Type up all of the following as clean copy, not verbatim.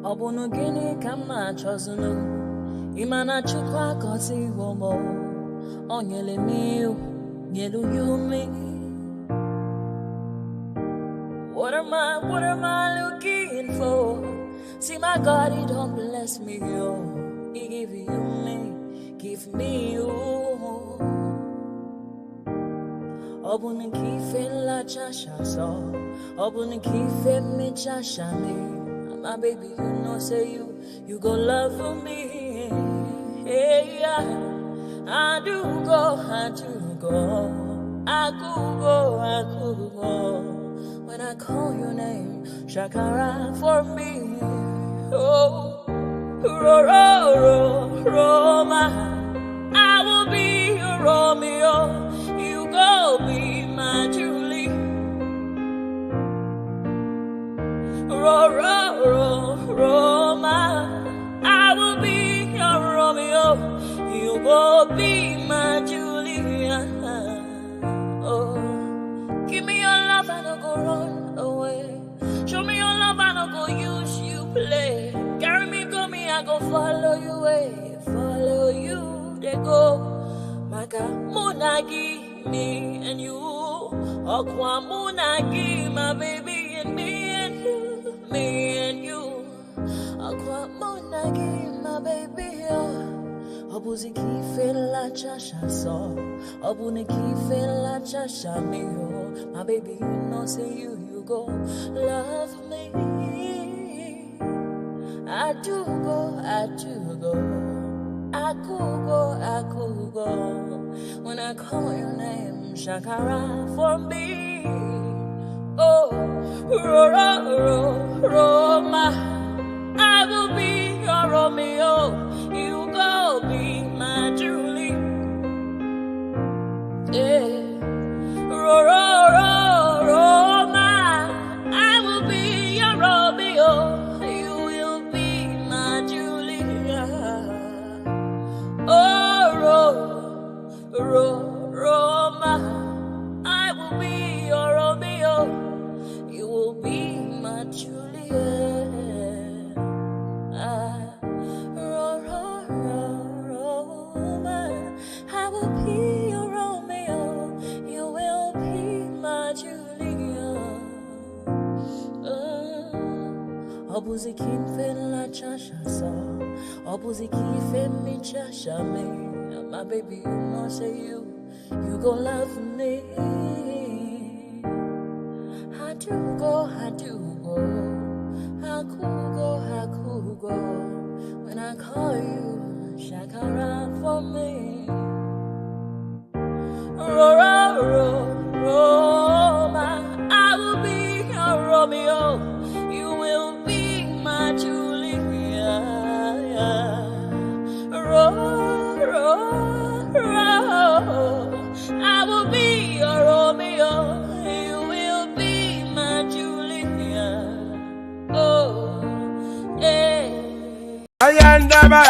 Obunu gini kama chozunu Imana chukwa kosi womo Onyele miu Nyelu yumi What am I looking for? See my God, he don't bless me, yo. He give me you. Obunu kife la chasha so Obunu kife me chasha me. My baby, you know, say you go love for me. Hey, yeah. I do go. I could go. When I call your name, Shakara for me. Oh, Roma. I will be your Romeo. You go be my Julie. Roma, I will be your Romeo. You go be my Julia. Oh, give me your love and I'll go run away. Show me your love and I'll go use you play. Carry me, go me, I go follow you way. Follow you, they go. Maka Munagi, me and you. Okwa Munagi, my baby and me and you. Me and you, Aqua Monagi, my baby. Obuzi kife la chasha so, Obuni kife la chasha me. My baby, you know, say you go love me. I do go. I could go. When I call your name, Shakara for me. Oh, Roma, I will be your Romeo. You go be my Julie. Yeah, Roma, I will be your Romeo. You will be my Julia. Oh, Roma, I will be your Romeo. You will be my Juliet. Roma, I will be your Romeo. You will be my Juliet. Obuzi kife la chasha so, Obuzi kife mi chasha me. My baby, you know, say you go love me. I do go. I could go. When I call you, Shakara for me. Roma, I will be your Romeo. You will be my Julia. I will be your Romeo. You will be my Julia. Oh, yeah. Ayandaba.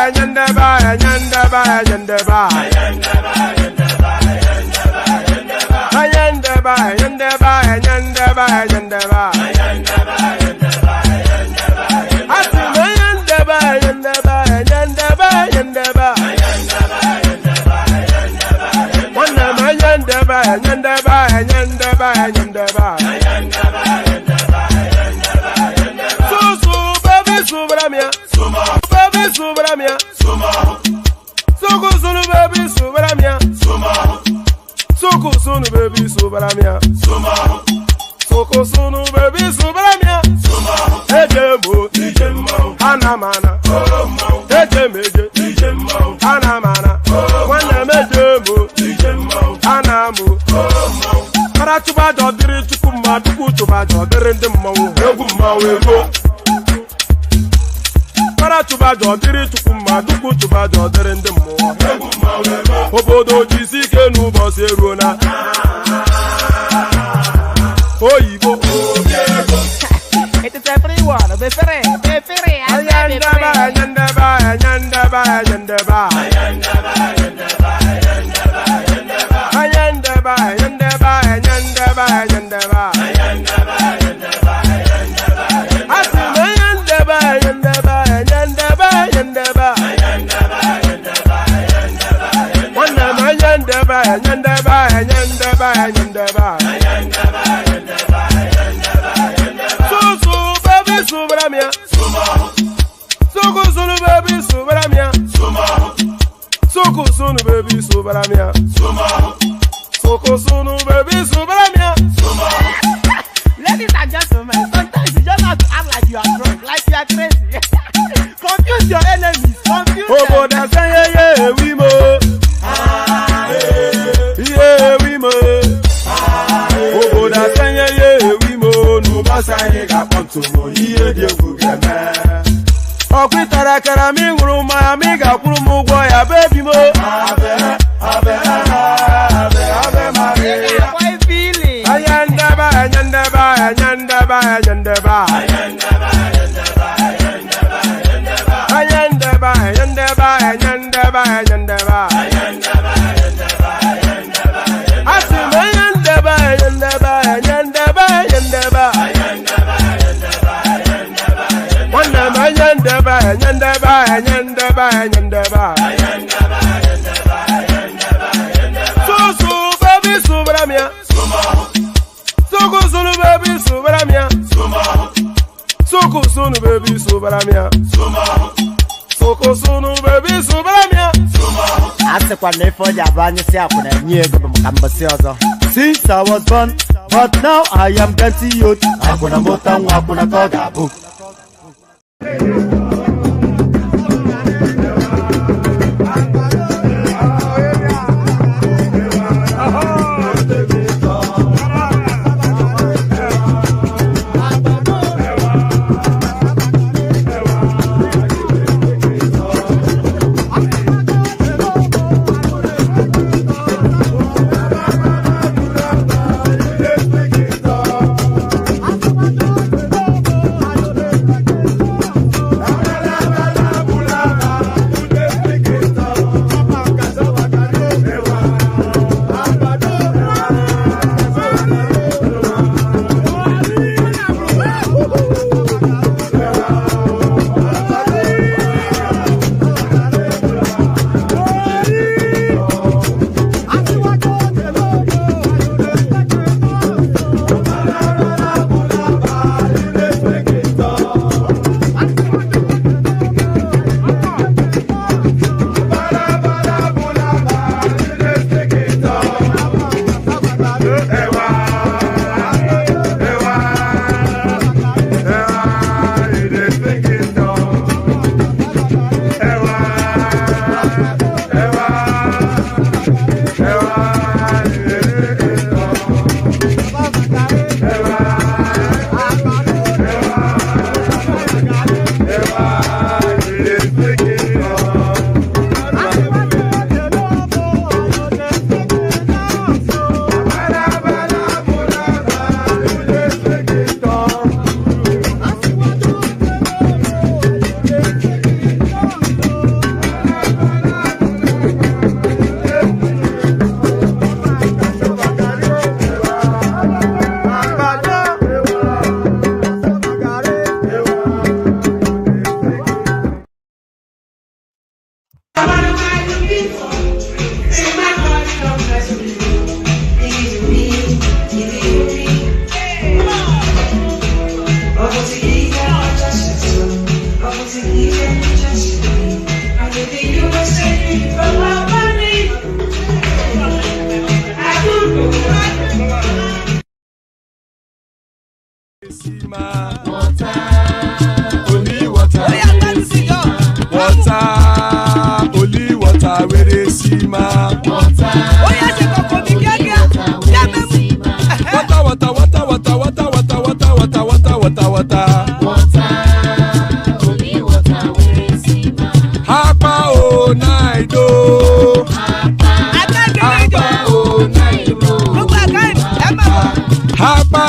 Ladies and gentlemen, sometimes you just have to act like you are drunk, like you are crazy. Confuse your enemies, confuse them. We mo. Yeah, we mo. Oh, that's we mo. No, but I got one to know. Yeah, you go get me. Oh, quit that, I'm in room, my amiga, Pumu boy, a baby mo. Sunu baby subaramia Soko sunu baby subaramia Ase kwa nefo ya banyo si akuna nyego mkambasi ozo. Since I was born, but now I am plenty youth. Akuna mota wakuna koga book.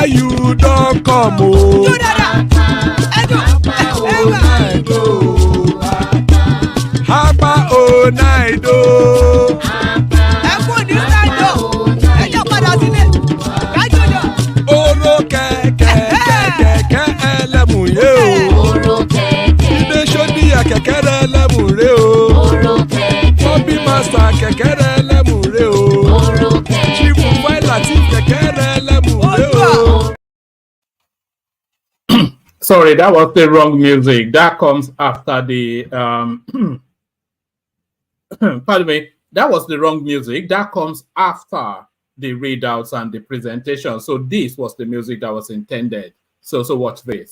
You don't come Hapa o naido Oro keke elemuye o Ibe shodi ya kekere elemure o Obi master kekere elemure o sorry, that was the wrong music. That comes after the pardon me, that was the wrong music. That comes after the readouts and the presentation. So this was the music that was intended. So watch this.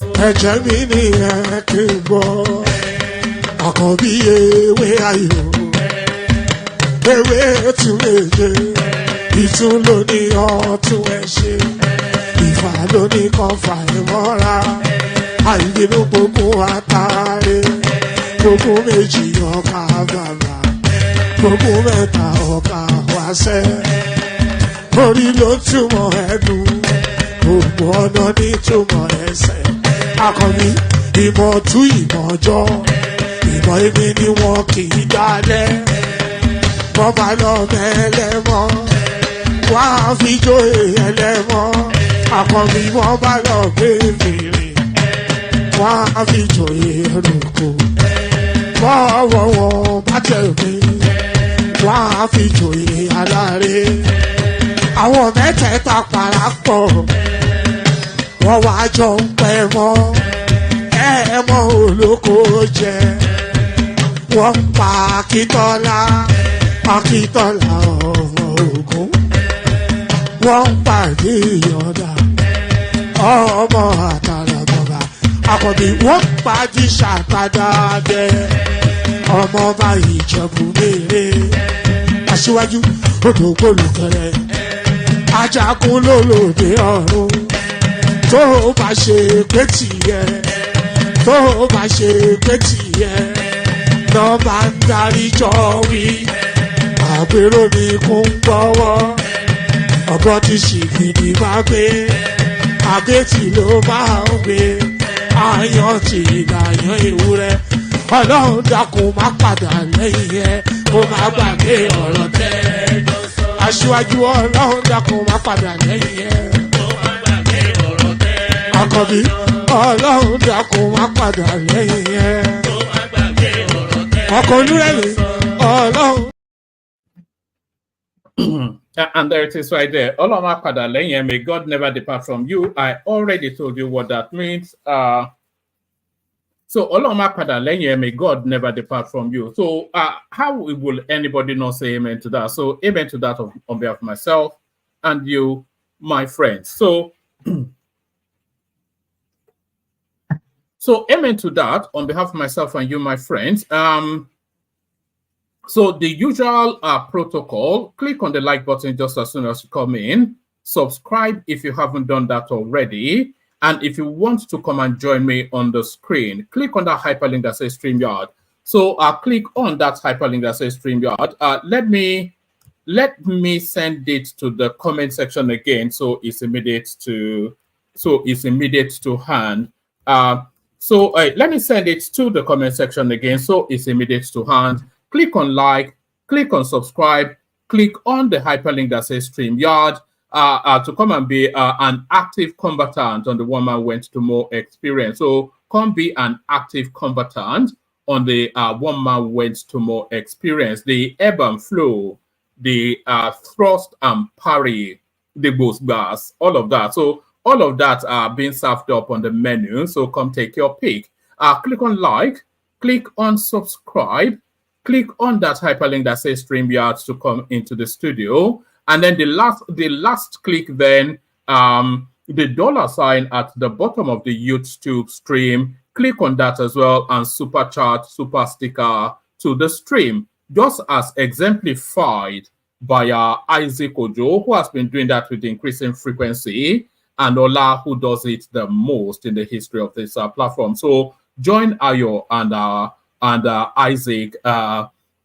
Gbogbo mẹ́ta ọ̀ka wáṣẹ́ orí ló túmọ̀ ẹnu gbogbo ọ̀nà ní túmọ̀ ẹsẹ̀ akọni ìmọ̀ tú ìmọ̀ ọjọ́ ìmọ̀ èmi ni wọn kì í dálẹ̀ wọ́n bá lọ mẹ́lẹ́mọ́ wọ́n á fi jóye ẹlẹ́mọ́ akọni wọ́n bá lọ gbé fèrè wọ́n á fi jóye ẹlòkò bọ́ọ̀wọ̀ wọn bá tẹ̀lé wọ́n á fi jòyè aláre àwọn mẹ́tẹ̀ẹ̀ta parapọ̀ wọ́n wá jọ ń pẹ́ mọ́ ẹ̀ẹ́mọ́ olóko jẹ wọ́n pa Akíntọ́lá ọmọ Ògún wọ́n pàdé Ìyọ̀dà ọmọ Àtàràbọ̀bà Àkànbí wọ́n pàdé Ṣàtàdàdẹ ọmọ ọba Ìjẹ̀bú Mèrè Aṣíwájú odò gbólùkẹrẹ ajagun lólòdì ọ̀run tó bá ṣe pé tìyẹ tó bá ṣe pé tìyẹ lọ bá ń darí jọ wí àpérò mi kún gbọ́wọ́ ọgbọ́n ti ṣìgìdì máa gbé àgẹ́tì ló máa ń gbé àyàn ti ìlàyàn ewúrẹ́ Ọlọ́run dákun má padà lẹ́yìn ẹ kó má gbàgbé ọ̀rọ̀ tẹ́ Aṣíwájú Ọlọ́run dákun má padà lẹ́yìn ẹ kó má gbàgbé ọ̀rọ̀ tẹ́ Àkànbí Ọlọ́run dákun má padà lẹ́yìn ẹ kó má gbàgbé ọ̀rọ̀ tẹ́ ọkọ̀ olúrẹ̀lẹ̀ Ọlọ́run. And there it is right there. Ọlọ́run má padà lẹ́yìn ẹ, may God never depart from you. I already told you what that means. So, Ọlọ́run má padà lẹ́yìn ẹ, may God never depart from you. So, how will anybody not say amen to that? So, amen to that on behalf of myself and you, my friends. So, amen to that on behalf of myself and you, my friends. So, the usual protocol, click on the like button just as soon as you come in. Subscribe if you haven't done that already. And if you want to come and join me on the screen, click on that hyperlink that says StreamYard. So click on that hyperlink that says StreamYard. Let me send it to the comment section again, so it's immediate to hand. Let me send it to the comment section again, so it's immediate to hand. Click on like, click on subscribe, click on the hyperlink that says StreamYard. To come and be an active combatant on the One Man Went to More experience. So come be an active combatant on the One Man Went to More experience. The ebb and flow, the thrust and parry, the boost gas, all of that. So all of that are being served up on the menu. So come take your pick. Click on like, click on subscribe, click on that hyperlink that says StreamYard to come into the studio. And then the last click then, the dollar sign at the bottom of the YouTube stream, click on that as well and super chat, super sticker to the stream, just as exemplified by Isaac Ojo, who has been doing that with increasing frequency, and Ola, who does it the most in the history of this platform. So join Ayo and Isaac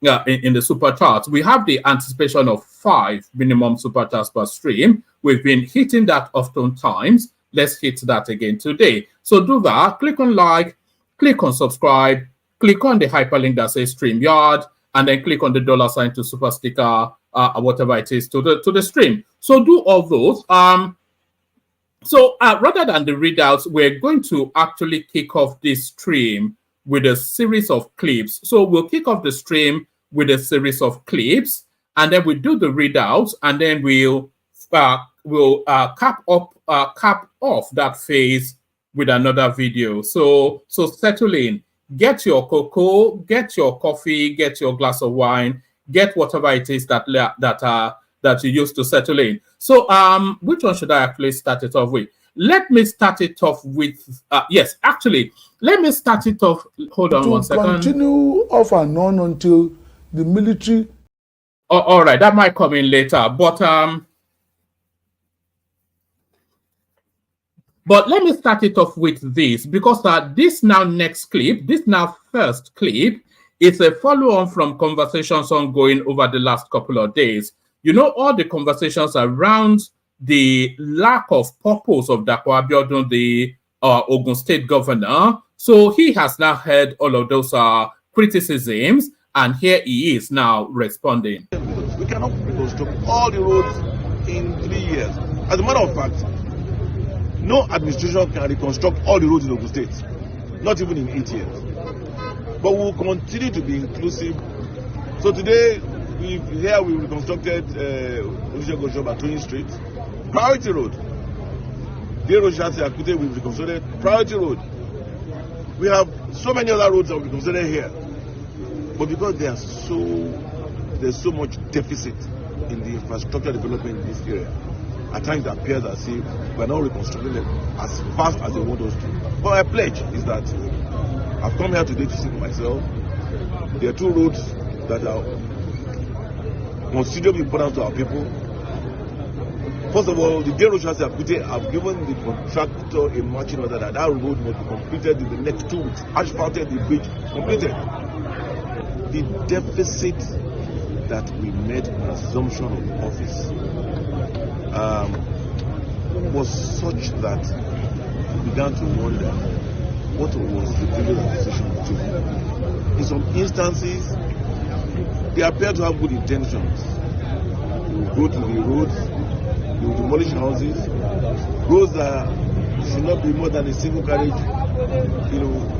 in the super charts. We have the anticipation of 5 minimum super chats per stream. We've been hitting that oftentimes. Let's hit that again today. So do that. Click on like, click on subscribe, click on the hyperlink that says StreamYard, and then click on the dollar sign to super sticker, whatever it is, to the stream. So do all those. Rather than the readouts, we're going to actually kick off this stream with a series of clips. So we'll kick off the stream with a series of clips, and then we do the readouts, and then we'll cap off that phase with another video. So settle in, get your cocoa, get your coffee, get your glass of wine, get whatever it is that you use to settle in. So which one should I actually start it off with? Let me start it off with yes, actually, let me start it off. Hold on one second. Continue off and on until the military. Oh, all right, that might come in later, but let me start it off with this, because this first clip is a follow-on from conversations ongoing over the last couple of days. You know, all the conversations around the lack of purpose of Mko Abiola, the Ogun State governor. So he has now heard all of those criticisms, and here he is now responding. We cannot reconstruct all the roads in 3 years. As a matter of fact, no administration can reconstruct all the roads in Ogun State, not even in 8 years. But we will continue to be inclusive. So today, we reconstructed Hundeyin Street, priority road. We've reconstructed priority road. We have so many other roads that we consider here, but because there's so much deficit in the infrastructure development in this area, at times it appears as if we're not reconstructing them as fast as they want us to. But my pledge is that I've come here today to see for myself. There are 2 roads that are considerably important to our people. First of all, the road have given the contractor a marching order that road must be completed in the next 2 weeks. Asphalted, the bridge completed. The deficit that we made in assumption of office was such that we began to wonder what was the previous administration doing. In some instances, they appear to have good intentions. You go to the roads, you demolish houses, roads that should not be more than a single carriage,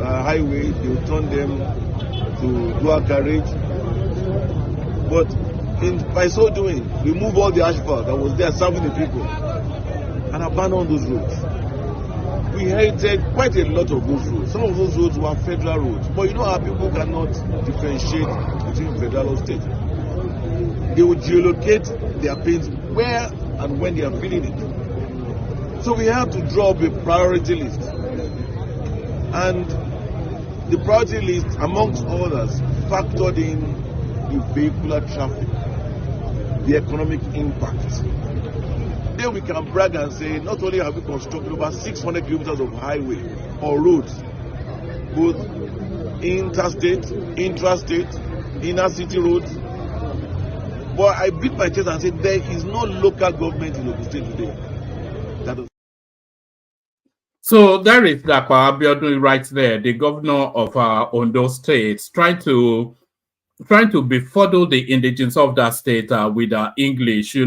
highway, they will turn them to dual carriage. But by so doing, remove all the asphalt that was there serving the people and abandon those roads. We inherited quite a lot of those roads. Some of those roads were federal roads, but our people cannot differentiate between federal or state. They will geolocate their pains where and when they are feeling it. So we have to draw up a priority list. And the priority list, amongst others, factored in the vehicular traffic, the economic impact. Then we can brag and say, not only have we constructed over 600 kilometers of highway or roads, both interstate, intrastate, inner city roads, but I beat my chest and said there is no local government in Ogun State today. So there is Mko Abiola right there, the governor of Ondo State, trying to befuddle the indigents of that state with English. They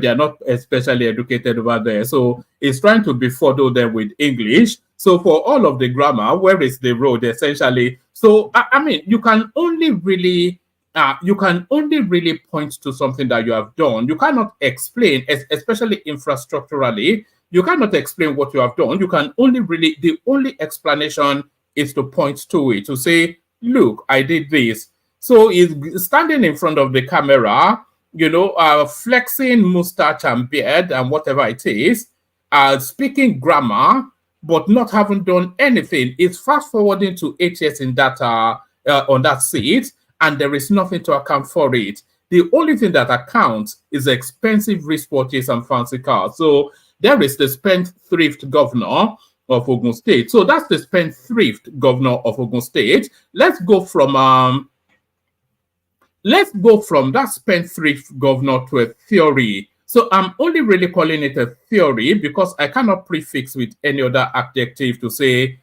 are not especially educated over there. So it's trying to befuddle them with English. So for all of the grammar, where is the road essentially? So, I mean, you can only really point to something that you have done. You cannot explain, especially infrastructurally, you cannot explain what you have done. You can the only explanation is to point to it, to say, look, I did this. So he's standing in front of the camera, flexing mustache and beard and whatever it is, speaking grammar, but not having done anything. It's fast forwarding to 8 years in that on that seat, and there is nothing to account for it. The only thing that accounts is expensive wristwatches and fancy cars. So there is the spendthrift governor of Ogun State. So that's the spendthrift governor of Ogun State. Let's go from that spendthrift governor to a theory. So I'm only really calling it a theory because I cannot prefix with any other adjective to say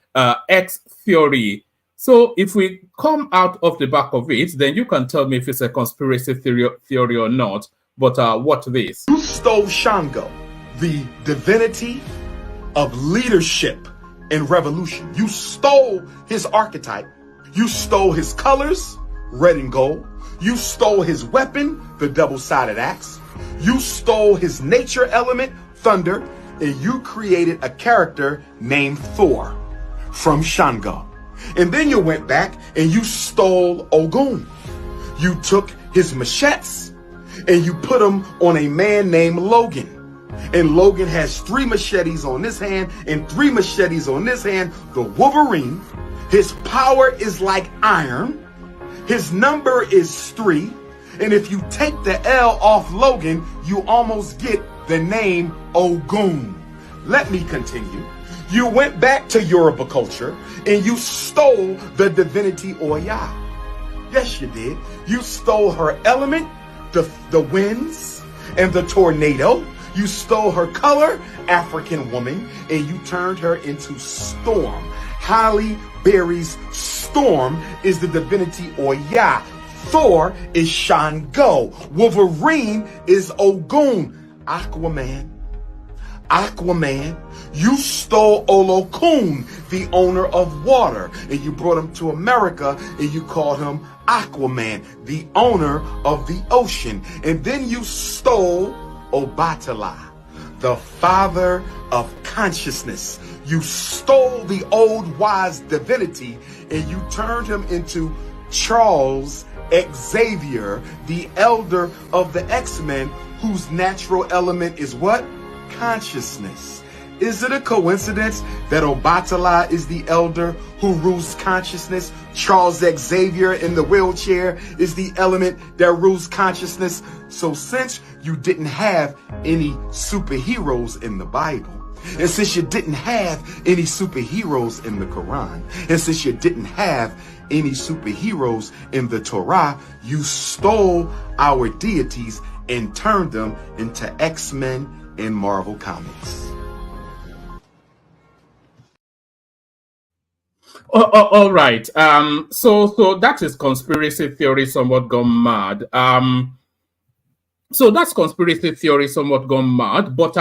X theory. So if we come out of the back of it, then you can tell me if it's a conspiracy theory or not. But what this? You stole Shango, the divinity of leadership and revolution. You stole his archetype. You stole his colors, red and gold. You stole his weapon, the double-sided axe. You stole his nature element, thunder. and you created a character named Thor from Shango. And then you went back and you stole Ogun. You took his machetes and you put them on a man named Logan. And Logan has 3 machetes on this hand and 3 machetes on this hand. The Wolverine, his power is like iron. His number is 3. And if you take the L off Logan, you almost get the name Ogun. Let me continue. You went back to Yoruba culture and you stole the divinity Oya. Yes, you did. You stole her element, the winds and the tornado. You stole her color, African woman, and you turned her into Storm. Halle Berry's Storm is the divinity Oya. Thor is Shango. Wolverine is Ogun. Aquaman, you stole Olokun, the owner of water, and you brought him to America and you called him Aquaman, the owner of the ocean. And then you stole Obatala, the father of consciousness. You stole the old wise divinity and you turned him into Charles Xavier, the elder of the X-Men, whose natural element is what? Consciousness. Is it a coincidence that Obatala is the elder who rules consciousness? Charles Xavier in the wheelchair is the element that rules consciousness. So since you didn't have any superheroes in the Bible, and since you didn't have any superheroes in the Quran, and since you didn't have any superheroes in the Torah, you stole our deities and turned them into X-Men in Marvel Comics. All right. So that is conspiracy theory somewhat gone mad. So that's conspiracy theory somewhat gone mad. But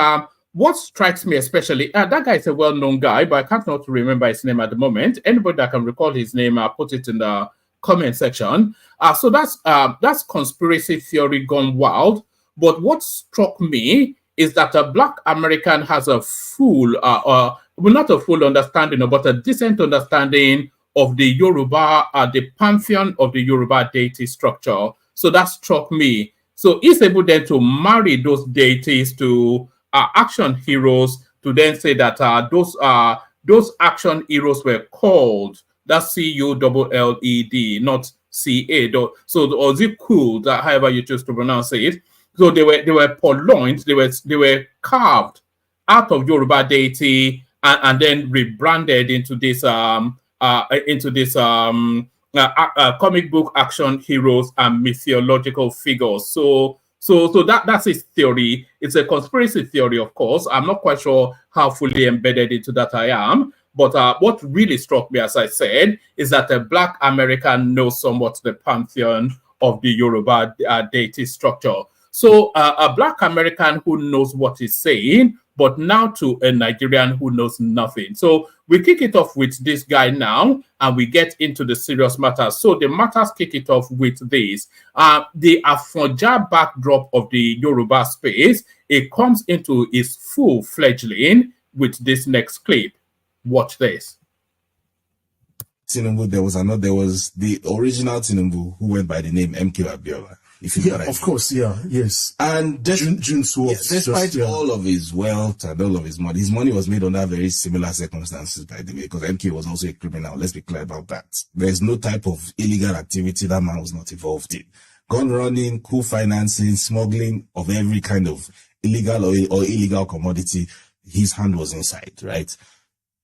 what strikes me especially, that guy is a well-known guy, but I can't not remember his name at the moment. Anybody that can recall his name, put it in the comment section. So that's conspiracy theory gone wild. But what struck me is that a Black American has a full, well, not a full understanding, but a decent understanding of the Yoruba, the pantheon of the Yoruba deity structure. So that struck me. So he's able then to marry those deities to action heroes, to then say that those action heroes were called, that's C-U-L-L-E-D, not C-A. So, or is it cool, that however you choose to pronounce it? So they were purloined, they were carved out of Yoruba deity and then rebranded into this comic book action heroes and mythological figures. So that's his theory. It's a conspiracy theory, of course. I'm not quite sure how fully embedded into that I am. But what really struck me, as I said, is that a Black American knows somewhat the pantheon of the Yoruba deity structure. So a Black American who knows what he's saying, but now to a Nigerian who knows nothing. So we kick it off with this guy now, and we get into the serious matters. So the matters kick it off with this. The Afonja backdrop of the Yoruba space, it comes into its full fledgling with this next clip. Watch this. Tinubu, there was the original Tinubu who went by the name Mko Abiola. If you of course, yes. And June swaps. Despite all of his wealth and all of his money was made under very similar circumstances, by the way, because MK was also a criminal. Let's be clear about that. There's no type of illegal activity that man was not involved in. Gun running, coup financing, smuggling of every kind of illegal or illegal commodity, his hand was inside, right?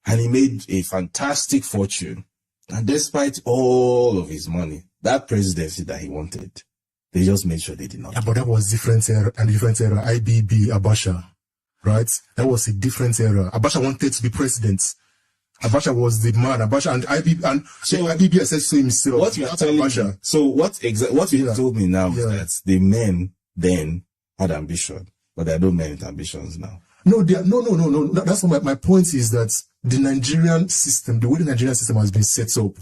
And he made a fantastic fortune. And despite all of his money, that presidency that he wanted, they just made sure they did not. Yeah, but that was different era. IBB, Abacha, right? That was a different era. Abacha wanted to be president. Abacha was the man. Abacha and IBB says to himself. What you are telling me? So what you told me now is that the men then had ambition, but there are no men with ambitions now. No. That's what my point is, that the Nigerian system, the way the Nigerian system has been set up,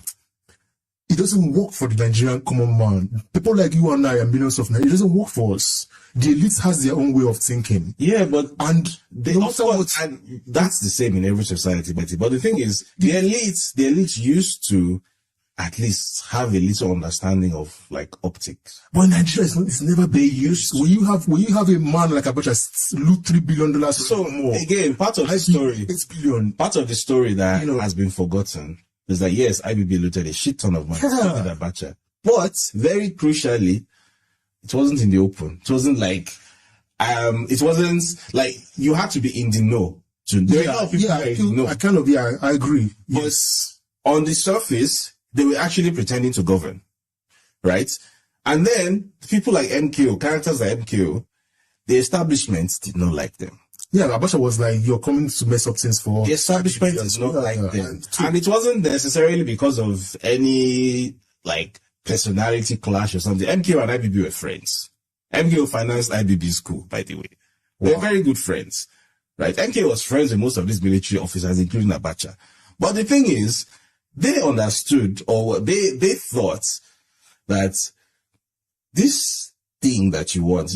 it doesn't work for the Nigerian common man. People like you and I and millions of Nigerians, it doesn't work for us. The elite has their own way of thinking. Yeah, but and they also, and that's the same in every society, Betty. But the thing is, the elite used to at least have a little understanding of like optics. But in Nigeria, it's never been used. When you have a man like Abacha loot $3 billion, so more. Again, part of the story, 8 billion. Part of the story that has been forgotten is that yes, IBB looted a shit ton of money to Abacha, but very crucially, it wasn't in the open. It wasn't like you had to be in the know. I agree. But on the surface, they were actually pretending to govern, right? And then people like MKO, characters like MKO, the establishment did not like them. Yeah, Abacha was like, you're coming to mess up things for... The establishment did not like them. And it wasn't necessarily because of any, like, personality clash or something. MKO and IBB were friends. MKO financed IBB school, by the way. They're very good friends, right? MKO was friends with most of these military officers, including Abacha. But the thing is, they understood, or they thought that this thing that you want,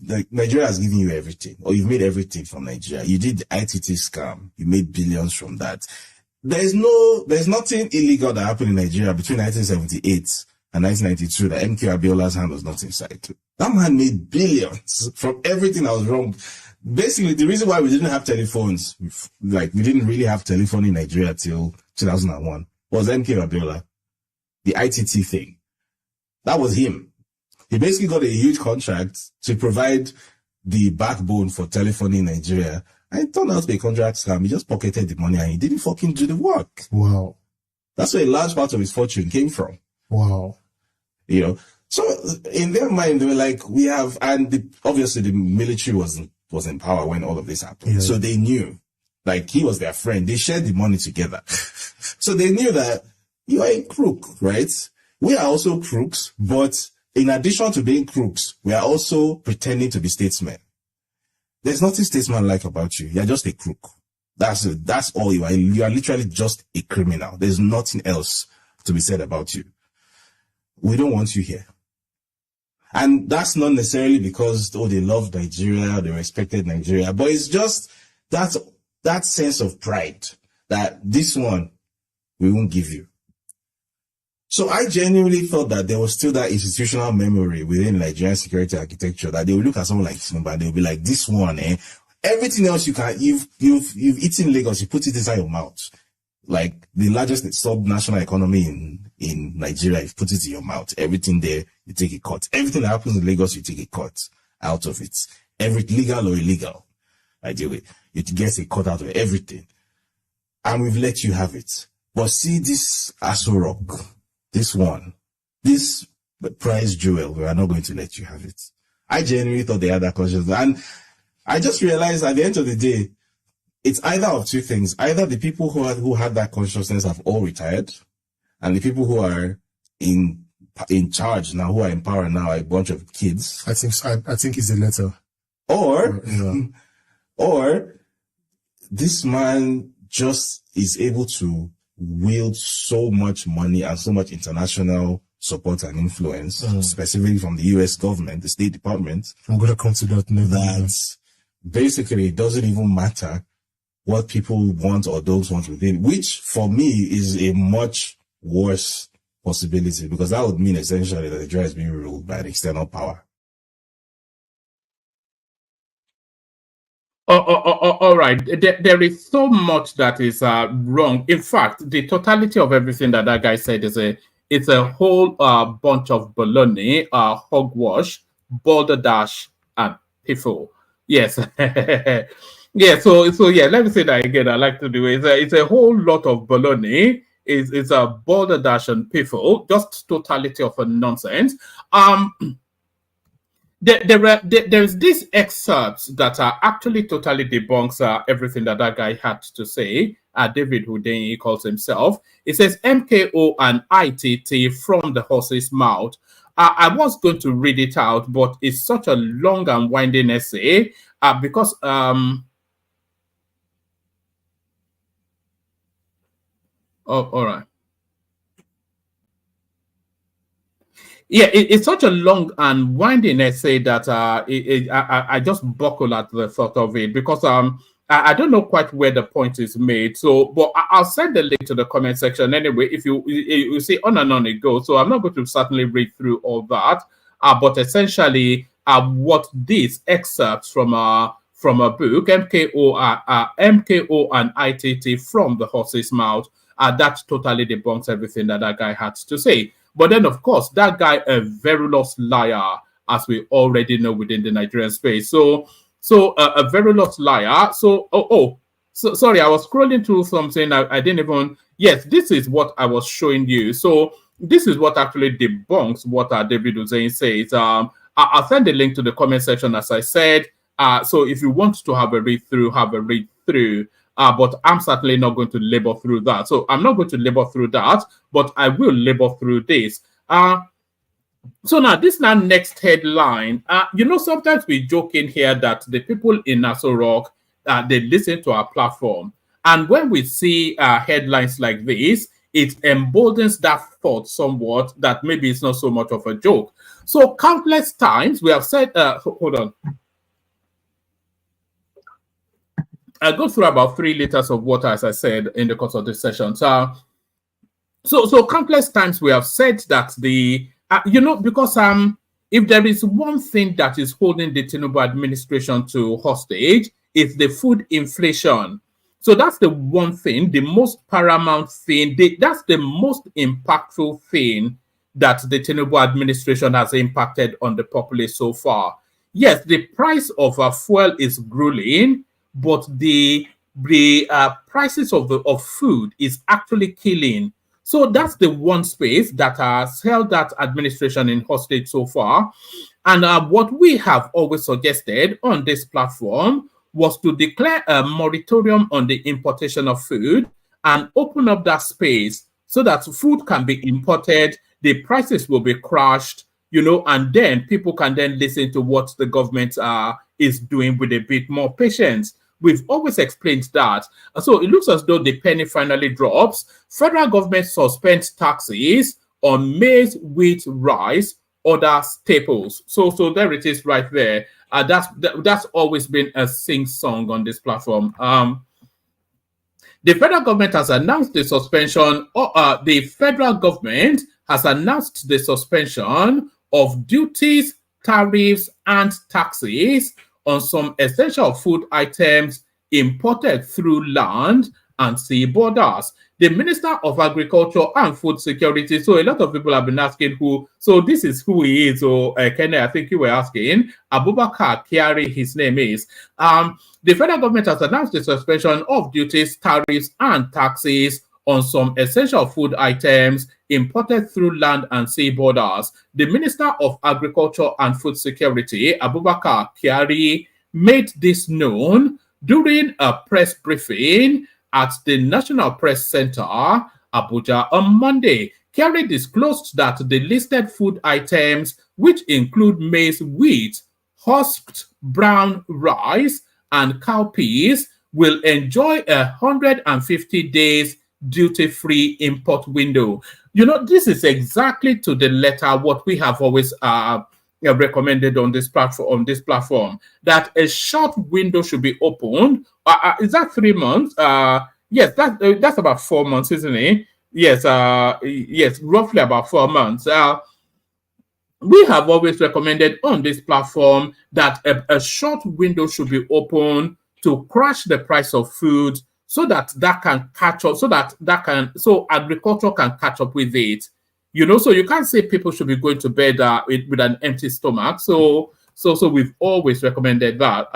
like Nigeria has given you everything, or you've made everything from Nigeria. You did the ITT scam, you made billions from that. There's nothing illegal that happened in Nigeria between 1978 and 1992 that Mko Abiola's hand was not inside. That man made billions from everything that was wrong. Basically, the reason why we didn't have telephones, like we didn't really have telephone in Nigeria till 2001, was Mko Abiola. The ITT thing. That was him. He basically got a huge contract to provide the backbone for telephony in Nigeria. And it turned out to be a contract scam. He just pocketed the money and he didn't fucking do the work. Wow. That's where a large part of his fortune came from. Wow. You know, so in their mind, they were like, we have, and obviously the military was in power when all of this happened. Yeah. So they knew, like, he was their friend. They shared the money together. So they knew that you are a crook, right? We are also crooks, but in addition to being crooks, we are also pretending to be statesmen. There's nothing statesman-like about you. You're just a crook. That's all you are. You are literally just a criminal. There's nothing else to be said about you. We don't want you here. And that's not necessarily because, they loved Nigeria, they respected Nigeria, but it's just that sense of pride that this one, we won't give you. So I genuinely thought that there was still that institutional memory within Nigerian security architecture that they would look at someone like Tinubu and they'll be like, this one, everything else you've eaten Lagos, you put it inside your mouth. Like the largest sub-national economy in Nigeria, you put it in your mouth. Everything there, you take a cut. Everything that happens in Lagos, you take a cut out of it. Legal or illegal, ideally, you get a cut out of everything. And we've let you have it. But see this Aso Rock, this one, this prize jewel, we are not going to let you have it. I genuinely thought they had that consciousness. And I just realized at the end of the day, it's either of two things. Either the people who had that consciousness have all retired, and the people who are in charge now, who are in power now, are a bunch of kids. I think it's the latter. Or this man just is able to wield so much money and so much international support and influence, specifically from the US government, the State Department. I'm going to come to that next. That basically it doesn't even matter what people want or don't want within, which for me is a much worse possibility, because that would mean essentially that Nigeria is being ruled by an external power. All right. There is so much that is wrong. In fact, the totality of everything that guy said it's a whole bunch of baloney, hogwash, balderdash, and piffle. Yes. Yeah, so yeah, let me say that again. I like to do it. It's a whole lot of baloney. It's a balderdash and piffle, just totality of a nonsense. There's these excerpts that are actually totally debunks everything that guy had to say. David Hundeyin, he calls himself. It says MKO and ITT from the horse's mouth. I was going to read it out, but it's such a long and winding essay because all right. Yeah, it's such a long and winding essay that I just buckle at the thought of it because I don't know quite where the point is made. So, but I'll send the link to the comment section anyway. If you see on and on it goes. So I'm not going to certainly read through all that. But essentially, what this excerpts from a book, MKO and ITT from the horse's mouth, that totally debunks everything that guy had to say. But then, of course, that guy a verilous liar, as we already know within the Nigerian space. So a verilous liar. So sorry, I was scrolling through something. I didn't even. Yes, this is what I was showing you. So this is what actually debunks what David Hussein says. I'll send the link to the comment section, as I said. So if you want to have a read through, have a read through. But I'm certainly not going to labor through that. So I'm not going to labor through that, but I will labor through this. So now this next headline. Sometimes we joke in here that the people in Nassau Rock, they listen to our platform. And when we see headlines like this, it emboldens that thought somewhat that maybe it's not so much of a joke. So countless times we have said, hold on. I go through about 3 liters of water, as I said, in the course of this session. So countless times we have said that because if there is one thing that is holding the Tinubu administration to hostage, it's the food inflation. So that's the one thing, the most paramount thing, that's the most impactful thing that the Tinubu administration has impacted on the populace so far. Yes, the price of fuel is grueling, but the prices of food is actually killing. So that's the one space that has held that administration in hostage so far. And what we have always suggested on this platform was to declare a moratorium on the importation of food and open up that space so that food can be imported, the prices will be crushed, and then people can then listen to what the government is doing with a bit more patience. We've always explained that. So it looks as though the penny finally drops. Federal government suspends taxes on maize, wheat, rice, other staples. So there it is right there. That's always been a sing-song on this platform. The federal government has announced the suspension. The federal government has announced the suspension of duties, tariffs, and taxes on some essential food items imported through land and sea borders. The Minister of Agriculture and Food Security. So a lot of people have been asking who. So this is who he is. So Kenny, I think you were asking. Abubakar Kyari, his name is. The federal government has announced the suspension of duties, tariffs, and taxes on some essential food items imported through land and sea borders. The Minister of Agriculture and Food Security, Abubakar Kyari, made this known during a press briefing at the National Press Center, Abuja, on Monday. Kyari disclosed that the listed food items, which include maize, wheat, husked brown rice, and cowpeas, will enjoy 150 days duty-free import window. This is exactly to the letter what we have always recommended on this platform, that a short window should be opened. Is that 3 months? Yes, that's about 4 months, isn't it? Yes, yes, roughly about 4 months. We have always recommended on this platform that a short window should be open to crash the price of food so that can catch up, so agriculture can catch up with it. So you can't say people should be going to bed with an empty stomach. So we've always recommended that.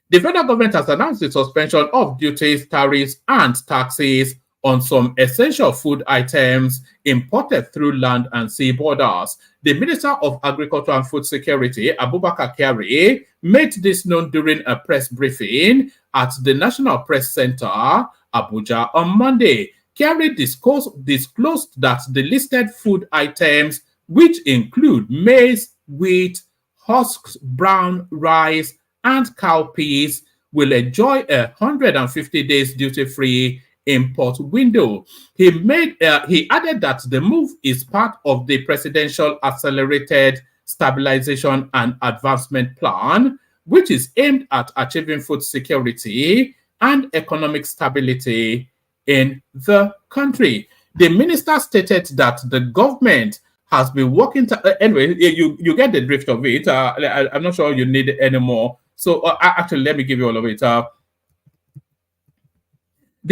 The federal government has announced the suspension of duties, tariffs, and taxes on some essential food items imported through land and sea borders. The Minister of Agriculture and Food Security, Abubakar Kyari, made this known during a press briefing at the National Press Center, Abuja, on Monday. Kyari disclosed that the listed food items, which include maize, wheat, husked brown rice, and cowpeas, will enjoy 150 days duty-free import window. He added that the move is part of the presidential accelerated stabilization and advancement plan, which is aimed at achieving food security and economic stability in the country. The minister stated that the government has been working. Anyway, you get the drift of it. I'm not sure you need it anymore. So actually, let me give you all of it. The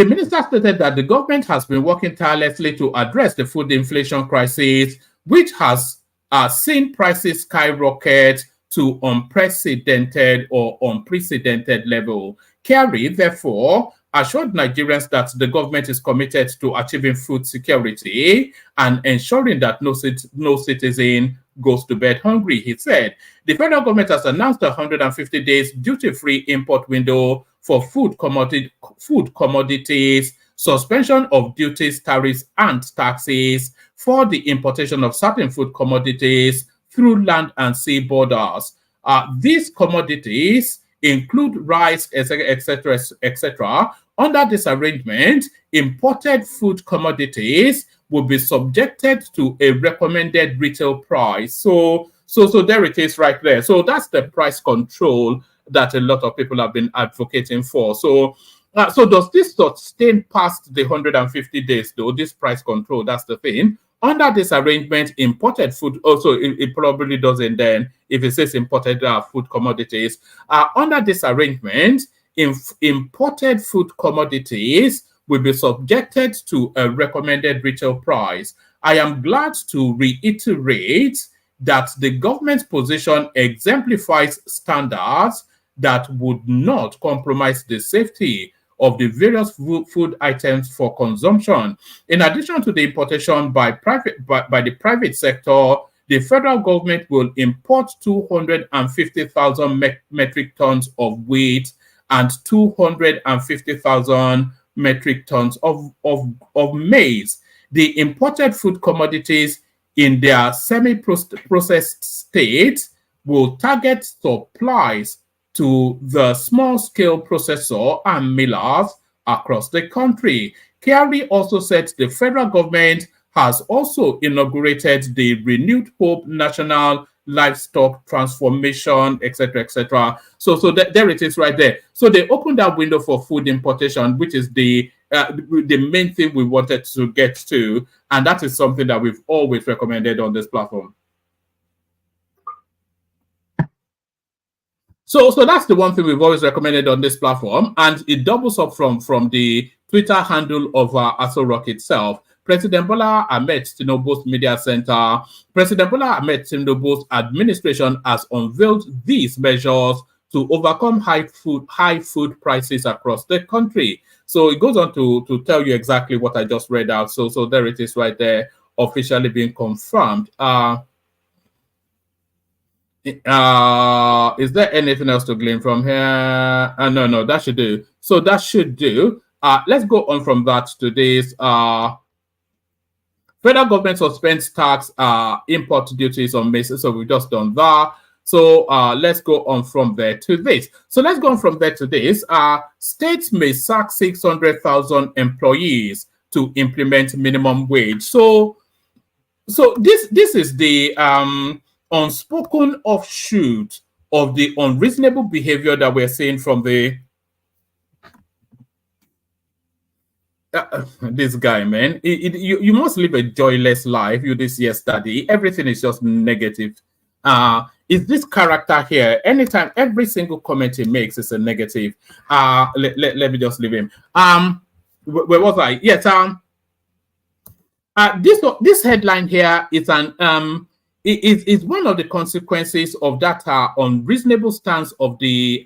minister stated that the government has been working tirelessly to address the food inflation crisis, which has seen prices skyrocket to unprecedented level. Kerry, therefore, assured Nigerians that the government is committed to achieving food security and ensuring that no citizen goes to bed hungry. He said the federal government has announced a 150 days duty-free import window for food commodities, suspension of duties, tariffs, and taxes for the importation of certain food commodities through land and sea borders. These commodities include rice, etc., etc. Under this arrangement, imported food commodities will be subjected to a recommended retail price. So there it is right there. So that's the price control that a lot of people have been advocating for. So does this sustain past the 150 days though, this price control? That's the thing. Under this arrangement, imported food, also it probably doesn't then, if it says imported food commodities. Under this arrangement, imported food commodities will be subjected to a recommended retail price. I am glad to reiterate that the government's position exemplifies standards that would not compromise the safety of the various food items for consumption. In addition to the importation by the private sector, the federal government will import 250,000 metric tons of wheat and 250,000 metric tons of maize. The imported food commodities in their semi-processed state will target supplies to the small-scale processor and millers across the country. Kerry also said the federal government has also inaugurated the Renewed Hope National Livestock Transformation, etc., etc. So there it is right there. So they opened that window for food importation, which is the main thing we wanted to get to, and that is something that we've always recommended on this platform. So that's the one thing we've always recommended on this platform, and it doubles up from the Twitter handle of Aso Rock itself. President Bola Ahmed Tinubu's media center, President Bola Ahmed Tinubu's administration has unveiled these measures to overcome high food prices across the country. So it goes on to tell you exactly what I just read out. So there it is right there, officially being confirmed. Is there anything else to glean from here? No, that should do. So that should do. Let's go on from that to this. Federal government suspends tax import duties on maize. So we've just done that. So let's go on from there to this. So let's go on from there to this. States may sack 600,000 employees to implement minimum wage. So this is the unspoken offshoot of the unreasonable behavior that we're seeing from the this guy, man. You must live a joyless life. You this yesterday, everything is just negative. Is this character here? Anytime, every single comment he makes is a negative. Let me just leave him. Where was I? Yes. This headline here is an is one of the consequences of that unreasonable stance of the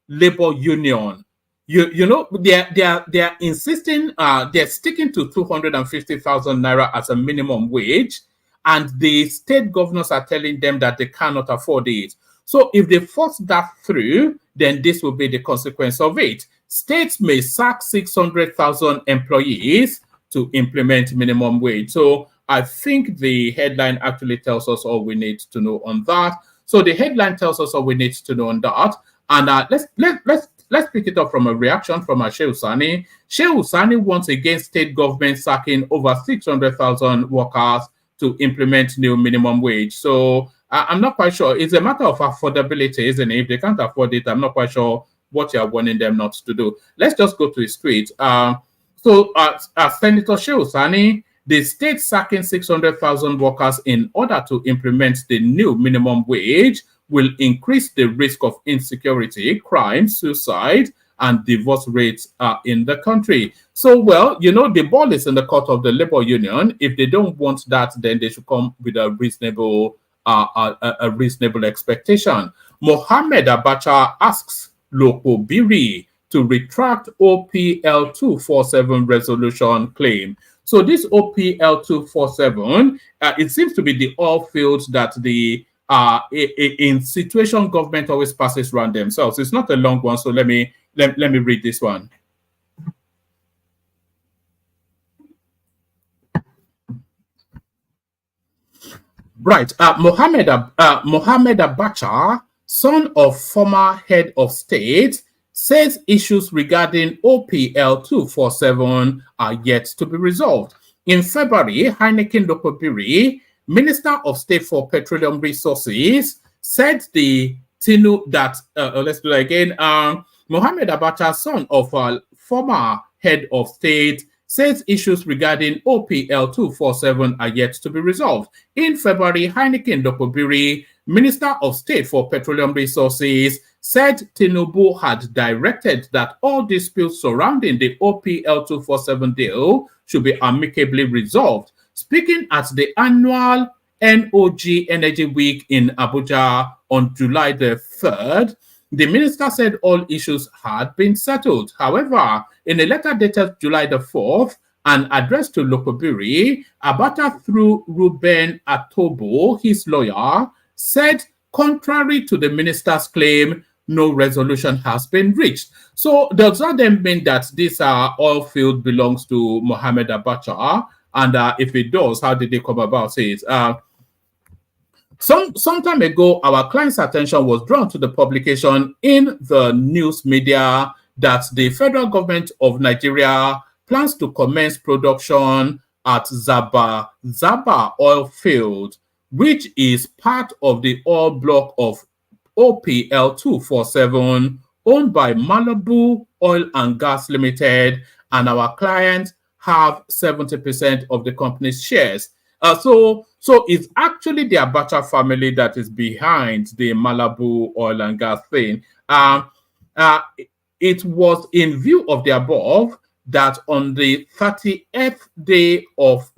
labor union. You know, they're insisting, they're sticking to 250,000 naira as a minimum wage, and the state governors are telling them that they cannot afford it. So if they force that through, then this will be the consequence of it. States may sack 600,000 employees to implement minimum wage. So I think the headline actually tells us all we need to know on that. So the headline tells us all we need to know on that. And let's let's pick it up from a reaction from Shehu Sani. Shehu Sani once again state government sacking over 600,000 workers to implement new minimum wage. So I'm not quite sure. It's a matter of affordability, isn't it? If they can't afford it, I'm not quite sure what you're warning them not to do. Let's just go to his tweet. So Senator Shehu Sani, the state sacking 600,000 workers in order to implement the new minimum wage will increase the risk of insecurity, crime, suicide, and divorce rates in the country. So, well, you know, the ball is in the court of the labor union. If they don't want that, then they should come with a reasonable expectation. Mohammed Abacha asks Loko Biri to retract OPL 247 resolution claim. So this OPL 247, it seems to be the oil fields that the in situation government always passes around themselves. It's not a long one, so let me read this one. Right, Mohammed Abacha, son of former head of state, says issues regarding OPL 247 are yet to be resolved. In February, Heineken Dokobiri, Minister of State for Petroleum Resources, said let's do that again. Mohammed Abacha, son of a former head of state, says issues regarding OPL 247 are yet to be resolved. In February, Heineken Dokobiri, Minister of State for Petroleum Resources, said Tinubu had directed that all disputes surrounding the OPL 247 deal should be amicably resolved. Speaking at the annual NOG Energy Week in Abuja on July the 3rd, the minister said all issues had been settled. However, in a letter dated July the 4th and addressed to Lokobiri, Abacha through Ruben Atobo, his lawyer, said contrary to the minister's claim, no resolution has been reached. So does that then mean that this oil field belongs to Mohammed Abacha? And if it does, how did they come about it? Some time ago, our client's attention was drawn to the publication in the news media that the federal government of Nigeria plans to commence production at Zaba oil field, which is part of the oil block of OPL 247 owned by Malibu Oil and Gas Limited, and our clients have 70% of the company's shares. So it's actually the Abacha family that is behind the Malibu Oil and Gas thing. It was in view of the above that on the 30th day of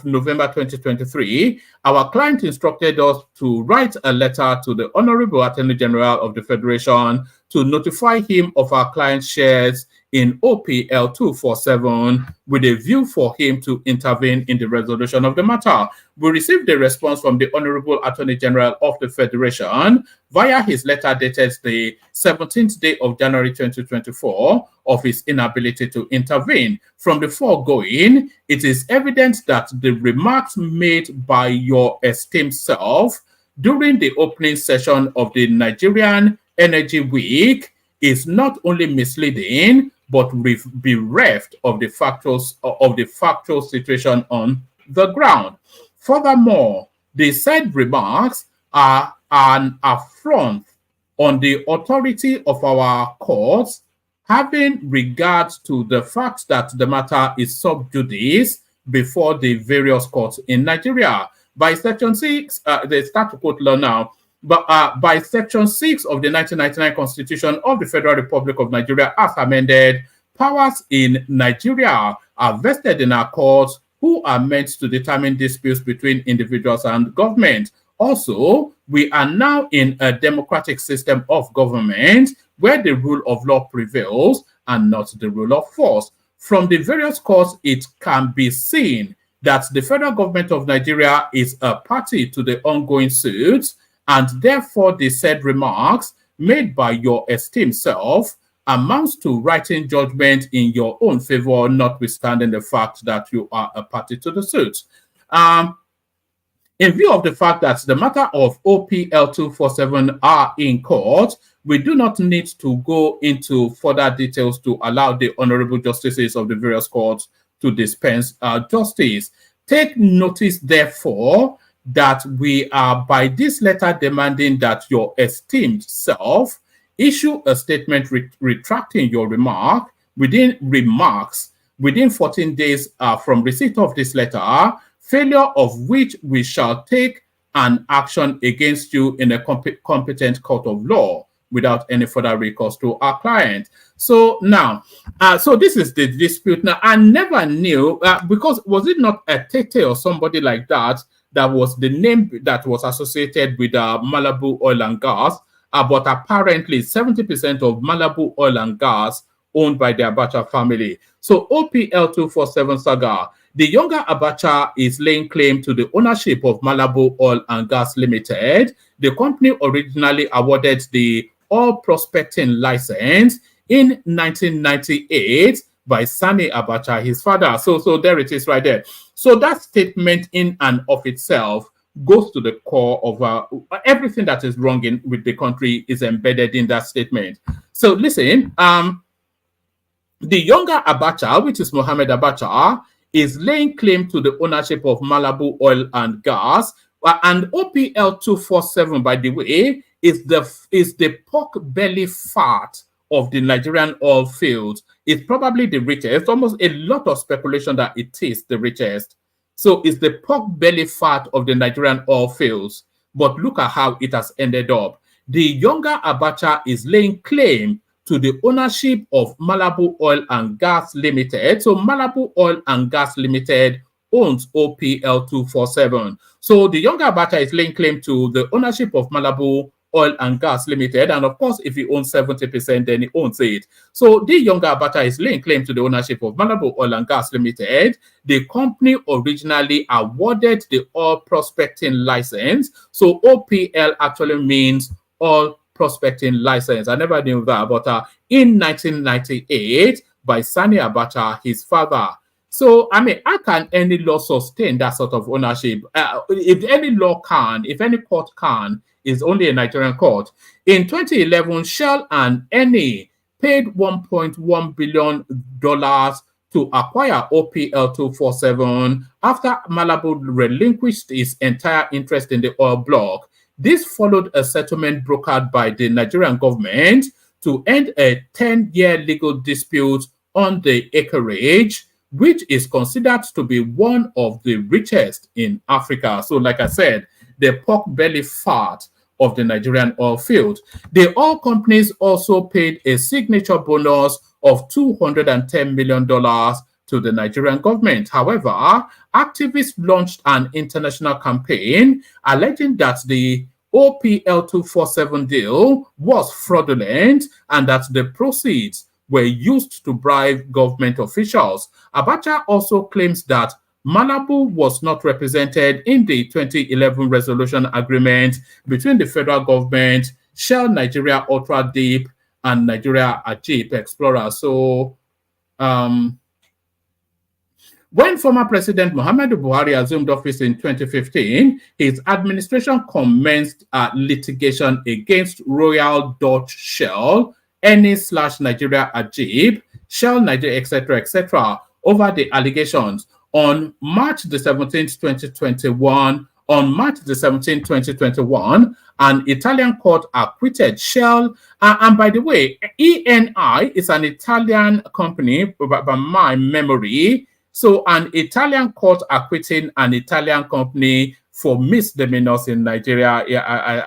November 2023, our client instructed us to write a letter to the Honorable Attorney General of the Federation to notify him of our client's shares in OPL 247 with a view for him to intervene in the resolution of the matter. We received a response from the Honorable Attorney General of the Federation via his letter dated the 17th day of January 2024 of his inability to intervene. From the foregoing, it is evident that the remarks made by your esteemed self during the opening session of the Nigerian Energy Week is not only misleading, but bereft of the factual situation on the ground. Furthermore, the said remarks are an affront on the authority of our courts, having regard to the fact that the matter is sub judice before the various courts in Nigeria. By Section 6, they start to quote law now, but by Section 6 of the 1999 Constitution of the Federal Republic of Nigeria, as amended, powers in Nigeria are vested in our courts, who are meant to determine disputes between individuals and government. Also, we are now in a democratic system of government where the rule of law prevails and not the rule of force. From the various courts, it can be seen that the federal government of Nigeria is a party to the ongoing suits, and therefore the said remarks made by your esteemed self amounts to writing judgment in your own favor, notwithstanding the fact that you are a party to the suit. In view of the fact that the matter of OPL 247 are in court, we do not need to go into further details to allow the honorable justices of the various courts to dispense justice. Take notice, therefore, that we are by this letter demanding that your esteemed self issue a statement retracting your remarks within 14 days from receipt of this letter, failure of which we shall take an action against you in a competent court of law without any further recourse to our client. So now, so this is the dispute. Now, I never knew, because was it not a Tete or somebody like that that was the name that was associated with Malibu Oil and Gas, but apparently 70% of Malibu Oil and Gas owned by the Abacha family. So OPL 247 saga, the younger Abacha is laying claim to the ownership of Malibu Oil and Gas Limited. The company originally awarded the oil prospecting license in 1998 by Sani Abacha, his father. So there it is right there. So that statement in and of itself goes to the core of everything that is wrong with the country is embedded in that statement. So listen, the younger Abacha, which is Mohammed Abacha, is laying claim to the ownership of Malibu Oil and Gas, and OPL 247, by the way, is the pork belly fat of the Nigerian oil fields. It's probably the richest. Almost a lot of speculation that it is the richest. So it's the pork belly fat of the Nigerian oil fields. But look at how it has ended up. The younger Abacha is laying claim to the ownership of Malibu Oil and Gas Limited. So Malibu Oil and Gas Limited owns OPL 247. So the younger Abacha is laying claim to the ownership of Malibu Oil and Gas Limited. And of course, if he owns 70%, then he owns it. So the younger Abacha is laying claim to the ownership of Malibu Oil and Gas Limited. The company originally awarded the oil prospecting license. So OPL actually means oil prospecting license. I never knew that, but in 1998 by Sani Abacha, his father. So, I mean, how can any law sustain that sort of ownership? If any law can, if any court can, is only a Nigerian court. In 2011, Shell and Eni paid $1.1 billion to acquire OPL 247 after Malibu relinquished its entire interest in the oil block. This followed a settlement brokered by the Nigerian government to end a 10-year legal dispute on the acreage, which is considered to be one of the richest in Africa. So, like I said, the pork belly fat of the Nigerian oil field. The oil companies also paid a signature bonus of $210 million to the Nigerian government. However, activists launched an international campaign alleging that the OPL 247 deal was fraudulent and that the proceeds were used to bribe government officials. Abacha also claims that Malibu was not represented in the 2011 resolution agreement between the federal government, Shell Nigeria Ultra Deep, and Nigeria Ajip Explorer. So, when former President Muhammadu Buhari assumed office in 2015, his administration commenced litigation against Royal Dutch Shell, Eni/Nigeria Ajib, Shell Nigeria, etc., over the allegations. On March the 17th, 2021, an Italian court acquitted Shell. And by the way, ENI is an Italian company, by my memory. So an Italian court acquitting an Italian company for misdemeanors in Nigeria,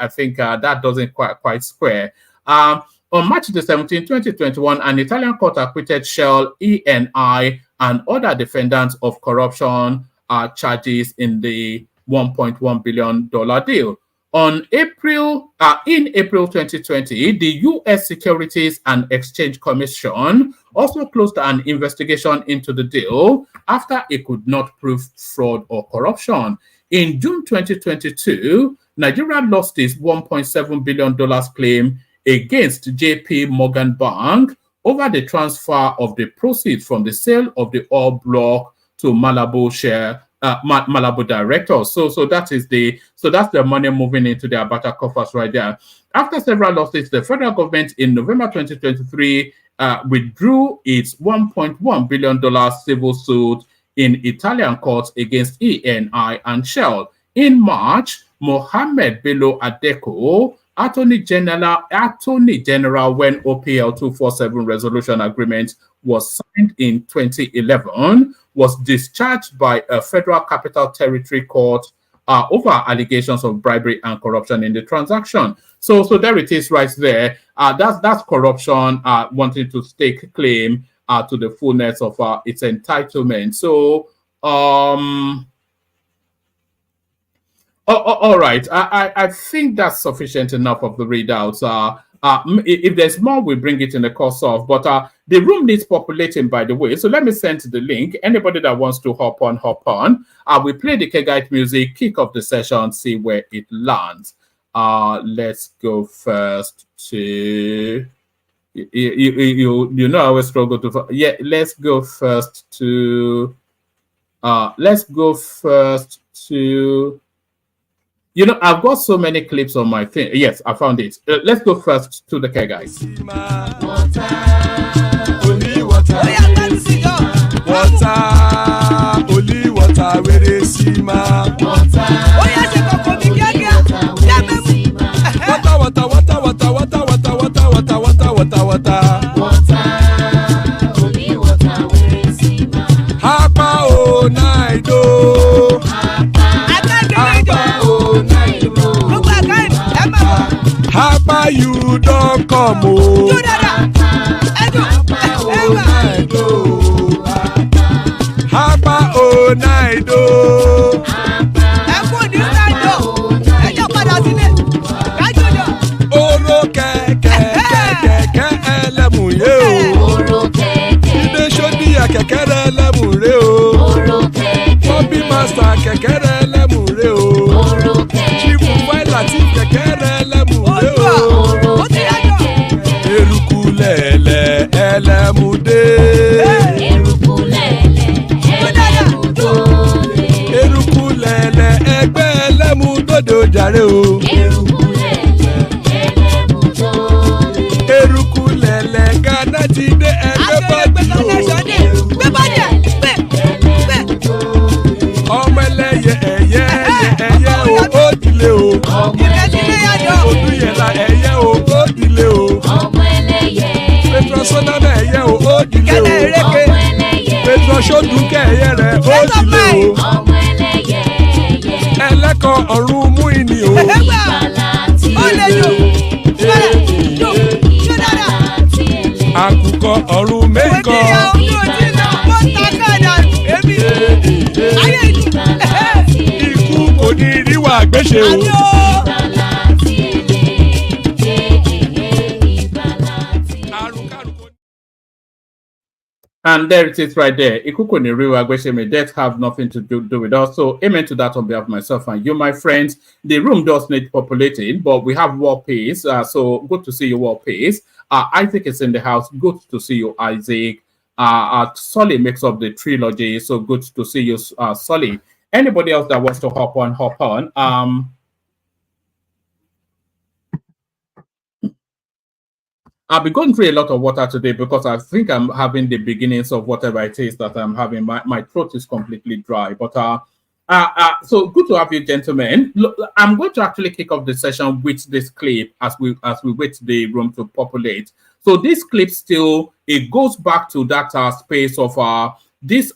I think that doesn't quite square. On March the 17th, 2021, an Italian court acquitted Shell, ENI, and other defendants of corruption charges in the $1.1 billion deal. In April 2020, the U.S. Securities and Exchange Commission also closed an investigation into the deal after it could not prove fraud or corruption. In June 2022, Nigeria lost its $1.7 billion claim against JP Morgan Bank over the transfer of the proceeds from the sale of the oil block to Malibu share Malabo directors. So that's the money moving into the Abacha coffers right there. After several losses, the federal government in November 2023 withdrew its $1.1 billion civil suit in Italian courts against ENI and Shell. In March, Mohammed Bello Adeko, Attorney General, when OPL 247 resolution agreement was signed in 2011, was discharged by a federal capital territory court over allegations of bribery and corruption in the transaction. So there it is right there. That's corruption wanting to stake claim to the fullness of its entitlement. So all right. I think that's sufficient enough of the readouts. If there's more, we bring it in the course of. But the room needs populating, by the way. So let me send the link. Anybody that wants to hop on. We play the Kegite music, kick off the session, see where it lands. Let's go first to... You know I always struggle to... Yeah, let's go first to... You know, I've got so many clips on my thing. Yes, I found it. Let's go first to the care guys. Only water, where they see ma. Hapa o naido. Hapa you don't come o. Hapa o naido. Oro kẹ̀kẹ́ ẹlẹ́mù yé o. Ilé sọ́dí àkẹ́kẹ́ ẹlẹ́mù ré o. Bobby Master kẹ̀kẹ́ ẹlẹ́mù ré o. Chief Wáìlà tí kẹ̀kẹ́ ẹlẹ́mù ré o. Eruku lẹ̀lẹ̀ ẹlẹ́mù dé. Eruku lẹ̀lẹ̀ ẹgbẹ́ ẹlẹ́mù dòde ojàre o. Eruku lẹ̀lẹ̀ Ghana ti dé ẹgbẹ́ bọ́dì o. Ọmọ ẹlẹ́yẹ ẹyẹ o ó dilé o. Odúyẹ̀lá ẹyẹ o ó dilé o. Petrosonana ẹyẹ o ó dilé o. Petrosodúnkẹ́ ẹyẹ rẹ̀ ó dilé o. Ẹlẹ́kọ̀ ọ̀run mú ìní o. Àkùkọ ọ̀run mẹ́kọ̀. Ikú kò ní ríwà gbéṣe o. And there it is right there. Ikuku ni real Agwesheme. Death have nothing to do with us. So amen to that on behalf of myself and you, my friends. The room does need populating, but we have War Pace. So good to see you, War Pace. Isaac is in the house. Good to see you, Isaac. Solly makes up the trilogy. So good to see you, Solly. Anybody else that wants to hop on. I'll be going through a lot of water today because I think I'm having the beginnings of whatever it is that I'm having. My throat is completely dry. But so good to have you, gentlemen. Look, I'm going to actually kick off the session with this clip as we wait the room to populate. So this clip still, it goes back to that space of this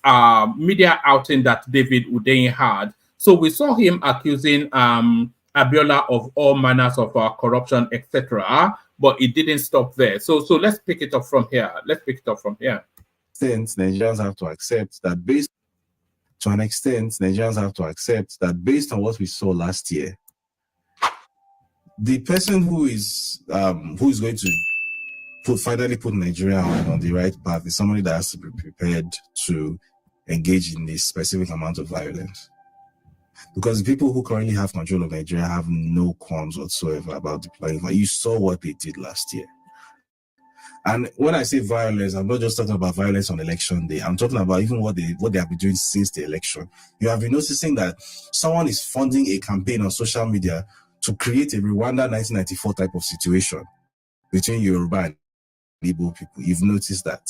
media outing that David Hundeyin had. So we saw him accusing Abiola of all manners of corruption, etc. But it didn't stop there. So let's pick it up from here. Since Nigerians have to accept that based on what we saw last year, the person who is going to finally put Nigeria on the right path is somebody that has to be prepared to engage in this specific amount of violence. Because the people who currently have control of Nigeria have no qualms whatsoever about deploying. You saw what they did last year. And when I say violence, I'm not just talking about violence on election day. I'm talking about even what they have been doing since the election. You have been noticing that someone is funding a campaign on social media to create a Rwanda 1994 type of situation between Yoruba and Igbo people. You've noticed that.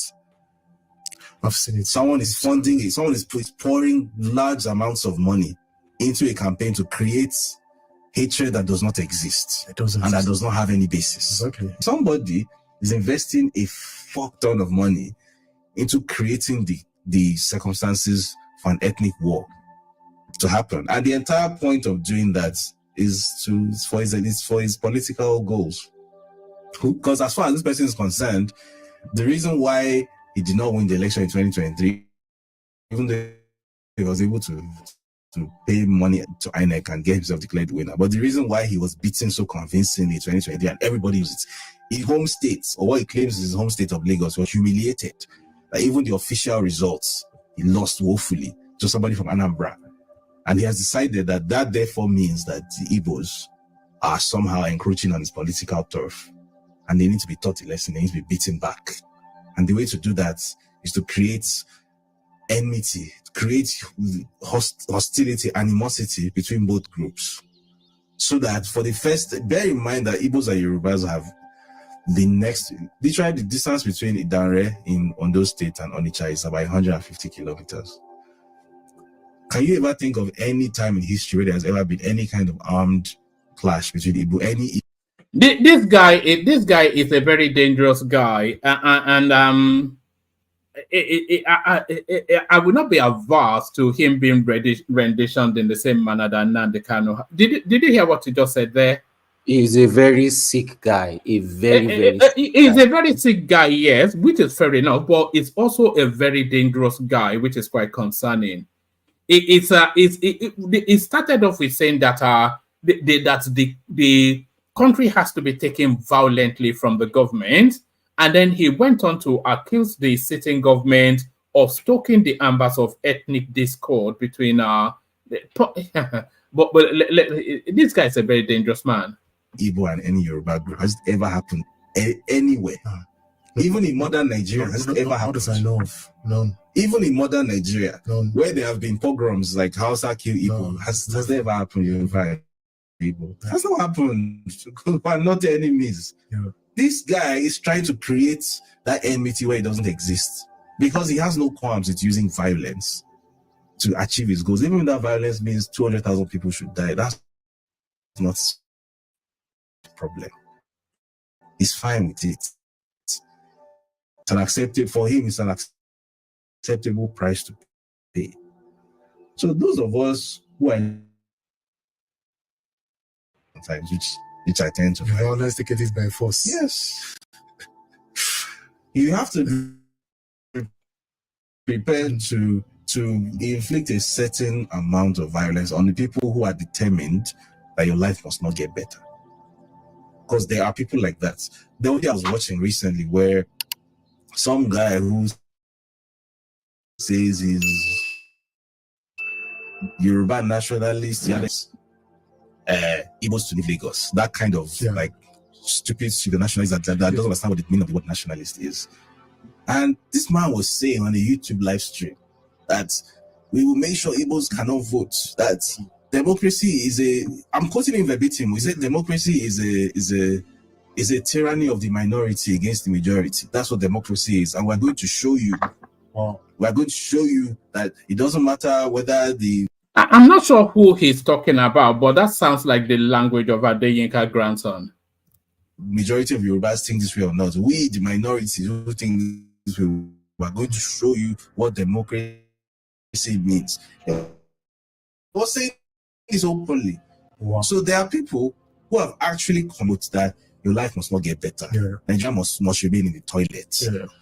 I've seen it. Someone is funding it. Someone is pouring large amounts of money into a campaign to create hatred that does not exist. It doesn't and exist. that does not have any basis. Exactly. Somebody is investing a fuck ton of money into creating the circumstances for an ethnic war to happen. And the entire point of doing that is for his political goals. Because as far as this person is concerned, the reason why he did not win the election in 2023, even though he was able to pay money to INEC and get himself declared the winner, but the reason why he was beaten so convincingly in 2023 and everybody used it, his home state, or what he claims is his home state of Lagos, was humiliated. Like even the official results, he lost woefully to somebody from Anambra. And he has decided that therefore means that the Igbos are somehow encroaching on his political turf. And they need to be taught a lesson, they need to be beaten back. And the way to do that is to create enmity, create hostility, animosity between both groups. So that for the first, bear in mind that Igbos and Yorubas have literally the distance between Idanre in Ondo State and Onitsha is about 150 kilometers. Can you ever think of any time in history where there has ever been any kind of armed clash between Igbo? This guy is a very dangerous guy, and I would not be averse to him being renditioned in the same manner that Nnamdi Kanu. Did you hear what he just said there? He's a very sick guy. He's a very sick guy, yes, which is fair enough, but it's also a very dangerous guy, which is quite concerning. It started off with saying that the country has to be taken violently from the government, and then he went on to accuse the sitting government of stoking the embers of ethnic discord between but this guy is a very dangerous man. Igbo and any Yoruba group has it ever happened anywhere? Even in modern Nigeria, has it ever happened? How does I know of? None. Even in modern Nigeria, None. where there have been pogroms like Hausa kill Igbo, has that ever happened? Yoruba Igbo has not happened. We're not enemies. Yeah. This guy is trying to create that enmity where it doesn't exist because he has no qualms with using violence to achieve his goals. Even if that violence means 200,000 people should die, that's not a problem. He's fine with it. It's an acceptable for him. It's an acceptable price to pay. So those of us who are sometimes, which I tend to violence take it by force. Yes, you have to prepare to inflict a certain amount of violence on the people who are determined that your life must not get better. Because there are people like that. The one I was watching recently where some guy who says he's Yoruba nationalist, Igbos to leave Lagos. That kind of like stupid nationalist that doesn't understand what the meaning of the word nationalist is. And this man was saying on a YouTube live stream that we will make sure Igbos cannot vote. That democracy is I'm quoting him verbatim. He said democracy is a tyranny of the minority against the majority. That's what democracy is. And we're going to show you. We're going to show you that it doesn't matter whether I'm not sure who he's talking about, but that sounds like the language of Adeyinka grandson. Majority of Yorubas think this way or not. We, the minority, who think this way, we're going to show you what democracy means. We're saying this openly. Wow. So there are people who have actually commented that your life must not get better. Nigeria must remain in the toilet.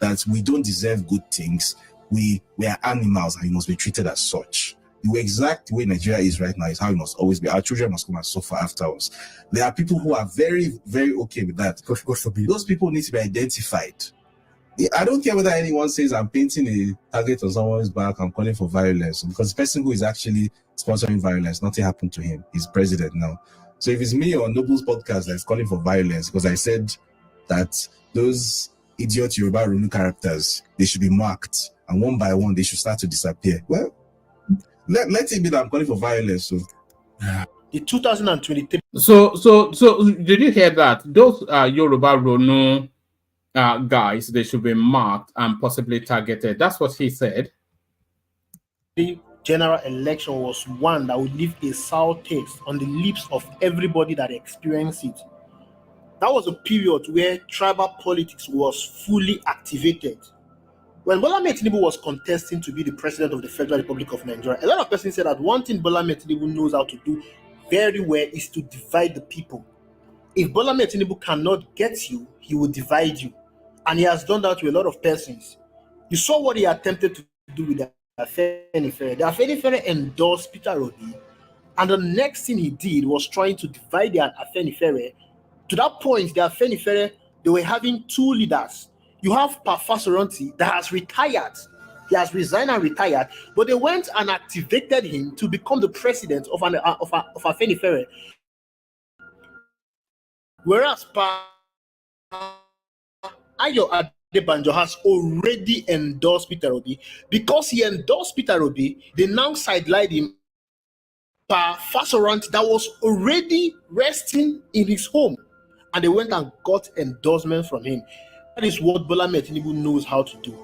That we don't deserve good things. We are animals and we must be treated as such. The exact way Nigeria is right now is how it must always be. Our children must come and suffer after us. There are people who are very, very okay with that. God forbid. Those people need to be identified. I don't care whether anyone says I'm painting a target on someone's back, I'm calling for violence, because the person who is actually sponsoring violence, nothing happened to him. He's president now. So if it's me on Noble's podcast that's calling for violence because I said that those idiot Yoruba Runu characters, they should be marked, and one by one they should start to disappear. Well, let it be that I'm calling for violence. So The 2023. So did you hear that? Those Yoruba Ronu guys, they should be marked and possibly targeted. That's what he said. The general election was one that would leave a sour taste on the lips of everybody that experienced it. That was a period where tribal politics was fully activated. When Bola Ahmed Tinubu was contesting to be the president of the Federal Republic of Nigeria, a lot of persons said that one thing Bola Ahmed Tinubu knows how to do very well is to divide the people. If Bola Ahmed Tinubu cannot get you, he will divide you. And he has done that to a lot of persons. You saw what he attempted to do with the Afenifere. The Afenifere endorsed Peter Obi, and the next thing he did was trying to divide the Afenifere. To that point, the Afenifere, they were having two leaders. You have Pafasoranti that has retired. He has resigned and retired, but they went and activated him to become the president of Afenifere. Whereas Ayo Adebanjo has already endorsed Peter Obi. Because he endorsed Peter Obi, they now sidelined him. Fasorant that was already resting in his home, and they went and got endorsement from him. That is what Bola Ahmed Tinubu knows how to do.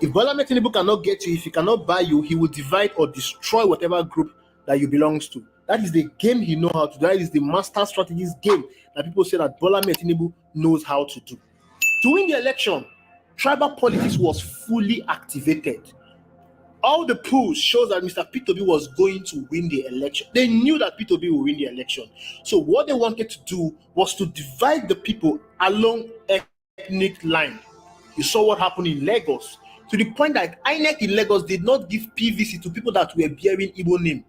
If Bola Ahmed Tinubu cannot get you, if he cannot buy you, he will divide or destroy whatever group that you belongs to. That is the game he knows how to do. That is the master strategist game that people say that Bola Ahmed Tinubu knows how to do. To win the election, tribal politics was fully activated. All the polls shows that Mr. Peter Obi was going to win the election. They knew that Peter Obi would win the election. So what they wanted to do was to divide the people along ethnic line. You saw what happened in Lagos, to the point that INEC in Lagos did not give PVC to people that were bearing Igbo name.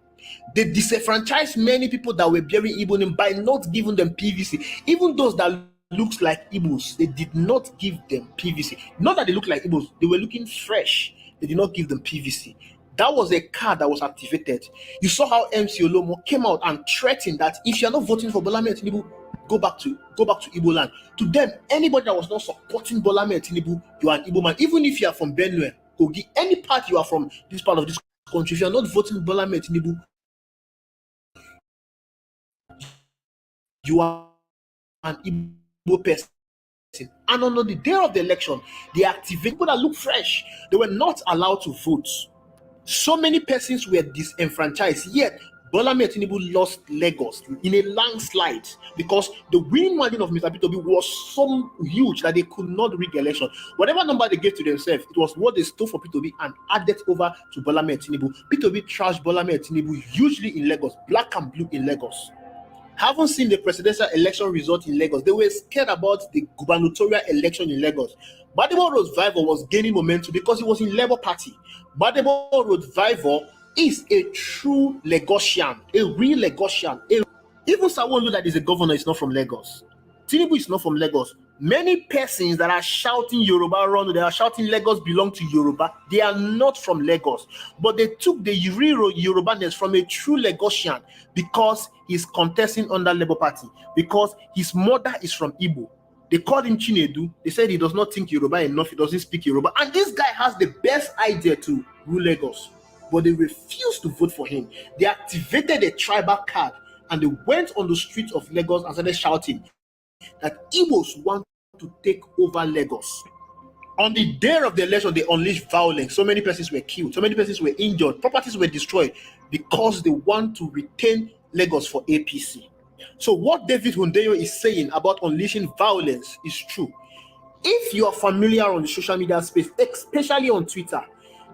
They disenfranchised many people that were bearing Igbo name by not giving them PVC. Even those that looks like Igbos, they did not give them PVC. Not that they look like Igbos, they were looking fresh. They did not give them PVC. That was a card that was activated. You saw how MC Olomo came out and threatened that if you are not voting for Bola Ahmed Tinubu, go back to Igbo land. To them, anybody that was not supporting Bola Ahmed Tinubu, you are an Igbo man. Even if you are from Benue, Kogi, any part you are from this part of this country, if you are not voting Bola Ahmed Tinubu, you are an Igbo person. And on the day of the election, they activated people that look fresh. They were not allowed to vote. So many persons were disenfranchised, yet Bola Ahmed Tinubu lost Lagos in a landslide because the winning margin of Mr. Peter Obi was so huge that they could not rig the election. Whatever number they gave to themselves, it was what they stole for Peter Obi and added over to Bola Ahmed Tinubu. Peter Obi trashed Bola Ahmed Tinubu hugely in Lagos, black and blue in Lagos. Haven't seen the presidential election result in Lagos. They were scared about the gubernatorial election in Lagos. Badebo Road-Vivor was gaining momentum because he was in Labour Party. Badebo Road-Vivor is a true Lagosian, a real Lagosian. Even Sanwo-Olu that is a governor is not from Lagos. Tinubu is not from Lagos. Many persons that are shouting Yoruba run, they are shouting Lagos belong to Yoruba. They are not from Lagos. But they took the real Yorubaness from a true Lagosian because he's contesting under Labour Party. Because his mother is from Igbo. They called him Chinedu. They said he does not think Yoruba enough. He doesn't speak Yoruba. And this guy has the best idea to rule Lagos. But they refused to vote for him. They activated a tribal card and they went on the streets of Lagos and started shouting that Igbos want to take over Lagos. On the day of the election, they unleashed violence. So many persons were killed. So many persons were injured. Properties were destroyed because they want to retain Lagos for APC. So what David Hundeyin is saying about unleashing violence is true. If you are familiar on the social media space, especially on Twitter,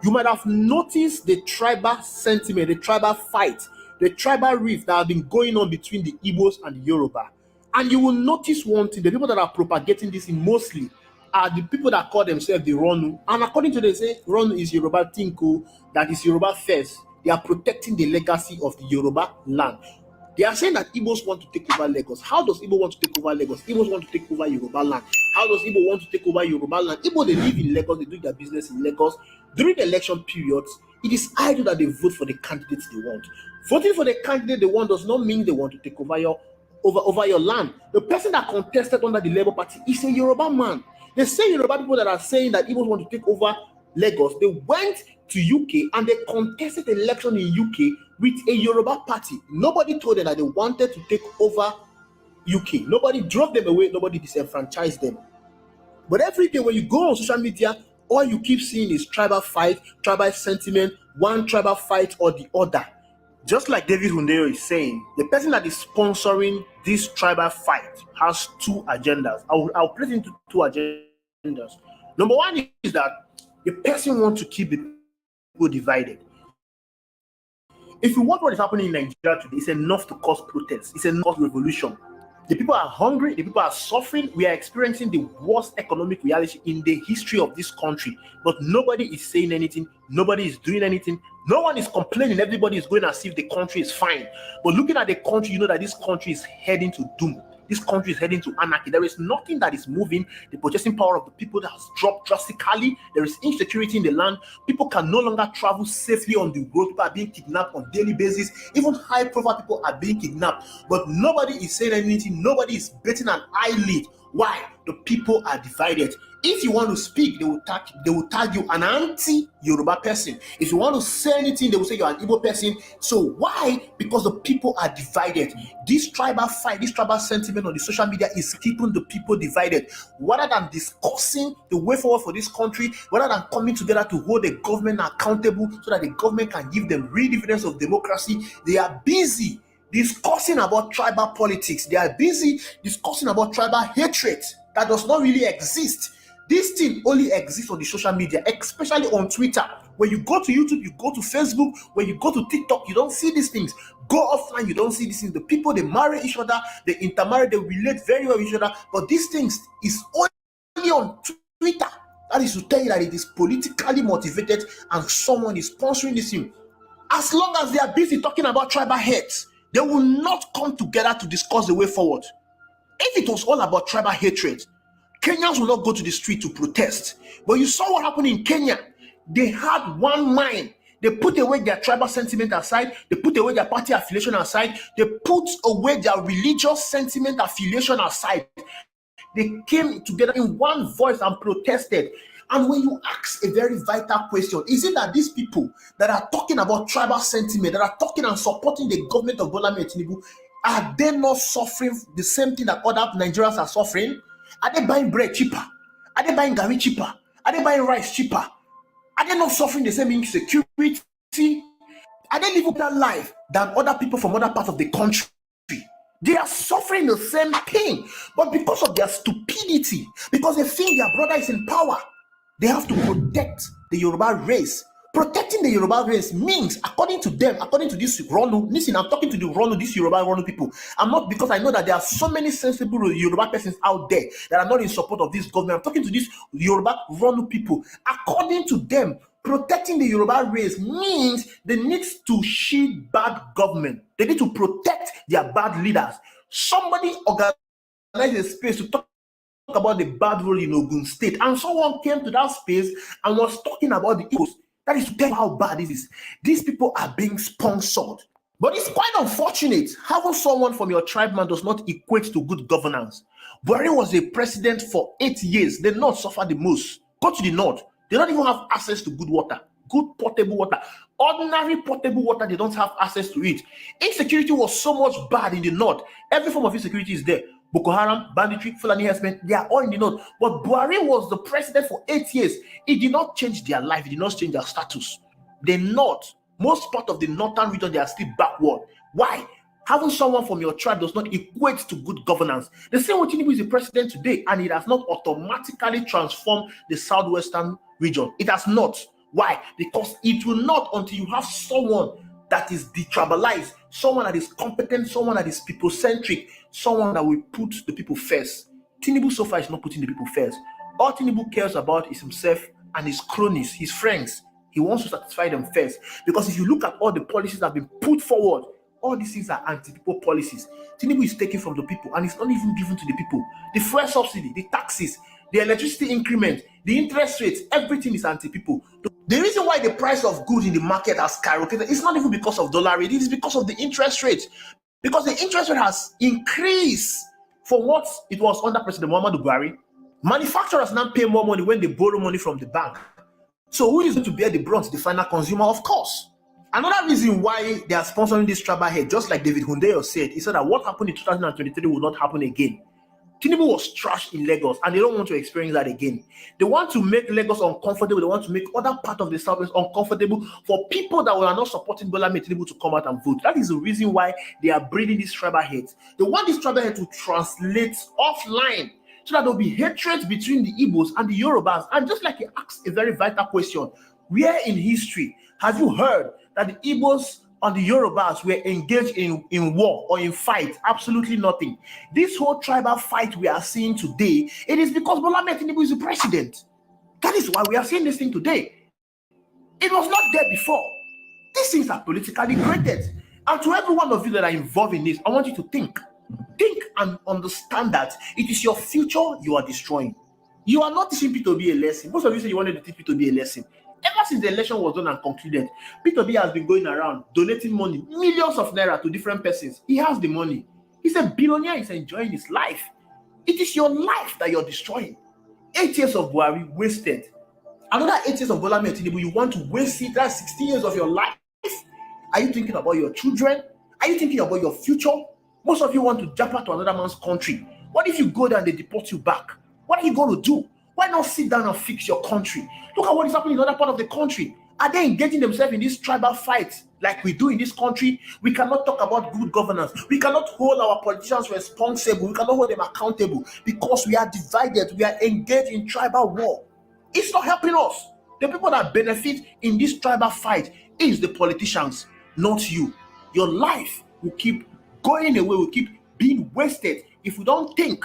you might have noticed the tribal sentiment, the tribal fight, the tribal rift that have been going on between the Igbos and the Yoruba. And you will notice one thing, the people that are propagating this in mostly are the people that call themselves the Ronu. And according to them, say Ronu is Yoruba Tinku, that is Yoruba first. They are protecting the legacy of the Yoruba land. They are saying that Igbos want to take over Lagos. How does Igbo want to take over Lagos? Igbos want to take over Yoruba land. How does Igbo want to take over Yoruba land? Igbo, they live in Lagos, they do their business in Lagos. During the election periods, it is idle that they vote for the candidates they want. Voting for the candidate they want does not mean they want to take over your land. The person that contested under the Labour Party is a Yoruba man. The same Yoruba people that are saying that Igbos want to take over Lagos, they went to UK and they contested the election in UK with a Yoruba party. Nobody told them that they wanted to take over UK. Nobody drove them away. Nobody disenfranchised them. But every day when you go on social media, all you keep seeing is tribal fight, tribal sentiment, one tribal fight or the other. Just like David Hundeyin is saying, the person that is sponsoring this tribal fight has two agendas. I'll put it into two agendas. Number one is that the person wants to keep the people divided. If you want what is happening in Nigeria today, it's enough to cause protests. It's enough to cause revolution. The people are hungry. The people are suffering. We are experiencing the worst economic reality in the history of this country. But nobody is saying anything. Nobody is doing anything. No one is complaining. Everybody is going as if the country is fine. But looking at the country, you know that this country is heading to doom. This country is heading to anarchy. There is nothing that is moving. The purchasing power of the people has dropped drastically. There is insecurity in the land. People can no longer travel safely on the road. People are being kidnapped on a daily basis. Even high-profile people are being kidnapped. But nobody is saying anything. Nobody is betting an eyelid. Why? The people are divided. If you want to speak, they will tag you an anti-Yoruba person. If you want to say anything, they will say you're an Igbo person. So why? Because the people are divided. This tribal fight, this tribal sentiment on the social media is keeping the people divided. Rather than discussing the way forward for this country, rather than coming together to hold the government accountable so that the government can give them real dividends of democracy, they are busy discussing about tribal politics. They are busy discussing about tribal hatred that does not really exist. This thing only exists on the social media, especially on Twitter. When you go to YouTube, you go to Facebook, when you go to TikTok, you don't see these things. Go offline, you don't see these things. The people, they marry each other, they intermarry, they relate very well with each other. But these things is only on Twitter. That is to tell you that it is politically motivated and someone is sponsoring this thing. As long as they are busy talking about tribal hate, they will not come together to discuss the way forward. If it was all about tribal hatred, Kenyans will not go to the street to protest. But you saw what happened in Kenya. They had one mind. They put away their tribal sentiment aside. They put away their party affiliation aside. They put away their religious sentiment affiliation aside. They came together in one voice and protested. And when you ask a very vital question, is it that these people that are talking about tribal sentiment, that are talking and supporting the government of Bola Tinubu, are they not suffering the same thing that other Nigerians are suffering? Are they buying bread cheaper? Are they buying gari cheaper? Are they buying rice cheaper? Are they not suffering the same insecurity? Are they living better life than other people from other parts of the country? They are suffering the same thing. But because of their stupidity, because they think their brother is in power, they have to protect the Yoruba race. Protecting the Yoruba race means, according to them, according to this Ronu, listen, I'm talking to the Ronu, these Yoruba Ronu people. I'm not, because I know that there are so many sensible Yoruba persons out there that are not in support of this government. I'm talking to these Yoruba Ronu people. According to them, protecting the Yoruba race means they need to shield bad government. They need to protect their bad leaders. Somebody organized a space to talk about the bad role in Ogun State, and someone came to that space and was talking about the Igbos. That is to tell you how bad this is. These people are being sponsored. But it's quite unfortunate. Having someone from your tribe man does not equate to good governance. Buhari was a president for 8 years. The North suffered the most. Go to the North. They don't even have access to good water, good potable water. Ordinary potable water, they don't have access to it. Insecurity was so much bad in the North. Every form of insecurity is there. Boko Haram, banditry, Fulani herdsmen, they are all in the North. But Buhari was the president for 8 years. It did not change their life. It did not change their status. The North, most part of the northern region, they are still backward. Why? Having someone from your tribe does not equate to good governance. The same way Tinubu is the president today, and it has not automatically transformed the southwestern region. It has not. Why? Because it will not until you have someone that is detribalized, someone that is competent, someone that is people-centric, someone that will put the people first. Tinubu so far is not putting the people first. All Tinubu cares about is himself and his cronies, his friends. He wants to satisfy them first. Because if you look at all the policies that have been put forward, all these things are anti-people policies. Tinubu is taking from the people and it's not even given to the people. The fuel subsidy, the taxes, the electricity increment, the interest rates, everything is anti-people. The reason why the price of goods in the market has skyrocketed is not even because of dollar rate, it is because of the interest rate. Because the interest rate has increased from what it was under President Muhammadu Buhari. Manufacturers now pay more money when they borrow money from the bank. So who is going to bear the brunt? The final consumer, of course. Another reason why they are sponsoring this tribal head, just like David Hundeyin said, he said that what happened in 2023 will not happen again. Tinubu was trashed in Lagos, and they don't want to experience that again. They want to make Lagos uncomfortable. They want to make other parts of the Southwest uncomfortable for people that are not supporting Bola Tinubu to come out and vote. That is the reason why they are breeding this tribal hate. They want this tribal hate to translate offline, so that there will be hatred between the Igbos and the Yorubas. And just like he asked a very vital question, where in history have you heard that the Igbos and the Yorubas were engaged in war or in fight? Absolutely nothing. This whole tribal fight we are seeing today, it is because Bola Tinubu is the president. That is why we are seeing this thing today. It was not there before. These things are politically created. And to every one of you that are involved in this, I want you to think and understand that it is your future you are destroying. You are not teaching P2B a lesson. Most of you say you wanted to teach P2B a lesson. Ever since the election was done and concluded, P2B has been going around donating money, millions of naira to different persons. He has the money. He's a billionaire. He's enjoying his life. It is your life that you're destroying. 8 years of Buhari wasted. Another 8 years of Bola Tinubu, you want to waste it? That's 16 years of your life. Are you thinking about your children? Are you thinking about your future? Most of you want to jump out to another man's country. What if you go there and they deport you back? What are you going to do? Why not sit down and fix your country? Look at what is happening in other part of the country. Are they engaging themselves in this tribal fight like we do in this country? We cannot talk about good governance. We cannot hold our politicians responsible. We cannot hold them accountable because we are divided. We are engaged in tribal war. It's not helping us. The people that benefit in this tribal fight is the politicians, not you. Your life will keep going away, will keep being wasted if we don't think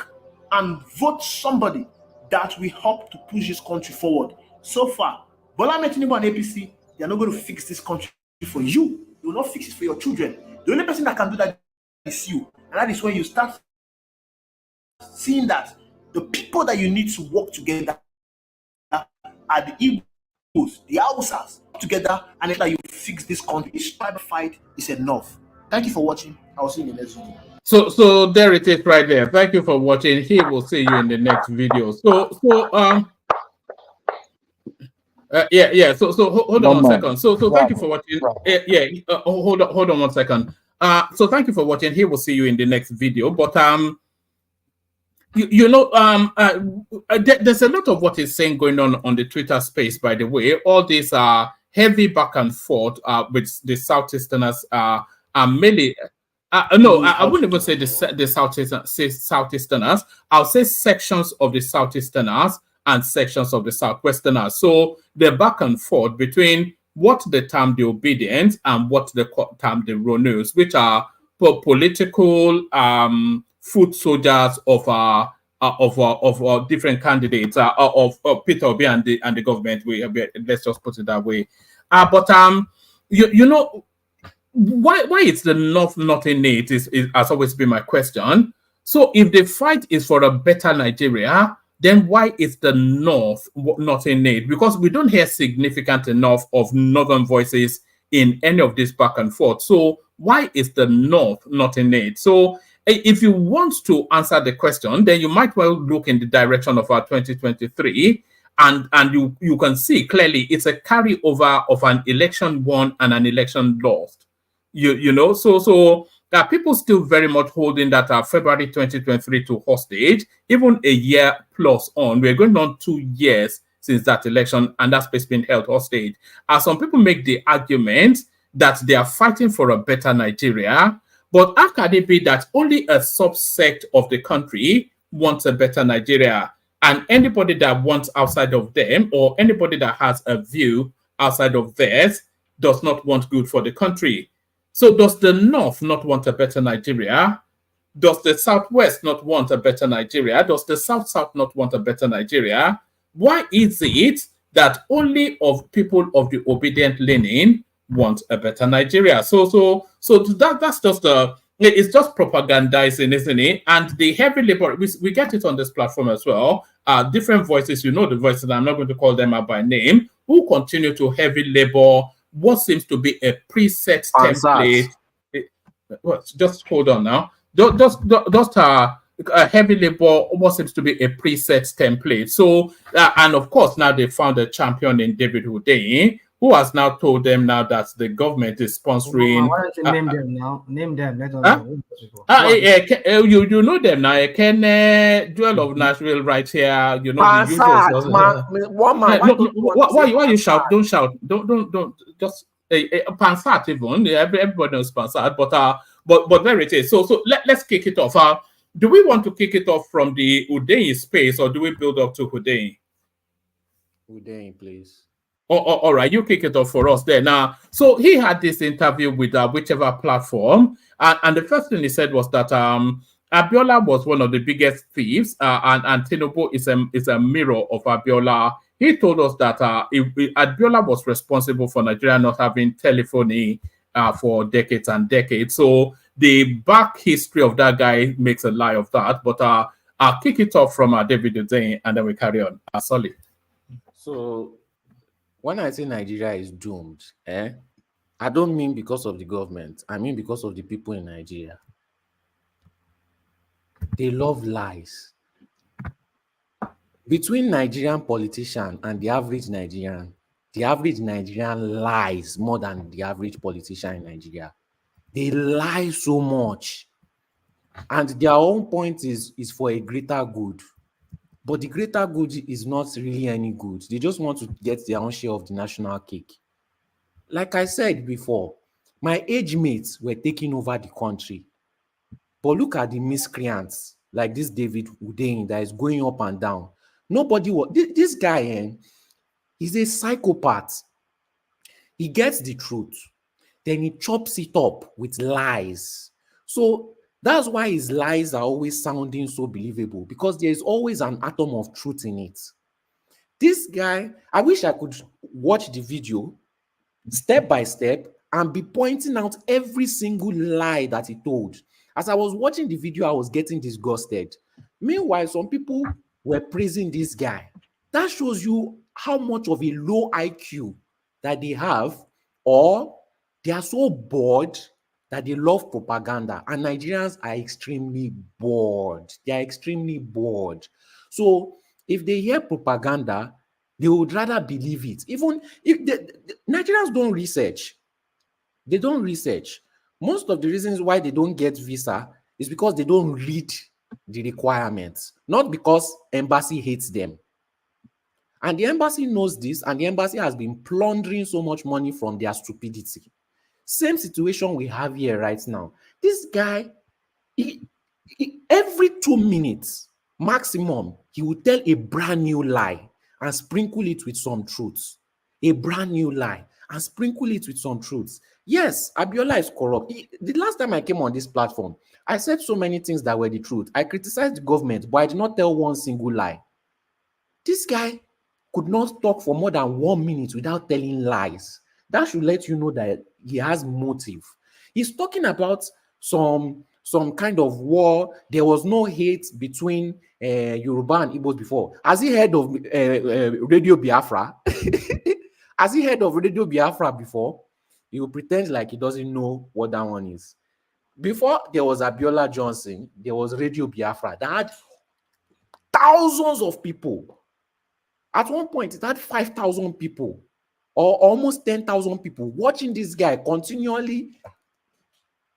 and vote somebody that will help to push this country forward. So far, Bola Tinubu and APC, they are not going to fix this country for you. You will not fix it for your children. The only person that can do that is you. And that is when you start seeing that the people that you need to work together are the Igbos, the Hausas, together, and then you fix this country. This tribal fight is enough. Thank you for watching. I will see you in the next video. So there it is right there. Thank you for watching. He will see you in the next video. So hold on one second. So thank you for watching. Hold on 1 second. So thank you for watching. He will see you in the next video. But there's a lot of what he's saying going on the Twitter space. By the way, all these are heavy back and forth with the Southeasterners are mainly. I wouldn't even say the Southeasterners. I'll say sections of the Southeasterners and sections of the Southwesterners. So the back and forth between what they term the obedient and what they term the Ronus, which are political foot soldiers of different candidates of Peter Obi and the government. Let's just put it that way. Why it's the North not innate has always been my question. So if the fight is for a better Nigeria, then why is the North not innate? Because we don't hear significant enough of Northern voices in any of this back and forth. So why is the North not innate? So if you want to answer the question, then you might well look in the direction of our 2023, and you can see clearly it's a carryover of an election won and an election lost. So people still very much holding that February 2023 to hostage, even a year plus on. We're going on 2 years since that election, and that space been held hostage. Some people make the argument that they are fighting for a better Nigeria, but how can it be that only a subsect of the country wants a better Nigeria, and anybody that wants outside of them, or anybody that has a view outside of theirs, does not want good for the country? So does the North not want a better Nigeria? Does the Southwest not want a better Nigeria? Does the South not want a better Nigeria? Why is it that only of people of the obedient leaning want a better Nigeria? So that's just it's just propagandizing, isn't it? And the heavy labor, we get it on this platform as well. Different voices, the voices, I'm not going to call them out by name, who continue to heavy labor what seems to be a preset template. Just hold on now. Just heavy labor almost seems to be a preset template. So, and of course, now they found a champion in David Hundeyin, who has now told them now that the government is sponsoring. Why don't you name them now? Name them. Let us Huh? know. Who are those people? Who are You know them now. Can Duel of Nashville right here. You know the usual. Pansat, man. One man. Why No, don't you want to say why you shout? Pansat? Don't shout. Don't just Pansat even. Everybody knows Pansat, but there it is. So let's kick it off. Do we want to kick it off from the Hundeyin space, or do we build up to Hundeyin? Hundeyin, please. All right, you kick it off for us there. Now, so he had this interview with whichever platform, and the first thing he said was that Abiola was one of the biggest thieves, and Tinubu is a mirror of Abiola. He told us that Abiola was responsible for Nigeria not having telephony for decades and decades. So the back history of that guy makes a lie of that. But I'll kick it off from David Hundeyin, and then we carry on. Solid. So when I say Nigeria is doomed, I don't mean because of the government. I mean because of the people in Nigeria. They love lies. Between Nigerian politician and the average Nigerian lies more than the average politician in Nigeria. They lie so much. And their own point is for a greater good. But the greater good is not really any good. They just want to get their own share of the national cake. Like I said before, my age mates were taking over the country. But look at the miscreants like this David Hundeyin that is going up and down. Nobody was. This guy, he's a psychopath. He gets the truth, then he chops it up with lies. So that's why his lies are always sounding so believable, because there is always an atom of truth in it. This guy, I wish I could watch the video step by step and be pointing out every single lie that he told. As I was watching the video, I was getting disgusted. Meanwhile, some people were praising this guy. That shows you how much of a low IQ that they have, or they are so bored that they love propaganda. And Nigerians are extremely bored. They are extremely bored. So if they hear propaganda, they would rather believe it. Even if Nigerians don't research. They don't research. Most of the reasons why they don't get visa is because they don't read the requirements, not because embassy hates them. And the embassy knows this, and the embassy has been plundering so much money from their stupidity. Same situation we have here right now. This guy, every 2 minutes maximum, he will tell a brand new lie and sprinkle it with some truths. A brand new lie and sprinkle it with some truths. Yes, Abiola is corrupt. The last time I came on this platform, I said so many things that were the truth. I criticized the government, but I did not tell one single lie. This guy could not talk for more than 1 minute without telling lies. That should let you know that he has motive. He's talking about some kind of war. There was no hate between Yoruba and Igbos before. Has he heard of Radio Biafra? Has he heard of Radio Biafra before? He will pretend like he doesn't know what that one is. Before there was Abiola Johnson, there was Radio Biafra that had thousands of people. At one point, it had 5,000 people or almost 10,000 people watching this guy continually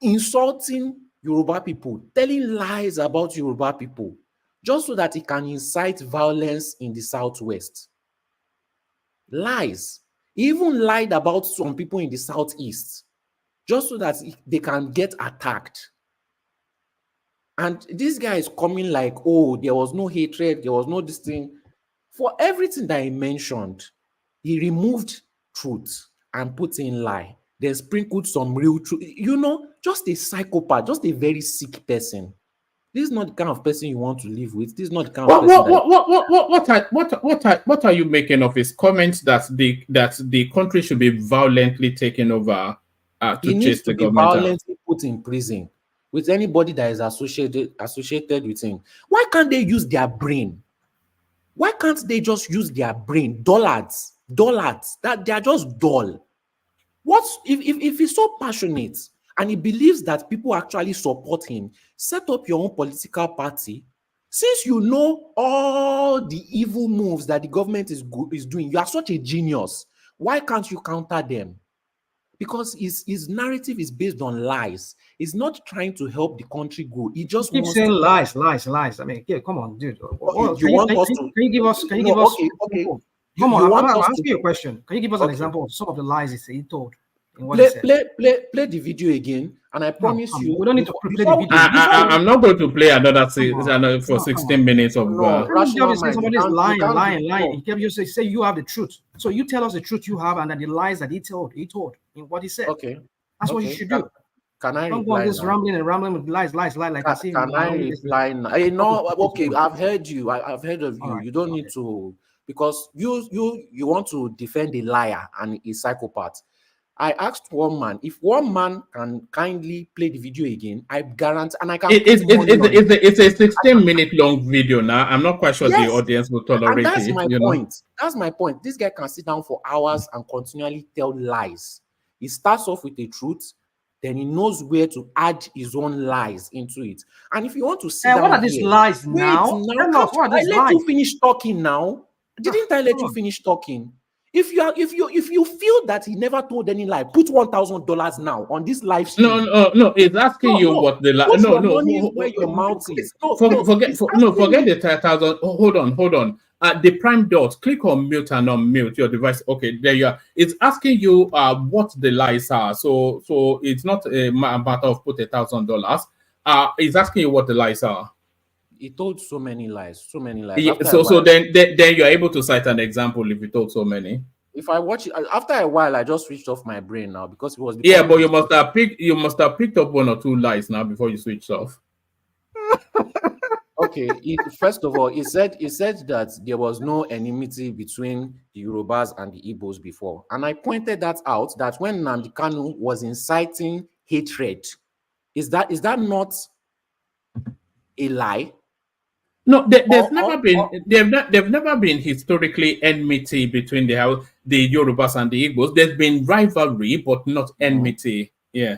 insulting Yoruba people, telling lies about Yoruba people, just so that he can incite violence in the Southwest. Lies. He even lied about some people in the Southeast, just so that they can get attacked. And this guy is coming like, oh, there was no hatred, there was no this thing. For everything that he mentioned, he removed truth and put in lie, then sprinkled some real truth. You know, just a psychopath, just a very sick person. This is not the kind of person you want to live with. This is not the kind of person. What are you making of his comments that the country should be violently taken over to chase the government out? He needs to be violently put in prison with anybody that is associated with him. Why can't they use their brain? Why can't they just use their brain? Dollars, that they are just dull. What if he's so passionate and he believes that people actually support him, set up your own political party. Since you know all the evil moves that the government is doing, you are such a genius. Why can't you counter them? Because his narrative is based on lies. He's not trying to help the country go. He just Keep wants saying to. lies. I mean, yeah, come on, dude. You want us to? Can you give us? Can you No, give us? okay. Come You on, want I'm us asking to? you a question. Can you give us an Okay. example of some of the lies he told in what he Play, said? play the video again, and I No, promise come on. you. We don't need to play the before, video. before we I'm not going to play another Come on. for No, come 16 on. minutes of. No, Can you rational just say mind. somebody's lying? No. He kept just say you have the truth. So you tell us the truth you have and then the lies that he told in what he said. Okay. That's what you should do. Can I Don't go on reply this now? rambling with lies like I see. Can I reply now? No, okay, I've heard you. I've heard of you. Right. You don't need to, because you want to defend a liar and a psychopath. I asked one man, if one man can kindly play the video again, I guarantee, and I can put money on it. It's a 16-minute long video now. I'm not quite sure the Yes, audience will and tolerate that's it. my You point. know? That's my point. This guy can sit down for hours and continually tell lies. He starts off with the truth, then he knows where to add his own lies into it. And if you want to sit down what are these here, lies wait now? Tell us, what are I these let lies? you finish talking now. Didn't I let you finish talking? If you feel that he never told any lie, put $1,000 now on this live stream. No. It's asking you what the put your money where your mouth is. Forget the 10,000. Hold on. The prime dot. Click on mute and unmute your device. Okay, there you are. It's asking you what the lies are. So it's not a matter of put $1,000. It's asking you what the lies are. He told so many lies. Yeah, so then you're able to cite an example if you told so many. If I watch it after a while, I just switched off my brain now because it was. Yeah, but you must have picked up one or two lies now before you switched off. Okay. First of all, he said that there was no enmity between the Yorubas and the Igbos before, and I pointed that out. That when Nnamdi Kanu was inciting hatred, is that not a lie? No, there's never been historically enmity between the Yorubas and the Igbos. There's been rivalry, but not enmity. Yeah.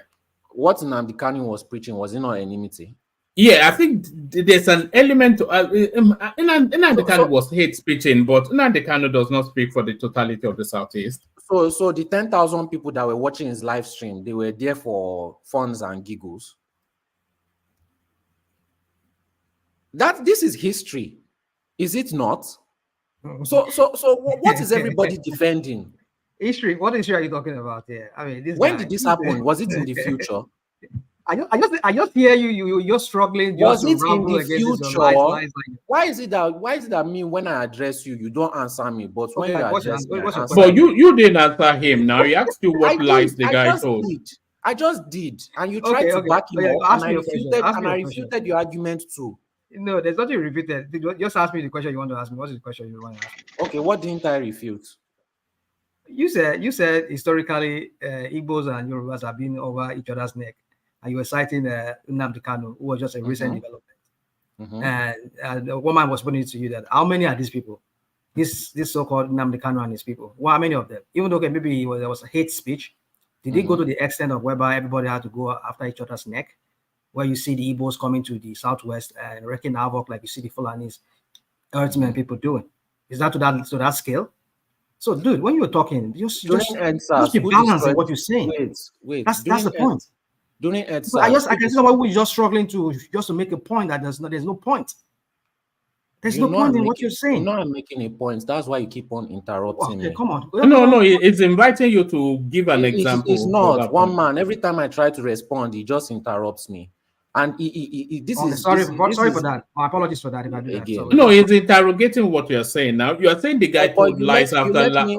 What Nnamdi Kanu was preaching, was it not enmity? Yeah, I think there's an element to Nnamdi Kanu was hate speaking, but Nnamdi Kanu does not speak for the totality of the Southeast. So the 10,000 people that were watching his live stream, they were there for funs and giggles. This is history, is it not? So what is everybody defending? History. What history are you talking about here? I mean, when did this happen? Was it in the future? I just hear you're struggling. Was it in the future? Why is it that me, when I address you, you don't answer me, but when you address me, but you didn't answer him. Now he asked you what lies the guy told. I just did, and you tried to back him up, and I refuted your argument too. No, there's nothing repeated. Just ask me the question you want to ask me. What is the question you want to ask me? Okay, what didn't I refute? You said historically Igbos and Yorubas have been over each other's neck, and you were citing Nnamdi Kanu, who was just a recent development. And the woman was putting it to you that how many are these people? This so-called Nnamdi Kanu and his people. Well, how many of them? Even though maybe there was a hate speech, did it go to the extent of whereby everybody had to go after each other's neck? Where you see the Igbos coming to the southwest and wrecking havoc like you see the Fulanis, herdsmen people doing. Is that to that scale? So, dude, when you're talking, just be balanced in what you're saying. Wait. That's the point. During I can see somebody who is just struggling to make a point that there's no point. There's no point in what you're saying. You know I'm making a point. That's why you keep on interrupting me. Come on. No, it's inviting you to give an example. It's not one man. Every time I try to respond, he just interrupts me. And sorry for that. My apologies for that if I do that. No, he's interrogating what you're saying now. You are saying the guy told lies after lies.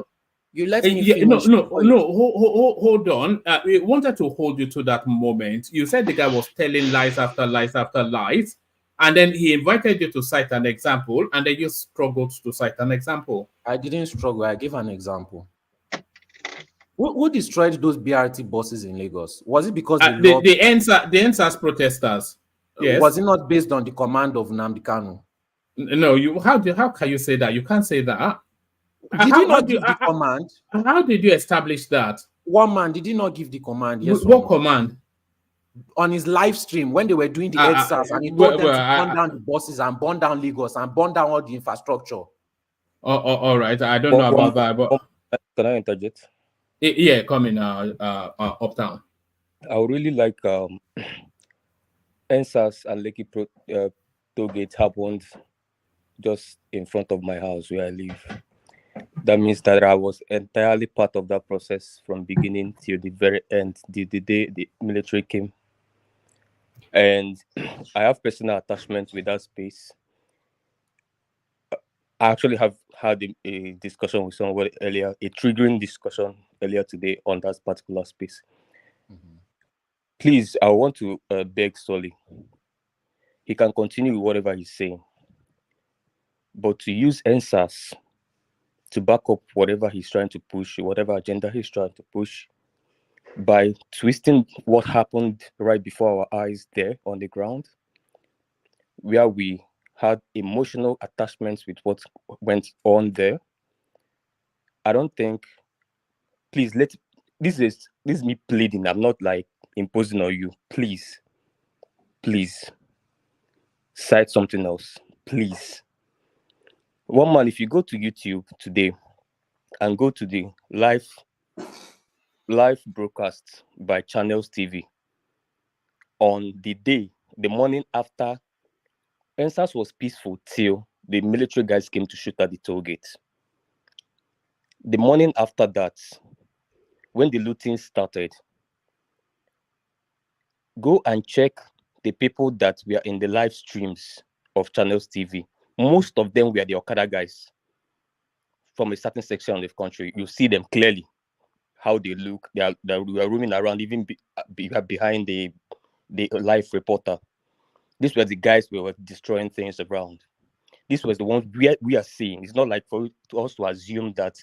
You let me finish. Hold on. We wanted to hold you to that moment. You said the guy was telling lies after lies after lies, and then he invited you to cite an example, and then you struggled to cite an example. I didn't struggle. I gave an example. Who destroyed those BRT buses in Lagos? Was it because the NSAS protesters? Yes. Was it not based on the command of Nnamdi Kanu? No. How can you say that? You can't say that. Did he not give the command? How did you establish that? One man, did he not give the command? Yes. What command? on his live stream when they were doing the EdSARS, and he told them to burn down the buses and burn down Lagos and burn down all the infrastructure. All right. I don't know about that, but can I interject? Yeah, coming uptown. I would really like EndSARS and Lekki toll gate happened just in front of my house where I live. That means that I was entirely part of that process from beginning till the very end, the day the military came. And I have personal attachment with that space. I actually have had a discussion with someone earlier, a triggering discussion earlier today on that particular space. Please, I want to beg Solly. He can continue with whatever he's saying. But to use EndSARS to back up whatever he's trying to push, whatever agenda he's trying to push, by twisting what happened right before our eyes there on the ground, where we had emotional attachments with what went on there. I don't think, please, this is me pleading. I'm not like imposing on you. Please cite something else, please. One man, if you go to YouTube today and go to the live broadcast by Channels TV on the morning after, EndSARS was peaceful till the military guys came to shoot at the toll gate. The morning after that, when the looting started, go and check the people that were in the live streams of Channels TV. Most of them were the Okada guys from a certain section of the country. You see them clearly, how they look. They were roaming around, even behind the live reporter. These were the guys who were destroying things around. This was the ones we are seeing. It's not like for us to assume that,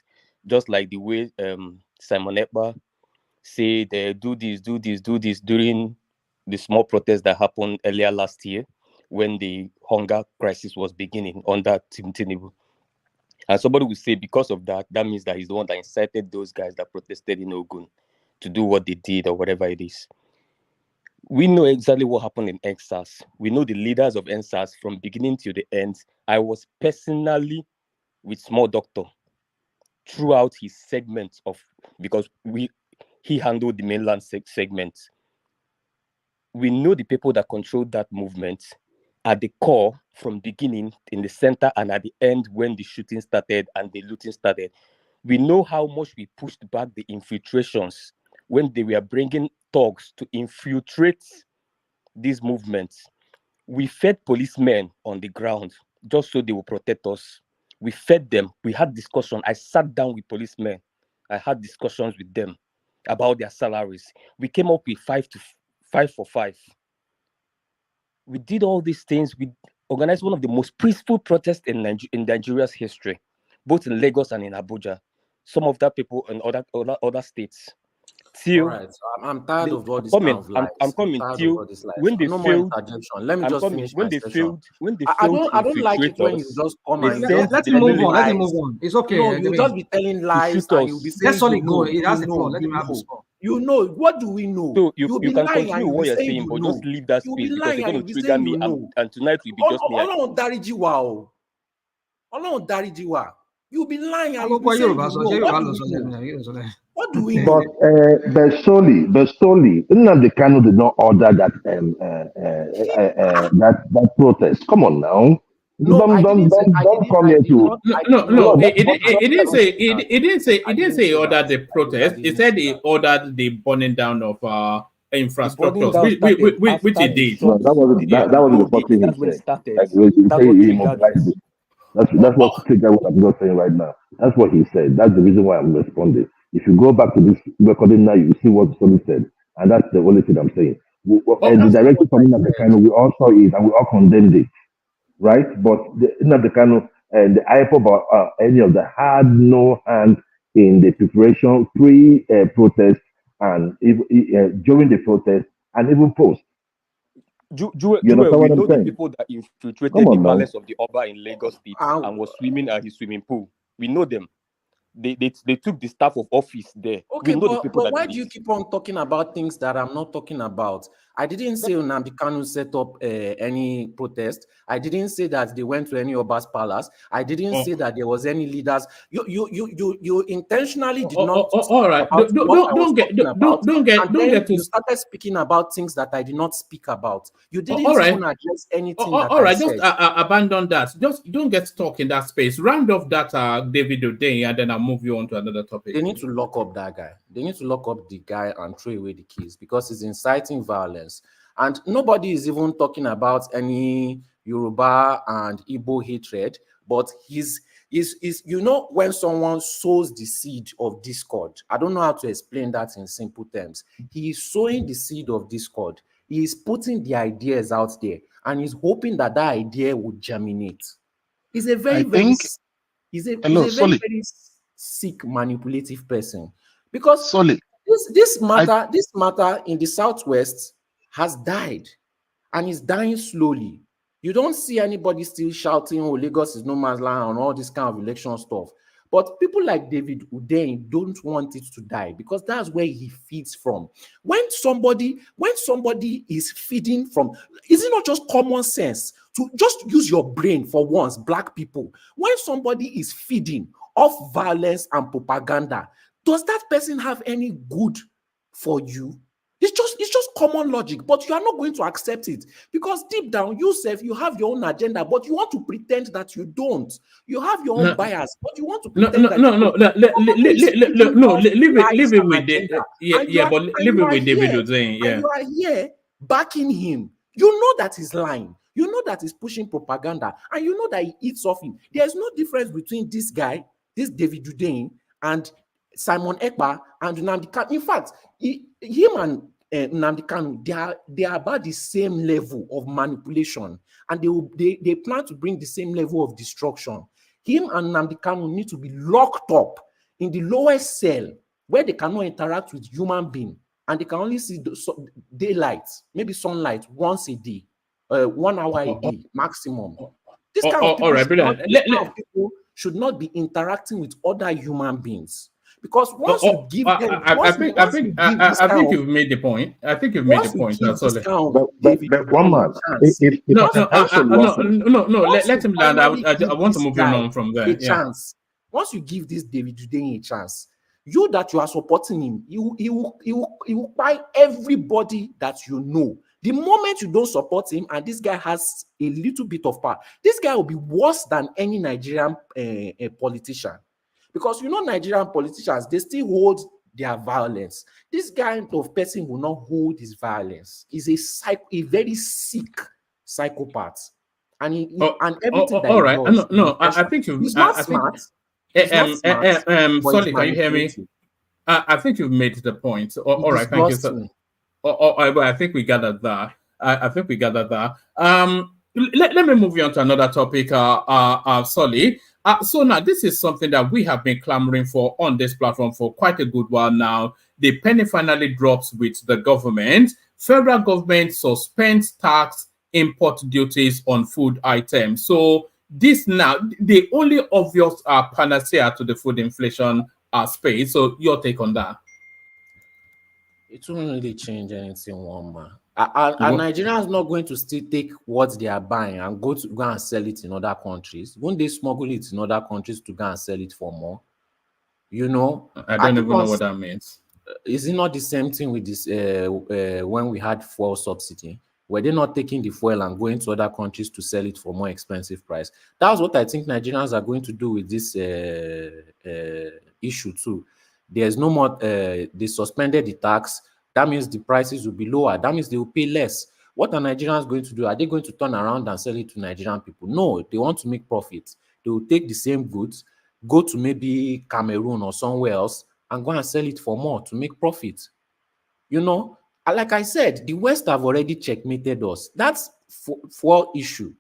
just like the way Simon Ekpa say they do this during the small protest that happened earlier last year when the hunger crisis was beginning under Tinubu. And somebody will say because of that means that he's the one that incited those guys that protested in Ogun to do what they did or whatever it is. We know exactly what happened in EndSARS. We know the leaders of EndSARS from beginning to the end. I was personally with Small Doctor throughout his segments because he handled the mainland segment. We know the people that controlled that movement at the core from beginning, in the center, and at the end when the shooting started and the looting started. We know how much we pushed back the infiltrations when they were bringing thugs to infiltrate these movements. We fed policemen on the ground just so they will protect us. We fed them. We had discussion. I sat down with policemen. I had discussions with them about their salaries. We came up with 5 for 5. We did all these things. We organized one of the most peaceful protests in Nigeria's history, both in Lagos and in Abuja. Some of that people in other states. Till all right, so I'm tired of all this kind of lies. I'm coming till when they failed. Let me just finish when my they session. failed. I don't like it when you just come and let him move on. Let him move on. It's okay. No, you just be telling lies and you'll be saying let Solid go. He has the floor. Let him have the floor. You know, what do we know? So you can continue what you're saying, but just leave that space because you're going to trigger me. And tonight will be just me. Ọlọ́run dáríjì wá o. Ọlọ́run dáríjì wá. You'll be lying and you'll be saying what do we know? But solely, Nnamdi Kanu did not order that that protest. Come on now. No, he didn't say he ordered the protest. He said he ordered the burning down of infrastructure, which he did. No, that wasn't the first thing he said. That's what triggered what I'm not saying right now. That's what he said. That's the reason why I'm responding. If you go back to this recording now, you see what somebody said, and that's the only thing I'm saying. And the directive from Nnamdi Kanu, we all saw it and we all condemned it, right? But the Nnamdi Kanu and the IPOB any of that had no hand in the preparation pre-protest and during the protest and even post. We know the people that infiltrated the palace of the Oba in Lagos State and was swimming at his swimming pool. We know them. They took the staff of office there. Okay, but why do you keep on talking about things that I'm not talking about? I didn't say Nnamdi Kanu set up any protest. I didn't say that they went to any Oba's palace. I didn't say that there was any leaders. You intentionally did not speak all right. about what I was talking about. And then to you started speaking about things that I did not speak about. You didn't all right. even address anything that all I right, said. just abandon that. Just don't get stuck in that space. Round off that David Hundeyin, and then I'll move you on to another topic. They need to lock up that guy. They need to lock up the guy and throw away the keys because he's inciting violence. And nobody is even talking about any Yoruba and Igbo hatred, but he's when someone sows the seed of discord, I don't know how to explain that in simple terms. He is sowing the seed of discord. He is putting the ideas out there and he's hoping that that idea would germinate. He's a very, very sick, manipulative person. Because this matter in the Southwest has died and is dying slowly. You don't see anybody still shouting, oh, Lagos is no man's land and all this kind of election stuff. But people like David Hundeyin don't want it to die because that's where he feeds from. When somebody is feeding from, is it not just common sense to just use your brain for once, black people? When somebody is feeding off violence and propaganda, does that person have any good for you? It's just common logic, but you are not going to accept it because deep down, you have your own agenda, but you want to pretend that you don't. You have your own bias, but you want to pretend that you don't. Leave it with David Hundeyin. Yeah, and you are here backing him. You know that he's lying. You know that he's pushing propaganda, and you know that he eats off him. There's no difference between this guy, this David Hundeyin, and Simon Ekpa and Nnamdi Kanu. In fact, him and Nnamdi Kanu, they are about the same level of manipulation, and they plan to bring the same level of destruction. Him and Nnamdi Kanu need to be locked up in the lowest cell where they cannot interact with human being, and they can only see daylight, maybe sunlight once a day, 1 hour a day maximum. This kind of people should not be interacting with other human beings. Because once you give them, I think you've made the point. I think you've made the point. That's all. But one man, let him land. I want to move you on from there. A chance. Once you give this David Hundeyin a chance, you that you are supporting him, he will buy everybody that you know. The moment you don't support him, and this guy has a little bit of power, this guy will be worse than any Nigerian politician. Because you know, Nigerian politicians, they still hold their violence. This kind of person will not hold his violence. He's a very sick psychopath. And everything that all right. He does, I think he's not smart. Sorry, can you hear me? I think you've made the point. All right, thank you. So, I think we gathered that. I think we gathered that. Let me move you on to another topic, Solly. So now this is something that we have been clamoring for on this platform for quite a good while now. The penny finally drops with the government. Federal government suspends tax import duties on food items. So this now, the only obvious panacea to the food inflation space. So your take on that? It won't really change anything, one man. Are Nigerians not going to still take what they are buying and go and sell it in other countries? Won't they smuggle it in other countries to go and sell it for more? You know, I don't even know what that means. Is it not the same thing with this when we had fuel subsidy? Were they not taking the fuel and going to other countries to sell it for more expensive price? That's what I think Nigerians are going to do with this issue too. There's no more, they suspended the tax. That means the prices will be lower. That means they will pay less. What are Nigerians going to do? Are they going to turn around and sell it to Nigerian people? No, they want to make profit. They will take the same goods, go to maybe Cameroon or somewhere else and go and sell it for more to make profit. You know, like I said, the West have already checkmated us. That's for issue.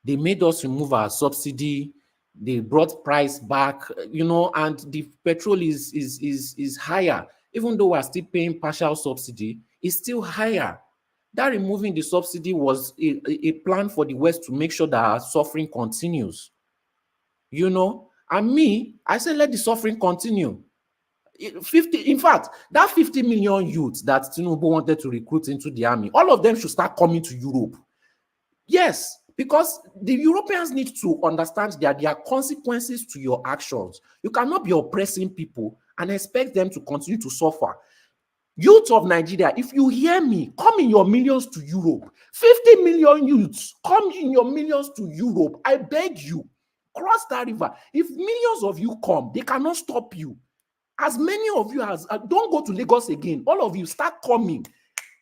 They made us remove our subsidy. They brought price back, you know, and the petrol is higher. Even though we're still paying partial subsidy, it's still higher. That removing the subsidy was a plan for the West to make sure that our suffering continues. You know, and me, I said, let the suffering continue. 50, in fact, that 50 million youths that Tinubu wanted to recruit into the army, all of them should start coming to Europe. Yes, because the Europeans need to understand that there are consequences to your actions. You cannot be oppressing people and expect them to continue to suffer. Youth of Nigeria, if you hear me, come in your millions to Europe. 50 million youths, come in your millions to Europe. I beg you, cross that river. If millions of you come, they cannot stop you. As many of you as don't go to Lagos again. All of you start coming.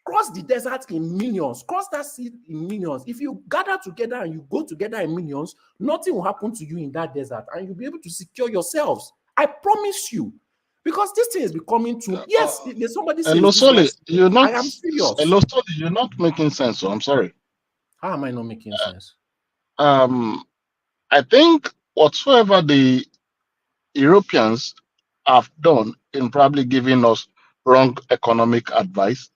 Cross the desert in millions. Cross that sea in millions. If you gather together and you go together in millions, nothing will happen to you in that desert, and you'll be able to secure yourselves. I promise you. Because this thing is becoming too. Yes, there's somebody saying Hello, Solly, you're not. I am serious. Hello, Solly, you're not making sense. So I'm sorry. How am I not making sense? I think whatsoever the Europeans have done in probably giving us wrong economic advice,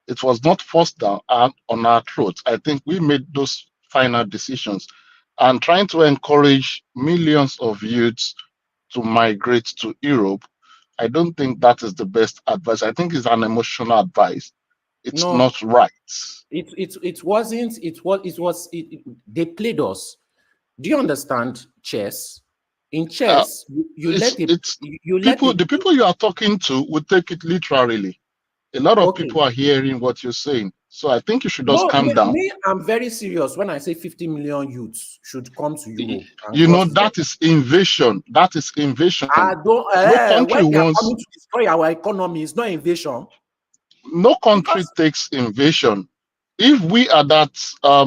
it was not forced down on our throats. I think we made those final decisions, and trying to encourage millions of youths to migrate to Europe, I don't think that is the best advice. I think it's an emotional advice. It's not right. It wasn't. They played us. Do you understand chess? In chess, the people you are talking to would take it literally. A lot of people are hearing what you're saying, so I think you should just calm down. I'm very serious when I say 50 million youths should come to Europe. You know, that is invasion. That is invasion. I don't. No country when they are wants coming to destroy our economy, it's not invasion. No country takes invasion. If we are that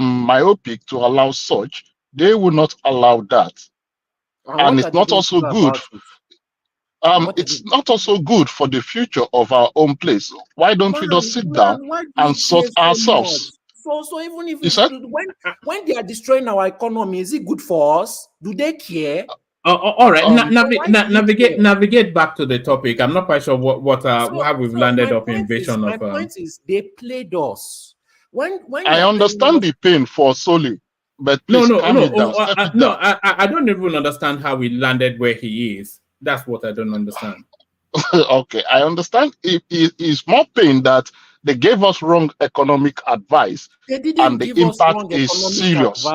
myopic to allow such, they will not allow that. And it's not also good. It's not also good for the future of our own place. Why don't we just sit down and sort ourselves? So even if when they are destroying our economy, is it good for us? Do they care? All right, navigate back to the topic. I'm not quite sure how we've landed up invasion of. My point is they played us. When I understand the pain for Soli, but please calm it down. I don't even understand how we landed where he is. That's what I don't understand. Okay, I understand. It's more pain that they gave us wrong economic advice, and the impact is serious.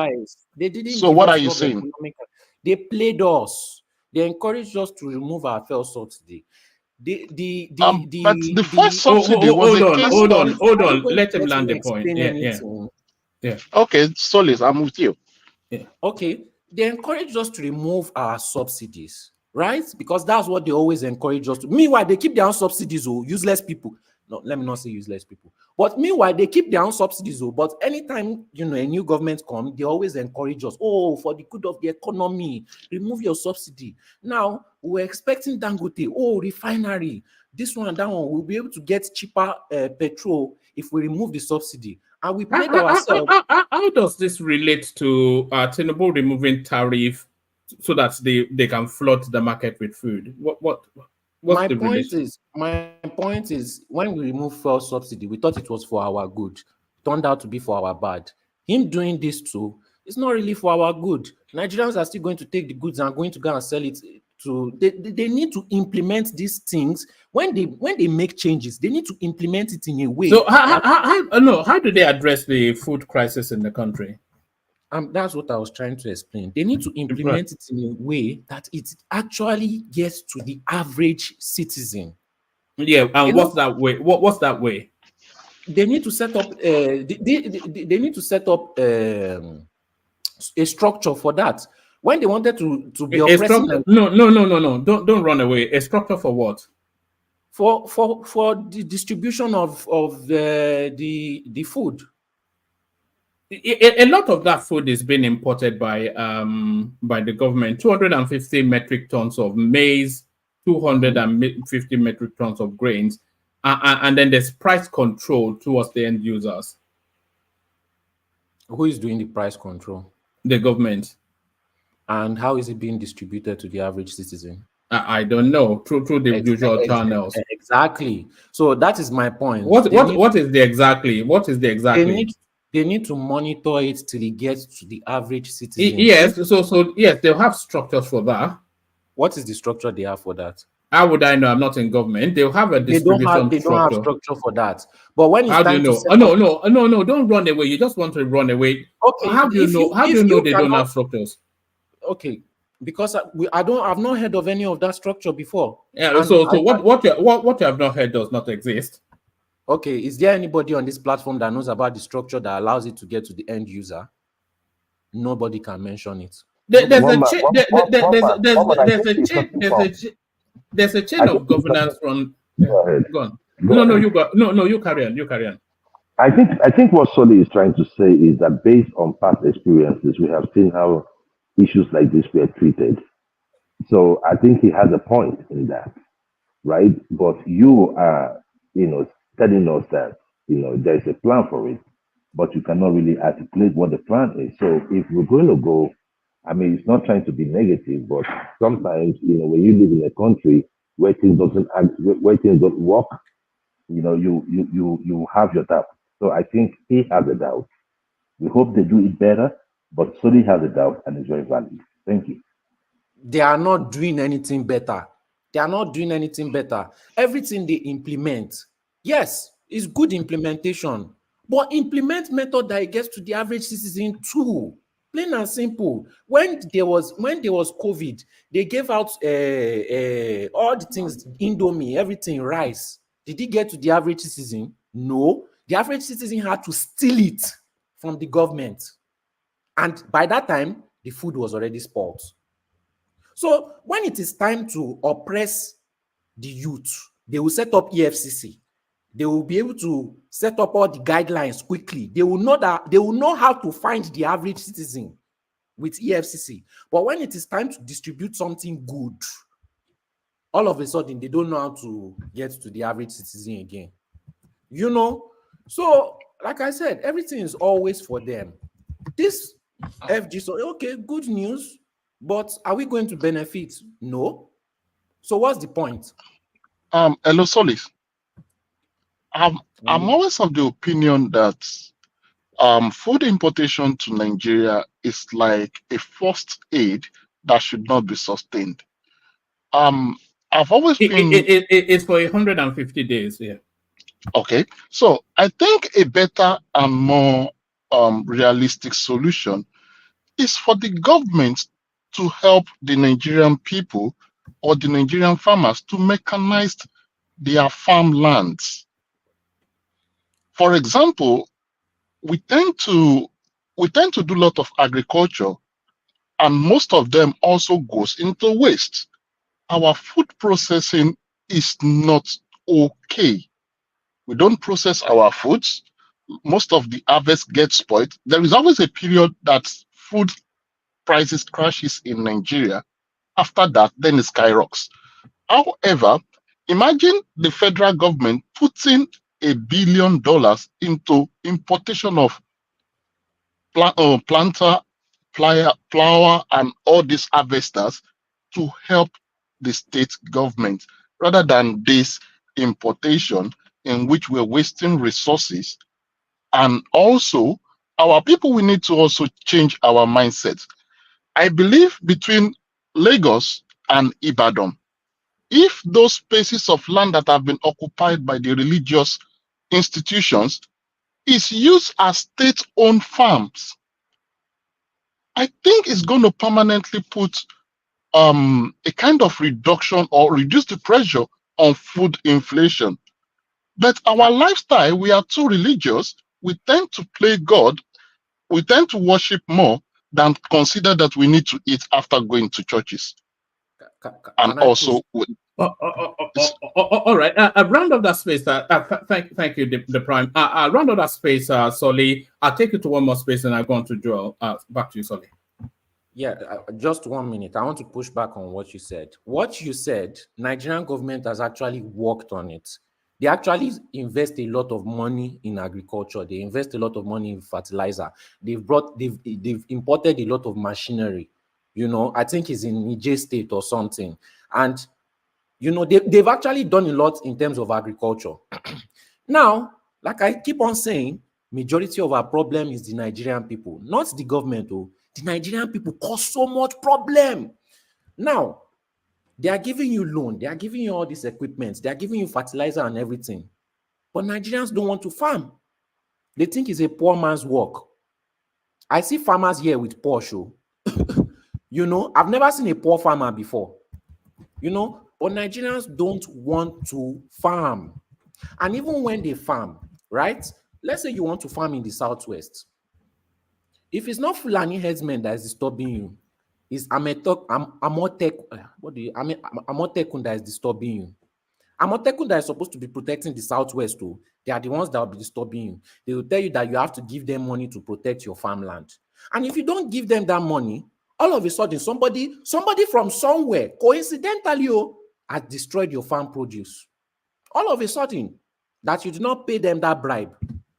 They didn't. So what are you saying? They played us. They encouraged us to remove our fuel subsidy. But the first subsidy was hold on. Let him land the point. Yeah. Okay, Solis, I'm with you. Yeah. Okay, they encouraged us to remove our subsidies, right? Because that's what they always encourage us to. Meanwhile, they keep their own subsidies, useless people. No, let me not say useless people. But meanwhile, they keep their own subsidies. But anytime a new government comes, they always encourage us. Oh, for the good of the economy, remove your subsidy. Now we're expecting Dangote. Oh, refinery. This one and that one. We'll be able to get cheaper petrol if we remove the subsidy. And we played ourselves. How does this relate to Tinubu removing tariff so that they can flood the market with food? My point is, when we remove fuel subsidy, we thought it was for our good. Turned out to be for our bad. Him doing this too, it's not really for our good. Nigerians are still going to take the goods and going to go and sell it to. They need to implement these things when they make changes. They need to implement it in a way. So how do they address the food crisis in the country? That's what I was trying to explain. They need to implement it in a way that it actually gets to the average citizen. Yeah, and what's that way? What's that way? They need to set up. They need to set up a structure for that. When they wanted to be oppressing, no, don't run away. A structure for what? For the distribution of the food. A lot of that food is being imported by the government. 250 metric tons of maize, 250 metric tons of grains, and then there's price control towards the end users. Who is doing the price control? The government. And how is it being distributed to the average citizen? I don't know. Through the usual channels. Exactly. So that is my point. What is the exactly? What is the exactly? They need to monitor it till it gets to the average citizen. Yes, so yes, they'll have structures for that. What is the structure they have for that? How would I know? I'm not in government. They'll have a They distribution don't have structure. structure for that. But when it's How do you time to know? set Oh, no, up, no, no, no, don't run away. You just want to run away. okay, How do you know? How do if you know you they don't cannot, have structures? okay, because I've not heard of any of that structure before. Yeah, And so what you have not heard does not exist. Okay, is there anybody on this platform that knows about the structure that allows it to get to the end user? Nobody can mention it. There's One a man, chain. one, one, one man, one man, I There's think a he's chain. talking from. There's a chain I think of he's governance talking. from. Go ahead. Go on. Go No, ahead. you go. No, you carry on. You carry on. I think what Solly is trying to say is that based on past experiences, we have seen how issues like this were treated. So I think he has a point in that, right? But you are, telling us that, there's a plan for it, but you cannot really articulate what the plan is. So if we're going to go, I mean, it's not trying to be negative, but sometimes, when you live in a country where things doesn't act, where things don't work, you have your doubt. So I think he has a doubt. We hope they do it better, but Soli has a doubt and it's very valid. Thank you. They are not doing anything better. They are not doing anything better. Everything they implement, yes, it's good implementation, but implement method that it gets to the average citizen too. Plain and simple. When there was COVID, they gave out all the things, Indomie, everything, rice. Did it get to the average citizen? No. The average citizen had to steal it from the government. And by that time, the food was already spoiled. So when it is time to oppress the youth, they will set up EFCC. They will be able to set up all the guidelines quickly. They will know how to find the average citizen with EFCC. But when it is time to distribute something good, all of a sudden they don't know how to get to the average citizen again. So like I said, everything is always for them. This FG, so okay, good news, but are we going to benefit? No. So what's the point? Hello, Solis. I'm always of the opinion that food importation to Nigeria is like a first aid that should not be sustained. I've always been It's for 150 days. Yeah. okay. So I think a better and more realistic solution is for the government to help the Nigerian people or the Nigerian farmers to mechanize their farmlands. For example, we tend to do a lot of agriculture, and most of them also goes into waste. Our food processing is not okay. We don't process our foods. Most of the harvest gets spoiled. There is always a period that food prices crashes in Nigeria. After that, then it skyrockets. However, imagine the federal government putting $1 billion into importation of planter, flour, and all these harvesters to help the state government rather than this importation in which we're wasting resources. And also, our people, we need to also change our mindset. I believe between Lagos and Ibadan, if those spaces of land that have been occupied by the religious institutions is used as state-owned farms, I think it's going to permanently put a kind of reduction or reduce the pressure on food inflation. But our lifestyle, we are too religious. We tend to play God. We tend to worship more than consider that we need to eat after going to churches. And also, all right. Round of that space. Thank you, the prime. Round of that space, Solly. I'll take you to one more space, and I'm going to draw back to you, Solly. Yeah, just 1 minute. I want to push back on what you said. What you said, Nigerian government has actually worked on it. They actually invest a lot of money in agriculture. They invest a lot of money in fertilizer. They've imported a lot of machinery. I think it's in Niger State or something. And they've actually done a lot in terms of agriculture. Now, like I keep on saying, majority of our problem is the Nigerian people, not the government. The Nigerian people cause so much problem. Now, They are giving you loan. They are giving you all this equipment. They are giving you fertilizer and everything. But Nigerians don't want to farm. They think it's a poor man's work. I see farmers here with Porsche. You know, I've never seen a poor farmer before. You know, but Nigerians don't want to farm. And even when they farm, right? Let's say you want to farm in the southwest. If it's not Fulani herdsmen that is disturbing you, it's Amotekun that is disturbing you. Amotekun that is supposed to be protecting the southwest too. They are the ones that will be disturbing you. They will tell you that you have to give them money to protect your farmland. And if you don't give them that money, all of a sudden somebody from somewhere, coincidentally, has destroyed your farm produce. All of a sudden, that you did not pay them that bribe.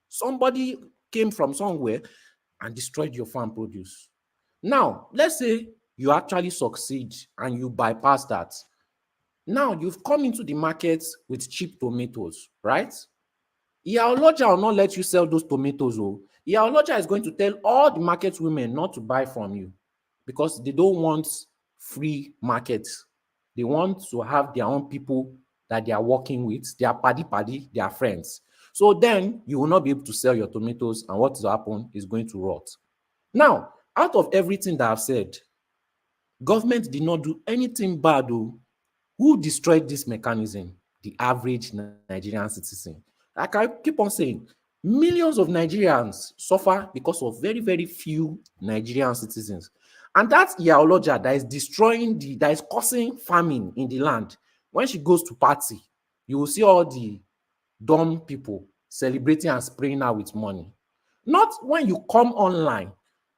Somebody came from somewhere and destroyed your farm produce. Now, let's say you actually succeed and you bypass that. Now you've come into the market with cheap tomatoes, right? Iyaloja will not let you sell those tomatoes. Iyaloja is going to tell all the market women not to buy from you because they don't want free markets. They want to have their own people that they are working with, their paddy, their friends. So then you will not be able to sell your tomatoes, and what will happen is going to rot. Now, out of everything that I've said, government did not do anything bad. Who destroyed this mechanism? The average Nigerian citizen. Like I keep on saying, millions of Nigerians suffer because of very, very few Nigerian citizens. And that's Iyaloja that is that is causing famine in the land. When she goes to party, you will see all the dumb people celebrating and spraying her with money. Not when you come online,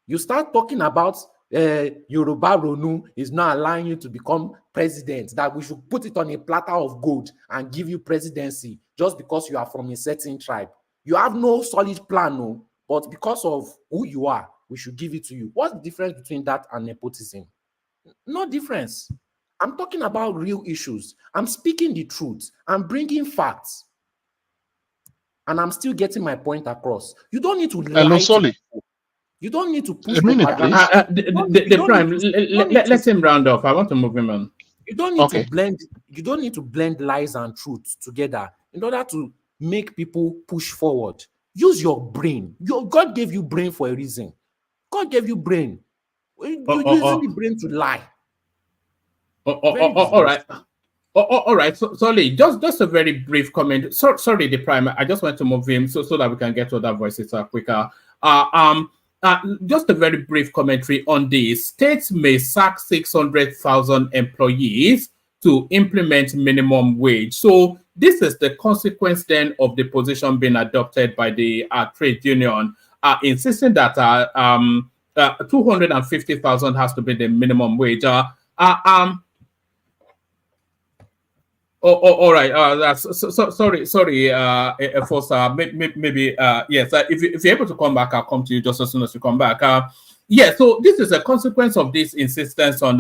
you start talking about Yoruba Ronu is not allowing you to become president, that we should put it on a platter of gold and give you presidency just because you are from a certain tribe. You have no solid plan, no, but because of who you are, we should give it to you. What's the difference between that and nepotism? No difference. I'm talking about real issues. I'm speaking the truth. I'm bringing facts. And I'm still getting my point across. You don't need to lie. Hello, Solly. You don't need to push A minute, please. The prime, let him round off. I want to move him on. You don't need to blend. You don't need to blend lies and truth together in order to make people push forward. Use your brain. God gave you brain for a reason. God gave you brain. You're using the brain to lie. All right. All right. So, sorry, just a very brief comment. Sorry, the prime. I just want to move him so that we can get to other voices quicker. Just a very brief commentary on this. States may sack 600,000 employees to implement minimum wage. So this is the consequence then of the position being adopted by the trade union, insisting that 250,000 has to be the minimum wage. All right. Sorry, Foster. Maybe yes. If you're able to come back, I'll come to you just as soon as you come back. Yeah. So this is a consequence of this insistence on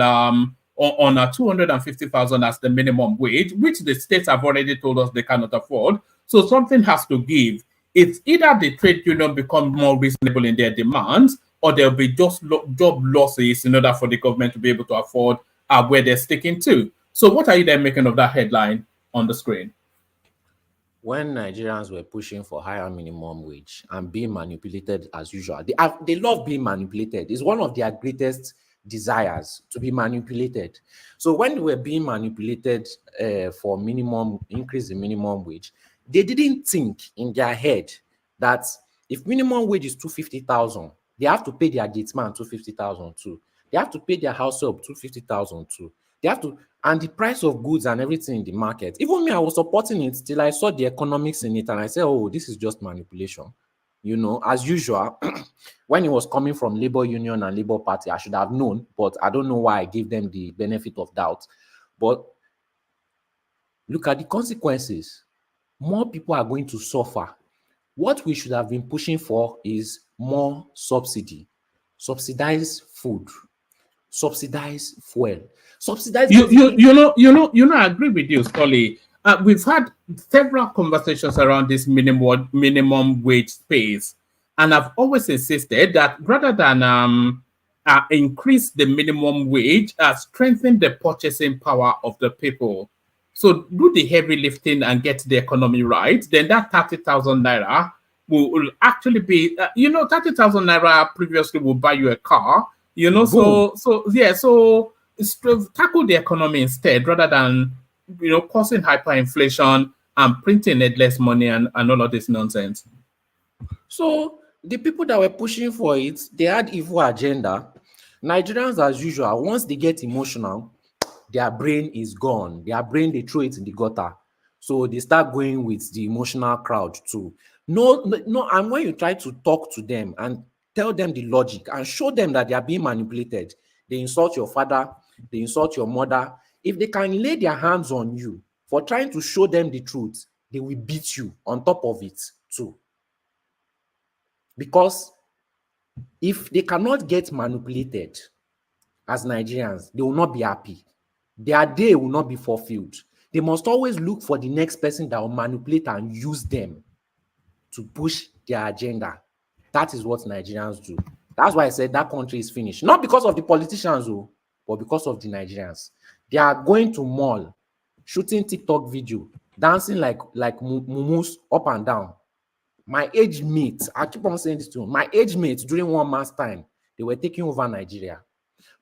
250,000 as the minimum wage, which the states have already told us they cannot afford. So something has to give. It's either the trade union become more reasonable in their demands, or there'll be just job losses in order for the government to be able to afford where they're sticking to. So what are you then making of that headline on the screen? When Nigerians were pushing for higher minimum wage and being manipulated as usual, they love being manipulated. It's one of their greatest desires, to be manipulated. So when they were being manipulated for increase in minimum wage, they didn't think in their head that if minimum wage is 250,000, they have to pay their gatesman 250,000 too. They have to pay their house help 250,000 too. They have to, and the price of goods and everything in the market. Even me, I was supporting it till I saw the economics in it, and I said, "Oh, this is just manipulation." You know, as usual, when it was coming from Labour Union and Labour Party, I should have known, but I don't know why I gave them the benefit of doubt. But look at the consequences. More people are going to suffer. What we should have been pushing for is more subsidy, subsidized food, subsidized fuel, subsidized. I agree with you, Scully. We've had several conversations around this minimum wage space, and I've always insisted that rather than increase the minimum wage, strengthen the purchasing power of the people. So do the heavy lifting and get the economy right. Then that 30,000 naira will actually be, 30,000 naira previously will buy you a car. So tackle the economy instead, rather than causing hyperinflation and printing needless money and all of this nonsense. So the people that were pushing for it, they had evil agenda. Nigerians, as usual, once they get emotional, their brain is gone. Their brain, they throw it in the gutter. So they start going with the emotional crowd too. No, and when you try to talk to them and tell them the logic and show them that they are being manipulated, they insult your father, they insult your mother. If they can lay their hands on you for trying to show them the truth, they will beat you on top of it too. Because if they cannot get manipulated as Nigerians, they will not be happy. Their day will not be fulfilled. They must always look for the next person that will manipulate and use them to push their agenda. That is what Nigerians do. That's why I said that country is finished. Not because of the politicians, but because of the Nigerians. They are going to mall, shooting TikTok video, dancing like mumus up and down. My age mates, I keep on saying this to them, my age mates during 1 month's time, they were taking over Nigeria.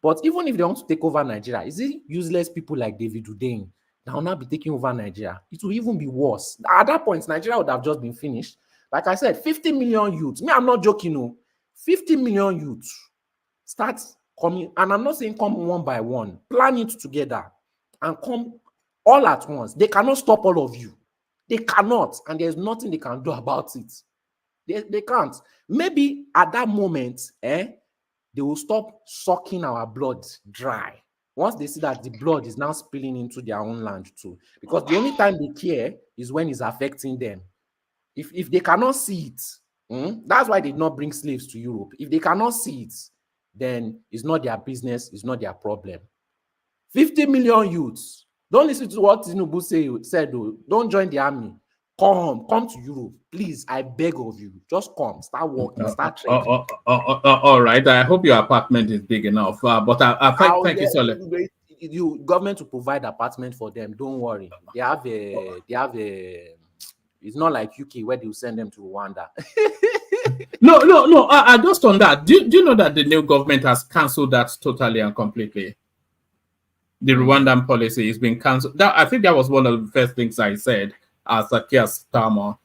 But even if they want to take over Nigeria, is it useless people like David Hundeyin that will not be taking over Nigeria? It will even be worse. At that point, Nigeria would have just been finished. Like I said, 50 million youths. Me, I'm not joking, no. 50 million youths start coming, and I'm not saying come one by one. Plan it together and come all at once. They cannot stop all of you. They cannot, and there's nothing they can do about it. They can't. Maybe at that moment, they will stop sucking our blood dry. Once they see that the blood is now spilling into their own land too. Because the only time they care is when it's affecting them. If they cannot see it, that's why they did not bring slaves to Europe. If they cannot see it, then it's not their business, it's not their problem. 50 million youths. Don't listen to what Tinubu said. Don't join the army. Come to Europe, please. I beg of you, just come, start working, start trading. All right. I hope your apartment is big enough. But thank you, Sole. You government to provide apartment for them. Don't worry. They have a. It's not like UK where they will send them to Rwanda. No. Just on that. Do you know that the new government has cancelled that totally and completely? The Rwandan policy has been cancelled. I think that was one of the first things I said as a Keir Starmer.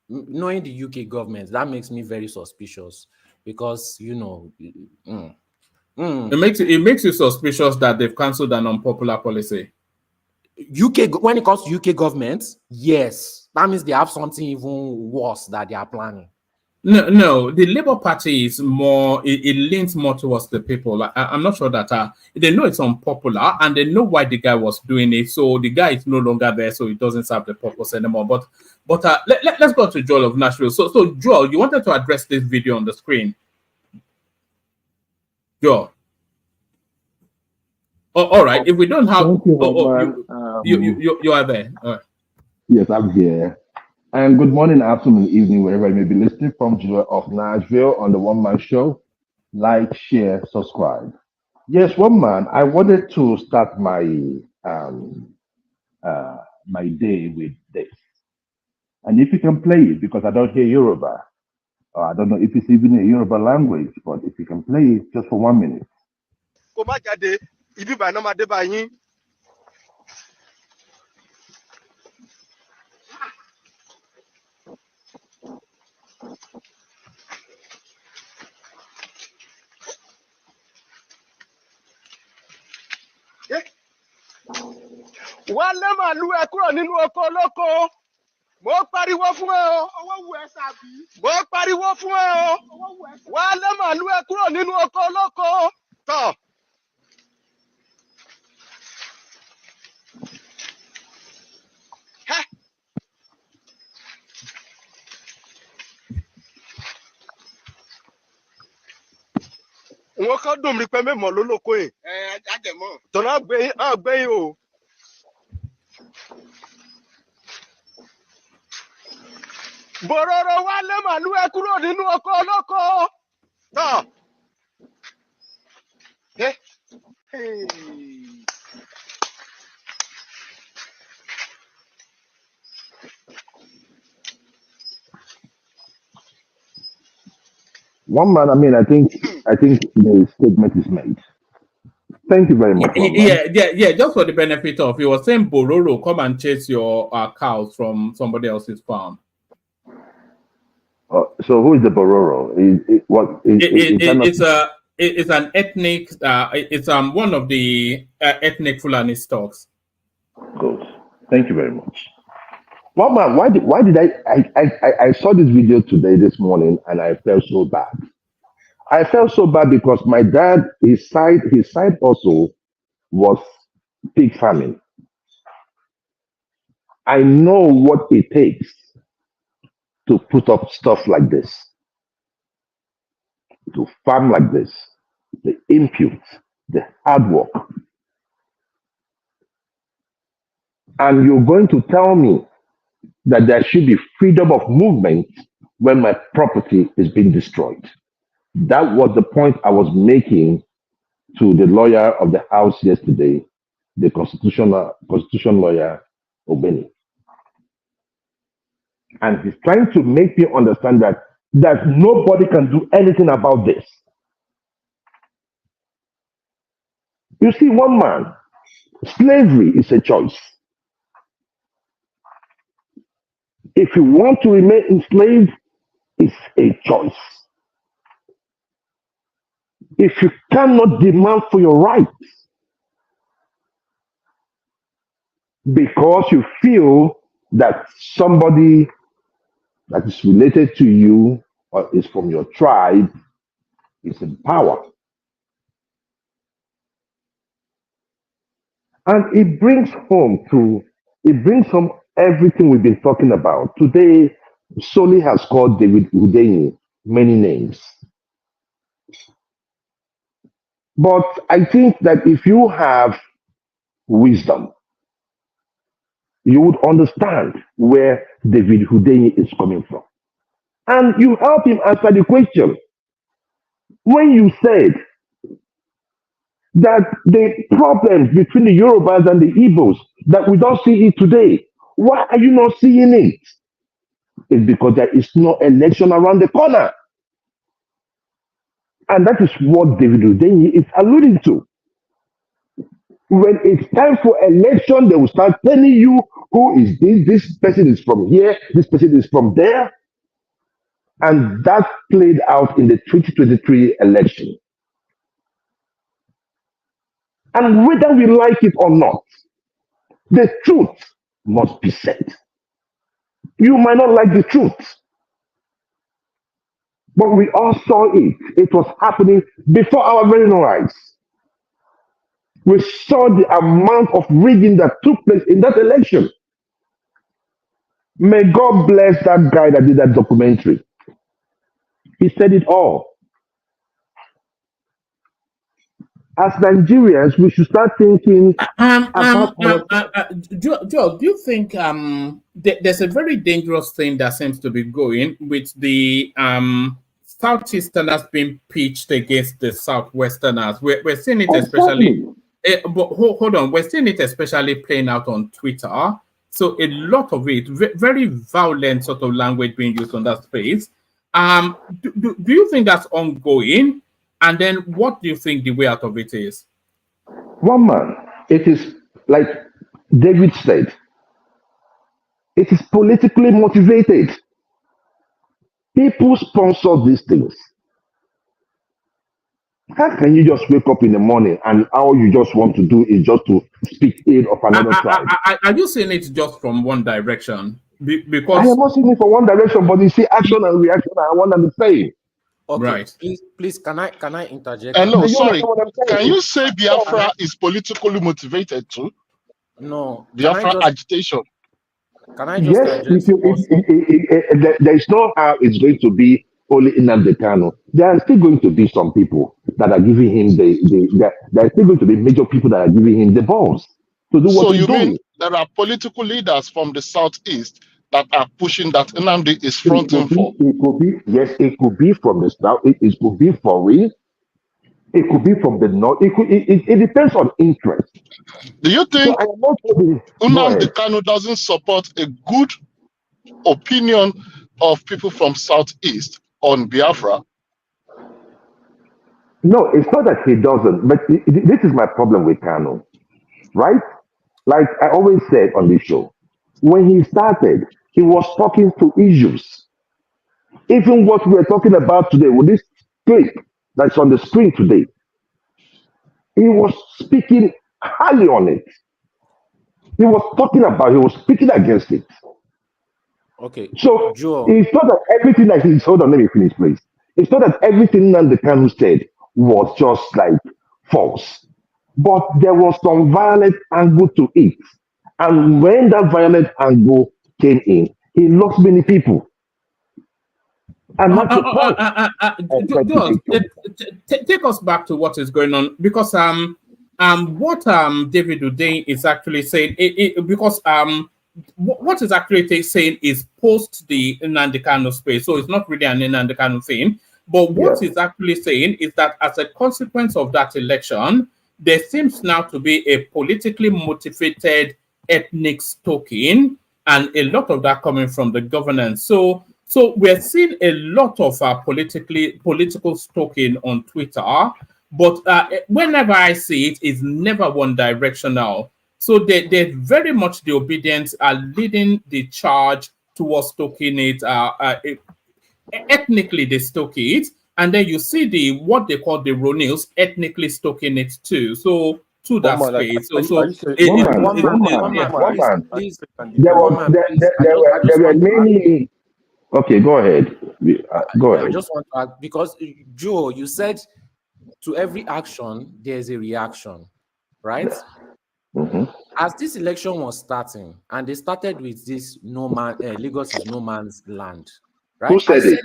Knowing the UK government, that makes me very suspicious because it makes you suspicious that they've cancelled an unpopular policy. When it comes to UK government, yes, that means they have something even worse that they are planning. No, the Labour Party is more, it leans more towards the people. I'm not sure that they know it's unpopular and they know why the guy was doing it. So the guy is no longer there, so it doesn't serve the purpose anymore. But let's go to Joel of Nashville. So Joel, you wanted to address this video on the screen. Joel. Oh, all right. If we don't have, you are there. All right. Yes, I'm here. And good morning, afternoon, evening, wherever you may be listening from Joel of Nashville on the One Man Show. Like, share, subscribe. Yes, One Man, I wanted to start my my day with this. And if you can play it, because I don't hear Yoruba, or I don't know if it's even a Yoruba language, but if you can play it just for 1 minute. Wálé màlúù ẹ kúrò nínú oko olóko. Mo pariwo fún ẹ o. Owó wù ẹ́ sàbí. Mo pariwo fún ẹ o. Owó wù ẹ́ sàbí. Wálé màlúù ẹ kúrò nínú oko olóko. Tọ̀. Wọ́n kọ́ dùn mí pé mẹ́mọ̀ lólóko yìí. Àjẹmọ́. Tọ́lá gbẹ̀yìn o. Bòròrò Wálé màlúù ẹ kúrò nínú oko olóko. Tọ̀. One man, I mean, I think the statement is made. Thank you very much, one man. Yeah. Just for the benefit of, you were saying Bororo, come and chase your cows from somebody else's farm. So who is the Bororo? It's an ethnic. It's one of the ethnic Fulani stocks. Good. Thank you very much. One man, why did I saw this video this morning, and I felt so bad. I felt so bad because my dad, his side also was pig farming. I know what it takes to put up stuff like this, to farm like this, the input, the hard work. And you're going to tell me that there should be freedom of movement when my property is being destroyed. That was the point I was making to the lawyer of the house yesterday, the constitution lawyer, Obeni. And he's trying to make me understand that nobody can do anything about this. You see, one man, slavery is a choice. If you want to remain enslaved, it's a choice. If you cannot demand for your rights because you feel that somebody that is related to you or is from your tribe is in power. And it brings home everything we've been talking about. Today, Soli has called David Hundeyin many names. But I think that if you have wisdom, you would understand where David Hundeyin is coming from. And you help him answer the question. When you said that the problems between the Yorubas and the Igbos, that we don't see it today, why are you not seeing it? It's because there is no election around the corner. And that is what David Hundeyin is alluding to. When it's time for election, they will start telling you who is this person is from here, this person is from there. And that played out in the 2023 election. And whether we like it or not, the truth must be said. You might not like the truth, but we all saw it. It was happening before our very eyes. We saw the amount of rigging that took place in that election. May God bless that guy that did that documentary. He said it all. As Nigerians, we should start thinking about Joe, do you think there's a very dangerous thing that seems to be going with the Southeasterners being pitched against the Southwesterners? We're seeing it especially. But hold on, we're seeing it especially playing out on Twitter. So a lot of it, very violent sort of language being used on that space. Do you think that's ongoing? And then what do you think the way out of it is? One man, it is like David said, it is politically motivated. People sponsor these things. How can you just wake up in the morning and all you just want to do is just to speak ill of another tribe? Are you seeing it just from one direction? Because I am not seeing it from one direction, but you see action and reaction are one and the same. Okay, right. Please, can I interject? Hello, sorry. Can you say Biafra is politically motivated too? No. Biafra agitation. Can I just address? There is no how it's going to be only in Nnamdi Kanu. There are still going to be some people that are giving him there are still going to be major people that are giving him the balls to do what he's doing. So you mean there are political leaders from the southeast that are pushing that Nnamdi is fronting for? It could be, yes, it could be from the south, it could be foreign, it could be from the north, it depends on interest. Do you think Nnamdi Kanu doesn't support a good opinion of people from southeast on Biafra? No, it's not that he doesn't, but this is my problem with Kano, right? Like I always said on this show, when he started, he was talking to issues. Even what we're talking about today, with this clip that's on the screen today, he was speaking highly on it. He was talking about, he was speaking against it. Okay, So Joe. it's not that everything that he's, hold on, let me finish, please. It's not that everything that the Kanu said was just like false, but there was some violent angle to it. And when that violent angle came in, he lost many people. And that's the point. Girls, take us back to what is going on, because what David Hundeyin is actually saying, because what is actually saying is post the Nnamdi Kanu space, so it's not really an Nnamdi Kanu thing. But what he's actually saying is that as a consequence of that election, there seems now to be a politically motivated ethnic stoking, and a lot of that coming from the governance. So we're seeing a lot of political stoking on Twitter, but whenever I see it, it's never one directional. So they're very much the obedience are leading the charge towards stoking it. Ethnically, they stoke it, and then you see what they call the Ronils ethnically stoking it too. So to that space. Please. There were many. Okay, go ahead. Go ahead. I just want to add, because Joe, you said to every action there's a reaction, right? Mm-hmm. As this election was starting, and they started with this Lagos is no man's land, right? Who said it?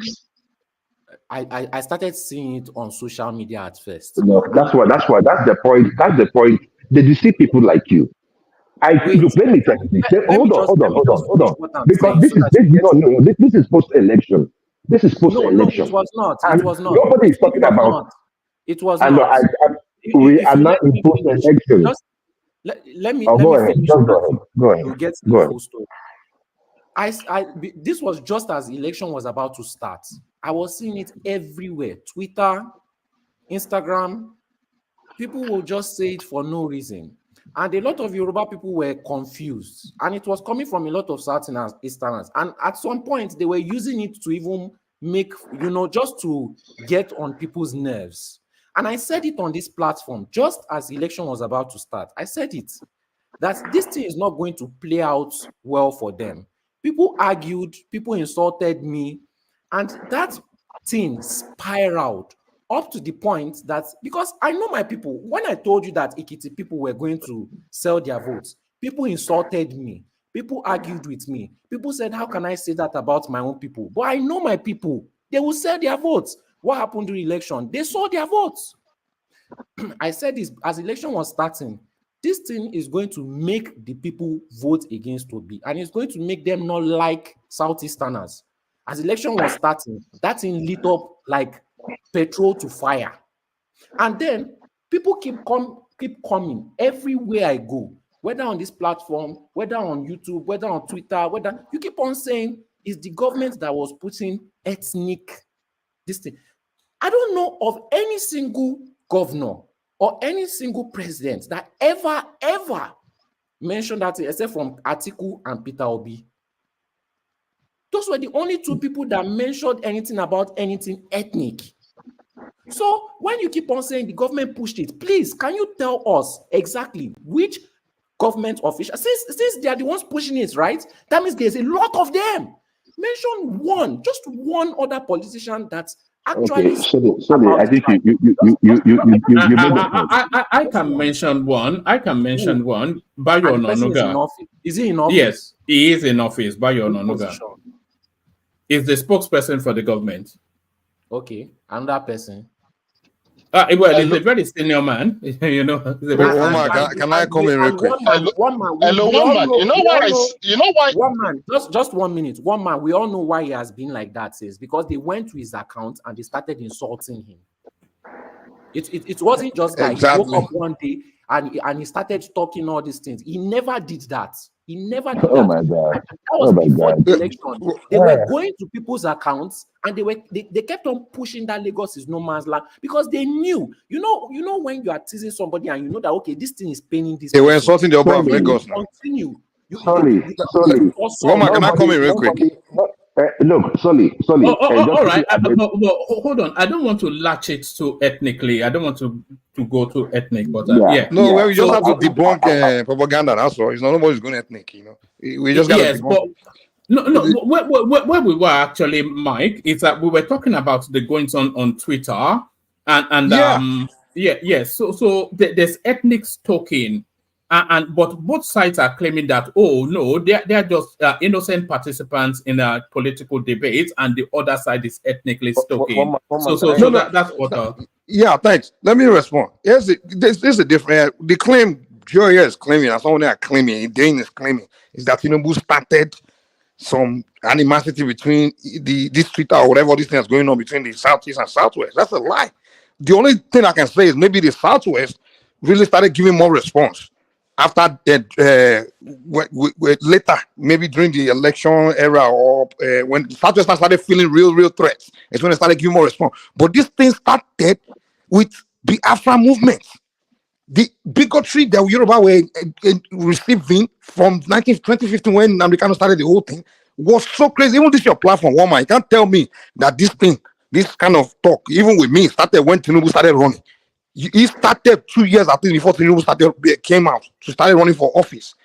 I started seeing it on social media at first. No, that's the point. That's the point. They deceive people like you. Let me tell you this. Hold on. Because this is post-election. This is post-election. No, it was not. And it was not. nobody is talking about. It was and not. We are not in post-election. Let me Go ahead. finish. Just go ahead. Go ahead. To get Go the ahead. full story. This was just as election was about to start. I was seeing it everywhere. Twitter, Instagram. People will just say it for no reason. And a lot of Yoruba people were confused. And it was coming from a lot of Southerners, Easterners. And at some point, they were using it to even make, just to get on people's nerves. And I said it on this platform, just as election was about to start. I said it, that this thing is not going to play out well for them. People argued, people insulted me, and that thing spiraled up to the point that, because I know my people, when I told you that Ikiti people were going to sell their votes, people insulted me. People argued with me. People said, how can I say that about my own people? But I know my people, they will sell their votes. What happened during election? They sold their votes. I said this, as election was starting, this thing is going to make the people vote against Obi, and it's going to make them not like Southeasterners. As election was starting, that thing lit up like petrol to fire. And then people keep coming everywhere I go, whether on this platform, whether on YouTube, whether on Twitter, whether you keep on saying it's the government that was putting ethnic this thing. I don't know of any single governor or any single president that ever mentioned that, except from Atiku and Peter Obi. Those were the only two people that mentioned anything about anything ethnic. So when you keep on saying the government pushed it, please, can you tell us exactly which government official, since they are the ones pushing it, right? That means there's a lot of them. Mention one, just one other politician that's actually. Okay, sorry. I think you made the point. I can mention one. Bayo Onanuga. Is he in office? Yes, he is in office. Bayo Onanuga is the spokesperson for the government. Okay, another person. Well, he's a very senior man, you know. Can I come in real quick? One man. You know why? One man. Just 1 minute. One man. We all know why he has been like that. Says because they went to his account and they started insulting him. It wasn't just that he woke up one day and he started talking all these things. He never did that. He never did Oh that. my God. That was Oh my before God. the election. They were going to people's accounts and they kept on pushing that Lagos is no man's land because they knew, you know when you are teasing somebody and you know that okay, this thing is paining this They were person. insulting the Oba of Sorry, Lagos now. Continue. Solly. Roman, can I come in real quick? Look, Solly. All right, but hold on. I don't want to latch it to ethnically. I don't want to go to ethnic, but No, well, we just have to debunk propaganda. That's all. It's not nobody's going ethnic, you know. We just got to yes, debunk. but no. Where we were actually, Mike, is that we were talking about the goings on Twitter, and So there's ethnic stalking, but both sides are claiming that no, they're just innocent participants in a political debate, and the other side is ethnically stalking. That's what. Yeah, thanks. Let me respond. This is a different. The claim Joy is claiming, and someone are claiming, Dane is claiming, is that Tinubu started some animosity between this Twitter or whatever this thing is going on between the Southeast and Southwest. That's a lie. The only thing I can say is maybe the Southwest really started giving more response after later, maybe during the election era or when Southwest started feeling real threats. It's when they started giving more response. But this thing started with the Biafra movement. The bigotry that Yoruba were receiving from 2015 when Americano started the whole thing was so crazy. Even this your platform, Woman, you can't tell me that this kind of talk, even with me, started when Tinubu started running. He started 2 years after before Tinubu came out to start running for office.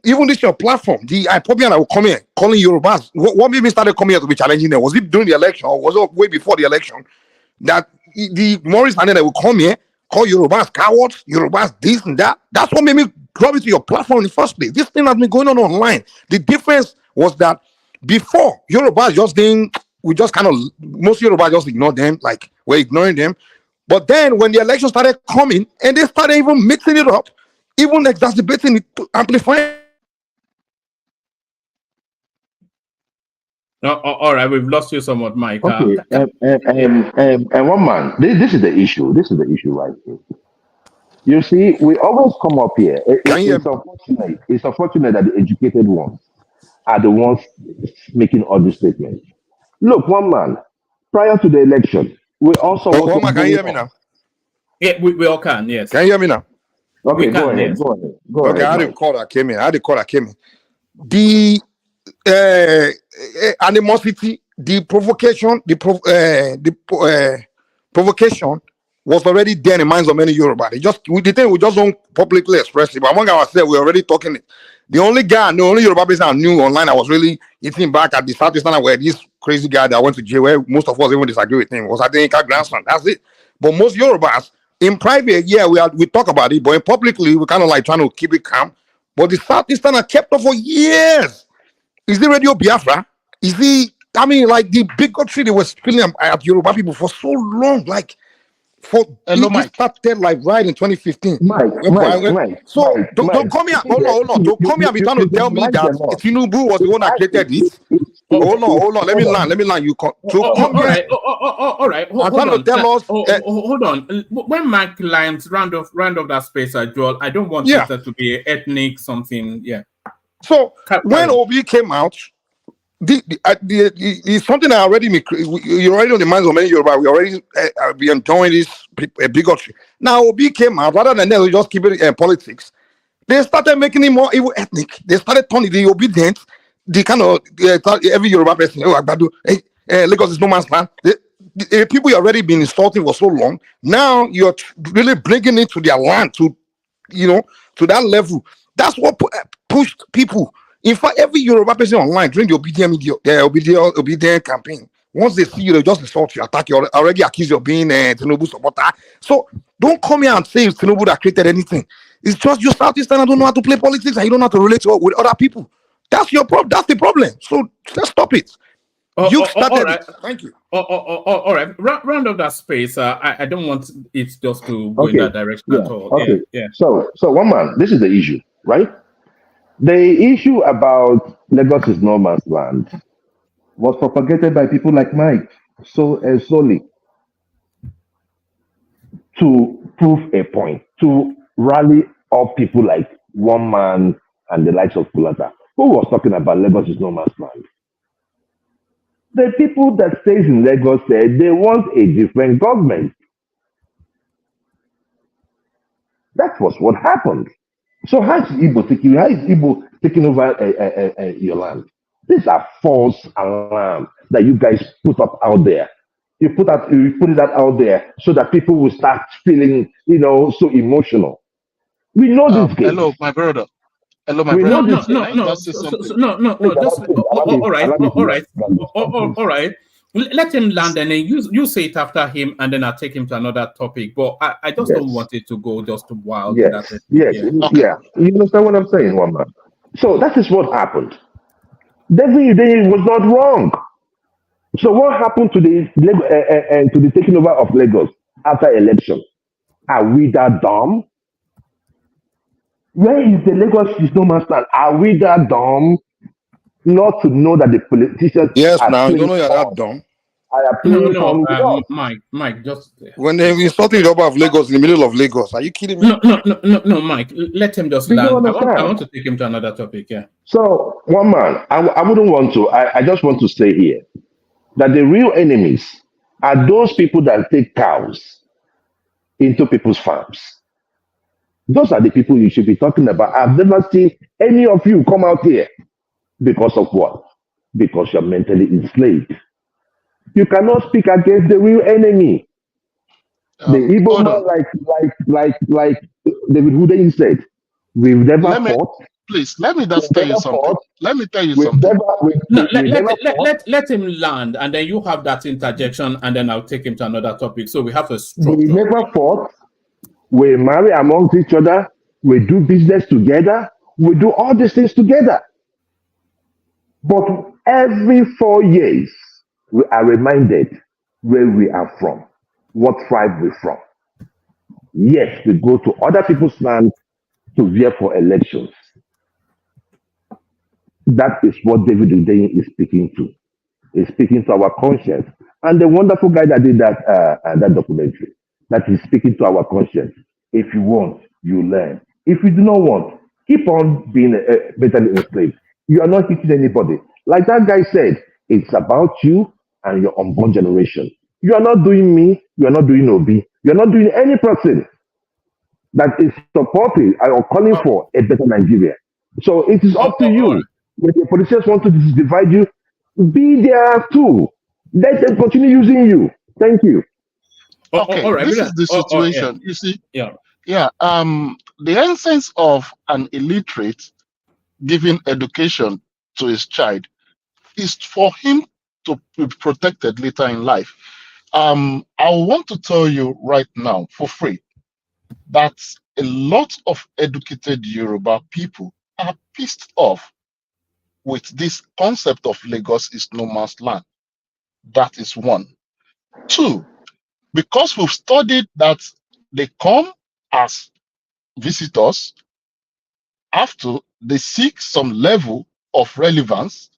Even this your platform, the IPOBian that will come here calling Yorubas. What made me started coming here to be challenging them? Was it during the election or was it way before the election? That the Morris and that will come here, call Yorubas cowards, Yorubas this and that. That's what made me drop into your platform in the first place. This thing has been going on online. The difference was that before Yorubas most Yorubas just ignored them, like we're ignoring them. But then when the election started coming and they started even mixing it up, even exacerbating it, amplifying. No, all right, we've lost you somewhat, Mike. Okay, and one man, this is the issue. This is the issue right here. You see, we always come up here. It's unfortunate. It's unfortunate that the educated ones are the ones making all these statements. Look, one man, prior to the election, we also want to. Can you hear me now? Yeah, we all can. Yes. Can you hear me now? Okay, go ahead. Go ahead. I had a call that came in. The animosity, the provocation, provocation was already there in the minds of many Yoruba. We just don't publicly express it. But among ourselves, we're already talking it. The only Yoruba person I knew online, I was really eating back at the Southeastern where this crazy guy that went to jail, where most of us even disagree with him, was Adenika's grandson. That's it. But most Yorubas, in private, we talk about it, but in publicly, we're kind of like trying to keep it calm. But the Southeastern are kept up for years. Is it Radio Biafra? Is it, like the bigotry they were feeling at Yoruba people for so long, like, it started like right in 2015. Don't come here. Hold on. Don't come here and be trying to tell me that Tinubu was the one that created it. Hold on. Let me land. You come here. All right. Hold on. When Mike lines round off that space, Joel, I don't want it to be ethnic something. Yeah. So when Obi came out, the something that you're already on the minds of many Yoruba. We already be enjoying this bigotry. Now Obi came out, rather than them just keep it politics. They started making it more evil ethnic. They started turning the obedient, the kind of every Yoruba person. Lagos is no man's land. The people you already been insulting for so long. Now you're really bringing it to their land to that level. That's what pushed people. In fact, every Yoruba person online during the obedient campaign, once they see you, they just insult you, attack you, already accuse you of being a Tinubu supporter. So don't come here and say it's Tinubu that created anything. It's just you Southeastern and don't know how to play politics and you don't know how to relate with other people. That's your problem. That's the problem. So just stop it. You started it. Thank you. All right. Round of that space. I don't want it just to go in that direction at all. Okay. Yeah. So one man, this is the issue, right? The issue about Lagos is no man's land was propagated by people like Mike solely to prove a point, to rally up people like one man and the likes of Kulata. Who was talking about Lagos is no man's land? The people that stays in Lagos said they want a different government. That was what happened. So how is Igbo taking over your land? These are false alarms that you guys put up out there. You put it out there so that people will start feeling, so emotional. We know this game. Hello, my brother. Hello, my We brother. know this. No. Just say So, something. just all right. Let him land, and then you say it after him, and then I'll take him to another topic. But I just don't want it to go just too wild. Yes. Yeah. You understand what I'm saying, one man? So that is what happened. David was not wrong. So what happened to the taking over of Lagos after election? Are we that dumb? Where is the Lagos is no man's land? Are we that dumb not to know that the politicians Yes, are now you don't playing know you're that fun? dumb. Are playing fun with us? Mike, just when they insulting the of Lagos in the middle of Lagos, are you kidding me? No, Mike. Let him just You land. don't I understand. want to take him to another topic. Yeah. So one man, I wouldn't want to. I just want to say here that the real enemies are those people that take cows into people's farms. Those are the people you should be talking about. I've never seen any of you come out here because of what? Because you're mentally enslaved. You cannot speak against the real enemy. The Igbo man, like David Hundeyin said, we've never fought. Please, let me just tell you something. Let me tell you something. Let him land, and then you have that interjection, and then I'll take him to another topic. So we have a structure. We never fought. We marry amongst each other. We do business together. We do all these things together. But every 4 years, we are reminded where we are from, what tribe we're from. Yes, we go to other people's land to veer for elections. That is what David Hundeyin is speaking to. He's speaking to our conscience. And the wonderful guy that did that documentary, that is speaking to our conscience. If you want, you learn. If you do not want, keep on being mentally enslaved. You are not hitting anybody. Like that guy said, it's about you and your unborn generation. You are not doing me. You are not doing Obi. You are not doing any person that is supporting or calling for a better Nigeria. So it is up to you. When the politicians want to divide you, be there too. Let them continue using you. Thank you. Okay, this is the situation. You see, the essence of an illiterate giving education to his child is for him to be protected later in life. I want to tell you right now for free that a lot of educated Yoruba people are pissed off with this concept of Lagos is no man's land. That is one. Two, because we've studied that they come as visitors after they seek some level of relevance,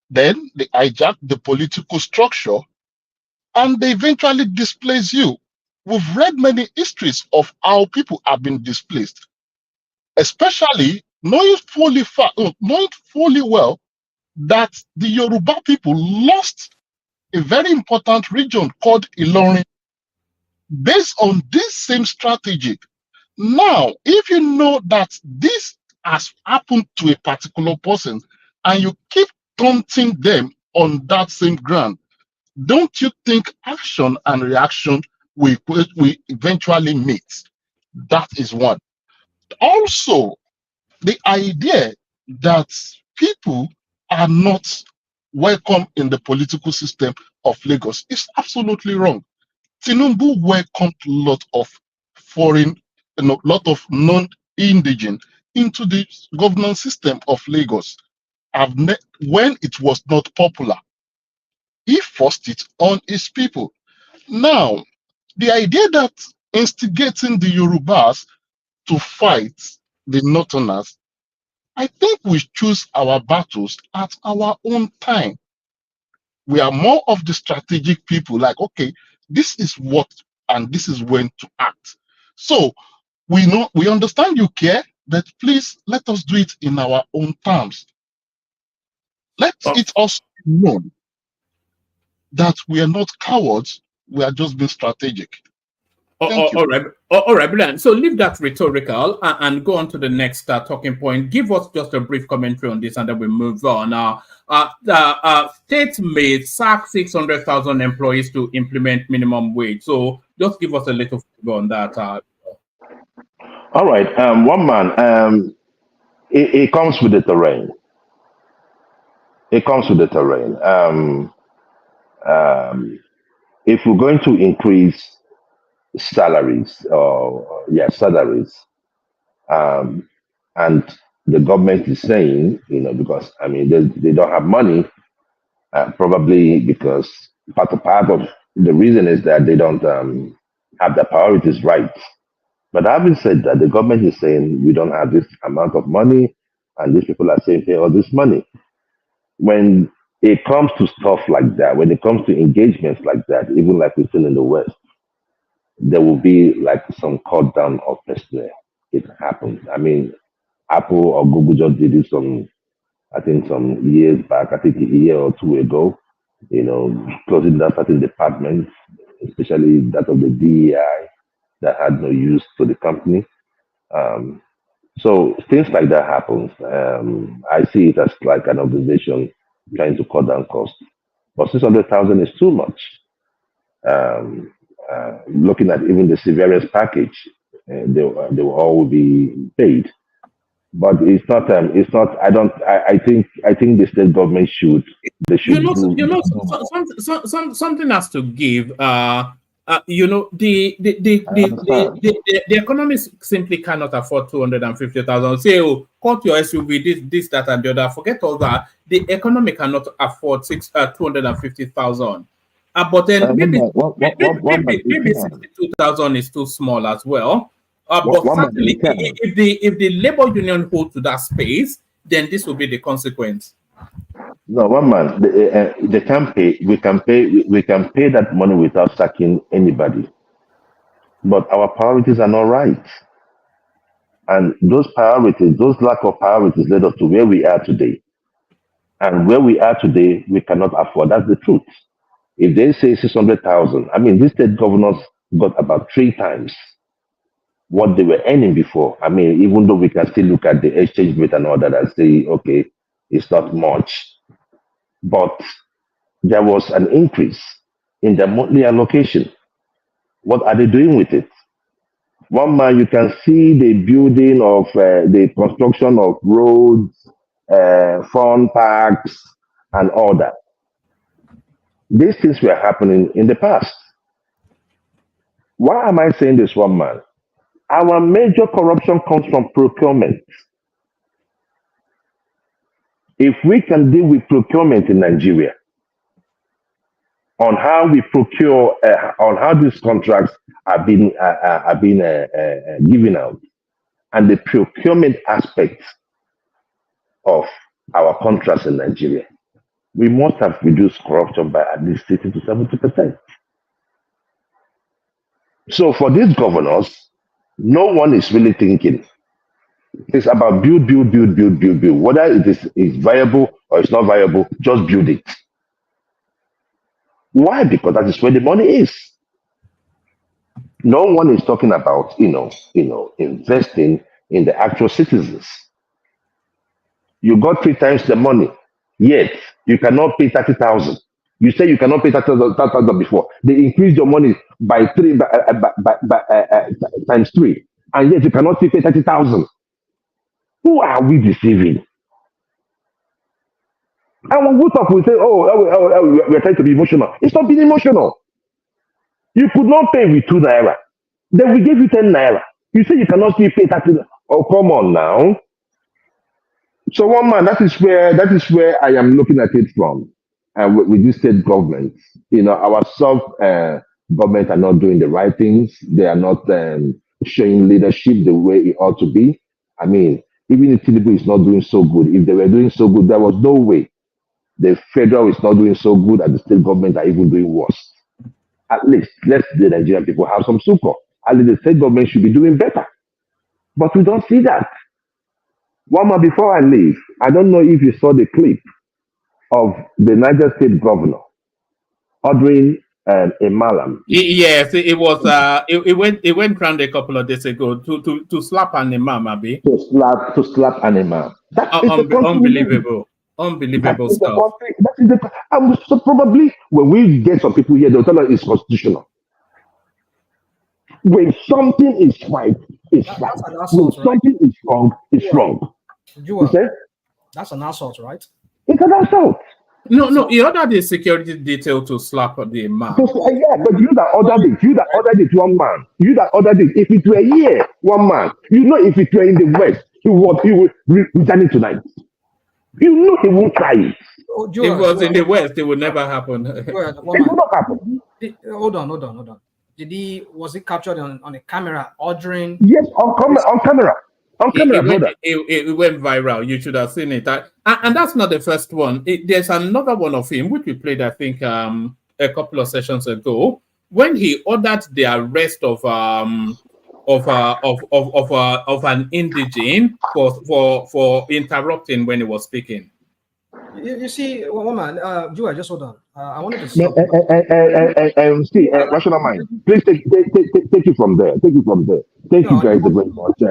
then they hijack the political structure and they eventually displace you. We've read many histories of how people have been displaced, especially knowing fully well that the Yoruba people lost a very important region called Ilorin based on this same strategy. Now, if you know that this has happened to a particular person and you keep taunting them on that same ground, don't you think action and reaction will eventually meet? That is one. Also, the idea that people are not welcome in the political system of Lagos is absolutely wrong. Tinubu welcomed a lot of foreign, lot of non-indigen into the governance system of Lagos. When it was not popular, he forced it on his people. Now, the idea that instigating the Yorubas to fight the Northerners, I think we choose our battles at our own time. We are more of the strategic people, like, okay, this is what and this is when to act. So we understand you care But please let us do it in our own terms. Let it also be known that we are not cowards, we are just being strategic. Thank you. All right, brilliant. So leave that rhetorical and go on to the next talking point. Give us just a brief commentary on this, and then we move on. State may sack 600,000 employees to implement minimum wage. So just give us a little figure on that. All right, one man. It comes with the terrain. It comes with the terrain. If we're going to increase salaries, salaries, and the government is saying, because I mean they don't have money, probably because part of the reason is that they don't have the priorities right. But having said that, the government is saying we don't have this amount of money, and these people are saying pay all this money. When it comes to stuff like that, when it comes to engagements like that, even like we've seen in the West, there will be like some cut down of personnel. It happens. I mean, Apple or Google just did it some years back, I think a year or two ago, closing down certain departments, especially that of the DEI that had no use to the company. So things like that happens. I see it as like an organization trying to cut down costs. But 600,000 is too much. Looking at even the severance package, they will all be paid. But it's not. It's not. I think the state government should. They should Something has to give. The economy simply cannot afford 250,000. Say, oh, cut your SUV, this, that, and the other. Forget all that. The economy cannot afford 250,000. But then maybe 62,000 is too small as well. But certainly, if the labor union hold to that space, then this will be the consequence. No, one man, they can pay. We can pay that money without sacking anybody. But our priorities are not right, and those lack of priorities, led us to where we are today. And where we are today, we cannot afford. That's the truth. If they say 600,000, I mean, these state governors got about 3 times what they were earning before. I mean, even though we can still look at the exchange rate and all that and say, okay, it's not much. But there was an increase in the monthly allocation. What are they doing with it? One man, you can see the building of the construction of roads, fun parks, and all that. These things were happening in the past. Why am I saying this, one man? Our major corruption comes from procurement. If we can deal with procurement in Nigeria, on how we procure, on how these contracts are being given out, and the procurement aspect of our contracts in Nigeria, we must have reduced corruption by at least 60 to 70%. So for these governors, no one is really thinking. It's about build. Whether it is viable or it's not viable, just build it. Why? Because that is where the money is. No one is talking about, investing in the actual citizens. You got 3 times the money, yet you cannot pay 30,000. You say you cannot pay 30,000 before. They increase your money by times 3, and yet you cannot pay 30,000. Who are we deceiving? And when we talk, we say, we're trying to be emotional. It's not being emotional. You could not pay with 2 naira. Then we gave you 10 naira. You say you cannot still pay 30. Oh, come on now. So one man, that is where I am looking at it from. With this state government, our government are not doing the right things. They are not showing leadership the way it ought to be. I mean, even if Tinubu is not doing so good, if they were doing so good, there was no way the federal is not doing so good and the state government are even doing worse. At least let the Nigerian people have some succor. At least the state government should be doing better. But we don't see that. One more before I leave, I don't know if you saw the clip of the Niger State governor ordering a malam Yes, it was. It went round a couple of days ago to slap an imam, Abi. to slap an imam. That is the country we live in. Unbelievable, That unbelievable is the stuff. country. That is the. And so probably when we get some people here, they'll tell us it's constitutional. When something is right, it's right. That's an When assault, right? something is wrong, it's wrong. You Jewel, say that's an assault, right? it's an assault. No, he ordered the security detail to slap the imam. Yeah, but you that ordered it, one man. You that ordered it. If it were here, one man. You know, if it were in the West, he would return it tonight. You know he won't try it. Oh, If it was in the West, it would never happen. It will not happen. Hold on. Was it captured on a camera ordering? Yes, on camera. It went viral. You should have seen it. And that's not the first one. There's another one of him, which we played, I think, a couple of sessions ago, when he ordered the arrest of an indigene for interrupting when he was speaking. You see, woman, Jewel, just hold on. I wanted to stop. See, rational mind. Please take it from there. Take it from there. Thank you guys very much.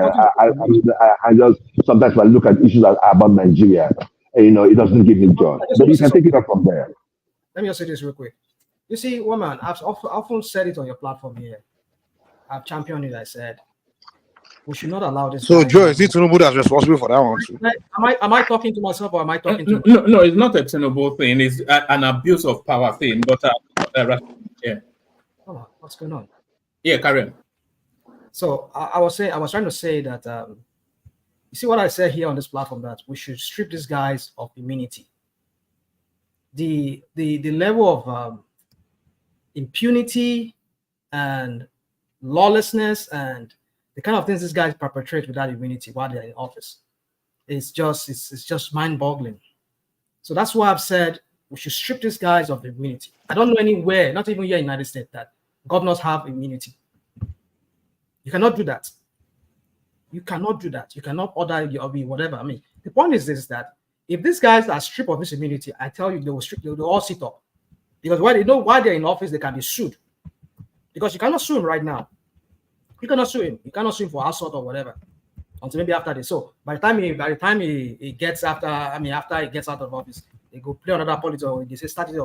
I just sometimes when I look at issues about Nigeria, it doesn't give me joy. But you can take it up from there. Let me just say this real quick. You see, woman, I've often said it on your platform here. I've championed it. I said we should not allow this. So, Joe, is it Tinubu that's responsible for that one too? Am I talking to myself or am I talking to? No, it's not a Tinubu thing. It's an abuse of power thing. But yeah. Hold on, what's going on? Yeah, Karen. So I was trying to say that you see what I said here on this platform, that we should strip these guys of immunity. The level of impunity and lawlessness and the kind of things these guys perpetrate without immunity while they're in office, it's just mind-boggling. So that's why I've said we should strip these guys of immunity. I don't know anywhere, not even here in the United States, that governors have immunity. You cannot do that. You cannot do that. You cannot order your whatever. I mean, the point is this: that if these guys are stripped of this immunity, I tell you, they will all sit up, because while they're in office, they can be sued. Because you cannot sue him right now. You cannot sue him. You cannot sue him for assault or whatever until maybe after this. So by the time he gets after he gets out of office, they go play another politics, or they say statute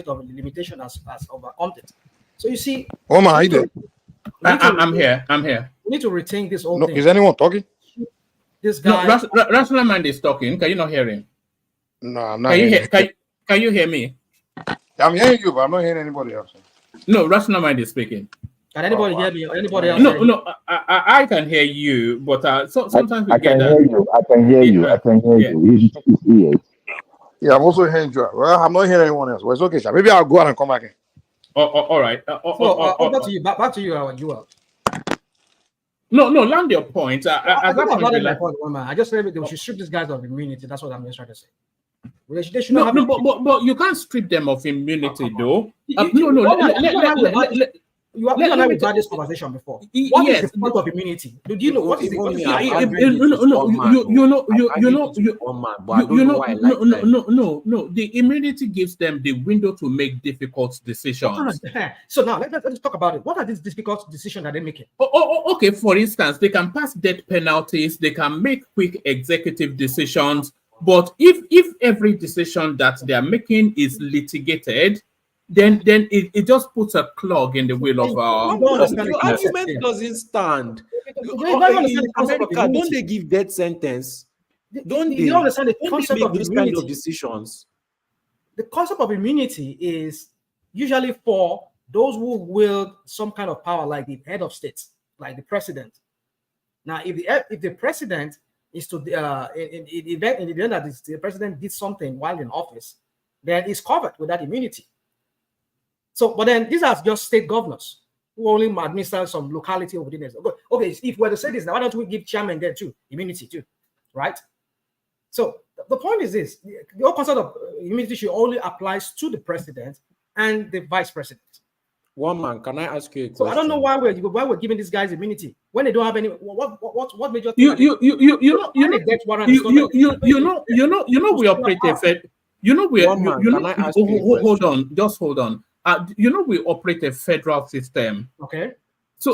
of limitation as overcome it. So you see, Omar, are you there? I'm here. We need to retain this whole thing. Is anyone talking? This guy. No, Rational Mind is talking. Can you not hear him? No, I'm not. Can you hear me? I'm hearing you, but I'm not hearing anybody else. No, Rational Mind is speaking. Can anybody hear me? Or anybody else? No, I can hear you, but sometimes we get that. I can hear you. You should check his ears. Yeah, I'm also hearing you. Well, I'm not hearing anyone else. Well, it's okay, sir. Maybe I'll go out and come back in. All right. Back to you. Back to you, Jewel. No, land your point. I just said we should strip these guys of immunity. That's what I'm just trying to say. They should not have but you can't strip them of immunity, though. You have had this conversation before. What is the point of immunity? Do you know what is the point? No. The immunity gives them the window to make difficult decisions. So now let's talk about it. What are these difficult decisions that they're making? Okay. For instance, they can pass death penalties. They can make quick executive decisions. But if every decision that they are making is litigated, then it just puts a clog in the wheel of your argument doesn't stand. In America, don't they give death sentence? Don't they? You don't understand the concept of those immunity. kind of decisions. The concept of immunity is usually for those who wield some kind of power, like the head of state, like the president. Now, if the president is to in the event that the president did something while in office, then it's covered with that immunity. So, but then these are just state governors who only administer some locality within it. Okay, if we're to say this, now why don't we give chairman there too immunity too, right? So the point is this: the whole concept of immunity should only applies to the president and the vice president. One man, can I ask you a question? So I don't know why we're giving these guys immunity when they don't have any. What major thing? You know we operate a fed. You know we One man, can I ask you a hold question? on, just hold on. You know we operate a federal system. Okay. So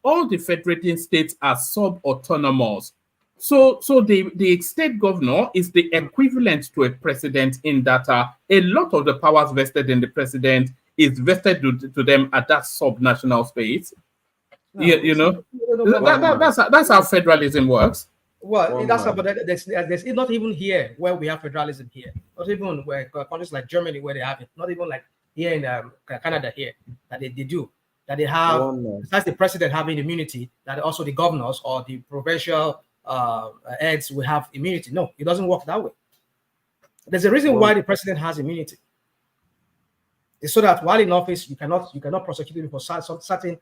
all the federating states are sub-autonomous. So the state governor is the equivalent to a president in that a lot of the powers vested in the president is vested to them at that sub-national space. You know, that's how federalism works. Well, that's but there's not even here where we have federalism here. Not even where countries like Germany where they have it. Not even like here in Canada here that they do. That they have, that's the president having immunity, that also the governors or the provincial heads will have immunity. No, it doesn't work that way. There's a reason why the president has immunity. It's so that while in office, you cannot prosecute him for certain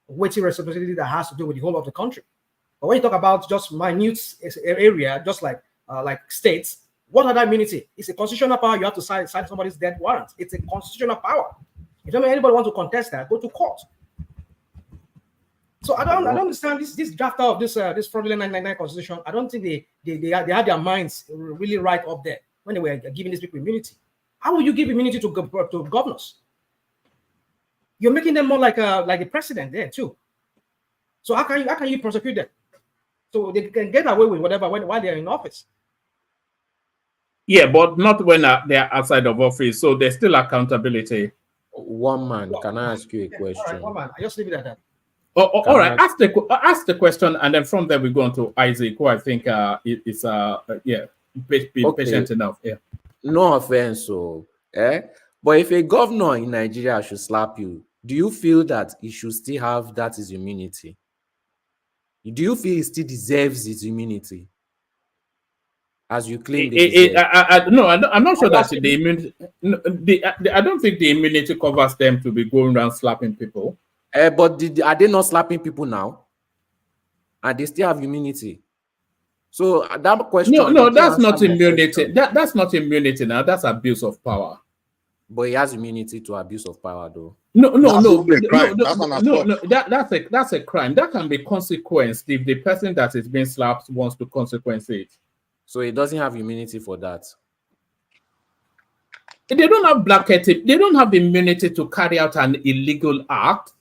weighty responsibility that has to do with the whole of the country. But when you talk about just minute area, just like states, what other immunity? It's a constitutional power. You have to sign somebody's death warrant. It's a constitutional power. If anybody wants to contest that, go to court. So I don't understand this drafter of this fraudulent 999 constitution. I don't think they had their minds really right up there when they were giving these people immunity. How will you give immunity to governors? You're making them more like the president there too. So how can you prosecute them? So they can get away with whatever while they're in office. Yeah, but not when they're outside of office. So there's still accountability. One man, can I ask you a question? All right, one man, I just leave it at that. All right, ask the question, and then from there we go on to Isaac, who I think is patient enough. Yeah. No offense, but if a governor in Nigeria should slap you, do you feel that he should still have his immunity? Do you feel he still deserves his immunity, as you claim? No, I'm not sure that the immunity. I don't think the immunity covers them to be going around slapping people. But are they not slapping people now? And they still have immunity. So that question. No, that's not immunity. That's not immunity now. That's abuse of power. But he has immunity to abuse of power, though. That's a crime. That can be consequenced if the person that is being slapped wants to consequence it. So he doesn't have immunity for that. They don't have blanketed. They don't have immunity to carry out an illegal act.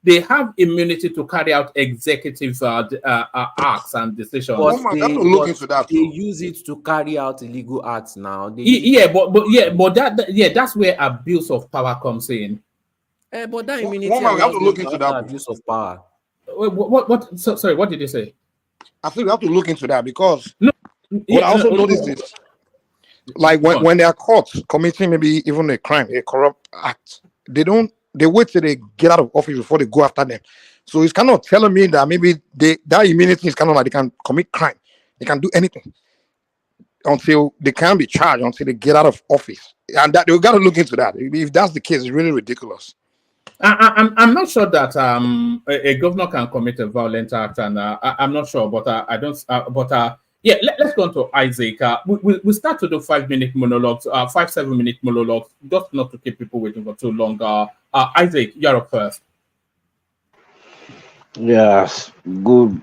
They have immunity to carry out executive acts and decisions. But they use it to carry out illegal acts now. That's where abuse of power comes in. But that immunity, we have to look into that. Abuse of power. What? Sorry, what did you say? I think we have to look into that because I also noticed this. Like when they are caught committing maybe even a crime, a corrupt act, they wait till they get out of office before they go after them. So it's kind of telling me that maybe that immunity is kind of like they can commit crime. They can do anything until they can be charged, until they get out of office. And that they got to look into that. If that's the case, it's really ridiculous. I'm not sure that a governor can commit a violent act, and I'm not sure, but I don't. Yeah, let's go on to Isaac. We start to do 5-minute monologues, 5-7-minute monologues, just not to keep people waiting for too long. Isaac, you're up first. Yes, good.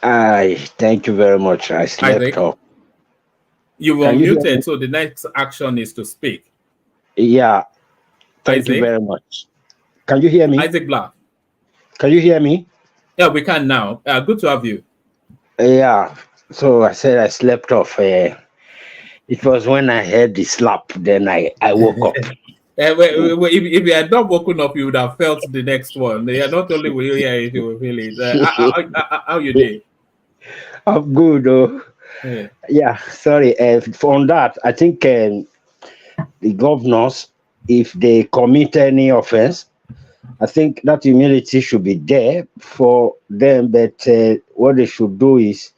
Thank you very much. I slept off. You were muted, so the next action is to speak. Yeah, thank you very much. Can you hear me? Isaac Black. Can you hear me? Yeah, we can now. Good to have you. Yeah. So I said I slept off. It was when I heard the slap, then I woke up. If you had not woken up, you would have felt the next one. Not only will you hear it, you will feel it. How you doing? I'm good. Yeah, sorry. On that, I think the governors, if they commit any offense, I think that immunity should be there for them. But what they should do is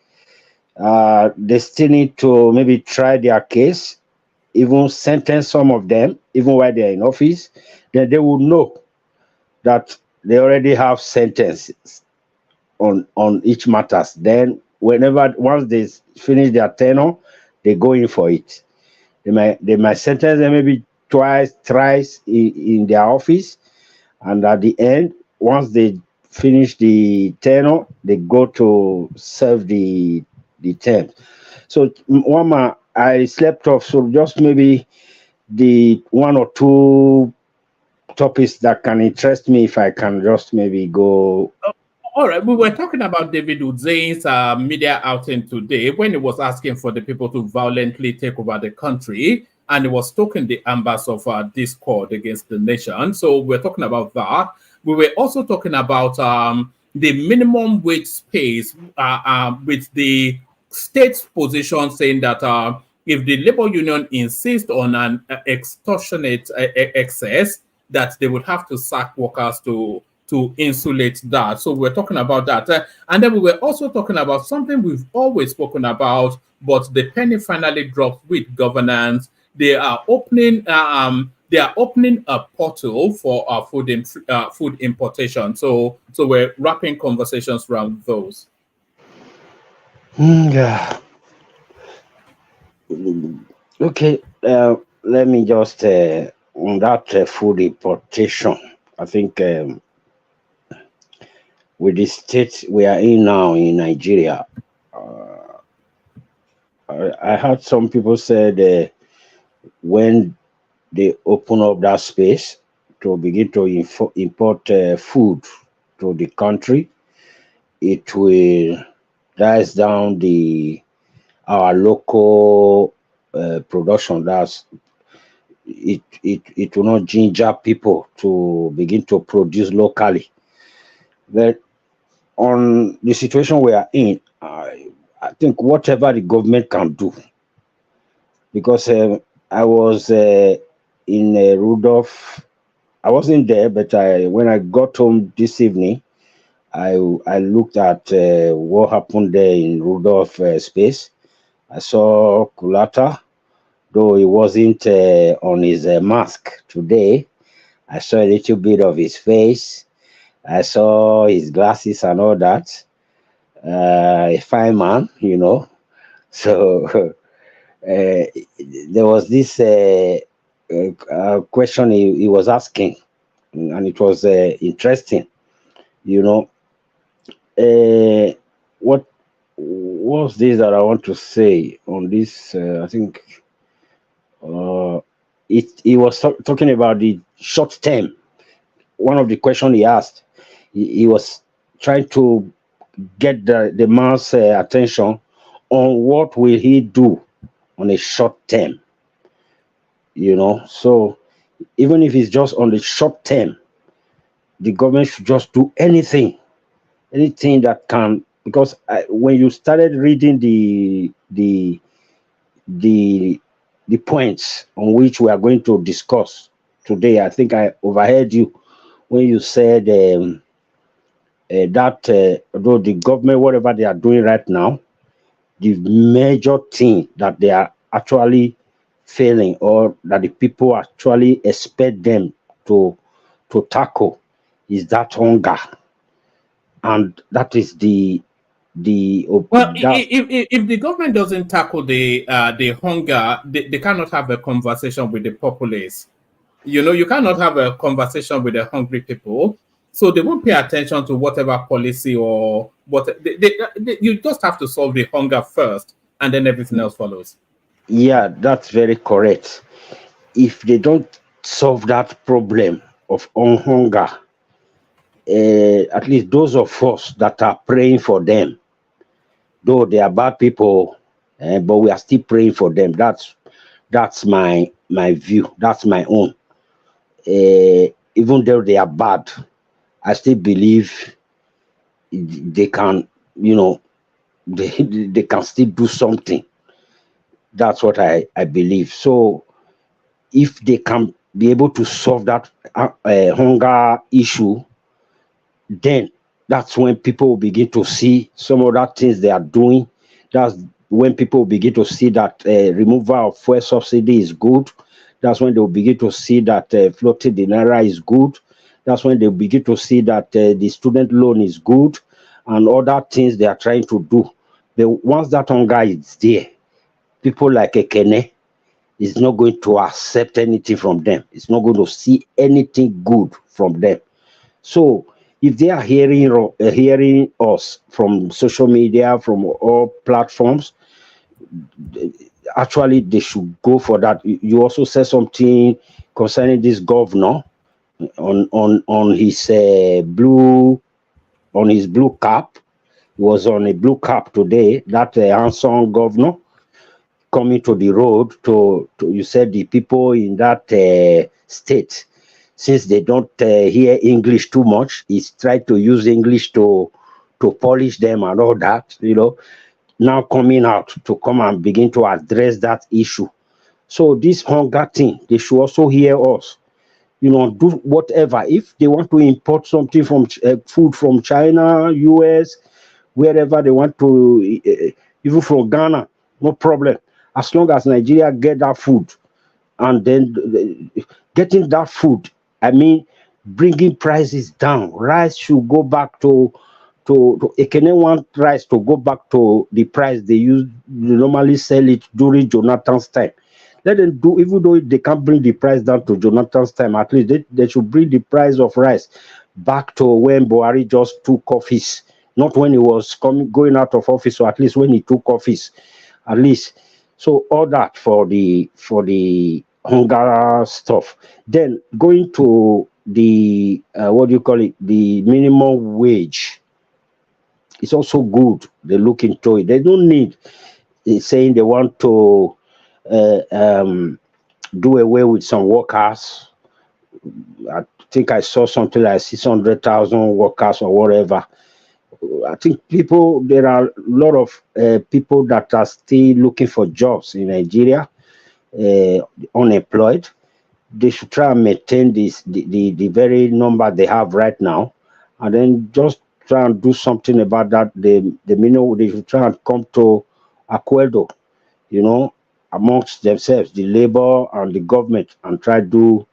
they still need to maybe try their case, even sentence some of them, even while they're in office. Then they will know that they already have sentences on each matters. Then once they finish their tenure, they go in for it. They might sentence them maybe twice, thrice in their office, and at the end, once they finish the tenure, they go to serve the term. So, Wama, I slept off. So just maybe the one or two topics that can interest me, if I can just maybe go. All right, we were talking about David Udzain's media outing today when he was asking for the people to violently take over the country, and he was stoking the embers of discord against the nation. So we're talking about that. We were also talking about the minimum wage space with the state's position saying that if the labor union insists on an extortionate excess, that they would have to sack workers to insulate that. So we're talking about that. And then we were also talking about something we've always spoken about, but the penny finally dropped with governance. They are opening a portal for food importation. So we're wrapping conversations around those. Yeah. Okay. Let me just on that food importation. I think with the state we are in now in Nigeria, I heard some people said when they open up that space to begin to import food to the country, it will rise down our local production. That's it will not ginger people to begin to produce locally. But on the situation we are in, I think whatever the government can do, because I was in Rudolph. I wasn't there, but when I got home this evening, I looked at what happened there in Rudolph space. I saw Kulata, though he wasn't on his mask today. I saw a little bit of his face. I saw his glasses and all that. A fine man, you know. So there was this question he was asking, and it was interesting. You know, what was this that I want to say on this? I think he was talking about the short term. One of the questions he asked, he was trying to get the man's attention on what will he do on a short term. You know, so even if it's just on the short term, the government should just do anything that can, because when you started reading the points on which we are going to discuss today, I think I overheard you when you said that though the government, whatever they are doing right now, the major thing that they are actually failing, or that the people actually expect them to tackle, is that hunger. And that is well, if the government doesn't tackle the hunger, they cannot have a conversation with the populace. You know, you cannot have a conversation with the hungry people, so they won't pay attention to whatever policy or what. You just have to solve the hunger first, and then everything else follows. Yeah, that's very correct. If they don't solve that problem of hunger, at least those of us that are praying for them, though they are bad people, but we are still praying for them. That's my view. That's my own. Even though they are bad, I still believe they can, you know, they can still do something. That's what I believe. So if they can be able to solve that hunger issue, then that's when people will begin to see some of that things they are doing. That's when people will begin to see that removal of fuel subsidy is good. That's when they'll begin to see that floating the naira is good. That's when they'll begin to see that the student loan is good and other things they are trying to do. But once that hunger is there, people like Ekene, is not going to accept anything from them. It's not going to see anything good from them. So if they are hearing us from social media, from all platforms, actually they should go for that. You also said something concerning this governor on his blue cap. He was on a blue cap today. That handsome governor coming to the road to you said the people in that state, since they don't hear English too much, he's tried to use English to polish them and all that, now coming out to come and begin to address that issue. So this hunger thing, they should also hear us. Do whatever. If they want to import something from food from China, US, wherever they want to, even from Ghana, no problem. As long as Nigeria get that food, and then getting that food, I mean, bringing prices down. Rice should go back to Ekene want rice to go back to the price they normally sell it during Jonathan's time. Let them do, even though they can't bring the price down to Jonathan's time, at least they should bring the price of rice back to when Buhari just took office, not when he was going out of office, or at least when he took office, at least. So all that for the hunger stuff. Then going to the what do you call it? The minimum wage. It's also good. They look into it. They don't need saying they want to do away with some workers. I think I saw something like 600,000 workers or whatever. I think there are a lot of people that are still looking for jobs in Nigeria, unemployed. They should try and maintain the very number they have right now, and then just try and do something about that. The minimum, they should try and come to acuerdo, amongst themselves, the labor and the government, and try to do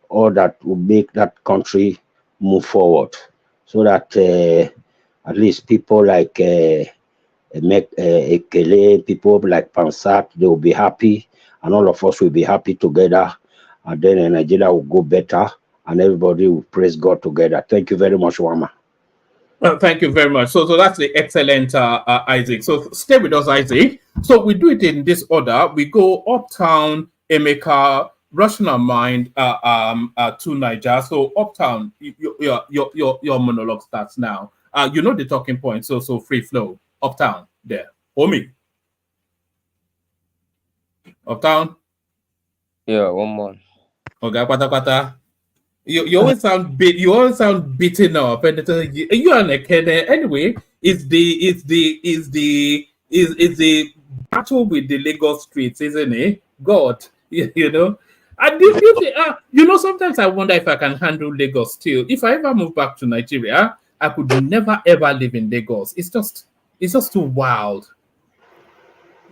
all that will make that country move forward, so that at least people like Ekele, people like Pansat, they will be happy, and all of us will be happy together, and then Nigeria will go better, and everybody will praise God together. Thank you very much, Wama. Well, thank you very much. So that's the excellent Isaac. So stay with us, Isaac. So we do it in this order. We go Uptown, Emeka, Rational Mind, to Niger. So Uptown, your monologue starts now. You know the talking point. So free flow. Uptown, there. Omi. Uptown. Yeah, one more. Okay, pata. You always sound beaten up, and you are like anyway. Is the battle with the Lagos streets, isn't it? God, you know. And you think, sometimes I wonder if I can handle Lagos still. If I ever move back to Nigeria, I could never ever live in Lagos. It's just too wild.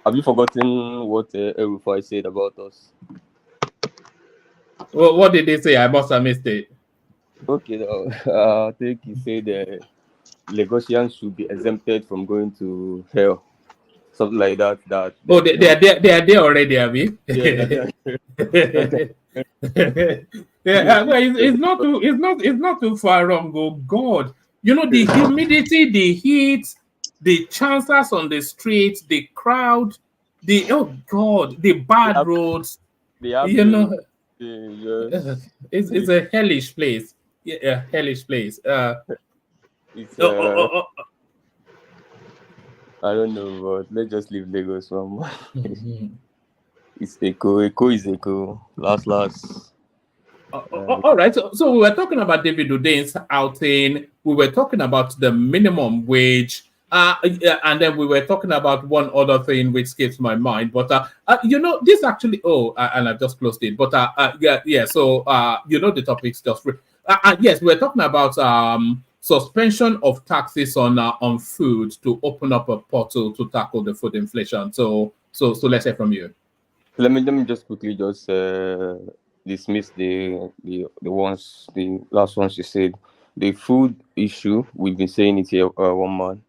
Have you forgotten what Erufai said about us? Well, what did they say? I must have missed it. Okay, I think he said Lagosians should be exempted from going to hell, something like that. Oh, they are there already, Abby. Yeah, Well, it's not too far wrong. Oh God, the humidity, the heat, the chances on the streets, the crowd, oh God, the bad roads. It's a hellish place. Yeah, a hellish place. It's I don't know, but let's just leave Lagos one more. It's Eko. Eko is Eko. Last. All right. So we were talking about David Hundeyin outing. We were talking about the minimum wage. And then we were talking about one other thing which escapes my mind. But this actually. And I've just closed it. But yeah. So the topics just. Yes, we were talking about suspension of taxes on food to open up a portal to tackle the food inflation. So let's hear from you. Let me just quickly dismiss the last ones you said. The food issue, we've been saying it here, one man.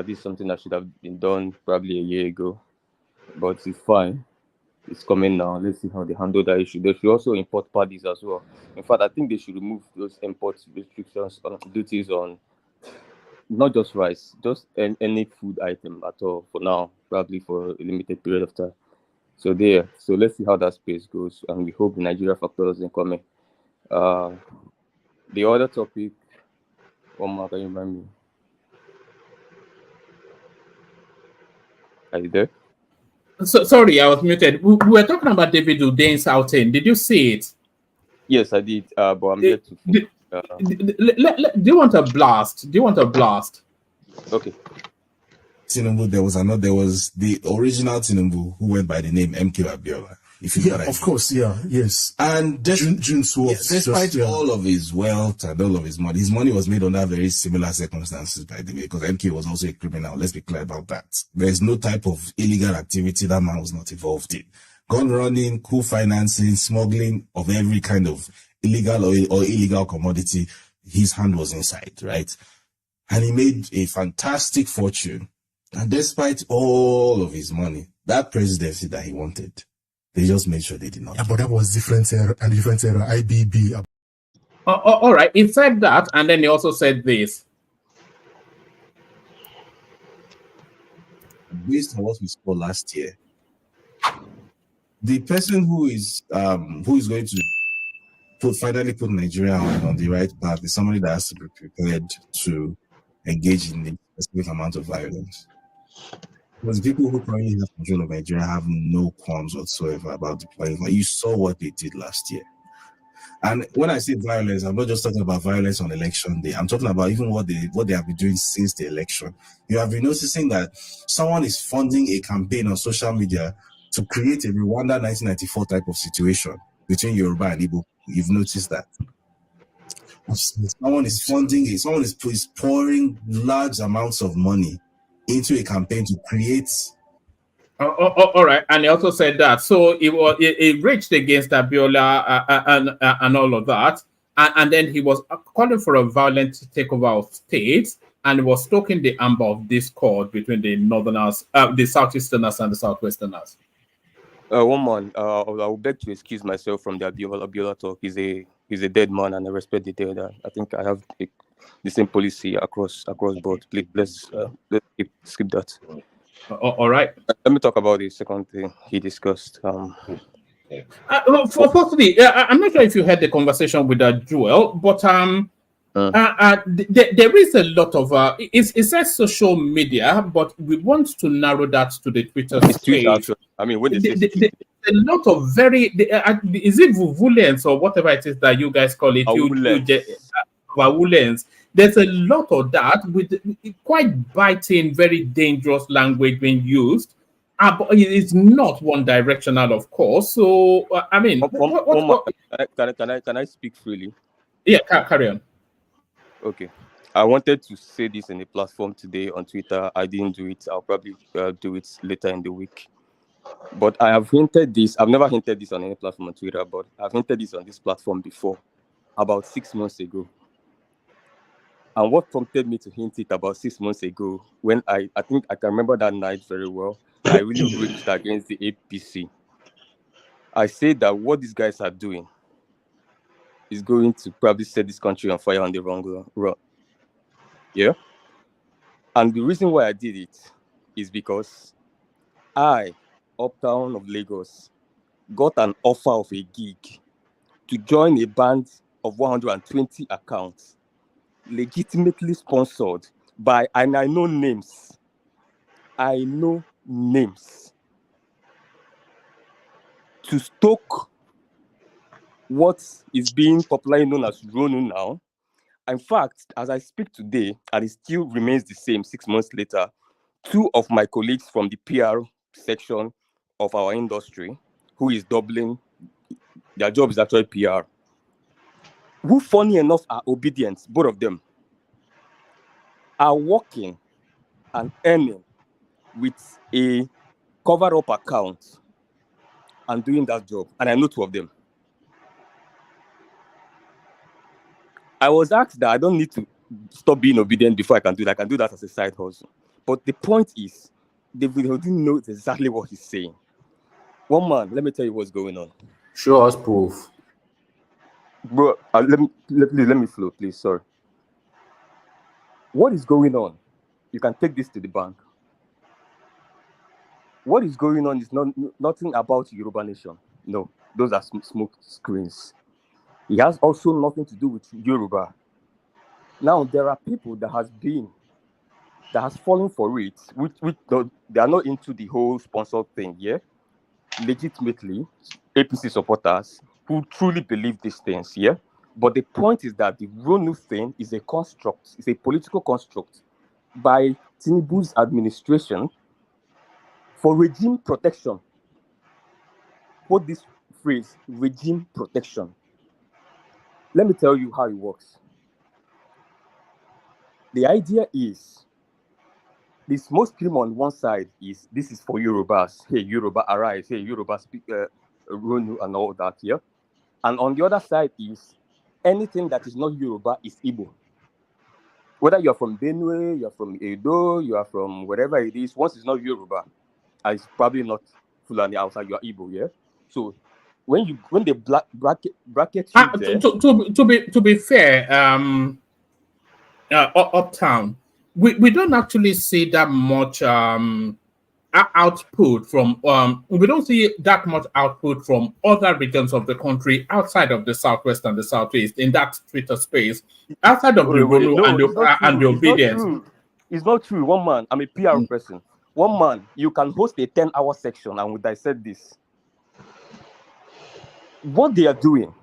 This is something that should have been done probably a year ago, but it's fine. It's coming now. Let's see how they handle that issue. They should also import paddies as well. In fact, I think they should remove those import restrictions on duties on not just rice, just any food item at all for now, probably for a limited period of time. So there. So let's see how that space goes, and we hope the Nigeria factor doesn't come in. The other topic, one more, can you remind me? Are you there? So, sorry, I was muted. We were talking about David Hundeyin outing. Did you see it? Yes, I did, but I'm yet to. Do you want a blast? Do you want a blast? Okay. Tinubu, there was the original Tinubu who went by the name Mko Abiola. If you know what I mean. Of course, yes. And despite all of his wealth and all of his money was made under very similar circumstances, by the way, because MK was also a criminal. Let's be clear about that. There's no type of illegal activity that man was not involved in. Gun running, coup financing, smuggling of every kind of illegal or illegal commodity, his hand was inside, right? And he made a fantastic fortune. And despite all of his money, that presidency that he wanted, they just made sure they did not. Yeah, but that was different era, IBB. All right, he said that, and then he also said this. Based on what we saw last year, the person who is going to finally put Nigeria on the right path is somebody that has to be prepared to engage in a specific amount of violence. Because the people who currently have control of Nigeria have no qualms whatsoever about deploying. You saw what they did last year. And when I say violence, I'm not just talking about violence on election day. I'm talking about even what they have been doing since the election. You have been noticing that someone is funding a campaign on social media to create a Rwanda 1994 type of situation between Yoruba and Igbo. You've noticed that. Someone is funding it. Someone is pouring large amounts of money into a campaign to create. All right, and he also said that. So it raged against Abiola and all of that, and then he was calling for a violent takeover of states, and he was stoking the amber of discord between the northerners, the southeasterners, and the southwesterners. One man, I will beg to excuse myself from the Abiola talk. He's a dead man, and I respect the dead. I think I have the same policy across board. Please, let's skip that. All right. Let me talk about the second thing he discussed. Firstly, I'm not sure if you had the conversation with Joel, but there is a lot of it says social media, but we want to narrow that to the Twitter space. I mean, when they say a lot of very is it vuvulence or whatever it is that you guys call it? Vavulence. There's a lot of that with quite biting, very dangerous language being used. But it's not one directional, of course. So I mean, can I speak freely? Yeah, carry on. Okay. I wanted to say this in a platform today on Twitter. I didn't do it. I'll probably do it later in the week. But I have hinted this. I've never hinted this on any platform on Twitter, but I've hinted this on this platform before, about 6 months ago. And what prompted me to hint it about 6 months ago, when I think I can remember that night very well, I really raged against the APC. I said that what these guys are doing is going to probably set this country on fire on the wrong run. Yeah? And the reason why I did it is because I, Uptown of Lagos, got an offer of a gig to join a band of 120 accounts, legitimately sponsored by, and I know names, to stoke what is being popularly known as Ronu now. In fact, as I speak today, and it still remains the same 6 months later, 2 of my colleagues from the PR section of our industry, who is doubling, their job is actually PR, who, funny enough, are obedient, both of them, are working and earning with a cover-up account and doing that job. And I know 2 of them. I was asked that I don't need to stop being obedient before I can do that. I can do that as a side hustle. But the point is, David didn't know exactly what he's saying. One man, let me tell you what's going on. Show us proof. Bro, let me flow, please. Sorry. What is going on? You can take this to the bank. What is going on is nothing about Yoruba nation. No, those are smoke screens. It has also nothing to do with Yoruba. Now, there are people that has fallen for it, they are not into the whole sponsor thing, yeah? Legitimately, APC supporters who truly believe these things, yeah? But the point is that the RONU thing is a construct, it's a political construct by Tinubu's administration for regime protection. Quote this phrase, regime protection. Let me tell you how it works. The idea is, the smoke screen on one side is, this is for Yorubas. Hey, Yoruba, arise. Hey, Yoruba, speak Ronu and all that, yeah? And on the other side is, anything that is not Yoruba is Igbo. Whether you're from Benue, you're from Edo, you are from wherever it is, once it's not Yoruba, and it's probably not Fulani outside, you're Igbo, yeah? So when they bracket you there... To be fair, uptown, we don't actually see that much output from we don't see that much output from other regions of the country outside of the southwest and the southeast in that Twitter space, outside of the Ronu and the obedience. It's not true. One man, I'm a PR person. One man, you can host a 10-hour section and we dissect this. What they are doing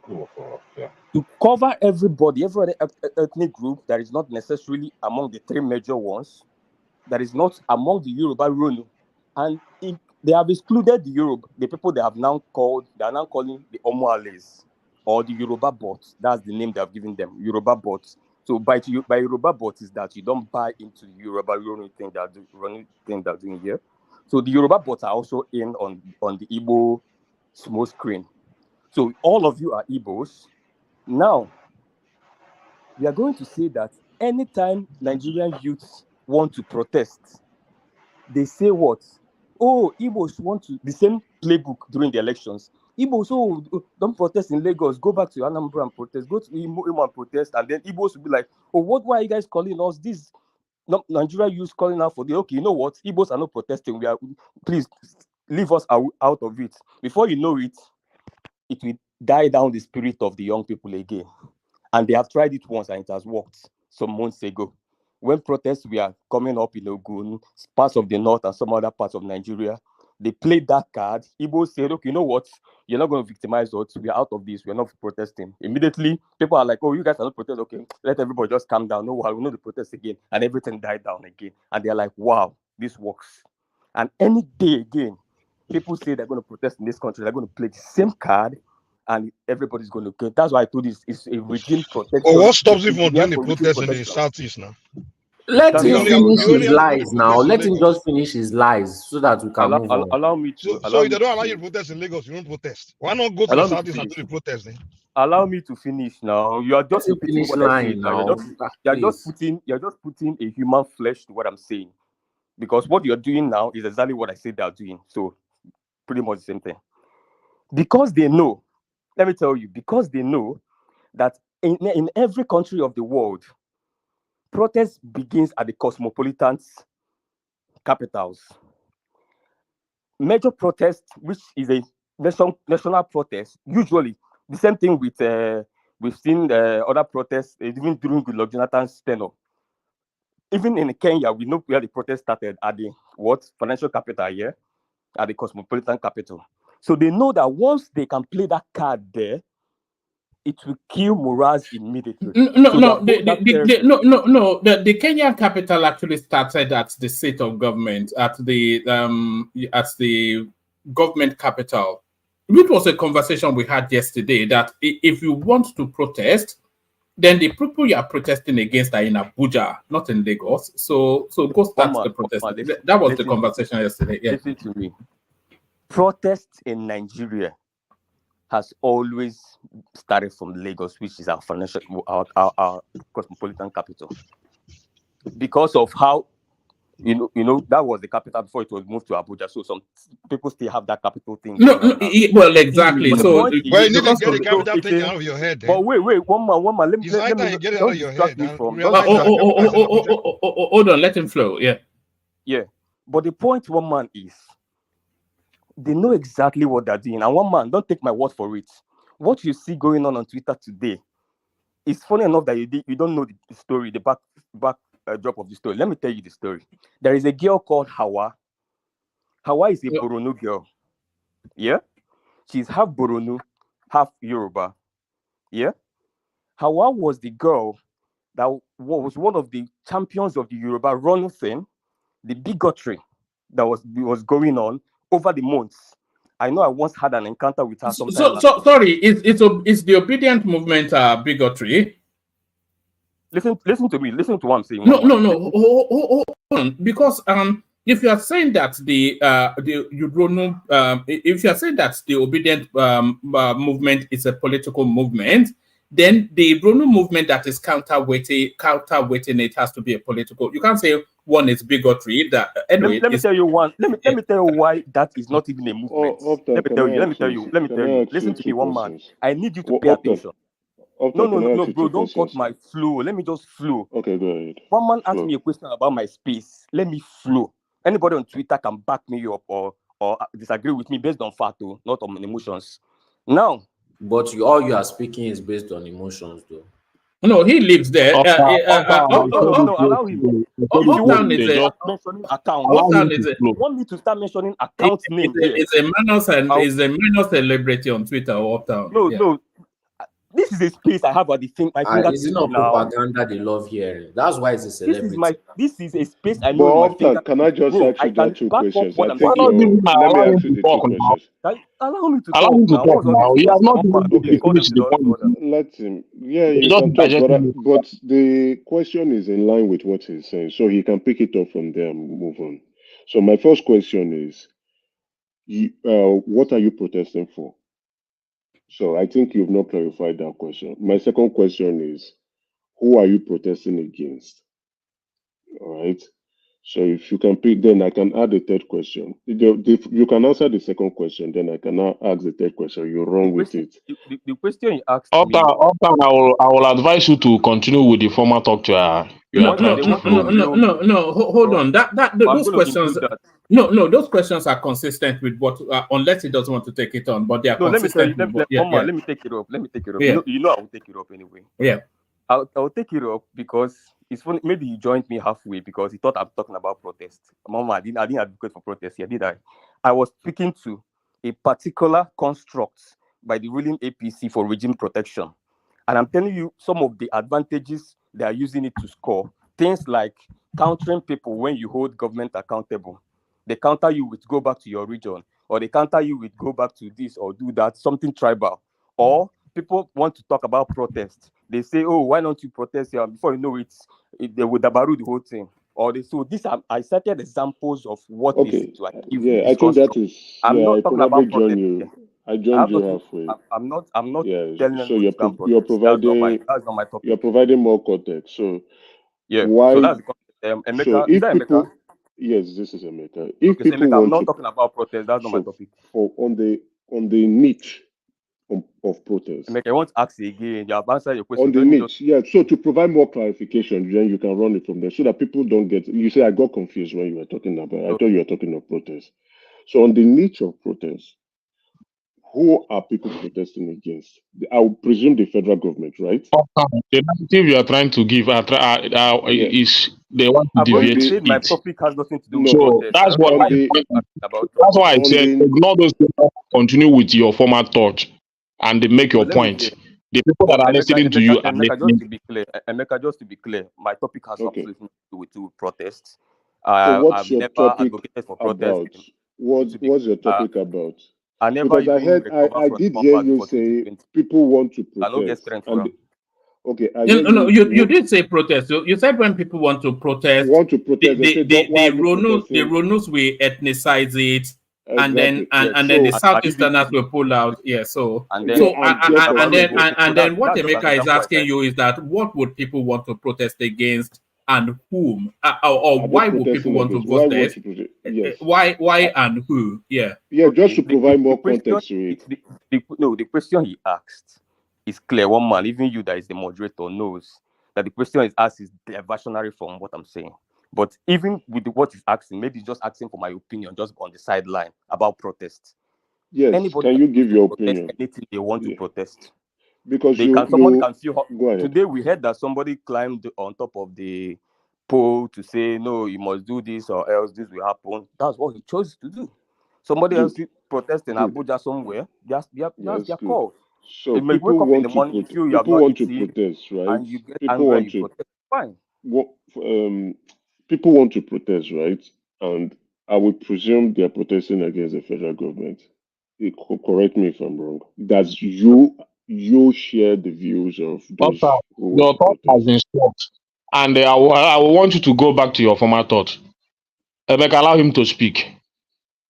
to cover everybody, every ethnic group that is not necessarily among the three major ones, that is not among the Yoruba Ronu, and they have excluded the people they are now calling the Omoales or the Yoruba bots. That's the name they have given them, Yoruba bots. So by Yoruba bots is that you don't buy into the Yoruba Ronu thing they're doing here. So the Yoruba bots are also in on the Igbo small screen. So all of you are Igbos. Now, we are going to say that anytime Nigerian youths want to protest, they say what? Oh, Igbos want to, the same playbook during the elections. Igbos, don't protest in Lagos, go back to Anambra and protest, go to Imo and protest, and then Igbos will be like, oh, why are you guys calling us this? Nigeria youths calling out for okay, you know what? Igbos are not protesting. Please leave us out of it. Before you know it, it will die down the spirit of the young people again. And they have tried it once and it has worked some months ago. When protests were coming up in Ogun, parts of the north and some other parts of Nigeria, they played that card. Igbo said, okay, you know what? You're not going to victimize us. We're out of this. We're not protesting. Immediately, people are like, oh, you guys are not protesting. Okay, let everybody just calm down. No, we'll not protest again. And everything died down again. And they're like, wow, this works. And any day again, people say they're going to protest in this country. They're going to play the same card. And everybody's going to go. That's why I told you it's a regime protection. Well, what stops him from doing the protest in the southeast now? Let him finish his lies now. Let him just finish his lies so that we can move on. Allow me to. So if they don't allow you to protest in Lagos, you won't protest. Why not go to the southeast and do the protest then? Allow me to finish now. You are just repeating what I said now. You're just putting a human flesh to what I'm saying. Because what you're doing now is exactly what I said they're doing. So pretty much the same thing. Because they know, let me tell you, because they know that in every country of the world, protest begins at the cosmopolitan capitals. Major protest, which is a national protest, usually the same thing with we've seen other protests even during Goodluck Jonathan's tenure. Even in Kenya, we know where the protest started at the financial capital here, at the cosmopolitan capital. So they know that once they can play that card there, it will kill morals immediately. The Kenyan capital actually started at the seat of government, at the government capital. It was a conversation we had yesterday that if you want to protest, then the people you are protesting against are in Abuja, not in Lagos. So go start the protest. That was the conversation yesterday. Yeah. Listen to me. Protests in Nigeria has always started from Lagos, which is our cosmopolitan capital. Because of how that was the capital before it was moved to Abuja. So some people still have that capital thing. Well, exactly. But So Well, you need to because get the of capital thing out of your head. but Then. wait, one man. It's high time you get it out don't of your distract head me and from. realize that the capital is in Abuja. hold on, let him flow. Yeah. Yeah, but the point, one man, is they know exactly what they're doing. And one man, don't take my word for it. What you see going on Twitter today, it's funny enough that you don't know the story, the back drop of the story. Let me tell you the story. There is a girl called Hawa. Hawa is a Boronu girl. Yeah, she's half Boronu, half Yoruba. Yeah, Hawa was the girl that was one of the champions of the Yoruba running thing, the bigotry that was going on over the months. I know I once had an encounter with her sometime. Sorry, it's the obedient movement bigotry. Listen to me. Listen to what I'm saying. No. Hold on. Because if you are saying that if you are saying that the obedient movement is a political movement, then the Bruno movement that is counterweighting it has to be a political. You can't say one is bigotry. That anyway. Let me tell you one. Let me tell you why that is not even a movement. Let me tell you. Listen to me, one man. I need you to pay attention. No, bro, don't cut my flow. Let me just flow. Okay, go ahead. One man asked me a question about my space. Let me flow. Anybody on Twitter can back me up or disagree with me based on fact, not on emotions. Now, but all you are speaking is based on emotions, though. No, he lives there. Allow him. If you want me to start mentioning accounts, you want me to start mentioning accounts name here. It's a minor celebrity on Twitter or Uptown. No. This is a space I have at the thing. Is it not propaganda they love hearing? That's why it's a celebrity. This is a space I know. Can I just ask you that two questions? Let me ask you the two questions. Allow me to talk now. He has not finished the point. Let him. Yeah, you can talk, but the question is in line with what he's saying, so he can pick it up from there and move on. So my first question is, what are you protesting for? So I think you've not clarified that question. My second question is, who are you protesting against? All right. So if you can pick, then I can add a third question. You can answer the second question, then I can now ask the third question. You're wrong with it. The question you asked me. I will advise you to continue with the former talk to her. No. Hold on. Those questions. No. Those questions are consistent with what, unless he doesn't want to take it on. But they are consistent. Let me take it up. Yeah. You know I will take it up anyway. Yeah. I'll take it up because it's funny. Maybe he joined me halfway because he thought I'm talking about protest. Mama, I didn't advocate for protest here, did I? I was speaking to a particular construct by the ruling APC for regime protection. And I'm telling you some of the advantages they are using it to score. Things like countering people when you hold government accountable. They counter you with go back to your region, or they counter you with go back to this or do that, something tribal. Or people want to talk about protest. They say, oh, why don't you protest here? Before you know it, they would dabaru the whole thing. Or they I cited examples of what they to achieve. Yeah, I think that is. I'm not talking about protest. I joined you halfway. I'm not telling them so you're providing. That's not my topic. You're providing more context. So yeah. Why? So that's the context. Emeka, so is that people, Emeka? Yes, this is Emeka. If okay, people Emeka, want I'm not talking about protest. That's not my topic. On the niche of protest. Emeka, I want to ask you again. You have answered your question. On the niche, yeah. So to provide more clarification, then you can run it from there so that people don't get. You say I got confused when you were talking about. I thought you were talking of protest. So on the niche of protest, who are people protesting against? I would presume the federal government, right? The narrative you are trying to give is they want to deviate it. My topic has nothing to do with protest. That's why I said ignore those people, continue with your former thought, and they make your point. The people that are listening to you are listening. Just to be clear, my topic has absolutely nothing to do with protests. So what's your topic for about? What's your topic about? Because I did hear you say people want to protest. You did say protest. You said when people want to protest, the Ronus will ethnicize it, exactly. and then the Southeasterners will pull out. Yeah. So and then what Emeka is asking you is that what would people want to protest against and whom? Or why would people want to protest? Yes. Why and who? Yeah. Yeah, just to The provide more question, context to it. the question he asked is clear. One man, even you that is the moderator, knows that the question is asked is diversionary from what I'm saying. But even with what he's asking, maybe he's just asking for my opinion, just on the sideline about protests. Yes, Anybody can you give your opinion? anything they want to protest. Because Someone can feel. Go ahead. Today we heard that somebody climbed on top of the pole to say, no, you must do this or else this will happen. That's what he chose to do. Somebody else protest in Abuja somewhere. That's their call. So They may wake up in the morning, you feel you have not eaten, protest, right? and you get angry and you protest. Fine. People want to protest, right? And I would presume they are protesting against the federal government. Correct me if I'm wrong. That's you share the views of those who want Your to thought protest. has been stopped. And I will want you to go back to your former thought. Emeka, allow him to speak.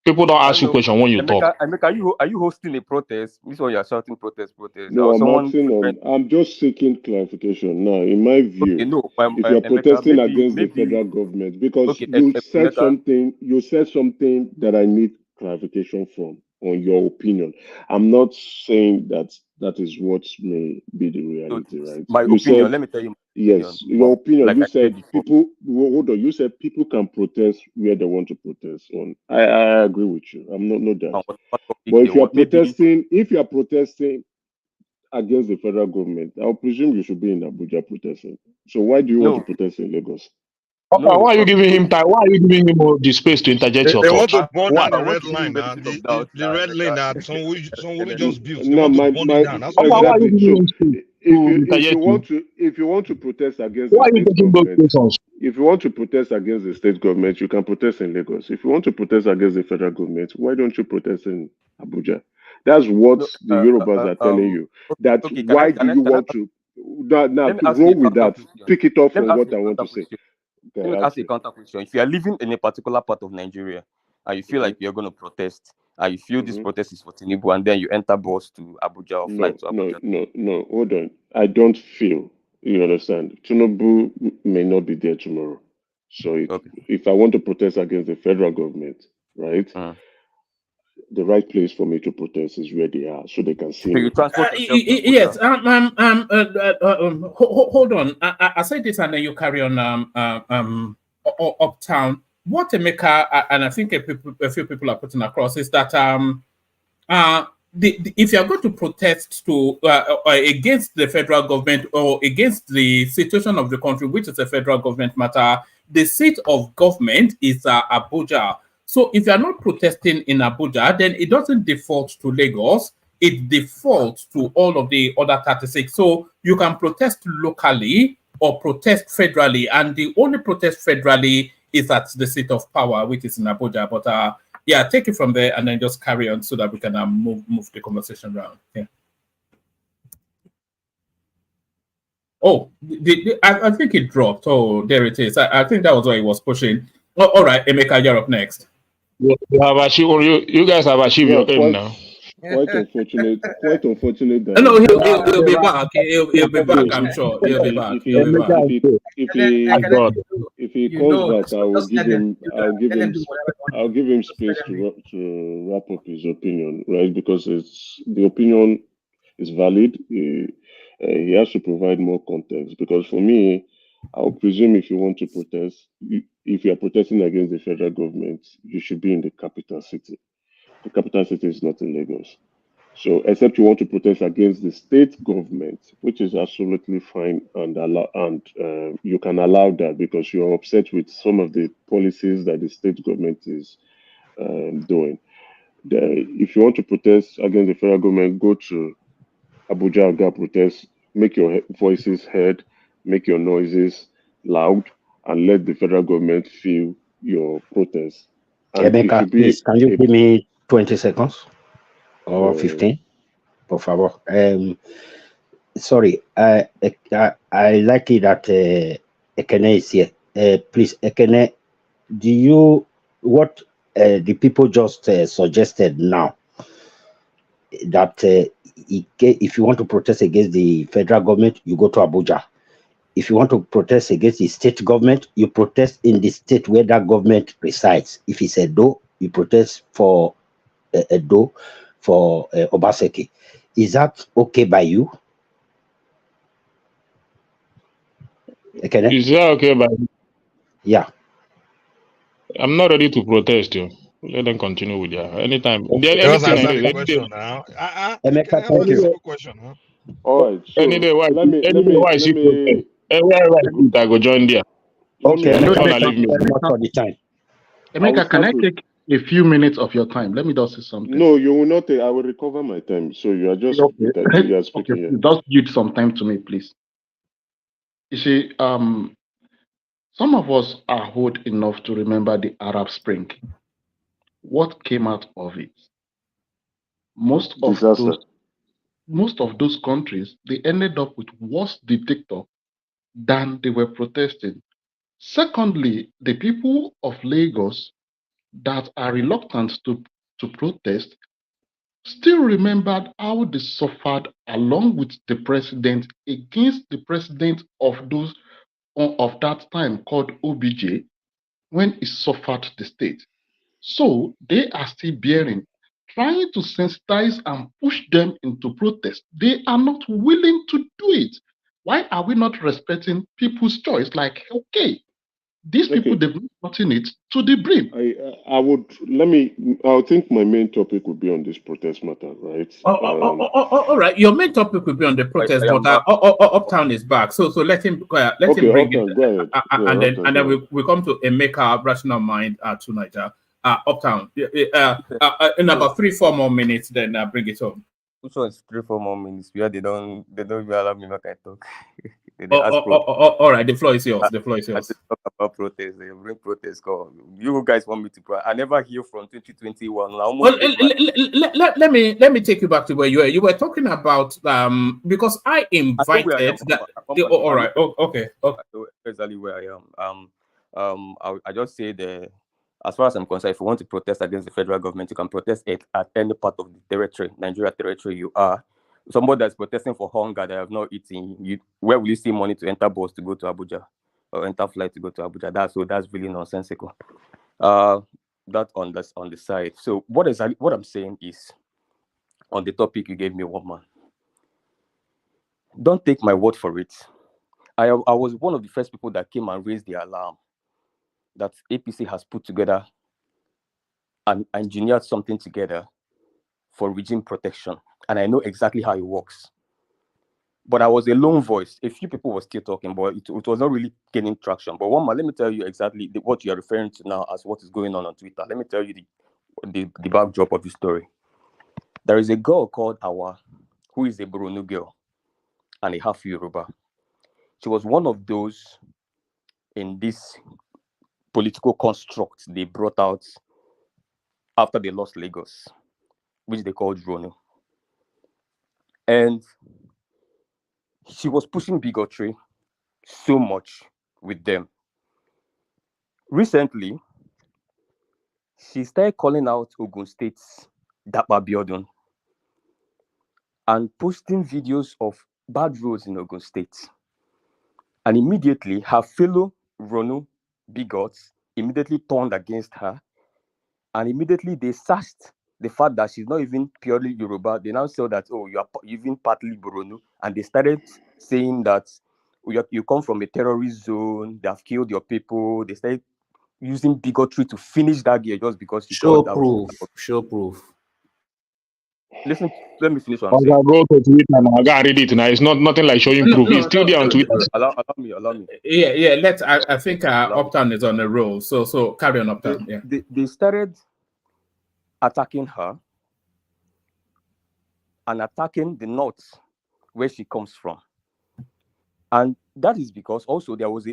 People don't ask you questions when you talk. Emeka, are you hosting a protest? This one you're shouting protest. No, or I'm someone asking I'm just seeking clarification now. In my view, okay, no, if you're Emeka, protesting against the maybe federal government, because okay, you said Emeka, something that I need clarification from on your opinion. I'm not saying that is what may be the reality, right? my You opinion, said, let me tell you my yes, opinion. your opinion. Like You I said said before. people. Hold on. You said people can protest where they want to protest. On, I agree with you. I'm not that. But if you are protesting against the federal government, I'll presume you should be in Abuja protesting. So why do you want to protest in Lagos? Why are you giving him time? Why are you giving him the space to interject your They want thoughts? to burn Why? down the red line now. The red lane that someone just built. They No, want to burn it down. That's what Why are you exactly. giving So him space to interject you? if you want to protest against Why the are you state taking those government, questions? if you want to protest against the state government, you can protest in Lagos. If you want to protest against the federal government, why don't you protest in Abuja? That's what the Yorubas are telling you. That okay, why do you want to now let me ask roll you a with that? question. Pick it up Let me from ask what you I a want to counter say. question. Okay, Let me ask you a counter question. If you are living in a particular part of Nigeria and you feel like you're going to protest, and you feel this protest is for Tinubu, and then you enter bus to Abuja or fly to Abuja. No. Hold on. I don't feel. You understand? Tinubu may not be there tomorrow. So if I want to protest against the federal government, right? The right place for me to protest is where they are, so they can see So me. you transport yourself to Abuja. Yes. Hold on. I say this and then you carry on. Uptown. What Emeka and I think a few people are putting across is that if you are going to protest against the federal government or against the situation of the country, which is a federal government matter, the seat of government is Abuja. So if you are not protesting in Abuja, then it doesn't default to Lagos. It defaults to all of the other 36. So you can protest locally or protest federally, and the only protest federally is at the seat of power, which is in Abuja. But yeah, take it from there and then just carry on so that we can move the conversation around. Yeah. Oh, I think it dropped. Oh, there it is. I think that was why it was pushing. Oh, all right, Emeka, you're up next. You guys have achieved your aim now. Quite unfortunate. Quite unfortunate that No, he'll be back. He'll be back. I'm sure he'll be back. If he comes back, I'll give him space to wrap up his opinion, right? Because the opinion is valid. He has to provide more context. Because for me, I'll presume if you want to protest, if you are protesting against the federal government, you should be in the capital city. The capital city is not in Lagos. So, except you want to protest against the state government, which is absolutely fine, and you can allow that because you're upset with some of the policies that the state government is doing. If you want to protest against the federal government, go to Abuja, go protest, make your voices heard, make your noises loud, and let the federal government feel your protest. And it Emeka, should be please, can you give me 20 seconds or 15? Por favor. Sorry, I like it that Ekene is here. Please, Ekene, what the people just suggested now, that if you want to protest against the federal government, you go to Abuja. if you want to protest against the state government, you protest in the state where that government resides. If it's Edo, you protest for Edo, for Obaseki. Is that okay by you? Okay. Is that okay by you? Yeah. I'm not ready to protest you. Let them continue with their anytime. Just Anything I answer raise, the any day. question now. Emeka, Answer the thank you. simple question, huh? All right. Any So day why let I see protest. Wherever I see it, I go join there. Okay, So Emeka, make una thank leave you me. very much for the time. I will Emeka, can start I with. take a few minutes of your time? Let me just say something. No, you will not. I will recover my time. So you are just Okay. you are Okay, speaking here. just give some time to me, please. You see, some of us are old enough to remember the Arab Spring. What came out of it? Most of Disaster. those countries, they ended up with worse dictator than they were protesting. Secondly, the people of Lagos that are reluctant to protest still remembered how they suffered along with the president against the president of that time called OBJ when he suffered the state. So they are still bearing, trying to sensitize and push them into protest. They are not willing to do it. Why are we not respecting people's choice? Like, okay, these people, they've not gotten it to the brim. I would I think my main topic would be on this protest matter, right? All right. Your main topic will be on the protest, but Uptown is back. So let him bring Uptown, it, go ahead. and then we come to Emeka Rational Mind to Niger. Uptown. In about 3-4 more minutes, then bring it home. Which one's 3-4 more minutes? Where they don't even allow me make I talk. All right, the floor is yours. The floor is yours. I talk about protest. They bring protest. You guys want me to? I never hear from 2021. Well, let me take you back to where you were. You were talking about because I invited that. All right. Okay. I know exactly where I am. I just say as far as I'm concerned, if you want to protest against the federal government, you can protest it at any part of the territory, Nigeria territory you are. Somebody that's protesting for hunger that have not eaten, where will you see money to enter bus to go to Abuja or enter flight to go to Abuja? That's really nonsensical. That on the side. So what I'm saying is, on the topic you gave me, one man. Don't take my word for it. I was one of the first people that came and raised the alarm that APC has put together and engineered something together for regime protection. And I know exactly how it works. But I was a lone voice. A few people were still talking, but it was not really gaining traction. But one man, let me tell you exactly what you are referring to now as what is going on Twitter. Let me tell you the backdrop of the story. There is a girl called Awa, who is a Boronu girl and a half Yoruba. She was one of those in this political construct they brought out after they lost Lagos, which they called Ronu. And she was pushing bigotry so much with them. Recently, she started calling out Ogun State's Dapa Biodun and posting videos of bad roads in Ogun State. And immediately, her fellow Ronu bigots immediately turned against her. And immediately, they searched the fact that she's not even purely Yoruba. They now saw that, oh, you are even partly Boronu. And they started saying that you come from a terrorist zone, they have killed your people. They started using bigotry to finish that girl just because she Show called proof. out. Show proof. Listen, let me finish what I I'm saying. go to Twitter now. I gotta read it now. It's nothing like showing proof. It's still there on Twitter. Allow me. Yeah. I think Uptown is on a roll. So carry on, Uptown. They started attacking her and attacking the north where she comes from. And that is because also there was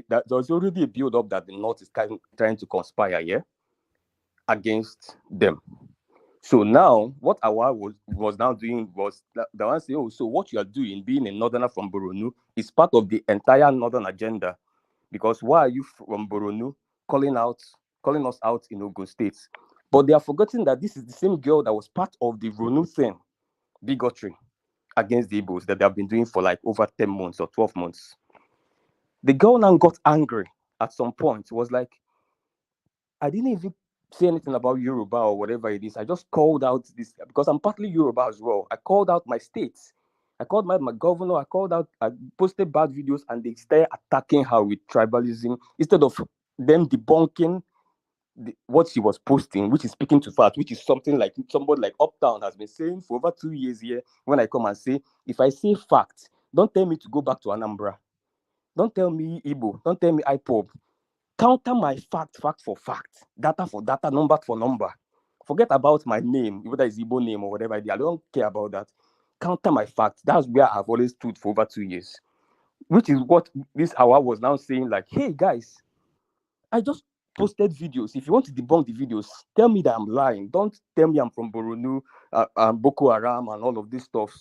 already a build-up that the north is trying to conspire against them. So now, what Awa was now doing was the one saying, oh, so what you are doing, being a northerner from Boronu, is part of the entire northern agenda. Because why are you from Boronu calling us out in Ogun State? But they are forgetting that this is the same girl that was part of the Ronu thing, bigotry against the Igbos that they have been doing for like over 10 months or 12 months. The girl now got angry at some point. Was like, I didn't even say anything about Yoruba or whatever it is. I just called out this because I'm partly Yoruba as well. I called out my states. I called my governor. I posted bad videos, and they started attacking her with tribalism instead of them debunking what she was posting, which is speaking to fact, which is something like somebody like Uptown has been saying for over 2 years here. When I come and say, if I say fact, don't tell me to go back to Anambra. Don't tell me Igbo. Don't tell me IPOB. Counter my fact for fact, data for data, number for number. Forget about my name, whether it's Igbo name or whatever. I don't care about that. Counter my fact. That's where I've always stood for over 2 years. Which is what this hour was now saying, like, hey guys, I just posted videos. If you want to debunk the videos, tell me that I'm lying. Don't tell me I'm from Boronu, Boko Haram, and all of this stuff.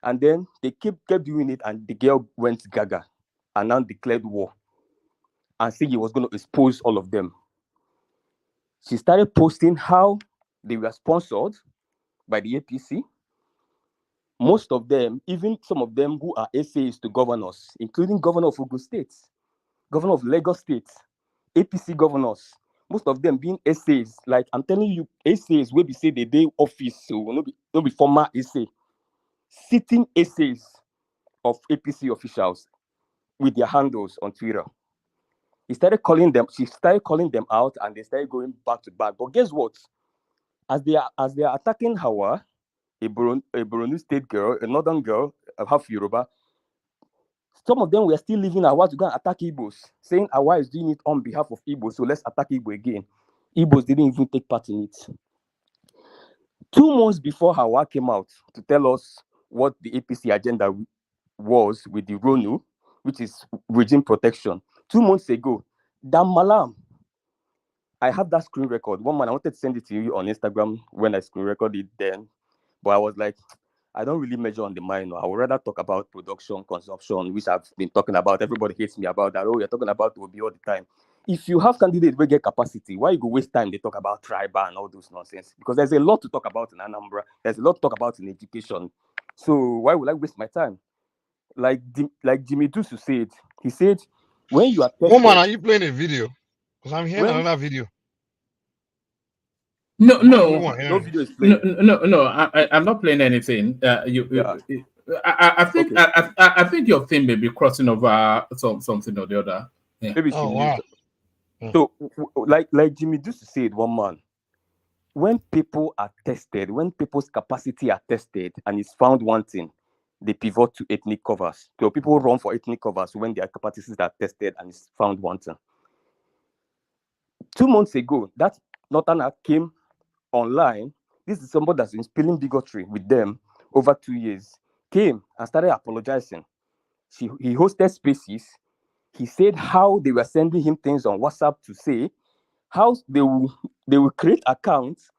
And then they kept doing it, and the girl went gaga and now declared war and said he was going to expose all of them. She started posting how they were sponsored by the APC. Most of them, even some of them who are essays to governors, including Governor of Ogun State, Governor of Lagos State, APC governors, most of them being essays. Like I'm telling you, essays where we say the day office, so no be former essay, sitting essays of APC officials with their handles on Twitter. She started calling them out, and they started going back to back. But guess what? As they are attacking Hawa, a Boronu State girl, a northern girl, half Yoruba, some of them were still leaving Hawa to go and attack Igbos, saying Hawa is doing it on behalf of Igbos, so let's attack Igbo again. Igbos didn't even take part in it. 2 months before Hawa came out to tell us what the APC agenda was with the RONU, which is regime protection, 2 months ago, Dan Malam, I have that screen record. One man, I wanted to send it to you on Instagram when I screen recorded it then, but I was like, I don't really measure on the mind. I would rather talk about production, consumption, which I've been talking about. Everybody hates me about that. Oh, you're talking about Obi all the time. If you have candidates who get capacity, why you go waste time? They talk about tribal and all those nonsense, because there's a lot to talk about in Anambra. There's a lot to talk about in education. So why would I waste my time? Like Jimmy Dusu said, he said, when you are tested, Woman, are you playing a video? Because I'm hearing another video. No, video is playing. No. I'm not playing anything. I think okay. I think your thing may be crossing over something or the other. Yeah. Maybe she wow. So, like Jimmy Dusu said, one man, when people are tested, when people's capacity are tested and it's found wanting, they pivot to ethnic covers. So people run for ethnic covers when their capacities are tested and it's found wanting. 2 months ago, that Northerner came online. This is somebody that's been spilling bigotry with them over 2 years. Came and started apologizing. He hosted spaces. He said how they were sending him things on WhatsApp to say how they will create accounts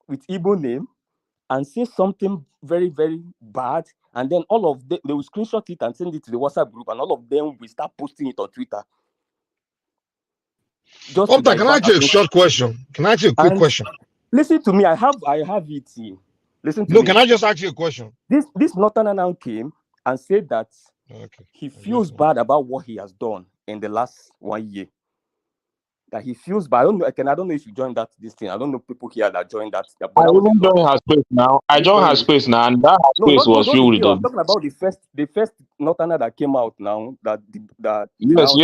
with Igbo name and say something very, very bad, and then all of them, they will screenshot it and send it to the WhatsApp group, and all of them will start posting it on Twitter. Just can I ask you a short question? Can I ask you a quick question? Listen to me. I have it here. Listen to me. No, can I just ask you a question? This Northerner now came and said that he feels bad about what he has done in the last 1 year. That he feels bad. I don't know if you joined this thing. I don't know people here that joined that. I even joined her space now. I joined her space now, and that space was filled with. I'm talking about the first Northerner that came out now. Yes.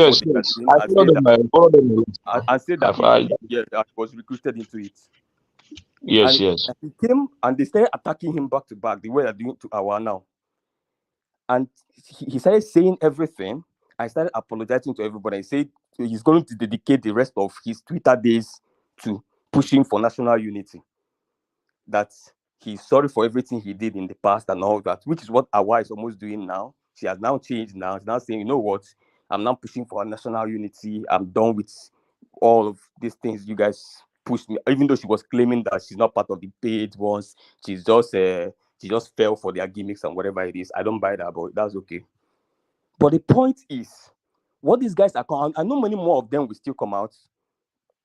I followed them. I said that I was recruited into it. Yes. And he came and they started attacking him back to back the way they're doing to our now. And he started saying everything. I started apologizing to everybody. He said he's going to dedicate the rest of his Twitter days to pushing for national unity. That he's sorry for everything he did in the past and all that, which is what Awa is almost doing now. She has now changed now. She's now saying, you know what? I'm now pushing for national unity. I'm done with all of these things you guys pushed me. Even though she was claiming that she's not part of the paid ones, she just fell for their gimmicks and whatever it is. I don't buy that, but that's okay. But the point is, what these guys are, I know many more of them will still come out.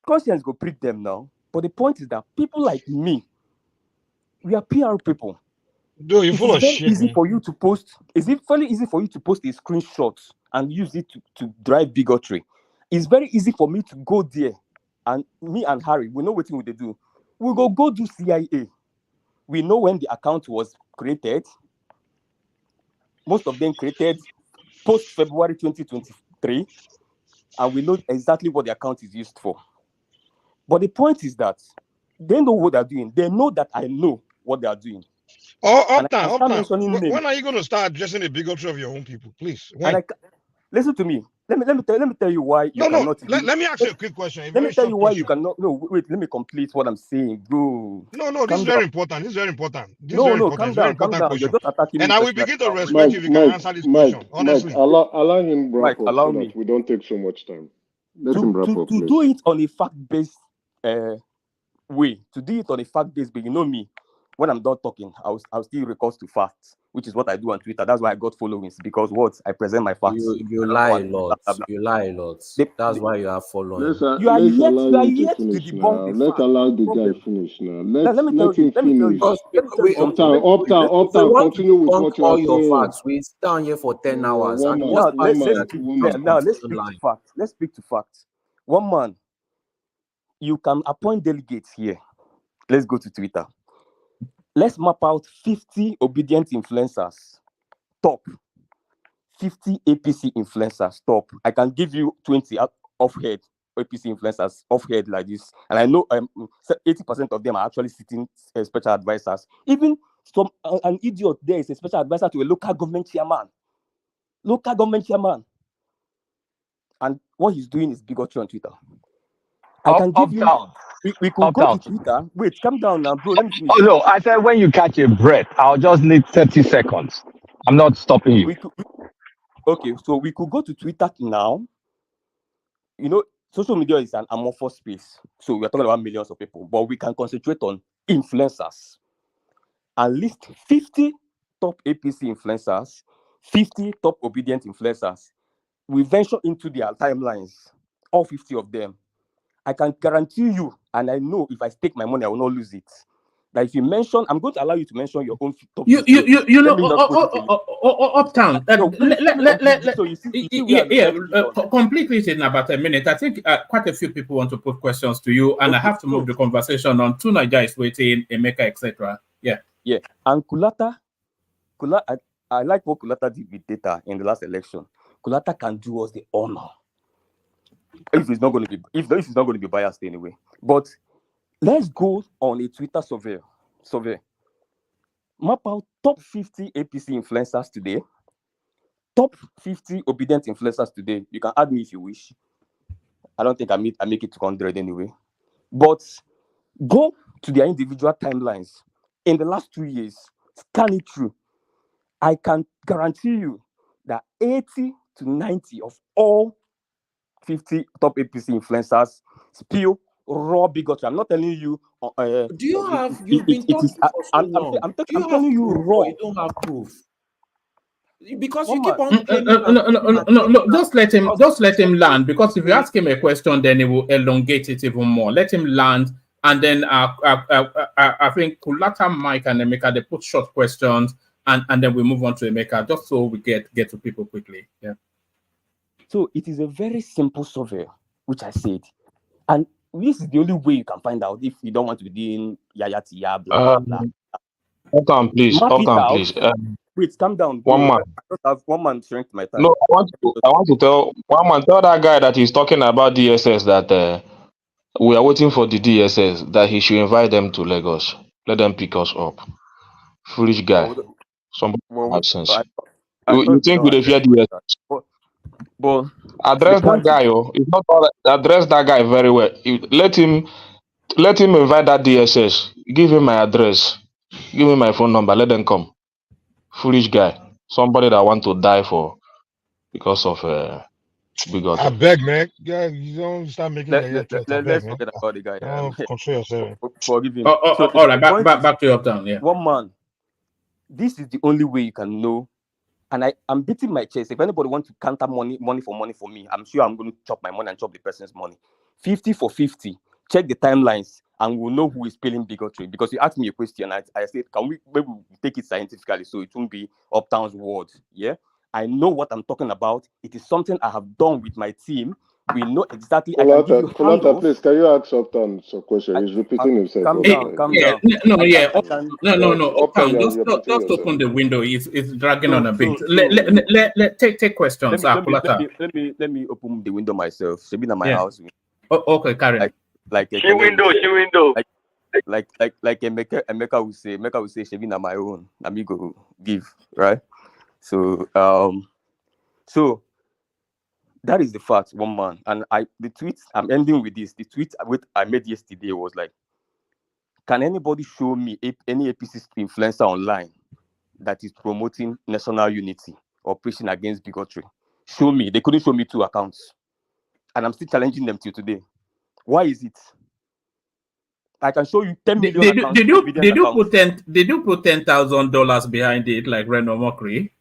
Conscience go prick them now. But the point is that people like me, we are PR people. Dude, you're It full is of very shit, easy man. for you to post. Is it very easy for you to post a screenshot and use it to drive bigotry? It's very easy for me to go there, and me and Harry, we know what thing they do. We go do CIA. We know when the account was created. Most of them created post February 2023, and we know exactly what the account is used for. But the point is that they know what they're doing. They know that I know what they are doing. Oh, And I can start uptown. mentioning names. When are you going to start addressing the bigotry of your own people, please? When? And listen to me. Let me tell you why you cannot. Let me ask you a quick question. Let me tell you why you cannot. No, wait. Let me complete what I'm saying, bro. No. This is very important. This is very important. Calm down. You're Question. just attacking And me I will personally. begin to respect you if you can answer this question. Honestly. Allow him wrap up allow so me. that we don't take so much time. Let him wrap up, To please. do it on a fact-based way, to do it on a fact-based way, you know me. When I'm done talking, I'll still recourse to facts, which is what I do on Twitter. That's why I got followings, because I present my facts. You lie a lot. You lie a lot. That's why you have following. Let's allow him to finish now. Let's allow the guy finish now. Let him finish. Uptown, continue with what you are saying. Facts. We sit down here for 10 hours. Let's speak to facts. One man, you can appoint delegates here. Let's go to Twitter. Let's map out 50 obedient influencers. Top. 50 APC influencers. Top. I can give you 20 off-head APC influencers off-head like this. And I know 80% of them are actually sitting special advisors. Even an idiot there is a special advisor to a local government chairman. And what he's doing is bigotry on Twitter. I can give you. We could go to Twitter. Wait, calm down now, bro. Let me finish. Oh no, I said when you catch a breath, I'll just need 30 seconds. I'm not stopping you. Okay, so we could go to Twitter now. You know, social media is an amorphous space. So we're talking about millions of people, but we can concentrate on influencers and list 50 top APC influencers, 50 top obedient influencers. We venture into their timelines, all 50 of them. I can guarantee you, and I know if I stake my money, I will not lose it. That if you mention, I'm going to allow you to mention your own top. You know, uptown. Complete it in about a minute. I think quite a few people want to put questions to you, and I have to move the conversation on. Tunaja is waiting, Emeka, etc. Yeah. And Kulata, I like what Kulata did with data in the last election. Kulata can do us the honor. If it's not going to be biased anyway. But let's go on a Twitter survey. Map out top 50 APC influencers today. Top 50 obedient influencers today. You can add me if you wish. I don't think I make it to 100 anyway. But go to their individual timelines. In the last 2 years, scan it through. I can guarantee you that 80 to 90 of all 50 top APC influencers spill raw bigotry. I'm not telling you. Do you have? You've been talking for so long. I'm telling you raw. You don't have proof. Because you Woman. keep on claiming. No. Just let him land. Because if you ask him a question, then he will elongate it even more. Let him land, and then I think Kulata, Mike, and Emeka, they put short questions, and then we move on to Emeka, just so we get to people quickly. Yeah. So it is a very simple survey, which I said, and this is the only way you can find out if you don't want to be doing yaya tiya, blah blah blah. Please. Wait, calm down. One man. I just have one man shrink my time. No, I want to tell one man. Tell that guy that he's talking about DSS that we are waiting for the DSS, that he should invite them to Lagos. Let them pick us up. Foolish guy. Somebody have sense. You think we fear DSS? But address that guy, It's not all that. Address that guy very well. Let him invite that DSS. Give him my address. Give me my phone number. Let them come. Foolish guy. Somebody that want to die because of bigotry. I beg, man. Yeah, you don't start making let's forget about the guy. Control yourself. Forgive him. All right, back to your turn. Yeah. One man. This is the only way you can know. And I'm beating my chest. If anybody wants to counter money for me, I'm sure I'm going to chop my money and chop the person's money. 50 for 50. Check the timelines and we'll know who is spelling bigotry. Because you asked me a question, I said, can we maybe take it scientifically so it won't be Uptown's words? Yeah, I know what I'm talking about. It is something I have done with my team. We know exactly. I can give you Kolata, please, can you ask Uptown some question? He's repeating himself. Calm down. No. Uptown, Uptown, you're just repeating open the window. It's dragging So- on a bit. so- Let take questions. Let me open the window myself. Should be in my house. Okay, Karen. Like She window. like Emeka would say, "Shebi na my own. Amigo give," right? So so that is the fact, one man. And the tweet I'm ending with this. The tweet I made yesterday was like, can anybody show me any APC influencer online that is promoting national unity or preaching against bigotry? Show me. They couldn't show me 2 accounts, and I'm still challenging them till today. Why is it? I can show you 10 million accounts. Did you put $10,000 behind it like Reno Mockery?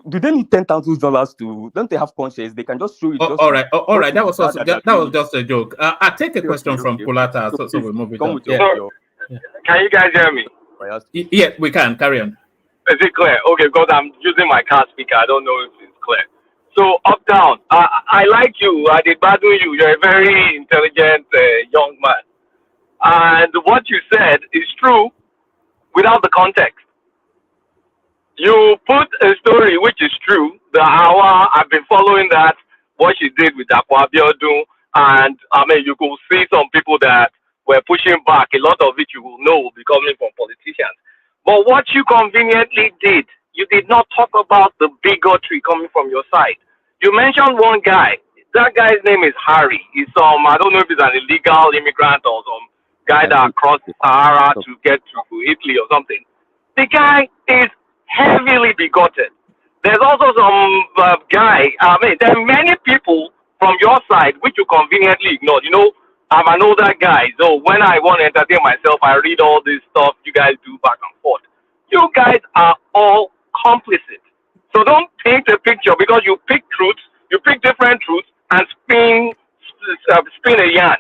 Do they need $10,000 to? Don't they have conscience? They can just show it. All right. That was just a joke. I take a question from Kulata, so we move it on. Can you guys hear me? Yeah, we can. Carry on. Is it clear? Okay, because I'm using my car speaker. I don't know if it's clear. So, Uptown, I like you. I did bad with you. You're a very intelligent young man. And what you said is true without the context. You put a story which is true. I've been following that, what she did with Mko Abiola, and I mean, you could see some people that were pushing back. A lot of it you will know will be coming from politicians. But what you conveniently did, you did not talk about the bigotry coming from your side. You mentioned one guy. That guy's name is Harry. He's I don't know if he's an illegal immigrant or some guy that crossed Sahara to get to Italy or something. The guy is heavily bigoted. There's also some guy, there are many people from your side which you conveniently ignored. You know, I'm an older guy, so when I want to entertain myself, I read all this stuff you guys do back and forth. You guys are all complicit. So don't paint a picture because you pick truths, you pick different truths and spin a yarn.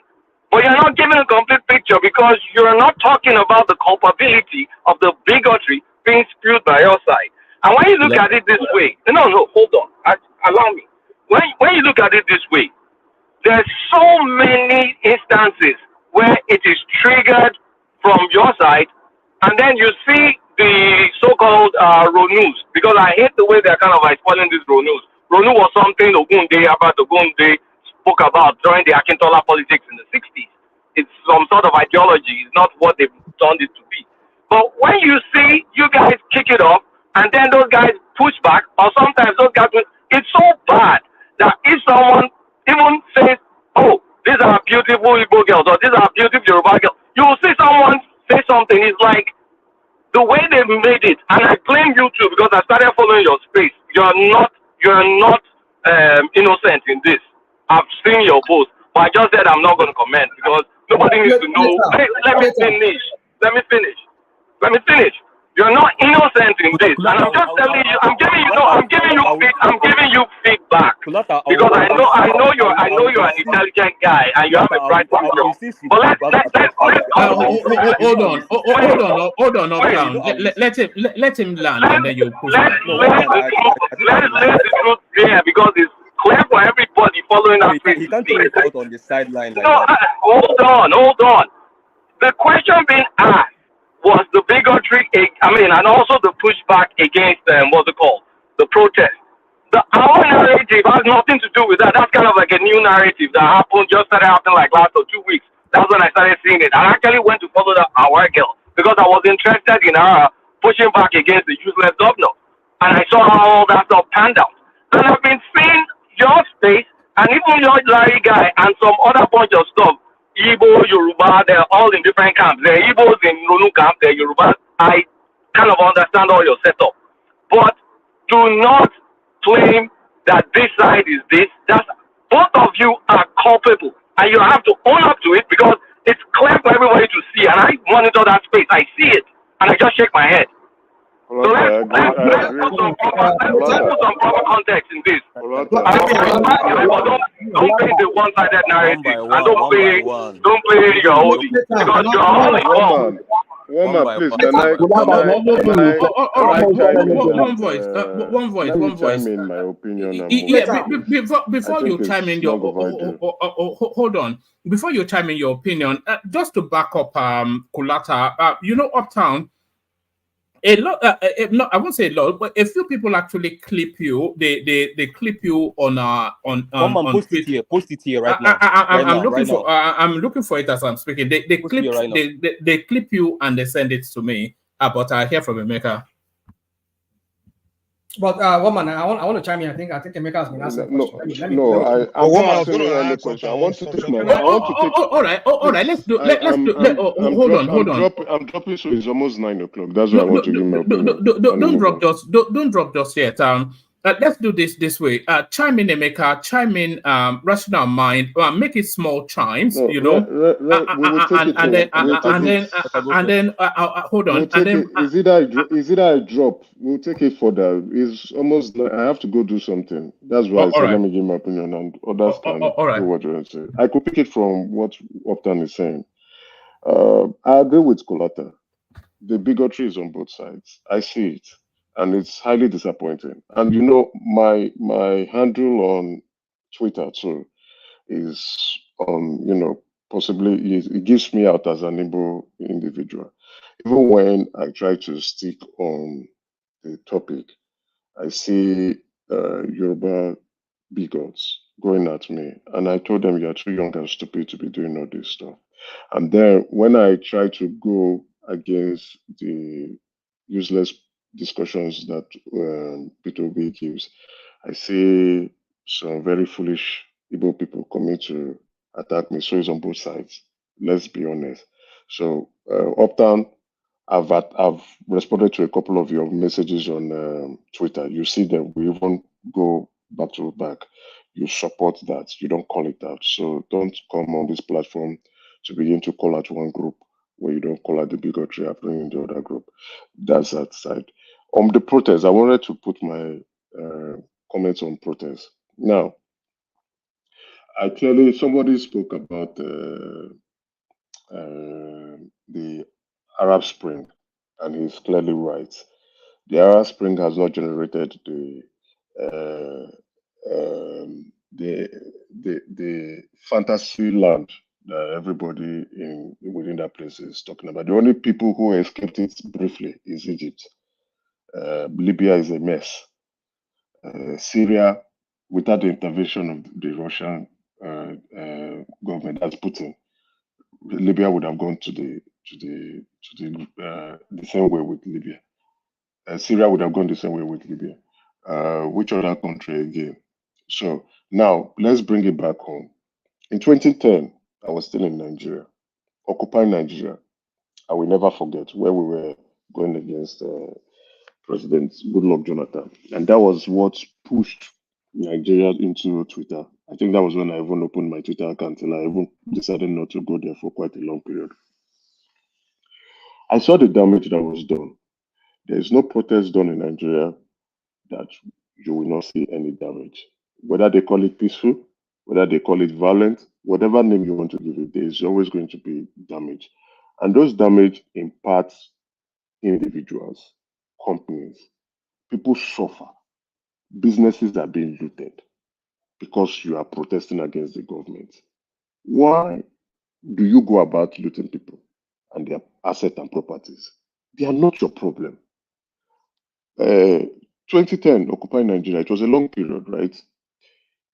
But you're not giving a complete picture because you're not talking about the culpability of the bigotry being spewed by your side. And when you look at it this way, no, hold on, allow me. When you look at it this way, there's so many instances where it is triggered from your side, and then you see the so-called Ronus, because I hate the way they're kind of like spoiling this Ronus. Ronu was something Ogunde spoke about during the Akintola politics in the 60s. It's some sort of ideology. It's not what they've turned it to be. But when you see you guys kick it off, and then those guys push back, or sometimes those guys, it's so bad that if someone even says, oh, these are beautiful Igbo girls, or these are beautiful Yoruba girls, you will see someone say something, it's like, the way they made it, and I blame you too, because I started following your space. You're not innocent in this. I've seen your post, but I just said I'm not going to comment because nobody needs to know. Hey, let me finish. You're not innocent in this, and I'm just telling you. I'm giving you feedback because I know you're an intelligent guy and you have a bright future. But hold on, let him land, and then you push back. Let's the truth there because it's clear for everybody following us. He can't throw it out on the sideline. Hold on. The question being asked was the bigotry, and also the pushback against the protest. Our narrative has nothing to do with that. That's kind of like a new narrative that started happening like last 2 weeks. That's when I started seeing it. I actually went to follow our girl because I was interested in her pushing back against the useless governor. And I saw how all that stuff panned out. And I've been seeing your space and even your Larry guy and some other bunch of stuff. Igbo, Yoruba, they're all in different camps. There are Igbos in Ronu camp, there are Yoruba. I kind of understand all your setup. But do not claim that this side is this. Both of you are culpable. And you have to own up to it because it's clear for everybody to see. And I monitor that space. I see it. And I just shake my head. So let's put some proper context in this. Don't paint the one-sided narrative, and don't play your own because you're all involved. One man, please. Can I chime in my opinion? Before you chime in your hold on. Before you chime in your opinion, just to back up Kulata, Uptown. A lot, no, I won't say a lot, but a few people actually clip you. They clip you on post it here right now. I'm looking for it as I'm speaking. They clip you and they send it to me. But I hear from Emeka. But woman, I want to chime in. I think Emeka has been asking. I want to take my. All right. Let's do. Hold on. I'm dropping, so it's almost 9 o'clock. That's why I want to give my opinion. Don't drop just yet. Let's do this way. Chime in, Emeka. Chime in. Rational mind. Make it small chimes. We will take and then hold on. Is it a drop? We'll take it further. It's almost like I have to go do something. That's why I said let me give my opinion, and others can do what you want to say. I could pick it from what Upton is saying. I agree with Kolata. The bigotry is on both sides. I see it. And it's highly disappointing. And my handle on Twitter too is possibly it gives me out as an Igbo individual. Even when I try to stick on the topic, I see Yoruba bigots going at me. And I told them, you're too young and stupid to be doing all this stuff. And then when I try to go against the useless discussions that Peter Obi gives, I see some very foolish Igbo people coming to attack me. So it's on both sides. Let's be honest. So Uptown, I've responded to a couple of your messages on Twitter. You see them. We even go back to back. You support that. You don't call it out. So don't come on this platform to begin to call out one group where you don't call out the bigotry happening in the other group. That's that side. On the protest, I wanted to put my comments on protest. Now, somebody spoke about the Arab Spring, and he's clearly right. The Arab Spring has not generated the fantasy land that everybody within that place is talking about. The only people who escaped it briefly is Egypt. Libya is a mess. Syria, without the intervention of the Russian government, that's Putin, Libya would have gone to the same way with Libya. Syria would have gone the same way with Libya. Which other country again? So now let's bring it back home. In 2010, I was still in Nigeria, occupying Nigeria. I will never forget where we were going against President Goodluck Jonathan. And that was what pushed Nigeria into Twitter. I think that was when I even opened my Twitter account, and I even decided not to go there for quite a long period. I saw the damage that was done. There is no protest done in Nigeria that you will not see any damage. Whether they call it peaceful, whether they call it violent, whatever name you want to give it, there is always going to be damage. And those damage impacts individuals, companies. People suffer. Businesses are being looted because you are protesting against the government. Why do you go about looting people and their assets and properties? They are not your problem. 2010, occupying Nigeria, it was a long period, right?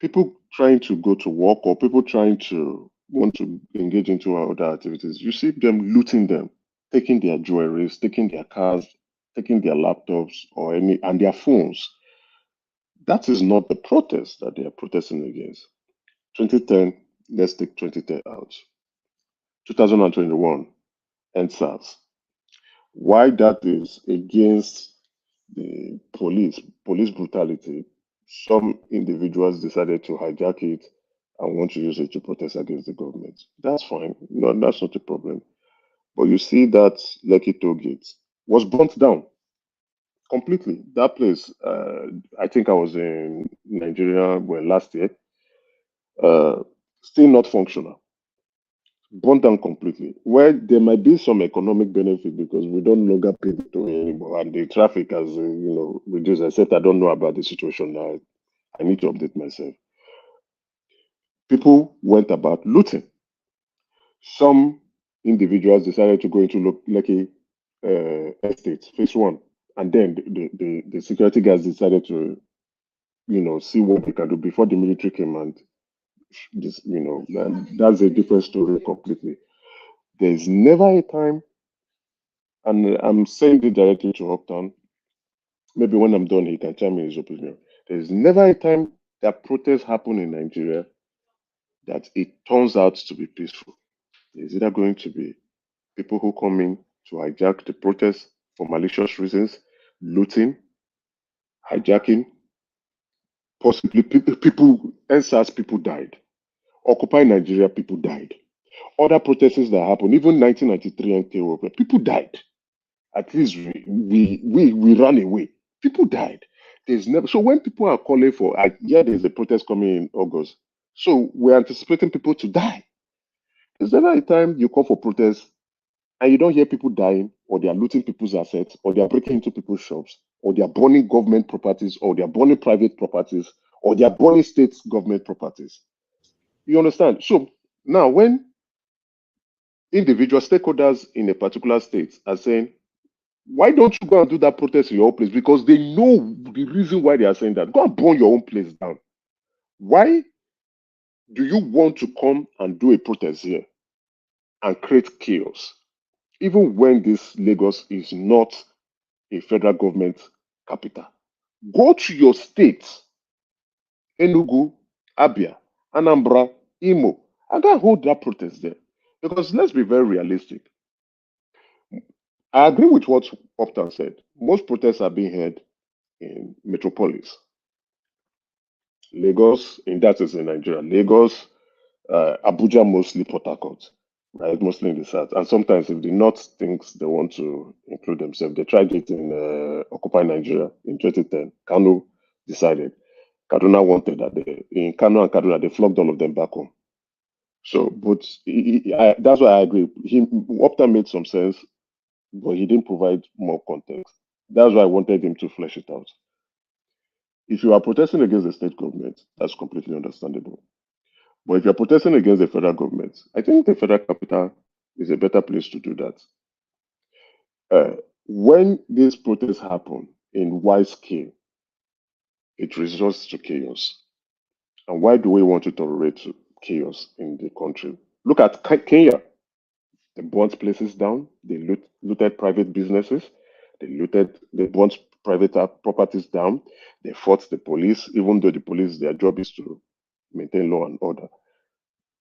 People trying to go to work or people trying to want to engage into other activities, you see them looting them, taking their jewelries, taking their cars, taking their laptops and their phones. That is not the protest that they are protesting against. 2010, let's take 2010 out. 2021, NSAS. Why that is against the police brutality, some individuals decided to hijack it and want to use it to protest against the government. That's fine. No, that's not a problem. But you see that Lekki Toll Gate was burnt down completely. That place, I think I was in Nigeria last year. still not functional, burnt down completely. Where there might be some economic benefit because we don't longer pay the toll anymore, and the traffic has reduced. I said I don't know about the situation now. I need to update myself. People went about looting. Some individuals decided to go into Lekki estate, phase one, and then the security guards decided to, see what they can do before the military came, and this, that's a different story completely. There's never a time, and I'm saying this directly to Uptown. Maybe when I'm done, he can chime in his opinion. There's never a time that protests happen in Nigeria that it turns out to be peaceful. There's either going to be people who come in to hijack the protest for malicious reasons, looting, hijacking, possibly people, NSAS people died. Occupy Nigeria, people died. Other protests that happened, even 1993 NKO, people died. At least we ran away. People died. There's never, so when people are calling for, there's a protest coming in August. So we're anticipating people to die. There's never a time you call for protest and you don't hear people dying, or they are looting people's assets, or they are breaking into people's shops, or they are burning government properties, or they are burning private properties, or they are burning state government properties. You understand? So now when individual stakeholders in a particular state are saying, why don't you go and do that protest in your own place? Because they know the reason why they are saying that. Go and burn your own place down. Why do you want to come and do a protest here and create chaos? Even when this Lagos is not a federal government capital. Go to your states, Enugu, Abia, Anambra, Imo, and go and hold that protest there. Because let's be very realistic. I agree with what Upton said. Most protests are being held in metropolis. Lagos, in that is in Nigeria. Lagos, Abuja, mostly Port Harcourt, right? Mostly in the south. And sometimes if the north thinks they want to include themselves, they tried it in Occupy Nigeria in 2010. Kano decided. Kaduna wanted that. In Kano and Kaduna, they flogged all of them back home. So, but that's why I agree. Upton made some sense, but he didn't provide more context. That's why I wanted him to flesh it out. If you are protesting against the state government, that's completely understandable. But if you're protesting against the federal government, I think the federal capital is a better place to do that. When these protests happen in wide scale, it results to chaos. And why do we want to tolerate chaos in the country? Look at Kenya. They burnt places down. They looted private businesses. They burnt private properties down. They fought the police, even though the police, their job is to maintain law and order.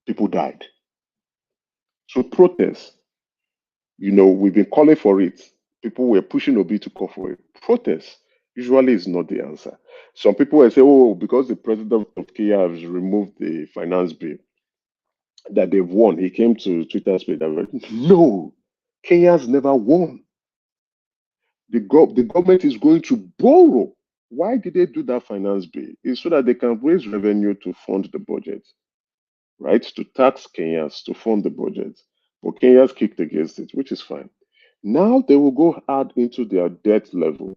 People died. So protests, we've been calling for it. People were pushing Obi to call for it. Protests usually is not the answer. Some people will say, oh, because the president of Kenya has removed the finance bill that they've won. He came to Twitter space. No, Kenya's never won. The government is going to borrow. Why did they do that finance bill? It's so that they can raise revenue to fund the budget, right? To tax Kenyans to fund the budget. But Kenyans kicked against it, which is fine. Now they will go add into their debt level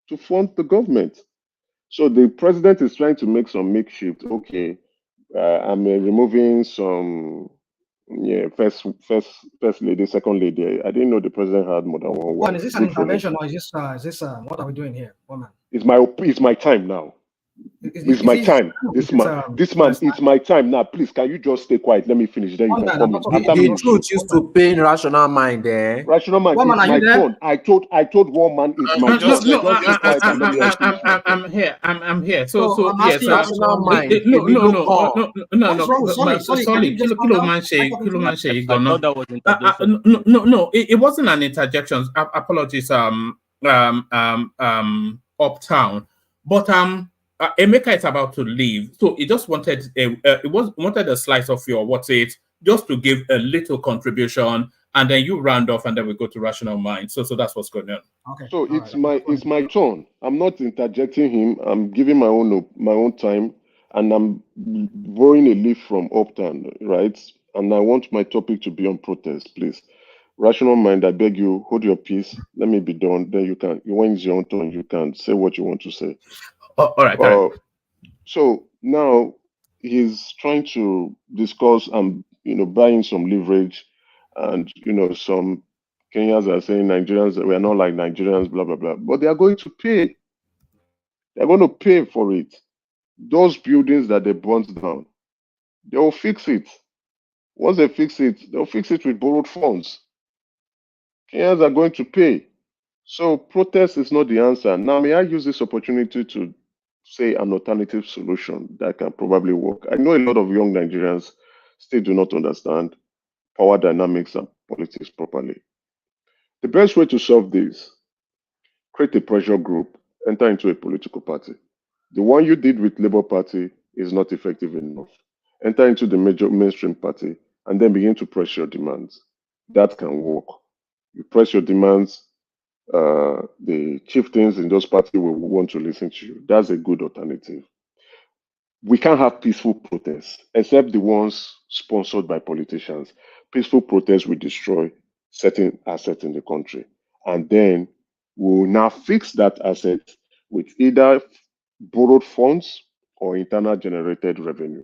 to fund the government. So the president is trying to make some makeshift. Okay, I'm removing some first lady, second lady. I didn't know the president had more than one wife. Is this an intervention or is this what are we doing here, woman? It's my time now. It's my time. This man, it's my time now. Please, can you just stay quiet? Let me finish. Then you can come in. The truth used to pain rational mind. Rational mind, it's my turn. I told one man it's my turn. I'm here. So yes, rational mind. No, it wasn't an interjection. Apologies, Uptown, but Emeka is about to leave, so he just wanted wanted a slice of your just to give a little contribution, and then you round off, and then we go to rational mind. So that's what's going on. Okay. So it's my turn. I'm not interjecting him. I'm giving my own time. and I'm borrowing a leaf from Uptown, right? And I want my topic to be on protest, please. Rational mind, I beg you, hold your peace. Let me be done. Then you can, when it's your own turn, you can say what you want to say. Oh, all right. So now he's trying to discuss and buying some leverage, and some Kenyans are saying Nigerians, we are not like Nigerians, blah blah blah. But they are going to pay. They're going to pay for it. Those buildings that they burnt down, they will fix it. Once they fix it, they'll fix it with borrowed funds. Kenyans are going to pay. So protest is not the answer. Now, may I use this opportunity to say an alternative solution that can probably work? I know a lot of young Nigerians still do not understand power dynamics and politics properly. The best way to solve this, create a pressure group, enter into a political party. The one you did with Labour Party is not effective enough. Enter into the major mainstream party and then begin to press your demands. That can work. You press your demands, the chieftains in those parties will want to listen to you. That's a good alternative. We can't have peaceful protests, except the ones sponsored by politicians. Peaceful protests will destroy certain assets in the country. And then we'll now fix that asset with either borrowed funds or internal generated revenue.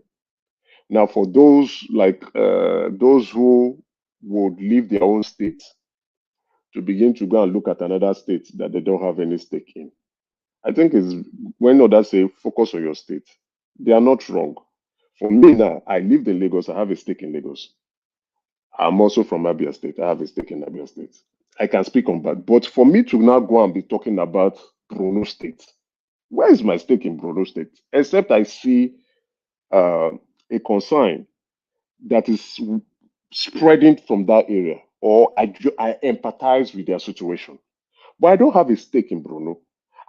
Now, for those those who would leave their own state to begin to go and look at another state that they don't have any stake in, I think is when others say focus on your state. They are not wrong. For me now, I live in Lagos. I have a stake in Lagos. I'm also from Abia State. I have a stake in Abia State. I can speak on that. But for me to now go and be talking about Borno State, where is my stake in Borno State? Except I see a concern that is spreading from that area, or I empathize with their situation. But I don't have a stake in Borno.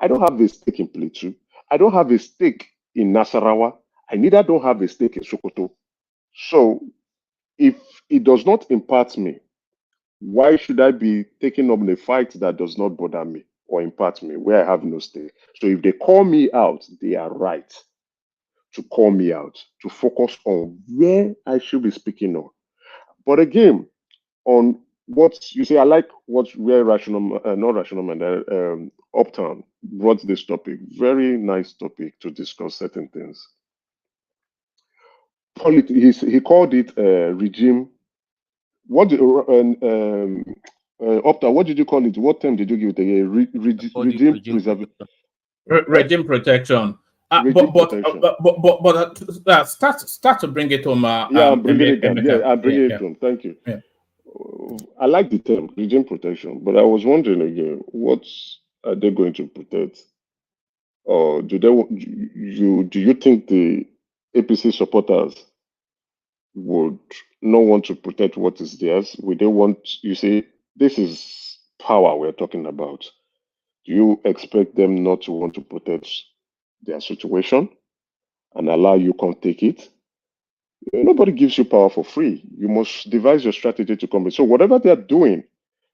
I don't have a stake in Plateau. I don't have a stake in Nasarawa. I neither don't have a stake in Sokoto. So if it does not impact me, why should I be taking up a fight that does not bother me or impact me where I have no stake? So if they call me out, they are right to call me out, to focus on where I should be speaking on. But again, on what you say, I like where not rational man, Uptown brought this topic. Very nice topic to discuss certain things. He called it regime. What Uptown? What did you call it? What term did you give it? Regime preservation. Regime protection. Start to bring it home. I'm bringing it down. I'm bringing it home. Thank you. Yeah. I like the term regime protection, but I was wondering again, what are they going to protect? Or do you think the APC supporters would not want to protect what is theirs? Would they want? You see, this is power we're talking about. Do you expect them not to want to protect their situation and allow you come take it? Nobody gives you power for free. You must devise your strategy to come. So whatever they are doing,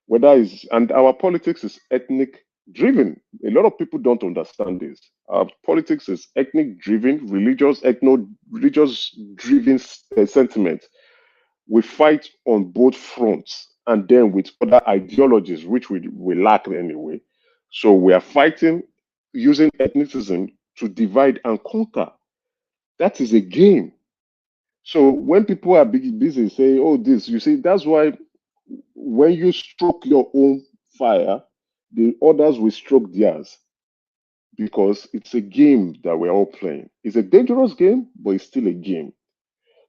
and our politics is ethnic driven. A lot of people don't understand this. Our politics is ethnic driven, religious driven sentiment. We fight on both fronts, and then with other ideologies, which we lack anyway. So we are fighting using ethnicism to divide and conquer. That is a game. So when people are busy saying, oh, this, you see, that's why when you stroke your own fire, the others will stroke theirs, because it's a game that we're all playing. It's a dangerous game, but it's still a game.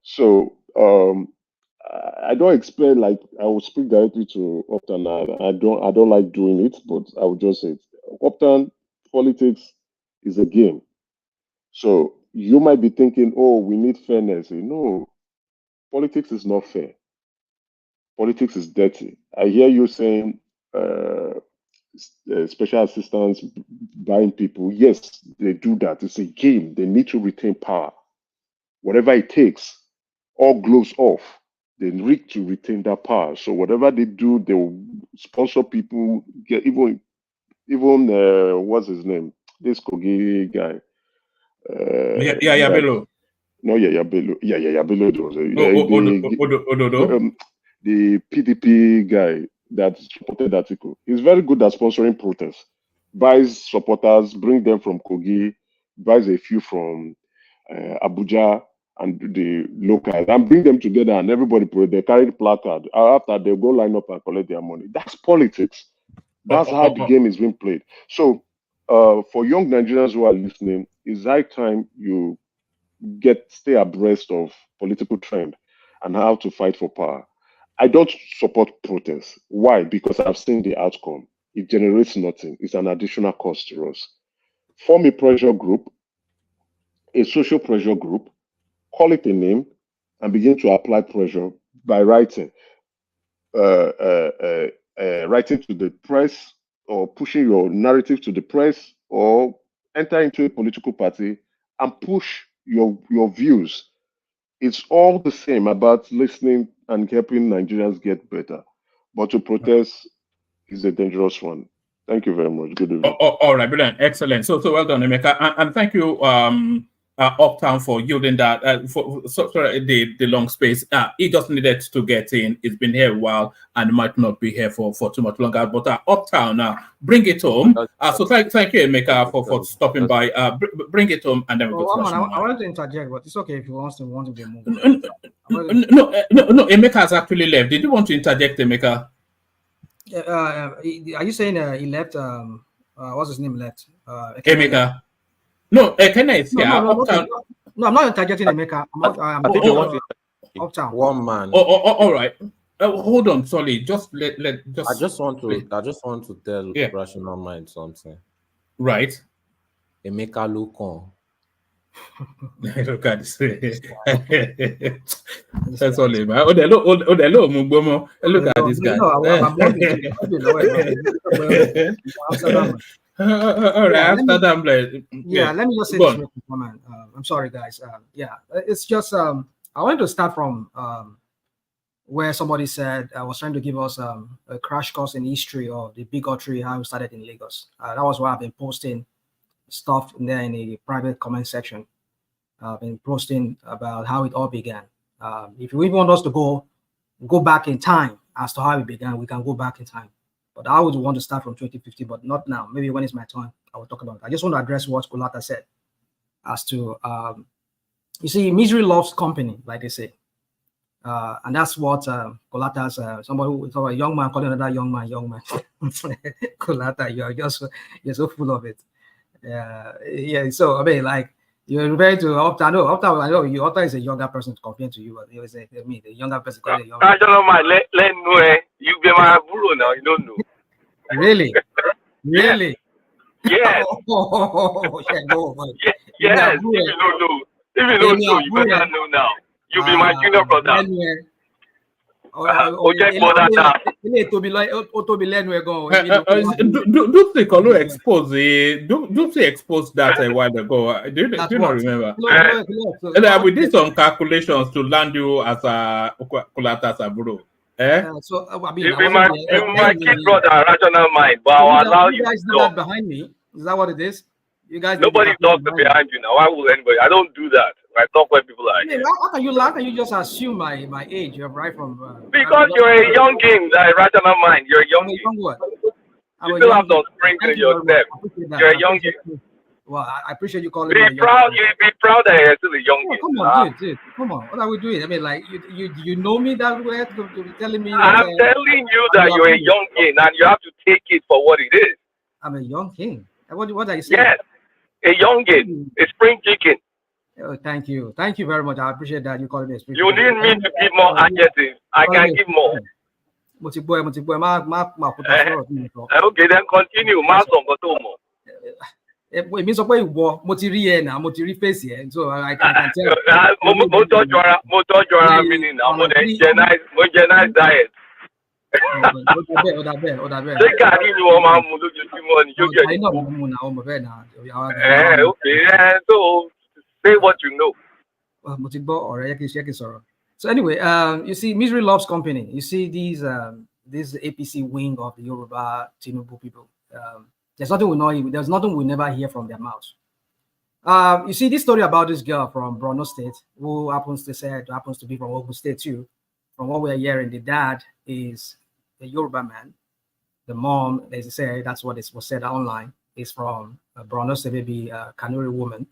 So I don't expect, like, I will speak directly to Upton. I don't like doing it, but I will just say it. Upton, politics is a game. So you might be thinking, oh, we need fairness. No, politics is not fair. Politics is dirty. I hear you saying special assistants buying people. Yes, they do that. It's a game. They need to retain power. Whatever it takes, all gloves off. They need to retain that power. So whatever they do, they will sponsor people. Get even what's his name? This Kogi guy. Bello. No, yeah, Bello. Yeah, Bello was the PDP guy that supported the article. He's very good at sponsoring protests. Buys supporters, bring them from Kogi, buys a few from Abuja and the locals, and bring them together, and everybody they carry the placard. After they go line up and collect their money. That's politics. That's how the game is being played. So, for young Nigerians who are listening, it's high time you stay abreast of political trend and how to fight for power. I don't support protests. Why? Because I've seen the outcome. It generates nothing. It's an additional cost to us. Form a pressure group, a social pressure group, call it a name, and begin to apply pressure by writing. Writing to the press or pushing your narrative to the press or enter into a political party and push your views. It's all the same about listening and helping Nigerians get better. But to protest is a dangerous one. Thank you very much. Good evening. All right, brilliant, excellent. So well done, Emeka, and thank you, Uptown, for yielding that sorry, the long space. He just needed to get in. It's been here a while and might not be here for too much longer. But Uptown, bring it home. So thank you, Emeka, for stopping by. Bring it home, and then we go to I wanted to interject, but it's okay if you want to move. No, Emeka has actually left. Did you want to interject, Emeka? Are you saying he left? What's his name left? Emeka. No, Ekene is here. No, I'm not interjecting Emeka. I'm I think you want to Uptown. One man. All right. Hold on, sorry. Just I just want to tell Rational Mind something. Right. Emeka look on. Look at this. That's all, man. Look at this guy. All right, Amsterdam. Let me just say this real quick, man. I'm sorry, guys. It's just I wanted to start from where somebody said I was trying to give us a crash course in history of the bigotry, how it started in Lagos. That was why I've been posting stuff in there in the private comment section. I've been posting about how it all began. If you even want us to go back in time as to how it began, we can go back in time. But I would want to start from 2050, but not now. Maybe when it's my turn, I will talk about it. I just want to address what Kolata said as to, you see, misery loves company, like they say. And that's what Kolata's, a young man calling another young man. Kolata, you're so full of it. So, I mean, like, you're referring to Uptown. No, Uptown, I know you. Uptown is a younger person compared to you, but you say, the younger person. I don't know, man. Let know. You be my bro now. You don't know. Really? Really? Yes. Yes. If you don't know, you better know now. You be my junior brother. Do they expose that a while ago? Do you not remember? We did some calculations to land you as a Kolata Saburo. So I mean, you my kid brother, Rational Mind, but I'll allow you guys to do that behind me. Is that what it is? You guys. Nobody talks behind you now. Why would anybody? I don't do that. I talk when people are here. How can you laugh? Can you just assume my age? You're right from. Because you're a young king, Rational Mind. You're a young king. You still have some springs in your step. You're a young king. Well, I appreciate you calling me. Be proud that you're still a young king. Come on, dude. Come on. What are we doing? I mean, like, you know me that way to be telling me. I'm telling you that you're a young king and you have to take it for what it is. I'm a young king. What are you saying? Yes, a young king, a spring chicken. Oh, thank you very much. I appreciate that you calling me a spring chicken. You need me to give more adjectives. I can give more. Okay, then continue. It means so I can tell. Diet. So say what you know. So anyway, you see, misery loves company. You see these APC wing of the Yoruba Tinubu people. There's nothing we never hear from their mouths. You see this story about this girl from Borno State who happens to be from Ogun State too. From what we're hearing, the dad is a Yoruba man. The mom, they say that's what was said online, is from Borno State, maybe a Kanuri woman.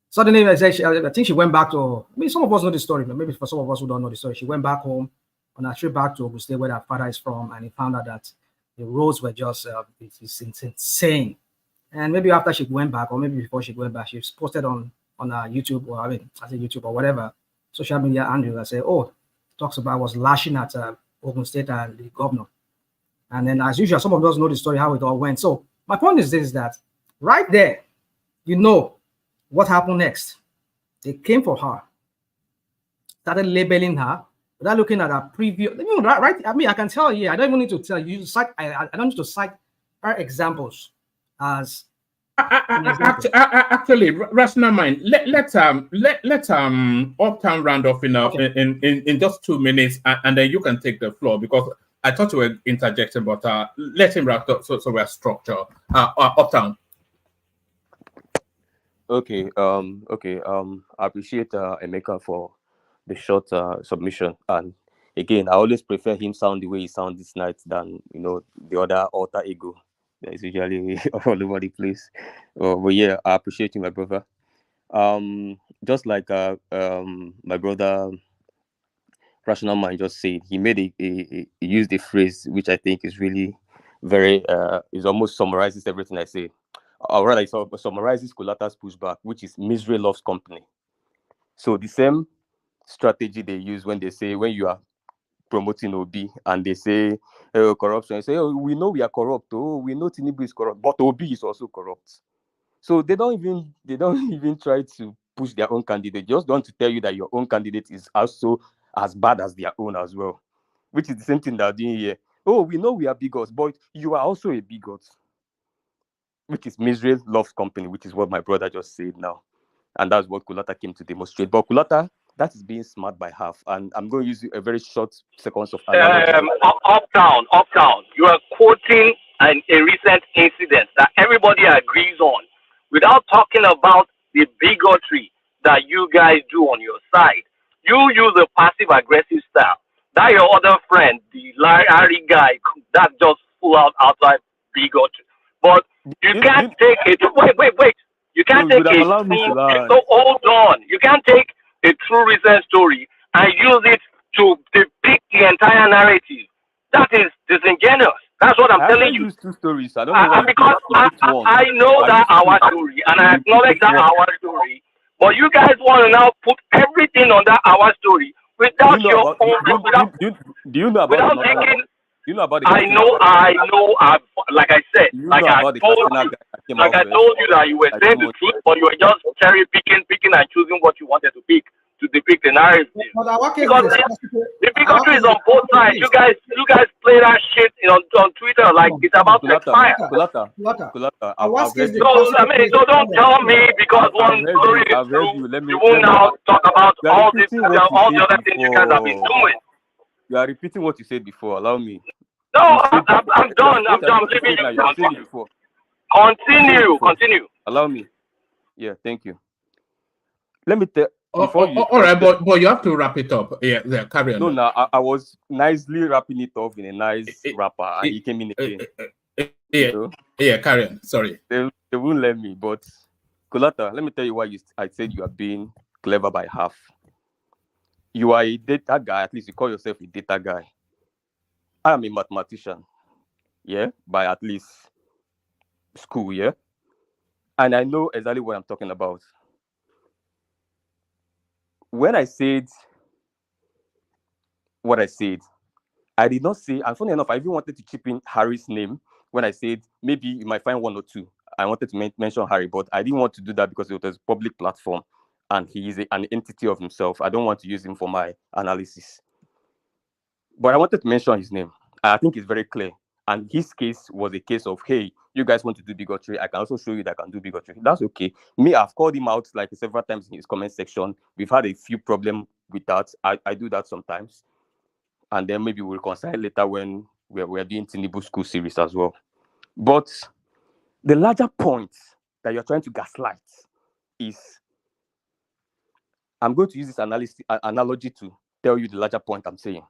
Suddenly, I think she went back to. I mean, some of us know the story, but maybe for some of us who don't know the story, she went back home on a trip back to Ogun State, where her father is from, and he found out that the roads were just it's insane. And maybe after she went back, or maybe before she went back, she posted on her YouTube, or I say YouTube or whatever social media handle that say, "Oh, talks about was lashing at Ogun State and the governor." And then, as usual, some of us know the story how it all went. So my point is this: that right there, you know what happened next. They came for her, started labeling her without looking at her previous. You know, right? I mean, I can tell you. I don't even need to tell you. I don't need to cite her examples as actually rational mind. Let Uptown round off in just 2 minutes, and then you can take the floor, because I thought you were interjecting, but let him wrap up so we're structured. Uptown. Okay. I appreciate Emeka for the short submission, and again, I always prefer him sound the way he sounds this night than the other alter ego that is usually all over the place. But yeah, I appreciate you, my brother. Just like my brother Rational Mind just said, he made he used a phrase which I think is really very is almost summarizes everything I say. Or rather, it summarizes Kulata's pushback, which is misery loves company. So the same strategy they use when they say, when you are promoting OB and they say corruption, they say, oh, we know we are corrupt, oh, we know Tinubu is corrupt, but OB is also corrupt. So they don't even try to push their own candidate. They just want to tell you that your own candidate is also as bad as their own as well, which is the same thing they're doing here. Oh, we know we are bigots, but you are also a bigot, which is misery loves company, which is what my brother just said now. And that's what Kulata came to demonstrate. But Kulata, that is being smart by half. And I'm going to use a very short seconds of analogy. Uptown. You are quoting a recent incident that everybody agrees on, without talking about the bigotry that you guys do on your side. You use a passive aggressive style. That your other friend, the Larry guy, that's just full out outside bigotry. But you can't take it. Wait. You can't take a true. So hold on. You can't take a true recent story and use it to depict the entire narrative. That is disingenuous. That's what I'm telling you. Two stories. I don't know why because I know that our story, and I acknowledge that our story. But you guys want to now put everything on that our story without your own. Do you know about thinking? Do you know about the I know. Like I said, I told you that you were saying the truth, but you were just cherry picking and choosing what you wanted to pick to depict the narrative. Because the bigotry is on both sides. You guys play that shit on Twitter like it's about to expire. Kulata. So don't tell me because one story is true. You will now talk about all the other things you guys have been doing. You are repeating what you said before. Allow me. No, I'm done. I'm leaving you. Continue. Allow me. Yeah, thank you. Let me tell. All right, but you have to wrap it up. Yeah, carry on. No, I was nicely wrapping it off in a nice wrapper, and he came in again. Yeah, carry on. Sorry. They won't let me, but Kulata, let me tell you why I said you are being clever by half. You are a data guy, at least you call yourself a data guy. I am a mathematician, yeah, by at least school, yeah? And I know exactly what I'm talking about. When I said what I said, I did not say, and funny enough, I even wanted to chip in Harry's name when I said maybe you might find one or two. I wanted to mention Harry, but I didn't want to do that because it was a public platform and he is an entity of himself. I don't want to use him for my analysis. But I wanted to mention his name. I think it's very clear. And his case was a case of, hey, you guys want to do bigotry. I can also show you that I can do bigotry. That's okay. Me, I've called him out like several times in his comment section. We've had a few problems with that. I do that sometimes. And then maybe we'll reconcile later when we're doing Tinubu school series as well. But the larger point that you're trying to gaslight is, I'm going to use this analogy to tell you the larger point I'm saying.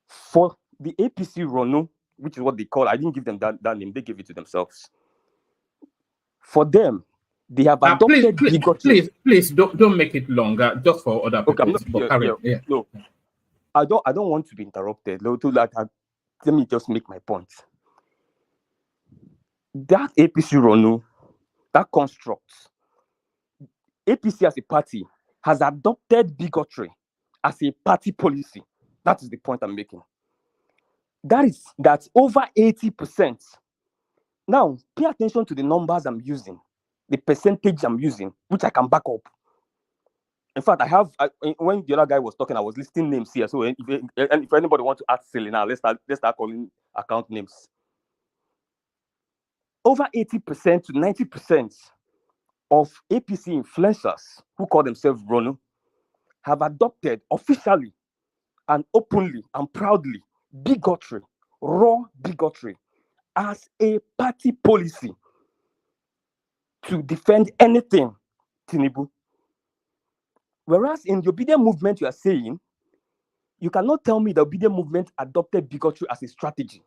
For the APC Ronu, which is what they call, I didn't give them that name, they gave it to themselves. For them, they have adopted bigotry. Please don't make it longer, just for other people. Okay, no, I don't want to be interrupted. Let me just make my point. That APC Ronu, that construct, APC as a party has adopted bigotry as a party policy. That is the point I'm making. That's over 80%. Now, pay attention to the numbers I'm using, the percentage I'm using, which I can back up. In fact, when the other guy was talking, I was listing names here. So if anybody wants to add Selena, let's start calling account names. Over 80% to 90% of APC influencers who call themselves Rono have adopted officially and openly and proudly bigotry, raw bigotry, as a party policy to defend anything Tinubu. Whereas in the Obedient movement, you are saying, you cannot tell me the Obedient movement adopted bigotry as a strategy.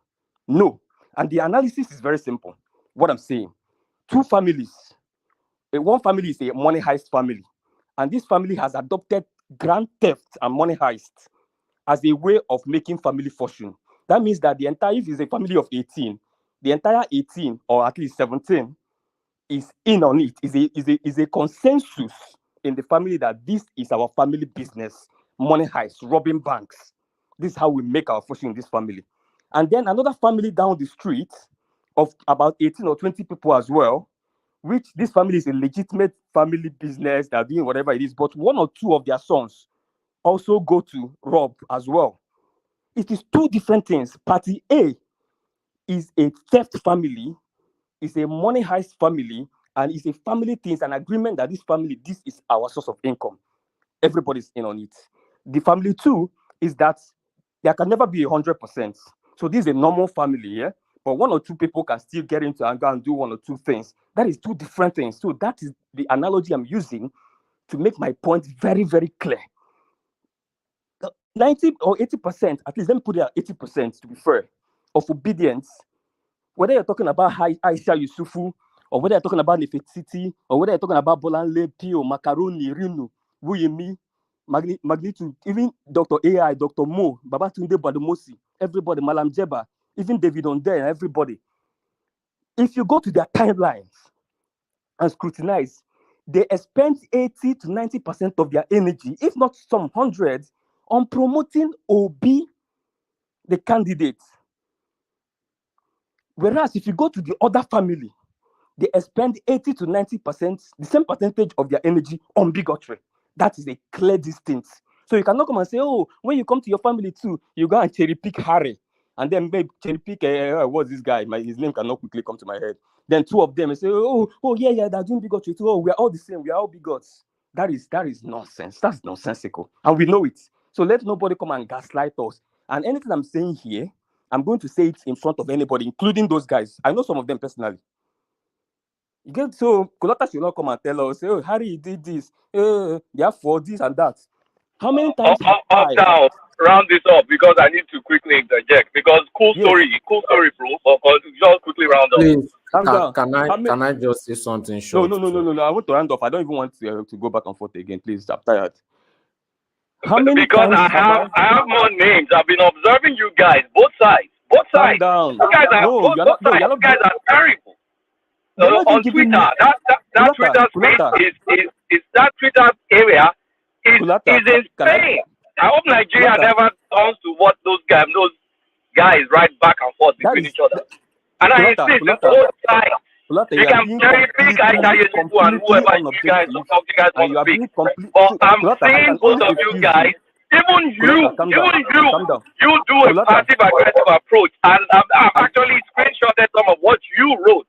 No. And the analysis is very simple. What I'm saying, two families. One family is a money heist family. And this family has adopted grand theft and money heist as a way of making family fortune. That means that if it's a family of 18, the entire 18 or at least 17 is in on it, is a consensus in the family that this is our family business, money heist, robbing banks. This is how we make our fortune in this family. And then another family down the street of about 18 or 20 people as well, which this family is a legitimate family business, they're doing whatever it is, but one or two of their sons also go to rob as well. It is two different things. Party A is a theft family, is a money heist family, and it's a family thing, it's an agreement that this is our source of income. Everybody's in on it. The family two is that there can never be 100%. So this is a normal family, yeah? But one or two people can still get into anger and do one or two things. That is two different things. So that is the analogy I'm using to make my point very, very clear. 90 or 80%, at least let me put it at 80% to be fair, of obedience, whether you're talking about Aisha Yusufu, or whether you're talking about Nefertiti, or whether you're talking about Bolanle, Pio, Macaroni, Rinu, Wuyemi, Magnitude, even Dr. AI, Dr. Mo, Babatunde Badomosi, everybody, Malam Jeba, even David Onde, everybody. If you go to their timelines and scrutinize, they spend 80 to 90% of their energy, if not some hundreds, on promoting Obi, the candidate. Whereas if you go to the other family, they spend 80 to 90%, the same percentage of their energy on bigotry. That is a clear distance. So you cannot come and say, oh, when you come to your family too, you go and cherry pick Harry. And then maybe cherry pick, what's this guy? His name cannot quickly come to my head. Then two of them and say, oh, yeah, they're doing bigotry too. Oh, we are all the same. We are all bigots. That is nonsense. That's nonsensical. And we know it. So let nobody come and gaslight us. And anything I'm saying here, I'm going to say it in front of anybody, including those guys. I know some of them personally. You get so Kolata should not come and tell us, say, oh, Harry did this, therefore this and that. How many times now round this up because I need to quickly interject because cool story, bro. Just quickly round up. Please, can I just say something short? No. I want to round off. I don't even want to go back and forth again. Please, I'm tired. Because I have more names. I've been observing you guys, both sides. Calm down. You guys are both sides. You guys are terrible. On Twitter, that Twitter space is that Twitter area is insane. I hope Nigeria never turns to what those guys write back and forth between each other. And I insist, both sides. You can cherry pick Aisha Yusufu and whoever you guys want to pick. But I'm saying both of you guys, even you do a passive-aggressive approach, and I've actually screenshotted some of what you wrote.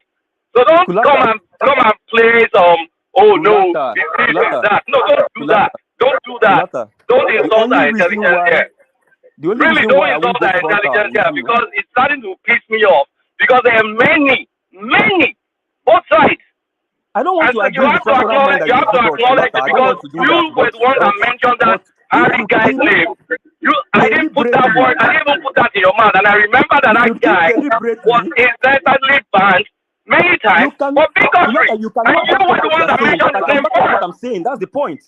So don't come and play some, that. No, don't do that. Don't do that. Don't insult our intelligence here. Really, don't insult our intelligence here because it's starting to piss me off because there are many Both sides. I don't want And to so agree with the you have to acknowledge it because you were the one that mentioned that Harry guy's name. I didn't put that word, I didn't even put that in your mouth. And I remember that that guy was incessantly banned many times for bigotry. And you were the one that mentioned his name first. What I'm saying, that's the point.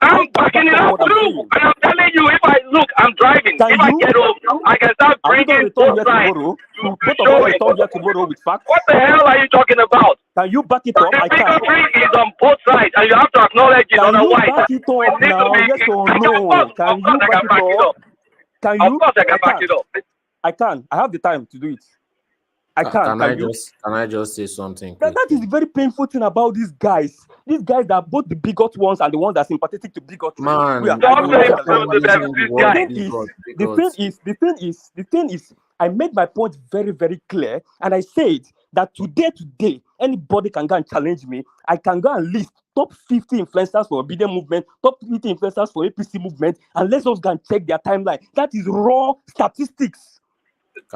I'm backing it up too. And I'm telling you, if I look, I'm driving. If I get home, I can start bringing both sides to show it. What the hell are you talking about? Can you back it up? The bigotry is on both sides, and you have to acknowledge it. Otherwise, back it up now? Yes or no? Can you back it up? Can you? Of course, I can back it up. I can. I have the time to do it. I can. Can I just say something? That is the very painful thing about these guys. These guys that are both the bigot ones and the ones that are sympathetic to bigotry. Man, the thing is, I made my point very, very clear, and I said that today, anybody can go and challenge me. I can go and list top 50 influencers for Obedient Movement, top 50 influencers for APC Movement, and let's just go and check their timeline. That is raw statistics.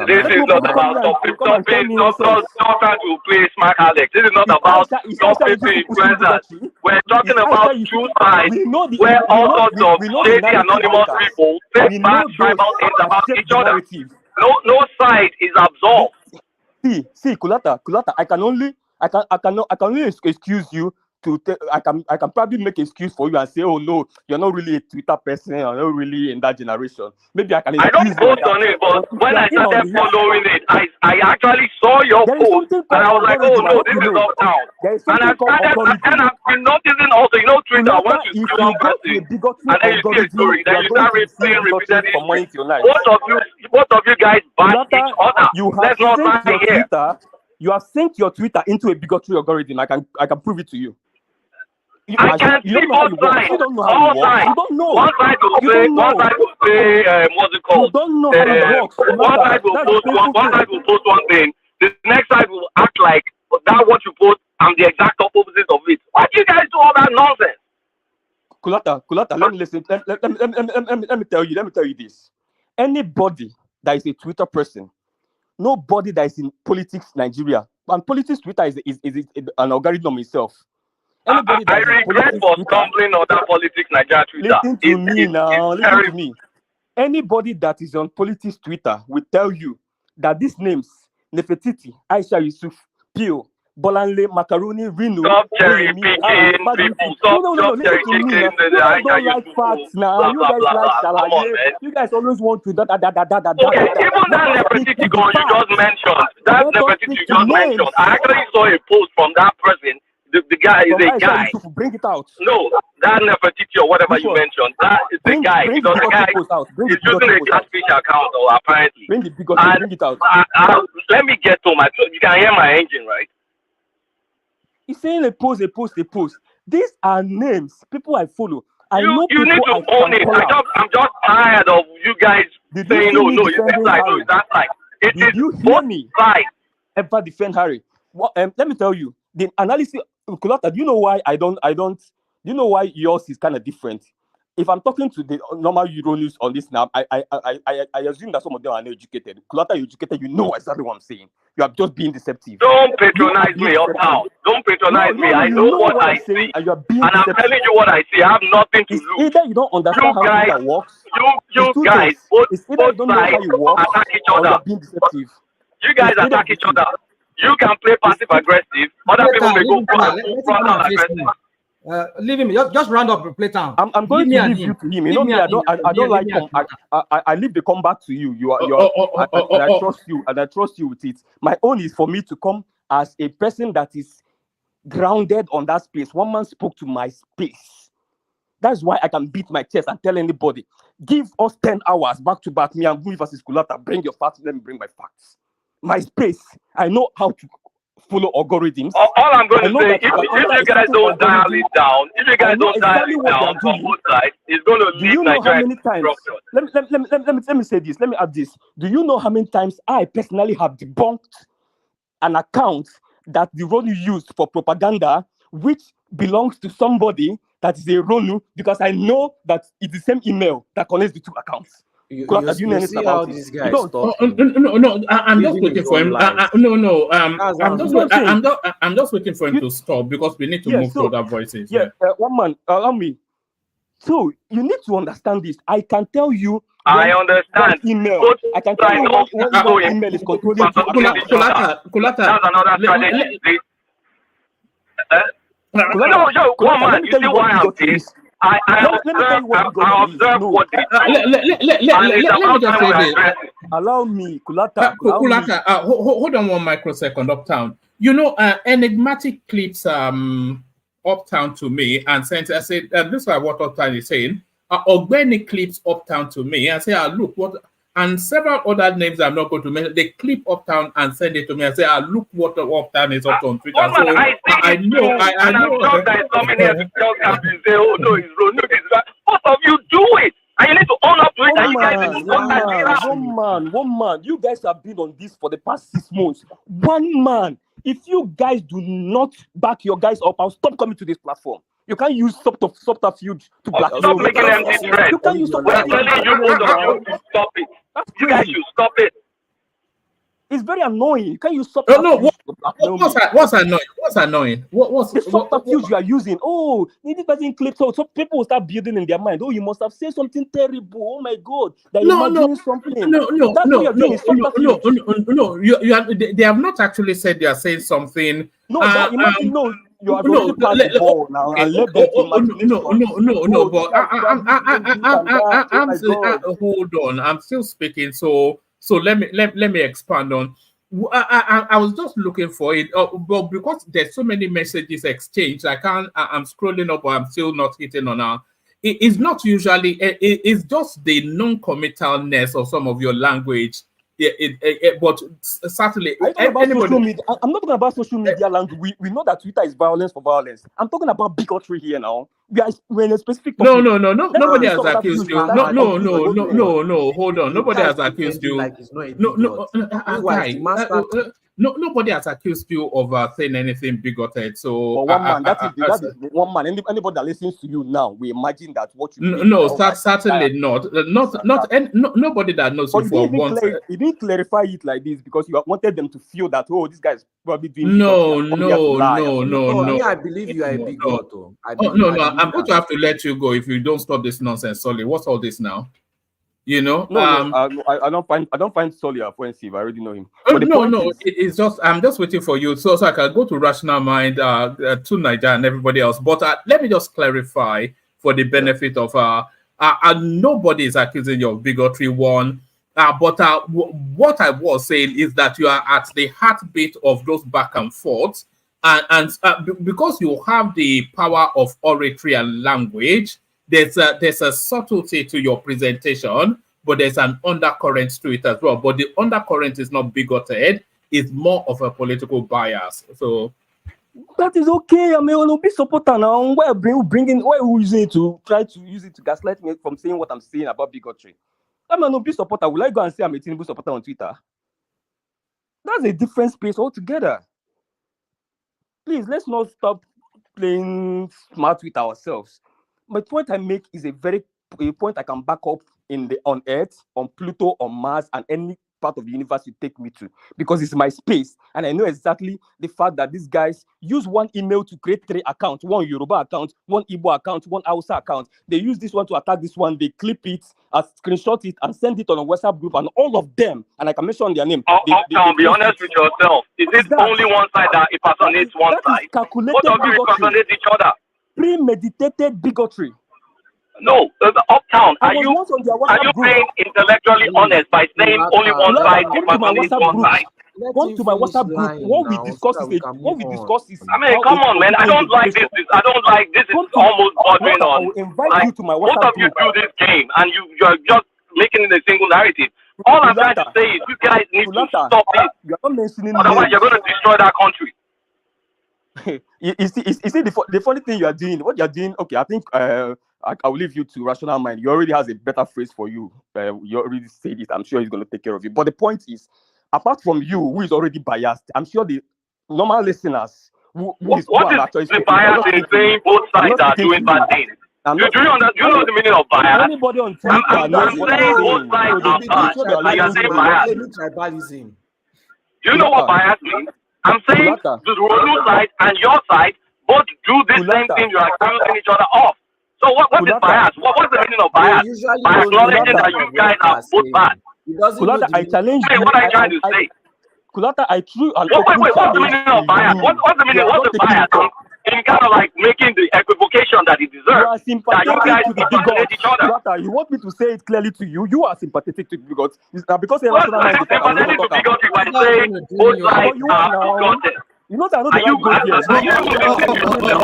This is not about top 50. Don't try to play smart Alex. This is not about top 50 influencers. We're talking about two sides where all sorts of shady anonymous people say bad tribal things about each other. No side is absolved. See, Kulata, I can only excuse you I can probably make an excuse for you and say, oh no, you're not really a Twitter person, you're not really in that generation. Maybe I can. I don't post on it, but when I started following it, I actually saw your post, and I was like, oh no, this is up down. And I've been noticing also, Twitter, once you see one person, and then you see a story, then you start replaying repeatedly. Both of you guys bash each other. Let's not lie here. You have synced your Twitter into a bigotry algorithm. I can prove it to you. I can see both sides. All sides. You don't know. One side will say, what's it called? You don't know how it works. One side will post one thing. The next side will act like that what you post, I'm the exact opposite of it. Why do you guys do all that nonsense? Kulata, let me listen. Let me tell you this. Anybody that is a Twitter person, nobody that is in politics Nigeria, and politics Twitter is an algorithm itself. I regret for stumbling on that politics Nigeria Twitter. Listen to me. Anybody that is on politics Twitter will tell you that these names, Nefertiti, Aisha Yusuf, Pio, Bolanle, Macaroni, Rino, stop cherry picking people. Stop cherry picking. You guys don't like facts now. You guys like Shalaye. You guys always want to Okay, even that Nefertiti girl you just mentioned, I actually saw a post from that person. The guy is a guy. Bring it out. No, that Nefertiti or whatever you mentioned, that is the guy. Because the guy is using a catfish account, or apparently. Bring it out. Let me get to my. You can hear my engine, right? He's saying a post. These are names, people I follow. You need to own it. I'm just tired of you guys saying, no, it's this side, no, it's that side. Did you hear me ever defend Harry? Well, let me tell you, the analysis, Kulata, do you know why do you know why yours is kind of different? If I'm talking to the normal Euronews on this now, I assume that some of them are not educated. Kulata, you're educated, you know exactly what I'm saying. You are just being deceptive. Don't patronize me up now. Don't patronize me. I know what I see. And I'm telling you what I see. I have nothing to lose. Either you don't understand how Twitter works. You guys, both sides attack each other. Being deceptive. You guys attack each other. You can play passive aggressive. Other people may go frontal aggressive. Leave him. Just round up playtime. I'm going to leave you to him. You know me. I don't like. I leave the comeback to you. And I trust you. And I trust you with it. My own is for me to come as a person that is grounded on that space. One man spoke to my space. That's why I can beat my chest and tell anybody, give us 10 hours back to back. Me and me versus Kulata. Bring your facts. Let me bring my facts. My space. I know how to follow algorithms. All I'm going to say, if you guys don't dial it down, from both sides, it's going to lead Nigeria to destruction. Let me say this. Let me add this. Do you know how many times I personally have debunked an account that the Ronu used for propaganda, which belongs to somebody that is a Ronu, because I know that it's the same email that connects the two accounts. You see how this guy is talking. I'm just waiting for him. I'm just waiting for him to stop because we need to move to other voices. One man, allow me. So you need to understand this. I can tell you. I understand. Email. I can tell you one email is controlling two accounts. That's another strategy. One man. You see why I'm this? I observe what they do. Allow me, Kulata. Hold on 1 microsecond, Uptown. You know, enigmatic clips Uptown to me and sent. I said, this is what Uptown is saying. Organic clips Uptown to me and say, look what, and several other names I'm not going to mention. They clip Uptown and send it to me and say, look what Uptown is up to on Twitter. So I know. I'm sure that so many people can say, oh no, it's wrong. No, it's right. Both of you do it. And you need to own up to it. And you guys one man. You guys have been on this for the past 6 months. One man. If you guys do not back your guys up, I'll stop coming to this platform. You can't use subterfuge to blackmail. Stop making empty threats. You can't use subterfuge. We're telling you both of you to stop it. That's crazy. You guys should stop it. It's very annoying. You can't use subterfuge. What's annoying? What's annoying? What's the subterfuge you are using? Oh, this person clips. So people will start building in their mind. Oh, you must have said something terrible. Oh my God, that you're not doing something. They have not actually said they are saying something. No, imagine you are going to pass the ball now and let them hold on. I'm still speaking. So let me expand on. I was just looking for it, but because there's so many messages exchanged, I'm scrolling up, but I'm still not hitting on. It's not usually. It's just the non-committalness of some of your language. But certainly, anybody. I'm not talking about social media language. We know that Twitter is violence for violence. I'm talking about bigotry here now. We're in a specific topic. No. Nobody has accused you. No. Hold on. Nobody has accused you. Nobody has accused you of saying anything bigoted. So one man, that is one man. Anybody that listens to you now, we imagine that what you certainly not. Nobody that knows you for once. You didn't clarify it like this because you wanted them to feel that this guy is probably doing. No. I believe you are a bigot. I'm going to have to let you go if you don't stop this nonsense, Solly. What's all this now? You know, I don't find Solly offensive. I already know him. It's just I'm just waiting for you so I can go to Rational Mind, to Nigeria and everybody else. But let me just clarify for the benefit of nobody is accusing you of bigotry. One, but what I was saying is that you are at the heartbeat of those back and forth, and because you have the power of oratory and language. There's a subtlety to your presentation, but there's an undercurrent to it as well. But the undercurrent is not bigoted; it's more of a political bias. So that is okay. I mean, we'll be supporter now. Why we using it to try to use it to gaslight me from saying what I'm saying about bigotry? I'm an OB supporter. Will I go and say I'm a Tinubu supporter on Twitter? That's a different space altogether. Please, let's not stop playing smart with ourselves. My point I make is a point I can back up on Earth, on Pluto, on Mars, and any part of the universe you take me to, because it's my space, and I know exactly the fact that these guys use one email to create 3 accounts: one Yoruba account, one Igbo account, one Hausa account. They use this one to attack this one. They clip it, screenshot it, and send it on a WhatsApp group, and all of them, and I can mention their name. Be honest with yourself. Is it only one side that it personates one side? Both of you personate each other. Premeditated bigotry. No, Uptown. Are you being intellectually honest by saying only one side personates one side? Come to my WhatsApp group. What we discuss is. I mean, come on, man. I don't like this. This is almost bothering on. I will invite you to my WhatsApp group. Both of you do this game, and you are just making it a single narrative. All I'm trying to say is you guys need to stop it. Otherwise, you're going to destroy that country. You see the funny thing you are doing. What you are doing? Okay, I think I will leave you to Rational Mind. He already has a better phrase for you. You already said it. I'm sure he's going to take care of you. But the point is, apart from you, who is already biased, I'm sure the normal listeners who are actually the bias in saying both sides are doing bad things. Do you know the meaning of bias? Anybody on Twitter I'm knows what saying I'm both saying. sides So are bad. so you're Like you're listening saying to bias. Tribalism. Do you know what bias means? I'm saying the Rolu side and your side both do this same thing. You are accusing each other of. So what is bias? What's the meaning of bias? By acknowledging that you guys are both bad. Kulata, I challenge Wait, you. what are you trying to say? Kulata, I threw an Wait, open what's the challenge meaning to of bias? you. What's the meaning? You are What's not the taking bias? it up. In kind of like making the equivocation that it You deserves. are That you sympathetic guys to the assassinate bigots. each other. Kulata, you want me to say it clearly to you? You are sympathetic to the bigots. It's now because you're What's national mind defense, I will sympathetic not to talk about. bigotry by saying both sides But you are are now. bigoted? You know that I know Are they you? like go there.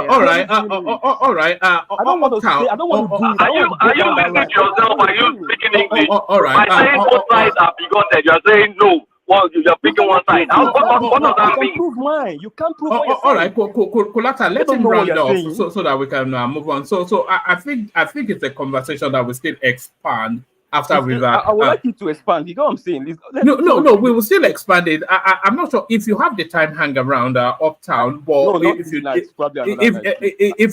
All right. All right. I don't want to say. I don't want to do it. I don't want to go down that Listening line. to yourself? Are you speaking English? All right. By saying both sides are bigoted, you're saying no. Well, you're picking one side. What does that You mean? can prove mine. You can't prove what you're All saying. right, Kulata, let him know what round you're off saying. so that we can move on. So I think it's a conversation that we still expand after we've. I would like you to expand. You know what I'm saying? No, we will still expand it. I'm not sure if you have the time hang around uptown, but if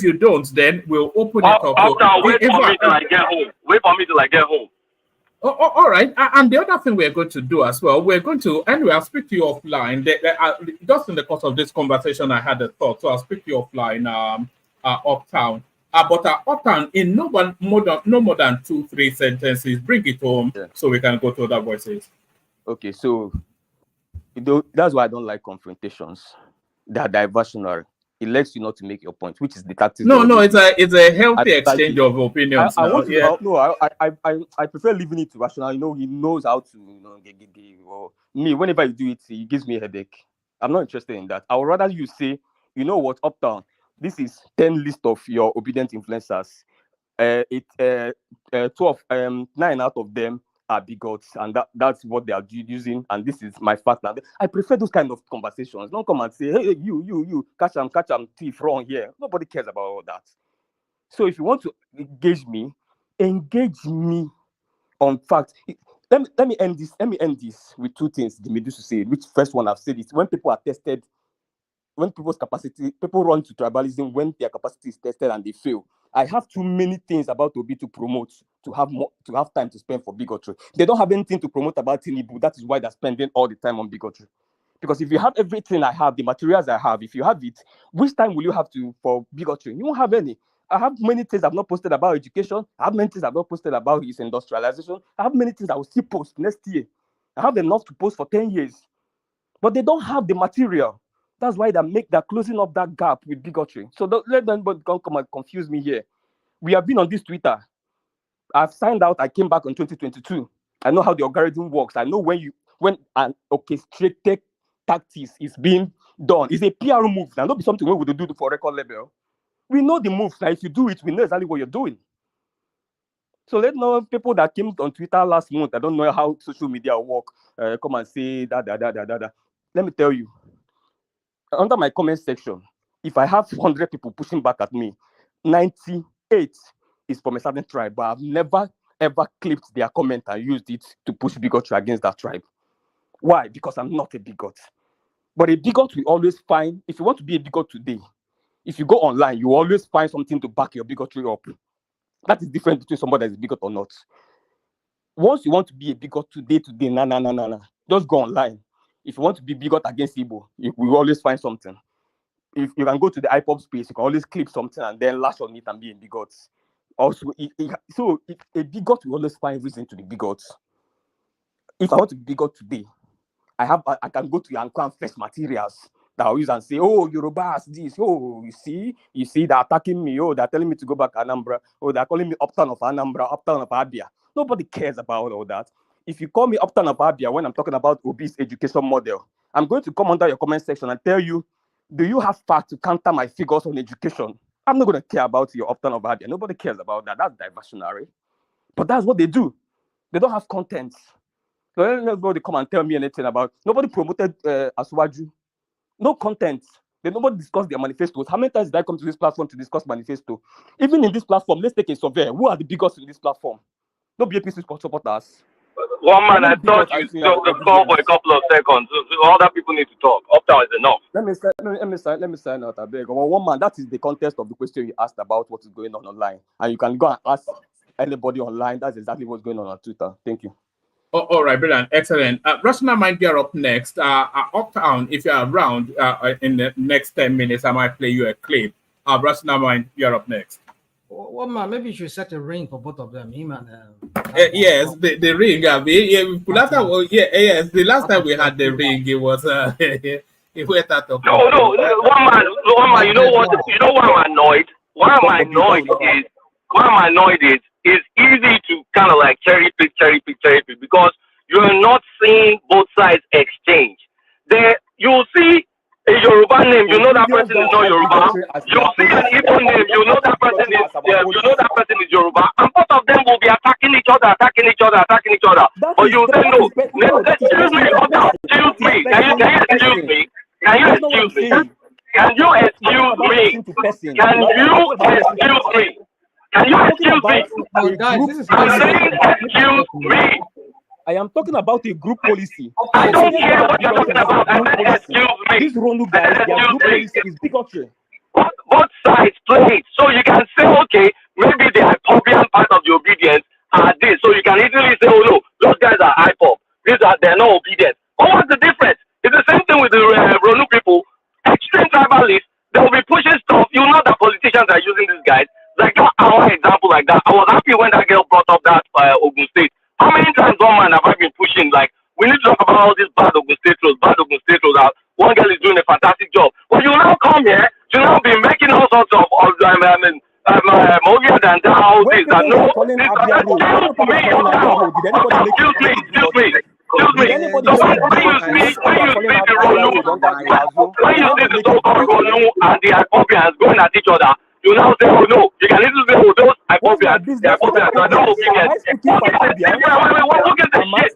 you don't, then we'll open it up. Uptown, wait for me till I get home. Wait for me till I get home. All right, and the other thing we're going to do as well, anyway, I'll speak to you offline. Just in the course of this conversation, I had a thought, so I'll speak to you offline, uptown. But uptown, in no more than 2-3 sentences, bring it home so we can go to other voices. Okay, so that's why I don't like confrontations. They are diversionary. It lets you not to make your point, which is the tactics. No, it's a healthy exchange of opinions. I prefer leaving it to rational. You know, he knows how to or me. Whenever you do it, he gives me a headache. I'm not interested in that. I would rather you say, you know what, uptown, this is 10 list of your obedient influencers. 9 out of them are bigots, and that's what they are using, and this is my fact. And I prefer those kind of conversations. Don't come and say, hey, you, catch them, thief, wrong here. Nobody cares about all that. So if you want to engage me on facts. Let me end this with two things the Medusa said, which first one I've said is when people are tested, when people's capacity, people run to tribalism when their capacity is tested and they fail. I have too many things about Obi to promote to have time to spend for bigotry. They don't have anything to promote about Tinubu. That is why they're spending all the time on bigotry. Because if you have everything I have, the materials I have, if you have it, which time will you have for bigotry? You won't have any. I have many things I've not posted about education. I have many things I've not posted about his industrialization. I have many things I will still post next year. I have enough to post for 10 years. But they don't have the material. That's why they're closing up that gap with bigotry. So don't let them come and confuse me here. We have been on this Twitter. I've signed out. I came back in 2022. I know how the algorithm works. I know when an orchestrated tactics is being done. It's a PR move. Now, not be something we would do for record label. We know the moves. Now, if you do it, we know exactly what you're doing. So let know people that came on Twitter last month. I don't know how social media work. Come and say that. Let me tell you. Under my comment section, if I have 100 people pushing back at me, 98 is from a certain tribe, but I've never ever clipped their comment and used it to push bigotry against that tribe. Why? Because I'm not a bigot. But a bigot will always find, if you want to be a bigot today, if you go online, you always find something to back your bigotry up. That is different between somebody that is a bigot or not. Once you want to be a bigot today, nah. Just go online. If you want to be bigot against Igbo, you will always find something. If you can go to the iPop space, you can always clip something and then lash on it and be a bigot. Also, a bigot will always find reason to be bigot. If I want to be bigot today, I can go to Yanko and fetch materials that I'll use and say, oh, Yoruba this. Oh, you see, they're attacking me. Oh, they're telling me to go back to Anambra. Oh, they're calling me uptown of Anambra, uptown of Abia. Nobody cares about all that. If you call me uptown of Abia when I'm talking about Obi's education model, I'm going to come under your comment section and tell you, do you have facts to counter my figures on education? I'm not going to care about your uptown of Abia. Nobody cares about that. That's diversionary. But that's what they do. They don't have content. So nobody come and tell me anything about. Nobody promoted Asuwaju. No content. Nobody discussed their manifestos. How many times did I come to this platform to discuss manifesto? Even in this platform, let's take a survey. Who are the biggest in this platform? No BAPC supporters. One man, I thought you took the call for a couple of seconds. So other people need to talk. Uptown is enough. Let me sign out a bit. Well, one man, that is the context of the question you asked about what is going on online. And you can go and ask anybody online. That's exactly what's going on Twitter. Thank you. All right, brilliant, excellent. Rational Mind, you're up next. Uptown, if you're around in the next 10 minutes, I might play you a clip. Rational Mind, you're up next. Well, man, maybe you should set a ring for both of them. Him and yes, the ring. Yes. The last time we had the ring, it was it went out of. No. One man. You know what? You know why I'm annoyed? Why I'm annoyed is it's easy to kind of like cherry pick because you're not seeing both sides exchange. There, you'll see a Yoruba name, you know that person is not Yoruba. You'll see an Igbo name, you know that person is Yoruba. And both of them will be attacking each other. But you say no. Excuse me. Can you excuse me? Can you excuse me? I am talking about a group policy. I don't care what you're talking about. Excuse me. These Ronu guys, their group policy is bigotry. Both sides play it. So you can say, okay, maybe the hypocritical part of the obedience are this. So you can easily say, oh no, those guys are hypop. They're not obedient. But what's the difference? It's the same thing with the Ronu people. Extreme tribalists, they will be pushing stuff. You know that politicians are using these guys. Like our example like that. I was happy when that girl brought up that Ogun State. How many times, one man, have I been pushing? Like, we need to talk about all these bad Ogun State roads. One girl is doing a fantastic job. But you now come here, you now be making all sorts of Mogia and all this. Excuse me. So when you see the so-called Ronu and the Ethiopians going at each other, you now say, oh no, you can listen to oh, those Ethiopians, the Ethiopians are not obedient. Look at the shit.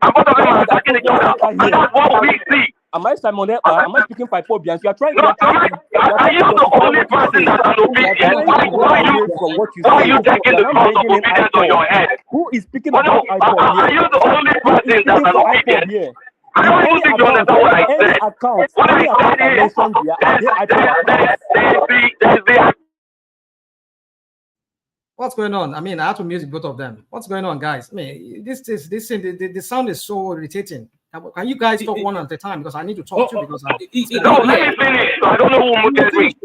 Both of them are attacking each other. And that's what we see. Am I speaking for Ethiopians? You are trying to... Are you the only person that is obedient? Why are you taking the cross of obedience on your head? Who is speaking about IPOB? Are you the only person that is obedient? I don't even think you understand what I said. What I said is what's going on? I mean, I have to mute both of them. What's going on, guys? I mean, the sound is so irritating. Can you guys talk one at a time? Because I need to talk too. Because let me finish. I don't know who muted me.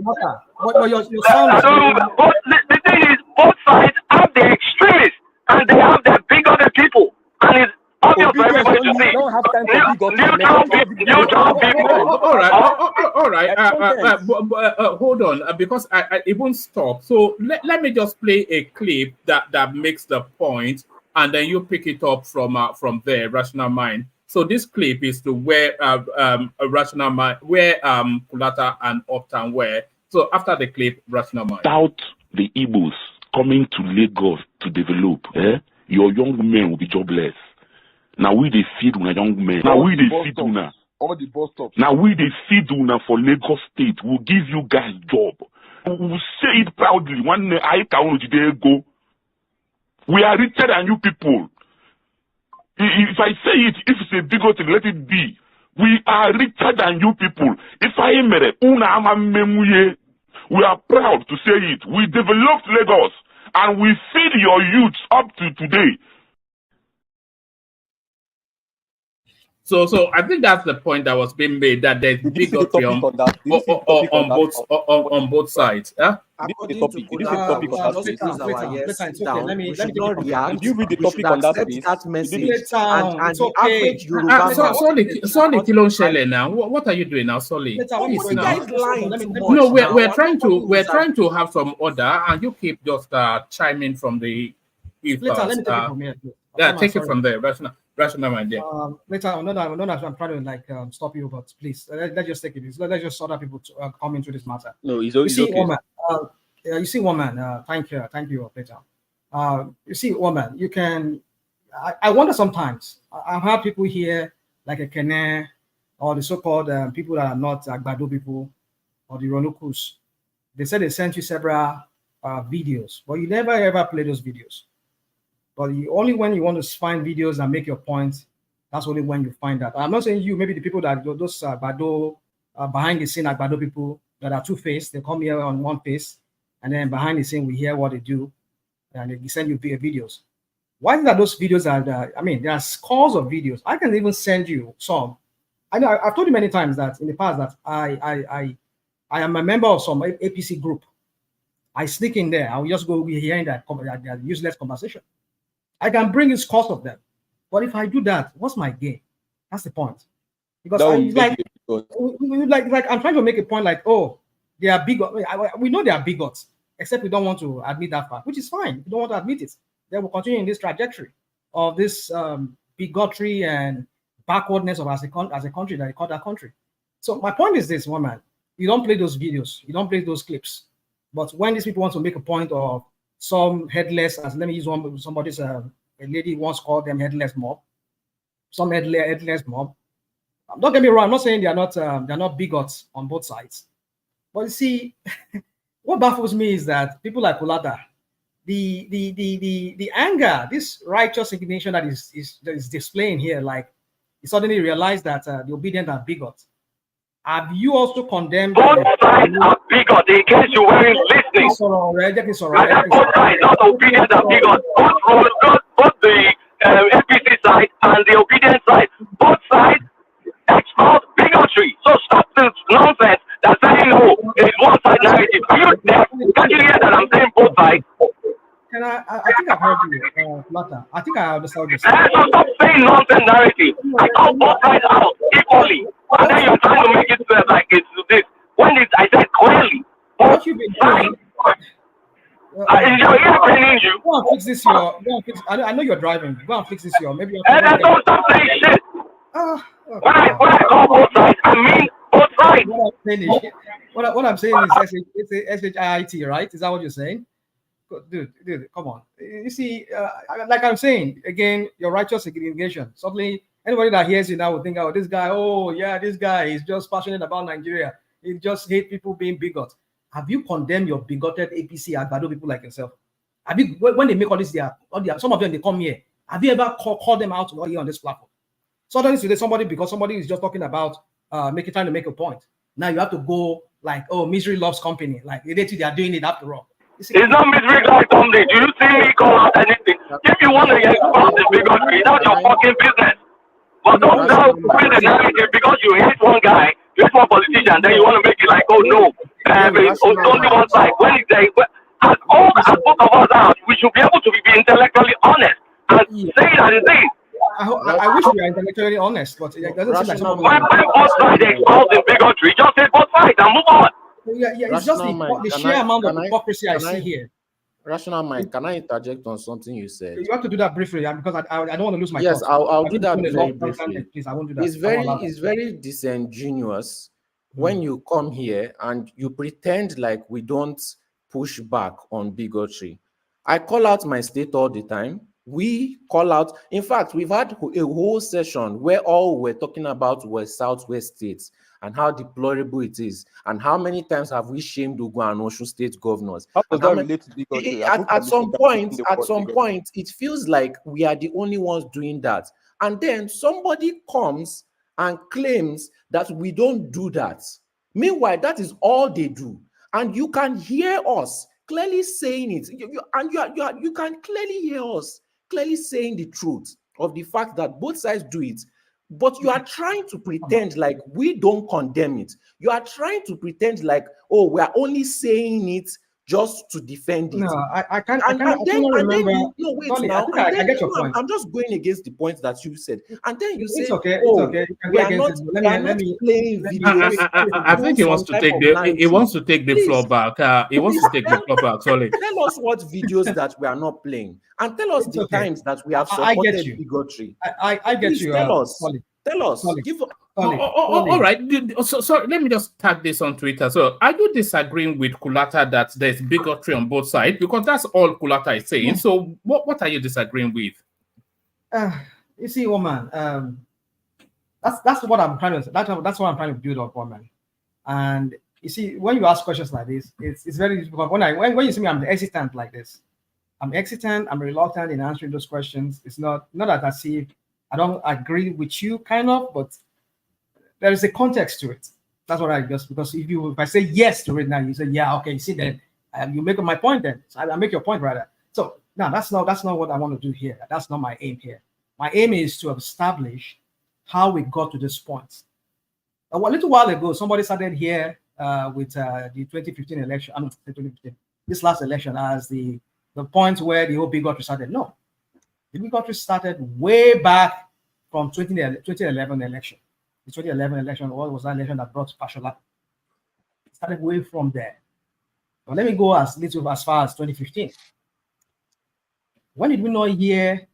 But your sound is... The thing is, both sides have the extremists and they have the bigger people. And it's obvious for everybody to see. All right. Hold on, because it won't stop. So let me just play a clip that makes the point, and then you pick it up from there, Rational Mind. So this clip is to where Rational Mind, where Kulata and Uptown were. So after the clip, Rational Mind. Without the Igbos coming to Lagos to develop, your young men will be jobless. Now we they feed una young men. Now we they feed una. All the bus stops. Now we they feed una for Lagos State. We'll give you guys job. We'll say it proudly. One day I can't go. We are richer than you people. If I say it, if it's a bigot, let it be. We are richer than you people. If I am we are proud to say it. We developed Lagos and we feed your youths up to today. So I think that's the point that was being made, that there's bigotry on both sides. Did you read the topic on that piece? Solly Kilon Shele now. What are you doing now, Solly? No, we're trying to have some order, and you keep just chiming from the take it from there. Rational Mind, yeah. Later, I'm trying to stop you, but please, let's just take it. Let's just other people to come into this matter. No, it's okay. You see, woman. Thank you, Peter. You see, woman. You can. I wonder sometimes. I've had people here like a Kene or the so-called people that are not Agbado people or the Ronukus. They said they sent you several videos, but you never ever play those videos. But only when you want to find videos and make your point, that's only when you find that. I'm not saying you, maybe the people that those behind the scene Agbado people that are two-faced, they come here on one face, and then behind the scene we hear what they do, and they send you videos. Why is it that those videos are? I mean, there are scores of videos. I can even send you some. I know I've told you many times that in the past that I am a member of some APC group. I sneak in there. I'll just go hearing that useless conversation. I can bring you scores of them, but if I do that, what's my gain? That's the point. Because like I'm trying to make a point like, oh, they are bigots. We know they are bigots, except we don't want to admit that fact, which is fine. We don't want to admit it. They will continue in this trajectory of this bigotry and backwardness of as a country that they call that country. So my point is this, one man, you don't play those videos, you don't play those clips. But when these people want to make a point of some headless, as let me use one, somebody's a lady once called them headless mob, some headless mob. Don't get me wrong, I'm not saying they're not bigots on both sides. But you see, what baffles me is that people like Kulata, the anger, this righteous indignation that is displaying here, like he suddenly realized that the obedient are bigots. Have you also condemned both sides are bigots in case you weren't listening? Both sides, not obedient are bigots. Both the APC side and the obedient side, both sides export bigotry. So stop this nonsense that's saying, oh, it's one side narrative. Are you deaf? Can't you hear that I'm saying both sides? Can I think I've heard you, Lata. I think I understand what you're saying. So stop saying nonsense narrative. I call both sides out equally. And then you're trying to make it like it's this. When I said clearly, what you've been doing. Your ear training you. Go and fix this your. I know you're driving. Go and fix this your. Maybe. And then don't stop saying shit. When I call both sides, I mean both sides. What I'm saying is it's SHIIT, right? Is that what you're saying? Dude, come on. You see, like I'm saying again, your righteous indignation. Suddenly, anybody that hears you now will think, oh, this guy is just passionate about Nigeria. He just hates people being bigots. Have you condemned your bigoted APC Agbado people like yourself? Have you, when they make all this, some of them they come here. Have you ever called them out here on this platform? Suddenly today, because somebody is just talking about trying to make a point. Now you have to go like, oh, misery loves company. Like they are doing it after all. It's not misery loves company. Do you see me call out anything? If you want to expose the bigotry, that's your fucking business. But don't win the narrative because you hate one guy, you hate one politician, then you want to make it like, oh no, it's only one side. When it's there, as both of us are, we should be able to be intellectually honest and say that it is. I wish we were intellectually honest, but it doesn't seem like some of when both sides expose the bigotry, just say both sides and move on. Yeah, it's just the sheer amount of hypocrisy I see here. Rational Mind, can I interject on something you said? You have to do that briefly, because I don't want to lose my Yes, thoughts. I'll do that very briefly. Please, I won't do that. It's very disingenuous when you come here and you pretend like we don't push back on bigotry. I call out my state all the time. We call out, in fact, we've had a whole session where all we're talking about was Southwest states and how deplorable it is, and how many times have we shamed Ogun and Osun state governors? How does that relate to bigotry? At some point, it feels like we are the only ones doing that. And then somebody comes and claims that we don't do that. Meanwhile, that is all they do. And you can hear us clearly saying it. You can clearly hear us clearly saying the truth of the fact that both sides do it. But you are trying to pretend like we don't condemn it. You are trying to pretend like, oh, we are only saying it just to defend it. No, I can't remember. No, wait, Sorry, now. I get your point. I'm just going against the point that you said. And then you say, it's okay. We are not playing videos. I think he wants to take the floor back. He wants to take the floor back. Sorry. Tell us what videos that we are not playing, and tell us the times that we have supported bigotry. I get you. Tell us. Tell us. All right. So let me just tag this on Twitter. So are you disagreeing with Kulata that there's bigotry on both sides? Because that's all Kulata is saying. So what are you disagreeing with? You see, woman, that's what I'm trying to. That's what I'm trying to build up, woman. And you see, when you ask questions like this, it's very difficult. When you see me, I'm hesitant like this. I'm hesitant, I'm reluctant in answering those questions. It's not that I see, I don't agree with you, kind of, but there is a context to it. That's what I just, because if I say yes to it now, you say, yeah, okay, you see then, you make my point then. So I make your point rather. So now that's not what I want to do here. That's not my aim here. My aim is to establish how we got to this point. A little while ago, somebody started here with the 2015 election, I mean, 2015, this last election as the point where the whole bigotry started. No, the bigotry started way back from 2011 election. The 2011 election, what was that election that brought Fashola? It started way from there. But let me go as far as 2015. When did we not hear?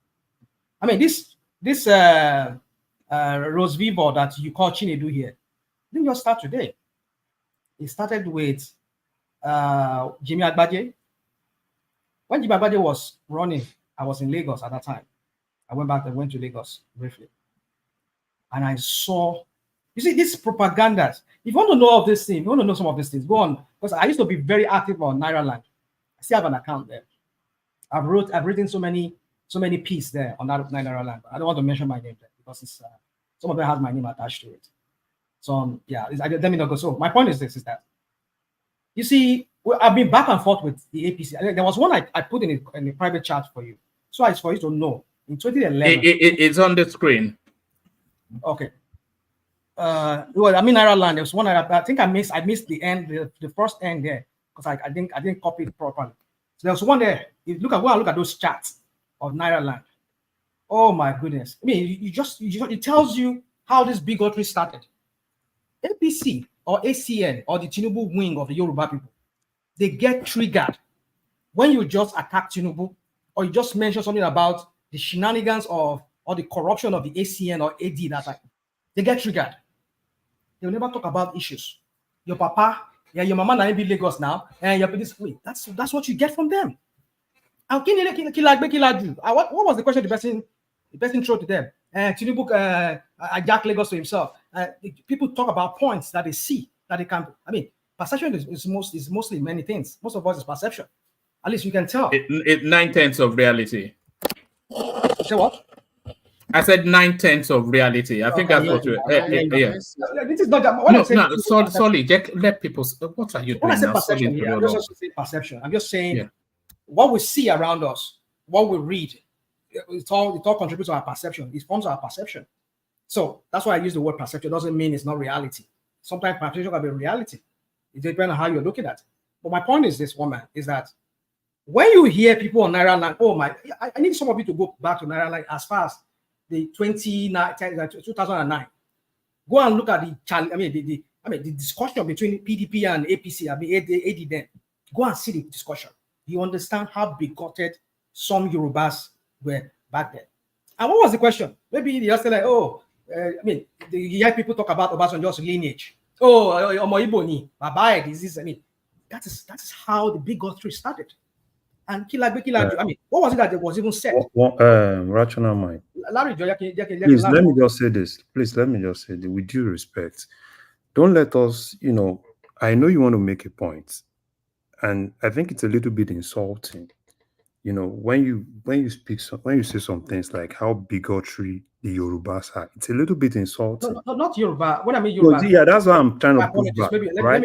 I mean, this Rose Vivo that you call Chinedu here didn't just start today. It started with Jimmy Agbaje. When Jimmy Agbaje was running, I was in Lagos at that time. I went to Lagos briefly. And I saw, you see, this propaganda. If you want to know all this thing, you want to know some of these things, go on. Because I used to be very active on Nairaland. I still have an account there. I've written so many pieces there on that Nairaland. I don't want to mention my name there because it's some of them has my name attached to it. So yeah, let me not go. So my point is this: is that you see, I've been back and forth with the APC. There was one I put in a private chat for you, so it's for you to know. In 2011, it's on the screen. Okay. Well, I mean, Nairaland. There was one I think I missed the end, the first end there because I didn't copy it properly. So there was one there. If you look at those chats of Nairaland. Oh my goodness! I mean, it tells you how this bigotry started. APC or ACN or the Tinubu wing of the Yoruba people, they get triggered when you just attack Tinubu or you just mention something about the shenanigans or the corruption of the ACN or AD that time. They get triggered. They'll never talk about issues. Your papa, your mama na be Lagos now, and you're this way. That's what you get from them. And what was the question the person threw to them? Tinubu Jack Lagos to himself. People talk about points that they see that they can. I mean, perception is mostly many things. Most of us is perception. At least you can tell. 9/10 of reality. You say what? I said 9/10 of reality. I think that's what you. Yeah. This is not. Sorry, Jack. Let people. What are you doing? When I say now? perception, I'm just saying perception. I'm just saying what we see around us, what we read. It all contributes to our perception. It forms our perception. So that's why I use the word perception. It doesn't mean it's not reality. Sometimes perception can be reality. It depends on how you're looking at it. But my point is this, woman, is that when you hear people on Nairaland, I need some of you to go back to Nairaland as far as the 2009. Go and look at the discussion between PDP and APC. AD then. Go and see the discussion. You understand how bigoted some Yorubas were back then. And what was the question? Maybe they just say like, you hear people talk about Obasanjo's lineage. Omo Igbo ni, Baba disease. That is how the bigotry started. And what was it that was even said? Rational mind. Larry, please let me just say this. With due respect, don't let us. I know you want to make a point, and I think it's a little bit insulting. When you say some things like how bigotry the Yorubas are, it's a little bit insulting. No, not Yoruba. When I mean Yoruba, yeah, that's why I'm trying to push back. Right?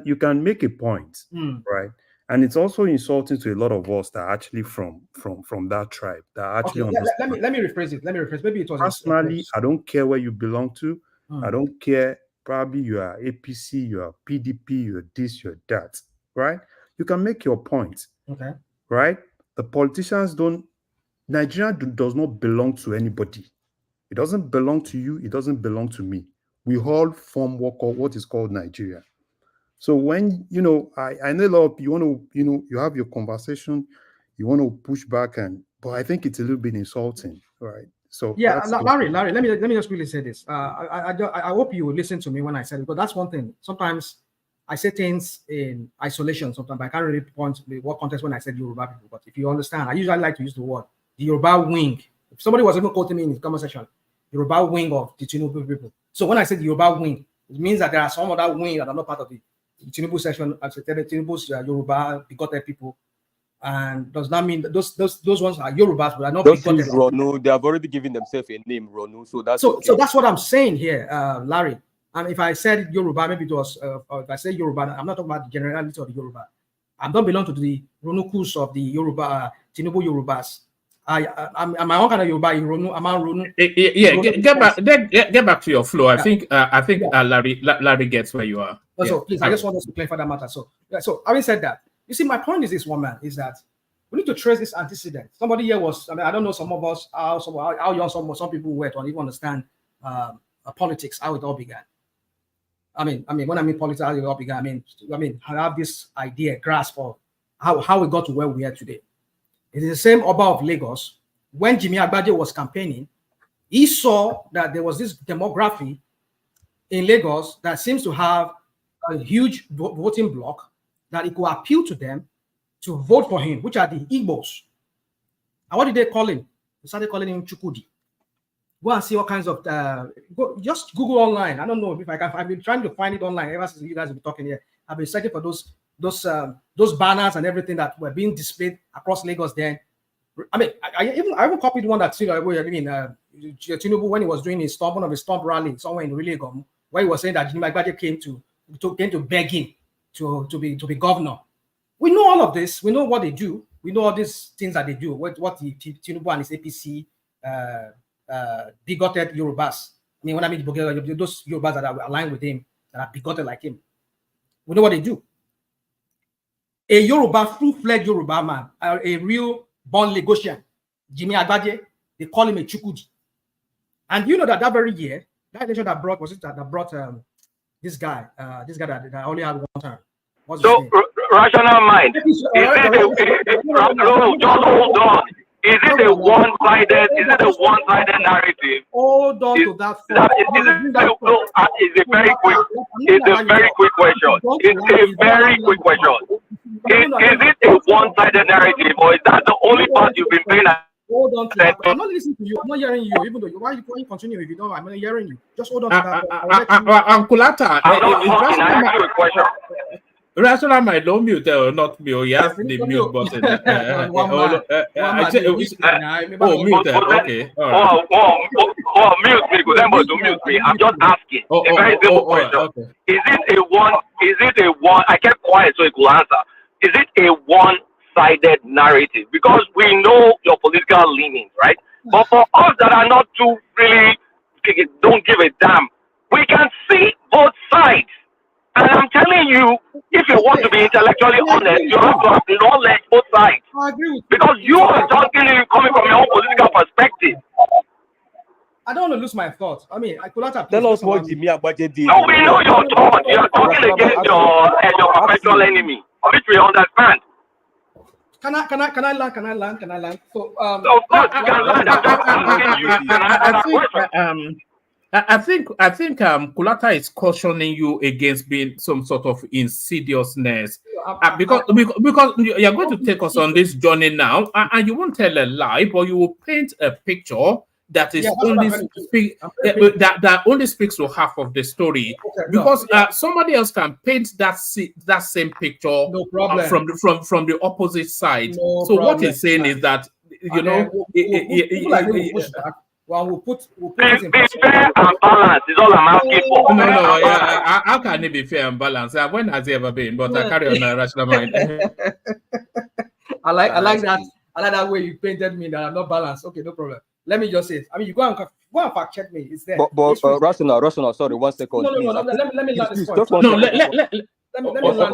You can make a point, right? And it's also insulting to a lot of us that are actually from that tribe that actually understand. Let me rephrase it. Maybe it was personally. I don't care where you belong to. I don't care. Probably you are APC, you are PDP, you're this, you're that. Right? You can make your point. Okay. Right? The politicians Nigeria does not belong to anybody. It doesn't belong to you. It doesn't belong to me. We all form what is called Nigeria. So when, I know a lot of you want to, you have your conversation, you want to push back but I think it's a little bit insulting, right? So yeah, Larry, let me just really say this. I hope you will listen to me when I said it, because that's one thing. Sometimes I say things in isolation sometimes, but I can't really point what context when I said Yoruba people. But if you understand, I usually like to use the word the Yoruba wing. If somebody was even quoting me in the comment section, Yoruba wing of the Tinubu people. So when I said Yoruba wing, it means that there are some other wing that are not part of the Tinubu section. I said Tinubu's Yoruba bigoted people And does that mean that those ones are Yorubas, but are not Just begotten? use Ronu. They have already given themselves a name, Ronu. So that's so. okay. So that's what I'm saying here, Larry. And if I said Yoruba, maybe it was. Or if I say Yoruba, I'm not talking about the generality of the Yoruba. I don't belong to the Ronukus of the Yoruba, Tinubu Yorubas. I'm my own kind of Yoruba. I'm a Ronu. Yeah, get back to your flow. I think Larry gets where you are. So please, I just want us to clarify that matter. So having said that, you see, my point is this, one man, is that we need to trace this antecedent. Somebody here was, I mean, I don't know some of us how young some people were to even understand politics, how it all began. I mean, when I mean politics, how it all began, I mean, I have this idea, grasp of how we got to where we are today. It is the same Oba of Lagos. When Jimmy Agbaje was campaigning, he saw that there was this demography in Lagos that seems to have a huge voting bloc, that it could appeal to them to vote for him, which are the Igbos. And what did they call him? They started calling him Chukudi. Go and see all kinds of just Google online. I don't know if I can. I've been trying to find it online ever since you guys have been talking here. I've been searching for those banners and everything that were being displayed across Lagos then. I mean, I even copied one that Tinubu, when he was doing one of his stomp rally somewhere in Rilegom, where he was saying that Jimmy Agbaje came to beg him to be governor. We know all of this. We know what they do. We know all these things that they do. What the Tinubu and his APC bigoted Yorubas. I mean, when I mean those Yorubas that are aligned with him, that are bigoted like him. We know what they do. A Yoruba, full-fledged Yoruba man, a real born Lagosian, Jimmy Agbaje, they call him a Chukudi. And you know that very year, that election that brought this guy that only had one term. What's his name? Rational mind. Just hold on. Is it a one-sided narrative? Hold on to that. It's a very quick question. It's a very quick question. Is it a one-sided narrative, or is that the only part you've been paying attention? Hold on to that. I'm not listening to you. I'm not hearing you. Even though why you continue if you don't, I'm not hearing you. Just hold on to that. Kulata, I'm not talking. I asked you a question. Rational might don't mute or not mute. He has the mute button. Mute. Okay. Oh, mute me. Don't mute me. I'm just asking a very simple question. Okay. Is it a one? I kept quiet so he could answer. Is it a one-sided narrative? Because we know your political leanings, right? But for us that are not too really don't give a damn, we can see both sides. And I'm telling you, if you want to be intellectually honest, you have to acknowledge both sides. I agree with you. Because you are talking coming from your own political perspective. I don't want to lose my thoughts. I mean, I could not tell us what Jimmy Agbaje did. No, we know your thoughts. You are talking against your professional enemy, which we understand. Can I land? So of course you can land. I think Kulata is cautioning you against being some sort of insidiousness because you're going to take us on this journey now, and you won't tell a lie, but you will paint a picture that is that only speaks to half of the story, because somebody else can paint that same picture from the opposite side. What he's saying is that we'll put it in fair and balance is all I'm asking for. How can it be fair and balanced? When has it ever been? But I carry on a rational mind. I like that way you painted me that I'm not balanced. Okay, no problem. Let me just say it. I mean, you go and fact check me. It's there. But rational. Sorry, 1 second. No. Let me land this point. No, let me land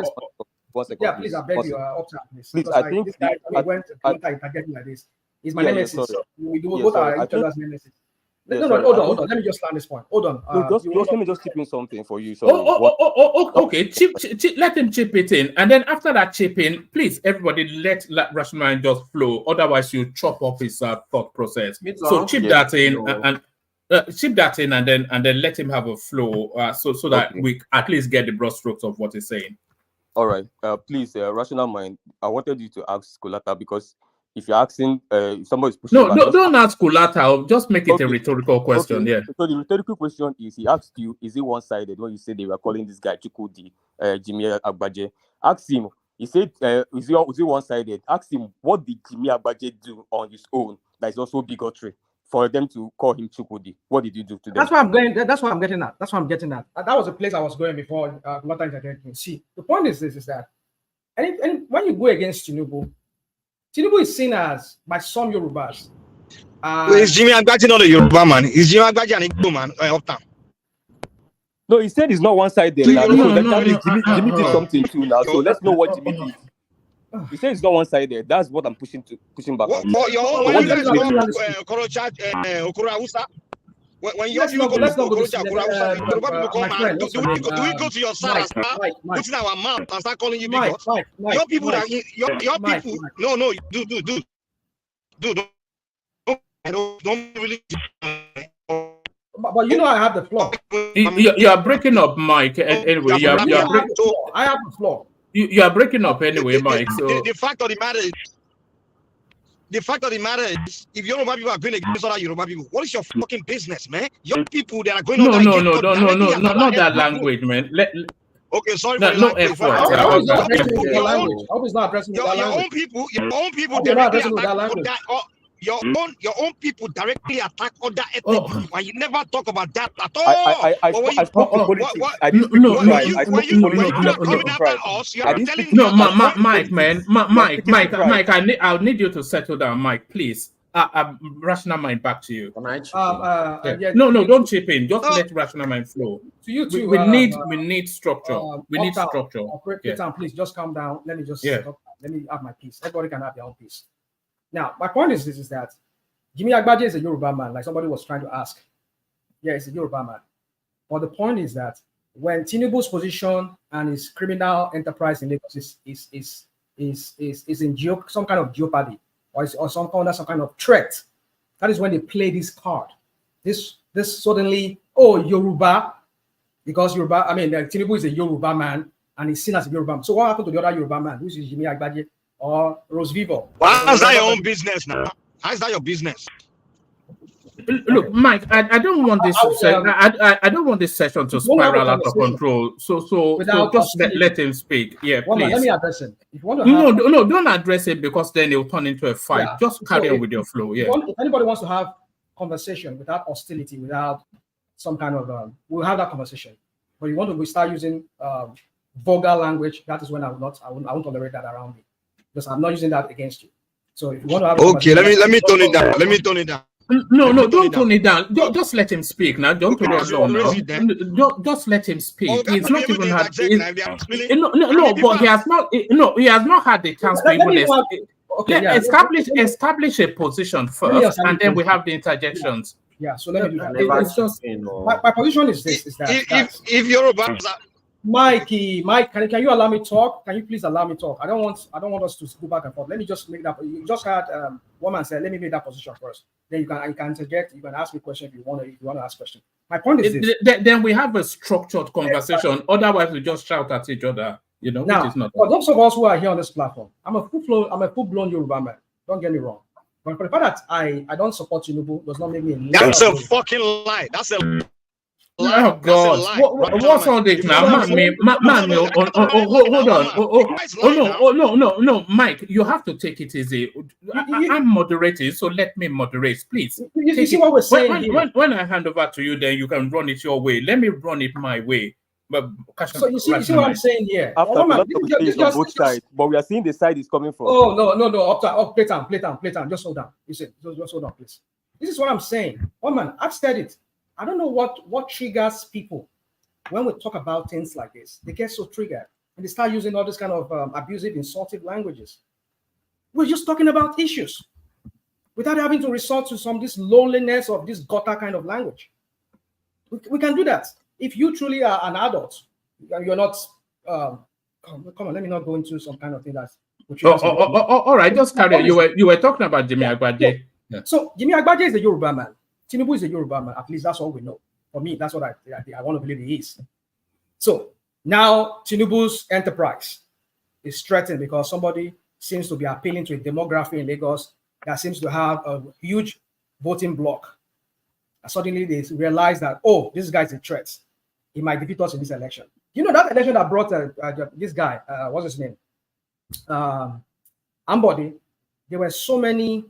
this point. 1 second. Yeah, please, I beg you, please. Please, I think this guy went to interject like this. He's my nemesis. We do both are each other's nemesis. No, hold on. Let me just land this point. Hold on. Let me just chip in something for you. So okay. Let him chip it in, and then after that chip in, please, everybody, let rational mind just flow. Otherwise, you chop off his thought process. So chip that in and then let him have a flow, so that we at least get the broad strokes of what he's saying. All right. Please, rational mind. I wanted you to ask Kulata, because if you're asking, if somebody's pushing don't ask Kulata. Just make it a rhetorical question. Okay. Yeah. So the rhetorical question is: he asked you, is it one-sided when you say they were calling this guy Chukudi, Jimmy Agbaje? Ask him, He said, is it one-sided? Ask him, what did Jimmy Agbaje do on his own that is also bigotry for them to call him Chukwudi? What did you do to them? That's why I'm going. That's what I'm getting at. That's what I'm getting at. That was the place I was going before. See, the point is this: is that when you go against Tinubu is seen as by some Yorubas. Is Jimmy Agbaje not a Yoruba man? Is Jimmy Agbaje an Igbo man? Uptown? No, he said it's not one-sided. Now. So that means Jimmy did something too now. So let's know what Jimmy did. He said it's not one-sided. That's what I'm pushing back on. When you guys go Okorocha, Okoro-Hausa, when you go Okorocha, Okoro-Hausa, Yoruba people come and do we go to your side and start putting our mouth and start calling you bigots? Your people that your people. No, do. Don't really. But you know I have the floor. You are breaking up, Mike. Anyway, you are breaking. I have the floor. You are breaking up anyway, Mike. So the fact of the matter is, if Yoruba people are going against other Yoruba people, what is your fucking business, man? Your people that are going no, not that language, man. Okay, sorry for the language. I hope it's not addressing your own people. Your own people directly attack your own people directly attack other ethnic groups, and you never talk about that at all. I spoke to politics. I didn't speak to tribe. I spoke to politics. Mike, I'll need you to settle down, Mike, please. Rational Mind, back to you. No, don't chip in. Just let rational mind flow. To you too. We need structure. We need structure. Please just calm down. Let me just stop. Let me have my peace. Everybody can have their own peace. Now, my point is this: is that Jimmy Agbaje is a Yoruba man, like somebody was trying to ask. Yeah, he's a Yoruba man. But the point is that when Tinubu's position and his criminal enterprise in Lagos is in some kind of jeopardy or some kind of threat, that is when they play this card. This suddenly, Yoruba, because Tinubu is a Yoruba man and he's seen as a Yoruba man. So what happened to the other Yoruba man, which is Jimmy Agbaje or Rose Vivo? How's that your own business now? How's that your business? Look, Mike, I don't want this. I don't want this session to spiral out of control. So just let him speak. Yeah, please. Let me address him. If you want to no, don't address it because then it'll turn into a fight. Yeah. Just carry on with your flow. Yeah. If anybody wants to have conversation without hostility, without some kind of, we'll have that conversation. But you want to start using vulgar language, that is when I won't tolerate that around me, because I'm not using that against you. So if you want to have let me tone it down. Let me tone it down. No, don't tone it down. Just let him speak now. Don't put it on. Just let him speak. He's not even had. But he has not. No, he has not had the chance to even establish a position first, and then we have the interjections. Yeah. So let me do that. It's just my position is this: is that if Yoruba. Mike, can you allow me talk? Can you please allow me talk? I don't want us to go back and forth. Let me just make that. You just had one man said, let me make that position first. Then you can interject. You can ask me a question if you want to ask a question. My point is this. Then we have a structured conversation. Otherwise, we just shout at each other. Now, which is not. For those of us who are here on this platform, I'm a full-blown Yoruba man. Don't get me wrong. But for the fact that I don't support Tinubu does not make me a That's a fucking lie. That's a Oh God! What's all this now, man? Hold on! No, Mike, you have to take it easy. I'm moderating, so let me moderate, please. You see what we're saying when I hand over to you, then you can run it your way. Let me run it my way. But so you see what I'm saying here? After a lot of things on both sides, but we are seeing the side is coming from. Oh no! Play time. Just hold on. Listen, just hold on, please. This is what I'm saying. One man, I've said it. I don't know what triggers people when we talk about things like this. They get so triggered and they start using all this kind of abusive, insultive languages. We're just talking about issues without having to resort to this loneliness of this gutter kind of language. We can do that. If you truly are an adult, you're not. Come on, let me not go into some kind of thing that's. All right, just carry on. You were talking about Jimmy Agbaje. Yeah. So Jimmy Agbaje is a Yoruba man. Tinubu is a Yoruba man. At least that's all we know. For me, that's what I want to believe he is. So now Tinubu's enterprise is threatened because somebody seems to be appealing to a demography in Lagos that seems to have a huge voting bloc. And suddenly they realize that, this guy's a threat. He might defeat us in this election. You know that election that brought this guy, what's his name? Ambody, there were so many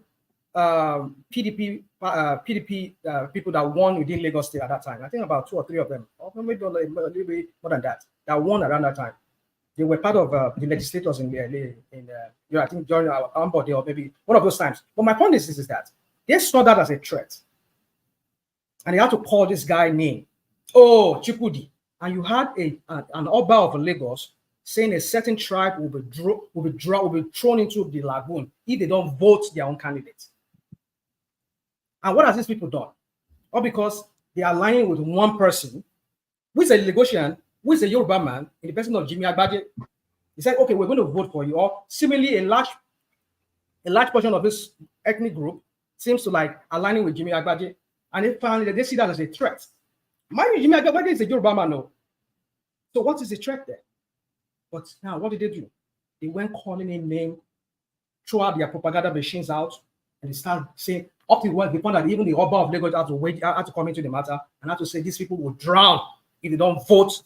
PDP people that won within Lagos State at that time. I think about 2 or 3 of them, or maybe a little bit more than that won around that time. They were part of the legislators in I think during our Ambody or maybe one of those times. But my point is that they saw that as a threat, and they had to call this guy name, Chikudi, and you had an Oba of Lagos saying a certain tribe will be thrown into the lagoon if they don't vote their own candidate. And what has these people done? All because they are aligning with one person, who is a Lagosian, who is a Yoruba man, in the person of Jimmy Agbaje. He said, okay, we're going to vote for you. Or similarly, a large portion of this ethnic group seems to like aligning with Jimmy Agbaje. And finally, they see that as a threat. Mind you, Jimmy Agbaje is a Yoruba man, no. So what is the threat there? But now, what did they do? They went calling him name, throw out their propaganda machines out, and they start saying, up to the point that even the Oba of Lagos had to come into the matter and had to say these people will drown if they don't vote.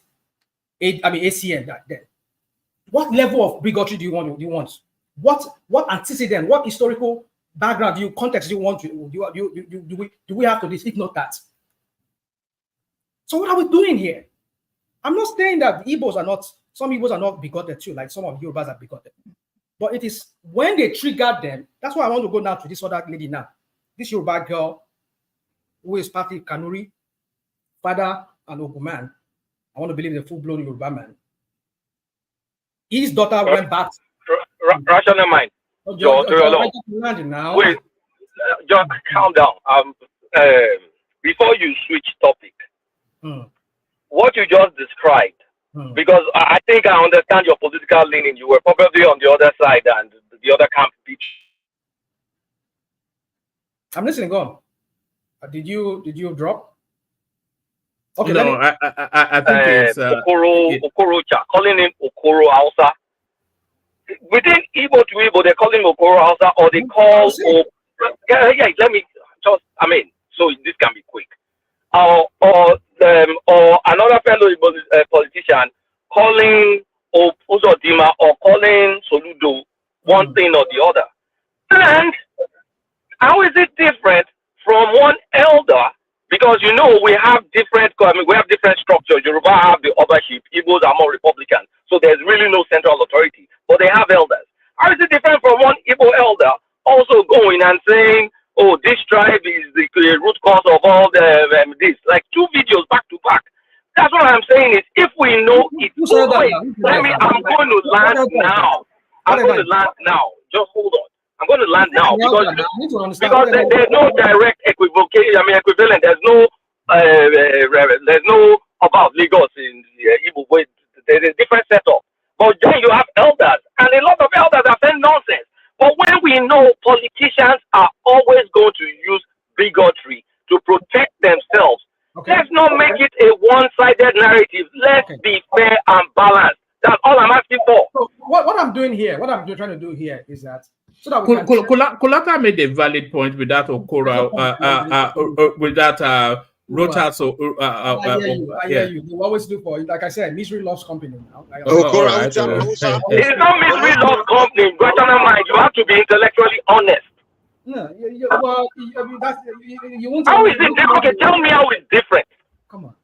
ACN. Then, what level of bigotry do you want? What antecedent? What historical background context do you want? Do we have to this? If not that. So what are we doing here? I'm not saying that some Igbos are not bigoted too, like some of Yorubas are bigoted. But it is when they triggered them. That's why I want to go now to this other lady now. This Yoruba girl, who is partly Kanuri, father and Oguman. I want to believe the full-blown Yoruba man. His daughter went back. Rational mind. Wait, just calm down. Before you switch topic, what you just described, because I think I understand your political leaning. You were probably on the other side and the other camp. I'm listening. Go on. Did you drop? Okay, no, I think it's Okorocha, calling him Okoro Hausa. Within Igbo to Igbo, they call him Okoro Hausa, or they call. Let me just. So this can be quick. Or another fellow politician calling Uzodima or calling Soludo one thing or the other. And how is it different from one elder? Because we have different structures. Yoruba have the eldership, Igbos are more Republican, so there's really no central authority, but they have elders. How is it different from one Igbo elder also going and saying, "Oh, this tribe is the root cause of all this"? Like 2 videos back to back. That's what I'm saying is, if we know it, I'm going to land now. Just hold on. I'm going to land now because there's no direct equivalent. There's no about Lagos in Igbo. There's a different setup. But then you have elders, and a lot of elders are saying nonsense. But when we know politicians are always going to use bigotry to protect themselves, let's not make it a one-sided narrative. Let's be fair and balanced. That's all I'm asking for. So what I'm doing here, what I'm trying to do here is that so that Kulaka made a valid point with that Okoro, with that Rota. So I hear you. You always do for, like I said, misery loves company. It's not misery loves company. Rational mind. You have to be intellectually honest. No, you how is it different? Okay, tell me how it's different. Come on.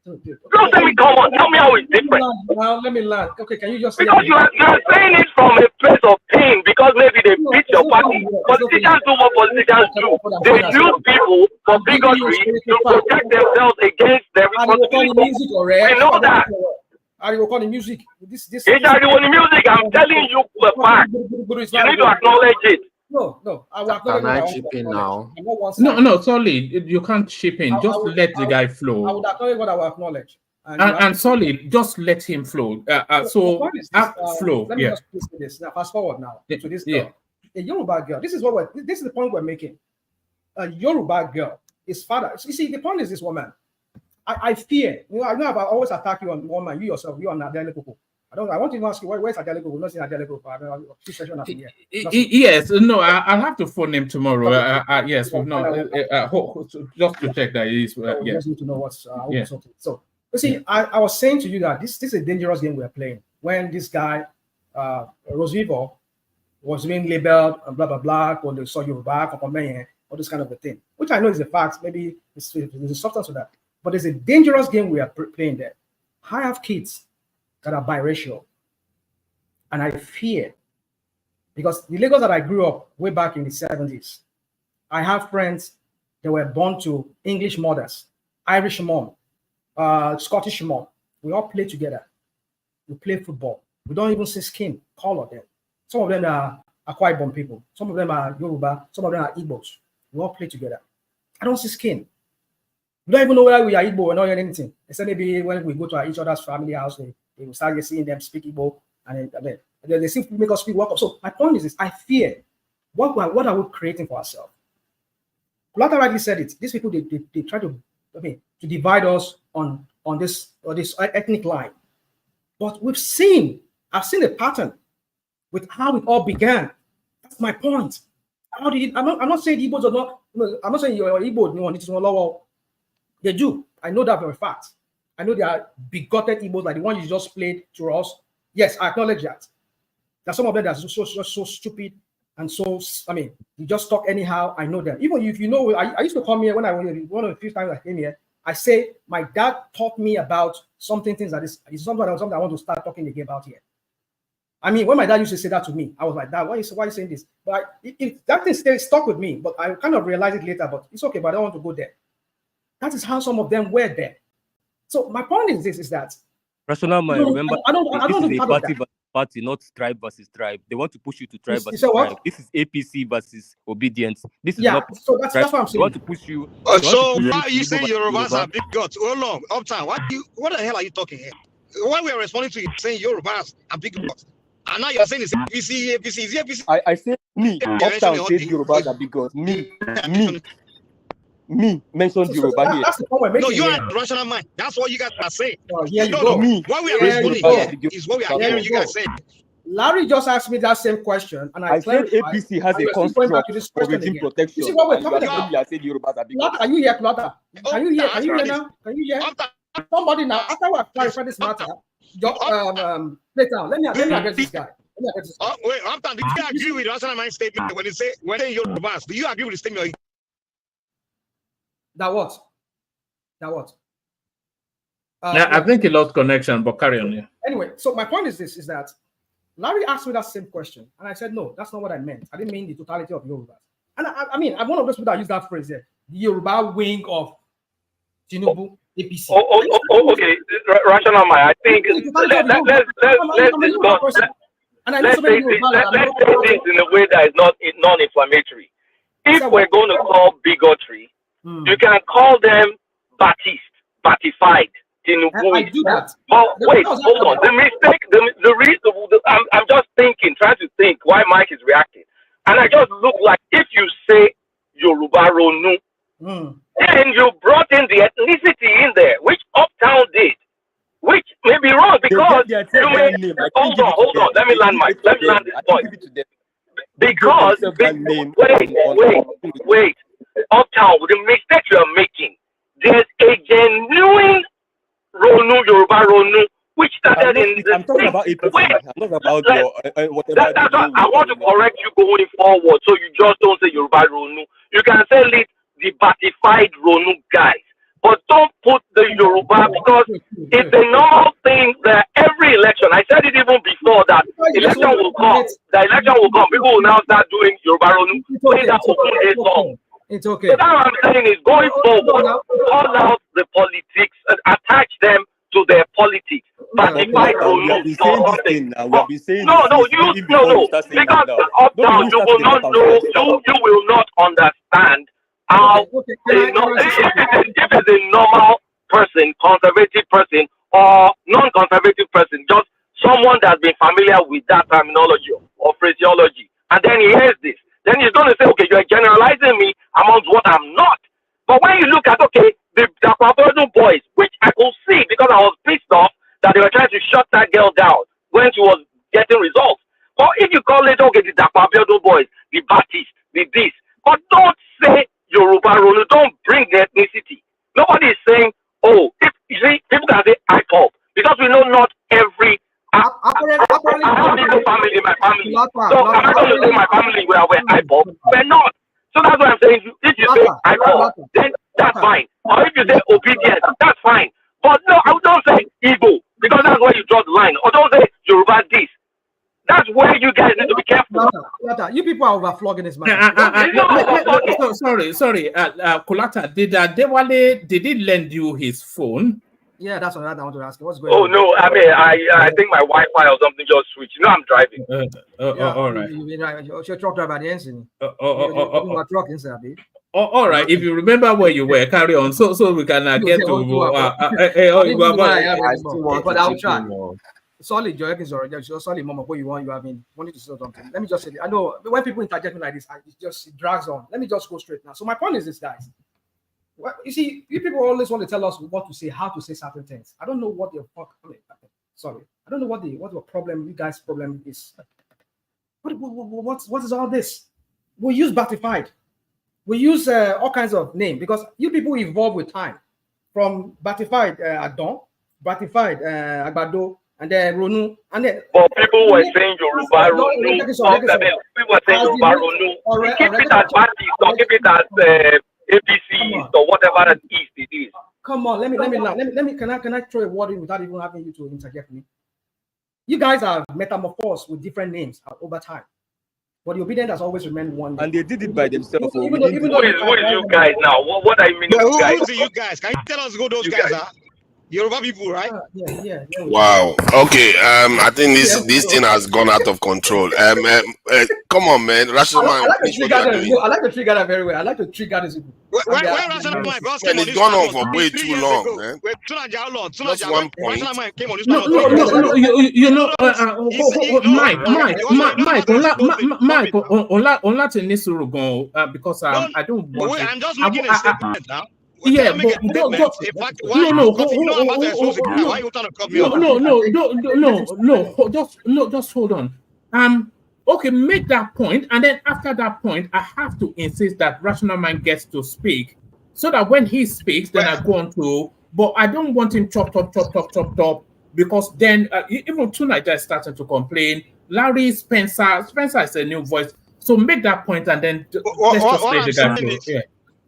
Don't tell me come on. Tell me how it's different. Now let me learn. Okay, can you just because you are saying it from a place of pain because maybe they beat your party. Politicians do what politicians do. They use people for bigotry to protect themselves against their responsibility. We know that. Are you recording music? This it's the music. I'm telling you for a fact. You need to acknowledge it. No. Can I chip in now? No, Solid, you can't chip in. Just let the guy flow. I would acknowledge what I will acknowledge. And Solid, just let him flow. Flow. Let me just say this. Now, fast forward now to this girl. A Yoruba girl. This is the point we're making. A Yoruba girl, his father. You see, the point is this woman. I fear. I know I always attack you on woman. You yourself, you are not Adele Popo. I want to ask you where's Adele Popo? Not saying Adele Popo. Yes, no. I'll have to phone him tomorrow. Yes, we've not. Just to check that he's. Just need to know what's. So you see, I was saying to you that this is a dangerous game we're playing. When this guy, Rosivo was being labeled and blah blah blah when they saw Yoruba, all this kind of a thing, which I know is a fact. Maybe there's a substance to that, but it's a dangerous game we are playing there. I have kids that are biracial, and I fear, because the Lagos that I grew up way back in the 70s, I have friends that were born to English mothers, Irish mom, Scottish mom. We all play together. We play football. We don't even see skin color there. Some of them are Akwa Ibom people. Some of them are Yoruba. Some of them are Igbos. We all play together. I don't see skin. We don't even know whether we are Igbo or not anything. Except maybe when we go to each other's family house, they will start seeing them speak Igbo, and then they seem to make us speak welcome. So my point is this: I fear what are we creating for ourselves? Kulata rightly said it. These people they try to divide us on this ethnic line. But I've seen a pattern with how it all began. That's my point. How did it, I'm not saying Igbos are not. I'm not saying you're Igbo. No one needs to know. They do. I know that for a fact. I know they are bigoted Igbos like the one you just played to us. Yes, I acknowledge that. There's some of them that are so stupid and so. You just talk anyhow. I know them. Even if you know, I used to come here when one of the few times I came here. I say my dad taught me about things that is something I want to start talking again about here. When my dad used to say that to me, I was like, Dad, why are you saying this? But that thing stuck with me, but I kind of realized it later, but it's okay, but I don't want to go there. That is how some of them were there. So my point is this, is that Rational mind, remember, this is a party, not tribe versus tribe. They want to push you to tribe versus tribe. This is APC versus obedience. This is not so that's what I'm saying. They want to push you. So why are you saying Yorubas are big gods? Hold on, Uptown. What the hell are you talking here? When we are responding to you saying Yorubas are big gods, and now you're saying it's APC. I say me. Uptown says Yorubas are big gods. Me mentioned Yoruba here. That's the point we're making. No, you are rational mind. That's what you guys are saying. Me. What we are responding here is what we are hearing you guys say. Larry just asked me that same question, and I said APC has a construct for regime protection. You see what we're talking about? I said Yorubas are big gods. Are you here, Claudia? Can you hear? Can you hear now? Can you hear? Somebody now, after we have clarified this matter, let me address this guy. Wait, Uptown, do you agree with the rational mind statement when Yorubas? Do you agree with the statement? That what? I think he lost connection, but carry on. Yeah. Anyway, so my point is this: is that Larry asked me that same question, and I said, no, that's not what I meant. I didn't mean the totality of Yoruba. And I'm one of those people that use that phrase there, the Yoruba wing of Tinubu, APC. Okay, rational mind. I think let's say this in a way that is not non-inflammatory. If we're going to call bigotry, you can call them Batified, Tinubu. I do that. But wait, hold on. The mistake, the reason, I'm just trying to think why Mike is reacting. And I just look like if you say Yoruba Ronu, then you brought in the ethnicity in there, which Uptown did, which may be wrong because you may. Hold on. Let me land this point. Because wait, Uptown, the mistake you are making, there's a genuine Yoruba Ronu, which started I'm talking about APC. I'm not about whatever. That's what I want to correct you going forward, so you just don't say Yoruba Ronu. You can say the Batified Ronu guys, but don't put the Yoruba because it's a normal thing that every election. I said it even before that election will come. The election will come. People will now start doing Yoruba Ronu. It's okay. So now I'm saying is going forward, call out the politics and attach them to their politics. Batified Ronu. No. Because Uptown, you will not know. You will not understand how if it's a normal person, conservative person, or non-conservative person, just someone that's been familiar with that terminology or phraseology, and then he hears this, then he's going to say, okay, you're generalizing me amongst what I'm not. But when you look at, the Dakwa boys, which I could see because I was pissed off that they were trying to shut that girl down when she was getting results. But if you call it, the Dakwa boys, the Baptist, the this, but don't say Yoruba Ronu, don't bring the ethnicity. Nobody is saying, if you see, people can say IPOP, because we know not every. Apparently, I have Igbo family in my family. So am I going to say my family were IPOB? We're not. So that's what I'm saying. If you say IPOB, then that's fine. Or if you say obedience, that's fine. But no, I don't say Igbo because that's where you draw the line. Or don't say Yoruba this. That's where you guys need to be careful. You people are overflogging this man. Sorry, Kulata, did Dewale, did he lend you his phone? Yeah, that's what I want to ask you. What's going on? on? No, I mean, I think my Wi-Fi or something just switched. You know, I'm driving. All right. You're truck driver at the end. Truck inside, all right. If you remember where you were, carry on. So we can get to. But I'll try. Solid, Joy is already solid. Mama, what you want? You have been wanting to say something. Let me just say, I know when people interject me like this, it drags on. Let me just go straight now. So my point is this, guys. Well, you see, you people always want to tell us what to say, how to say certain things. I don't know what the fuck. Sorry, I don't know what the problem. You guys' problem is. What is all this? We use Batified. We use all kinds of names because you people evolve with time. From Batified Adon, Batified Agbado, and then Ronu, and then. But people were saying Yoruba Ronu. People were saying Yoruba Ronu. Keep it as Baptist or keep it as ABC or whatever it is. Come on, let me. Can I throw a word in without even having you to interject me? You guys are metamorphosed with different names over time. But the obedient has always remained one. And they did it by themselves. Who is you guys now? What are you meaning? Who are you guys? Can you tell us who those guys are? Yoruba people, right? Yeah. Wow. Okay. I think this thing has gone out of control. Come on, man. Rational man. I like to trigger that very well. I like to trigger this people. Well, it's gone on for way too long, man. Just one point. Mike, because I don't want I'm just making a statement now. Yeah, but just hold on. Okay, make that point, and then after that point, I have to insist that Rational Mind gets to speak, so that when he speaks, then I go on to. But I don't want him chop, because then even tonight is starting to complain. Larry Spencer is a new voice, so make that point, and then let's just let the guy go. Yeah.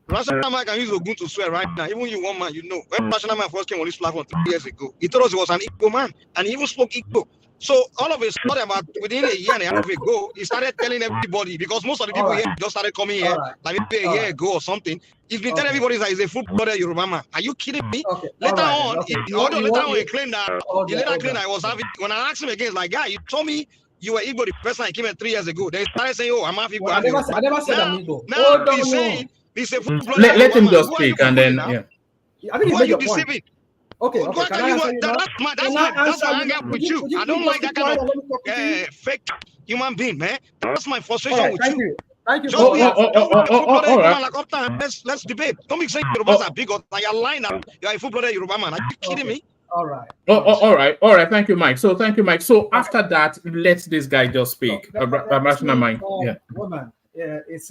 Rational Man can use Ogun to swear right now. Even you, one man, you know. When Rational Man first came on this platform 3 years ago, he told us he was an Igbo man, and he even spoke Igbo. So all of a sudden, about within a year and a half ago, he started telling everybody, because most of the people here just started coming here like maybe a year ago or something. He's been telling everybody that he's a full-blooded Yoruba man. Are you kidding me? Later on, he claimed that I was having. When I asked him again, it's like, yeah, you told me you were Igbo the first time he came in 3 years ago. Then he started saying, oh, I'm half Igbo. I never said I'm Igbo. Now he's saying. Let him just speak, and then I think you deceiving. Okay. That's why I hang with you. I don't like that kind of fake human being, man. That's my frustration with you. Thank you. Let's debate. Don't be saying Yorubas are big or you're lying now. You're a full-blooded Yoruba man. Are you kidding me? All right. All right. Thank you, Mike. So after that, let this guy just speak. Rational Mind. Yeah. Woman. Yeah. It's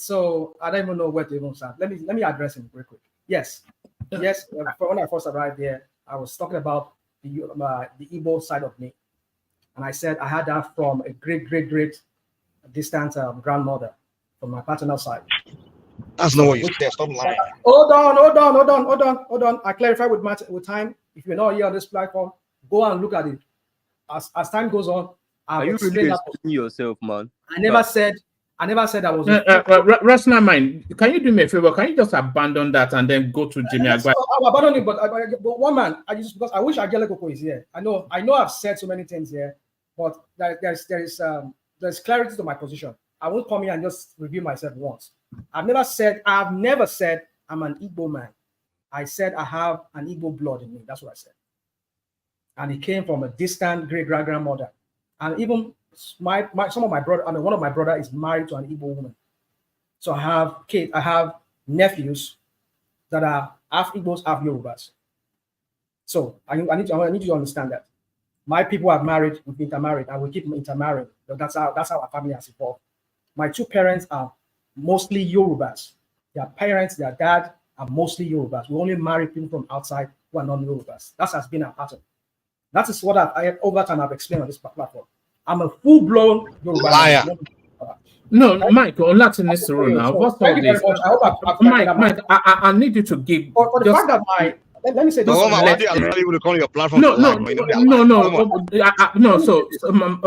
so I don't even know where to even start. Let me address him real quick. Yes. When I first arrived here, I was talking about the Igbo side of me, and I said I had that from a great distant grandmother from my paternal side. That's not what you said. Stop lying. Hold on. I clarify with time. If you're not here on this platform, go and look at it. As time goes on, are you really explaining yourself, man? I never said I was. Rational Mind, can you do me a favor? Can you just abandon that and then go to Jimmy Agba? I'll abandon it, but one man, because I wish Agele Koko is here. I know I've said so many things here, but there's clarity to my position. I won't come here and just review myself once. I've never said I'm an Igbo man. I said I have an Igbo blood in me. That's what I said. And it came from a distant great-grandmother. And even one of my brother is married to an Igbo woman. So I have nephews that are half Igbos, half Yorubas. So I need you to understand that. My people have married, we've intermarried, and we keep intermarrying. That's how our family has evolved. My two parents are mostly Yorubas. Their parents, their dad are mostly Yorubas. We only marry people from outside who are non-Yorubas. That has been our pattern. That is what over time I've explained on this platform. I'm a full-blown Yoruba liar. No, Mike, on Latin is true now. So, What's thank all you very this? much. I hope I've Mike, I need you to give. For the fact that let me say this. But what they are not able to call your platform No.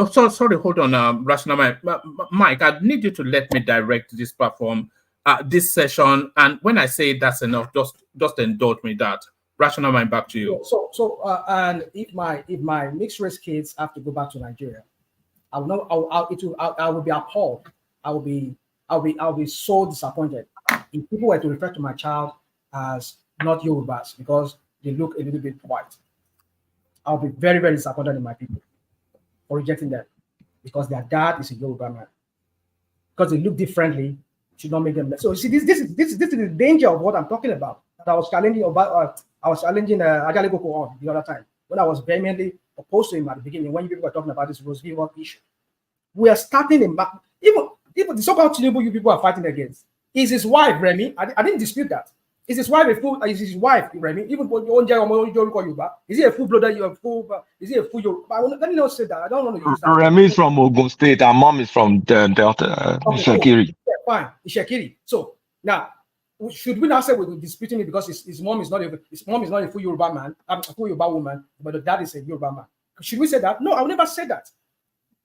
So sorry. Hold on, Rational Mike. I need you to let me direct this platform, this session, and when I say that's enough, just indulge me that. Rational Mind, back to you. And if my mixed race kids have to go back to Nigeria, I will be appalled. I'll be so disappointed if people were to refer to my child as not Yorubas because they look a little bit white. I'll be very, very disappointed in my people for rejecting them because their dad is a Yoruba man. Because they look differently, should not make them. So you see, this is the danger of what I'm talking about. That I was challenging Ajale Boko on the other time when I was vehemently opposed to him at the beginning when you people were talking about this Rose River issue. We are starting even the so-called Tinubu you people are fighting against is his wife Remy. I didn't dispute that. Is his wife Is his wife Remy? Even when you is he a full blood? Is he a full Yoruba? Let me not say that. I don't want to use that. Remy is from Ogun State. Her mom is from Delta. Okay, Shekiri. cool. Yeah, fine. It's Shekiri. So now, should we now say we're disputing it because his mom is not a full Yoruba man, a full Yoruba woman, but the dad is a Yoruba man? Should we say that? No, I will never say that.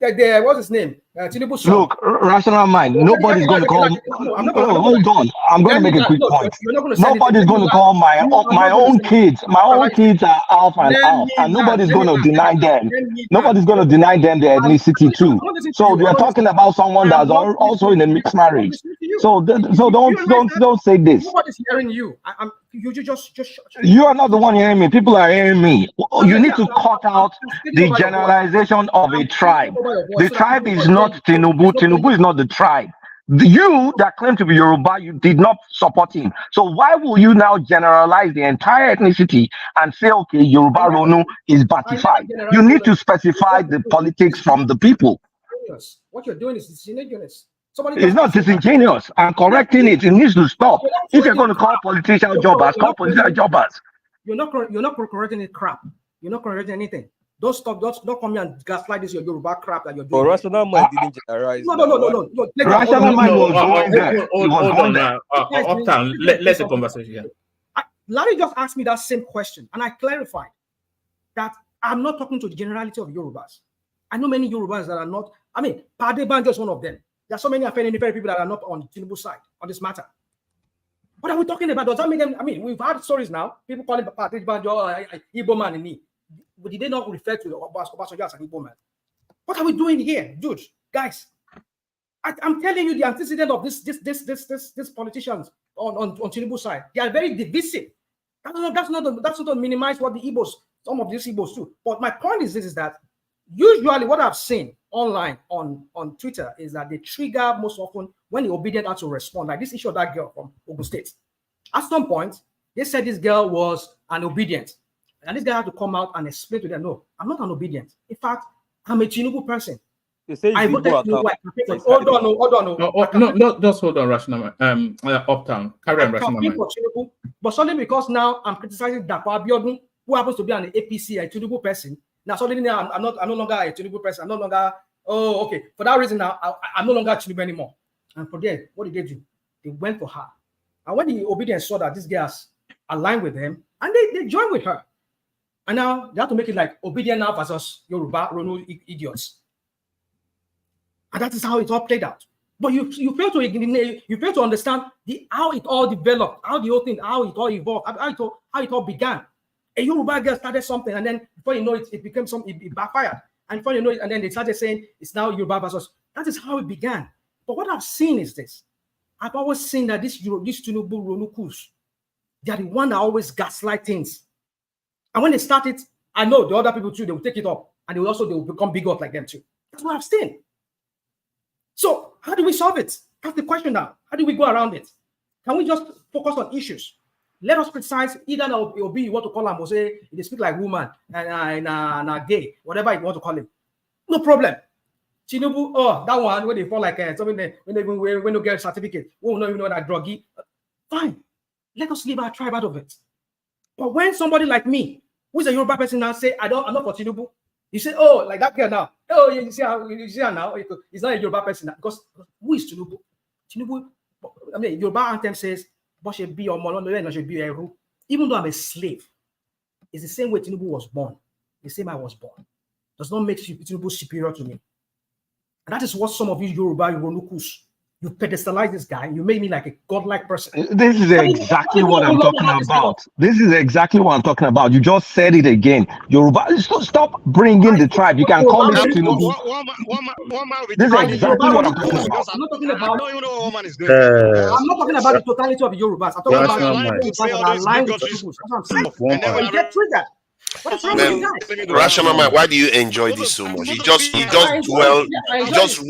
What's his name? Tinubu. Look, Rational Mind. Nobody's going to call. Hold on. I'm going to make a quick point. Nobody's going to call my own kids. My own kids are half and half, and nobody's going to deny them. Nobody's going to deny them their ethnicity too. So we are talking about someone that's also in a mixed marriage. So don't say this. Nobody's hearing you. You just. You are not the one hearing me. People are hearing me. You need to cut out the generalization of a tribe. The tribe is not Tinubu. Tinubu is not the tribe. You that claim to be Yoruba, you did not support him. So why will you now generalize the entire ethnicity and say, okay, Yoruba Ronu is batified? You need to specify the politics from the people. What you're doing is disingenuous. It's not disingenuous. I'm correcting it. It needs to stop. If you're going to call politicians jobbers, call politicians jobbers. You're not correcting it crap. You're not correcting anything. Don't stop. Don't come here and gaslight this your Yoruba crap that you're doing. Rational Mind didn't generalize. No. Rational Mind was going there. Hold on. Uptown. Let's the conversation. Larry just asked me that same question, and I clarified that I'm not talking to the generality of Yorubas. I know many Yorubas that are not. I mean, Pade Banjo is one of them. There are so many Afenifere people that are not on Tinubu's side on this matter. What are we talking about? Does that make them? I mean, we've had stories now. People calling Pade Banjo Igbo man in me. But did they not refer to Obasanjo as an Igbo man? What are we doing here, dude? Guys, I'm telling you the antecedent of this politicians on Tinubu's side. They are very divisive. That's not to minimize what the Igbos, some of these Igbos do. But my point is that usually what I've seen online on Twitter is that they trigger most often when the obedient are to respond. Like this issue of that girl from Ogun State. At some point, they said this girl was an obedient. And this guy had to come out and explain to them, no, I'm not an obedient. In fact, I'm a Tinubu person. I voted Tinubu. Hold on. No, just hold on, Rational. Uptown. Carry on, Rational. But suddenly, because now I'm criticizing Mko Abiola, who happens to be an APC, a Tinubu person. Now suddenly now I'm no longer a Tinubu person. I'm no longer. Oh, okay. For that reason now I'm no longer Tinubu anymore. And for there, what did they do? They went for her. And when the obedience saw that these guys aligned with them, and they joined with her. And now they have to make it like obedient now versus Yoruba Ronu idiots. And that is how it all played out. But you fail to understand how it all developed, how the whole thing, how it all evolved, how it all began. A Yoruba girl started something, and then before you know it, it became it backfired. And before you know it, and then they started saying it's now Yoruba versus. That is how it began. But what I've seen is this. I've always seen that this Tinubu Ronukus, they are the one that always gaslight things. And when they start it, I know the other people too, they will take it up and they will become bigot like them too. That's what I've seen. So how do we solve it? That's the question now. How do we go around it? Can we just focus on issues? Let us criticize either it will be you want to call them or say they speak like woman and gay, whatever you want to call him. No problem. Tinubu, that one when they fall like something when they get a certificate, we don't even know that druggy. Fine. Let us leave our tribe out of it. But when somebody like me, Who's a Yoruba person now say, I'm not for Tinubu? You say, oh, like that girl now. Oh, you see her now. He's not a Yoruba person now. Because who is Tinubu? Tinubu, I mean, Yoruba anthem says, even though I'm a slave, it's the same way Tinubu was born. The same I was born. Does not make Tinubu superior to me. And that is what some of you Yoruba Yorunukus, you pedestalize this guy, you made me like a godlike person. This is exactly what I'm talking about. This is exactly what I'm talking about. You just said it again. Yoruba, stop bringing the tribe. You can call it Tinubu. This is exactly what I'm talking about. I'm not talking about. I don't even know what man is doing. I'm not talking about the totality of the Yorubas. I'm talking about the Yorubas that are aligned with Tinubu. That's what I'm saying. And get triggered. What is wrong with you guys? Rational man, why do you enjoy this so much? He just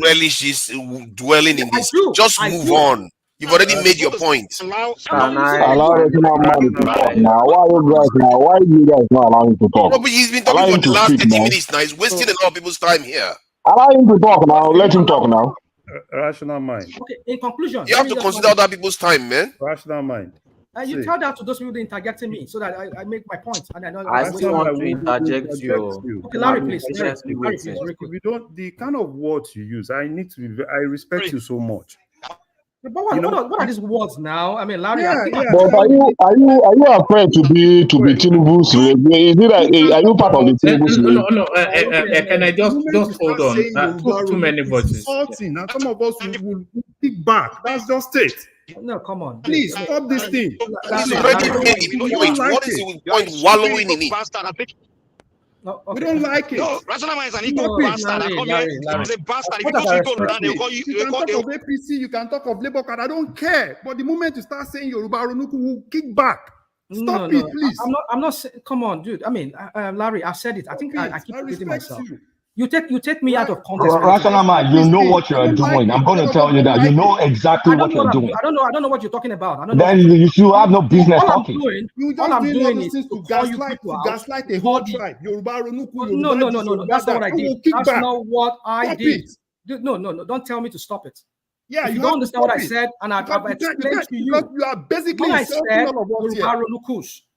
relishes dwelling in this. Just move on. You've already made your point. Allow Rational man to talk now. Why you guys not allowing him to talk? No, but he's been talking for the last 30 minutes now. He's wasting a lot of people's time here. Allow him to talk now. Let him talk now. Rational mind. Okay, in conclusion, you have to consider other people's time, man. Rational mind. You tell that to those people interjecting me so that I make my point. And I still want to interject you. Okay, Larry, please. We don't, the kind of words you use, I respect you so much. But what are these words now? I mean, Larry. But are you afraid to be Tinubu's? Is it are you part of the Tinubu's? No. Can I just hold on? Too many voices. And some of us will kick back. That's just it. No, come on. Please stop this thing. He's already made the point. What is the point wallowing in it? No, okay. We don't like it. No, Rational Man is an equal bastard. He's a bastard. If you go down, they call you. You can talk of APC, you can talk of Labour Card. I don't care. But the moment you start saying Yoruba Ronuku, will kick back. Stop it, please. I'm not saying. Come on, dude. I mean, Larry, I've said it. I think I keep repeating myself. You take me out of context. Rational man, you know what you're doing. I'm going to tell you that you know exactly what you're doing. I don't know what you're talking about. I don't know. Then you should have no business talking. All I'm doing is to gaslight a whole tribe. Yoruba Ronuku. No. That's not what I did. That's not what I did. No. Don't tell me to stop it. Yeah, you don't understand what I said, and I've explained to you. You are basically insulting all of us here.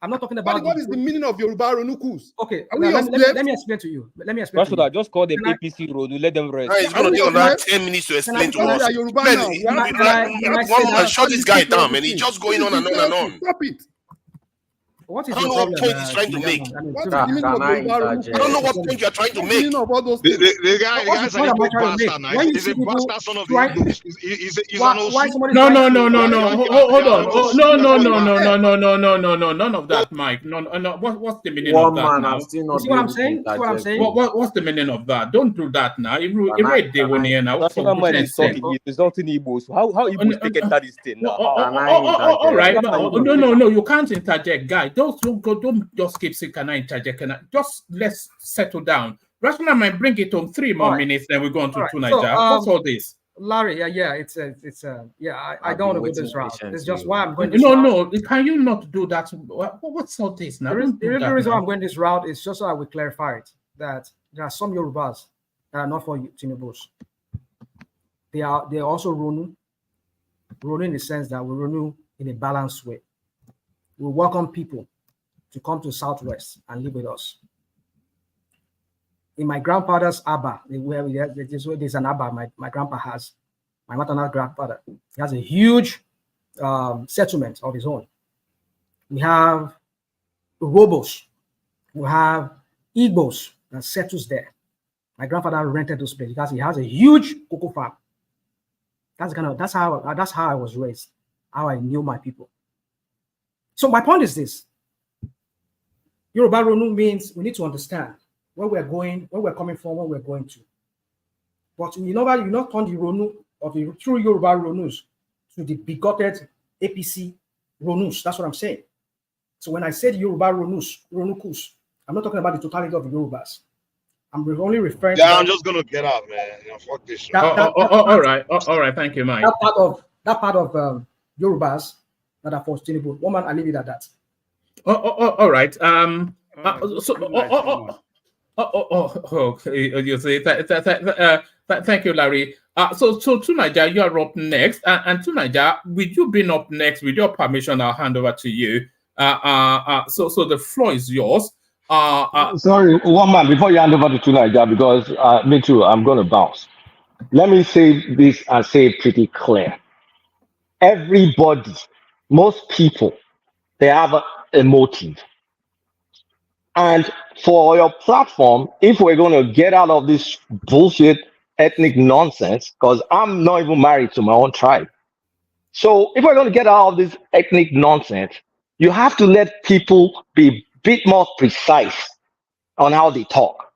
I'm not talking about. What is the meaning of Yoruba Ronukus? Okay, let me explain to you. I just call them APC Ronu. Let them rest. It's going to take another 10 minutes to explain to us. Man, shut this guy down, man. He's just going on and on and on. Stop it. What is I don't know what point he's trying to make. I don't know what point you're trying to make. The guy is a bastard now. He's a bastard son of the He's an OC. No. Hold on. No. None of that, Mike. No. What's the meaning of that now? See what I'm saying? What's the meaning of that? Don't do that now. Read the one here now. That's what is talking. He's resulting Igbos. How Igbos take it that is thing now? All right. No. You can't interject, guy. Don't just keep saying, can I interject? Just let's settle down. Rational man, bring it on 3 more minutes, then we go on to Nigeria. What's all this? Larry, I don't want to go this route. It's just why I'm going this route. No, can you not do that? What's all this now? The reason why I'm going this route is just so I will clarify it, that there are some Yorubas that are not for Tinubus. They are also Ronu in the sense that we Ronu in a balanced way. We welcome people to come to Southwest and live with us. In my grandfather's Abba, there's an Abba my grandpa has, my maternal grandfather. He has a huge settlement of his own. We have Robos, we have Igbos that settles there. My grandfather rented those places because he has a huge cocoa farm. That's how I was raised, how I knew my people. So my point is this. Yoruba Ronu means we need to understand where we're going, where we're coming from, where we're going to. But you not turn the Ronu of the true Yoruba Ronus to the bigoted APC Ronus. That's what I'm saying. So when I said Yoruba Ronukus, I'm not talking about the totality of the Yorubas. I'm only referring to... I'm just going to get out, man. Fuck this. All right. Thank you, Mike. That part of Yorubas that are for Tinubu. Woman, I leave it at that. All right. Okay. You say thank you, Larry. So to Nigeria, you are up next, and to Nigeria, with you being up next, with your permission, I'll hand over to you. So the floor is yours. Sorry, one man, before you hand over to Tunaja, because me too, I'm going to bounce. Let me say this and say it pretty clear. Everybody, most people, they have a motive. And for your platform, if we're going to get out of this bullshit ethnic nonsense, because I'm not even married to my own tribe. So if we're going to get out of this ethnic nonsense, you have to let people be a bit more precise on how they talk.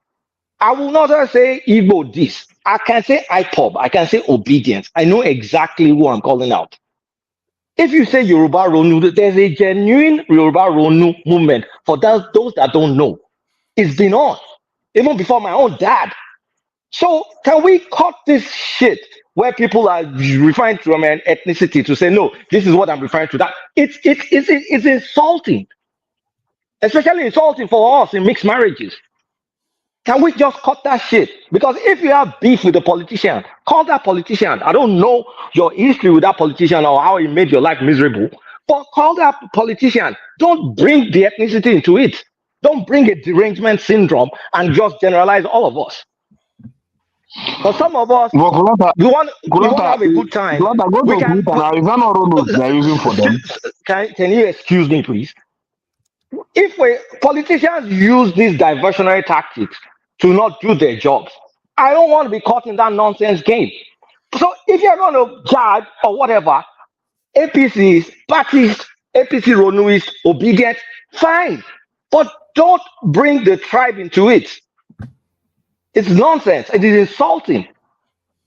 I will not just say Igbo this. I can say IPOB. I can say obedience. I know exactly who I'm calling out. If you say Yoruba Ronu, there's a genuine Yoruba Ronu movement for those that don't know. It's been on, even before my own dad. So can we cut this shit where people are referring to an ethnicity to say, no, this is what I'm referring to? That it's insulting, especially insulting for us in mixed marriages. Can we just cut that shit? Because if you have beef with a politician, call that politician. I don't know your history with that politician or how he made your life miserable, but call that politician. Don't bring the ethnicity into it. Don't bring a derangement syndrome and just generalize all of us. For some of us, we want to have a good time. Is that not Ronald they're using for them? Can you excuse me, please? If politicians use these diversionary tactics to not do their jobs, I don't want to be caught in that nonsense game. So if you're going to judge or whatever, APCs, parties, APC Ronuis, obedient, fine. But don't bring the tribe into it. It's nonsense. It is insulting.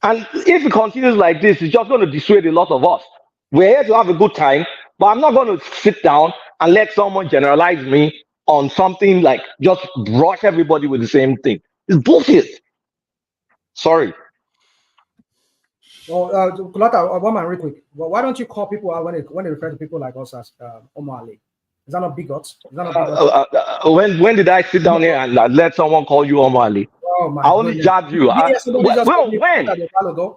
And if it continues like this, it's just going to dissuade a lot of us. We're here to have a good time, but I'm not going to sit down and let someone generalize me on something like just brush everybody with the same thing. It's bullshit. Sorry. Well, Kulata, one man real quick. Well, why don't you call people out when they refer to people like us as Omali? Is that not bigots? Is that not bigots? When did I sit down here and let someone call you Omali? Oh my I only jabbed you. When?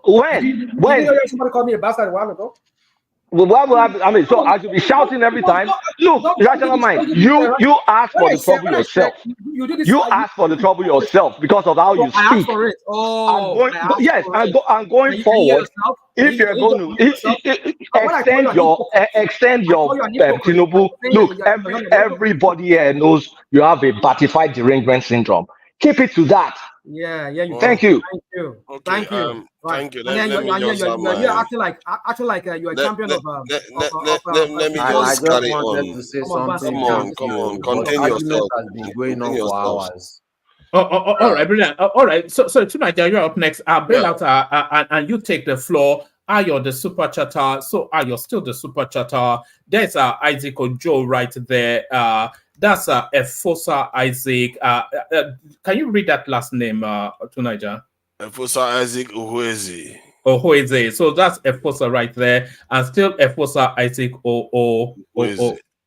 When? Did you hear somebody call me a bastard a while ago? Well, why would I mean, so I should be shouting every time. Look, rational mind, you ask for the trouble yourself. You ask for the trouble yourself because of how you speak. I'm going forward. If you're going to extend your Tinubu, look, everybody here knows you have a batified derangement syndrome. Keep it to that. Yeah. Thank you. Okay, Thank you. Thank you. And then you're acting like you're a champion of. Let me I just just carry wanted on. to say something. Come on. But Contain argument yourself. has been going on for hours. All right, brilliant. All right, so tonight you're up next. Bail out and you take the floor. Ayo, the super chatter. So Ayo, still the super chatter. There's Isaac Ojo right there. That's Efosa Isaac. Can you read that last name, Tunaja? Efosa Isaac Ohueze. Ohueze. So that's Efosa right there, and still Efosa Isaac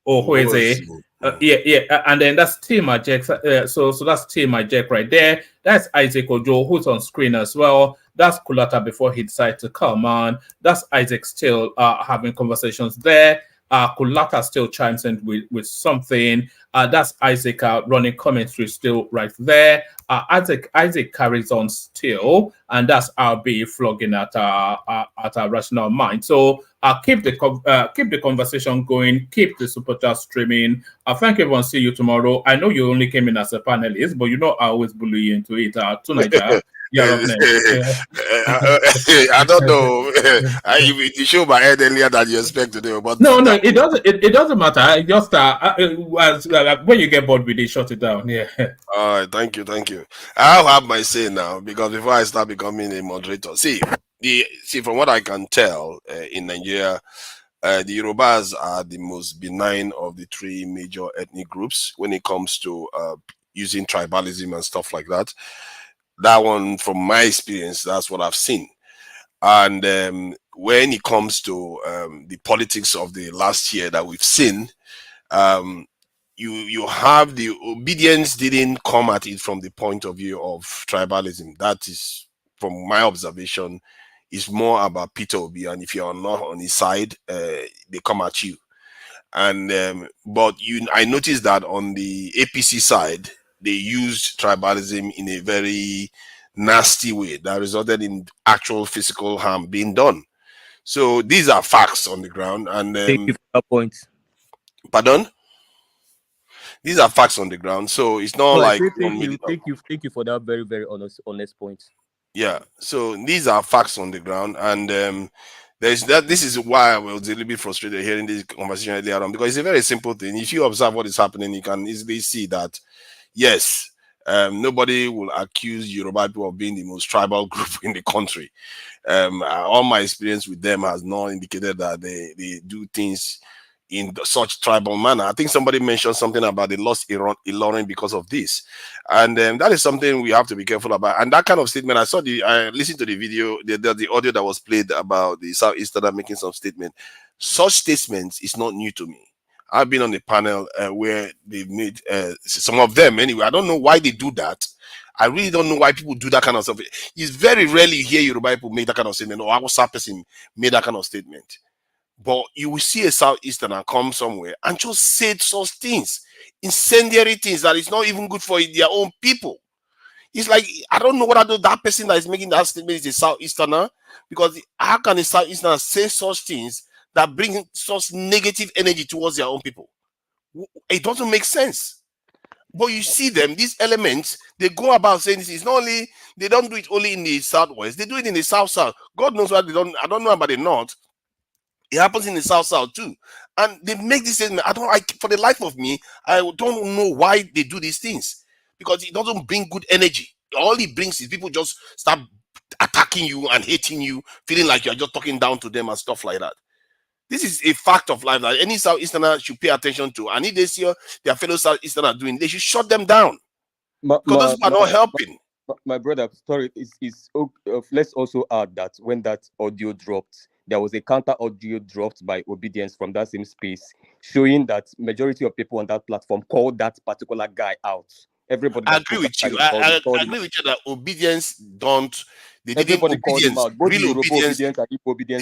Ohueze. And then that's Tima Jack. So that's Tima Jack right there. That's Isaac Ojo, who's on screen as well. That's Kulata before he decided to come on. That's Isaac still having conversations there. Kulata still chimes in with something. That's Isaac running commentary still right there. Isaac carries on still, and that's RB flogging at a rational mind. So keep the conversation going. Keep the super chat streaming. Thank everyone. See you tomorrow. I know you only came in as a panelist, but you know I always bully you into it. Tonight, you're up next. I don't know. You show my head earlier than you expect to do. But no, it doesn't. It doesn't matter. I just when you get bored with it, shut it down. Yeah. All right. Thank you. I'll have my say now because before I start becoming a moderator, see from what I can tell in Nigeria, the Yorubas are the most benign of the three major ethnic groups when it comes to using tribalism and stuff like that. That one, from my experience, that's what I've seen. And when it comes to the politics of the last year that we've seen, you have the obedience didn't come at it from the point of view of tribalism. That is, from my observation, is more about Peter Obi. And if you're not on his side, they come at you. And but I noticed that on the APC side, they used tribalism in a very nasty way that resulted in actual physical harm being done. So these are facts on the ground, and Thank you for that point. pardon. These are facts on the ground, so it's not No, I like say one made it up. thank you for that very, very honest point. Yeah, so these are facts on the ground, and there's that. This is why I was a little bit frustrated hearing this conversation earlier on, because it's a very simple thing. If you observe what is happening, you can easily see that yes, nobody will accuse Yoruba people of being the most tribal group in the country. All my experience with them has not indicated that they do things in such tribal manner. I think somebody mentioned something about they lost Ilorin because of this, and that is something we have to be careful about. And that kind of statement, I listened to the video, the audio that was played about the Southeasterner making some statement. Such statements is not new to me. I've been on a panel where they've made some of them anyway. I don't know why they do that. I really don't know why people do that kind of stuff. It's very rarely you hear Yoruba people make that kind of statement, or Hausa person made that kind of statement. But you will see a Southeasterner come somewhere and just say such things, incendiary things that is not even good for their own people. It's like, I don't know whether that person that is making that statement is a Southeasterner, because how can a Southeasterner say such things that bring such negative energy towards their own people? It doesn't make sense. But you see them, these elements, they go about saying this. It's not only, they don't do it only in the Southwest, they do it in the South. God knows why they don't. I don't know about the North. It happens in the South too. And they make this statement. For the life of me, I don't know why they do these things. Because it doesn't bring good energy. All it brings is people just start attacking you and hating you, feeling like you're just talking down to them and stuff like that. This is a fact of life that any Southeasterner should pay attention to. And if they see their fellow Southeasterner doing, they should shut them down. Because those people are not helping. My brother, sorry, let's also add that when that audio dropped, there was a counter audio dropped by Obedience from that same space, showing that majority of people on that platform called that particular guy out. Everybody. I agree with you. I agree with you that Obedience don't. They didn't obedience. Real obedience. They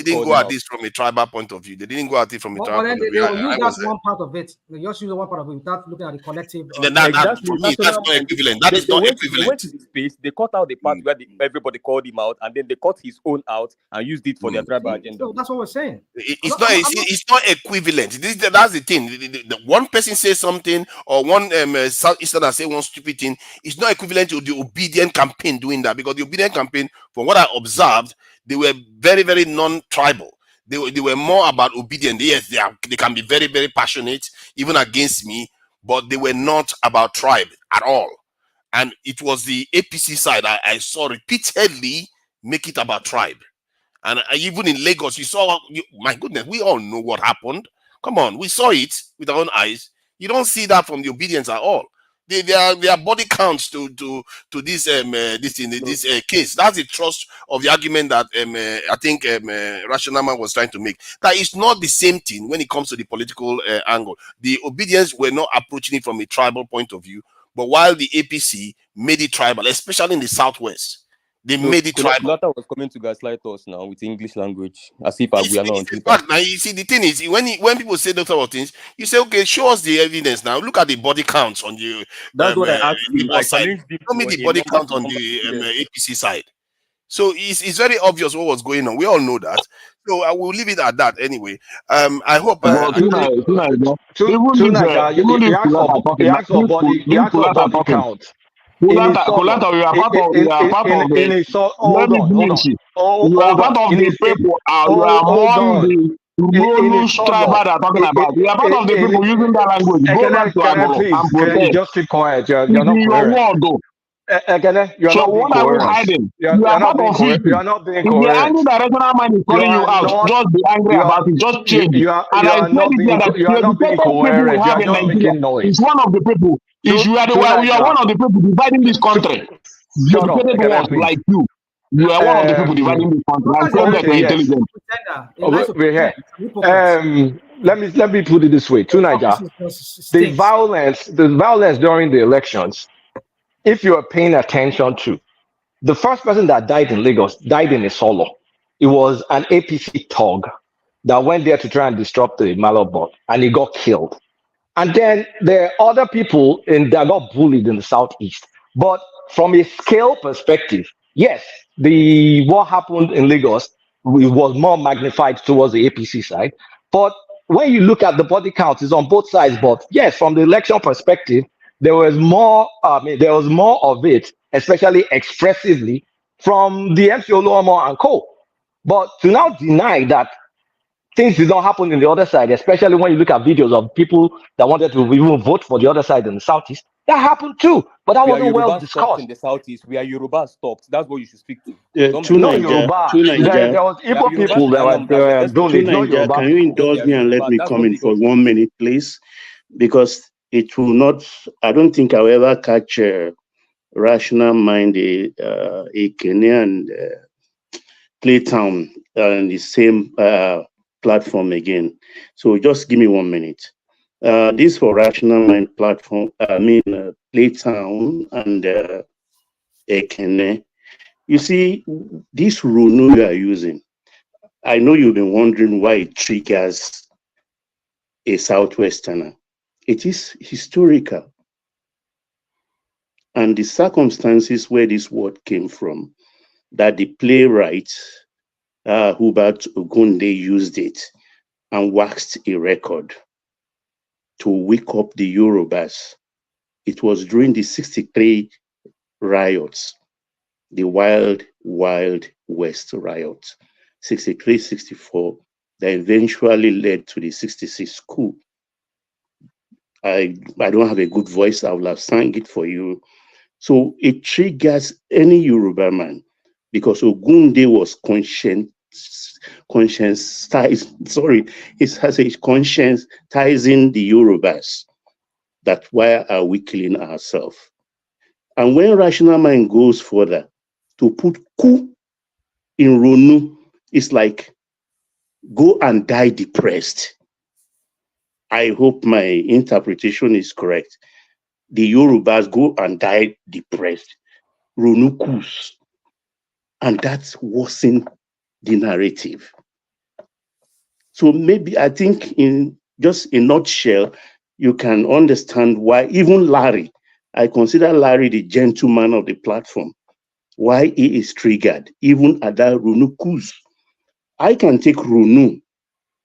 didn't go at this from a tribal point of view. They didn't go at it from a tribal point of view. They use that one part of it. They just use one part of it without looking at the collective. Exactly. For me, that's not equivalent. That is not equivalent. They went to the space. They cut out the part where everybody called him out, and then they cut his own out and used it for their tribal agenda. So that's what we're saying. It's not equivalent. That's the thing. The one person says something, or one Southeasterner say one stupid thing. It's not equivalent to the Obedient campaign doing that, because the Obedient campaign, from what I observed, they were very, very non-tribal. They were more about obedience. Yes, they can be very, very passionate, even against me, but they were not about tribe at all. And it was the APC side I saw repeatedly make it about tribe. And even in Lagos, you saw, my goodness, we all know what happened. Come on, we saw it with our own eyes. You don't see that from the Obedience at all. They are body counts to this case. That's the thrust of the argument that I think Rationama was trying to make. That is not the same thing when it comes to the political angle. The Obedience were not approaching it from a tribal point of view, but while the APC made it tribal, especially in the Southwest, they made it tribal. Kulata was coming to gaslight us now with English language, as if we are not on Twitter. Now, you see, the thing is, when people say those sort of things, you say, okay, show us the evidence now. Look at the body counts on the that's what I asked you. Show me the body count on the APC side. So it's very obvious what was going on. We all know that. So I will leave it at that anyway. I hope. You asked for body count. You are part of the people. You are among the Rolus tribe that are talking about. You are part of the people using that language. Go back to Agolo and protest. Just keep quiet. You're not coherent. So what are we hiding? You are part of it. You are not being coherent. If the angry directional mind is calling you out, just be angry about it. Just change it. And I said it here that the educated people we have in Nigeria is one of the people. You are one of the people dividing this country. Educated ones like you. You are one of the people dividing this country. And so that intelligent. Let me put it this way. To Niger, the violence during the elections, if you are paying attention to, the first person that died in Lagos died in a solo. It was an APC thug that went there to try and disrupt the Mallow bot, and he got killed. And then there are other people that got bullied in the southeast. But from a scale perspective, yes, what happened in Lagos was more magnified towards the APC side. But when you look at the body count, it's on both sides. But yes, from the election perspective, there was more. There was more of it, especially expressively, from the MC Oluomo and co. But to now deny that things did not happen in the other side, especially when you look at videos of people that wanted to even vote for the other side in the southeast, that happened too. But that We are wasn't well Yoruba stopped discussed. in the southeast. We are Yoruba stopped. That's what you should speak to. Not Yoruba. There was Igbo people that were doing it, not Yoruba Can you indulge me and let me come in for 1 minute, please? Because it will not, I don't think I'll ever catch a rational mind, a Kenyan Playtown on the same platform again. So just give me 1 minute. This for rational mind platform, Playtown and Ekene. You see, this Runu you are using, I know you've been wondering why it triggers a Southwesterner. It is historical. And the circumstances where this word came from, that the playwright, Hubert Ogunde, used it and waxed a record to wake up the Yorubas. It was during the 63 riots, the Wild West riots, 63, 64, that eventually led to the 66 coup. I don't have a good voice. I will have sang it for you. So it triggers any Yoruba man because Ogunde was conscientizing, it has a conscientizing the Yorubas that why are we killing ourselves? And when rational mind goes further to put coup in Ronu, it's like go and die depressed. I hope my interpretation is correct. The Yorubas go and die depressed. Ronu coups. And that's worsened the narrative. So maybe I think in just a nutshell, you can understand why even Larry, I consider Larry the gentleman of the platform, why he is triggered, even at that Runu coups. I can take Runu,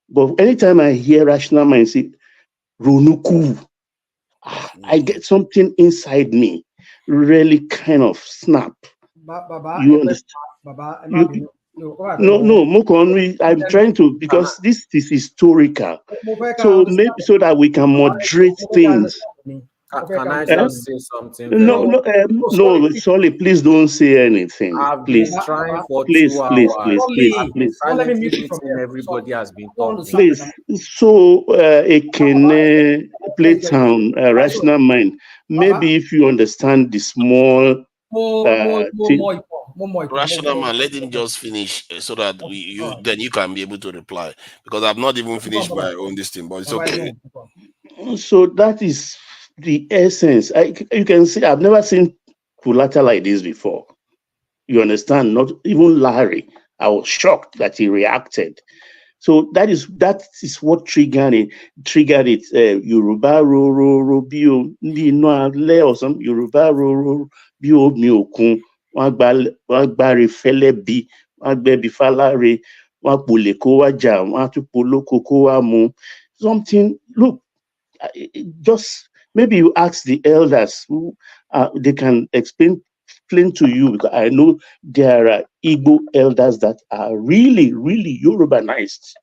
but anytime I hear rational mind say Runu coup, I get something inside me really kind of snap. You understand? No, Moko, I'm trying to, because this is historical. So maybe so that we can moderate things. Can I just say something? No, sorry, please don't say anything. I've Please. been trying for Please, 2 please, hours. please. Silently listening, everybody has been talking. Please. So, Ekene, Playtown, Rational Mind, maybe if you understand the small Rational man, let him just finish so that then you can be able to reply, because I've not even finished my own this thing, but it's okay. So that is the essence. You can see I've never seen Kulata like this before. You understand? Not even Larry. I was shocked that he reacted. So that is what triggered it. Yoruba ro bio mi no ale or some Yoruba ro bio mi okun wọn gbare fẹlẹ bi wọn gbẹbi falare wọn pole kó wá jà wọn tún polóko kó wá mu. Something. Look, just maybe you ask the elders who they can explain to you, because I know there are Igbo elders that are really, really Yorubanized.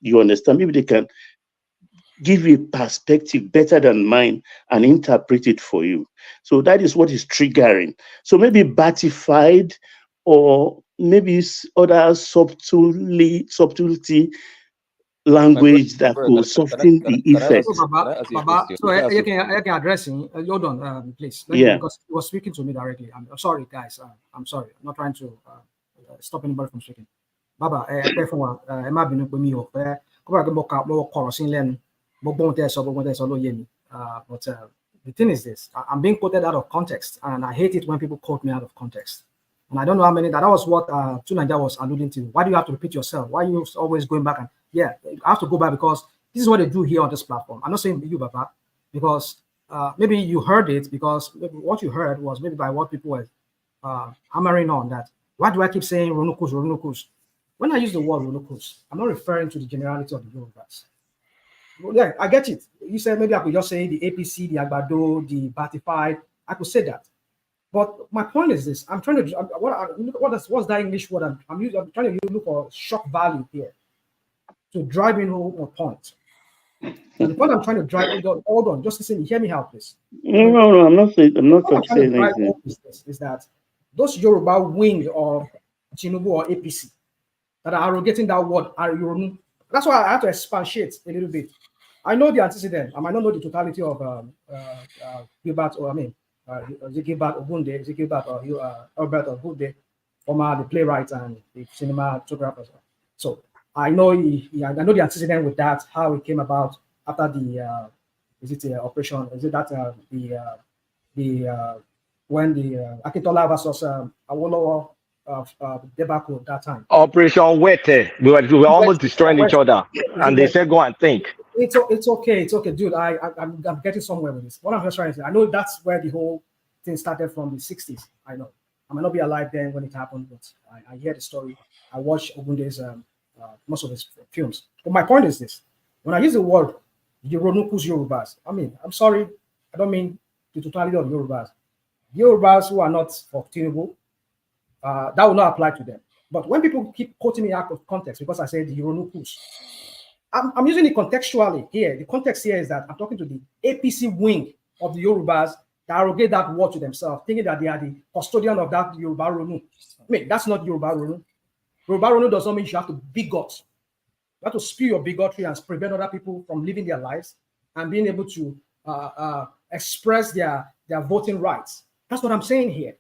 You understand? Maybe they can give you a perspective better than mine and interpret it for you. So that is what is triggering. So maybe batified, or maybe other subtlety language that could soften the effect. So I can address him. Hold on, please. Because he was speaking to me directly. I'm sorry, guys. I'm sorry. I'm not trying to stop anybody from speaking. Baba, but the thing is this: I'm being quoted out of context, and I hate it when people quote me out of context. And I don't know how many. That was what Tunanja was alluding to. Why do you have to repeat yourself? Why are you always going back yeah, I have to go back because this is what they do here on this platform. I'm not saying you, Baba, because maybe you heard it because maybe what you heard was maybe by what people were hammering on that. Why do I keep saying Ronukus, Ronukus? When I use the word Ronukus, I'm not referring to the generality of the Yorubas. Well, yeah, I get it. You said maybe I could just say the APC, the Agbado, the Batified. I could say that. But my point is this: I'm trying to what's that English word? I'm trying to look for shock value here to drive in home a point. And the point I'm trying to drive, hold on, just listen, hear me out, please. No, I'm not saying I'm trying to saying drive anything. home is that those Yoruba wing of Tinubu or APC that are arrogating that word are Yoruba. That's why I have to expatiate a little bit. I know the antecedent. I might not know the totality of Gilbert, or Gilbert Ogunde, Gilbert or Albert Ogunde, former the playwright and the cinematographer. So I know I know the antecedent with that, how it came about after the is it operation? Is it that when the Akintola versus Awolowo debacle at that time? Operation Wete. We were almost destroying each other, and they said, "Go and think." It's okay, dude. I'm getting somewhere with this. What I'm just trying to say, I know that's where the whole thing started from the 60s. I know I might not be alive then when it happened, but I hear the story. I watch Ogunde's most of his films. But my point is this: when I use the word Yorunukus Yorubas, I mean, I'm sorry, I don't mean the totality of Yorubas. Yorubas who are not for Tinubu, that will not apply to them. But when people keep quoting me out of context because I said the Yorunukus, I'm using it contextually here. The context here is that I'm talking to the APC wing of the Yorubas that arrogate that word to themselves, thinking that they are the custodian of that Yoruba Ronu. I mean, that's not Yoruba Ronu. Yoruba Ronu does not mean you have to bigot. You have to spew your bigotry and prevent other people from living their lives and being able to express their voting rights. That's what I'm saying here.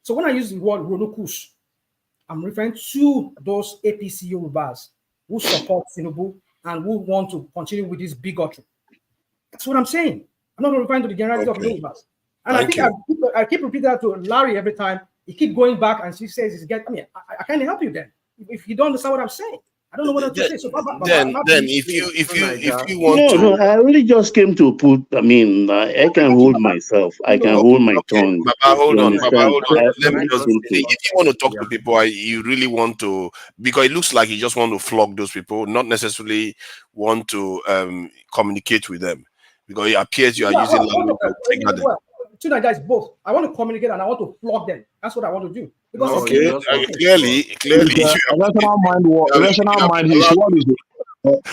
So when I use the word Ronukus, I'm referring to those APC Yorubas who support Tinubu and who want to continue with this bigotry. That's what I'm saying. I'm not referring to the generality of Yorubas. And I keep repeating that to Larry every time. He keep going back and she says, I can't help you then. If you don't understand what I'm saying, I don't know what to say. So then if you want No, I really just came to put. I mean, I can hold myself. I can hold my tongue. Baba, hold You on. understand? Let me just. If you want to talk to people, you really want to, because it looks like you just want to flog those people, not necessarily want to communicate with them, because it appears you are using language to trigger them. Two guys both. I want to communicate and I want to flog them. That's what I want to do. Because clearly. Rational mind. His word is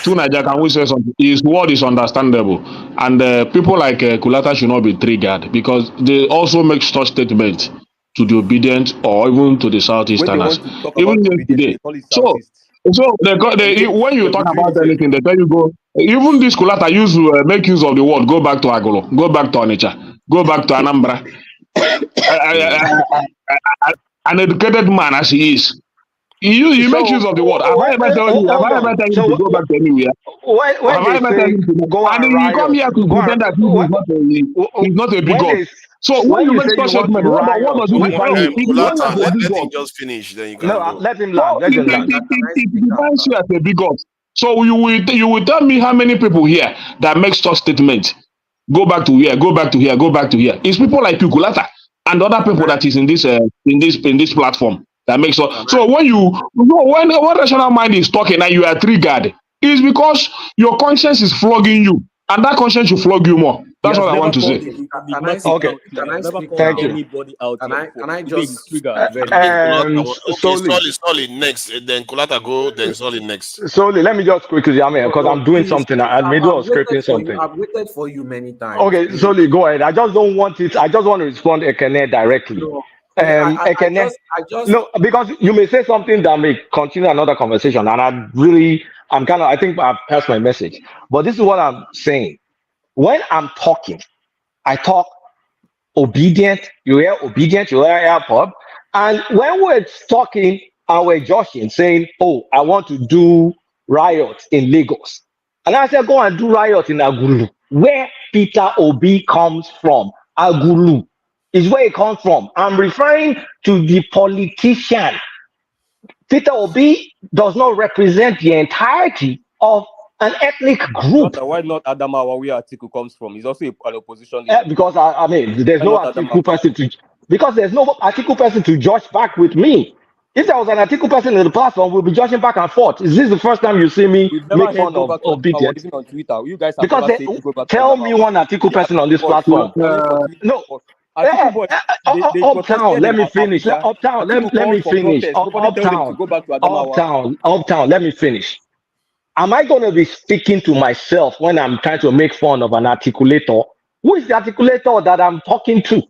Tunaja, can we say something? His word is understandable, and people like Kulata should not be triggered because they also make such statements to the obedient or even to the Southeasterners. Even yesterday. So when you talk about anything, they tell you go. Even this Kulata used to make use of the word go back to Agolo, go back to Onitsha, go back to Anambra. An educated man as he is, you make use of the word. Have I ever told you to go back to anywhere? When they say go and you come riot, here to pretend that he's not a bigot. So when you make such statement, what does it define you? Let him just finish, then you can go. Let him land. Let him land. It defines you as a bigot. So you will tell me how many people here that make such statements. Go back to here, go back to here, go back to here. It's people like Kulata and other people that is in this platform that makes so when rational mind is talking and you are triggered, it's because your conscience is flogging you, and that conscience should flog you more. That's what I want to say. Okay, thank you. Anybody out here can I just Solid next, then Kulata go, then Solid next. Solid, let me just quickly, because I'm doing something. I may do scraping something. I've waited for you many times. Okay, Solid, go ahead. I just don't want it. I just want to respond to Ekene directly. I just no, because you may say something that may continue another conversation, and I think I've passed my message. But this is what I'm saying. When I'm talking, I talk obedient. You hear obedient, you hear AirPod. And when we're talking and we're joshing, saying, "Oh, I want to do riot in Lagos," and I said, "Go and do riot in Agulu," where Peter Obi comes from. Agulu is where it comes from. I'm referring to the politician. Peter Obi does not represent the entirety of an ethnic group. Why not Adamawa, where Atiku comes from? He's also an opposition leader. Because I mean, there's no Atiku person to judge back with me. If there was an Atiku person in the platform, we'll be judging back and forth. Is this the first time you see me make fun of obedience? Even on Twitter, you guys have because never said to go back to tell me one Atiku person on this platform. No. Uptown, let me finish. Uptown, let me finish. Uptown, let me finish. Am I going to be speaking to myself when I'm trying to make fun of an articulator? Who is the articulator that I'm talking to?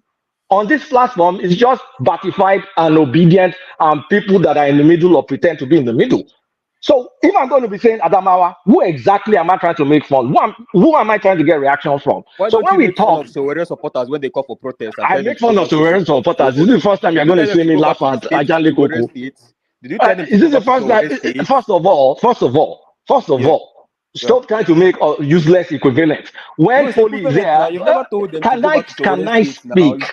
On this platform, it's just batified and obedient and people that are in the middle or pretend to be in the middle. So if I'm going to be saying Adamawa, who exactly am I trying to make fun? Who am I trying to get reaction from? Why so when we talk, Sowore supporters when they call for protest, I make fun of Sowore supporters. This is the first time you're going to see me laugh at Ajale Koko. Did you tell him is this the first time? First of all, stop trying to make useless equivalent. When Foley is there, can I speak? Can I speak?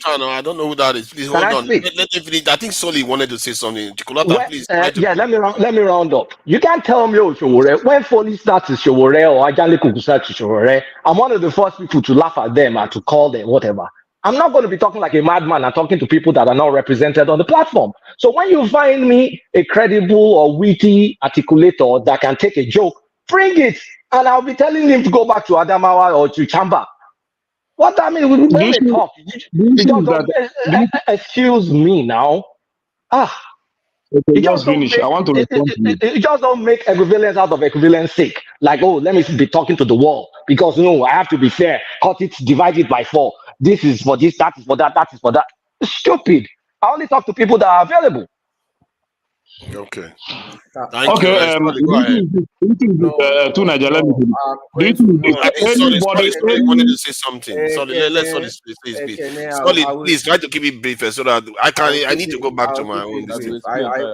I don't know who that is. Please hold on. Let me finish. I think Soli wanted to say something. Please. Let me round up. You can't tell me, Sowore, when Foley starts to Sowore or Ajale Koko starts to Sowore, I'm one of the first people to laugh at them and to call them whatever. I'm not going to be talking like a madman and talking to people that are not represented on the platform. So when you find me a credible or witty articulator that can take a joke, bring it, and I'll be telling him to go back to Adamawa or to Chamba. What I mean, when they talk, excuse me now. Okay, just finish. I want to respond to you. You just don't make equivalence out of equivalence sake. Like, oh, let me be talking to the wall because no, I have to be fair. Cut it, divide it by 4. This is for this, that is for that, that is for that. It's stupid. I only talk to people that are available. Okay. Thank you. Go ahead. Sorry, wanted to say something. Sorry, let's please. Sorry, please try to keep it brief so that I need to go back to my own.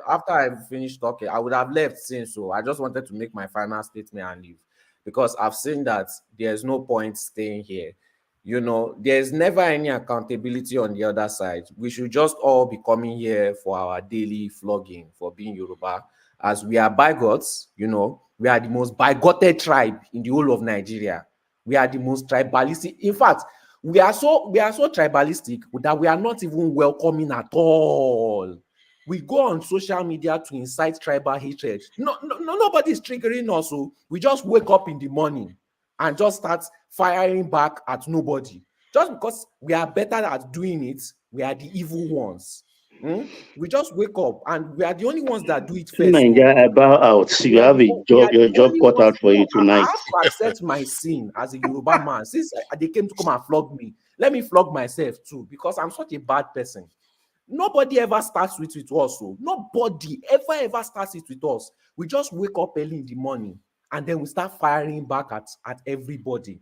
After I finished talking, I would have left since, so I just wanted to make my final statement and leave because I've seen that there's no point staying here. You know, there's never any accountability on the other side. We should just all be coming here for our daily flogging for being Yoruba, as we are bigots. You know, we are the most bigoted tribe in the whole of Nigeria. We are the most tribalistic. In fact, we are so tribalistic that we are not even welcoming at all. We go on social media to incite tribal hatred. Nobody is triggering us. So we just wake up in the morning and just start firing back at nobody. Just because we are better at doing it, we are the evil ones. We just wake up and we are the only ones that do it first. I bow out. You have your job cut out for you tonight. I have to accept my sin as a Yoruba man. Since they came to come and flog me, let me flog myself too, because I'm such a bad person. Nobody ever starts with us. So nobody ever starts it with us. We just wake up early in the morning and then we start firing back at everybody.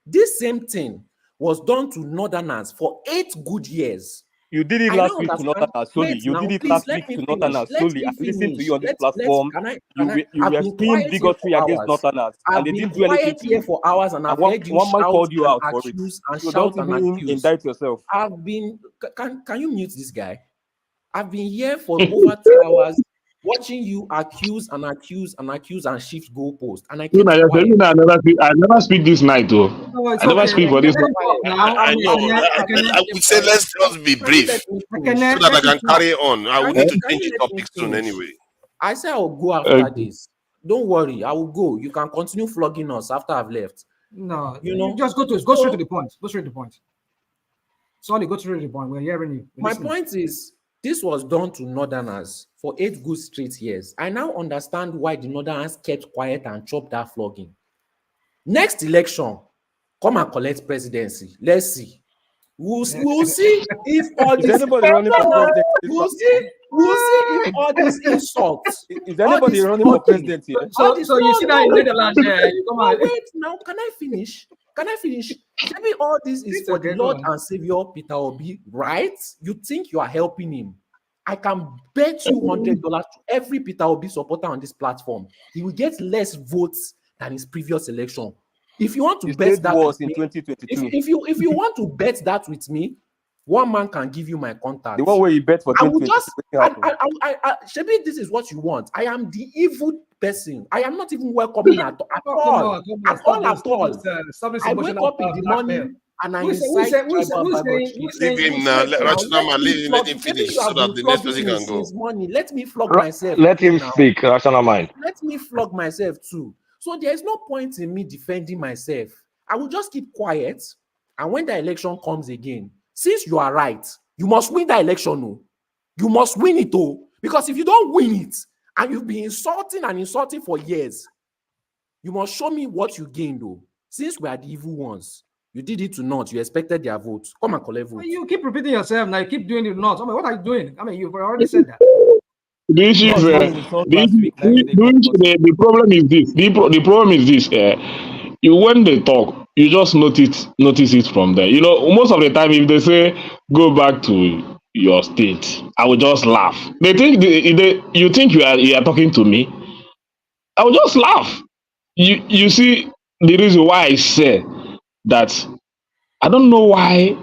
This same thing was done to Northerners for 8 good years. You did it last week to Northerners solely. You did it last week to Northerners solely. I listened to you on this platform. You were screaming bigotry against Northerners, and they didn't do anything to you. For hours, and I've heard you one man called you out for it. So don't even indict yourself. I've been. Can you mute this guy? I've been here for over 2 hours. Watching you accuse and shift goalposts, and I keep quiet. I never speak this night, though. I never speak for this. I know. We say let's just be brief so that I can carry on. I will need to change the topic soon anyway. I say I will go after this. Don't worry, I will go. You can continue flogging us after I've left. No, just go straight to the point. Go straight to the point. Sorry, go straight to the point. We're hearing you. My point is, this was done to Northerners for 8 good straight years. I now understand why the Northerners kept quiet and chopped that flogging. Next election, come and collect presidency. Let's see. We'll see if all this. We'll see if all these insults. Is anybody running for president here? So you see that in Netherlands? Wait, now can I finish? Maybe all this is for the Lord and Savior Peter Obi, right? You think you are helping him? I can bet you $100 to every Peter Obi supporter on this platform. He will get less votes than his previous election. If you want to bet that was in 2022. If you want to bet that with me, One man can give you my contact. The one where you bet for I will 2020. Shebi, this is what you want. I am the evil person. I am not even welcoming at all. I wake up in the morning and I incite tribal bigotry. Leave him now. Rational man, let him finish so that the next person can go. Let me flog myself. Let him speak, rational mind. Let me flog myself too. So there is no point in me defending myself. I will just keep quiet. And when the election comes again, since you are right, you must win the election. Oh. You must win it, oh. Because if you don't win it, and you've been insulting for years, you must show me what you gained, though. Since we are the evil ones, you did it to not. You expected their votes. Come and collect votes. You keep repeating yourself now. You keep doing it not. I mean, what are you doing? I mean, you've already said that. The issue is the problem is this. The problem is this. You when they talk, you just notice it from there. You know, most of the time, if they say go back to your state, I will just laugh. They think you think you are talking to me. I will just laugh. You see the reason why I say that. I don't know why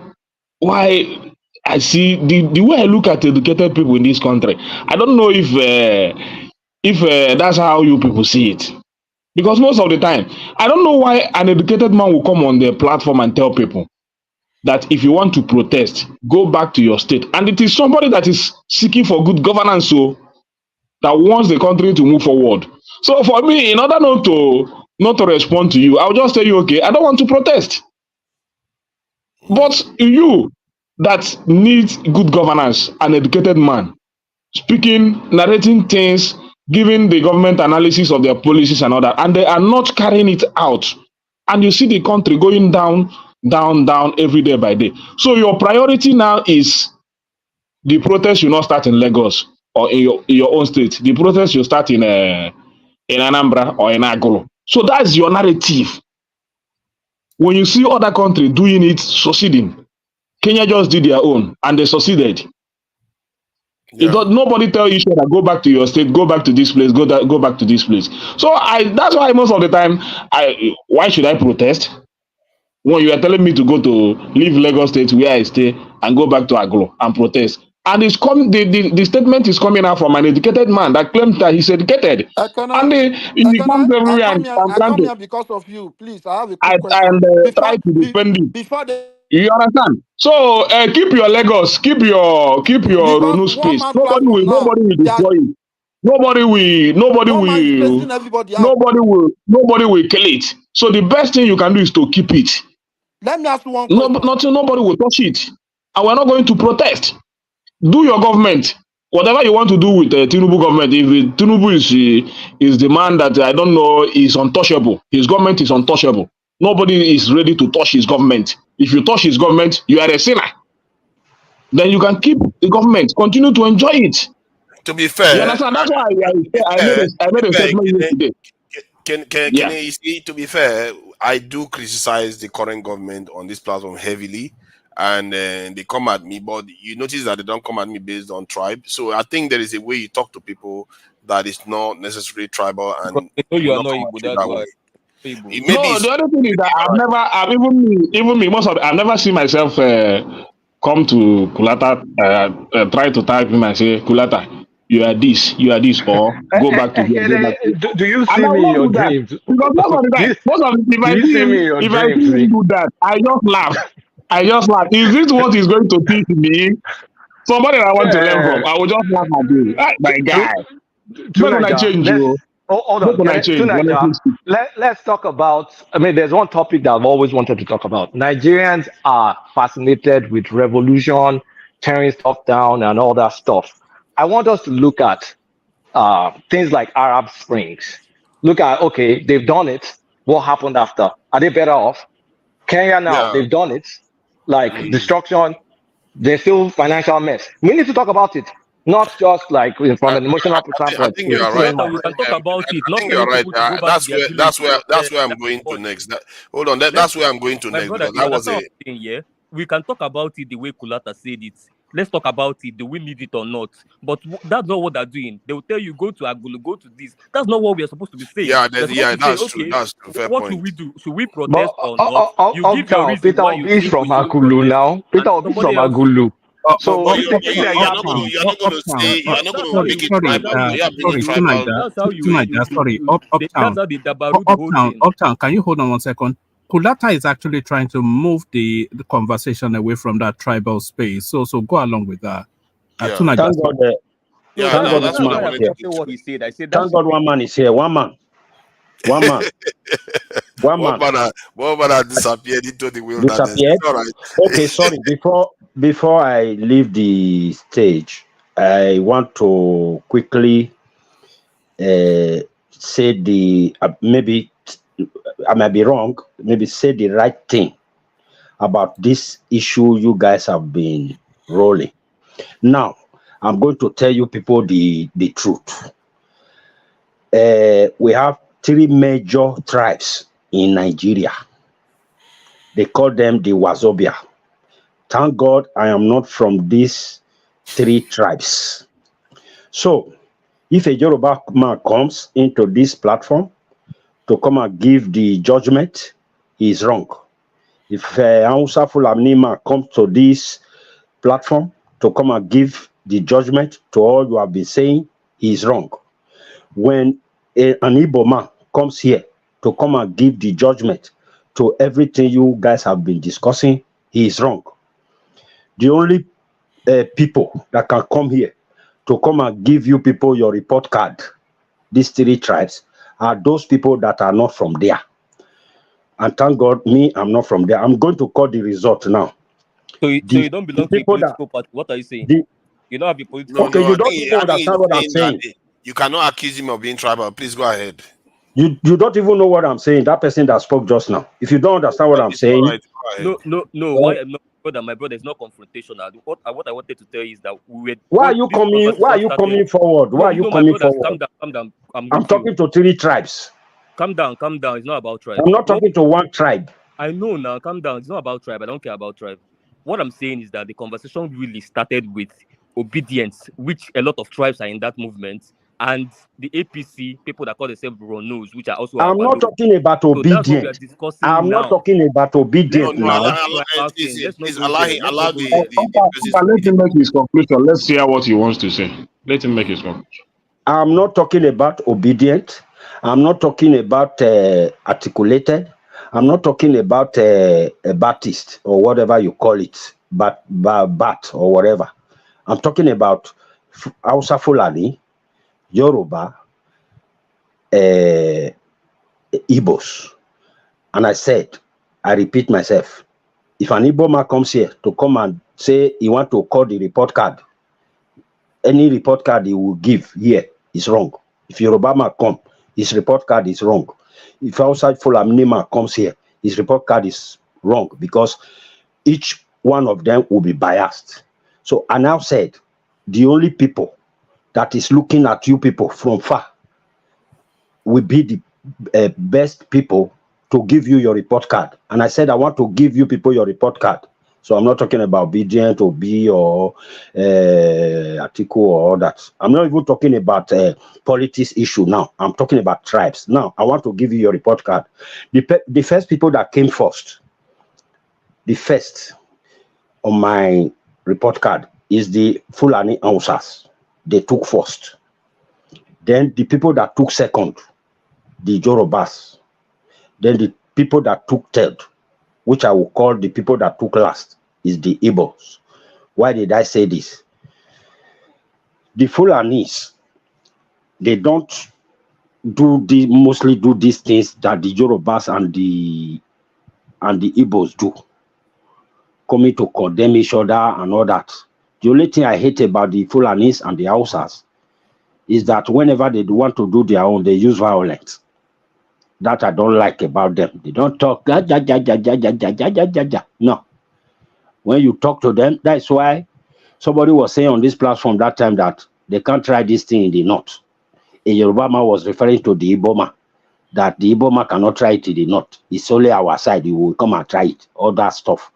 I see the way I look at educated people in this country. I don't know if that's how you people see it. Because most of the time, I don't know why an educated man will come on the platform and tell people that if you want to protest, go back to your state. And it is somebody that is seeking for good governance, so that wants the country to move forward. So for me, in order not to respond to you, I'll just tell you, okay, I don't want to protest. But you that needs good governance, an educated man, speaking, narrating things, giving the government analysis of their policies and all that, and they are not carrying it out. And you see the country going down every day by day. So your priority now is the protest should not start in Lagos or in your own state. The protest should start in Anambra or in Agolo. So that's your narrative. When you see other countries doing it, succeeding, Kenya just did their own and they succeeded. Yeah. Nobody tell each other go back to your state, go back to this place, go back to this place. So that's why most of the time, why should I protest? When you are telling me to leave Lagos State where I stay and go back to Aglo and protest. And the statement is coming out from an educated man that claims that he's educated. I come here because of you. Please, I have a quick question. Try to defend it. You understand? So keep your Lagos, keep your Ronu space. Nobody will destroy it. Nobody will kill it. So the best thing you can do is to keep it. Let me ask you one question. Nobody will touch it. And we're not going to protest. Do your government. Whatever you want to do with the Tinubu government, if Tinubu is the man that I don't know is untouchable, his government is untouchable. Nobody is ready to touch his government. If you touch his government, you are a sinner. Then you can keep the government, continue to enjoy it. To be fair, you understand? That's why I made a statement today. You see, to be fair, I do criticize the current government on this platform heavily, and they come at me, but you notice that they don't come at me based on tribe. So I think there is a way you talk to people that is not necessarily tribal, and you are not Igbo, that's why. No, the other thing is that I've never seen myself come to Kulata, try to type him and say, Kulata, you are this, or go back to here. Do you see me in your dreams? Because if I see him do that, I just laugh. Is this what he's going to teach me? Somebody I want to learn from. I will just laugh at you. My guy. Hold on. Let's talk about, there's one topic that I've always wanted to talk about. Nigerians are fascinated with revolution, tearing stuff down and all that stuff. I want us to look at things like Arab Springs. Look at, okay, they've done it. What happened after? Are they better off? Kenya now, they've done it. Like destruction, there's still financial mess. We need to talk about it. Not just like from an emotional perspective. I think you are right. We can talk about it. I think you are right. That's where I'm going to next. Hold on. That's where I'm going to next. Brother, that was we can talk about it the way Kulata said it. Let's talk about it. Do we need it or not? But that's not what they're doing. They will tell you, go to Agulu, go to this. That's not what we are supposed to be saying. Yeah, We're supposed to say, that's true. okay, That's true. Fair what point. should we do? Should we But protest or not? You give your reason Peter why Obi you is think from we should Agulu protest, now. Peter and Obi is somebody from else. Agulu. So But if they you're not gonna say That's how make you it tribal. Yeah, make it tribal. That's how you Uptown. that's how they dabaru the whole thing. Uptown, can you hold on 1 second? Kulata is actually trying to move the conversation away from that tribal space. So go along with that. Yeah. Thank God. Yeah, Thank God that's this what I man is wanted here. to What he said, I said Thank God one man is here. One man. One man. One man. One man disappeared into the wilderness. Disappeared. It's all right. Okay, sorry. Before I leave the stage, I want to quickly say maybe I might be wrong. Maybe say the right thing about this issue you guys have been rolling. Now, I'm going to tell you people the truth. We have 3 major tribes in Nigeria. They call them the Wazobia. Thank God I am not from these 3 tribes. So, if a Yoruba man comes into this platform to come and give the judgment, he is wrong. If Hausa Fulani man comes to this platform to come and give the judgment to all you have been saying, he is wrong. When an Igbo man comes here to come and give the judgment to everything you guys have been discussing, he is wrong. The only people that can come here to come and give you people your report card, these 3 tribes, are those people that are not from there. And thank God, I'm not from there. I'm going to call the result now. So you don't belong to a political party. What are you saying? You don't have a political Okay, you don't even understand what I'm saying. You cannot accuse him of being tribal. Please go ahead. You don't even know what I'm saying. That person that spoke just now. If you don't understand what I'm saying, right. No. Why I'm not my brother is not confrontational. What I wanted to tell you is that we were. Why are you coming forward? Why are you coming forward? Calm down. I'm talking to 3 tribes. Calm down. It's not about tribe. I'm not talking to one tribe. I know now. Calm down. It's not about tribe. I don't care about tribe. What I'm saying is that the conversation really started with obedience, which a lot of tribes are in that movement, and the APC people that call themselves Ronos, which are also. I'm not talking about obedience. So that's what we are discussing I'm now. not talking about obedience now. Please allow the let him make his conclusion. Let's hear what he wants to say. Let him make his conclusion. I'm not talking about obedient. I'm not talking about articulated. I'm not talking about a Baptist or whatever you call it, bat or whatever. I'm talking about Hausa Fulani, Yoruba, Igbos. And I said, I repeat myself, if an Igbo man comes here to come and say he want to call the report card, any report card he will give here is wrong. If Yoruba man come, his report card is wrong. If outside Fulani man comes here, his report card is wrong because each one of them will be biased. So I now said, the only people that is looking at you people from far will be the best people to give you your report card. And I said, I want to give you people your report card. So I'm not talking about obedient or B or article or all that. I'm not even talking about politics issue now. I'm talking about tribes. Now, I want to give you your report card. The first people that came first, the first on my report card is the Fulani Hausas. They took first. Then the people that took second, the Yorubas. Then the people that took third, which I will call the people that took last, is the Igbos. Why did I say this? The Fulanis, they don't mostly do these things that the Yorubas and the Igbos do, coming to condemn each other and all that. The only thing I hate about the Fulanis and the Hausas is that whenever they want to do their own, they use violence. That I don't like about them. They don't talk. No. When you talk to them, that's why somebody was saying on this platform that time that they can't try this thing in the north. A Yoruba man was referring to the Igbo man, that the Igbo man cannot try it in the north. It's only our side. You will come and try it, all that stuff.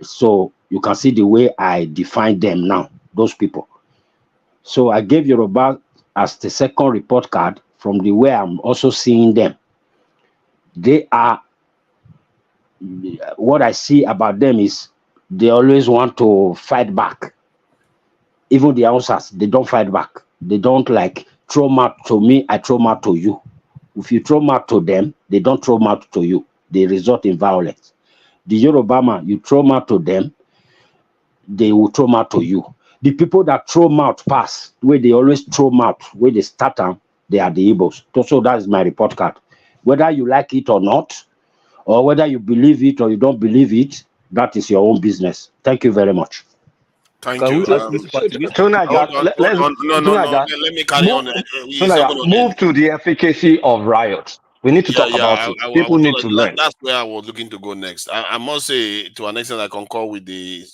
So You can see the way I define them now, those people. So I gave Yoruba as the second report card from the way I'm also seeing them. They are, what I see about them is they always want to fight back. Even the Hausas, they don't fight back. They don't like throw mouth to me, I throw mouth to you. If you throw mouth to them, they don't throw mouth to you. They result in violence. The Yoruba man, you throw mouth to them, they will throw mouth to you. The people that throw mouth pass, where they always throw mouth, where they start them, they are the Igbos. So that is my report card. Whether you like it or not, or whether you believe it or you don't believe it, that is your own business. Thank you very much. Thank you. Let me carry on. Move to the efficacy of riots. We need to talk about it. People need to learn. That's where I was looking to go next. I must say, to an extent, I concur with the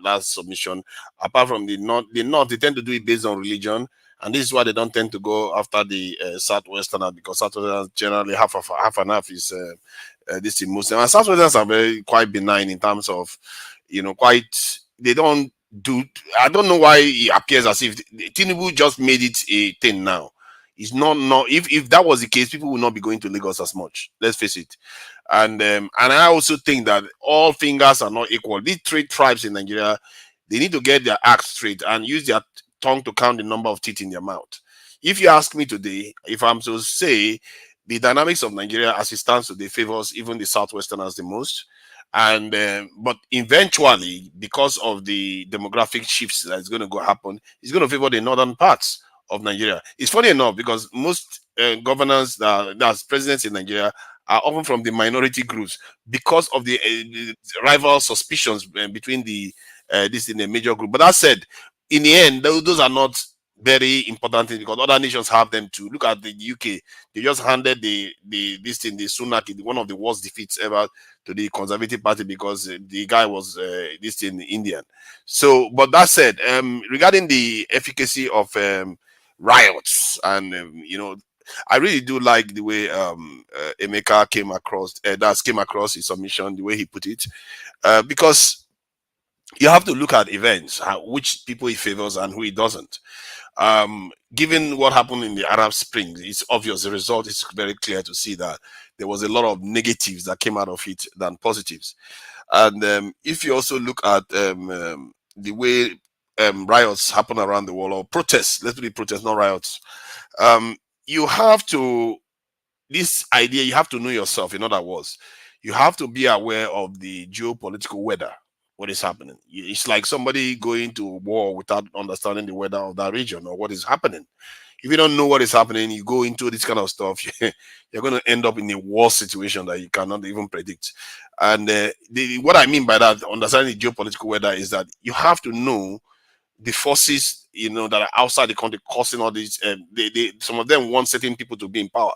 last submission. Apart from the North, they tend to do it based on religion, and this is why they don't tend to go after the Southwesterners, because Southwesterners generally half and half is this in Muslim. And Southwesterners are quite benign in terms of, they don't do. I don't know why it appears as if Tinubu just made it a thing now. It's not. If that was the case, people would not be going to Lagos as much. Let's face it. And I also think that all fingers are not equal. These three tribes in Nigeria, they need to get their act straight and use their tongue to count the number of teeth in their mouth. If you ask me today, if I'm to say the dynamics of Nigeria as it stands today favors even the Southwesterners the most. And but eventually, because of the demographic shifts that's going to happen, it's going to favor the northern parts of Nigeria. It's funny enough because most governors, that's presidents in Nigeria, are often from the minority groups because of the rival suspicions between this in a major group. But that said, in the end, those are not very important things because other nations have them too. Look at the UK; they just handed the Sunak, one of the worst defeats ever, to the Conservative Party because the guy was Indian. So, but that said, regarding the efficacy of riots, and I really do like the way Emeka came across his submission, the way he put it, because you have to look at events, which people he favors and who he doesn't. Given what happened in the Arab Spring, it's obvious. The result is very clear to see that there was a lot of negatives that came out of it than positives. And if you also look at the way riots happen around the world, or protests, let's do protests, not riots, you have to, this idea, you have to know yourself. In other words, you have to be aware of the geopolitical weather, what is happening. It's like somebody going to war without understanding the weather of that region or what is happening. If you don't know what is happening, you go into this kind of stuff, you're going to end up in a worse situation that you cannot even predict. And what I mean by that, understanding the geopolitical weather, is that you have to know the forces that are outside the country causing all these. Some of them want certain people to be in power,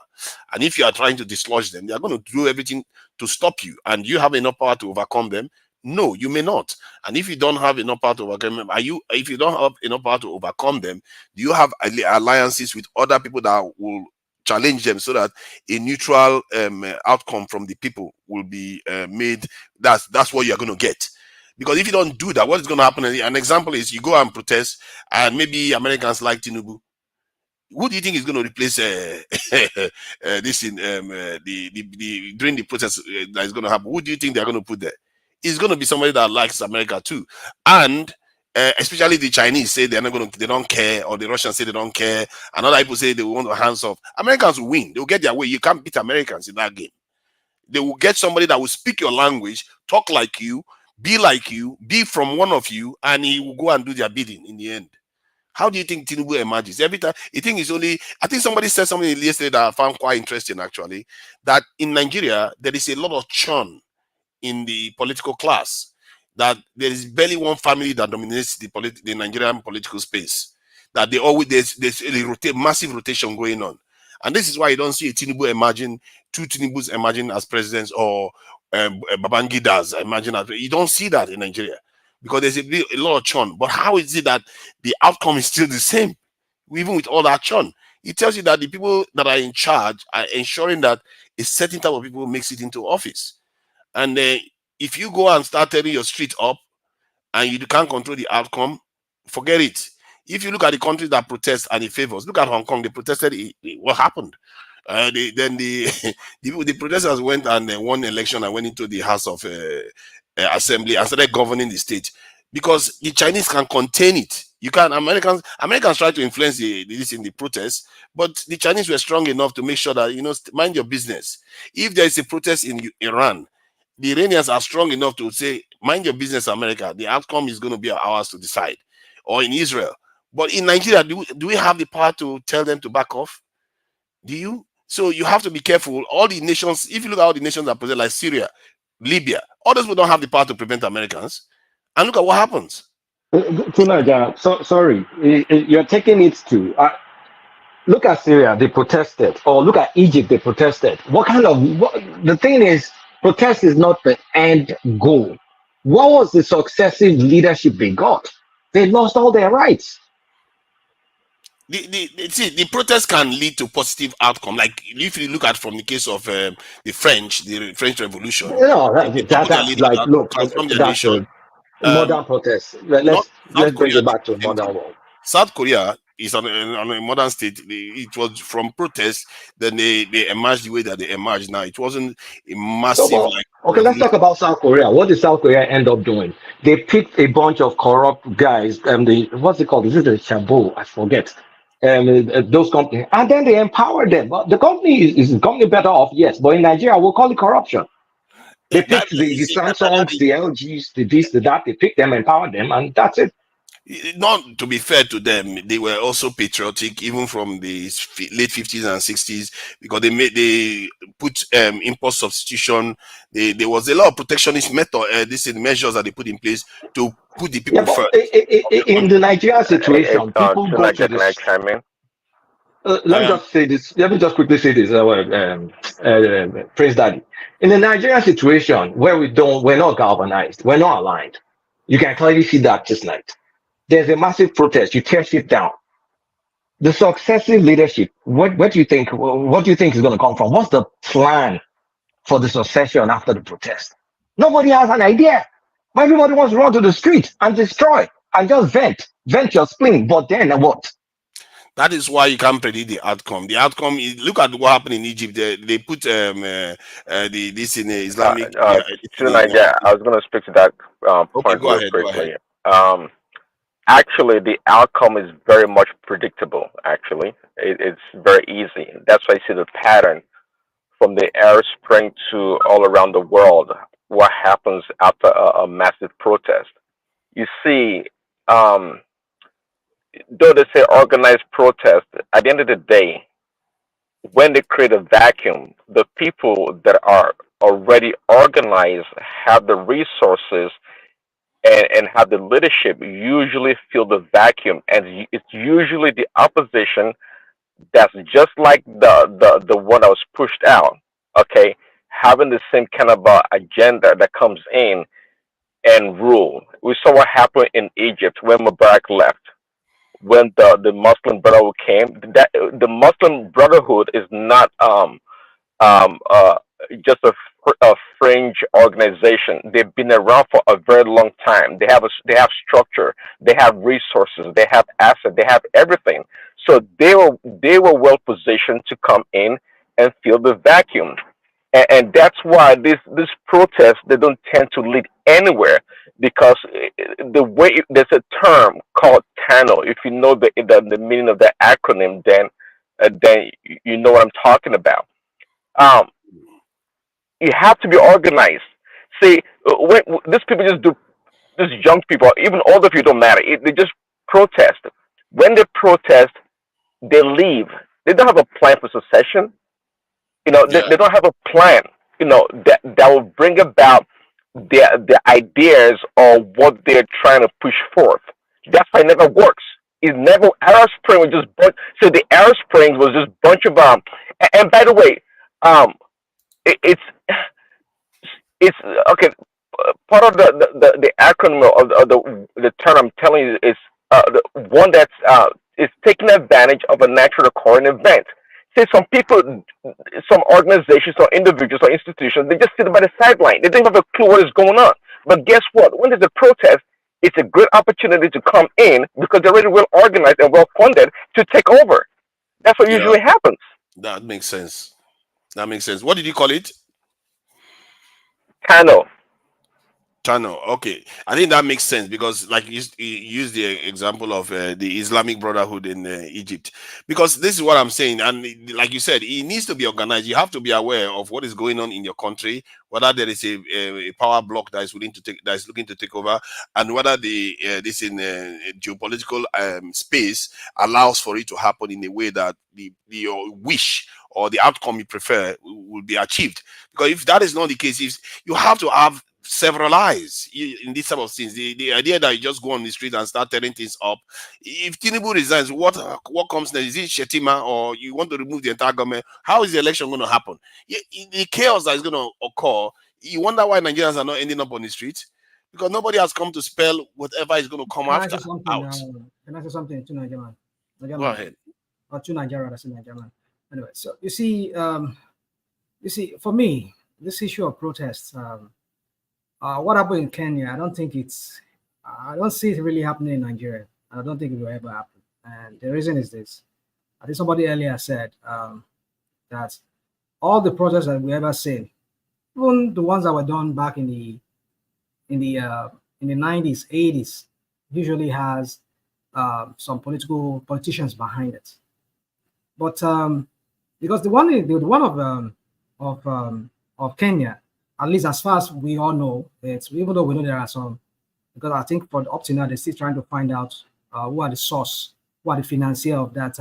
and if you are trying to dislodge them, they are going to do everything to stop you. And you have enough power to overcome them? No, you may not. And if you don't have enough power to overcome them, if you don't have enough power to overcome them, do you have alliances with other people that will challenge them so that a neutral outcome from the people will be made? That's what you're going to get. Because if you don't do that, what is going to happen? An example is you go and protest, and maybe Americans like Tinubu. Who do you think is going to replace this in during the protest that is going to happen? Who do you think they're going to put there? It's going to be somebody that likes America too, and especially the Chinese say they're not going to, they don't care, or the Russians say they don't care, and other people say they want to hands off. Americans will win. They'll get their way. You can't beat Americans in that game. They will get somebody that will speak your language, talk like you, be from one of you, and he will go and do their bidding in the end. How do you think Tinubu emerges? Every time, I think somebody said something yesterday that I found quite interesting, actually, that in Nigeria, there is a lot of churn in the political class, that there is barely one family that dominates the Nigerian political space, that there's a massive rotation going on. And this is why you don't see a Tinubu emerging, two Tinubus emerging as presidents, or Babangidas emerging as, you don't see that in Nigeria, because there's a lot of churn. But how is it that the outcome is still the same, even with all that churn? It tells you that the people that are in charge are ensuring that a certain type of people makes it into office. And if you go and start tearing your street up, and you can't control the outcome, forget it. If you look at the countries that protest and it favors, look at Hong Kong. They protested. What happened? Then the protesters went and won election and went into the House of Assembly and started governing the state, because the Chinese can contain it. You can Americans try to influence this in the protests, but the Chinese were strong enough to make sure that, mind your business. If there is a protest in Iran, the Iranians are strong enough to say, mind your business, America. The outcome is going to be ours to decide. Or in Israel. But in Nigeria, do we have the power to tell them to back off? Do you? So you have to be careful. All the nations, if you look at all the nations that protest, like Syria, Libya, all those people don't have the power to prevent Americans. And look at what happens. Tunaja, sorry, you're taking it to look at Syria, they protested, or look at Egypt, they protested. The thing is, protest is not the end goal. What was the successive leadership they got? They lost all their rights. The protest can lead to positive outcome. Like if you look at from the case of the French Revolution. No, that's like, look, that's a modern protest. Let's bring it back to modern world. South Korea is on a modern state. It was from protest, then they emerged the way that they emerged. Now it wasn't a massive okay, let's talk about South Korea. What did South Korea end up doing? They picked a bunch of corrupt guys, what's it called? Is it the Chabot? I forget. Those companies, and then they empower them. The company is company better off, yes, but in Nigeria we'll call it corruption. They picked the Samsungs, the LGs, the this, the that. They picked them, empowered them, and that's it. Not to be fair to them, they were also patriotic, even from the late 50s and 60s, because they put import substitution. There was a lot of protectionist measures that they put in place to put the people first. In the Nigeria situation, people go to the. Let me just say this. Let me just quickly say this. Prince Daddy. In the Nigerian situation, where we're not galvanized, we're not aligned. You can clearly see that this night. There's a massive protest. You tear shit down. The successive leadership. What do you think? What do you think is going to come from? What's the plan for the succession after the protest? Nobody has an idea. Everybody wants to run to the street and destroy and just vent your spleen. But then what? That is why you can't predict the outcome. The outcome is, look at what happened in Egypt. They put this in Islamic. Nigeria, I was going to speak to that point real quickly. Actually, the outcome is very much predictable. Actually, it's very easy. That's why I see the pattern from the Arab Spring to all around the world. What happens after a massive protest? You see, though they say organized protest, at the end of the day, when they create a vacuum, the people that are already organized have the resources and have the leadership usually fill the vacuum, and it's usually the opposition that's just like the one that was pushed out, okay, having the same kind of agenda that comes in and rule. We saw what happened in Egypt when Mubarak left. When the Muslim Brotherhood came, that the Muslim Brotherhood is not just a fringe organization. They've been around for a very long time. They have structure. They have resources. They have assets. They have everything. So they were well positioned to come in and fill the vacuum. And that's why this protests, they don't tend to lead anywhere, because the way there's a term called TANO. If you know the meaning of that acronym, then you know what I'm talking about. You have to be organized. See, when these people just do, these young people, even older people, don't matter. They just protest. When they protest, they leave. They don't have a plan for secession. They don't have a plan, that will bring about their ideas or what they're trying to push forth. That's why it never works. It never. Arab Spring was just so the Arab Spring was just bunch of And by the way, it's okay. Part of the acronym of the term I'm telling you is the one that's is taking advantage of a natural occurring event. See, some people, some organizations or individuals or institutions, they just sit by the sideline. They don't have a clue what is going on. But guess what? When there's a protest, it's a great opportunity to come in because they're already well organized and well funded to take over. That's what Yeah, usually happens. that makes sense. That makes sense. What did you call it? Channel. Channel. Okay, I think that makes sense because, like you use the example of the Islamic Brotherhood in Egypt, because this is what I'm saying, and like you said, it needs to be organized. You have to be aware of what is going on in your country, whether there is a power block that is willing to take, that is looking to take over, and whether the this in geopolitical space allows for it to happen in a way that the your wish or the outcome you prefer will be achieved. Because if that is not the case, if you have to have several eyes in these type of things. The idea that you just go on the street and start tearing things up. If Tinubu resigns, what comes next? Is it Shetima, or you want to remove the entire government? How is the election going to happen? The chaos that is going to occur. You wonder why Nigerians are not ending up on the street, because nobody has come to spell whatever is going to come after out. Can I say something to Nigerian? Go ahead. Or to Nigeria, that's Nigerian. Anyway, so you see, for me, this issue of protests. What happened in Kenya? I don't see it really happening in Nigeria. I don't think it will ever happen. And the reason is this. I think somebody earlier said that all the protests that we ever seen, even the ones that were done back in the 90s, 80s, usually has some politicians behind it. But because the one of Kenya, at least as far as we all know, even though we know there are some, because I think for up to now they're still trying to find out who are the source, who are the financier of that.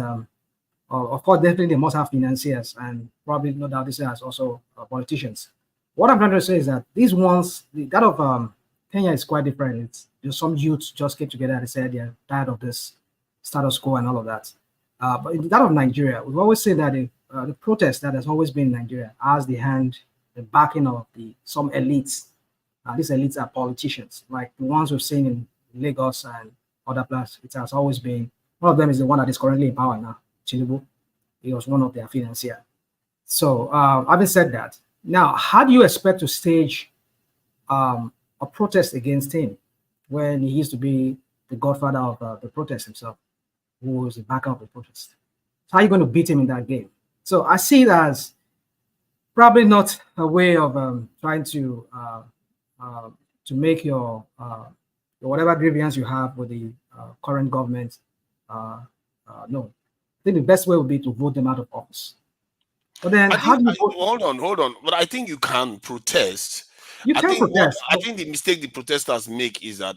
Of course, definitely they must have financiers, and probably no doubt this has also politicians. What I'm trying to say is that these ones, that of Kenya is quite different. It's just some youths just came together and said they're tired of this status quo and all of that. But in that of Nigeria, we've always said that the protest that has always been in Nigeria has the backing of some elites. These elites are politicians, like the ones we've seen in Lagos and other places. It has always been, one of them is the one that is currently in power now, Tinubu. He was one of their financiers. So having said that, now how do you expect to stage a protest against him when he used to be the godfather of the protest himself, who was the backer of the protest? How are you going to beat him in that game? So I see it as probably not a way of trying to make your whatever grievance you have with the current government. No, I think the best way would be to vote them out of office. But then, hold on. But I think you can protest. I think the mistake the protesters make is that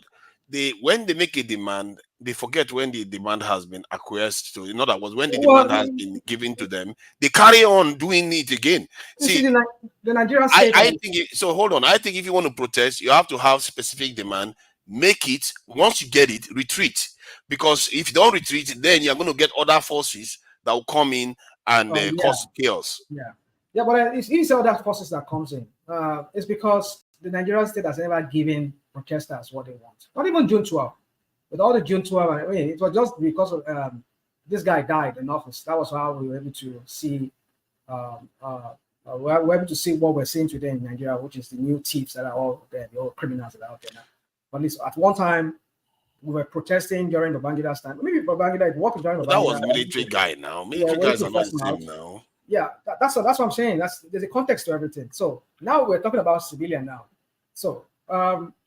when they make a demand, they forget when the demand has been acquiesced to. In other words, when the demand has been given to them, they carry on doing it again. See, the Nigerian state. I think so. Hold on. I think if you want to protest, you have to have specific demand. Make it. Once you get it, retreat. Because if you don't retreat, then you're going to get other forces that will come in and cause chaos. Yeah, but it's other forces that comes in. It's because the Nigerian state has never given protesters what they want. Not even June 12. With all the June 12, I mean, it was just because of this guy died in office. That was how we were able to see. We're able to see what we're seeing today in Nigeria, which is the new thieves that are all there, the old criminals that are out there now. But at least at one time, we were protesting during the Babangida time. Maybe Babangida, it worked during the Babangida. That was military guy now. Military guys are not the same now. Yeah, that's what I'm saying. There's a context to everything. So now we're talking about civilian now. So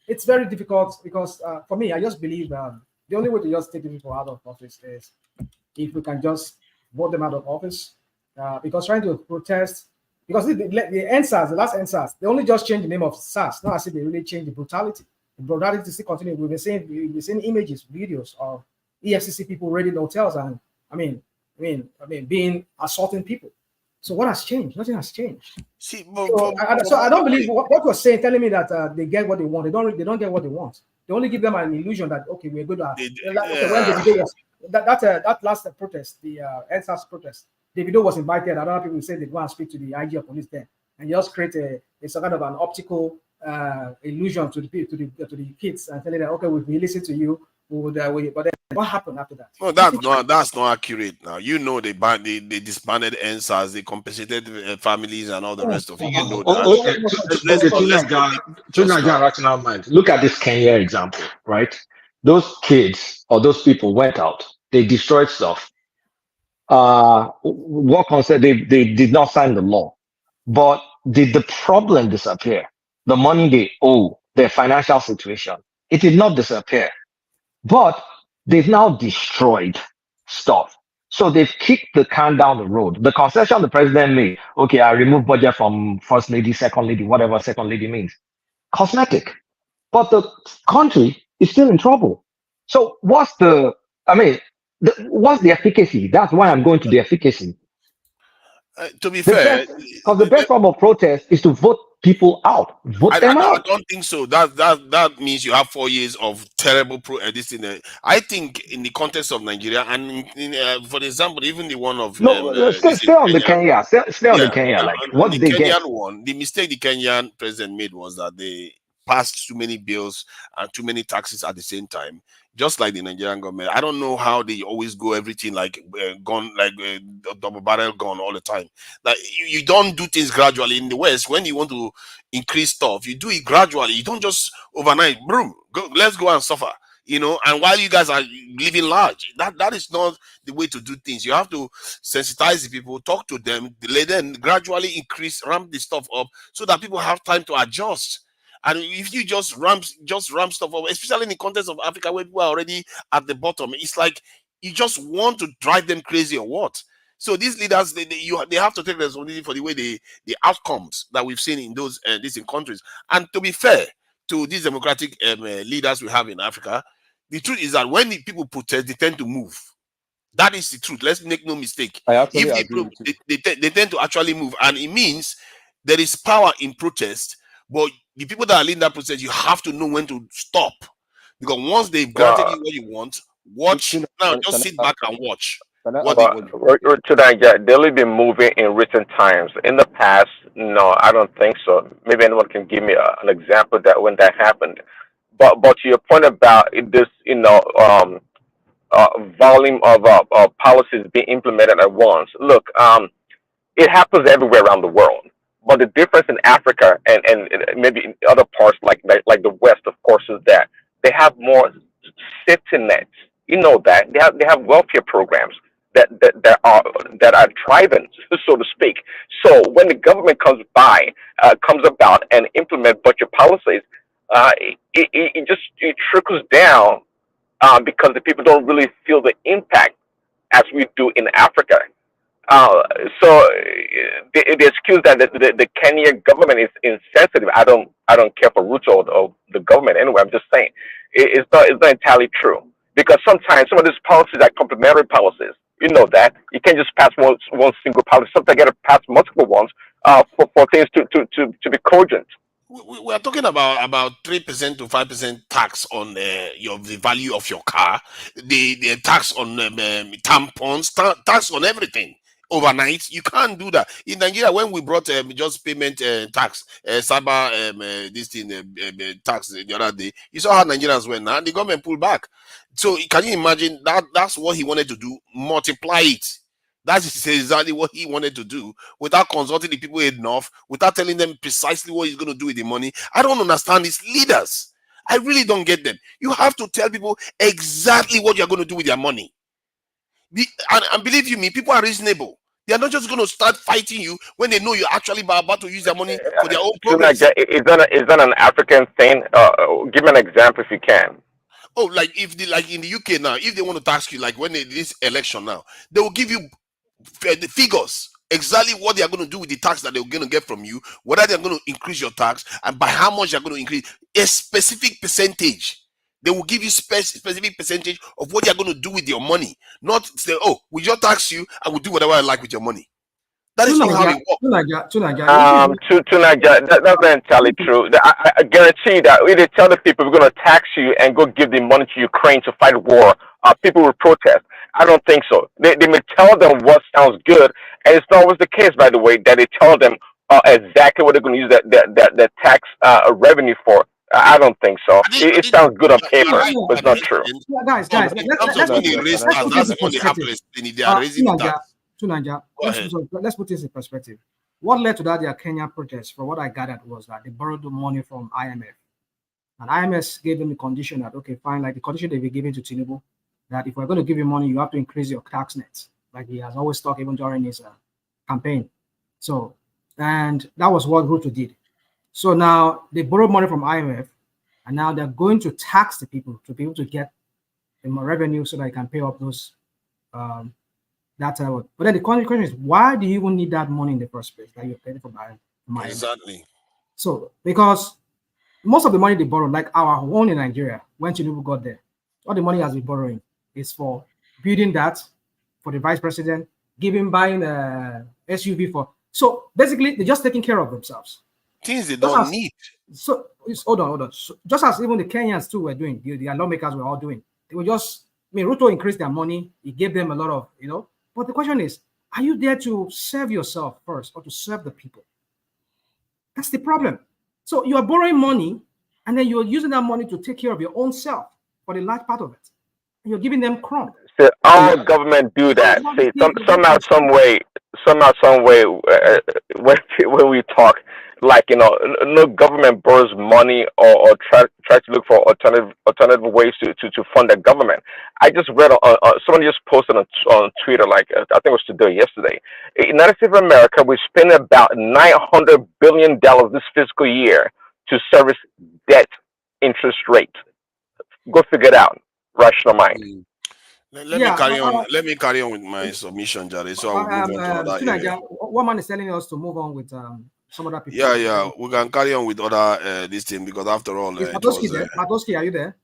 it's very difficult because for me, I just believe the only way to just take the people out of office is if we can just vote them out of office. Because trying to protest, because the NSAS, the last NSAS, they only just changed the name of SARS. Not as if they really changed the brutality. The brutality still continues. We've been seeing images, videos of EFCC people raiding hotels and being assaulting people. So what has changed? Nothing has changed. See, so I don't believe what you're saying, telling me that they get what they want. They don't get what they want. They only give them an illusion that okay, we're good at. That last protest, the NSAS protest, Davido was invited. Other people said they go and speak to the IG of police there, and just create a sort of an optical illusion to the kids and telling them, okay, we listen to you. but then what happened after that? No, that's not accurate. Now you know they disbanded NSAS, they compensated families and all the rest of it. You know that. Okay, Let's to not Nigeria, make just now. rational mind. Look at this Kenya example, right? Those kids or those people went out, they destroyed stuff. What concerned, they did not sign the law, but did the problem disappear? The money they owe, their financial situation, it did not disappear, but they've now destroyed stuff. So they've kicked the can down the road. The concession the president made, okay, I remove budget from first lady, second lady, whatever second lady means, cosmetic. But the country is still in trouble. So what's the efficacy? That's why I'm going to the efficacy. To be fair, Because the best form of protest is to vote people out. Vote them out. I don't think so. That means you have 4 years of terrible I think in the context of Nigeria and for example, even the one of stay on the Kenya. Stay on the Kenya. Like what did they get? Kenyan one, the mistake the Kenyan president made was that they passed too many bills and too many taxes at the same time. Just like the Nigerian government, I don't know how they always go everything like double barrel gun all the time. Like you don't do things gradually in the West. When you want to increase stuff, you do it gradually. You don't just overnight, boom, let's go and suffer. And while you guys are living large, that is not the way to do things. You have to sensitize the people, talk to them, let them gradually ramp the stuff up so that people have time to adjust. And if you just ramp stuff up, especially in the context of Africa where people are already at the bottom, it's like you just want to drive them crazy or what? So these leaders, they have to take responsibility for the way the outcomes that we've seen in these countries. And to be fair to these democratic leaders we have in Africa, the truth is that when the people protest, they tend to move. That is the truth. Let's make no mistake. If they tend to actually move, and it means there is power in protest. But the people that are leading that process, you have to know when to stop. Because once they've granted you what you want, watch. Now, just sit back and watch. To that, they'll only been moving in recent times. In the past, no, I don't think so. Maybe anyone can give me an example that when that happened. But to your point about this, volume of policies being implemented at once. Look, it happens everywhere around the world. But the difference in Africa and maybe in other parts like the West, of course, is that they have more safety nets. You know that they have welfare programs that are thriving, so to speak. So when the government comes about and implement budget policies, it trickles down because the people don't really feel the impact as we do in Africa. So the excuse that the Kenya government is insensitive, I don't care for Ruto or the government anyway. I'm just saying it's not entirely true, because sometimes some of these policies are complementary policies. You know that you can't just pass one single policy. Sometimes you got to pass multiple ones for things to be cogent. We are talking about 3% to 5% tax on the value of your car, the tax on tampons, tax on everything. Overnight, you can't do that in Nigeria. When we brought just payment tax, cyber this thing tax the other day, you saw how Nigerians went. Now the government pulled back. So can you imagine that's what he wanted to do? Multiply it. That is exactly what he wanted to do without consulting the people enough, without telling them precisely what he's going to do with the money. I don't understand these leaders. I really don't get them. You have to tell people exactly what you're going to do with their money. And believe you me, people are reasonable. They are not just going to start fighting you when they know you're actually about to use their money for their own progress. Is that an African thing? Give me an example if you can. Oh, like in the UK now, if they want to tax you, like when this election now, they will give you the figures, exactly what they are going to do with the tax that they're going to get from you, whether they're going to increase your tax and by how much they're going to increase a specific percentage. They will give you specific percentage of what you're going to do with your money. Not say, oh, we just tax you and we'll do whatever I like with your money. That is not how it works. That's not entirely true. I guarantee that if they tell the people we're going to tax you and go give the money to Ukraine to fight war, people will protest. I don't think so. They may tell them what sounds good, and it's not always the case, by the way, that they tell them exactly what they're going to use that tax revenue for. I don't think so. It sounds good on paper, but it's not true. Guys, let's put this in perspective. What led to that their Kenya protest, from what I gathered, was that they borrowed the money from IMF. And IMF gave them the condition that, okay, fine, like the condition they were giving to Tinubu, that if we're going to give you money, you have to increase your tax nets, like he has always talked even during his campaign. So, and that was what Ruto did. So now they borrowed money from IMF, and now they're going to tax the people to be able to get more revenue so that they can pay off those that type of. But then the question is, why do you even need that money in the first place that you're paying from IMF? Exactly. So because most of the money they borrow, like our own in Nigeria, when Tinubu got there, all the money has been borrowing is for building that for the vice president, buying a SUV for. So basically, they're just taking care of themselves. Things they don't need. So hold on. So, just as even the Kenyans too were doing, the lawmakers were all doing. They were just. I mean, Ruto increased their money. He gave them a lot of, But the question is, are you there to serve yourself first or to serve the people? That's the problem. So you are borrowing money, and then you're using that money to take care of your own self for the large part of it. And you're giving them crumbs. So all government do that. See, somehow, some way, when we talk, like no government borrows money or try to look for alternative ways to fund the government. I just read somebody just posted on Twitter, like I think it was today, yesterday. In United States of America, we spend about $900 billion this fiscal year to service debt interest rate. Go figure it out. Rational mind. Let me carry on with my submission, Jerry. So I'll move on to other area. One man is telling us to move on with some other people. Yeah, we can carry on with other this thing, because after all, Matosky, are you there?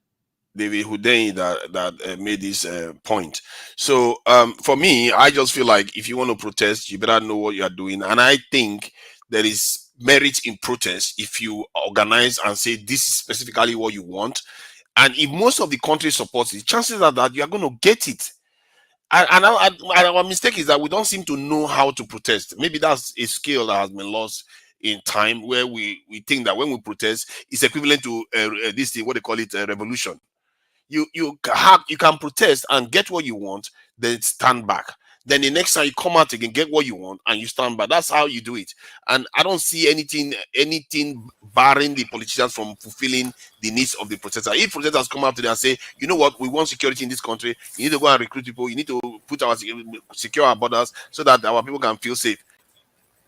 David Hundeyin that made this point. So for me, I just feel like if you want to protest, you better know what you are doing, and I think there is merit in protest if you organize and say this is specifically what you want. And if most of the country supports it, chances are that you are going to get it. And our mistake is that we don't seem to know how to protest. Maybe that's a skill that has been lost in time, where we think that when we protest, it's equivalent to this thing, what they call it, a revolution. You can protest and get what you want, then stand back. Then the next time you come out again, get what you want, and you stand back. That's how you do it. And I don't see anything barring the politicians from fulfilling the needs of the protesters. If protesters come out today and say, you know what, we want security in this country, you need to go and recruit people, you need to secure our borders so that our people can feel safe,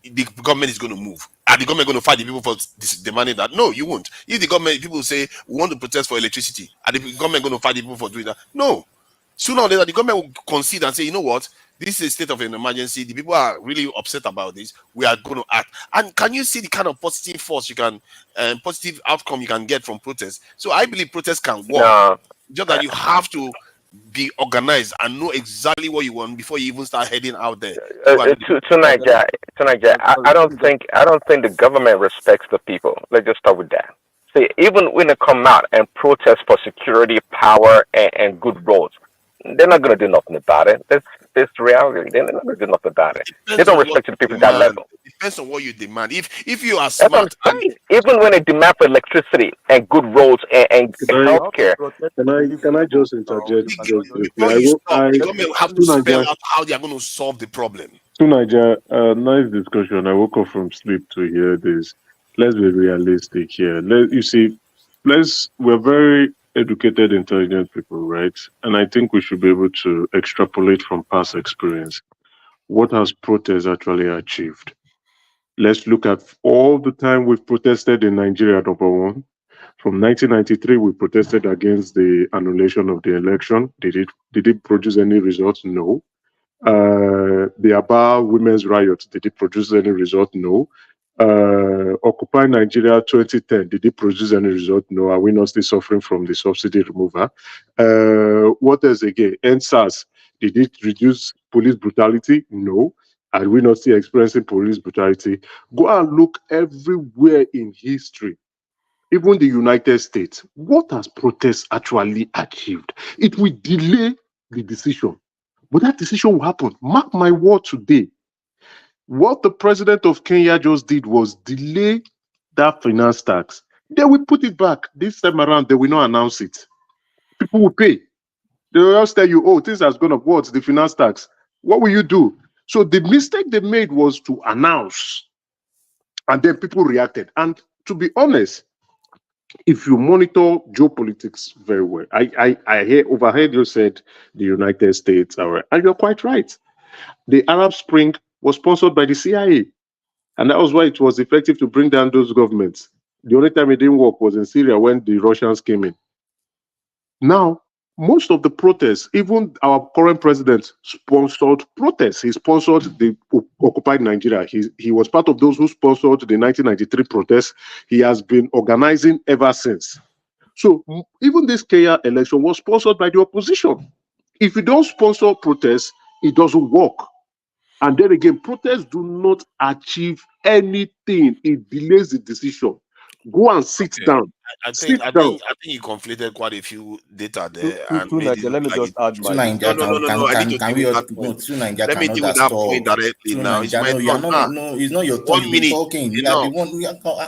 the government is going to move. Are the government going to fight the people for demanding that? No, you won't. If the government, people say, we want to protest for electricity, are the government going to fight the people for doing that? No. Sooner or later, the government will concede and say, you know what, this is a state of an emergency. The people are really upset about this. We are going to act. And can you see the kind of positive force positive outcome you can get from protest? So I believe protest can work. Just that you have to be organized and know exactly what you want before you even start heading out there. Tonight, I don't think the government respects the people. Let's just start with that. See, even when they come out and protest for security, power, and good roads, they're not going to do nothing about it. That's reality. They're not going to do nothing about it. They don't respect the people at that level. It depends on what you demand. If you are smart, even when they demand for electricity and good roads and healthcare. Can I just interject? Before you stop, the government have to spell out how they are going to solve the problem. So Niger, nice discussion. I woke up from sleep to hear this. Let's be realistic here. We're very educated, intelligent people, right? And I think we should be able to extrapolate from past experience. What has protest actually achieved? Let's look at all the time we've protested in Nigeria, number one. From 1993, we protested against the annulation of the election. Did it produce any results? No. The Aba women's riot, did it produce any result? No. Occupy Nigeria 2010, did it produce any result? No. Are we not still suffering from the subsidy removal? What else again? NSAS, did it reduce police brutality? No. Are we not still experiencing police brutality? Go and look everywhere in history, even the United States. What has protest actually achieved? It will delay the decision, but that decision will happen. Mark my word today. What the president of Kenya just did was delay that finance tax. They will put it back. This time around, they will not announce it. People will pay. They will just tell you, oh, things has gone up. What's the finance tax? What will you do? So the mistake they made was to announce. And then people reacted. And to be honest, if you monitor geopolitics very well, I overheard you said the United States, and you're quite right. The Arab Spring was sponsored by the CIA. And that was why it was effective to bring down those governments. The only time it didn't work was in Syria when the Russians came in. Now, most of the protests, even our current president sponsored protests. He sponsored the occupied Nigeria. He was part of those who sponsored the 1993 protests. He has been organizing ever since. So even this Kenya election was sponsored by the opposition. If you don't sponsor protests, it doesn't work. And then again, protests do not achieve anything. It delays the decision. Go and sit down. I think you conflated quite a few data there and made it let me like just add my no. I need to deal with that point. Let me deal with that point directly now. It's my turn. No, it's not your turn. 1 minute. Talking. You No. are the one.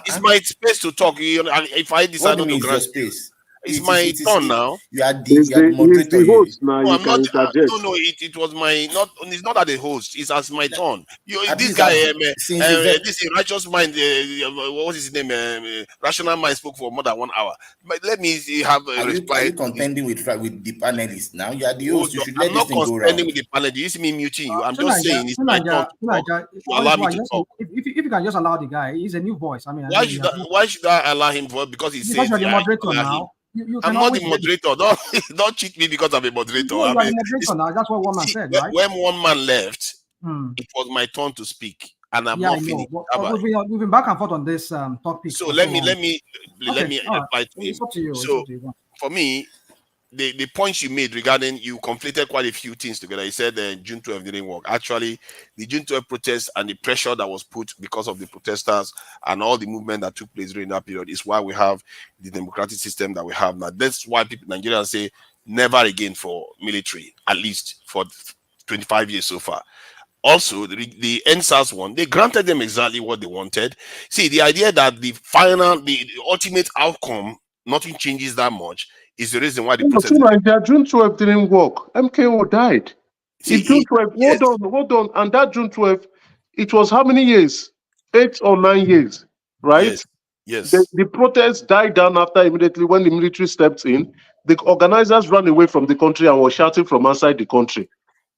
It's my space to talk. If I decide not to grant space. It's my turn now. You are the moderator. The host now. No, you I'm can not. interject. No. It was my not. It's not that the host. It's as my turn. This least guy, this righteous mind. What was his name? Rational mind spoke for more than 1 hour. But let me have a reply. Are you contending with the panelists now? You are the host. You should let I'm this not thing go contending round. with the panel. You see me muting you. I'm just saying it's my turn to talk. You allow me to talk. If you can just allow the guy, he's a new voice. I mean, why should I allow him for? Because he says you're the moderator now. I'm not the moderator. Don't cheat me because I'm a moderator. No, you are the moderator now. That's what one man said, right? When one man left, it was my turn to speak, and I'm not finished. We've been back and forth on this topic. So let me reply to him. It's up to you. So for me, the points you made regarding you conflated quite a few things together. You said June 12 didn't work. Actually, the June 12 protests and the pressure that was put because of the protesters and all the movement that took place during that period is why we have the democratic system that we have now. That's why Nigerians say never again for military, at least for 25 years so far. Also, the NSAS one, they granted them exactly what they wanted. See, the idea that the ultimate outcome, nothing changes that much, is the reason why the process. June 12 didn't work. MKO died. See, June 12, hold on. And that June 12, it was how many years? 8 or 9 years, right? Yes. The protest died down after immediately when the military stepped in. The organizers ran away from the country and were shouting from outside the country.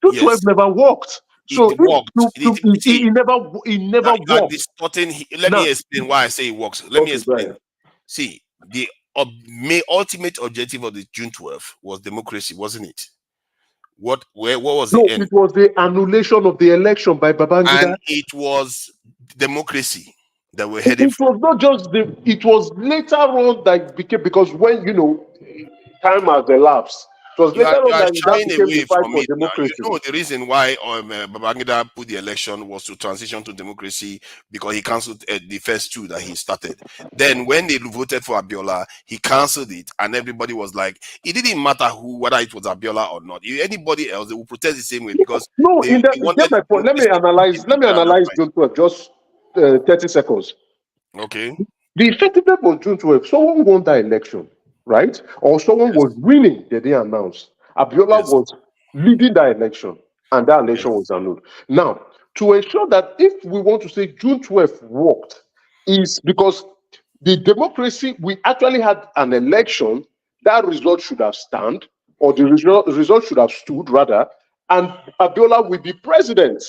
June 12 never worked. So it worked. It never worked. Let me explain why I say it works. Let me explain. Right. See, the ultimate objective of the June 12th was democracy, wasn't it? What was the end? It was the annulation of the election by Babangida. And it was democracy that we're heading for. It was not just it was later on that became, because when time has elapsed. It was later on that became the fight for democracy. The reason why Babangida put the election was to transition to democracy because he cancelled the first two that he started. Then when they voted for Abiola, he cancelled it, and everybody was like, it didn't matter whether it was Abiola or not. If anybody else, they would protest the same way because get my point. Let me analyze June 12, just 30 seconds. Okay. The effectiveness of June 12, someone won that election, right? Or someone was winning, they didn't announce. Abiola was leading that election, and that election was annulled. Now, to ensure that if we want to say June 12 worked, is because the democracy, we actually had an election, that result should have stand, or the result should have stood, rather, and Abiola will be president.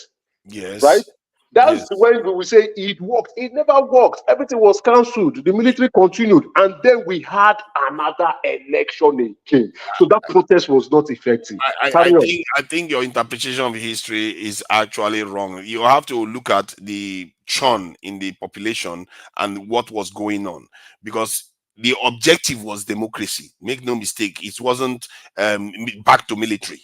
Yes. Right? That's when we will say it worked. It never worked. Everything was cancelled. The military continued. And then we had another election again. So that protest was not effective. I think your interpretation of history is actually wrong. You have to look at the churn in the population and what was going on. Because the objective was democracy. Make no mistake. It wasn't back to military.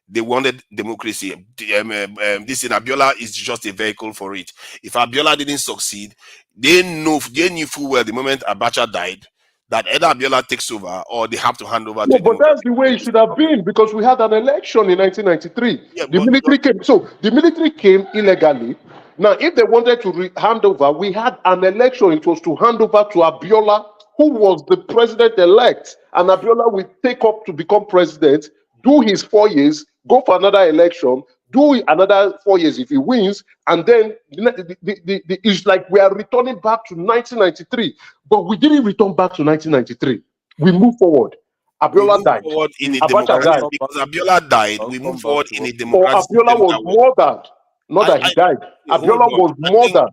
They wanted democracy. This in Abiola is just a vehicle for it. If Abiola didn't succeed, they knew full well the moment Abacha died that either Abiola takes over or they have to hand over to but that's the way it should have been, because we had an election in 1993. The military came. So the military came illegally. Now, if they wanted to hand over, we had an election. It was to hand over to Abiola who was the president-elect, and Abiola will take up to become president, do his 4 years, go for another election, do another 4 years if he wins, and then it's like we are returning back to 1993. But we didn't return back to 1993. We move forward. Abiola died. Forward in a Abacha democratic died. because Abiola died. We move forward in a Or democratic Abiola system was that was. murdered. Not that he died. Hold Abiola on. was I think murdered.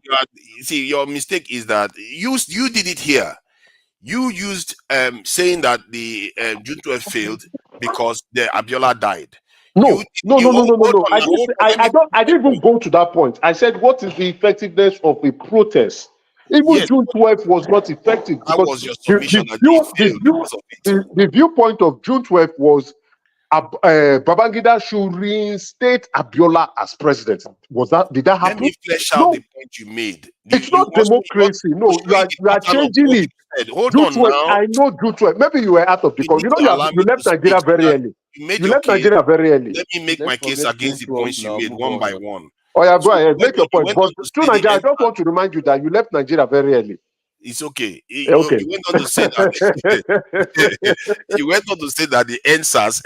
see, your mistake is that you did it here. You used saying that the June 12 failed because the Abiola died. No. I didn't even go to that point. I said, what is the effectiveness of a protest? Even June 12th was not effective That because was your submission that they failed because of it. the viewpoint of June 12th was Babangida should reinstate Abiola as president. Did that happen? Let me flesh out the point you made. It's not democracy. No, you are changing it. Hold June on 12th, now. I know June 12th. Maybe you were out of the country. You know, you left Nigeria very early. You left Nigeria very early. Let me make my case against the points you made one by one. Oh yeah, go ahead. Make your point. But to Nigeria, I just want to remind you that you left Nigeria very early. It's okay. Okay. You went on to say that you went on to say that the NSAS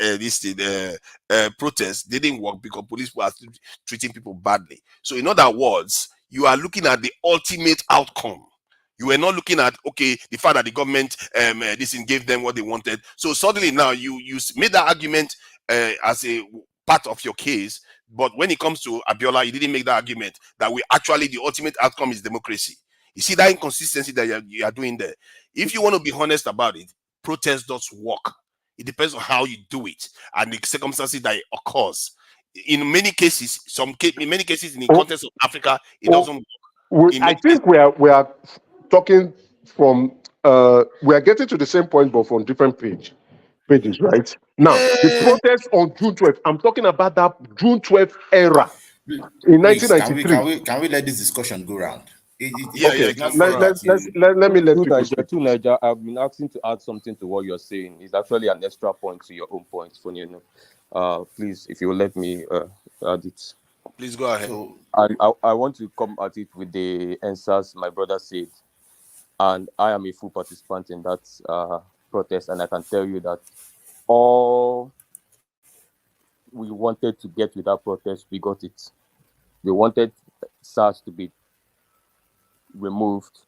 protest didn't work because police were treating people badly. So in other words, you are looking at the ultimate outcome. You were not looking at the fact that the government gave them what they wanted. So suddenly now you made that argument as a part of your case. But when it comes to Abiola, you didn't make that argument that the ultimate outcome is democracy. You see that inconsistency that you are doing there. If you want to be honest about it, protest does work. It depends on how you do it and the circumstances that it occurs. In many cases, in the context of Africa, it doesn't work. I think we are talking from we are getting to the same point, but from different pages, right? Now, the protest on June 12th. I'm talking about that June 12th era in 1993. Can we let this discussion go round? Let me let people speak. Niger, I've been asking to add something to what you're saying. It's actually an extra point to your own point, Funino. Please, if you will let me add it. Please go ahead. I want to come at it with the answers my brother said. And I am a full participant in that protest. And I can tell you that all we wanted to get with that protest, we got it. We wanted SARS to be removed,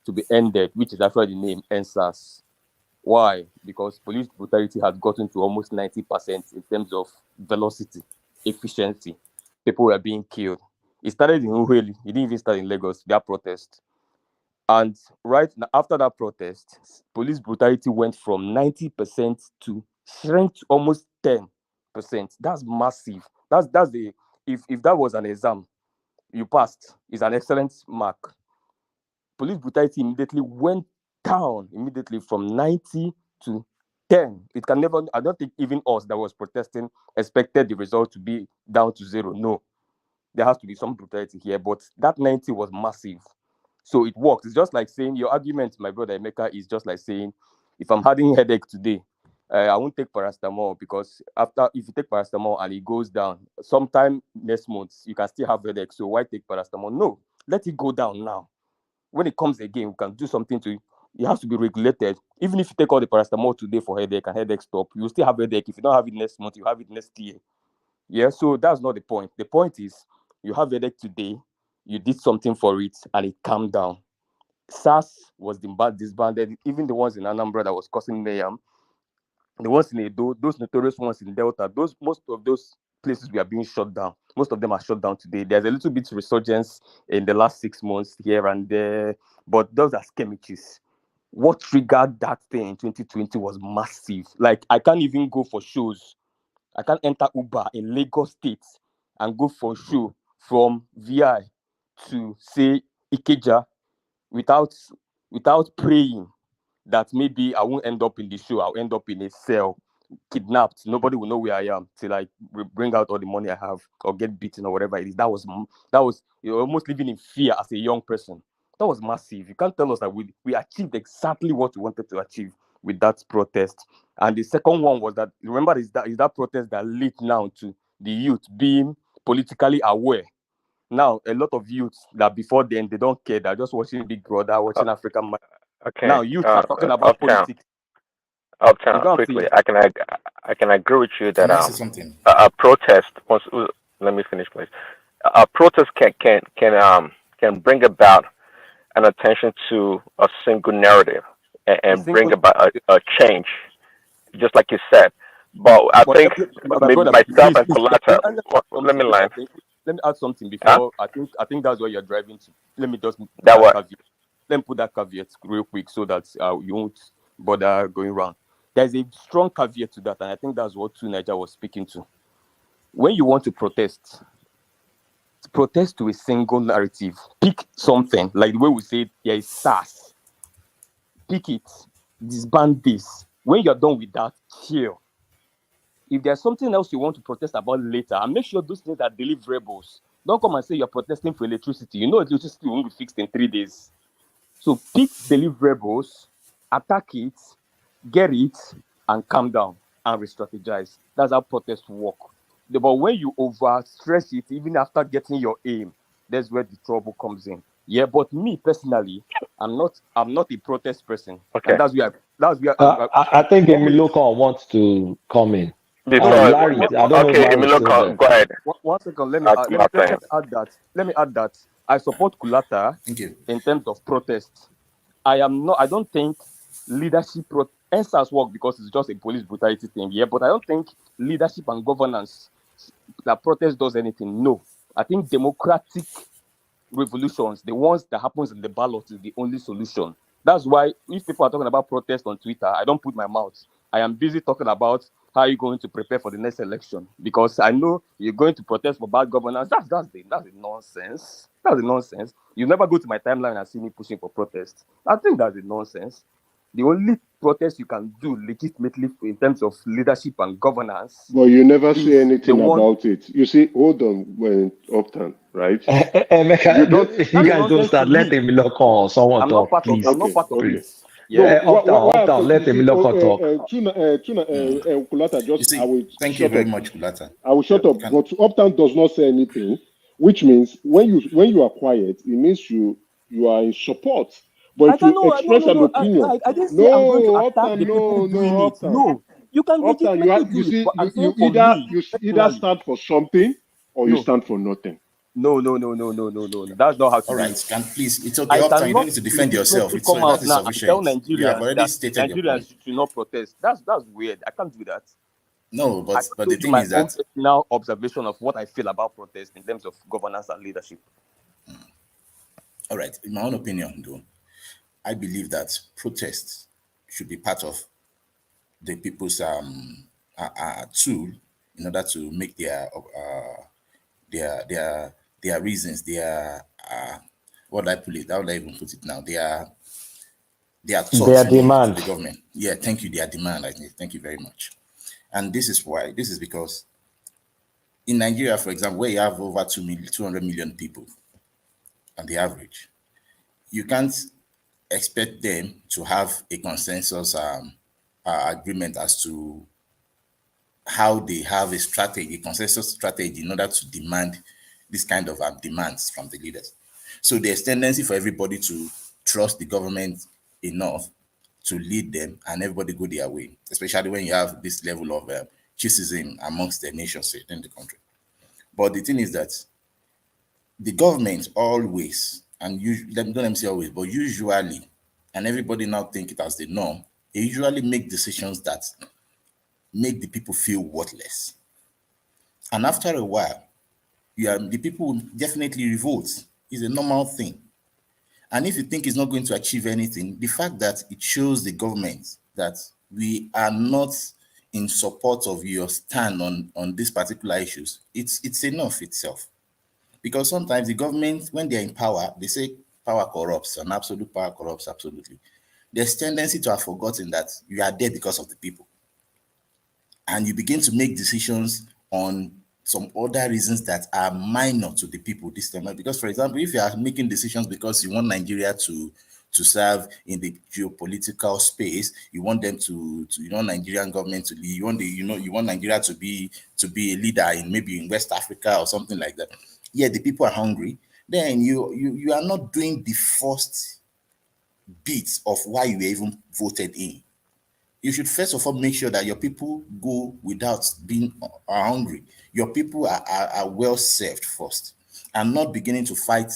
to be ended, which is actually the name NSAS. Why? Because police brutality had gotten to almost 90% in terms of velocity, efficiency. People were being killed. It started in Uheli. It didn't even start in Lagos, that protest. And right after that protest, police brutality went from 90% to shrink to almost 10%. That's massive. That's the if that was an exam, you passed. It's an excellent mark. Police brutality immediately went down from 90 to 10. It can never, I don't think even us that was protesting expected the result to be down to 0. No, there has to be some brutality here, but that 90 was massive. So it works. It's just like saying your argument, my brother Emeka, is just like saying, if I'm having a headache today, I won't take paracetamol because if you take paracetamol and it goes down, sometime next month, you can still have headache. So why take paracetamol? No, let it go down now. When it comes again, we can do something to it. It has to be regulated. Even if you take all the paracetamol today for headache and headache stop, you still have headache. If you don't have it next month, you have it next year. Yeah, so that's not the point. The point is, you have headache today, you did something for it, and it calmed down. SARS was disbanded. Even the ones in Anambra that was causing mayhem, the ones in Edo, those notorious ones in Delta, most of those places were being shut down. Most of them are shut down today. There's a little bit of resurgence in the last 6 months here and there, but those are skirmishes. What triggered that thing in 2020 was massive. Like, I can't even go for shows. I can't enter Uber in Lagos State and go for a show from VI to, say, Ikeja without praying that maybe I won't end up in the show. I'll end up in a cell, kidnapped. Nobody will know where I am till I bring out all the money I have or get beaten or whatever it is. That was you're almost living in fear as a young person. That was massive. You can't tell us that we achieved exactly what we wanted to achieve with that protest. And the second one was that, remember, is that protest that led now to the youth being politically aware. Now, a lot of youths that before then, they don't care. They're just watching Big Brother, watching African. Okay. Now you start talking about Uptown. politics. Uptown, quickly. I can agree with you that Can I say something? a protest. Let me finish, please. A protest can bring about an attention to a single narrative and bring about a change, just like you said. But I But think my maybe brother, myself please, and Colata. Let me line. let me add something Huh? before. I think that's what you're driving to. Let me just put That that what? caveat. Let me put that caveat real quick so that you won't bother going around. There's a strong caveat to that, and I think that's what Niger was speaking to. When you want to protest to a single narrative. Pick something like the way we say there is SARS. Pick it, disband this. When you're done with that, chill. If there's something else you want to protest about later, and make sure those things are deliverables. Don't come and say you're protesting for electricity. You know electricity won't be fixed in 3 days. So pick deliverables, attack it, get it, and calm down and re-strategize. That's how protests work. But when you overstress it, even after getting your aim, that's where the trouble comes in. Yeah, but me personally, I'm not a protest person, Okay. and that's where I think Emiloko wants to come in. Before, Larry, I don't know if okay, Larry is Emilio, still there. go ahead. 1 second. Let me Ask my thing. add that. Let me add that I support Kulata Thank you. in terms of protest. I don't think leadership answers work because it's just a police brutality thing. Yeah, but I don't think leadership and governance that protest does anything. No, I think democratic revolutions, the ones that happens in the ballot, is the only solution. That's why if people are talking about protest on Twitter, I don't put my mouth. I am busy talking about how you're going to prepare for the next election, because I know you're going to protest for bad governance. That's the nonsense. That's the nonsense. You never go to my timeline and see me pushing for protest. I think that's the nonsense. The only protest you can do legitimately in terms of leadership and governance. But you never say is anything the one. about it. You see, hold on, when Uptown, right? Emeka, you guys don't start. Let Emiloko or someone I'm not talk, part please. of. I'm not part of it. Yeah, No, Uptown, let Emiloko talk. Kulata, You see, thank you very much, Kulata. I will shut up. But Uptown does not say anything, which means when you are quiet, it means you are in support. But if you express an opinion, I didn't say I'm going to attack Uptown, the people doing it. Uptown. No, you can Uptown, legitimately do it. But I'm saying for me, you either personally, stand for something or you no. stand for nothing. No. That's not how to All do right, it. please, it's okay, I Uptown. You don't cannot need to defend yourself. legitimately It's come fine. That out is now and tell sufficient. You have Nigerians already that stated your Nigerians point. should not protest. That's weird. I can't do that. No, I but the told you thing my is own that personal observation of what I feel about protest in terms of governance and leadership. all right, in my own opinion, though, I believe that protests should be part of the people's tool in order to make their reasons, their what do I put it? How would I even put it now? Their thoughts Their known to demand. the government. Yeah, thank you. Their demand. I think. Thank you very much. And this is why. This is because in Nigeria, for example, where you have over 200 million people on the average, you can't expect them to have a consensus agreement as to how they have a strategy, a consensus strategy in order to demand this kind of demands from the leaders. So there's tendency for everybody to trust the government enough to lead them and everybody go their way, especially when you have this level of schism amongst the nation state in the country. But the thing is that the government always, and don't let me say always, but usually, and everybody now think it as the norm, they usually make decisions that make the people feel worthless. And after a while, the people will definitely revolt. It's a normal thing. And if you think it's not going to achieve anything, the fact that it shows the government that we are not in support of your stand on these particular issues, it's enough itself. Because sometimes the government, when they're in power, they say power corrupts, and absolute power corrupts absolutely. There's tendency to have forgotten that you are there because of the people. And you begin to make decisions on some other reasons that are minor to the people this time. Because, for example, if you are making decisions because you want Nigeria to serve in the geopolitical space, you want them to you want Nigerian government to lead, you want Nigeria to be a leader in maybe in West Africa or something like that. Yeah, the people are hungry. Then you are not doing the bits of why you were even voted in. You should first of all make sure that your people go without being hungry. Your people are well served first, and not beginning to fight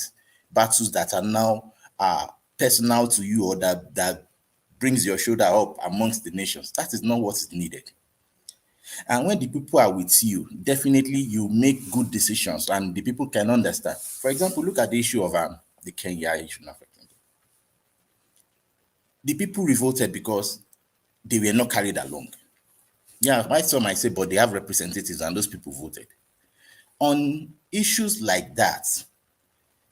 battles that are now personal to you, or that brings your shoulder up amongst the nations. That is not what is needed. And when the people are with you, definitely you make good decisions and the people can understand. For example, look at the issue of the Kenya issue now. The people revolted because they were not carried along. Yeah, some might say, but they have representatives and those people voted. On issues like that,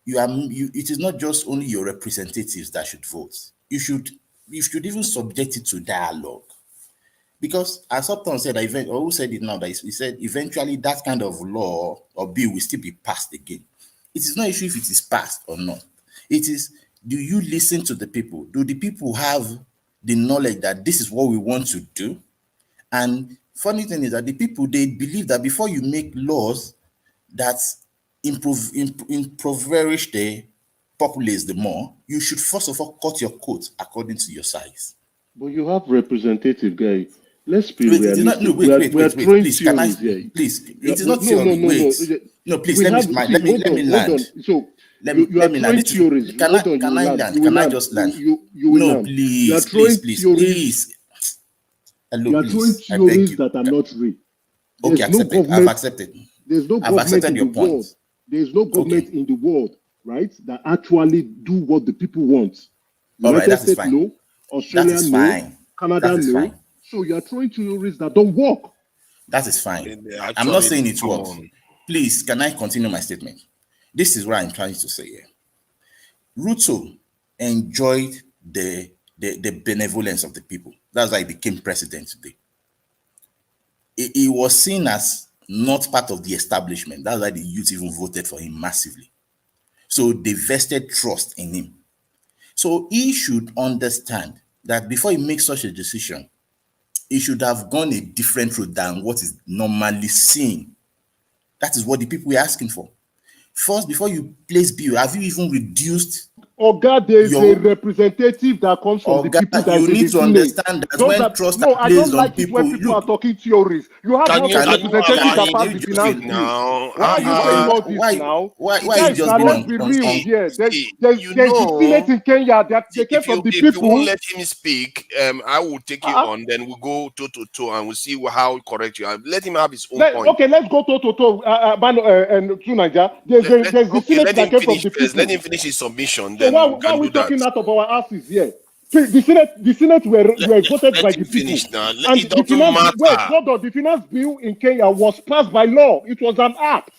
it is not just only your representatives that should vote. You should even subject it to dialogue. Because as Upton said, or who said it now, that he said eventually that kind of law or bill will still be passed again. It is not an issue if it is passed or not. It is, do you listen to the people? Do the people have the knowledge that this is what we want to do? And funny thing is that the people, they believe that before you make laws that impoverish the populace the more, you should first of all cut your coat according to your size. But you have representative, guy. Let's be realistic. We are throwing theories here. Please, it is not theory. No, please, let me land. So, you are throwing theories. Can I just land? No, please. You are throwing theories. Hello, you are throwing theories that are not real. Okay, accepted. I've accepted. There's no government in the world. There's no government in the world, right, that actually do what the people want. United States, no. Australia, no. Canada, no. So you are throwing theories that don't work. That is fine. I'm not saying it works. Please, can I continue my statement? This is what I'm trying to say here. Ruto enjoyed the benevolence of the people. That's why he became president today. He was seen as not part of the establishment. That's why the youth even voted for him massively. So they vested trust in him. So he should understand that before he makes such a decision, he should have gone a different route than what is normally seen. That is what the people were asking for. First, before you place bill, have you even reduced? Oh God, there is a representative that comes from the people that you need to understand that when trust is placed on people, when people are talking theories. You have one representative that passed the finance bill. Why are you saying all this now? Why you just cannot be real here? There's the Senate in Kenya that they came from the people. If you won't let him speak, I will take you on. Then we'll go toe to toe and we'll see how correct you are. Let him have his own point. Okay, let's go toe to toe. And to Nigeria, there's the Senate that came from the people. Let him finish his submission. So why are we talking out of our asses here? The Senate were voted by the people. And it doesn't matter. The finance bill in Kenya was passed by law. It was an act.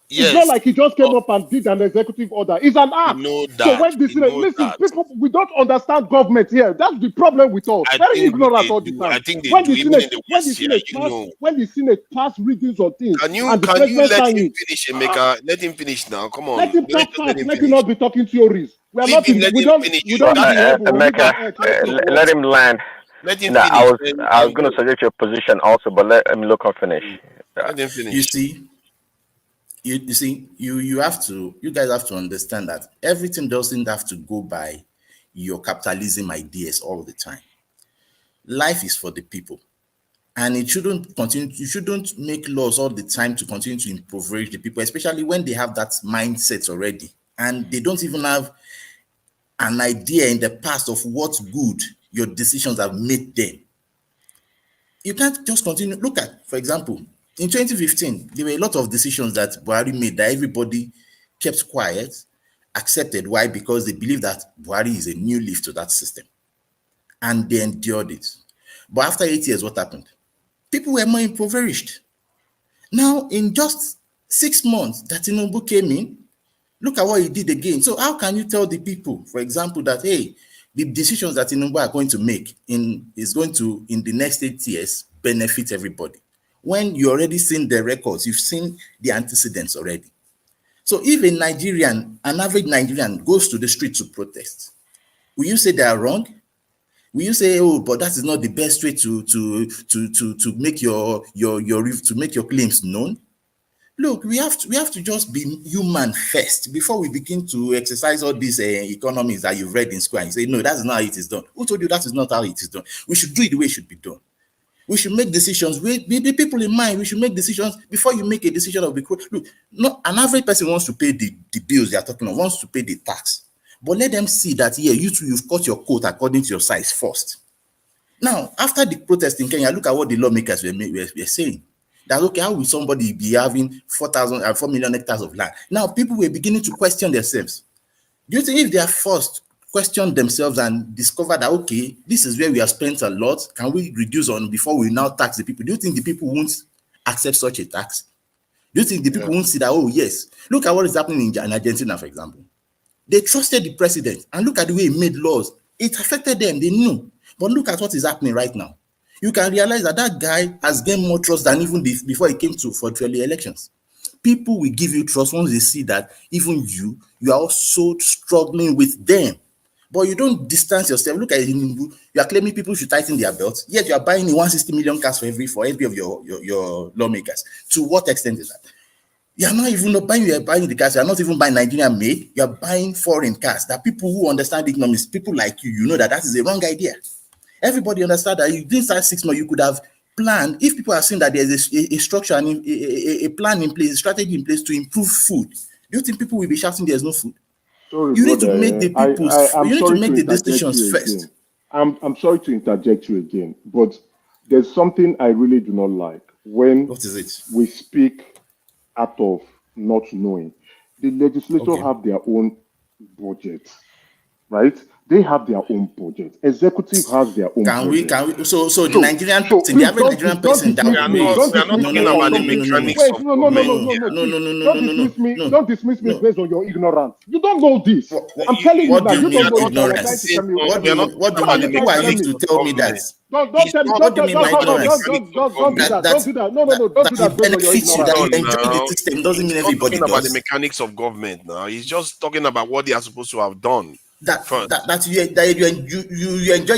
Yes. It's not like he just came up and did an executive order. It's an act. So when the Senate, listen, people, we don't understand government here. That's the problem with us. Very ignorant all the time. I think when the Senate pass readings on things, can you let him finish, Emeka? Let him finish now. Come on. Let him talk fast. Let him not be talking theories. We are not. We don't. Emeka, let him land. Let him finish. I was going to suggest your position also, but let him look and finish. Let him finish. You see. You guys have to understand that everything doesn't have to go by your capitalism ideas all the time. Life is for the people, and it shouldn't continue. You shouldn't make laws all the time to continue to impoverish the people, especially when they have that mindset already, and they don't even have an idea in the past of what good your decisions have made them. You can't just continue. Look at, for example, in 2015, there were a lot of decisions that Buhari made that everybody kept quiet, accepted. Why? Because they believe that Buhari is a new leaf to that system. And they endured it. But after 8 years, what happened? People were more impoverished. Now, in just 6 months that Tinubu came in, look at what he did again. So how can you tell the people, for example, that, hey, the decisions that Tinubu are going to make is going to, in the next 8 years, benefit everybody? When you already seen the records, you've seen the antecedents already. So if an average Nigerian goes to the street to protest, will you say they are wrong? Will you say, oh, but that is not the best way to make your claims known? Look, we have to just be human first before we begin to exercise all these economies that you've read in school. And you say, no, that's not how it is done. Who told you that is not how it is done? We should do it the way it should be done. We should make decisions with the people in mind. We should make decisions before you make a decision of the look. Not an average person wants to pay the bills they are talking of, wants to pay the tax, but let them see that you too, you've cut your coat according to your size first. Now, after the protest in Kenya, look at what the lawmakers were saying. That okay, how will somebody be having 4 million hectares of land? Now, people were beginning to question themselves. Do you think if they are forced question themselves and discover that, okay, this is where we have spent a lot, can we reduce on before we now tax the people? Do you think the people won't accept such a tax? Do you think the people won't see that, oh yes, look at what is happening in Argentina, for example. They trusted the president and look at the way he made laws. It affected them, they knew. But look at what is happening right now. You can realize that that guy has gained more trust than even before he came for the elections. People will give you trust once they see that even you are also struggling with them. But you don't distance yourself. Look at Tinubu. You are claiming people should tighten their belts, yet you are buying 160 million cars for every of your lawmakers. To what extent is that? You are not even buying the cars. You are not even buying Nigerian made. You are buying foreign cars. That people who understand economics, people like you know that is a wrong idea. Everybody understand that you didn't start 6 months. You could have planned. If people are seeing that there's a structure and a plan in place, a strategy in place to improve food, do you think people will be shouting there's no food? Sorry, you need brother, to make the people. I'm You need to sorry make to the interject decisions you first. again. I'm sorry to interject you again, but there's something I really do not like when what is it? We speak out of not knowing. The legislature have their own budget, right? They have their own budget. Executive has their own budget. So the Nigerian person, the average Nigerian person that don't dismiss me. Don't dismiss me based on your ignorance. You don't know this. I'm telling you now. You don't know ignorance. What do you mean? Who are you to tell me that? Don't tell me. Don't do that. Don't do that. No, don't do that based on your ignorance. That you enjoy the system doesn't mean everybody does. About the does. mechanics of government now. He's just talking about what they are supposed to have done. That you enjoy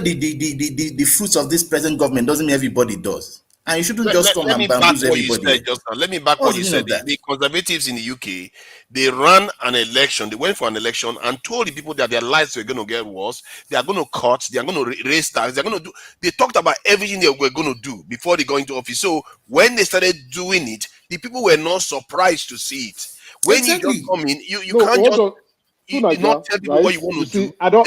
the fruits of this present government doesn't mean everybody does. And you shouldn't just come and bamboozle everybody. Let me back what you said. The Conservatives in the UK, they ran an election. They went for an election and told the people that their lives were going to get worse. They are going to cut. They are going to raise taxes. They're going to do. They talked about everything they were going to do before they got into office. So when they started doing it, the people were not surprised to see it. When you just come in, you can't just. Tunaja, not tell people what you want to do. I don't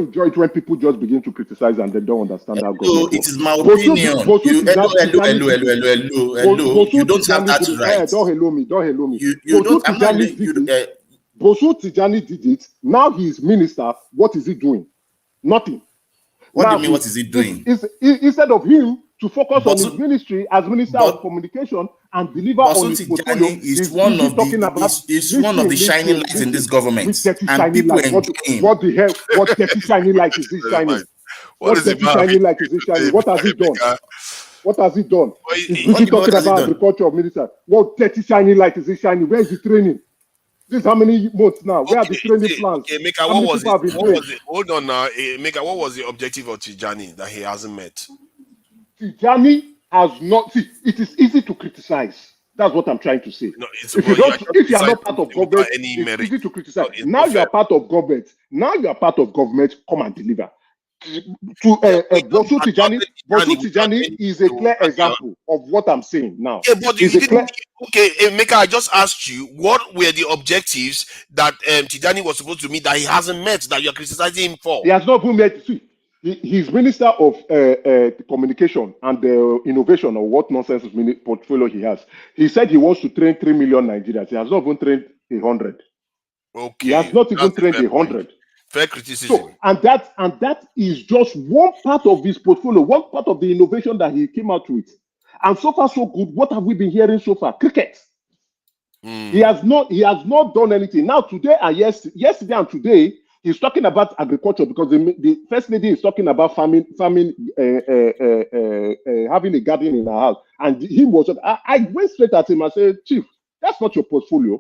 enjoy it when people just begin to criticize and they don't understand how government it is my opinion. Hello. You don't have that right. Don't hello me. You don't. Bosu Tijani did it. Now he is minister. What is he doing? Nothing. What do you mean? What is he doing? Instead of him to focus on his ministry as Minister of Communication and deliver on his portfolio, is one of the shining lights in this government. And people enjoy him. What the hell? What dirty shining light is this shining? What dirty shining light is this shining? What has he done? What has he done? He's busy talking about agriculture minister. What dirty shining light is this shining? Where is the training? This is how many months now? Where are the training plans? Okay, Mika, what was it? Hold on now. Mika, what was the objective of Tijani that he hasn't met? Tijani has not. See, it is easy to criticize. That's what I'm trying to say. No, if you are not part of government, it's easy to criticize. Now you are part of government. Come and deliver. Bosu Tijani is a clear example of what I'm saying now. Yeah, but Mika, I just asked you what were the objectives that Tijani was supposed to meet that he hasn't met, that you're criticizing him for. He has not been met. See, he's Minister of Communication and Innovation, or what nonsense portfolio he has. He said he wants to train 3 million Nigerians. He has not even trained 100. Okay. He has not even trained 100. Fair criticism. So, and that is just one part of his portfolio, one part of the innovation that he came out with. And so far, so good. What have we been hearing so far? Cricket. He has not done anything. Now, today and yesterday and today, he's talking about agriculture because the first lady is talking about farming, having a garden in her house. And he was. I went straight at him and said, Chief, that's not your portfolio.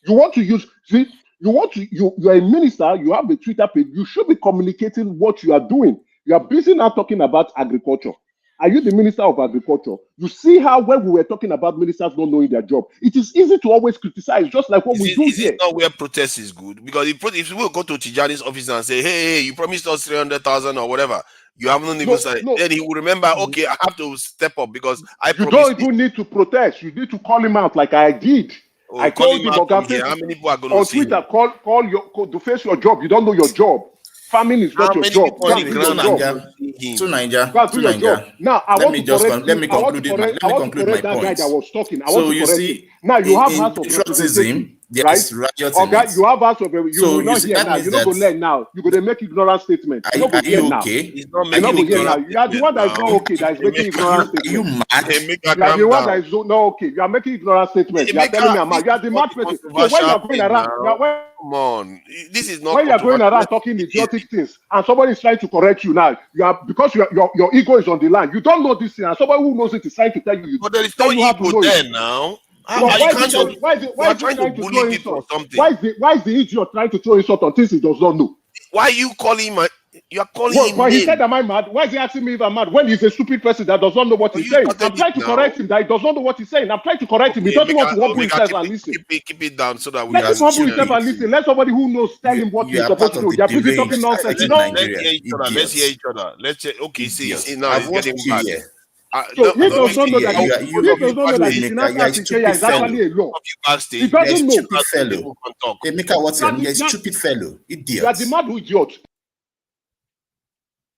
You want to use. See, you're a minister, you have a Twitter page, you should be communicating what you are doing. You are busy now talking about agriculture. Are you the Minister of Agriculture? You see how when we were talking about ministers not knowing their job, it is easy to always criticize, just like what we do Is here. it not where protest is good? Because if we go to Tijani's office and say, hey, you promised us 300,000 or whatever, you haven't even said, then he will remember, okay, I have to step up because I You promised. don't even need to protest. You need to call him out like I did. Oh, I call told him him, out from Oga, here. How many people are going on to see Twitter, him? call to face your job. You don't know your job. Farming is not How your many job. people Go on and the do your ground job. To Niger, Go and do your job. Now I want to correct let me I want to conclude my correct that guy that was talking. I So want to you correct see, him. Now you have in House of Representatives, patriotism, there right? is riot in Okay, it. you have House of you So will you not see, hear that now. means You're not that going to learn now. You're going to make ignorant statements. You're not are going to hear you now. okay? He's not You're not making going to hear now. ignorant You are the one that is not statement okay, that is making now. ignorant Are you statements. mad? Emeka, You are the calm one that down. is not okay. You are making ignorant statements. You are telling me I'm mad. You are the mad person. So when you are going around, Come on, this is not when you are going controversial. around talking idiotic things and somebody is trying to correct you now, you are because your ego is on the line. You don't know this thing, and somebody who knows it is trying to tell you. But there is tell no you how to ego know there it. now. Why You is can't it you are trying to trying to bully throw people or insult? something. Why is the idiot trying to throw insult on things he does not know? Why are you calling him? You are calling Well, him but he names. said, am I mad? Why is he asking me if I'm mad when he's a stupid person that does not know what he's saying? I'm trying to correct him that he does not know what he's saying. I'm trying to correct him. He doesn't want to humble himself and listen. Keep it down so that we Let can him humble himself and listen. Let somebody who knows tell him what You he's are supposed part to of do. the They're busy talking deranged nonsense. in let's Nigeria. hear each other. Let's hear each other. Okay, see now I've it's watched getting you bad. here. So he does not know here. that he does not know that the financial You're a in Kenya stupid is fellow. actually a law. Backstage, He doesn't know. Stupid fellow. Emeka, what's your name? You're a stupid fellow. Idiot. You are the mad idiot.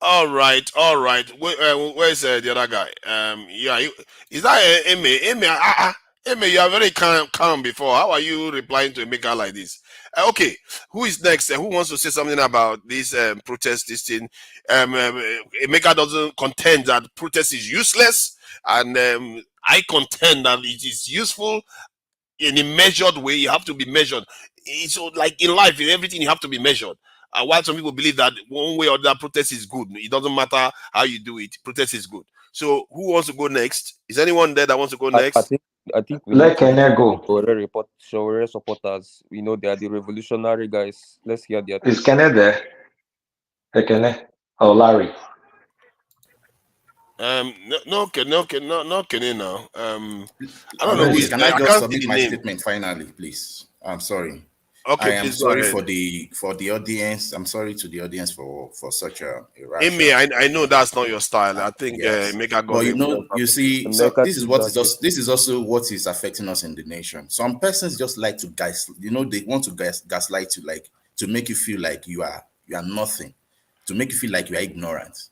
All right. Where's the other guy? Is that Eme? Eme, you are very calm before. How are you replying to Emeka like this? Okay, who is next? Who wants to say something about this protest? This thing, Emeka doesn't contend that protest is useless, and I contend that it is useful in a measured way. You have to be measured. It's like in life, in everything, you have to be measured. While some people believe that one way or the other protest is good, it doesn't matter how you do it. Protest is good. So who wants to go next? Is anyone there that wants to go next? I think we Let need to Kenya go. Shore supporters. We know they are the revolutionary guys. Let's hear their Is Kenya there? Hey, Kenya or Larry? No, Kenny now. I don't know who Please, is can there. I I just can't see submit the my name. statement finally, please? I'm sorry. Okay, I am please go sorry ahead. for the audience. I'm sorry to the audience for such a rash. Amy, I know that's not your style. I think Yes. Emeka But you know, you see, so this is also what is affecting us in the nation. Some persons just like to they want to gaslight you, like to make you feel like you are nothing, to make you feel like you are ignorant.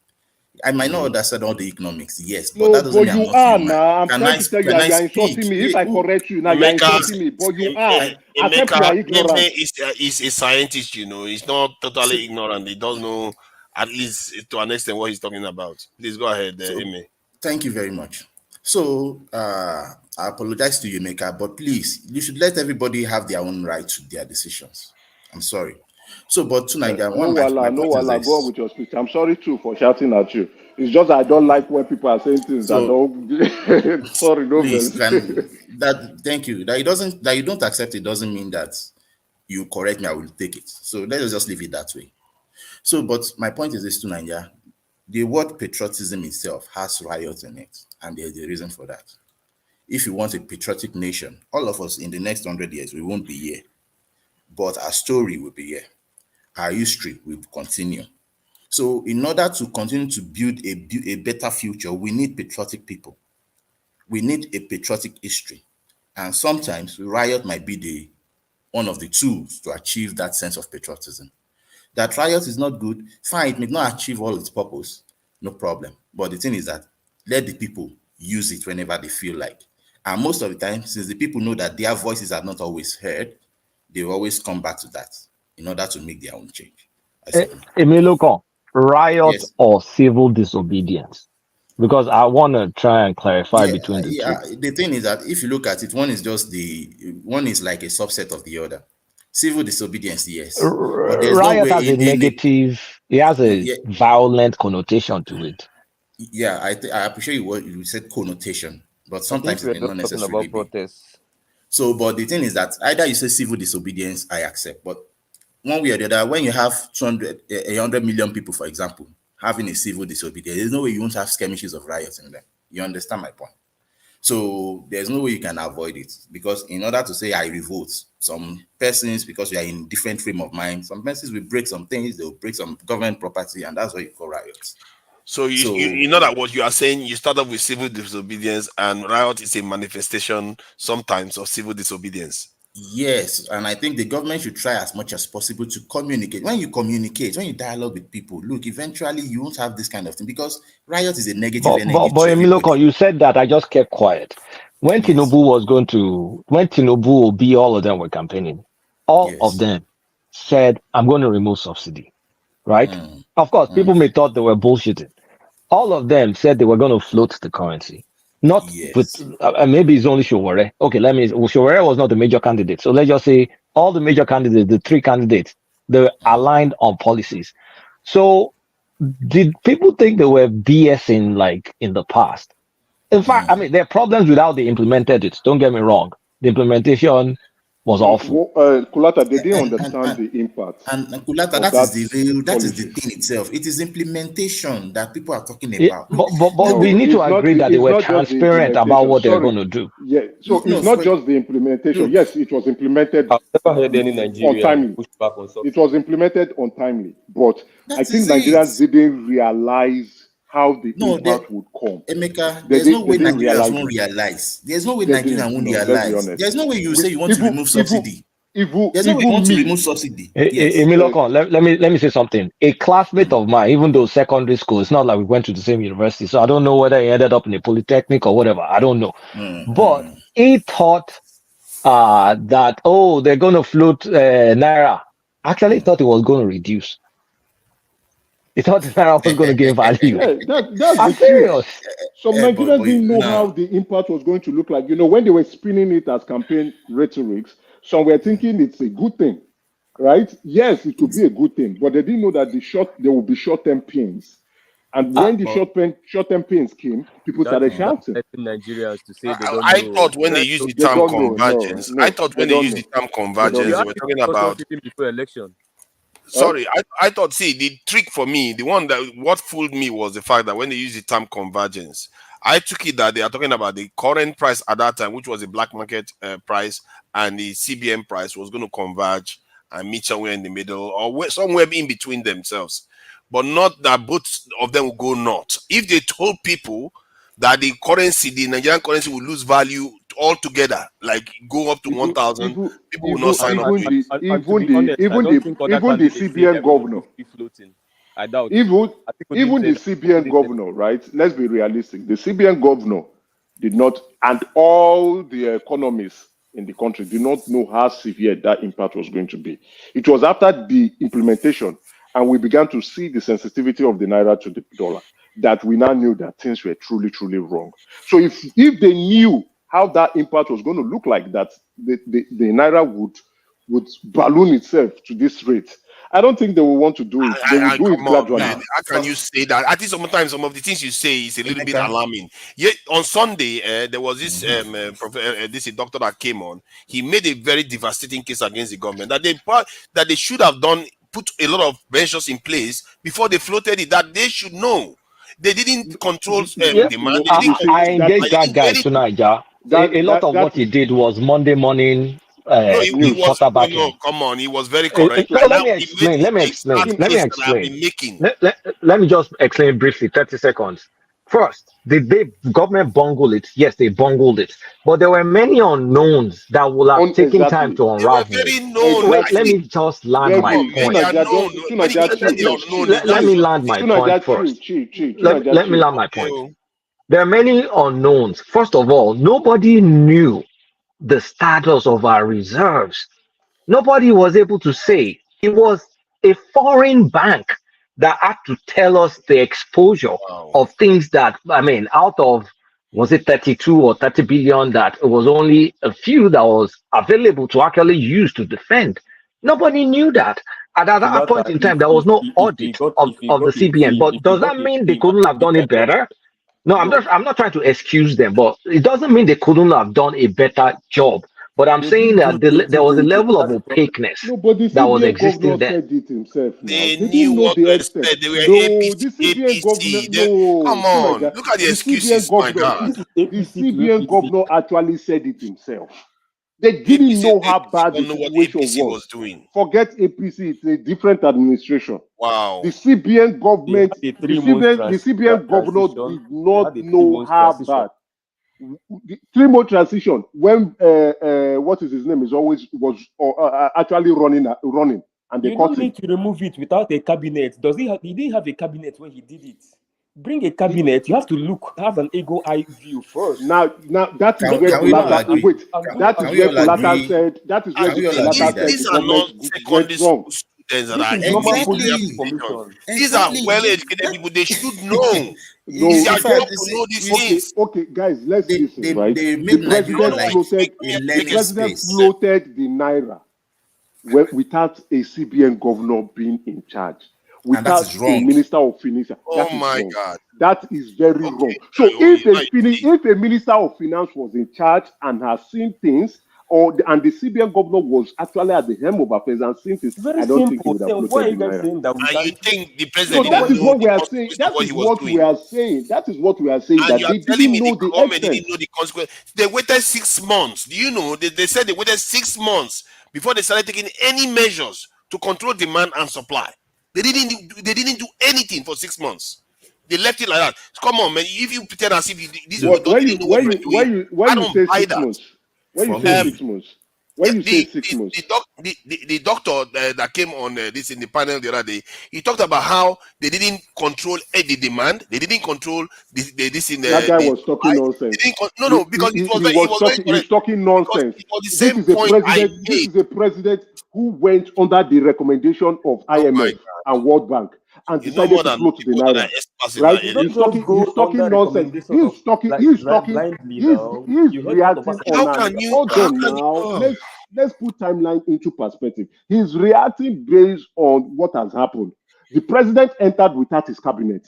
I might not understand all the economics, yes, but that doesn't mean I'm you not are human. now. I'm trying to tell you that you are insulting me. If I correct you now, you are insulting me. But you are. Accept you are ignorant. Is a scientist, He's not totally ignorant. He does know, at least to an extent, what he's talking about. Please go ahead, Amy. Thank you very much. So, I apologize to you, Emeka, but please, you should let everybody have their own right to their decisions. I'm sorry. So, but tonight, No wala, go on with your speech. I'm sorry too for shouting at you. It's just I don't like when people are saying things that don't. Sorry, no. Please, thank you. That you don't accept it doesn't mean that you correct me. I will take it. So let us just leave it that way. So, but my point is this to Nigeria. The word patriotism itself has riots in it, and there's a reason for that. If you want a patriotic nation, all of us in the next 100 years, we won't be here, but our story will be here. Our history will continue. So in order to continue to build a better future, we need patriotic people. We need a patriotic history. And sometimes riot might be one of the tools to achieve that sense of patriotism. That riot is not good, fine, it may not achieve all its purpose, no problem. But the thing is that let the people use it whenever they feel like. And most of the time, since the people know that their voices are not always heard, they will always come back to that in order to make their own change. Emiloko, riot Yes. or civil disobedience? Because I want to try and clarify between the two. The thing is that if you look at it, one is like a subset of the other. Civil disobedience, yes. But there's Riot no way has a negative, it has a violent connotation to it. Yeah, I appreciate what you said, connotation, but sometimes it may not necessarily be. So, but the thing is that either you say civil disobedience, I accept. But one way or the other, when you have 100 million people, for example, having a civil disobedience. There's no way you won't have skirmishes of riots in them. You understand my point? So there's no way you can avoid it, because in order to say I revolt, some persons, because we are in different frame of mind, some persons will break some things, they'll break some government property, and that's what you call riots. So you know that what you are saying, you start off with civil disobedience, and riot is a manifestation sometimes of civil disobedience. Yes, and I think the government should try as much as possible to communicate. When you communicate, when you dialogue with people, look, eventually you won't have this kind of thing, because riot is a negative energy. But Emiloko, you said that, I just kept quiet. When Tinubu when Tinubu, Obi, all of them were campaigning, all of them said, I'm going to remove subsidy, right? Of course, people may thought they were bullshitting. All of them said they were going to float the currency. Not with, maybe it's only Showore. Okay, Showore was not the major candidate. So let's just say all the major candidates, the three candidates, they were aligned on policies. So did people think they were BSing like in the past? In fact, I mean, there are problems with how they implemented it. Don't get me wrong. The implementation was awful. Kulata, they didn't understand the impact. And Kulata, that is the thing itself. It is implementation that people are talking about. But we need to agree that they were transparent about what they're going to do. Yeah, so it's not just the implementation. Yes, it was implemented untimely. It was implemented untimely, but I think Nigerians didn't realize how the impact would come. Emeka, there's no way Nigerians won't realize. There's no way Nigerians won't realize. There's no way you say you want to remove subsidy. There's no way you want to remove subsidy. Emiloko, let me say something. A classmate of mine, even though secondary school, it's not like we went to the same university, so I don't know whether he ended up in a polytechnic or whatever. I don't know. But he thought that, they're going to float Naira. Actually, he thought it was going to reduce. He thought Naira was going to gain value. That's I'm serious. Some Nigerians didn't know how the impact was going to look like. You know, when they were spinning it as campaign rhetorics, some were thinking it's a good thing, right? Yes, it could be a good thing, but they didn't know that there will be short-term pains. And when the short-term pains came, people started shouting. Nigerians to say they don't I thought when they use the term convergence, I thought when they use the term convergence, they were talking about before election. Sorry, I thought, see, the trick for me, what fooled me was the fact that when they use the term convergence, I took it that they are talking about the current price at that time, which was the black market price, and the CBN price was going to converge and meet somewhere in the middle or somewhere in between themselves. But not that both of them will go north. If they told people that the Nigerian currency will lose value altogether, like go up to 1,000, people will not sign up. Even the CBN governor, I doubt. Even the CBN governor, right? Let's be realistic. The CBN governor did not, and all the economists in the country did not know how severe that impact was going to be. It was after the implementation, and we began to see the sensitivity of the Naira to the dollar, that we now knew that things were truly, truly wrong. So if they knew how that impact was going to look like, that the Naira would balloon itself to this rate, I don't think they will want to do it. They will do it gradually. How can you say that? I think sometimes some of the things you say is a little bit alarming. Yet on Sunday, there was this this doctor that came on. He made a very devastating case against the government that they should have put a lot of measures in place before they floated it. That they should know. They didn't control demand. I engaged that guy tonight, ja. A lot of what he did was Monday morning. Come on, he was very correct. Let me explain. Let me just explain briefly, 30 seconds. First, did the government bungle it? Yes, they bungled it. But there were many unknowns that will have taken time to unravel. Wait, let me just land my point. Let me land my point first. Let me land my point. There are many unknowns. First of all, nobody knew the status of our reserves. Nobody was able to say. It was a foreign bank that had to tell us the exposure of things that, I mean, out of, was it 32 or 30 billion, that it was only a few that was available to actually use to defend. Nobody knew that. At that point in time, there was no audit of the CBN. But does that mean they couldn't have done it better? No, I'm not trying to excuse them, but it doesn't mean they couldn't have done a better job. But I'm saying that there was a level of opaqueness that was existing then. Said it himself now. They They knew didn't know what the to extent. expect. They were No, the CBN governor. Come No, on, look at the excuses, my God. The CBN governor actually said it himself. They didn't know how bad the situation was. Doing. Forget APC; it's a different administration. Wow. The CBN government, the CBN governor did not know how bad. The 3-month transition when what is his name was actually running and they you caught don't him. need to remove it without a cabinet. He didn't have a cabinet when he did it. Bring a cabinet. You have to have an ego eye view first. Now that is where Kolata wait. That is where Kolata said. That is where Kolata said the government went wrong. That are these are well-educated people. They should know. No, it's their job to know these things. Okay, guys, let's listen. Right, the president floated the naira without a CBN governor being in charge, without a minister of finance. Oh my God, that is very wrong. So if a minister of finance was in charge and has seen things, and the CBN governor was actually at the helm of affairs and seen things, I don't think he would have floated the naira. You think the president? So that is what we are saying. That is what we are saying. That is what we are saying. That they didn't know the extent. They didn't know the consequence. They waited 6 months. Do you know? They said they waited 6 months before they started taking any measures to control demand and supply. They didn't do anything for 6 months. They left it like that. Come on, man. If you pretend as if these people don't know what we're doing, I don't buy that. When you say 6 months, when you say 6 months, the doctor that came on this in the panel the other day, he talked about how they didn't control the demand, they didn't control this in the. That guy was talking nonsense. Because he was talking nonsense. This is a president who went under the recommendation of IMF and World Bank and decided to float the naira. Right? He's talking nonsense. He's reacting on an let's put timeline into perspective. He's reacting based on what has happened. The president entered without his cabinet,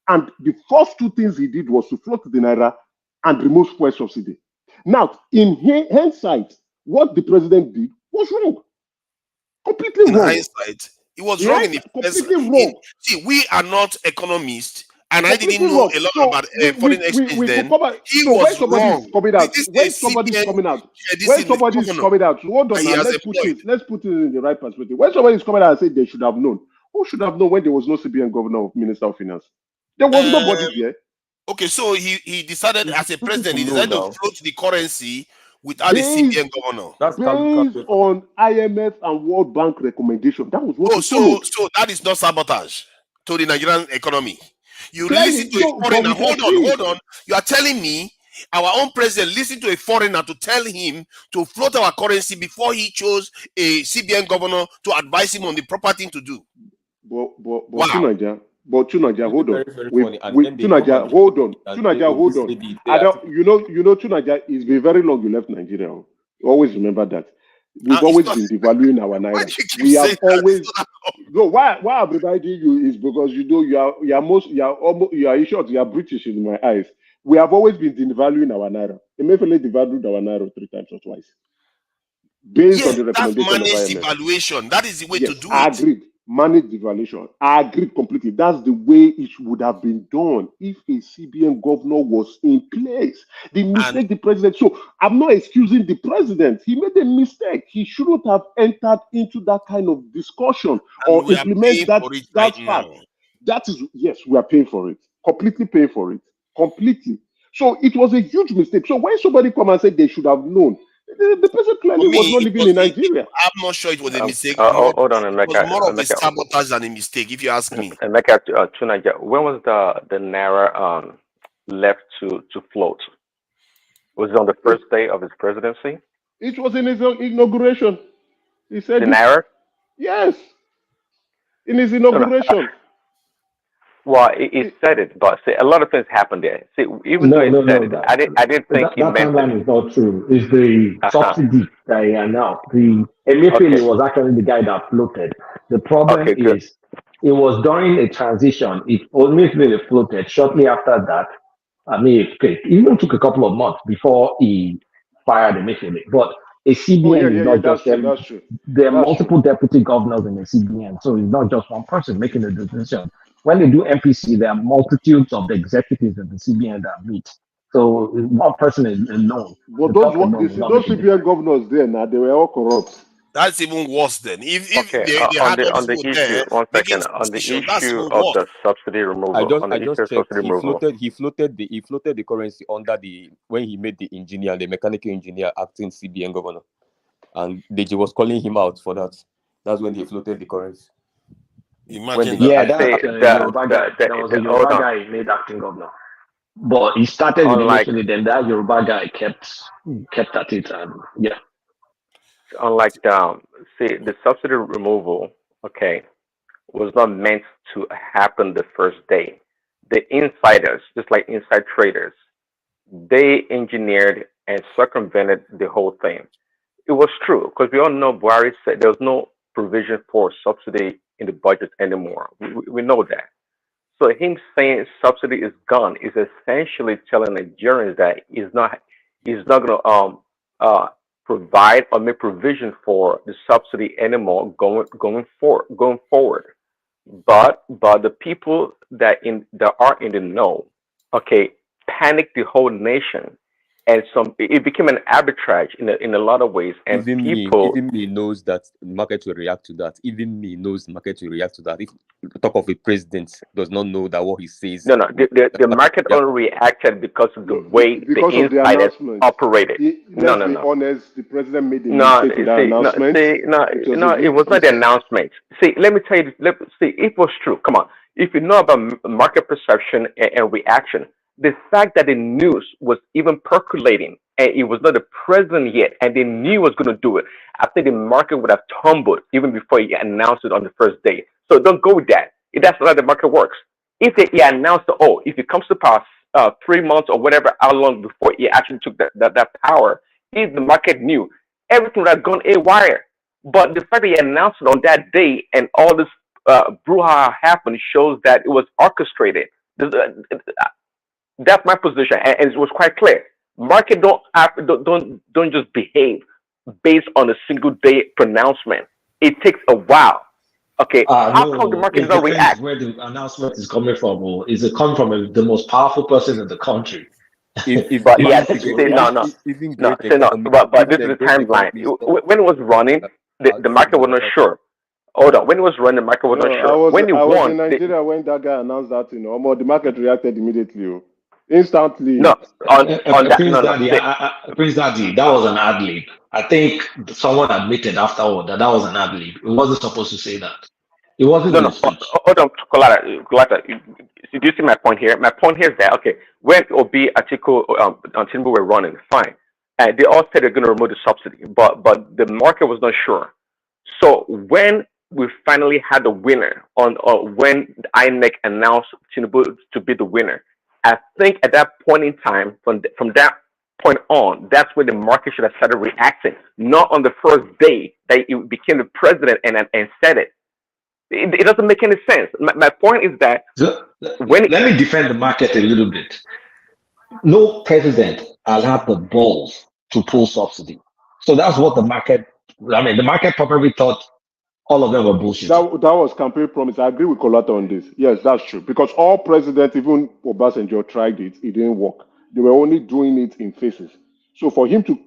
and the first 2 things he did was to float the naira and remove fuel subsidy. Now, in hindsight, what the president did was wrong. Completely wrong. In hindsight, it was wrong in the completely wrong. See, we are not economists, and I didn't know a lot about foreign exchange then. When somebody's coming out, hold on now, let's put it in the right perspective. When somebody's coming out and say they should have known, who should have known when there was no CBN governor or minister of finance? There was nobody there. Okay, so he decided as a president, he decided to float the currency without the CBN governor. That's based on IMF and World Bank recommendation. That was what. So that is not sabotage to the Nigerian economy. You listen to a foreigner. Hold on. You are telling me our own president listened to a foreigner to tell him to float our currency before he chose a CBN governor to advise him on the proper thing to do. But Tunaja, hold on. Tunaja, hold on. You know, Tunaja, it's been very long you left Nigeria. You always remember that. We've always been devaluing our naira. We have always. No, why I'm reminding you is because you are in short, you are British in my eyes. We have always been devaluing our naira. Emefiele devalued our naira 3 times or twice. Based on the recommendation of IMF. Devaluation. That is the way to do it. I agreed. Manage devaluation. I agree completely. That's the way it would have been done if a CBN governor was in place. The mistake the president. So I'm not excusing the president. He made a mistake. He shouldn't have entered into that kind of discussion or implement that fact. That is, yes, we are paying for it. Completely paying for it. Completely. So it was a huge mistake. So when somebody come and say they should have known, the person clearly was not living in Nigeria. I'm not sure it was a mistake. Hold on, it was more of a sabotage than a mistake, if you ask me. And Tunaja, when was the naira left to float? Was it on the first day of his presidency? It was in his inauguration. He said the naira? Yes. In his inauguration. Well, he said it, but see, a lot of things happened there. See, even though he said it, I didn't think he meant it. That timeline is not true. It's the subsidy that he announced. The Emefiele was actually the guy that floated. The problem is it was during a transition. It Emefiele floated. Shortly after that, I mean, it even took a couple of months before he fired Emefiele. But A CBN is not just them. That's true. There are That's multiple deputy governors in the CBN, so it's not just one person making the decision. When they do MPC, there are multitudes of the executives in the CBN that meet. So one person is alone. But The those talk alone will not those make a CBN difference. governors there now, they were all corrupt. That's even worse then. If Okay, they on had the all these on the people issue, there one making second, on the decisions, that's issue even of worse. the subsidy removal, on the I issue just of checked. subsidy removal. He floated the currency under the when he made the engineer, the mechanical engineer acting CBN governor, and Deji was calling him out for that. That's when he floated the currency. Imagine Yeah, that. that's Yoruba guy. There was a Hold Yoruba on. guy he made acting governor. But he started with Unlike initially, then that Yoruba guy kept at it, and yeah. unlike see the subsidy removal, okay, was not meant to happen the first day. The insiders, just like inside traders, they engineered and circumvented the whole thing. It was true because we all know Buhari said there was no provision for subsidy in the budget anymore. We know that. So him saying subsidy is gone is essentially telling Nigerians that he's not going to provide or make provision for the subsidy anymore going forward. But the people that are in the know, okay, panicked the whole nation, and it became an arbitrage in a lot of ways, and Even me knows that the market will react to that. Even me knows the market will react to that. If talk of a president does not know that what he says. No, the market only reacted because of the way Because the of the insiders announcement. operated. Let's be honest, the president made a No, mistake with that announcement. it was not the announcement. See, let me tell you. See, it was true. Come on, if you know about market perception and reaction, the fact that the news was even percolating and it was not the president yet, and they knew he was going to do it, I think the market would have tumbled even before he announced it on the first day. So don't go with that. That's not how the market works. If he announced, if it comes to pass 3 months or whatever, how long before he actually took that power, if the market knew, everything would have gone haywire. But the fact that he announced it on that day and all this brouhaha happened shows that it was orchestrated. That's my position, and it was quite clear. Market don't just behave based on a single day pronouncement. It takes a while. Okay, how come the No, market it does not depends react? where the announcement is coming from. Or is it coming from the most powerful person in the country? But yeah, but this is the timeline. When it was running, the market was not sure. Hold on, when it was running, the market was not sure. When it I was won, in Nigeria when that guy announced that, the market reacted immediately. Instantly. No, on that, Prince no, Daddy, Prince Daddy, that was an ad lib. I think someone admitted afterward that was an ad lib. It wasn't supposed to say that. It wasn't in the speech. Hold on, Kolata, do you see my point here? My point here is that, okay, when Obi, Atiku, and Tinubu were running, fine. They all said they're going to remove the subsidy, but the market was not sure. So when we finally had the winner when the INEC announced Tinubu to be the winner, I think at that point in time, from that point on, that's when the market should have started reacting, not on the first day that it became the president and said it. It doesn't make any sense. My point is that let me defend the market a little bit. No president has had the balls to pull subsidy. So that's what the market probably thought all of them were bullshit. That was campaign promise. I agree with Kolata on this. Yes, that's true. Because all presidents, even Obasanjo, tried it. It didn't work. They were only doing it in phases. So for him to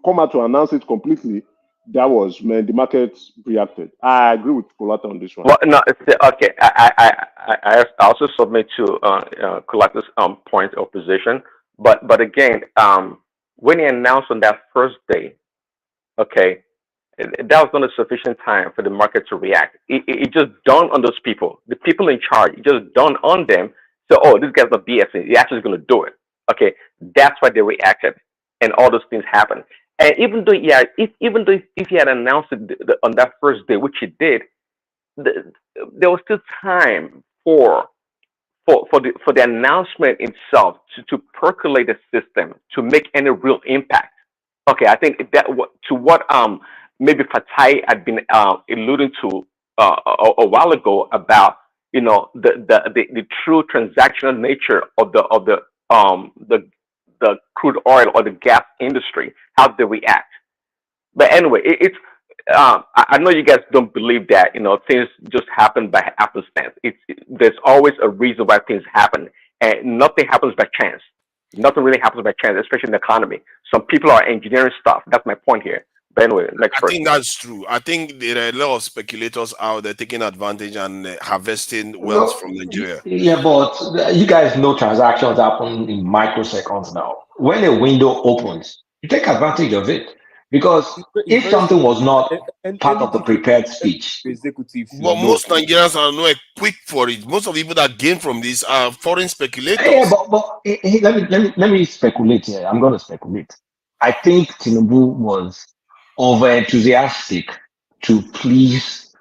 come out to announce it completely, that was, man, the market reacted. I agree with Kolata on this one. Well, no, okay. I also submit to Kolata's point of position. But again, when he announced on that first day, okay, that was not a sufficient time for the market to react. It just dawned on those people, the people in charge. It just dawned on them. So, this guy's not BSing. He's actually going to do it. Okay, that's why they reacted, and all those things happened. And even though, if he had announced it on that first day, which he did, there was still time for the announcement itself to percolate the system to make any real impact. Okay, I think that to what maybe Fatai had been alluding to a while ago about the true transactional nature of the crude oil or the gas industry, how they react. But anyway, I know you guys don't believe that things just happen by happenstance. There's always a reason why things happen, and nothing happens by chance. Nothing really happens by chance, especially in the economy. Some people are engineering stuff. That's my point here. But anyway, next person. I think that's true. I think there are a lot of speculators out there taking advantage and harvesting wealth from Nigeria. Yeah, but you guys know transactions happen in microseconds now. When a window opens, you take advantage of it. Because if something was not part of the prepared speech, but most Nigerians are not equipped for it. Most of the people that gain from this are foreign speculators. Yeah, but let me speculate here. I'm going to speculate. I think Tinubu was over enthusiastic to please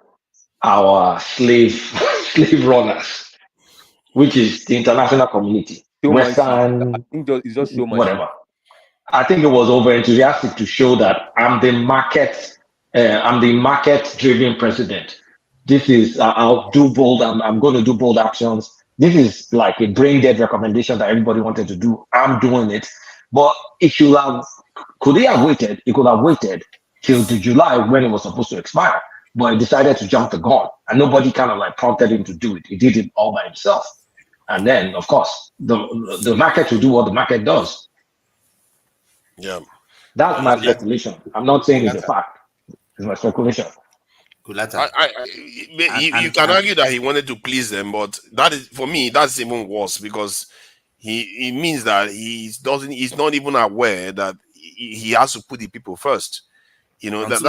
our slave runners, which is the international community, Western, whatever. I think it was over enthusiastic to show that I'm the market-driven president. This is I'll do bold. I'm going to do bold actions. This is like a brain-dead recommendation that everybody wanted to do. I'm doing it. But could he have waited? He could have waited till the July when it was supposed to expire. But he decided to jump the gun, and nobody kind of like prompted him to do it. He did it all by himself. And then, of course, the market will do what the market does. Yeah, that's my speculation. I'm not saying it's a fact. It's my speculation. You can argue that he wanted to please them, but that is, for me, that's even worse because he means that he's not even aware that he has to put the people first. That's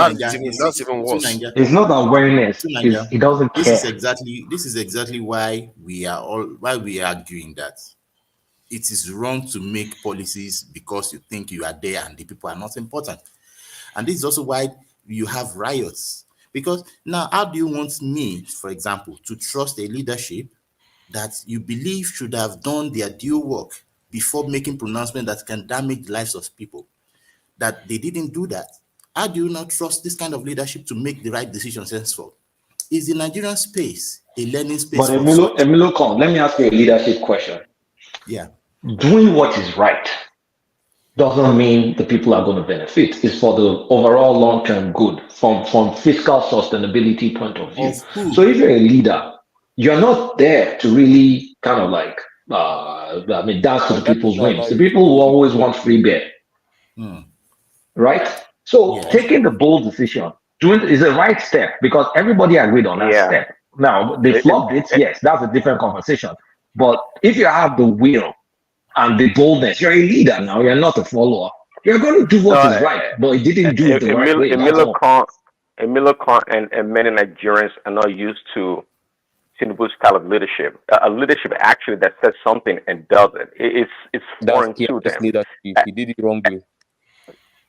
even worse. It's not awareness. He doesn't care. This is exactly why we are arguing that it is wrong to make policies because you think you are there and the people are not important. And this is also why you have riots. Because now, how do you want me, for example, to trust a leadership that you believe should have done their due work before making pronouncements that can damage the lives of people, that they didn't do that? How do you not trust this kind of leadership to make the right decisions henceforth? Is the Nigerian space a learning space? But Emilio, let me ask you a leadership question. Yeah. Doing what is right doesn't mean the people are going to benefit. It's for the overall long-term good from fiscal sustainability point of view. So if you're a leader, you're not there to really kind of like, dance to the people's whims. The people who always want free beer. Right? So taking the bold decision, doing is the right step because everybody agreed on that step. Now, they flopped it. Yes, that's a different conversation. But if you have the will and the boldness, you're a leader now, you're not a follower. You're going to do what is right, but he didn't do it the right way. Emilio Khan and many Nigerians are not used to Tinubu's style of leadership. A leadership actually that says something and does it. It's foreign to them. He did it wrongly.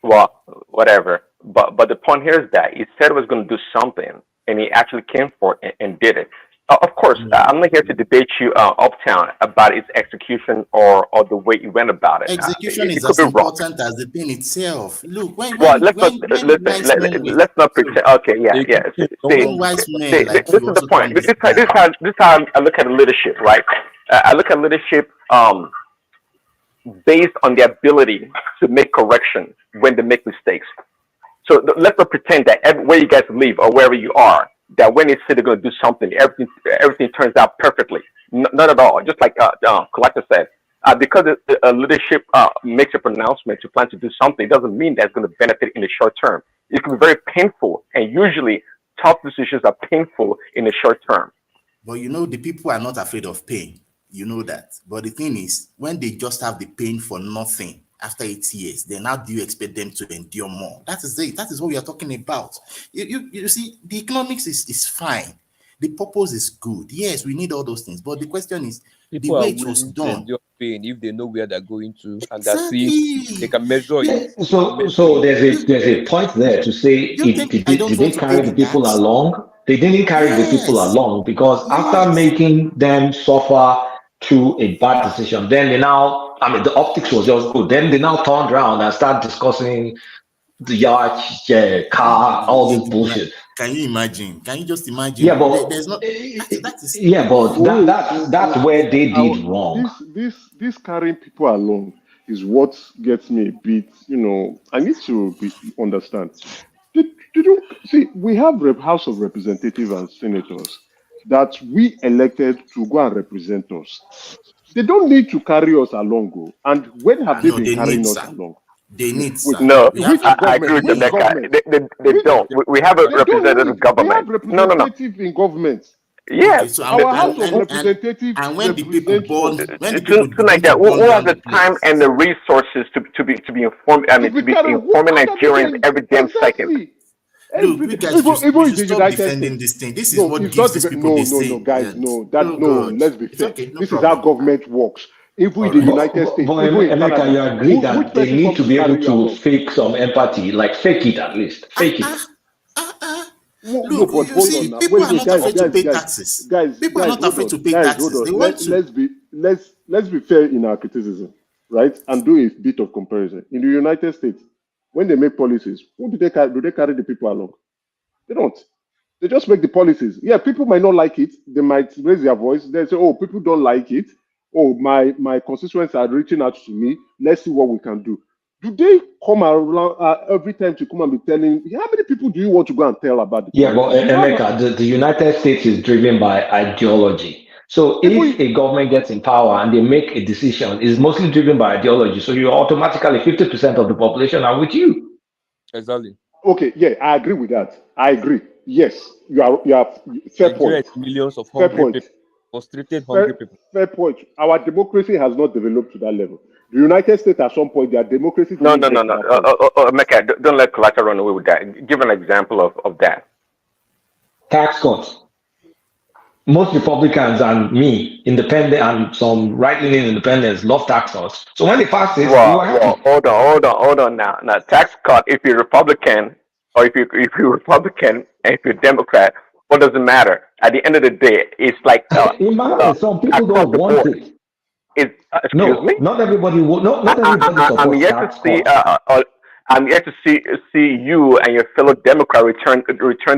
Well, whatever. But the point here is that he said he was going to do something, and he actually came forth and did it. Of course, I'm not here to debate you uptown about its execution or the way he went about it. Execution is as important as the thing itself. Look, let's not pretend. Okay, yeah. This is the point. This is how I look at leadership, right? I look at leadership based on the ability to make corrections when they make mistakes. So let's not pretend that where you guys live or wherever you are, that when they say they're going to do something, everything turns out perfectly. Not at all. Just like Collector said, because a leadership makes a pronouncement to plan to do something, it doesn't mean that's going to benefit in the short term. It can be very painful, and usually tough decisions are painful in the short term. But the people are not afraid of pain. You know that. But the thing is, when they just have the pain for nothing after 8 years, then how do you expect them to endure more? That is it. That is what we are talking about. You see, the economics is fine. The purpose is good. Yes, we need all those things. But the question is, people the way it was done. Endure pain if they know where they're going to, and they can measure it. So there's a point there to say, did they carry the people along? They didn't carry the people along because after making them suffer through a bad decision, then they now, the optics was just good. Then they now turned around and started discussing the yacht, car, all this bullshit. Can you imagine? Can you just imagine? Yeah, but there's not. That's where they did wrong. This carrying people along is what gets me a bit, I need to understand. Did you see, we have House of Representatives and Senators that we elected to go and represent us. They don't need to carry us along. And when have they been carrying us along? They need, No, Which I agree with government? Jamaica. They don't. We have a representative government. We have representative in government. Yes. Okay, so Our House of Representatives and when the people born, when the to people begin like to that, burn who has down the the time place. and the resources to be informed? I mean, to be informing Nigerians every damn second. Look, you guys should stop defending this thing. This is what gives these people this thing. Guys, God. let's be It's fair. okay, no This problem. is how government works. Even in the United States, But even in Emeka, Canada, you agree which that they person need comes to be able carry you to along? fake some empathy, like fake it at least, fake it. No, but you hold see, on now. people Wait, are not guys, afraid to pay taxes. People are not hold afraid on. to pay Guys, taxes. hold They on. want to. Let's be fair in our criticism, right? And do a bit of comparison. In the United States, when they make policies, who do they carry? Do they carry the people along? They don't. They just make the policies. Yeah, people might not like it. They might raise their voice. They say, "Oh, people don't like it. Oh, my constituents are reaching out to me. Let's see what we can do." Do they come around every time to come and be telling? How many people do you want to go and tell about the Yeah, but policies? Emeka, the United States is driven by ideology. So if a government gets in power and they make a decision, it's mostly driven by ideology. So you automatically 50% of the population are with you. Exactly. Okay, yeah, I agree with that. I agree. Yes, you are fair Nigeria point. is millions of Fair hungry point. people, frustrated hungry people. Fair point. Our democracy has not developed to that level. The United States, at some point, their democracy. No. Mecca, don't let collateral run away with that. Give an example of that. Tax cuts. Most Republicans and me, independent and some right-leaning independents, love tax cuts. So when they pass it, we were happy. Hold on now. Now, tax cut. If you're Republican, or if you're Republican and if you're Democrat, what does it matter? At the end of the day, it's like Some people across don't the want board. it. Excuse me. Not everybody will. Not everybody supports I'm yet tax to see. cuts. I'm yet to see you and your fellow Democrat return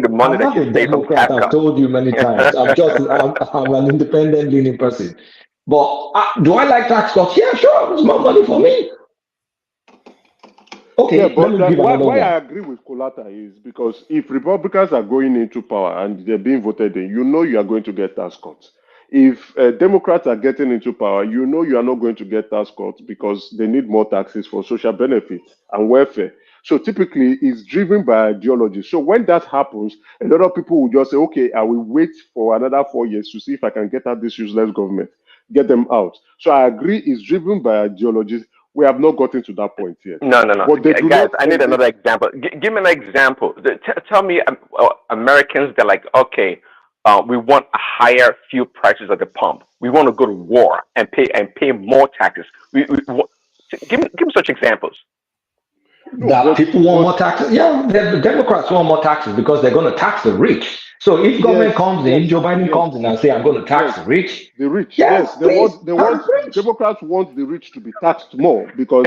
the money I'm that not you a saved from Democrat. tax I've cuts. told you many times. I'm an independent leaning person. But do I like tax cuts? Yeah, sure. It's more money for me. Okay, Yeah, but let me give another why one. I agree with Kolata is because if Republicans are going into power and they're being voted in, you are going to get tax cuts. If Democrats are getting into power, you are not going to get tax cuts because they need more taxes for social benefits and welfare. So typically, it's driven by ideology. So when that happens, a lot of people will just say, okay, I will wait for another 4 years to see if I can get out this useless government, get them out. So I agree, it's driven by ideologies. We have not gotten to that point yet. No. But they do Guys, not I need another example. Give me an example. Tell me, Americans, they're like, okay, we want a higher fuel prices at the pump. We want to go to war and pay more taxes. Give me such examples. That people want more taxes. Yeah, the Democrats want more taxes because they're going to tax the rich. So if government comes in, Joe Biden comes in and say, I'm going to tax the rich. The rich, yes, Democrats want the rich to be taxed more because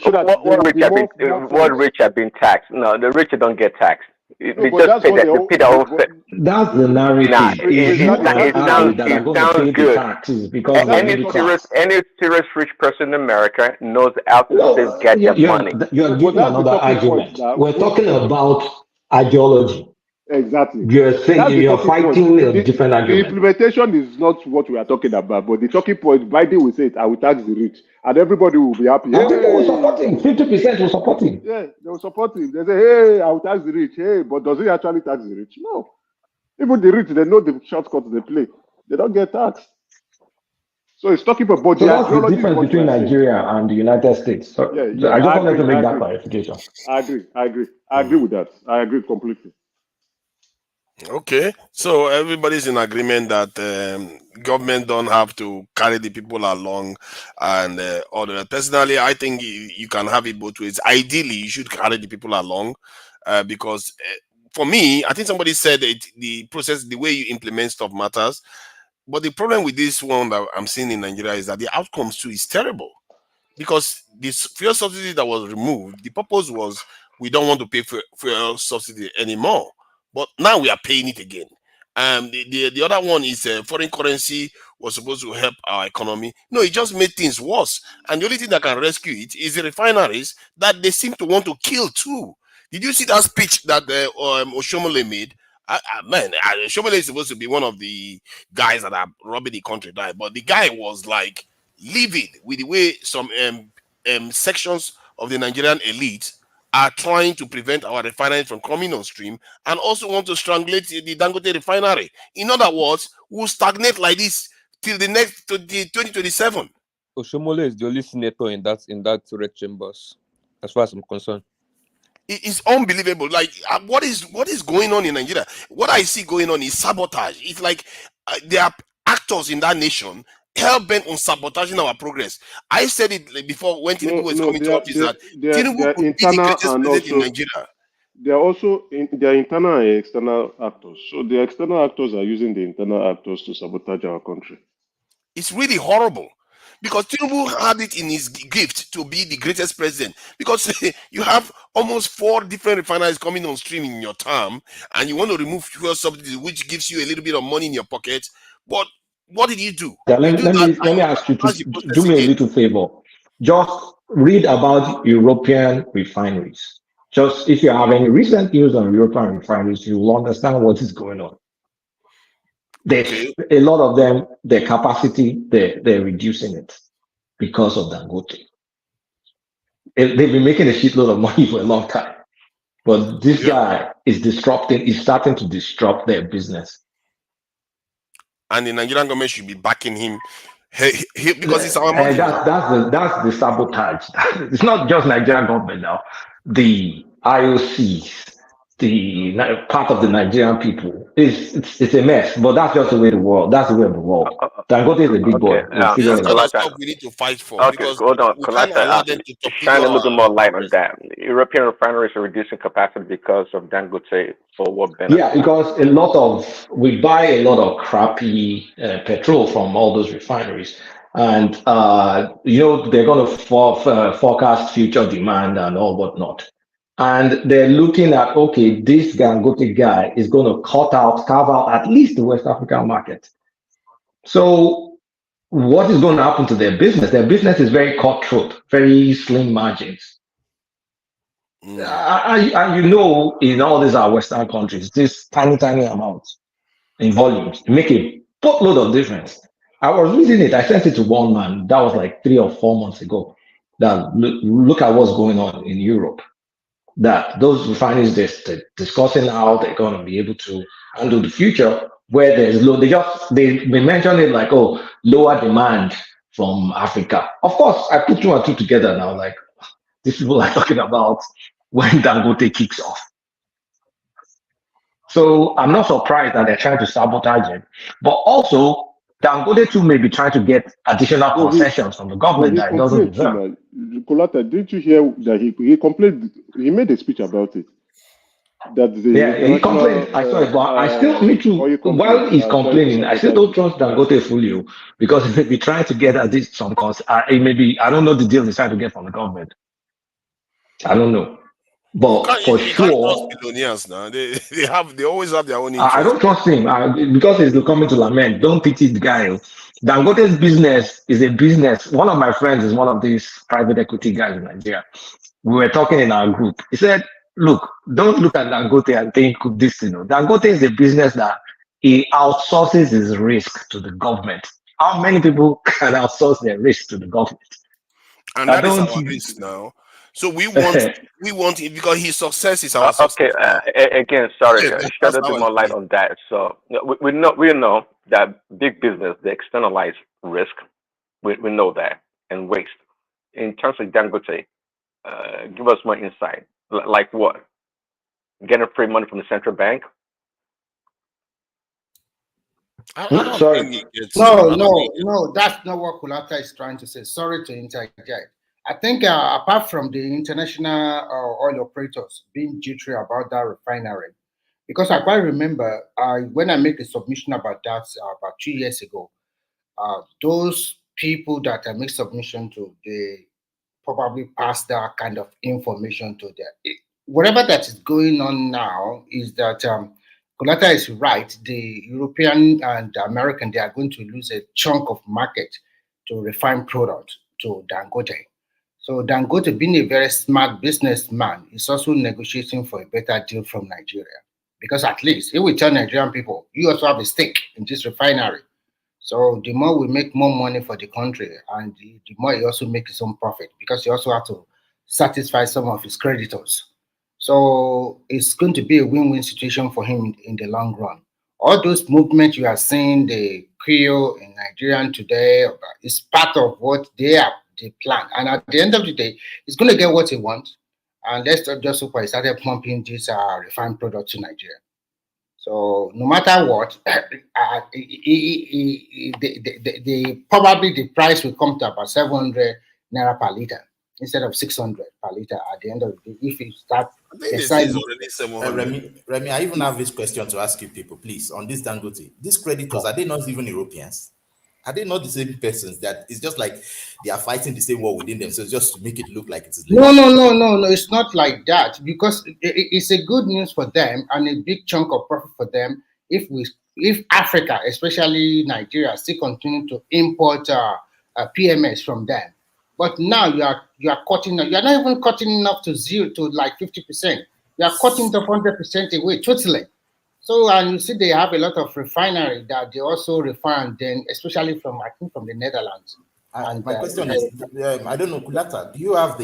so that what rich have been taxed? No, the rich don't get taxed. They that's just pay their own. That's the narrative. Nah, If you are not happy that I'm going to pay the taxes because of any serious rich person in America knows how to safeguard their money. You're giving another argument. We're talking about ideology. Exactly. You're saying you're fighting a different argument. The implementation is not what we are talking about, but the talking point, Biden will say it, I will tax the rich, and everybody will be happy. And people will support him. 50% will support him. Yeah, they will support him. They say, hey, I will tax the rich. Hey, but does he actually tax the rich? No. Even the rich, they know the shortcuts they play. They don't get taxed. So it's talking about So that's the difference between Nigeria and the United States. So I just wanted to make that clarification. I agree with that. I agree completely. Okay, so everybody's in agreement that government don't have to carry the people along and all that. Personally, I think you can have it both ways. Ideally, you should carry the people along because for me, I think somebody said the process, the way you implement stuff matters. But the problem with this one that I'm seeing in Nigeria is that the outcomes too is terrible. Because this fuel subsidy that was removed, the purpose was we don't want to pay for fuel subsidy anymore. But now we are paying it again. The other one is foreign currency was supposed to help our economy. No, it just made things worse. And the only thing that can rescue it is the refineries that they seem to want to kill too. Did you see that speech that Oshomole made? Man, Oshomole is supposed to be one of the guys that are robbing the country, but the guy was like livid with the way some sections of the Nigerian elite are trying to prevent our refineries from coming on stream and also want to strangulate the Dangote refinery. In other words, we'll stagnate like this till the next 2027. Oshomole is the only senator in that red chambers, as far as I'm concerned. It's unbelievable. Like, what is going on in Nigeria? What I see going on is sabotage. It's like there are actors in that nation hell-bent on sabotaging our progress. I said it before when Tinubu was coming to office that Tinubu could be the greatest president in Nigeria. They are also they are internal and external actors. So the external actors are using the internal actors to sabotage our country. It's really horrible because Tinubu had it in his gift to be the greatest president, because you have almost 4 different refineries coming on stream in your term, and you want to remove fuel subsidies, which gives you a little bit of money in your pocket. But what did you do? Yeah, let me ask you to do me a little favor. Just read about European refineries. Just if you have any recent news on European refineries, you will understand what is going on. A lot of them, their capacity, they're reducing it because of Dangote. They've been making a shitload of money for a long time. But this guy is starting to disrupt their business. And the Nigerian government should be backing him because it's our money. That's the sabotage. It's not just Nigerian government now. The IOCs, the part of the Nigerian people, it's a mess. But that's just the way the world. That's the way of the world. Dangote is a big boy. That's the kind of stuff we need to fight for. Because hold on. We can't allow them to shine a little bit more light on that. European refineries are reducing capacity because of Dangote. For what benefit? Yeah, because we buy a lot of crappy petrol from all those refineries, and they're going to forecast future demand and all whatnot, and they're looking at, okay, this Dangote guy is going to carve out at least the West African market. So what is going to happen to their business? Their business is very cutthroat, very slim margins. In all these are Western countries, this tiny amounts in volumes make a boatload of difference. I was reading it. I sent it to one man. That was like 3 or 4 months ago. That look at what's going on in Europe. That those refineries they're discussing how they're going to be able to handle the future where there's low. They mentioned it like, lower demand from Africa. Of course, I put 2 and 2 together and I was like, these people are talking about when Dangote kicks off. So I'm not surprised that they're trying to sabotage him. But also, Dangote too may be trying to get additional concessions from the government that he doesn't deserve. Kolata, didn't you hear that he complained? He made a speech about it. That he complained. I saw it, but I still need to. While he's complaining, I still don't trust Dangote fully because he may be trying to get at this some cost. Maybe I don't know the deal he's trying to get from the government. I don't know, but for sure, billionaires now they always have their own interest. I don't trust him because he's coming to lament. Don't pity the guy. Dangote's business is a business. One of my friends is one of these private equity guys in Nigeria. We were talking in our group. He said, "Look, don't look at Dangote and think this. Dangote is a business that he outsources his risk to the government. How many people can outsource their risk to the government? And that is our risk now." So we want it because his success is our success. Okay, again, sorry, shed a bit more light on that. So we know that big business, they externalize risk. We know that, and waste. In terms of Dangote, give us more insight. Like what? Getting free money from the central bank? Sorry. No, that's not what Kulata is trying to say. Sorry to interject. I think apart from the international oil operators being jittery about that refinery, because I quite remember when I made a submission about that about 2 years ago, those people that I make submission to, they probably pass that kind of information to them. Whatever that is going on now is that Coletta is right. The European and the American, they are going to lose a chunk of market to refined product to Dangote. So Dangote, being a very smart businessman, is also negotiating for a better deal from Nigeria. Because at least he will tell Nigerian people, you also have a stake in this refinery. So the more we make more money for the country, and the more he also makes his own profit, because he also have to satisfy some of his creditors. So it's going to be a win-win situation for him in the long run. All those movements you are seeing, the Creole in Nigeria today, is part of what they plan. And at the end of the day, he's going to get what he wants. And let's just hope he started pumping this refined product to Nigeria. So no matter what, probably the price will come to about 700 naira per liter instead of 600 per liter at the end of the day. If you start deciding, Remy, I even have this question to ask you people, please, on this Dangote. These creditors, are they not even Europeans? Are they not the same persons that it's just like they are fighting the same war within themselves just to make it look like it is? No, it's not like that, because it's a good news for them and a big chunk of profit for them if Africa, especially Nigeria, still continue to import PMS from them. But now you are cutting. You are not even cutting enough to zero to like 50%. You are cutting the 100% away totally. So, and you see, they have a lot of refinery that they also refine, then especially from the Netherlands. And my question is, I don't know, Kulata, do you have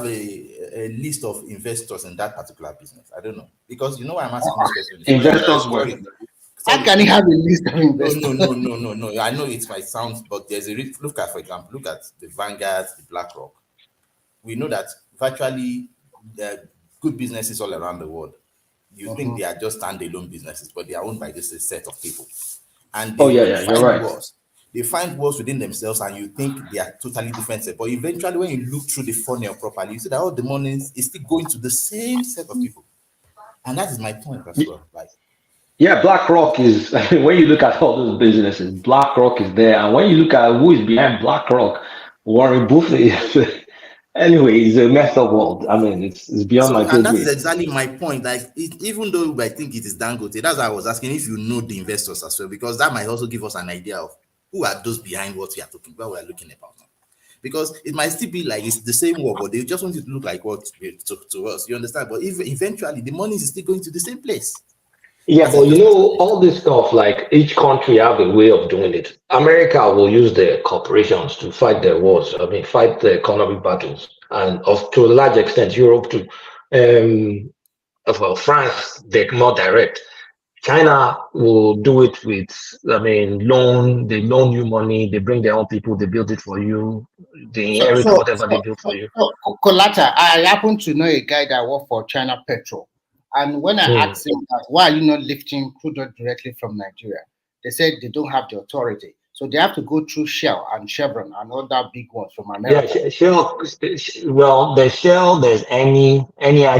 a list of investors in that particular business? I don't know, because you know why I'm asking this question. Investors were. How can you have a list of investors? No. I know it might sound, but there's a look at, for example, look at the Vanguard, the BlackRock. We know that virtually good businesses all around the world. You think they are just standalone businesses, but they are owned by this set of people. And they you're right. Wars. They find wars within themselves, and you think they are totally different. But eventually, when you look through the funnel properly, you see that all the money is still going to the same set of people. And that is my point as well. Like, yeah, BlackRock is, when you look at all those businesses, BlackRock is there. And when you look at who is behind BlackRock, Warren Buffett is, anyway, it's a messed up world. I mean, it's beyond my and that is exactly my point. Like, even though I think it is Dangote, that's why I was asking if you know the investors as well, because that might also give us an idea of who are those behind what we are talking about, what we are looking about now. Because it might still be like it's the same war, but they just want it to look like what to us. You understand? But if eventually the money is still going to the same place. Yeah, but you know, all this stuff, like each country have a way of doing it. America will use their corporations to fight their wars. I mean, fight the economic battles, and to a large extent, Europe too. Well, France, they're more direct. China will do it with, I mean, they loan you money, they bring their own people, they build it for you, they inherit whatever they build for you. Colata, I happen to know a guy that worked for China Petrol. And when I asked him that, why are you not lifting crude oil directly from Nigeria? They said they don't have the authority. So they have to go through Shell and Chevron and other big ones from America. Yeah, Shell, well, there's Shell, there's any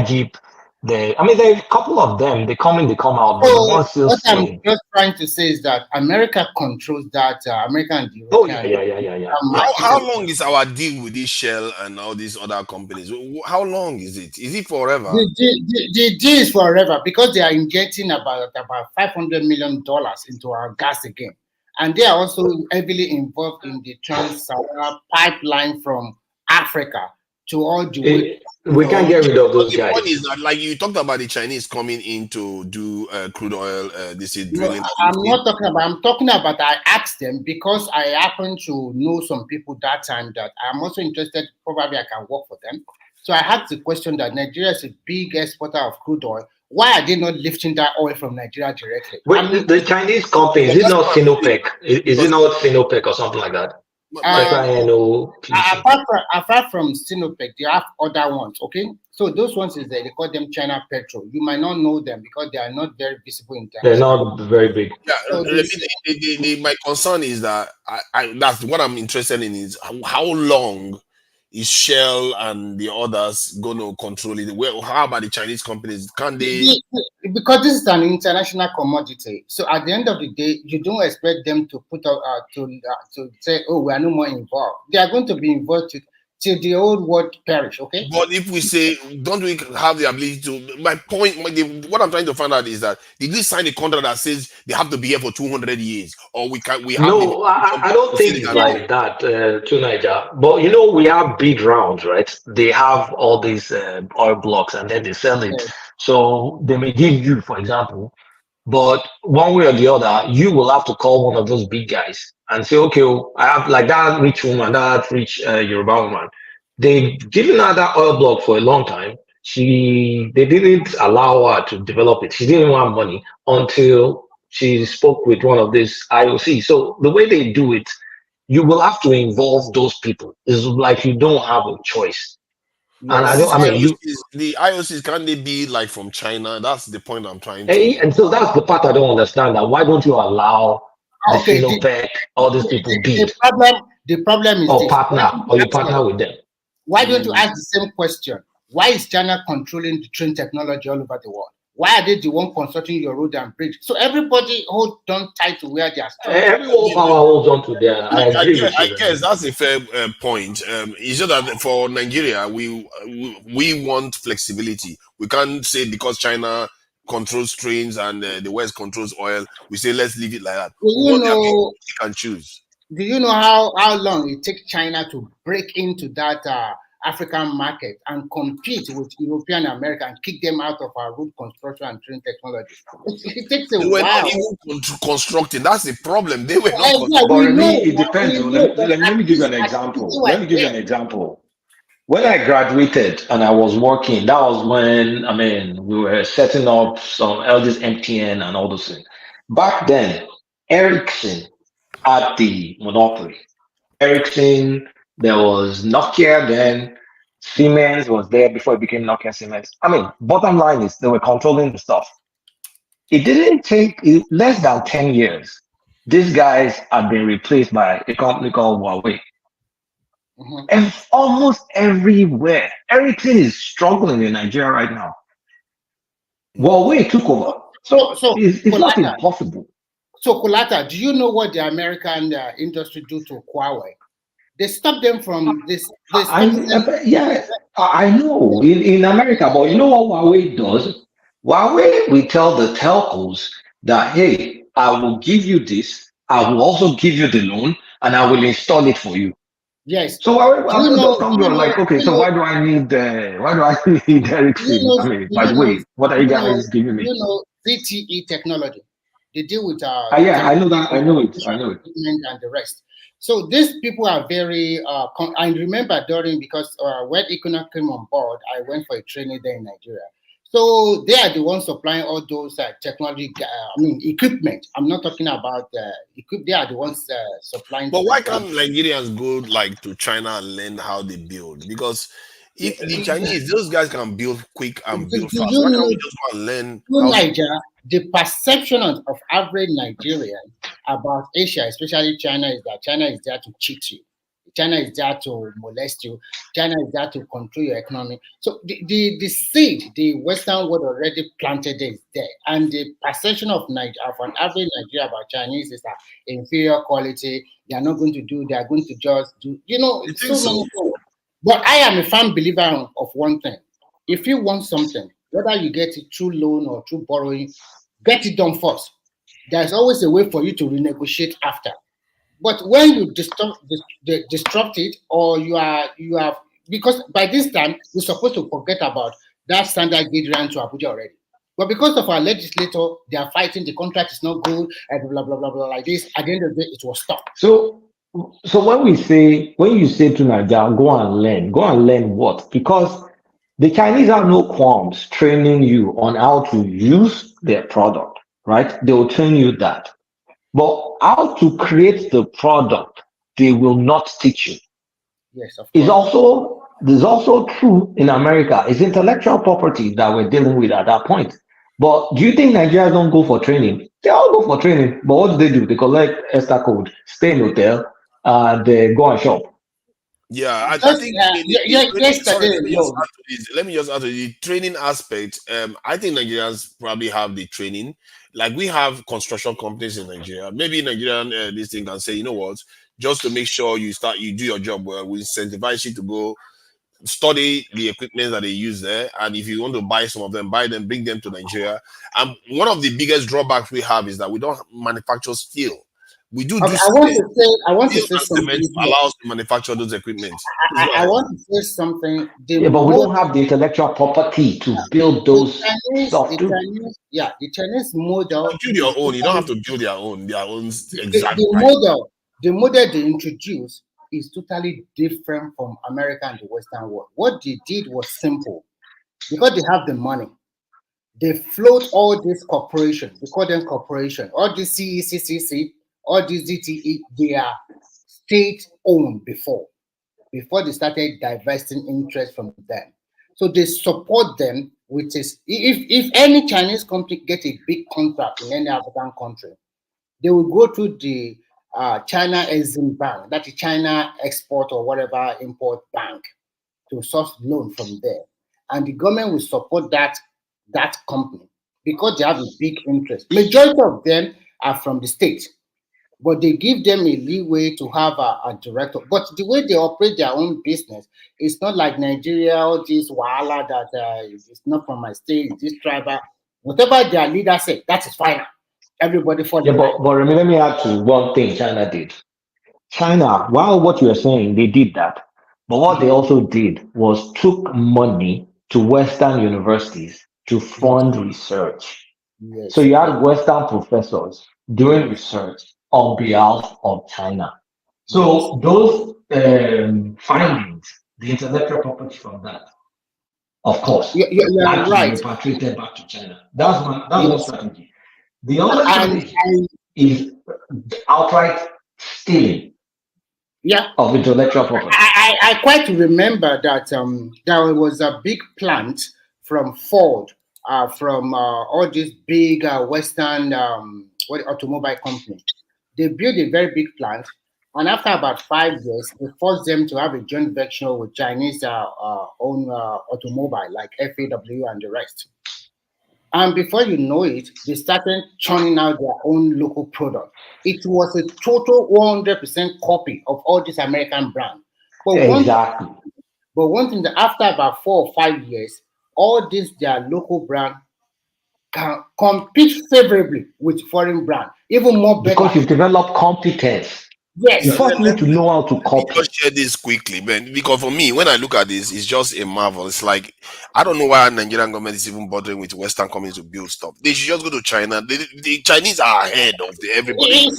Jeep. I mean, there's a couple of them. They come in, they come out, but the ones still what I'm just trying to say is that America controls that. America and Europe. Oh yeah. How long is our deal with this Shell and all these other companies? How long is it? Is it forever? The deal is forever, because they are injecting about $500 million into our gas again, and they are also heavily involved in the Trans-Sahara pipeline from Africa to all the way. We can't get rid of those guys. The point is that, like you talked about, the Chinese coming in to do crude oil. This is drilling. I'm not talking about. I'm talking about. I asked them because I happen to know some people that time that I'm also interested. Probably I can work for them. So I had the question that Nigeria is a big exporter of crude oil. Why are they not lifting that oil from Nigeria directly? Wait, the Chinese company, is it not Sinopec? Is it not Sinopec or something like that? Apart from Sinopec, they have other ones. Okay, so those ones is they call them China Petrol. You might not know them because they are not very visible in terms. They're not very big. Yeah, so my concern is that that's what I'm interested in is how long is Shell and the others going to control it? How about the Chinese companies? Can they? Because this is an international commodity. So at the end of the day, you don't expect them to put out to say, "Oh, we are no more involved." They are going to be involved till the old world perish. Okay. But if we say, don't we have the ability to? My point, what I'm trying to find out is that did we sign a contract that says they have to be here for 200 years, or we have the No, I don't think it's like that, to Niger. But you know, we have bid rounds, right? They have all these oil blocks, and then they sell it. So they may give you, for example, but one way or the other, you will have to call one of those big guys and say, okay, well, I have like that rich woman, that rich Yoruba woman. They've given her that oil block for a long time. They didn't allow her to develop it. She didn't want money until she spoke with one of these IOC. So the way they do it, you will have to involve those people. It's like you don't have a choice. And the IOCs, can they be like from China? That's the point I'm trying to. And so that's the part I don't understand. That why don't you allow the Sinopec, all these people bid? The problem is or partner, or you partner with them. Why don't you ask the same question? Why is China controlling the train technology all over the world? Why are they the one constructing your road and bridge? So everybody hold on tight to where they are strong. Everyone power holds on to their. I guess that's a fair point. It's just that for Nigeria, we want flexibility. We can't say because China controls trains and the West controls oil, we say let's leave it like that. You can choose. Do you know how long it takes China to break into that African market and compete with European and America and kick them out of our road construction and train technology? It takes a while. They were not even constructing. That's the problem. They were not. But it depends. Let me give you an example. When I graduated and I was working, that was when we were setting up all this MTN and all those things. Back then, Ericsson had the monopoly. Ericsson, there was Nokia then, Siemens was there before it became Nokia Siemens. Bottom line is they were controlling the stuff. It didn't take less than 10 years. These guys had been replaced by a company called Huawei. And almost everywhere, everything is struggling in Nigeria right now. Huawei took over. So it's not impossible. So, Kulata, do you know what the American industry do to Huawei? They stop them from this. I know in America, but you know what Huawei does? Huawei will tell the telcos that, hey, I will give you this, I will also give you the loan, and I will install it for you. Yes. So why do I need Ericsson? By the way, what are you guys giving me? You know ZTE technology. They deal with I know that. I know it. And the rest. So these people are very. I remember because when Economic came on board, I went for a training there in Nigeria. So they are the ones supplying all those technology, equipment. I'm not talking about equipment. They are the ones supplying. But why can't Nigerians go to China and learn how they build? Because if the Chinese, those guys can build quick and build fast. Why can't we just go and learn? Nigeria, the perception of average Nigerian about Asia, especially China, is that China is there to cheat you. China is there to molest you. China is there to control your economy. So the seed, the Western world already planted is there. And the perception of an average Nigeria about Chinese is that inferior quality. They are not going to do. They are going to just do. Many things. But I am a firm believer of one thing. If you want something, whether you get it through loan or through borrowing, get it done first. There's always a way for you to renegotiate after. But when you disrupt it, or you have, because by this time you're supposed to forget about that standard gauge ran to Abuja already. But because of our legislator, they are fighting, the contract is not good, and blah blah blah blah like this. At the end of the day, it was stopped. So when you say to Nigeria, go and learn what? Because the Chinese have no qualms training you on how to use their product, right? They will train you that. But how to create the product, they will not teach you. Yes, of course. There's also true in America. It's intellectual property that we're dealing with at that point. But do you think Nigerians don't go for training? They all go for training. But what do? They collect extra code, stay in hotel, they go and shop. Yeah, I think let me just add to the training aspect. I think Nigerians probably have the training. Like we have construction companies in Nigeria. Maybe Nigerian this thing can say, you know what, just to make sure you do your job well. We incentivize you to go study the equipment that they use there, and if you want to buy some of them, buy them, bring them to Nigeria. And one of the biggest drawbacks we have is that we don't manufacture steel. We do Okay, cement. I want to Steel say and something. cement allows to manufacture those equipment. I want to say something. Yeah, but we don't have the intellectual property to build those stuff too. The Chinese model. You build your own. You don't have to build their own exact. The model they introduced is totally different from America and the Western world. What they did was simple. Because they have the money, they float all these corporations. We call them corporation. All these CECCC, all these DTE, they are state-owned before they started divesting interest from them. So they support them with this. If any Chinese company get a big contract in any African country, they will go to the China Exim Bank, that's the China Export or whatever import bank, to source loan from there. And the government will support that company because they have a big interest. Majority of them are from the state, but they give them a leeway to have a director. But the way they operate their own business, it's not like Nigeria, all this wahala that it's not from my state, this tribal. Whatever their leader said, that is fine. Everybody follow. Yeah, but let me add to one thing China did. China, while what you are saying, they did that. But what they also did was took money to Western universities to fund research. Yes. So you had Western professors doing research on behalf of China. So those findings, the intellectual property from that, of course, had to be repatriated back to China. That's one strategy. The other strategy is outright stealing of intellectual property. I quite remember that there was a big plant from Ford, from all these big Western automobile companies. They built a very big plant, and after about 5 years, they forced them to have a joint venture with Chinese own automobile like FAW and the rest. And before you know it, they started churning out their own local product. It was a total 100% copy of all these American brands. But one thing that after about 4 or 5 years, all these their local brand can compete favorably with foreign brand, even more better. Because you develop competence. Yes. You first need to know how to copy. Just share this quickly, man. Because for me, when I look at this, it's just a marvel. It's like I don't know why Nigerian government is even bothering with Western companies to build stuff. They should just go to China. The Chinese are ahead of everybody.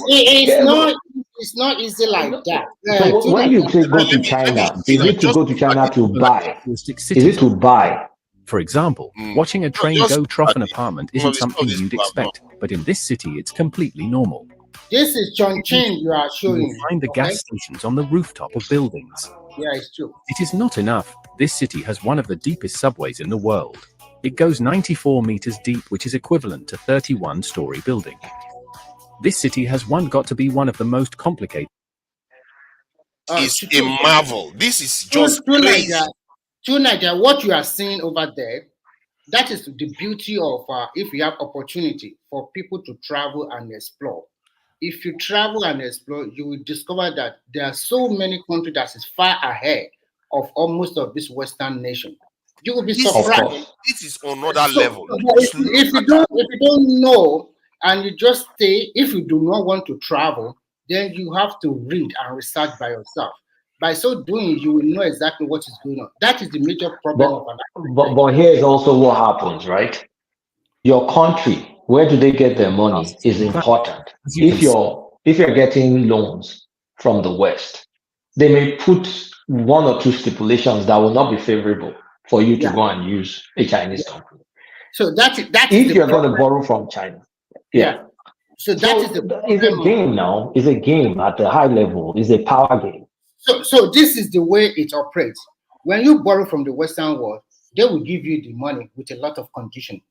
It's not easy like that. So when you say go to China, is it to go to China to buy? Is it to buy? For example, watching a train go trough an apartment isn't something you'd expect, but in this city, it's completely normal. This is Chongqing you are showing. You find the gas stations on the rooftop of buildings. Yeah, it's true. It is not enough. This city has one of the deepest subways in the world. It goes 94 meters deep, which is equivalent to 31-story building. This city has got to be one of the most complicated. It's a marvel. This is just crazy. To Nigeria, what you are seeing over there, that is the beauty of if you have opportunity for people to travel and explore. If you travel and explore, you will discover that there are so many countries that is far ahead of almost of this Western nation. You will be surprised. This is another level. If you don't know and you just stay, if you do not want to travel, then you have to read and research by yourself. By so doing, you will know exactly what is going on. That is the major problem. But here's also what happens, right? Your country, where do they get their money, is important. If you're getting loans from the West, they may put 1 or 2 stipulations that will not be favorable for you to go and use a Chinese company. So that if you're going to borrow from China, So that is the problem. It's a game now. It's a game at a high level. It's a power game. So this is the way it operates. When you borrow from the Western world, they will give you the money with a lot of conditions.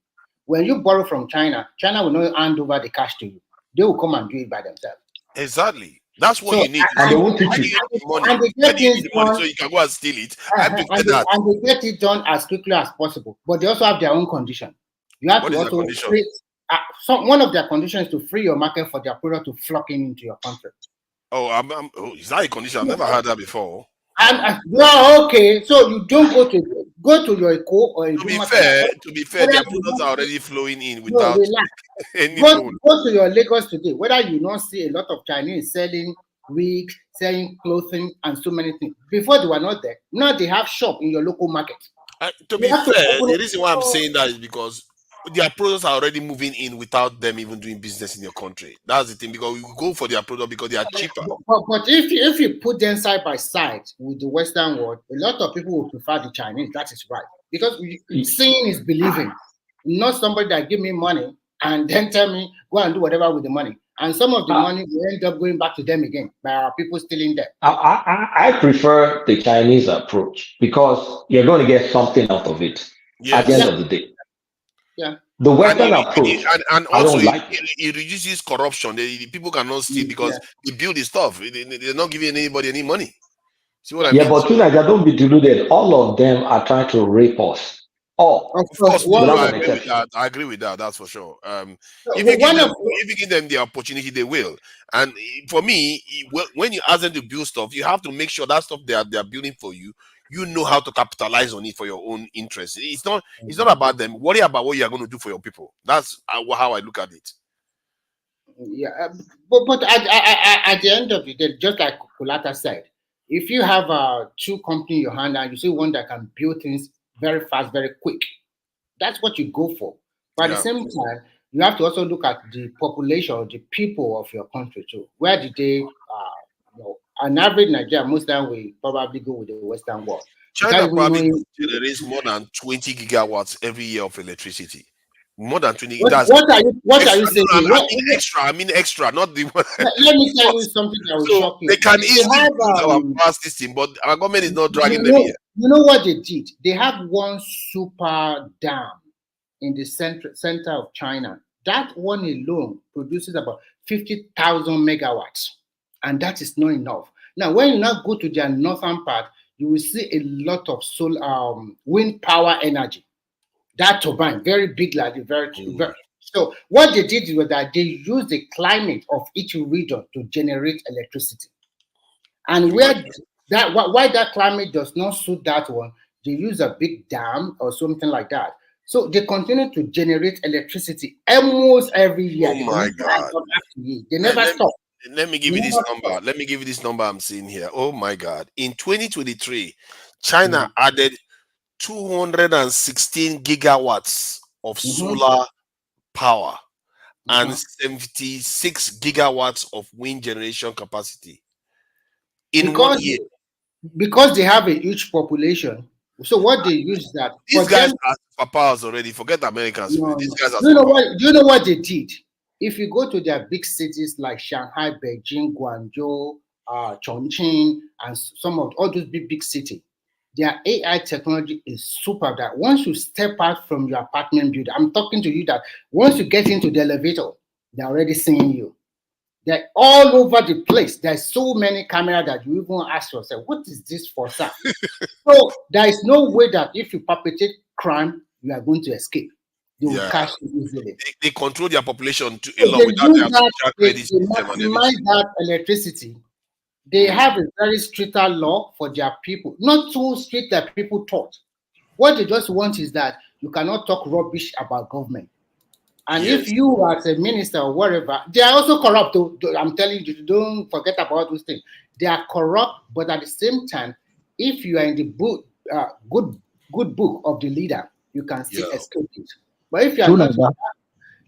When you borrow from China, China will not hand over the cash to you. They will come and do it by themselves. Exactly. That's what you need. And they won't teach you. And they get things done, so you can go and steal it. and they get it done as quickly as possible. But they also have their own condition. You have to also create. One of their conditions is to free your market for their product to flock into your country. Oh, is that a condition? I've never heard that before. And okay, so you don't go to your Eko or To be fair, their products are already flowing in without any loan. Go to your Lagos today, whether you not see a lot of Chinese selling wigs, selling clothing, and so many things. Before they were not there. Now they have shop in your local market. To be fair, the reason why I'm saying that is because their products are already moving in without them even doing business in your country. That's the thing, because we go for their product because they are cheaper. But if you put them side by side with the Western world, a lot of people will prefer the Chinese. That is right. Because seeing is believing. Not somebody that give me money and then tell me, go and do whatever with the money. And some of the money will end up going back to them again by our people stealing them. I prefer the Chinese approach because you're going to get something out of it at the end of the day. Yeah. The Western approach, and I also don't like it reduces corruption. The people cannot steal because they build the stuff. They're not giving anybody any money. See what I mean? But Nigeria, don't be deluded. All of them are trying to rape us. All. Of course, I agree with that. That's for sure. If you give them the opportunity, they will. And for me, when you ask them to build stuff, you have to make sure that stuff they are building for you, you know how to capitalize on it for your own interest. It's not about them. Worry about what you are going to do for your people. That's how I look at it. Yeah, but at the end of the day, just like Kulata said, if you have two companies in your hand and you see one that can build things very fast, very quick, that's what you go for. But at the same time, you have to also look at the population, the people of your country too. Where did they, an average Nigerian, most time we probably go with the Western world. China probably generates more than 20 gigawatts every year of electricity. More than 20. What are you saying? I mean extra, not the one. Let me tell you something that will shock you. They can easily use our power system, but our government is not dragging them here. You know what they did? They have one super dam in the center of China. That one alone produces about 50,000 megawatts. And that is not enough. Now, when you now go to their northern part, you will see a lot of solar, wind power energy. That turbine, very big, like very. So what they did was that they used the climate of each region to generate electricity. And why that climate does not suit that one, they use a big dam or something like that. So they continue to generate electricity almost every year. Oh my God! They never stop. Let me give you this number. Let me give you this number I'm seeing here. Oh my God! In 2023, China added 216 gigawatts of solar power and 76 gigawatts of wind generation capacity in 1 year. Because they have a huge population. So what they use that these guys are powers already. Forget Americans. These guys are. Do you know what they did? If you go to their big cities like Shanghai, Beijing, Guangzhou, Chongqing, and some of all those big cities, their AI technology is super. That once you step out from your apartment building, I'm talking to you that once you get into the elevator, they're already seeing you. They're all over the place. There's so many cameras that you even ask yourself, what is this for, sir? So there is no way that if you perpetrate crime, you are going to escape. They will catch you easily. They control their population a lot without their social credit system and everything. That electricity. They have a very stricter law for their people. Not too strict that people thought. What they just want is that you cannot talk rubbish about government. And if you as a minister or whatever, they are also corrupt. I'm telling you, don't forget about those things. They are corrupt, but at the same time, if you are in the book, good book of the leader, you can still escape it. But if you are not,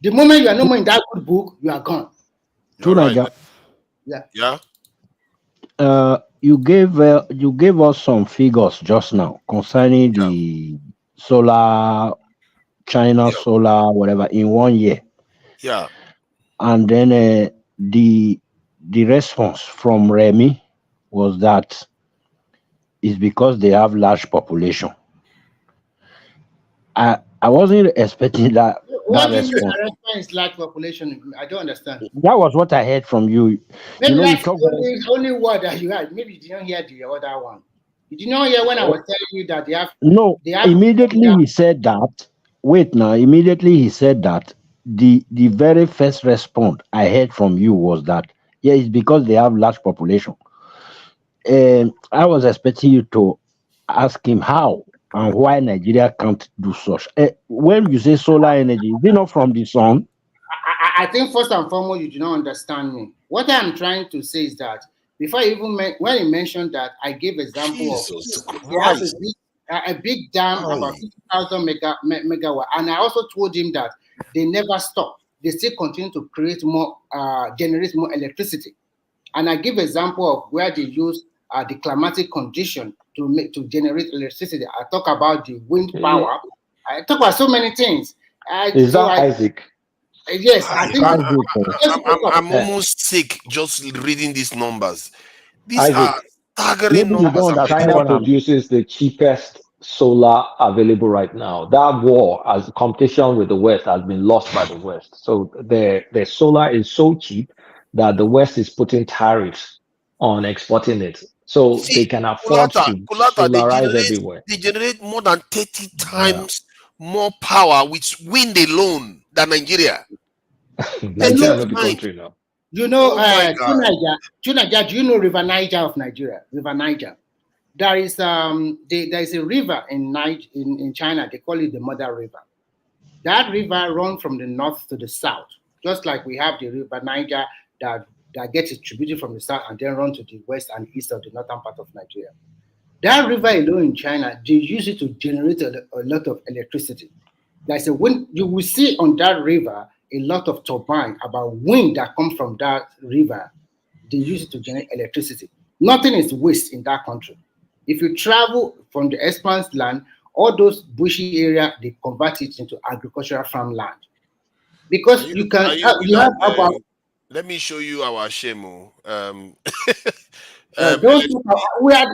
the moment you are no more in that good book, you are gone. Right. You gave us some figures just now concerning the solar. China solar, whatever, in 1 year. Yeah. And then the response from Remy was that it's because they have large population. I wasn't expecting that. What do you mean response large population? I don't understand. That was what I heard from you. Maybe that's the only word that you had. Maybe you didn't hear the other one. You did not hear when I was telling you that they have. No, immediately he said that. Wait now, immediately he said that the very first response I heard from you was that Yeah, it's because they have large population. I was expecting you to ask him how and why Nigeria can't do such. When you say solar energy, is it not from the sun? I think first and foremost, you do not understand me. What I'm trying to say is that before I even when he mentioned that, I gave example of they have a big dam about 50,000 megawatt, and I also told him that they never stop. They still continue to create more, generate more electricity. And I give example of where they use the climatic condition to generate electricity. I talk about the wind power. I talk about so many things. Isaac? Yes, I think I'm almost sick just reading these numbers. These Isaac, are staggering numbers. China produces the cheapest solar available right now. That war, as competition with the West, has been lost by the West. So the solar is so cheap that the West is putting tariffs on exporting it. So they can afford to solarize everywhere. They generate more than 30 times more power with wind alone than Nigeria. Nigeria is the country now. You know, Niger, do you know River Niger of Nigeria? River Niger. There is there is a river in China. They call it the Mother River. That river runs from the north to the south, just like we have the River Niger that gets distributed from the south and then run to the west and east of the northern part of Nigeria. That river alone in China, they use it to generate a lot of electricity. There's a wind. You will see on that river a lot of turbine about wind that comes from that river. They use it to generate electricity. Nothing is waste in that country. If you travel from the expanse land, all those bushy area, they convert it into agricultural farmland. Because you can about. Let me show you our Shemo. We are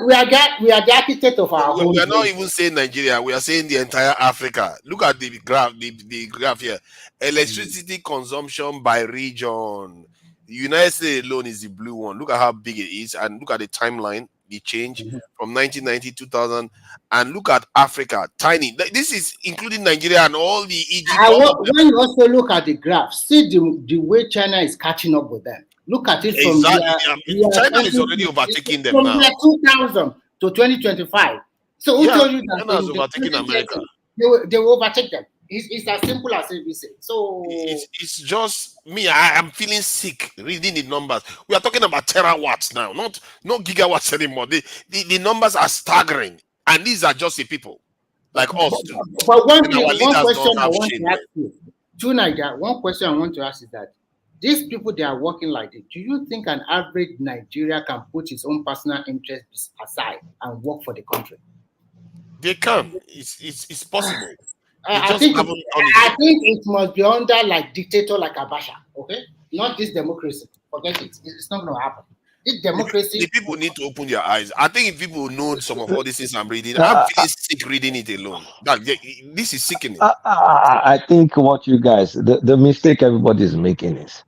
the architect of our own. We are not even saying Nigeria. We are saying the entire Africa. Look at the graph. The graph here. Electricity consumption by region. The United States alone is the blue one. Look at how big it is, and look at the timeline. The change from 1990 2000, and look at Africa, tiny. This is including Nigeria and all the Egypt. When you also look at the graph, see the way China is catching up with them. Look at it from China is already overtaking them from now. Year 2000 to 2025. So who told you that China is overtaking America? They will overtake them. It's as simple as ABC. So it's just me. I am feeling sick reading the numbers. We are talking about terawatts now, not gigawatts anymore. The numbers are staggering, and these are just the people like us too. But one question I want to ask you, one question I want to ask is that these people, they are working like this. Do you think an average Nigeria can put his own personal interests aside and work for the country? They can. It's possible. I think it must be under like dictator like Abacha, okay? Not this democracy. Forget it. It's not going to happen. This democracy. The people need to open their eyes. I think if people know some of all these things I'm reading, I'm feeling sick reading it alone. This is sickening. I think what you guys, the mistake everybody is making is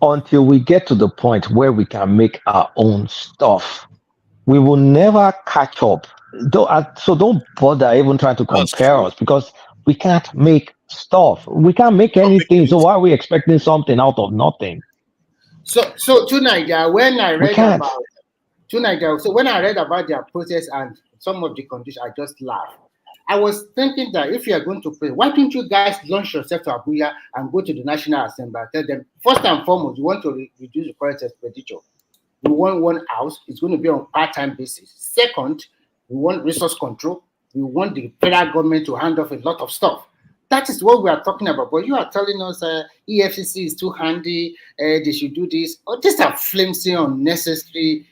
until we get to the point where we can make our own stuff, we will never catch up. So don't bother even trying to compare us because we can't make stuff. We can't make anything. So why are we expecting something out of nothing? So tonight, when I read about their protest and some of the conditions, I just laughed. I was thinking that if you are going to pray, why don't you guys launch yourself to Abuja and go to the National Assembly and tell them, first and foremost, you want to reduce the current expenditure. We want one house. It's going to be on part-time basis. Second, we want resource control. We want the federal government to hand off a lot of stuff. That is what we are talking about. But you are telling us EFCC is too handy. They should do this. Oh, these are flimsy, unnecessary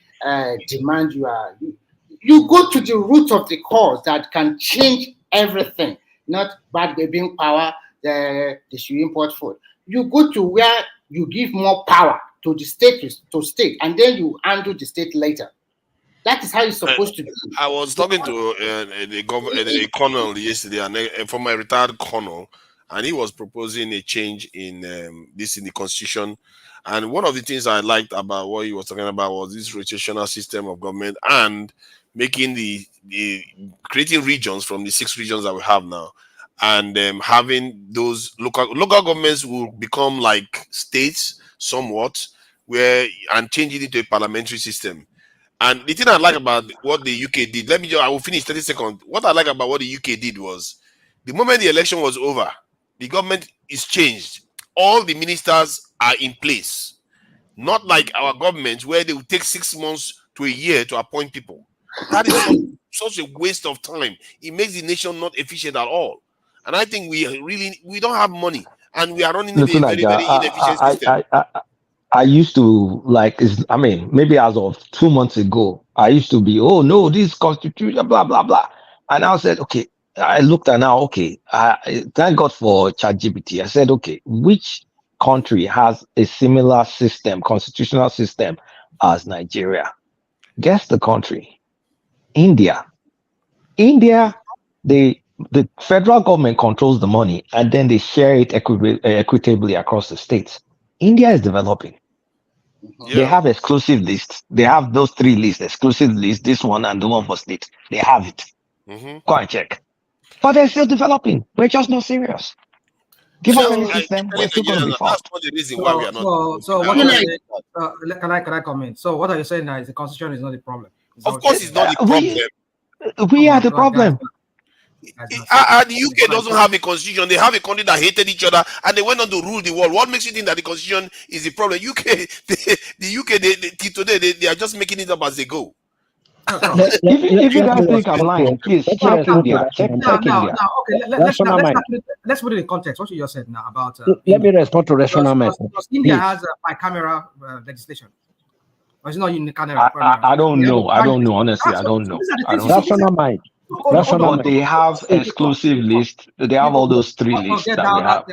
demand. You go to the root of the cause that can change everything. Not bad being power. They should import food. You go to where you give more power to the state, and then you handle the state later. That is how it's supposed to be. I was talking to a colonel yesterday, and from my retired colonel, and he was proposing a change in the constitution. And one of the things I liked about what he was talking about was this rotational system of government and making the creating regions from the 6 regions that we have now, and having those local governments will become like states somewhat. and changing it to a parliamentary system. And the thing I like about what the UK did, I will finish 30 seconds. What I like about what the UK did was, the moment the election was over, the government is changed. All the ministers are in place. Not like our government where they will take 6 months to a year to appoint people. That is such a waste of time. It makes the nation not efficient at all. And I think we don't have money, and we are running in a very, very inefficient system. I used to maybe as of 2 months ago, I used to be, oh no, this constitution, blah, blah, blah. And I said, okay, I looked at now, okay, thank God for ChatGPT. I said, okay, which country has a similar system, constitutional system as Nigeria? Guess the country. India. India, the federal government controls the money and then they share it equitably across the states. India is developing. Yeah. They have exclusive lists. They have those 3 lists, exclusive list, this one and the one for state. They have it. Go and check. But they're still developing. We're just not serious. Give us any system, we're still going to be fast. That's not the reason why we are not. So what are you saying? Can I comment? So what are you saying now is the constitution is not the problem? Of course it's not the problem. We are the problem. The UK doesn't have a constitution. They have a country that hated each other and they went on to rule the world. What makes you think that the constitution is the problem? The UK, today they are just making it up as they go. If you guys think I'm lying, please check India. Check India. Okay, let's put it in context. What you just said now about. Let me respond to rational method. India has a bicameral legislation. Or is it not unicameral? I don't know. Honestly, I don't know. Rational mind. They have exclusive list. They have all those 3 lists that we have.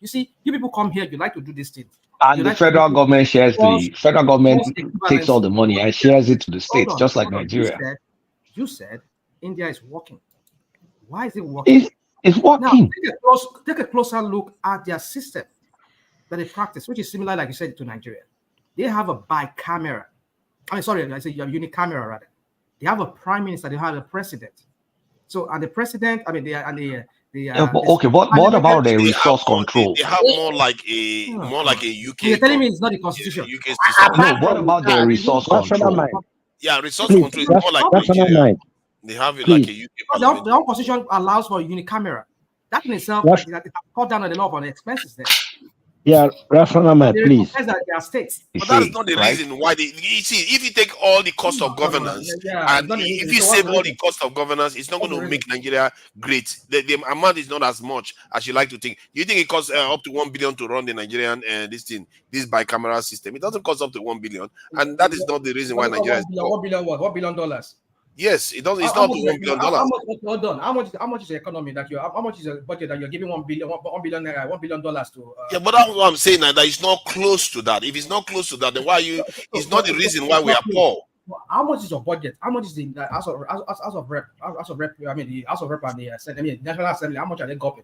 You see, you people come here, you like to do this thing. And the federal government shares the federal government takes all the money and shares it to the states, just like Nigeria. You said India is working. Why is it working? It's working. Now, take a closer look at their system that they practice, which is similar, like you said, to Nigeria. They have a bicameral. I say unicameral rather. They have a prime minister. They have a president. So, and the president, what about the resource control? They have more like a UK. You're telling me it's not the constitution. No, what about the resource control? Yeah, resource control is more like Nigeria. They have it like a UK. The own constitution allows for unicameral. That in itself, it cut down on a lot of expenses there. Yeah, rational please. But that's not the reason why you see, if you take all the cost of governance and if you save all the cost of governance, it's not going to make Nigeria great. The amount is not as much as you like to think. You think it costs up to 1 billion to run the Nigerian this bicameral system? It doesn't cost up to 1 billion, and that is not the reason why Nigeria is $1 billion what? $1 billion? Yes, it does. It's not $1 billion. How much is the economy that you? How much is the budget that you're giving $1 billion to? Yeah, but that's what I'm saying. That it's not close to that. If it's not close to that, then why you? It's not the reason why we are poor. How much is your budget? How much is the House of Rep? I mean, the House of Rep and the Senate. I mean, National Assembly. How much are they gopping?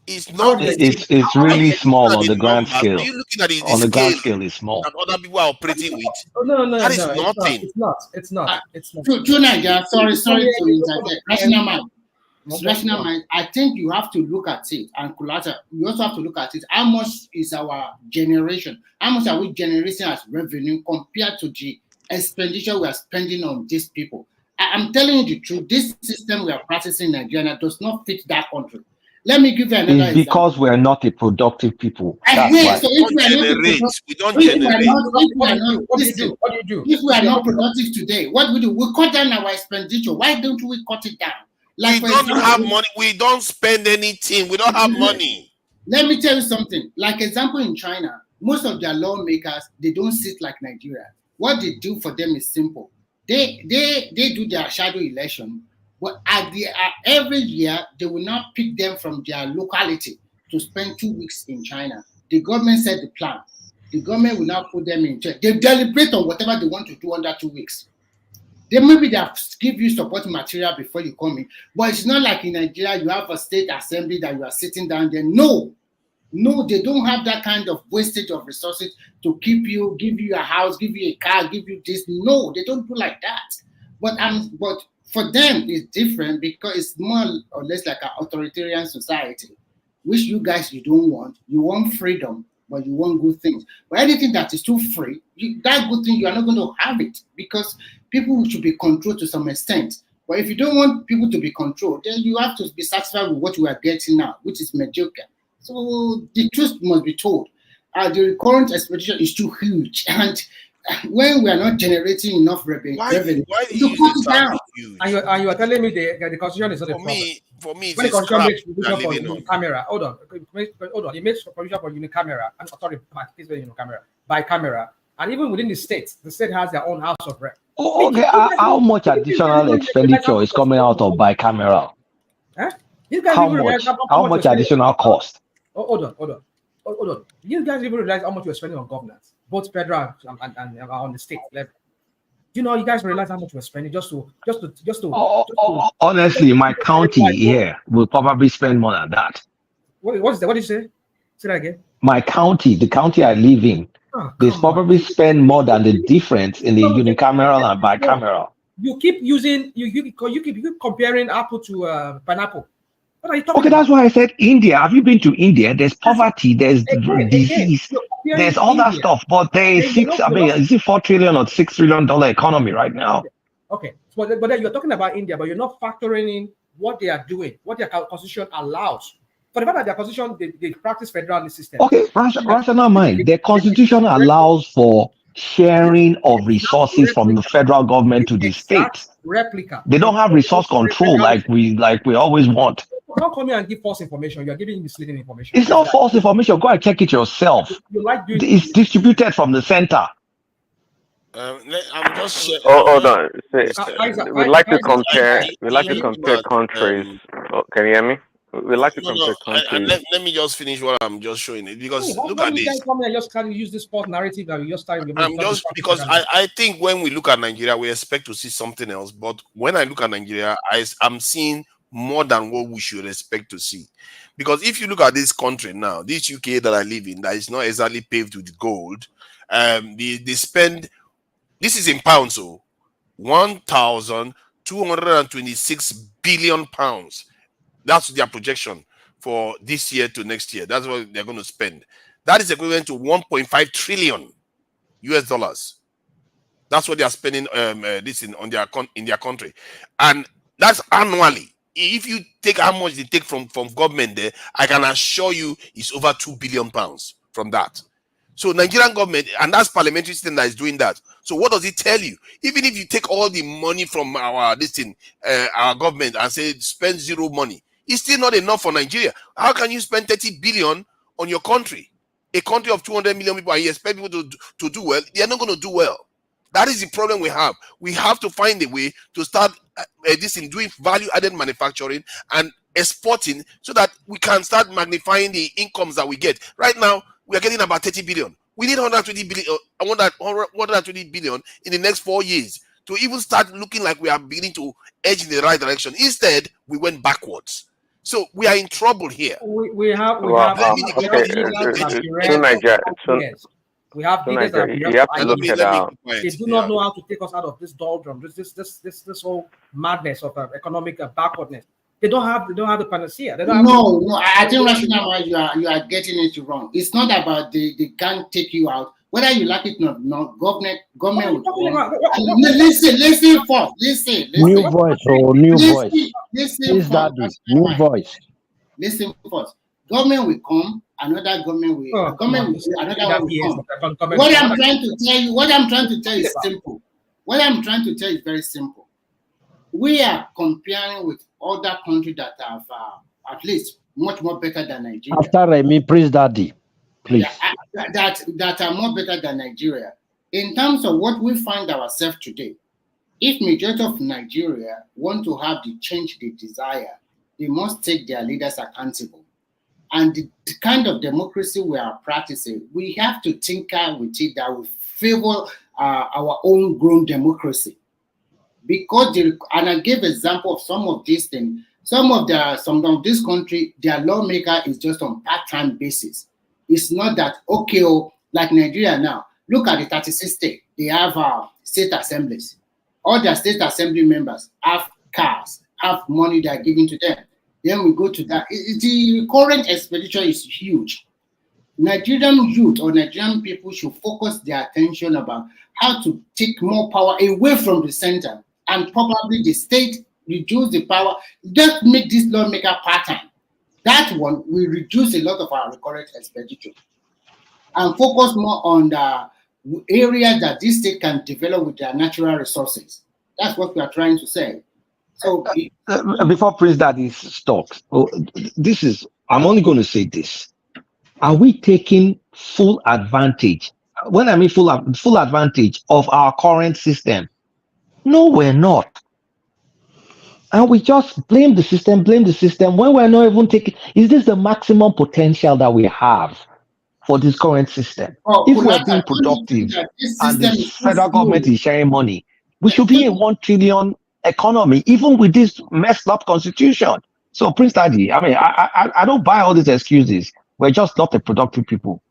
It's not. It's really small on the grand scale. Are you looking at it? On the grand scale, it's small. That other people are operating with. No. That is nothing. It's not. To Nigeria, sorry to interject. Rational mind. I think you have to look at it, and you also have to look at it. How much is our generation? How much are we generating as revenue compared to the expenditure we are spending on these people? I'm telling you the truth. This system we are practicing in Nigeria does not fit that country. Let me give you another example. Because we're not a productive people. That's why. So if we are not productive today, what do we do? We cut down our expenditure. Why don't we cut it down? Like we don't have money. We don't spend anything. We don't have money. Let me tell you something. Like example in China, most of their lawmakers, they don't sit like Nigeria. What they do for them is simple. They do their shadow election. But every year, they will not pick them from their locality to spend 2 weeks in China. The government set the plan. The government will not put them in check. They deliberate on whatever they want to do under 2 weeks. They give you support material before you come in. But it's not like in Nigeria, you have a state assembly that you are sitting down there. No, they don't have that kind of wastage of resources to give you a house, give you a car, give you this. No, they don't do like that. But for them, it's different because it's more or less like an authoritarian society, which you don't want. You want freedom. but you want good things. But anything that is too free, that good thing, you are not going to have it because people should be controlled to some extent. But if you don't want people to be controlled, then you have to be satisfied with what we are getting now, which is mediocre. So the truth must be told. The current expectation is too huge, and when we are not generating enough revenue, why do you cut use it the down. term huge? And you are telling me the constitution is not a problem. For me, When the it's a constitution scrap makes we are provision for living on. camera, hold on, it makes provision for camera. I'm sorry, camera by camera, and even within the state has their own house of rep. Okay, how much additional expenditure is coming out of bicameral? Huh? How much additional cost? Hold on. You guys even realize how much you're spending on governance, both federal and on the state level. You know, you guys realize how much we're spending just to. Honestly, my county here will probably spend more than that. What is that? What did you say? Say that again. My county, the county I live in, they probably spend more than the difference in the unicameral and bicameral. You keep using you keep comparing apple to pineapple. What are you talking about? That's why I said India. Have you been to India? There's poverty, there's disease, there's all that stuff. But there is is it $4 trillion or $6 trillion economy right now? Okay, but then you're talking about India, but you're not factoring in what they are doing, what their constitution allows. For the fact that their constitution, they practice federalist system. Okay, rational mind. Their constitution allows for sharing of resources from the federal government to the states. Replica. They don't have resource control like we always want. Don't come here and give false information. You're giving misleading information. It's not false information. Go and check it yourself. It's distributed from the center. I'm just hold on. We like to compare. We like to compare countries. Can you hear me? We like to compare countries. Let me just finish what I'm just showing it because look at this. Guys come here just kind of use this false narrative that we just started. Because I think when we look at Nigeria, we expect to see something else. But when I look at Nigeria, I'm seeing more than what we should expect to see. Because if you look at this country now, this UK that I live in, that is not exactly paved with gold, they spend, this is in pounds, so 1,226 billion pounds. That's their projection for this year to next year. That's what they're going to spend. That is equivalent to 1.5 trillion US dollars. That's what they are spending in their country, and that's annually. If you take how much they take from government there, I can assure you it's over 2 billion pounds from that. So Nigerian government, and that's parliamentary system that is doing that. So what does it tell you? Even if you take all the money from our government and say spend zero money, it's still not enough for Nigeria. How can you spend 30 billion on your country, a country of 200 million people, and you expect people to do well? They are not going to do well. That is the problem we have. We have to find a way to start doing value-added manufacturing and exporting so that we can start magnifying the incomes that we get. Right now, we are getting about 30 billion. We need 120 billion in the next 4 years to even start looking like we are beginning to edge in the right direction. Instead, we went backwards. So we are in trouble here. We have you have to look at they do not know how to take us out of this doldrum, this whole madness of economic backwardness. They don't have the panacea. No, I think rational you are getting it wrong. It's not about they can't take you out. Whether you like it or not, government will come. Listen first. Listen. New voice. Listen first. New voice. Listen first. Government will come. Another government will. Another one will come. What I'm trying to tell you is simple. What I'm trying to tell you is very simple. We are comparing with other countries that have at least much more better than Nigeria. After Remy, please, Daddy, please. Yeah, that are more better than Nigeria. In terms of what we find ourselves today, if majority of Nigeria want to have the change they desire, they must take their leaders accountable. And the kind of democracy we are practicing, we have to tinker with it that will favor our own grown democracy. Because and I gave example of some of these things. Some of this country, their lawmaker is just on part-time basis. It's not that like Nigeria now. Look at the 36 states. They have state assemblies. All their state assembly members have cars, have money they are giving to them. Then we go to that. The current expenditure is huge. Nigerian youth or Nigerian people should focus their attention about how to take more power away from the center, and probably the state reduce the power. Just make this lawmaker part-time. That one will reduce a lot of our recurrent expenditure and focus more on the areas that this state can develop with their natural resources. That's what we are trying to say. So before Prince Daddy talks, I'm only going to say this. Are we taking full advantage? When I mean full advantage of our current system? No, we're not. And we just blame the system when we're not even taking. Is this the maximum potential that we have for this current system? If we're being productive and the federal government is sharing money, we should be a 1 trillion economy, even with this messed up constitution. So, Prince Daddy, I mean, I don't buy all these excuses. We're just not a productive people.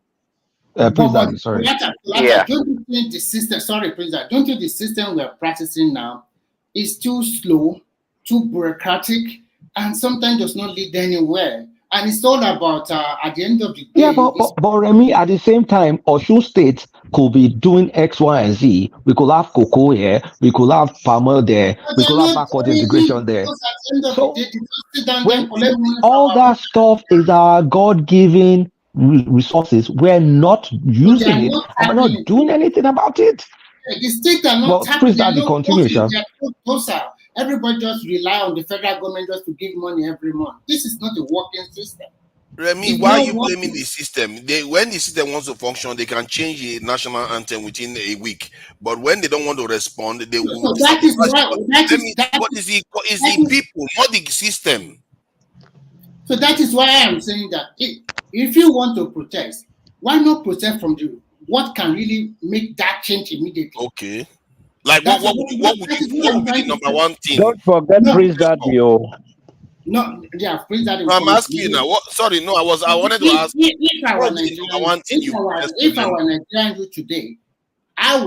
Prince Daddy, sorry. Yeah. Don't you think the system? Sorry, Prince Daddy. Don't you think the system we're practicing now is too slow, too bureaucratic, and sometimes does not lead anywhere? And it's all about at the end of the day. Yeah, but Remy, at the same time, Osun State could be doing X, Y, and Z. We could have cocoa here, we could have palm oil there, we could have backward integration there. So when all that stuff is our God-given resources, we're not using it, and we're not doing anything about it. The state are not Prince Daddy, continue, sir. Everybody just rely on the federal government just to give money every month. This is not a working system. Remy, why are you blaming the system? When the system wants to function, they can change the national anthem within a week. But when they don't want to respond, they will. So that is why. Is the people, not the system. So that is why I am saying that if you want to protest, why not protest from what can really make that change immediately? Okay. Like what would be the number one thing? Don't forget Prince Daddy. No, yeah, Prince Daddy. No, I'm asking you now. Sorry, no, I wanted to ask. If our Nigerian youth today,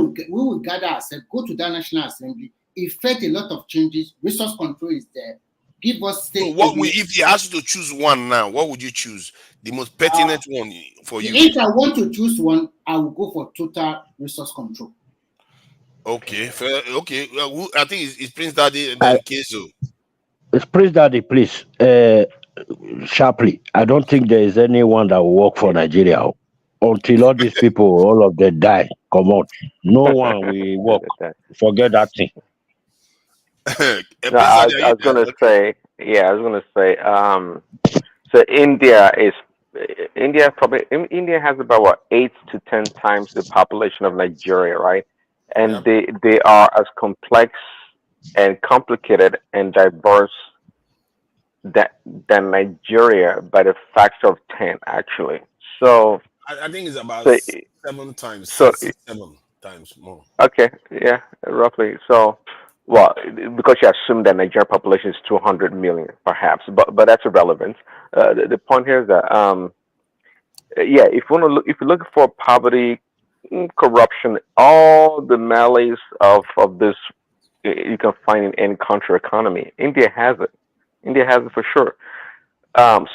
we will gather ourselves, go to that National Assembly, effect a lot of changes. Resource control is there. Give us state. So if you ask you to choose one now, what would you choose? The most pertinent one for you? If I want to choose one, I will go for total resource control. Okay, fair. Okay. I think it's Prince Daddy and then Kezo. It's Prince Daddy, please. Sharply, I don't think there is anyone that will work for Nigeria until all these people, all of them die. Come on, no one will work. Forget that thing. No, I was gonna say, so India has about what 8 to 10 times the population of Nigeria, right? And they are as complex and complicated and diverse than Nigeria by the factor of 10, actually. So I think it's about 7 times, 7 times more. Okay, yeah, roughly. So, well, because you assume that Nigerian population is 200 million, perhaps, but that's irrelevant. The point here is that, if you look for poverty, corruption, all the malice of this you can find in any country economy. India has it. India has it for sure.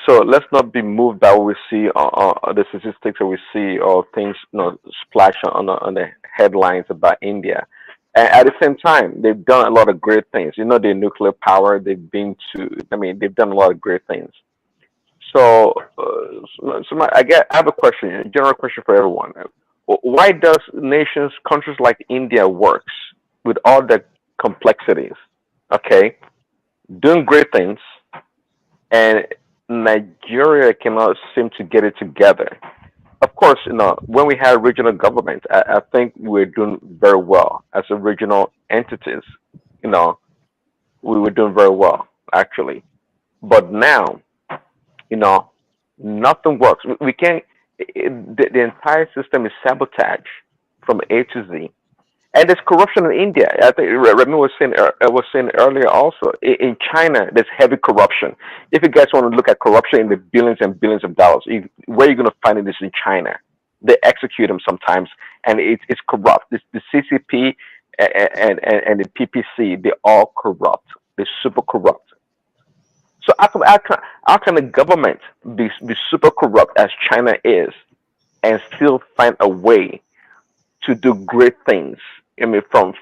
So let's not be moved by what we see on the statistics that we see or things splash on the headlines about India. And at the same time, they've done a lot of great things. The nuclear power they've done a lot of great things. So, I have a question, a general question for everyone. Why does countries like India works with all the complexities, okay, doing great things, and Nigeria cannot seem to get it together? Of course, when we had regional government, I think we're doing very well as a regional entities. We were doing very well, actually. But now, nothing works. We can't. The entire system is sabotage from A to Z, and there's corruption in India. I think Remy was saying earlier also. In China, there's heavy corruption. If you guys want to look at corruption in the billions and billions of dollars, where you're going to find it is in China. They execute them sometimes, and it's corrupt. The CCP and the PPC, they're all corrupt. They're super corrupt. So how can the government be super corrupt as China is, and still find a way to do great things. I mean, from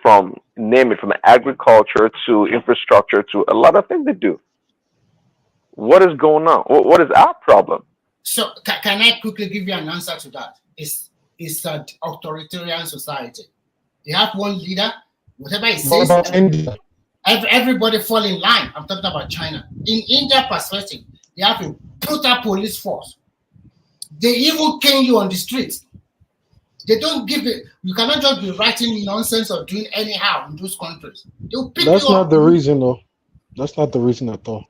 name it, from agriculture to infrastructure to a lot of things they do. What is going on? What is our problem? So can I quickly give you an answer to that? It's an authoritarian society. You have one leader, whatever he says, everybody fall in line. I'm talking about China. In India perspective, they have a brutal police force. They even cane you on the streets. They don't give it. You cannot just be writing nonsense or doing anyhow in those countries. They'll pick That's you not up. the reason, though. That's not the reason at all.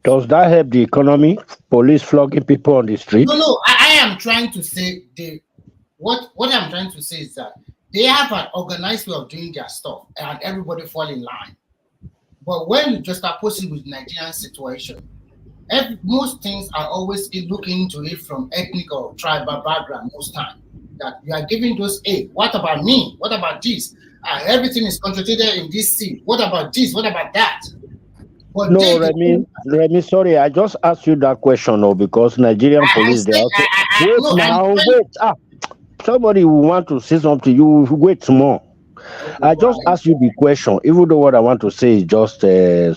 Does that help the economy? Police flogging people on the street? No. I am trying to say what I'm trying to say is that they have an organized way of doing their stuff, and everybody fall in line. But when you just oppose it with Nigerian situation, most things are always looking into it from ethnic or tribal background most time. That you are giving those, hey, what about me? What about this? Everything is concentrated in this seat. What about this? What about that? But no, Remy, sorry, I just asked you that question, because Nigerian police, they also... Wait. Somebody will want to say something, you wait more. I just asked you the question, even though what I want to say is just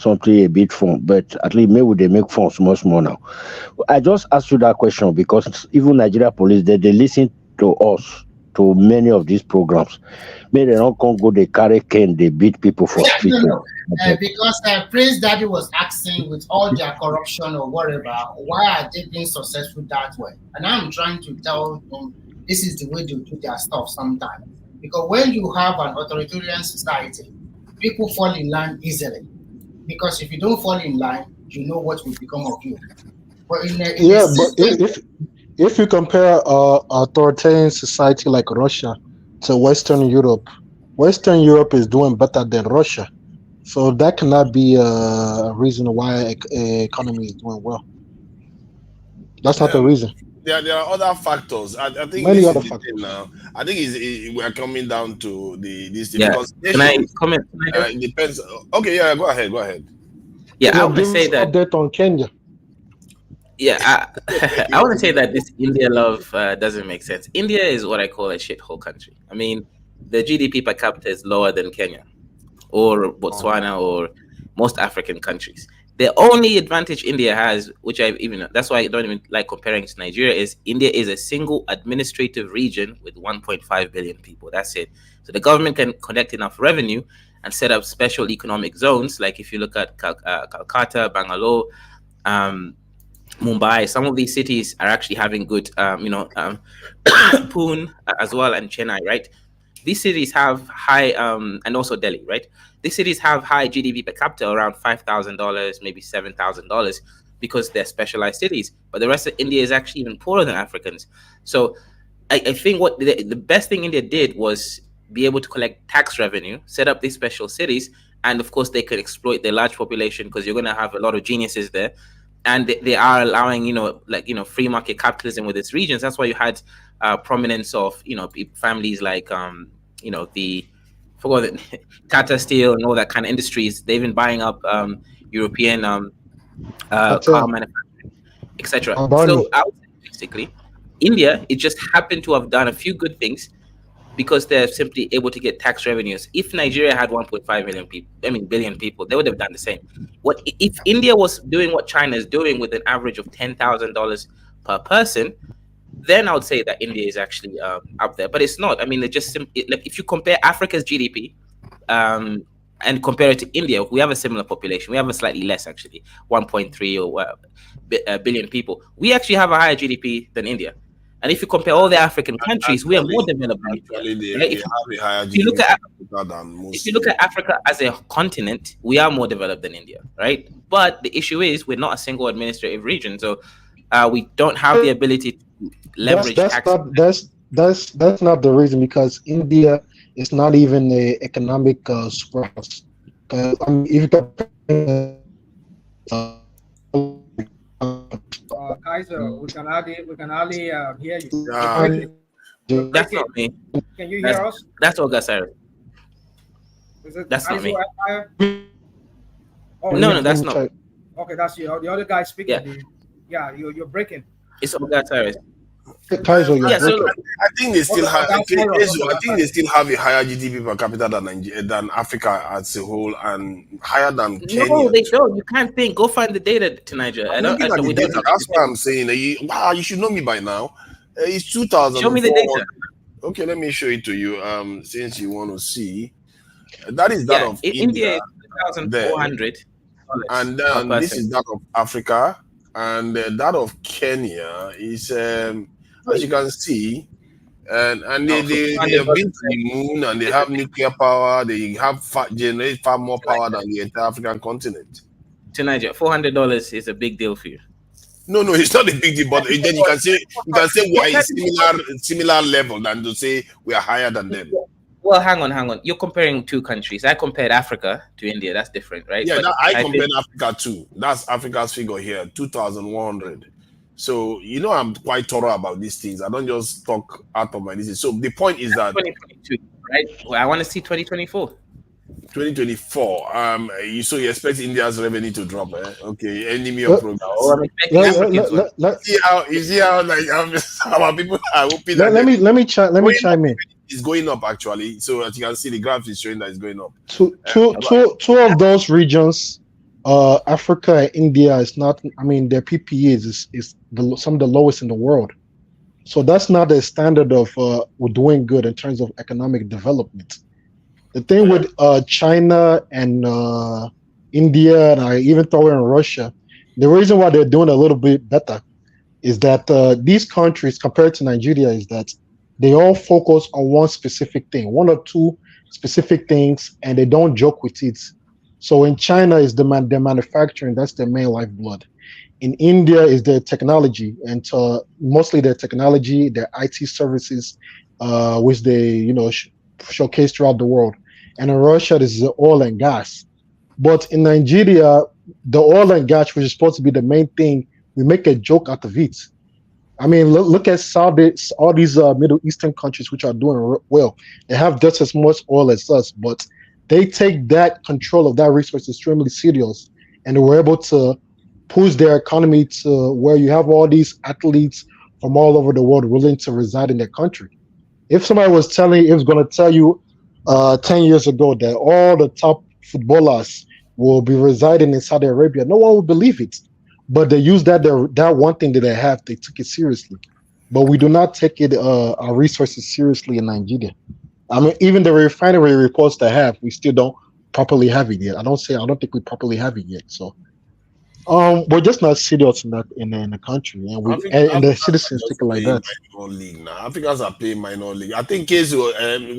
something a bit fun, but at least maybe they make fun much more now. I just asked you that question because even Nigeria police, they listen to us, to many of these programs. Maybe they don't come go, they carry cane, they beat people for street. No. Because Prince Daddy was asking, with all their corruption or whatever, why are they being successful that way? And I'm trying to tell them this is the way they do their stuff sometimes. Because when you have an authoritarian society, people fall in line easily. Because if you don't fall in line, you know what will become of you. But if you compare authoritarian society like Russia to Western Europe is doing better than Russia. So that cannot be a reason why economy is doing well. That's not the reason. There are other factors. I think Many this other is the factors. thing now. I think we are coming down to this thing, Yeah. because Can I comment? it depends. Okay, yeah, go ahead. Yeah, I want to say that. Update on Kenya. Yeah, I want to say that this India love doesn't make sense. India is what I call a shithole country. I mean, the GDP per capita is lower than Kenya or Botswana or most African countries. The only advantage India has, which that's why I don't even like comparing it to Nigeria, is India is a single administrative region with 1.5 billion people. That's it. So the government can collect enough revenue and set up special economic zones. Like if you look at Calcutta, Bangalore, Mumbai, some of these cities are actually having good, Pune as well, and Chennai, right? These cities have high, and also Delhi, right? These cities have high GDP per capita, around $5,000, maybe $7,000, because they're specialized cities. But the rest of India is actually even poorer than Africans. So I think what the best thing India did was be able to collect tax revenue, set up these special cities, and of course they could exploit their large population, because you're going to have a lot of geniuses there. And they are allowing, free market capitalism with its regions. That's why you had prominence of, families like, Tata Steel and all that kind of industries. They've been buying up European car manufacturing, etc. So I would say basically, India, it just happened to have done a few good things because they're simply able to get tax revenues. If Nigeria had 1.5 billion people, they would have done the same. What if India was doing what China is doing with an average of $10,000 per person? Then I would say that India is actually up there, but it's not. I mean, it just like if you compare Africa's GDP and compare it to India, we have a similar population. We have a slightly less, actually, 1.3 or billion people. We actually have a higher GDP than India. And if you compare all the African countries, we are more developed than India. Right? If you look at Africa as a continent, we are more developed than India, right? But the issue is we're not a single administrative region, so we don't have the ability to leverage tax. That's not the reason, because India is not even a economic superhouse. If you compare Kaiser, we can hardly hear you. That's not me. Can you hear us? That's Olga Cyrus. That's not me. No, that's not me. Okay, that's you. The other guy speaking. Yeah, you're breaking. It's Olga Cyrus. Kaiser, I think they still have. I think they still have a higher GDP per capita than Nigeria, than Africa as a whole, and higher than Kenya. No, they don't. You can't think. Go find the data, Tinubu. I'm looking at the data. That's why I'm saying. You should know me by now. It's 2000. Show me the data. Okay, let me show it to you. Since you want to see, that is that of India. India, $2,400, and then this is that of Africa, and that of Kenya is, as you can see, and they have been to the moon, and they have nuclear power. They have generate far more power than the entire African continent. Tinubu, $400 is a big deal for you. No, it's not a big deal, but then you can say we are in similar level than to say we are higher than them. Well, hang on. You're comparing two countries. I compared Africa to India. That's different, right? Yeah, I compared Africa too. That's Africa's figure here, 2,100. So I'm quite thorough about these things. I don't just talk out of my business. So the point is that 2022, right? Well, I want to see 2024. 2024. So you expect India's revenue to drop? Okay, enemy of progress. You see how like our people are hoping. Let me chime in. It's going up actually. So as you can see, the graph is showing that it's going up. Two of those regions, Africa and India, is not. I mean, their PPE is some of the lowest in the world. So that's not the standard of we're doing good in terms of economic development. The thing with China and India, and I even throw in Russia, the reason why they're doing a little bit better is that these countries, compared to Nigeria, is that they all focus on one specific thing, one or two specific things, and they don't joke with it. So in China, is their manufacturing, that's their main lifeblood. In India, is their technology, and mostly their technology, their IT services, which they showcase throughout the world. And in Russia, this is the oil and gas. But in Nigeria, the oil and gas, which is supposed to be the main thing, we make a joke out of it. I mean, look at Saudi, all these Middle Eastern countries which are doing well. They have just as much oil as us, but they take that control of that resource extremely serious, and they were able to push their economy to where you have all these athletes from all over the world willing to reside in their country. If somebody was going to tell you 10 years ago that all the top footballers will be residing in Saudi Arabia, no one would believe it. But they use that one thing that they have, they took it seriously. But we do not take our resources seriously in Nigeria. I mean, even the refinery reports they have, we still don't properly have it yet. I don't think we properly have it yet. So we're just not serious in the country, and the citizens think like that. Africans are playing minor league. I think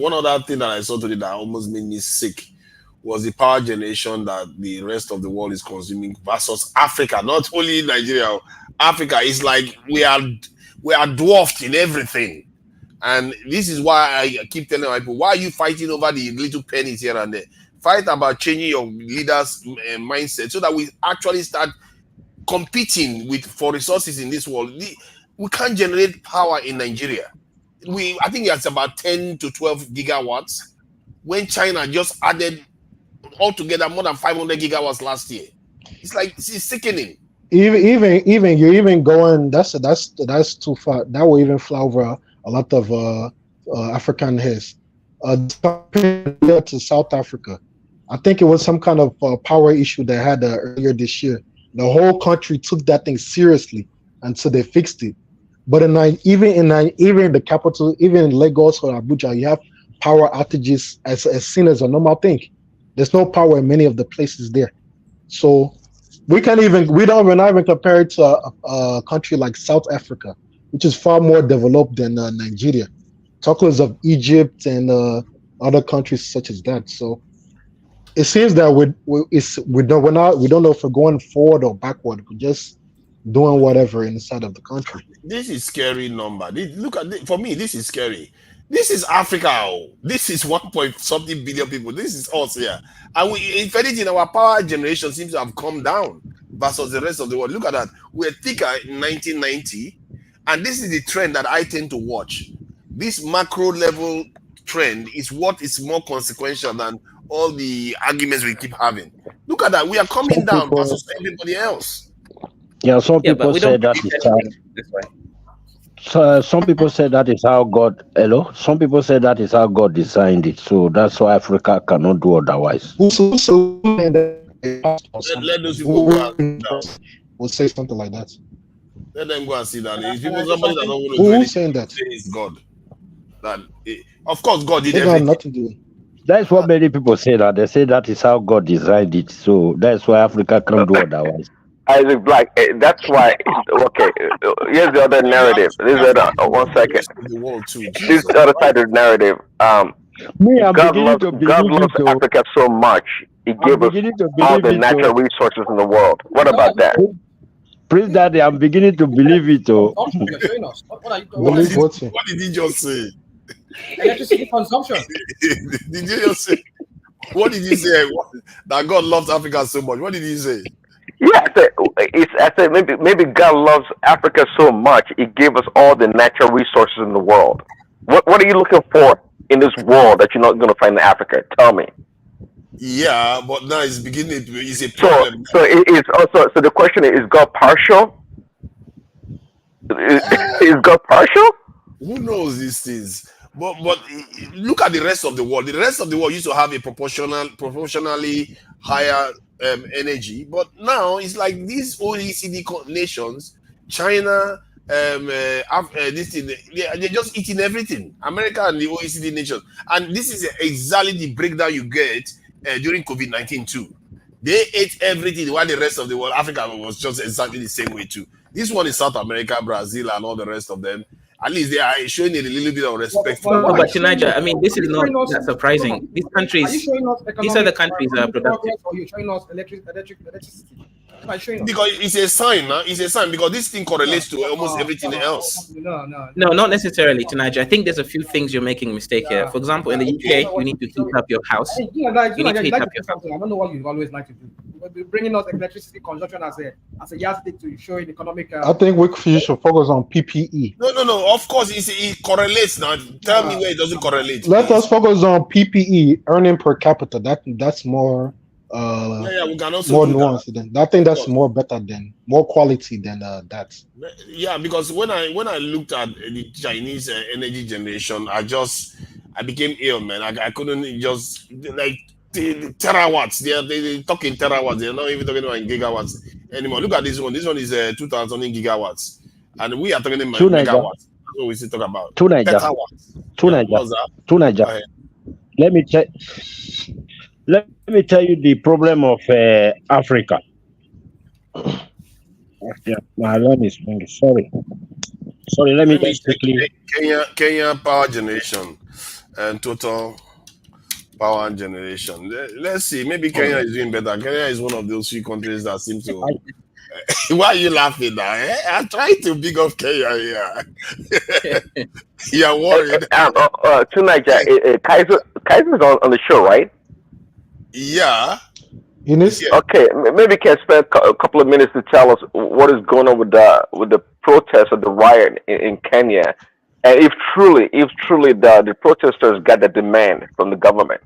one other thing that I saw today that almost made me sick was the power generation that the rest of the world is consuming versus Africa. Not only Nigeria, Africa is like we are dwarfed in everything. And this is why I keep telling people, why are you fighting over the little pennies here and there? Fight about changing your leaders' mindset so that we actually start competing for resources in this world. We can't generate power in Nigeria. I think it's about 10 to 12 gigawatts when China just added altogether more than 500 gigawatts last year. It's sickening. Even you're even going. That's too far. That will even fly over a lot of African heads. To South Africa, I think it was some kind of power issue they had earlier this year. The whole country took that thing seriously until they fixed it. But even in the capital, even in Lagos or Abuja, you have power outages as seen as a normal thing. There's no power in many of the places there. So we're not even compared to a country like South Africa, which is far more developed than Nigeria. Talk less of Egypt and other countries such as that. So it seems that we don't know if we're going forward or backward. We're just doing whatever inside of the country. This is scary number. For me, this is scary. This is Africa. This is 1.something billion people. This is us here. And if anything, our power generation seems to have come down versus the rest of the world. Look at that. We're thicker in 1990. And this is the trend that I tend to watch. This macro level trend is what is more consequential than all the arguments we keep having. Look at that. We are coming down versus everybody else. Yeah, some people say that is So, some people say that is how God. Hello. Some people say that is how God designed it. So that's why Africa cannot do otherwise. Let those people go and sit down. Will say something like that. Let them go and sit down. It's people, somebody that don't want to do Who's anything. saying that? Say it's God. That of course God did They don't have everything. nothing to do. That's what many people say. That they say that is how God designed it. So that's why Africa can't do otherwise. Isaac Black, that's why. Okay, here's the other narrative. This is the other, one second. The world too. This is the other side of the narrative. Me, I'm God beginning to believe loves it. Africa so much. He I'm gave us beginning to all believe the it. natural resources in the world. What about that? Prince Daddy, I'm beginning to believe it. You're showing us. What are you talking Believe about? what? What did he just say? Electricity consumption. Did you just say? What did he say? That God loves Africa so much. What did he say? Yeah, I said maybe God loves Africa so much. He gave us all the natural resources in the world. What are you looking for in this world that you're not going to find in Africa? Tell me. Yeah, but now it's beginning to be a So problem. it's also the question is God partial? Is God partial? Who knows these things? But look at the rest of the world. The rest of the world used to have a proportionally higher energy, but now it's like these OECD nations, China, this thing, they're just eating everything. America and the OECD nations, and this is exactly the breakdown you get during COVID-19 too. They ate everything while the rest of the world, Africa, was just exactly the same way too. This one is South America, Brazil, and all the rest of them. At least they are showing a little bit of respect. No, but Niger, I mean, this is not that surprising. These countries, Are you showing us these are the countries that are productive. progress, or you're showing us electricity? What are you showing us? Because it's a sign, now. It's a sign because this thing correlates to almost everything else. No, not necessarily, Niger. I think there's a few things you're making a mistake here. For example, in the UK, you need to heat up your house. You need to heat up your house. I don't know what you always like to do. We're bringing us electricity consumption as a yardstick to show an economic. I think we should focus on PPE. No. Of course, it correlates now. Tell me where it doesn't correlate. Let us focus on PPE, earning per capita. That's more. We can also more do nuanced than. I think that's more better than more quality than that. Yeah, because when I looked at the Chinese energy generation, I became ill, man. I couldn't just like the terawatts. They talk in terawatts. They're not even talking about in gigawatts anymore. Look at this one. This one is 2,000 gigawatts, and we are talking in megawatts. That's what we still talk about. Two Niger. Let me tell you the problem of Africa. My alarm is ringing. Sorry. Let me just quickly. Kenya power generation and total power generation. Let's see. Maybe Kenya is doing better. Kenya is one of those few countries that seem to. Why are you laughing now? I'm trying to big up Kenya here. You're worried. Tonight, Kaiser's on the show, right? Yeah. Okay, maybe you can spend a couple of minutes to tell us what is going on with the protest or the riot in Kenya, and if truly the protesters got the demand from the government,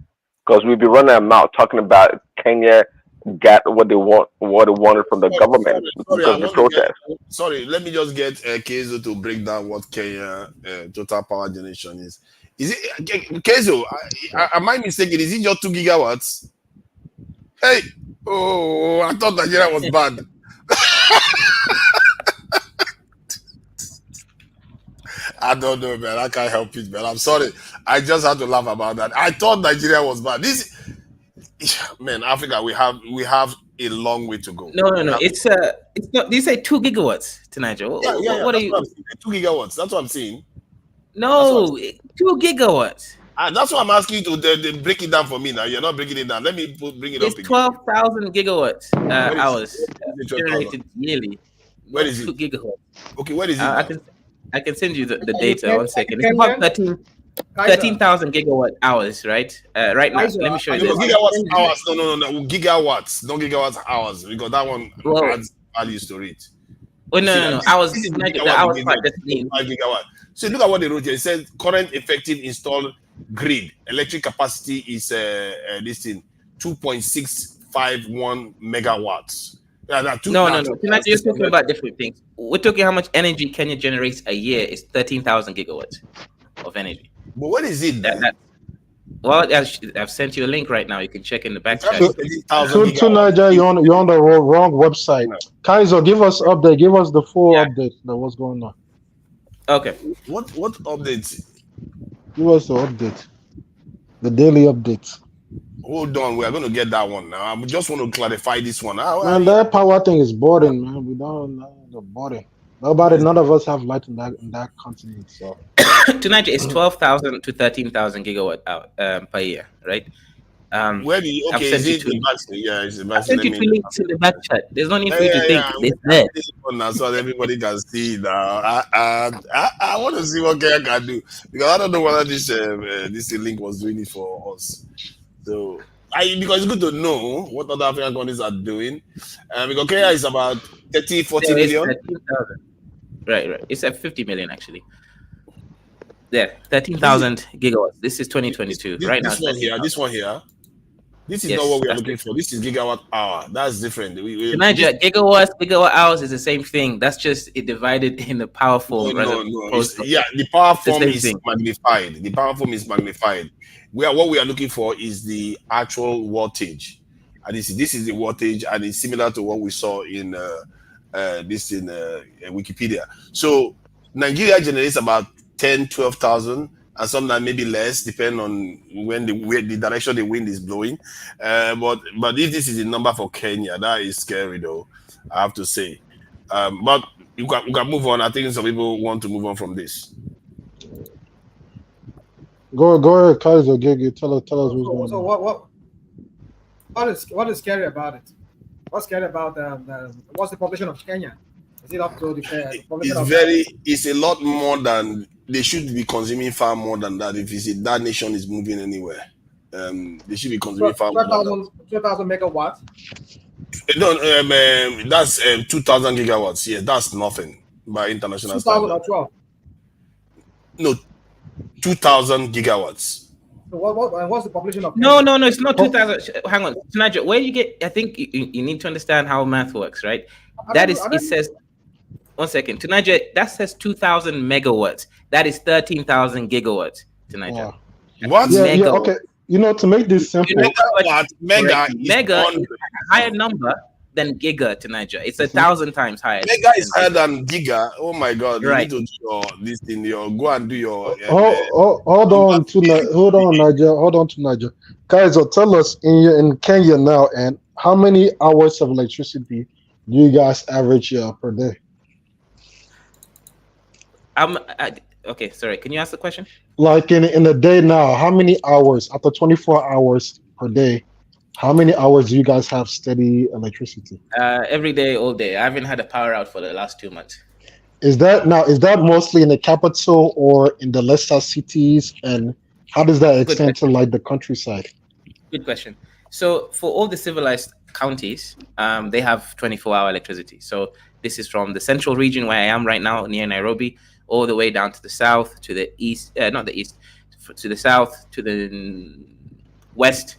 because we've been running our mouth talking about Kenya got what they wanted from the government because of the protest. Let me just get Kezo to break down what Kenya total power generation is. Is it Kezo? Am I mistaken? Is it just 2 gigawatts? Hey, I thought Nigeria was bad. I don't know, man. I can't help it, man. I'm sorry. I just had to laugh about that. I thought Nigeria was bad. Man, Africa, we have a long way to go. No. It's not. You say 2 gigawatts to Nigeria. Yeah. What are you? 2 gigawatts. That's what I'm saying. No, 2 gigawatts. That's why I'm asking you to break it down for me now. You're not breaking it down. Let me bring it up again. 12,000 gigawatts hours generated yearly. Where is it? 2 gigawatts. Okay, where is it? I can send you the data. 1 second. It's about 13,000 gigawatt hours, right? Right now. Let me show you this. Gigawatts hours. No. Gigawatts, not gigawatt hours, because that one adds values to it. Oh, no. Hours. The hours part. 5 gigawatt. So look at what they wrote here. It says current effective installed grid electric capacity is this thing 2.651 megawatts. No. Tonight you're talking about different things. We're talking how much energy Kenya generates a year is 13,000 gigawatts of energy. But what is it then? Well, I've sent you a link right now. You can check in the back chat. To Niger, you're on the wrong website. Kaiser, give us update. Give us the full update of what's going on. Okay. What updates? Give us the update. The daily updates. Hold on, we are going to get that one now. I just want to clarify this one. Man, that power thing is boring, man. We don't know the boring. None of us have light in that continent. So tonight it's 12,000 to 13,000 gigawatt out per year, right? Where do you, okay, is it the back? Yeah, it's the back. I sent you two links in the back chat. There's no need for you to think it's there. So everybody can see now. I want to see what Kenya can do, because I don't know whether this link was doing it for us. So because it's good to know what other African countries are doing. Because Kenya is about 40 million. 13,000. Right. It's at 50 million actually. There, 13,000 gigawatts. This is 2022. This one here. This is not what we are looking for. This is gigawatt hour. That's different. Gigawatt hours is the same thing. That's just it divided in the power form. No. The power form is magnified. The power form is magnified. What we are looking for is the actual wattage. And this is the wattage, and it's similar to what we saw in Wikipedia. So Nigeria generates about 10,000-12,000. And sometimes maybe less, depending on when the direction the wind is blowing. But if this is the number for Kenya, that is scary though, I have to say. But we can move on. I think some people want to move on from this. Go ahead, Kaiser. Tell us what's going on. So what is scary about it? What's scary about what's the population of Kenya? Is it up to the population? It's a lot more than. They should be consuming far more than that. If that nation is moving anywhere, they should be consuming far more. 12,000 megawatts. No, that's 2,000 gigawatts. Yeah, that's nothing by international standards. 2,000 or 12. No, 2,000 gigawatts. So what's the population of? No, it's not 2,000. Hang on, Nigel. Where you get? I think you need to understand how math works, right? It says. 1 second. To Niger, that says 2,000 megawatts. That is 13,000 gigawatts to Niger. Wow. What? Yeah, okay. To make this simple. Mega is a higher number than giga to Niger. It's 1,000 times higher. Mega is higher than giga. Oh my God. Right. You need to do this thing. Go and do your... Hold on to Niger. Kaiser, tell us in Kenya now, and how many hours of electricity do you guys average per day? Okay, sorry. Can you ask the question? Like in a day now, how many hours after 24 hours per day? How many hours do you guys have steady electricity? Every day, all day. I haven't had a power out for the last 2 months. Is that mostly in the capital or in the lesser cities? And how does that extend to like the countryside? Good question. So for all the civilized counties, they have 24-hour electricity. So this is from the central region where I am right now near Nairobi, all the way down to the south, to the east, not the east, to the south, to the west,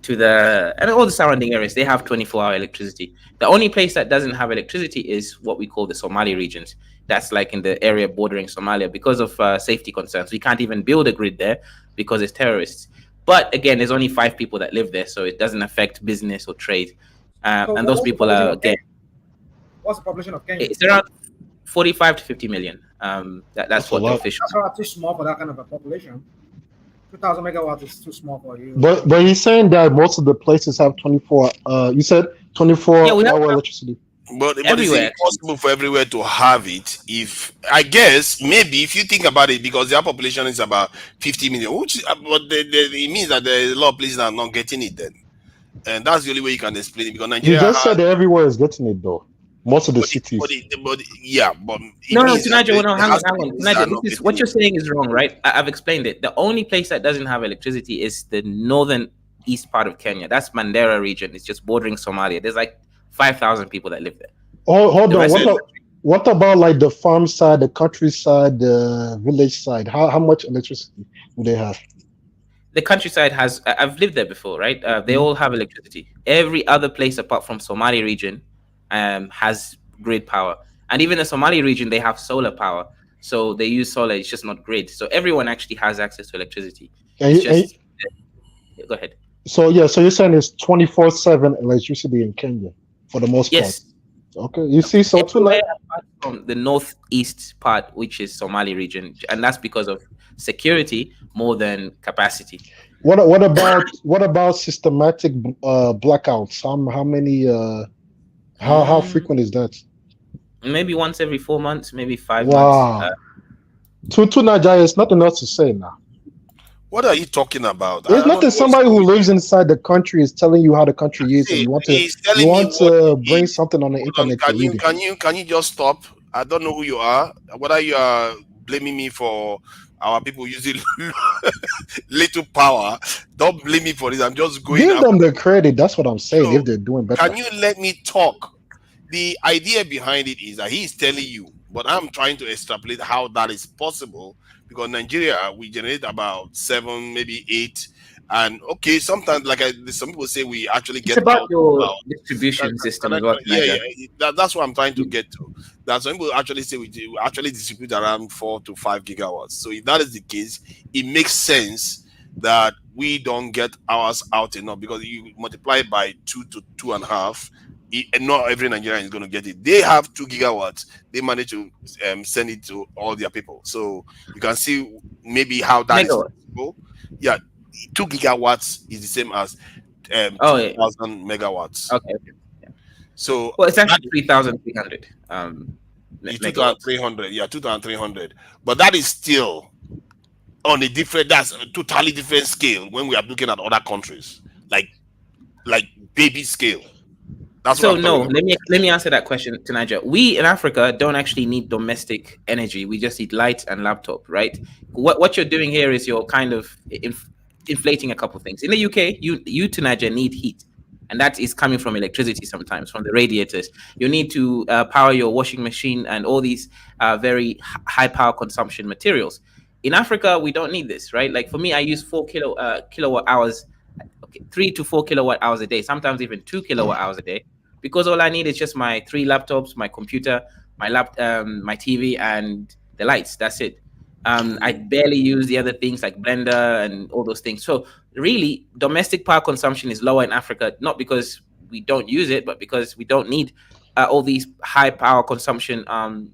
and all the surrounding areas. They have 24-hour electricity. The only place that doesn't have electricity is what we call the Somali regions. That's like in the area bordering Somalia because of safety concerns. We can't even build a grid there because it's terrorists. But again, there's only 5 people that live there, so it doesn't affect business or trade. And those people are, again... What's the population of Kenya? It's around 45 to 50 million. That's what the official... That's too small for that kind of a population. 2,000 megawatts is too small for you. But he's saying that most of the places have 24. You said 24-hour electricity. But it's impossible for everywhere to have it. I guess maybe if you think about it, because their population is about 50 million, it means that there is a lot of places that are not getting it then, and that's the only way you can explain it. Because Nigeria, you just said that everywhere is getting it though. Most of the cities. No, Nigel, hang on. Nigel, what you're saying is wrong, right? I've explained it. The only place that doesn't have electricity is the northern east part of Kenya. That's Mandera region. It's just bordering Somalia. There's like 5,000 people that live there. Hold on. What about like the farm side, the countryside, the village side? How much electricity do they have? The countryside has. I've lived there before, right? They all have electricity. Every other place apart from Somali region has grid power. And even the Somali region, they have solar power. So they use solar, it's just not grid. So everyone actually has access to electricity. It's just, go ahead. So yeah, so you're saying it's 24/7 electricity in Kenya for the most part. Yes. Okay, you see, so Everywhere apart from the northeast part, which is Somali region, and that's because of security more than capacity. What about systematic blackouts? How many how frequent is that? Maybe once every 4 months, maybe 5 Wow. months. To Nigeria, it's nothing else to say now. What are you talking about? There's nothing. Somebody who lives inside the country is telling you how the country is, and you want to bring something on the internet to read it. Can you just stop? I don't know who you are. Whether you are blaming me for our people using little power, don't blame me for this. I'm just going. Give them the credit. That's what I'm saying. So, if they're doing better, can you let me talk? The idea behind it is that he is telling you, but I'm trying to extrapolate how that is possible. Because Nigeria, we generate about 7, maybe 8, and okay, sometimes some people say we actually get. It's about your distribution system. That's what I'm trying to get to. That some people actually say we actually distribute around 4 to 5 gigawatts. So if that is the case, it makes sense that we don't get ours out enough, because you multiply it by 2 to 2.5. And not every Nigerian is going to get it. They have 2 gigawatts. They manage to send it to all their people. So you can see maybe how that is possible. Yeah, 2 gigawatts is the same as 2,000 megawatts. Okay. Yeah. So it's actually 3,300. 2,300. Yeah, 2,300. But that is still on a different. That's a totally different scale when we are looking at other countries, like baby scale. So no, let me answer that question to Niger. We in Africa don't actually need domestic energy. We just need light and laptop, right? What you're doing here is you're kind of inflating a couple of things. In the UK, you to Niger need heat, and that is coming from electricity sometimes, from the radiators. You need to power your washing machine and all these very high power consumption materials. In Africa, we don't need this, right? Like for me, I use 4 kilowatt hours. 3 to 4 kilowatt hours a day, sometimes even 2 kilowatt hours a day, because all I need is just my 3 laptops, my computer, my TV, and the lights. That's it. I barely use the other things like blender and all those things. So really, domestic power consumption is lower in Africa, not because we don't use it, but because we don't need all these high power consumption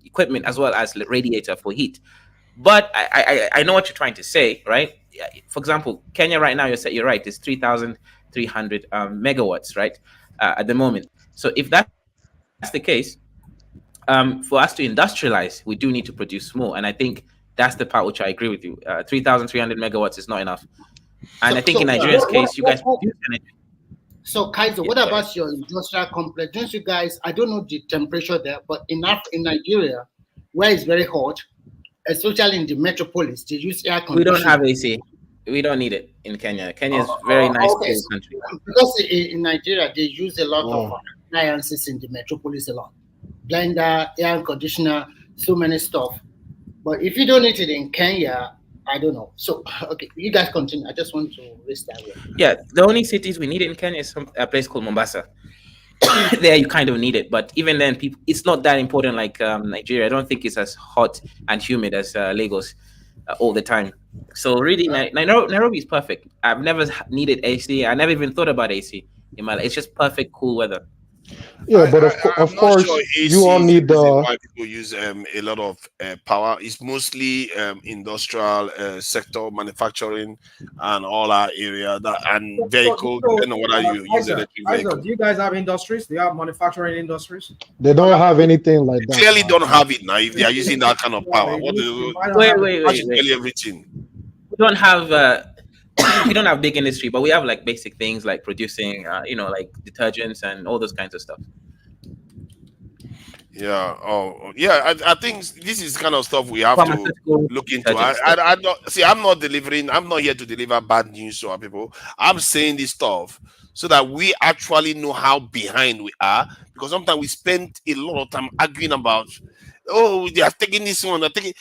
equipment, as well as the radiator for heat. But I know what you're trying to say, right? For example, Kenya right now, you're right, it's 3,300 megawatts, right, at the moment. So if that's the case, for us to industrialize, we do need to produce more. And I think that's the part which I agree with you. 3,300 megawatts is not enough. And I think in Nigeria's case, you guys produce energy. So Kaiser, what about your industrial complex? Don't you guys, I don't know the temperature there, but in Nigeria, where it's very hot, especially in the metropolis, they use air conditioning. We don't have AC. We don't need it in Kenya. Kenya is very nice cool country. Because in Nigeria, they use a lot of appliances in the metropolis a lot. Blender, air conditioner, so many stuff. But if you don't need it in Kenya, I don't know. So, okay, you guys continue. I just want to raise that way. Yeah, the only cities we need it in Kenya is a place called Mombasa. There you kind of need it, but even then, it's not that important like Nigeria. I don't think it's as hot and humid as Lagos all the time. So really, Nairobi is perfect. I've never needed AC. I never even thought about AC in my life. It's just perfect, cool weather. Yeah, but of course, sure you all need the. Why people use a lot of power? It's mostly industrial sector, manufacturing, and all our area and vehicle. Depending on whether you use electric vehicle. Do you guys have industries? Do you have manufacturing industries? They don't have anything like that. Clearly, don't have it now. If they are using that kind of power, Wait. Everything. We don't have. We don't have big industry, but we have like basic things like producing, like detergents and all those kinds of stuff. Yeah. Oh, yeah. I think this is kind of stuff we have to look into. I don't see. I'm not here to deliver bad news to our people. I'm saying this stuff so that we actually know how behind we are. Because sometimes we spend a lot of time arguing about. Oh, they are taking this one. They're taking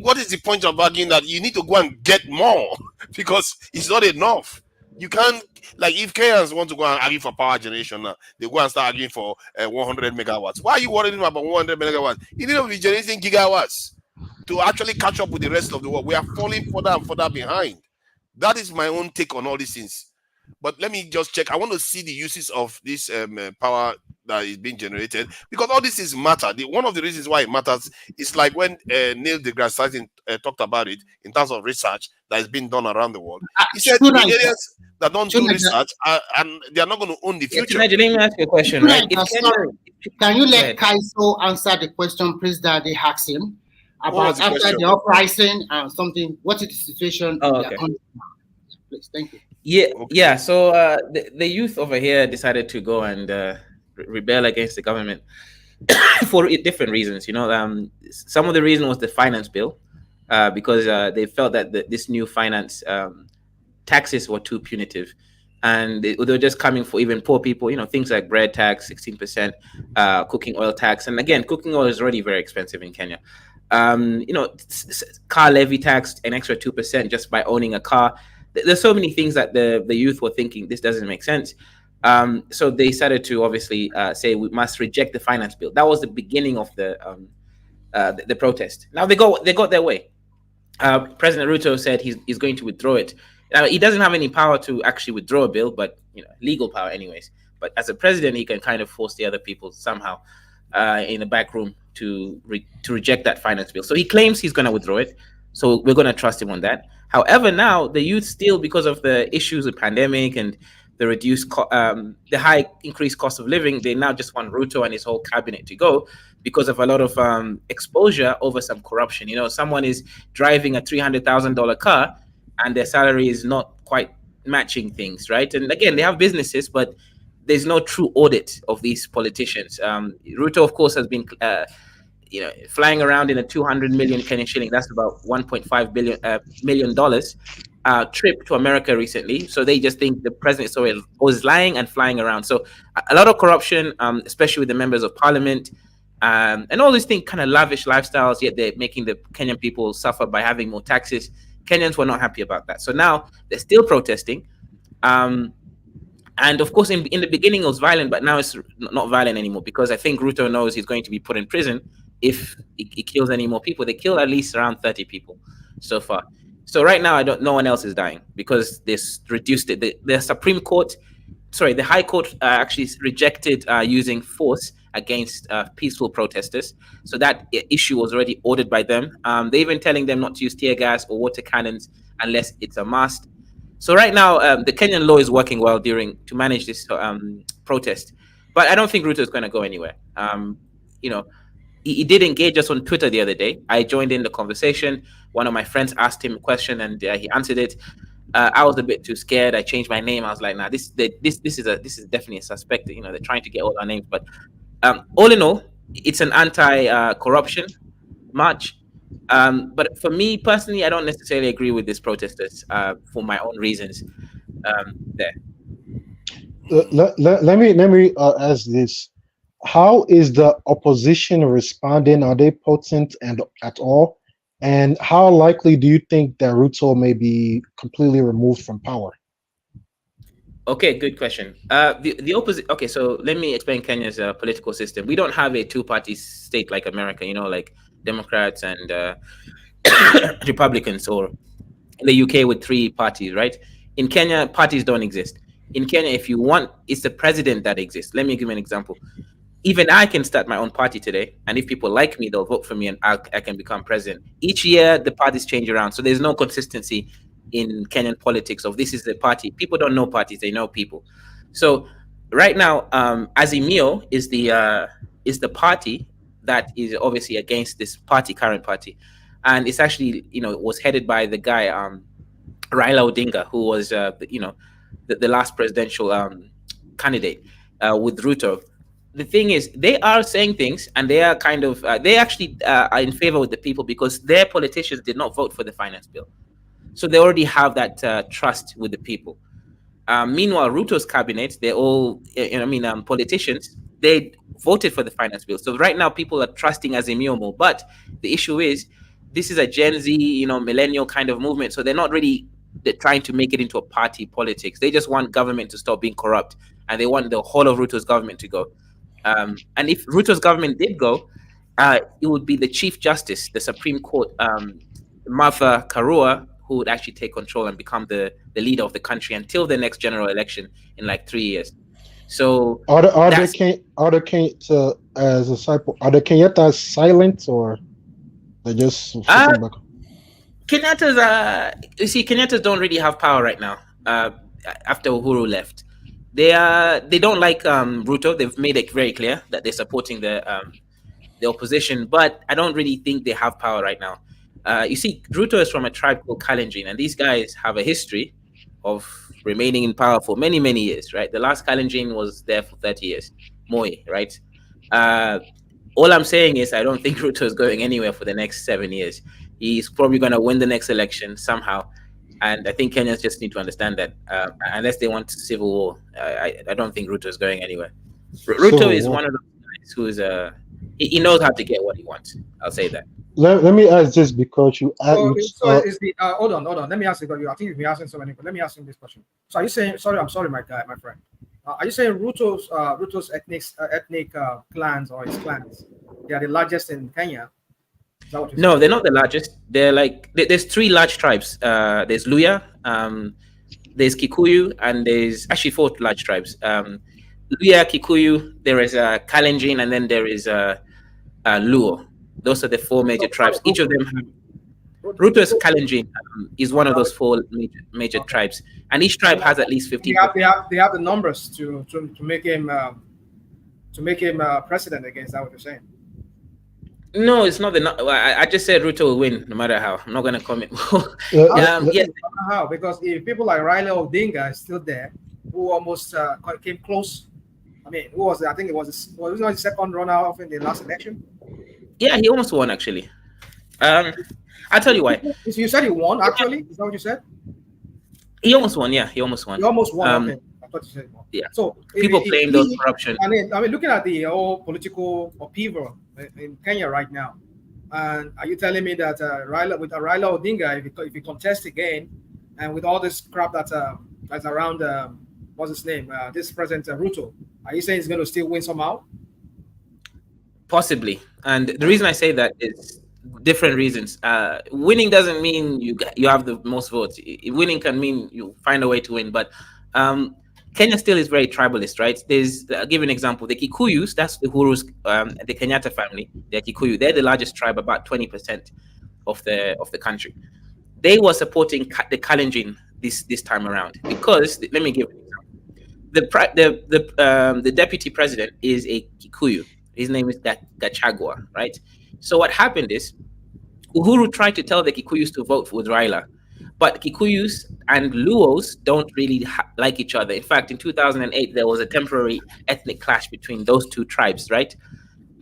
what is the point of arguing that you need to go and get more because it's not enough? You can't, like, if Kenyans want to go and argue for power generation now, they go and start arguing for 100 megawatts. Why are you worrying about 100 megawatts? You need to be generating gigawatts to actually catch up with the rest of the world. We are falling further and further behind. That is my own take on all these things. But let me just check. I want to see the uses of this power that is being generated, because all this is matter. One of the reasons why it matters is like when Neil deGrasse Tyson talked about it in terms of research that is being done around the world. He said the areas that don't do research and they are not going to own the future. Let me ask you a question, right? Can you let Kaiso answer the question, please, that they asked him about after the uprising and something? What is the situation in their country now? Please, thank you. Yeah. So the youth over here decided to go and rebel against the government for different reasons. You know, some of the reason was the finance bill, because they felt that this new finance taxes were too punitive, and they were just coming for even poor people. You know, things like bread tax, 16%, cooking oil tax, and again, cooking oil is already very expensive in Kenya. You know, car levy tax, an extra 2% just by owning a car. There's so many things that the youth were thinking this doesn't make sense. So they started to obviously say we must reject the finance bill. That was the beginning of the protest. Now they got their way. President Ruto said he's going to withdraw it. He doesn't have any power to actually withdraw a bill, but you know, legal power anyways. But as a president, he can kind of force the other people somehow in the back room to reject that finance bill. So he claims he's going to withdraw it. So we're going to trust him on that. However, now the youth still, because of the issues of pandemic and the the high increased cost of living, they now just want Ruto and his whole cabinet to go because of a lot of exposure over some corruption. You know, someone is driving a $300,000 car and their salary is not quite matching things, right? And again, they have businesses, but there's no true audit of these politicians. Ruto, of course, has been flying around in a 200 million Kenyan shilling. That's about $1.5 million trip to America recently. So they just think the president was lying and flying around. So a lot of corruption, especially with the members of parliament, and all these things, kind of lavish lifestyles, yet they're making the Kenyan people suffer by having more taxes. Kenyans were not happy about that. So now they're still protesting. And of course, in the beginning, it was violent, but now it's not violent anymore because I think Ruto knows he's going to be put in prison if he kills any more people. They killed at least around 30 people so far. So right now, no one else is dying because they reduced it. The High Court actually rejected using force against peaceful protesters. So that issue was already ordered by them. They're even telling them not to use tear gas or water cannons unless it's a must. So right now, the Kenyan law is working well to manage this protest. But I don't think Ruto is going to go anywhere. He did engage us on Twitter the other day. I joined in the conversation. One of my friends asked him a question and he answered it. I was a bit too scared. I changed my name. I was like, nah, this is definitely a suspect. You know, they're trying to get all our names. But all in all, it's an anti-corruption march. But for me personally, I don't necessarily agree with these protesters for my own reasons. There. Let me ask this: how is the opposition responding? Are they potent and at all? And how likely do you think that Ruto may be completely removed from power? Okay, good question. The opposite. Okay, so let me explain Kenya's political system. We don't have a two-party state like America. You know, like Democrats and Republicans, or in the UK with 3 parties, right? In Kenya, parties don't exist. In Kenya, if you want, it's the president that exists. Let me give you an example. Even I can start my own party today, and if people like me, they'll vote for me, and I can become president. Each year, the parties change around, so there's no consistency in Kenyan politics of this is the party. People don't know parties; they know people. So right now, Azimio is the party that is obviously against this current party, and it's actually was headed by the guy Raila Odinga, who was the last presidential candidate with Ruto. The thing is, they are saying things, and they are kind of they actually are in favor with the people because their politicians did not vote for the finance bill, so they already have that trust with the people. Meanwhile, Ruto's cabinet, they're all politicians. They voted for the finance bill, so right now people are trusting Azimio more. But the issue is, this is a Gen Z, millennial kind of movement, so they're not really they're trying to make it into a party politics. They just want government to stop being corrupt, and they want the whole of Ruto's government to go. And if Ruto's government did go, it would be the Chief Justice, the Supreme Court, Martha Karua, who would actually take control and become the leader of the country until the next general election in like 3 years. So are the Kenyatta's silent, or they just sitting back? Kenyatta's you see, Kenyatta's don't really have power right now. After Uhuru left, they don't like Ruto. They've made it very clear that they're supporting the opposition, but I don't really think they have power right now. You see, Ruto is from a tribe called Kalenjin, and these guys have a history of remaining in power for many, many years, right? The last Kalenjin was there for 30 years, Moi, right? All I'm saying is I don't think Ruto is going anywhere for the next 7 years. He's probably going to win the next election somehow. And I think Kenyans just need to understand that unless they want civil war, I don't think Ruto is going anywhere. Ruto is one of those guys who is he knows how to get what he wants. I'll say that. Let me ask this because you asked. Is the hold on. Let me ask you. I think you've been asking so many. Let me ask you this question. So are you saying? I'm sorry, my friend. Are you saying Ruto's ethnic clans or his clans, they are the largest in Kenya? Is that what you're saying? No, they're not the largest. They're like there's 3 large tribes. There's Luya, there's Kikuyu, and there's actually 4 large tribes. Luya, Kikuyu, there is Kalenjin, and then there is Luo. Those are the 4 major tribes. Each of them have. Ruto's Kalenjin is one of those 4 major tribes, and each tribe has at least 50. They have the numbers to make him president again. Is that what you're saying? No, it's not I just said Ruto will win no matter how. I'm not going to comment. How? Because if people like Raila Odinga is still there, who almost came close. I mean, who was it? I think it was the second runner-up in the last election. Yeah, he almost won actually. I'll tell you why. You said he won actually? Is that what you said? He almost won. Yeah, he almost won. He almost won. Okay. I thought you said he won. Yeah. So people blame those corruption. I mean, looking at the whole political upheaval in Kenya right now, and are you telling me that Raila Odinga, if he contests again, and with all this crap that's around, what's his name? This President Ruto, are you saying he's going to still win somehow? Possibly, and the reason I say that is different reasons. Winning doesn't mean you have the most votes. Winning can mean you find a way to win, but Kenya still is very tribalist, right? I'll give you an example. The Kikuyus, that's the Uhuru's, the Kenyatta family, they're Kikuyu. They're the largest tribe, about 20% of the country. They were supporting the Kalenjin this time around because let me give you an example. The deputy president is a Kikuyu. His name is Gachagua, right? So what happened is Uhuru tried to tell the Kikuyus to vote with Raila, but Kikuyus and Luos don't really like each other. In fact, in 2008, there was a temporary ethnic clash between those 2 tribes, right?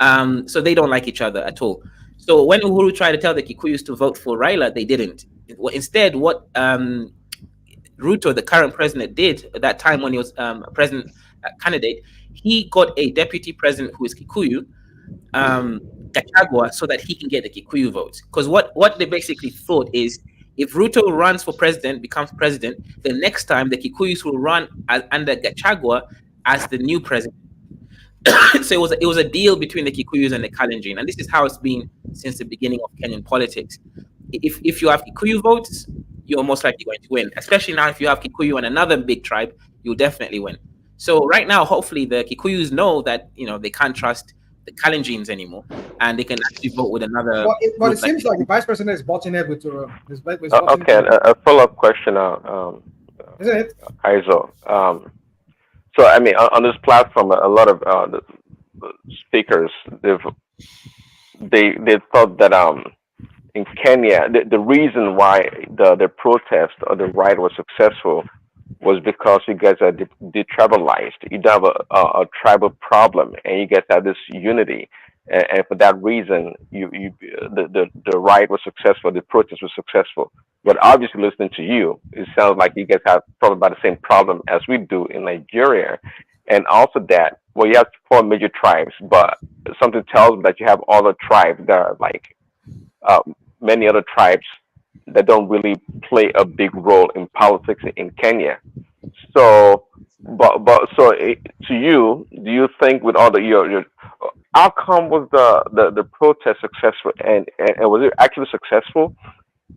So they don't like each other at all. So when Uhuru tried to tell the Kikuyus to vote for Raila, they didn't. Instead, what Ruto, the current president, did at that time when he was a president candidate, he got a deputy president who is Kikuyu, Gachagua, so that he can get the Kikuyu votes. Because what they basically thought is, if Ruto runs for president, becomes president, the next time the Kikuyus will run under Gachagua as the new president. So it was a deal between the Kikuyus and the Kalenjin, and this is how it's been since the beginning of Kenyan politics. If you have Kikuyu votes, you're most likely going to win. Especially now, if you have Kikuyu and another big tribe, you'll definitely win. So right now, hopefully, the Kikuyus know that they can't trust the Kalenjins anymore, and they can actually vote with another. But it seems like the vice president is butting it with. Okay, a follow-up question now, Isn't it? Aizo. So I mean, on this platform, a lot of the speakers they thought that in Kenya the reason why the protest or the riot was successful was because you guys are detribalized. You don't have a tribal problem, and you guys have this unity. And for that reason, the riot was successful, the protest was successful. But obviously, listening to you, it sounds like you guys have probably about the same problem as we do in Nigeria. And also that, well, you have 4 major tribes, but something tells me that you have other tribes that are like many other tribes that don't really play a big role in politics in Kenya. So, to you, do you think with all the your outcome was the protest successful, and was it actually successful?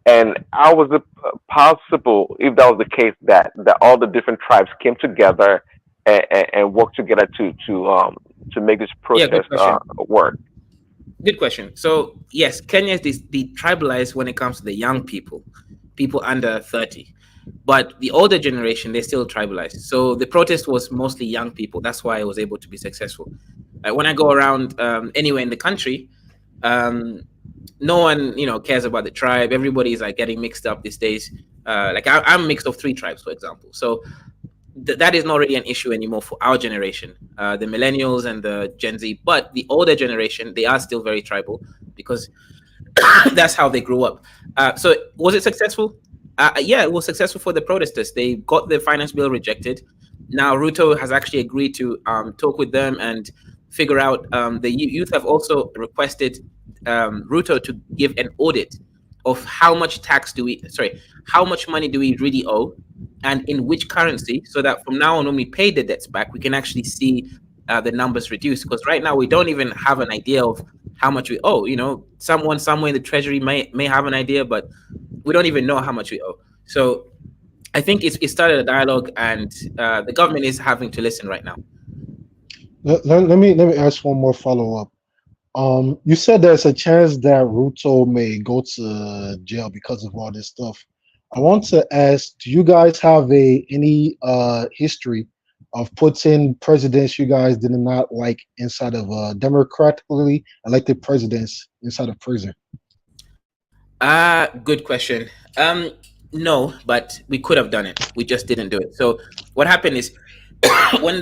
And how was it possible, if that was the case, that all the different tribes came together and worked together to make this Yeah, good protest question. work? Good question. So yes, Kenya is detribalized when it comes to the young people under 30. But the older generation, they're still tribalized. So the protest was mostly young people. That's why it was able to be successful. When I go around anywhere in the country, no one cares about the tribe. Everybody's like getting mixed up these days. Like I'm mixed of 3 tribes, for example. So that is not really an issue anymore for our generation, the millennials and the Gen Z. But the older generation, they are still very tribal because that's how they grew up. So was it successful? Yeah, it was successful for the protesters. They got the finance bill rejected. Now Ruto has actually agreed to talk with them and figure out. The youth have also requested Ruto to give an audit of how much how much money do we really owe, and in which currency, so that from now on, when we pay the debts back, we can actually see the numbers reduced. Because right now we don't even have an idea of how much we owe. Someone somewhere in the treasury may have an idea, but we don't even know how much we owe. So I think it started a dialogue, and the government is having to listen right now. Let me ask one more follow up. You said there's a chance that Ruto may go to jail because of all this stuff. I want to ask, do you guys have any history of putting presidents you guys did not like inside of democratically elected presidents inside of prison? Good question. No, but we could have done it. We just didn't do it. So what happened is when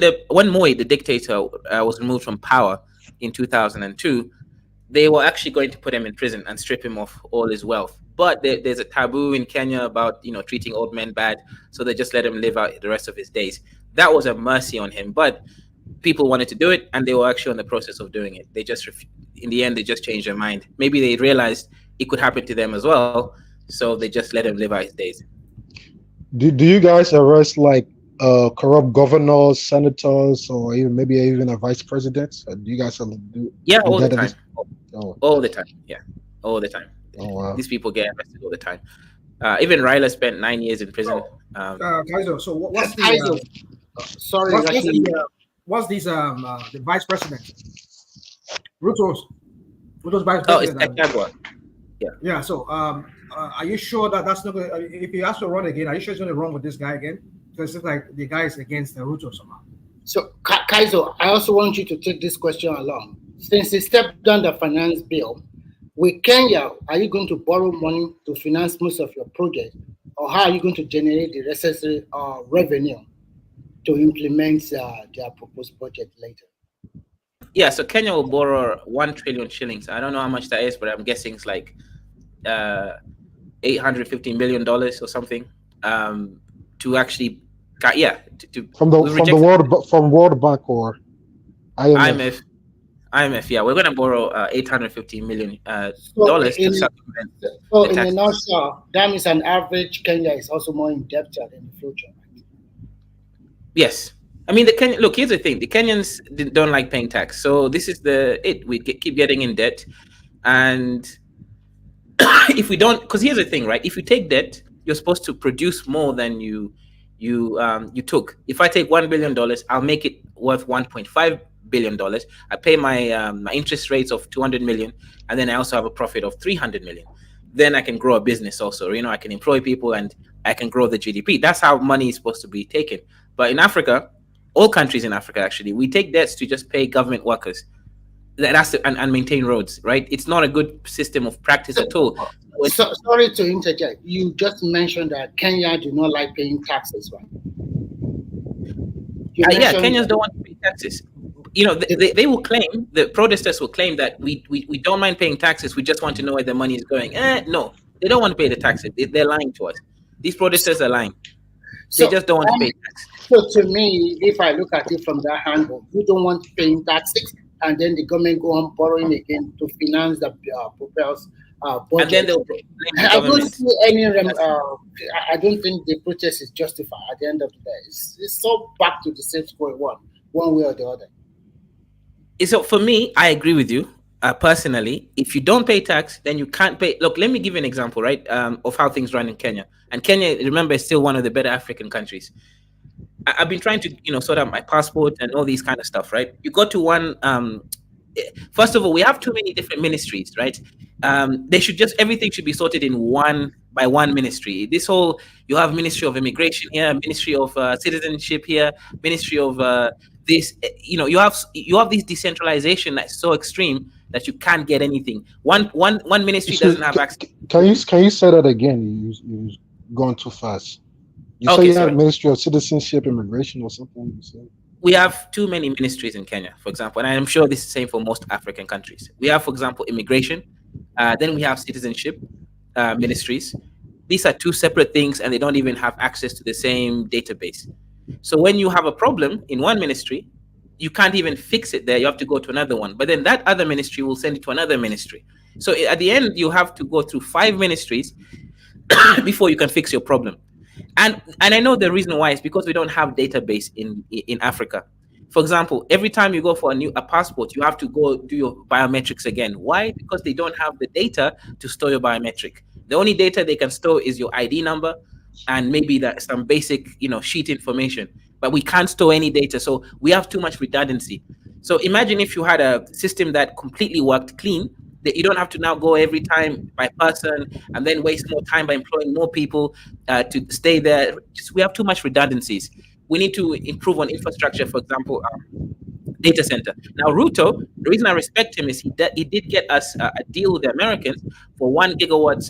Moi, the dictator, was removed from power in 2002, they were actually going to put him in prison and strip him of all his wealth. But there's a taboo in Kenya about treating old men bad, so they just let him live out the rest of his days. That was a mercy on him, but people wanted to do it, and they were actually in the process of doing it. They just in the end they just changed their mind. Maybe they realized it could happen to them as well, so they just let him live out his days. Do you guys arrest like corrupt governors, senators, or maybe even a vice president? Do you guys do? Yeah, do all the that time. All the time. Yeah, all the time. Oh wow. These people get arrested all the time. Even Raila spent 9 years in prison. Kaizo, so what's the the vice president? Ruto's vice president. Oh, it's Gachagua. Yeah. Yeah. So are you sure that that's not going to, if he has to run again, are you sure he's going to run with this guy again? Because it's like the guy is against Ruto somehow. So Kaizo, I also want you to take this question along. Since he stepped down the finance bill, with Kenya, are you going to borrow money to finance most of your project, or how are you going to generate the necessary revenue to implement their proposed budget later? Yeah, so Kenya will borrow 1 trillion shillings. I don't know how much that is, but I'm guessing it's like $850 million or something to actually, from World Bank or IMF. IMF, yeah, we're going to borrow $850 million dollars to supplement So in a nutshell, that means an average Kenya is also more indebted in the future. Yes. I mean, look, here's the thing. The Kenyans don't like paying tax. So this is we keep getting in debt. And if we don't, because here's the thing, right? If you take debt, you're supposed to produce more than you took. If I take $1 billion, I'll make it worth $1.5 billion. I pay my my interest rates of 200 million, and then I also have a profit of 300 million. Then I can grow a business also. I can employ people and I can grow the GDP. That's how money is supposed to be taken. But in Africa, all countries in Africa actually, we take debts to just pay government workers. That's and maintain roads, right? It's not a good system of practice at all. Sorry to interject. You just mentioned that Kenya do not like paying taxes, right? Yeah, Kenyans don't want to pay taxes. They will claim, the protesters will claim that we don't mind paying taxes. We just want to know where the money is going. No, they don't want to pay the taxes. They're lying to us. These protesters are lying. They just don't want to pay taxes. So to me, if I look at it from that angle, you don't want paying taxes, and then the government go on borrowing again to finance the proposed budget. And then they'll blame the I don't government. see any. I don't think the protest is justified. At the end of the day, it's so back to the same square one way or the other. So for me, I agree with you. Personally, if you don't pay tax, then you can't pay. Look, let me give you an example, right, of how things run in Kenya. And Kenya, remember, is still one of the better African countries. I've been trying to, sort out my passport and all these kind of stuff, right? You go to one. First of all, we have too many different ministries, right? Everything should be sorted in one ministry. This whole, you have Ministry of Immigration here, Ministry of Citizenship here, Ministry of this. You have this decentralization that's so extreme that you can't get anything. One ministry doesn't have access. Can you say that again? You going too fast. You say you have Ministry of Citizenship, Immigration, or something. You said. We have too many ministries in Kenya, for example, and I'm sure this is the same for most African countries. We have, for example, immigration. Then we have citizenship ministries. These are two separate things, and they don't even have access to the same database. So when you have a problem in one ministry, you can't even fix it there. You have to go to another one. But then that other ministry will send it to another ministry. So at the end, you have to go through 5 ministries before you can fix your problem. And I know the reason why is because we don't have database in Africa. For example, every time you go for a passport, you have to go do your biometrics again. Why? Because they don't have the data to store your biometric. The only data they can store is your ID number and maybe some basic, sheet information. But we can't store any data, so we have too much redundancy. So imagine if you had a system that completely worked clean, that you don't have to now go every time by person and then waste more time by employing more people to stay there. We have too much redundancies. We need to improve on infrastructure, for example, data center. Now, Ruto, the reason I respect him is he did get us a deal with the Americans for 1 gigawatt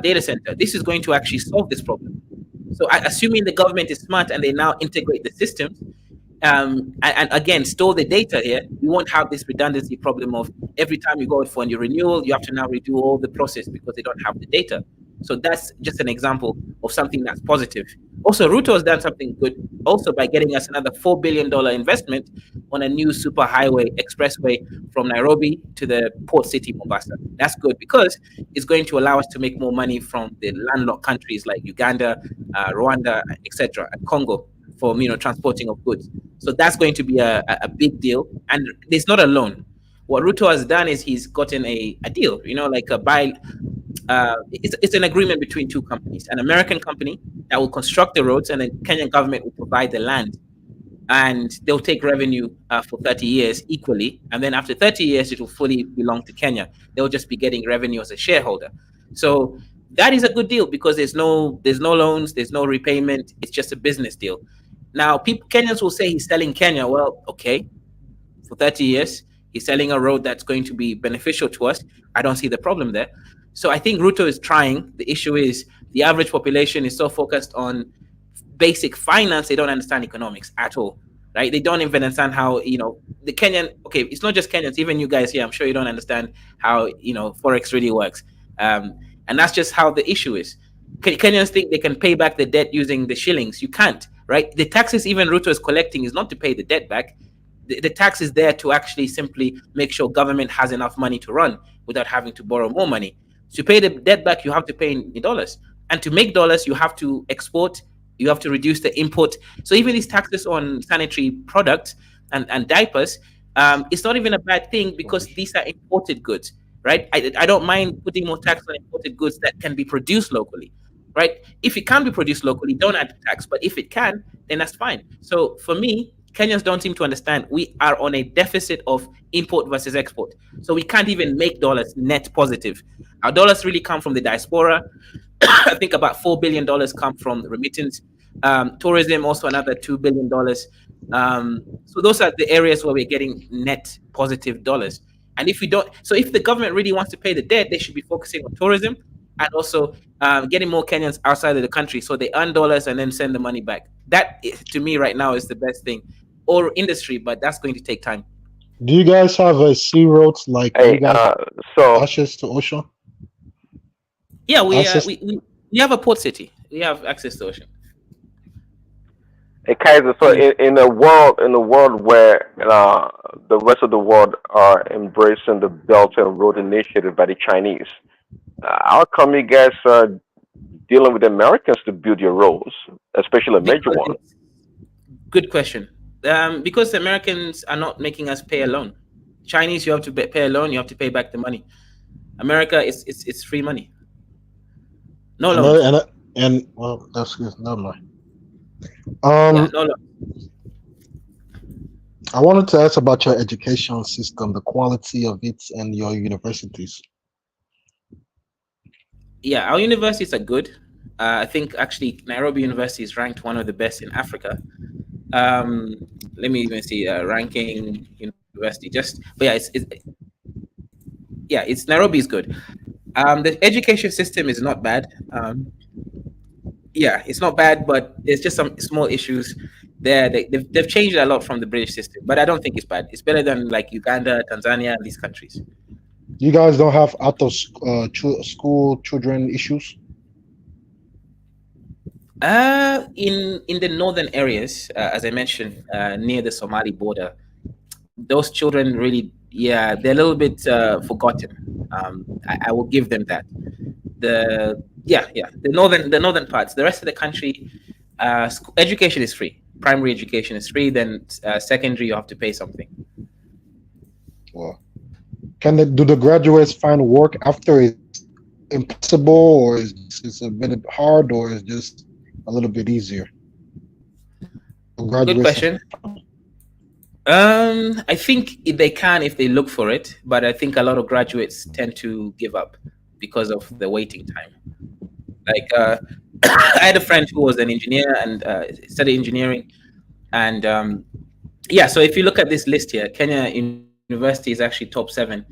data center. This is going to actually solve this problem. So assuming the government is smart and they now integrate the systems, and again, store the data here, we won't have this redundancy problem of every time you go for a new renewal, you have to now redo all the process because they don't have the data. So that's just an example of something that's positive. Also, Ruto has done something good also by getting us another $4 billion investment on a new superhighway expressway from Nairobi to the port city, Mombasa. That's good because it's going to allow us to make more money from the landlocked countries like Uganda, Rwanda, etc., and Congo for transporting of goods. So that's going to be a big deal. And it's not a loan. What Ruto has done is he's gotten a deal, like a buy. It's an agreement between two companies, an American company that will construct the roads, and the Kenyan government will provide the land, and they'll take revenue for 30 years equally, and then after 30 years it will fully belong to Kenya. They'll just be getting revenue as a shareholder. So that is a good deal because there's no loans, there's no repayment. It's just a business deal. Now, Kenyans will say he's selling Kenya. Well, okay, for 30 years he's selling a road that's going to be beneficial to us. I don't see the problem there. So I think Ruto is trying. The issue is the average population is so focused on basic finance, they don't understand economics at all, right? They don't even understand how, the Kenyan, okay, it's not just Kenyans, even you guys here, I'm sure you don't understand how, Forex really works. And that's just how the issue is. Kenyans think they can pay back the debt using the shillings. You can't, right? The taxes even Ruto is collecting is not to pay the debt back. The tax is there to actually simply make sure government has enough money to run without having to borrow more money. To pay the debt back, you have to pay in dollars. And to make dollars, you have to export, you have to reduce the import. So even these taxes on sanitary products and diapers, it's not even a bad thing because these are imported goods, right? I don't mind putting more tax on imported goods that can be produced locally, right? If it can be produced locally, don't add tax. But if it can, then that's fine. So for me, Kenyans don't seem to understand we are on a deficit of import versus export. So we can't even make dollars net positive. Our dollars really come from the diaspora. I think about $4 billion come from remittance. Tourism, also another $2 billion. So those are the areas where we're getting net positive dollars. And if we don't, so if the government really wants to pay the debt, they should be focusing on tourism and also getting more Kenyans outside of the country so they earn dollars and then send the money back. That, to me, right now is the best thing. Or industry, but that's going to take time. Do you guys have a sea roads like you guys access to ocean? Yeah, we have a port city. We have access to ocean. Hey, Kaiser, so in a world where the rest of the world are embracing the Belt and Road Initiative by the Chinese, how come you guys are dealing with Americans to build your roads, especially a major one? Good question. Because the Americans are not making us pay a loan. Chinese, you have to pay a loan. You have to pay back the money. America, it's free money. No loans. And well, that's good. Never mind. Yeah, no loans. I wanted to ask about your education system, the quality of it, and your universities. Yeah, our universities are good. I think actually Nairobi University is ranked one of the best in Africa. Let me even see ranking university. But yeah, it's Nairobi is good. The education system is not bad. Yeah, it's not bad, but there's just some small issues there. They've changed a lot from the British system, but I don't think it's bad. It's better than like Uganda, Tanzania, these countries. You guys don't have out of school children issues? In the northern areas, as I mentioned, near the Somali border, those children really, yeah, they're a little bit forgotten. I will give them that. The northern parts. The rest of the country, education is free. Primary education is free. Then secondary, you have to pay something. Well, do the graduates find work after it's impossible, or is it a bit hard, or is just a little bit easier? Good question. I think they can if they look for it, but I think a lot of graduates tend to give up because of the waiting time. Like I had a friend who was an engineer and studied engineering, and yeah. So if you look at this list here, Kenya University is actually top 7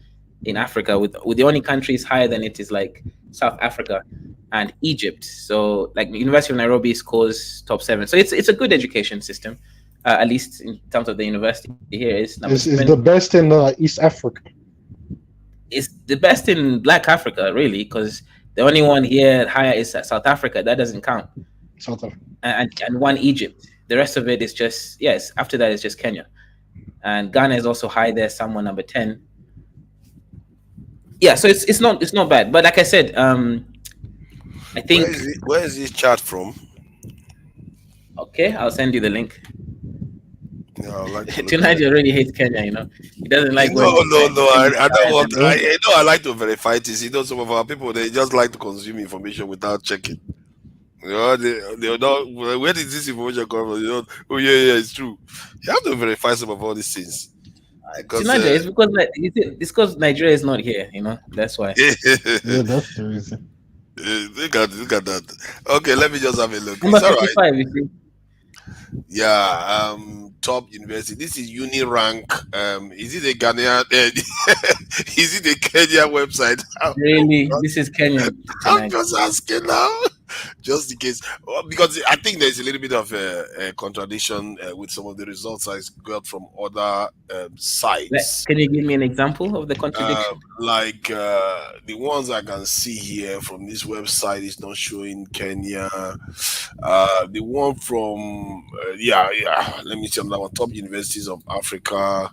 in Africa, with the only countries higher than it is like South Africa and Egypt. So like the University of Nairobi scores top 7. So it's a good education system. At least in terms of the university here is the best in East Africa. It's the best in Black Africa, really, because the only one here higher is South Africa. That doesn't count. South Africa. And one Egypt. The rest of it is just, yes, after that is just Kenya. And Ghana is also high there, somewhere number 10. Yeah, so it's not bad. But like I said, I think where is this chart from? Okay, I'll send you the link. Yeah, I like Tonight already hates Kenya, you know. He doesn't like. No. I don't want. I like to verify this. You know, some of our people, they just like to consume information without checking. You know, they don't. Where did this information come from? You know, oh yeah, it's true. You have to verify some of all these things. It's because Nigeria is not here. You know, that's why. Yeah, that's the reason. Look at that. Okay, let me just have a look. Number It's all 55, right. you see. Yeah, top university. This is UniRank. Is it a Ghanaian? Is it a Kenya website? Really, this is Kenyan. I'm just asking now, just in case, because I think there's a little bit of a contradiction with some of the results I got from other sites. Can you give me an example of the contradiction? Like the ones I can see here from this website is not showing Kenya. The one from let me see another one. Top universities of Africa.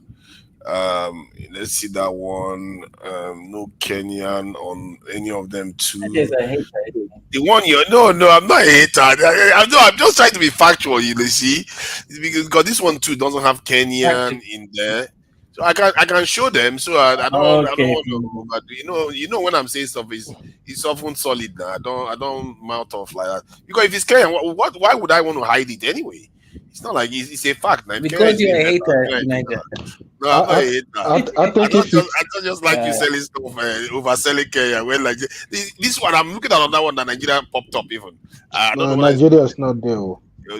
Let's see that one. No Kenyan on any of them too. The one you no, I'm not a hater. I'm just trying to be factual. You see, because this one too doesn't have Kenyan in there. So I can show them. So I don't want to. But you know when I'm saying stuff it's often solid. Now. I don't mouth off like that, because if it's Kenyan, why would I want to hide it anyway? It's not like it's a fact. Now. Because you're a hater, Niger. No, I'm not a hater. I think I don't just like you selling stuff, overselling Kenya. Well, like this one, I'm looking at another one that Nigeria popped up even. I don't know. Nigeria is not there.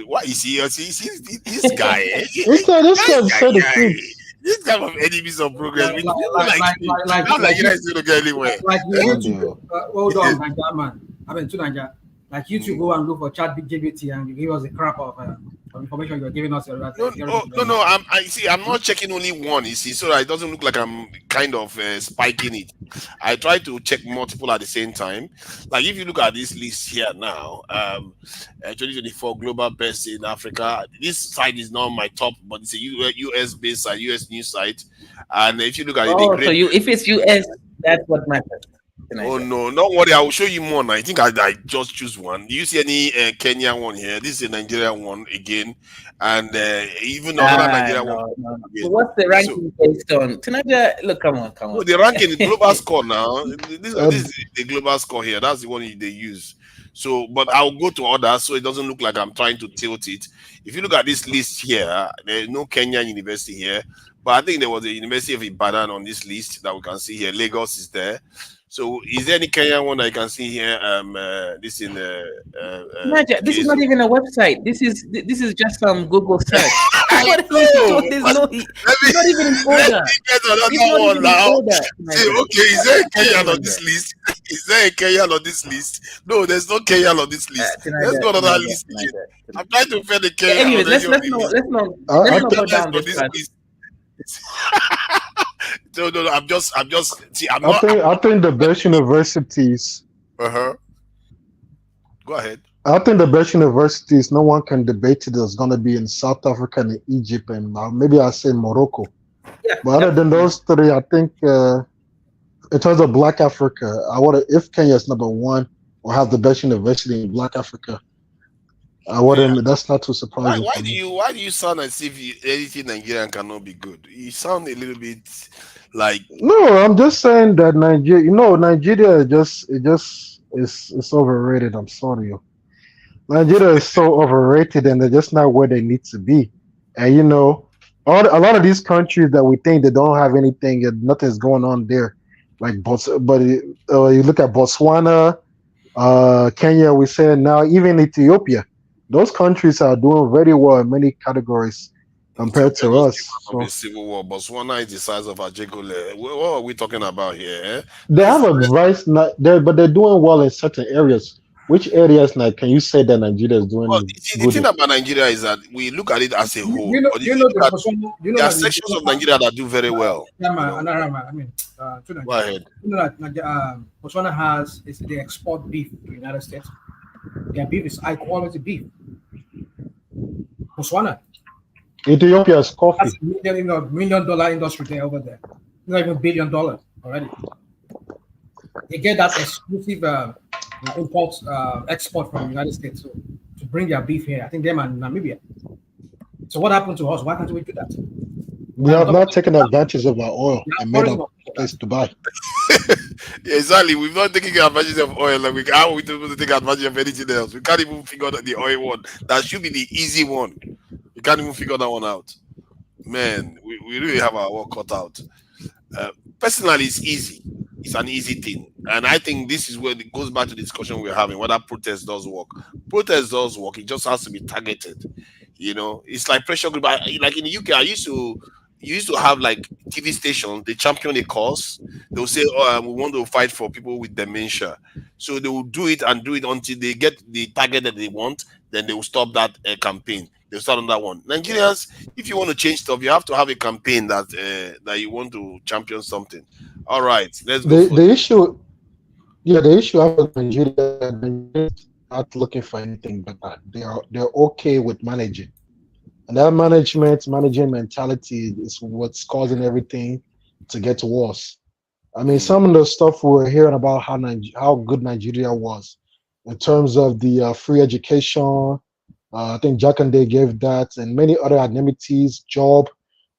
What is he? This guy? This guy said the truth. This type of enemies of progress. How Nigeria is going to get anywhere? Like YouTube. Hold on, Nigeria man. I mean, to Nigeria. Like YouTube, go and look for ChatGPT and give us a crap of information you're giving us. No. I'm not checking only one. You see, so that it doesn't look like I'm kind of spiking it. I try to check multiple at the same time. Like if you look at this list here now, 2024 global best in Africa. This site is not my top, but it's a US based site, US news site. And if you look at it, so if it's US, that's what matters. Oh no, don't worry. I will show you more now. I think I just choose one. Do you see any Kenya one here? This is a Nigerian one again, and even another Nigerian one. No. So what's the ranking based on? Tonight, look, come on. No, the ranking, the global score now. This is the global score here. That's the one they use. So, but I'll go to others so it doesn't look like I'm trying to tilt it. If you look at this list here, there's no Kenyan university here, but I think there was a University of Ibadan on this list that we can see here. Lagos is there. So, is there any Kenyan one I can see here? This in this is not even a website. This is just some Google search. It's not even in folder. Okay, is there a Kenyan on this list? Is there a Kenyan on this list? No, there's no Kenyan on this list. Let's go on that list again. I'm trying to find the Kenyan. Anyway, let's not go down this path. No, I'm just. See, I think the best universities. Go ahead. I think the best universities, no one can debate it, is going to be in South Africa and Egypt, and maybe I say Morocco. But other than those three, I think in terms of Black Africa, if Kenya is number one or have the best university in Black Africa, I wouldn't. That's not too surprising. Why do you sound as if anything Nigerian cannot be good? You sound a little bit like. No, I'm just saying that Nigeria is overrated. I'm sorry. Nigeria is so overrated, and they're just not where they need to be. And a lot of these countries that we think they don't have anything and nothing's going on there, like you look at Botswana, Kenya. We say now even Ethiopia. Those countries are doing very well in many categories compared to us. So. Civil war. Botswana is the size of Ajegule. What are we talking about here? They have a vice, but they're doing well in certain areas. Which areas now can you say that Nigeria is doing? The thing about Nigeria is that we look at it as a whole. There are sections of Nigeria that do very well. Go ahead. Botswana they export beef to the United States. Their beef is high quality beef. Botswana. Ethiopia is coffee. That's $1 million industry there over there. Not even $1 billion already. They get that exclusive export from the United States to bring their beef here. I think them and Namibia. So what happened to us? Why can't we do that? We have not taken advantage of our oil and made a place to buy. Exactly. We've not taken advantage of oil. Like how are we able to take advantage of anything else? We can't even figure out the oil one. That should be the easy one. We can't even figure that one out. Man, we really have our work cut out. Personally, it's easy. It's an easy thing. And I think this is where it goes back to the discussion we're having, whether protest does work. Protest does work. It just has to be targeted. It's like pressure group. Like in the UK, you used to have like TV stations, they champion a cause. They'll say, we want to fight for people with dementia. So they will do it until they get the target that they want. Then they will stop that campaign. They'll start on that one. Nigerians, if you want to change stuff, you have to have a campaign that you want to champion something. All right, let's go. The issue of Nigeria, not looking for anything but that. They're okay with managing. And that managing mentality is what's causing everything to get worse. I mean, some of the stuff we're hearing about how good Nigeria was in terms of the free education. I think Jakande gave that, and many other amenities, job.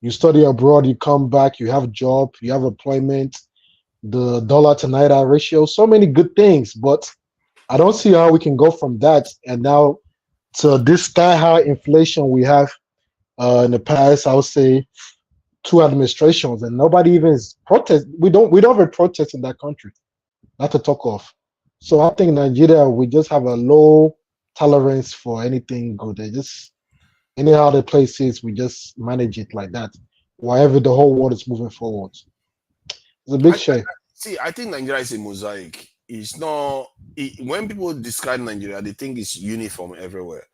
You study abroad, you come back, you have job, you have employment, the dollar to naira ratio, so many good things. But I don't see how we can go from that and now to this sky high inflation we have in the past, I would say 2 administrations, and nobody even is protest. We don't even protest in that country, not to talk of. So I think Nigeria, we just have a low tolerance for anything good. They just anyhow the place is, we just manage it like that. Wherever the whole world is moving forward, it's a big shame. I think Nigeria is a mosaic. It's not. When people describe Nigeria, they think it's uniform everywhere.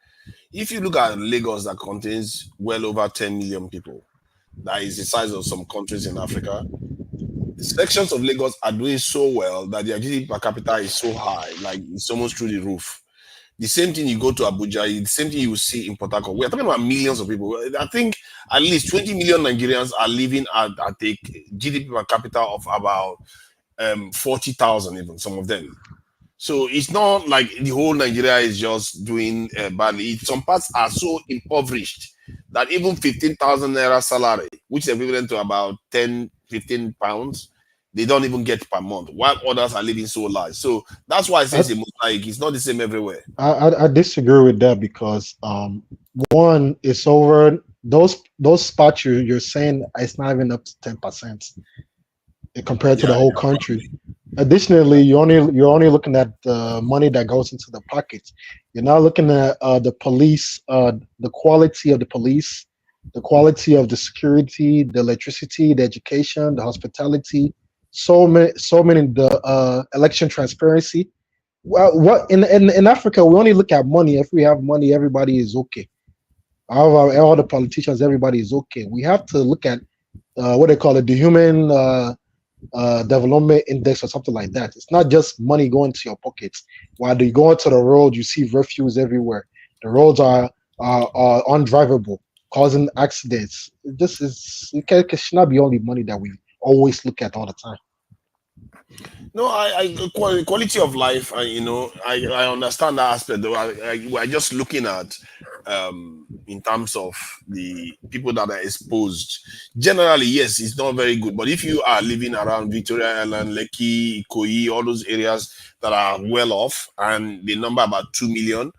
If you look at Lagos that contains well over 10 million people, that is the size of some countries in Africa, sections of Lagos are doing so well that their GDP per capita is so high, like it's almost through the roof. The same thing you go to Abuja, the same thing you see in Port Harcourt. We are talking about millions of people. I think at least 20 million Nigerians are living at a GDP per capita of about 40,000, even some of them. So it's not like the whole Nigeria is just doing badly. Some parts are so impoverished that even 15,000 naira salary, which is equivalent to about 10, 15 pounds, they don't even get per month, while others are living so large. So that's why I say it's a mosaic. It's not the same everywhere. I disagree with that because one is over those spots you're saying it's not even up to 10% compared to the whole country. Additionally, you're only looking at the money that goes into the pockets. You're not looking at the police, the quality of the police, the quality of the security, the electricity, the education, the hospitality. So many the election transparency. Well, what in Africa we only look at money. If we have money, everybody is okay. All the politicians, everybody is okay. We have to look at what they call it, the human development index or something like that. It's not just money going to your pockets. While you go onto the road, you see refuse everywhere. The roads are undrivable, causing accidents. This is it should not be only money that we always look at all the time. No, quality of life, I understand that aspect. Though we're just looking at in terms of the people that are exposed. Generally, yes, it's not very good. But if you are living around Victoria Island, Lekki, Ikoyi, all those areas that are well off, and the number about 2 million,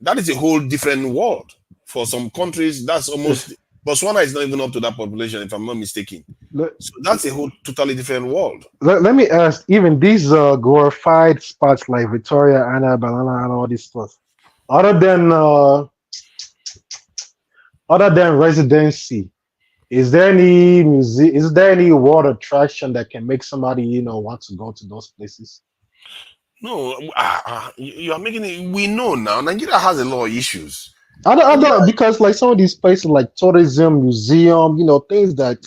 that is a whole different world. For some countries, that's almost Botswana is not even up to that population, if I'm not mistaken. So that's a whole totally different world. Let me ask, even these glorified spots like Victoria, Anna, Banana, and all these stuff, other than residency, is there any museum? Is there any world attraction that can make somebody want to go to those places? No, you are making it. We know now Nigeria has a lot of issues. I don't because like some of these places like tourism, museum, things that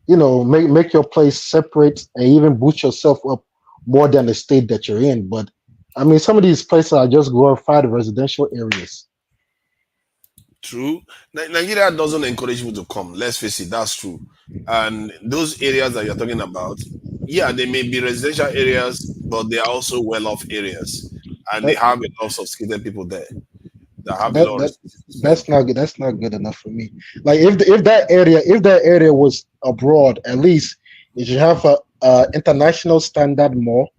make your place separate and even boost yourself up more than the state that you're in. But I mean, some of these places are just glorified residential areas. True. Nigeria doesn't encourage people to come. Let's face it, that's true. And those areas that you're talking about, yeah, they may be residential areas, but they are also well-off areas, and they have a lot of sophisticated people there. That's not good. That's not good enough for me. Like if that area was abroad, at least it should have a international standard mall,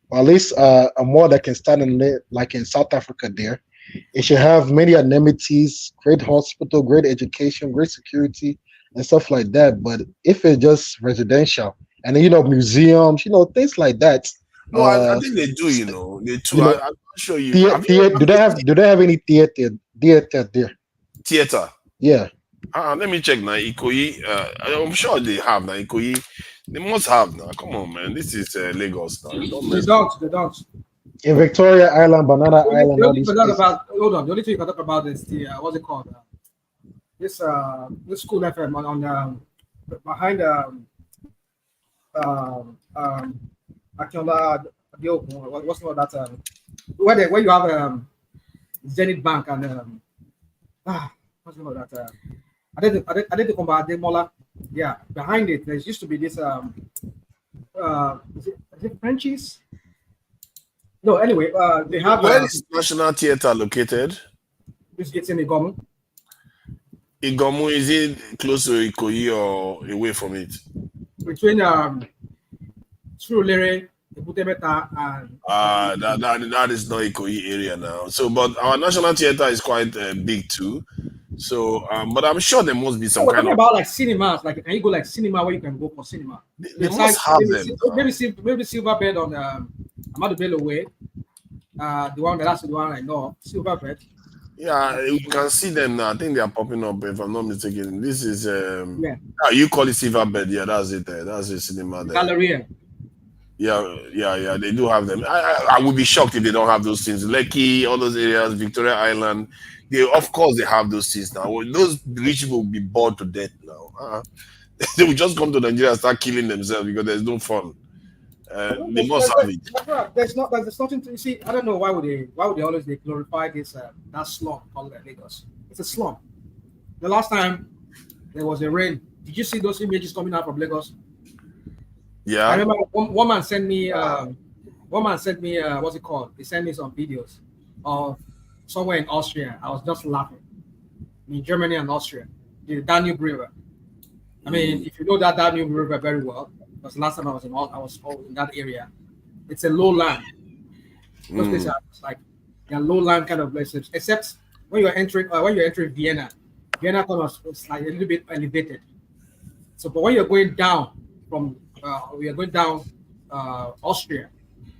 or at least a mall that can stand in like in South Africa. There, it should have many amenities, great hospital, great education, great security, and stuff like that. But if it's just residential and museums, things like that. No, I think they do. They do. I'm not sure you. Do they have any theater there? Theater. Yeah. Let me check now. Ikoyi. I'm sure they have now. Ikoyi. They must have now. Come on, man. This is Lagos now. They don't. In Victoria Island, Banana Island. The only thing you can talk about is the what's it called? This school FM on behind Akiola, what's the that where you have Zenith Bank and what's the that I did come back Mola. Yeah, behind it there used to be this is it Frenchies? No, anyway, they have where is National Theatre located? It's in Igomu. Igomu, is it close to Ikoyi or away from it? Between Surulere, Ebutebeta, and that is not Ikoyi area now. So, but our National Theatre is quite big too. So, but I'm sure there must be some we're kind talking of about like cinemas. Like, can you go like cinema where you can go for cinema? They must have them. Maybe Silverbed on Amadu Bello Way. The one that's the one I know, Silverbed. Yeah, you can see them now. I think they are popping up. If I'm not mistaken, this is you call it Silverbed. Yeah, that's it. There, that's the cinema there. Galleria. They do have them. I would be shocked if they don't have those things. Lekki, all those areas, Victoria Island, of course they have those things now. Those rich people will be bored to death now. They will just come to Nigeria and start killing themselves because there's no fun. They must have it. There's nothing to, you see. I don't know why would they always glorify this that slum called Lagos. It's a slum. The last time there was a rain, did you see those images coming out from Lagos? Yeah. I remember one man sent me what's it called? He sent me some videos of somewhere in Austria. I was just laughing. In Germany and Austria, the Danube River. I mean, if you know that Danube River very well, because the last time I was in that area, it's a lowland. Those places are like they're lowland kind of places, except when you're entering Vienna kind of is like a little bit elevated. So, but when you're going down from Austria,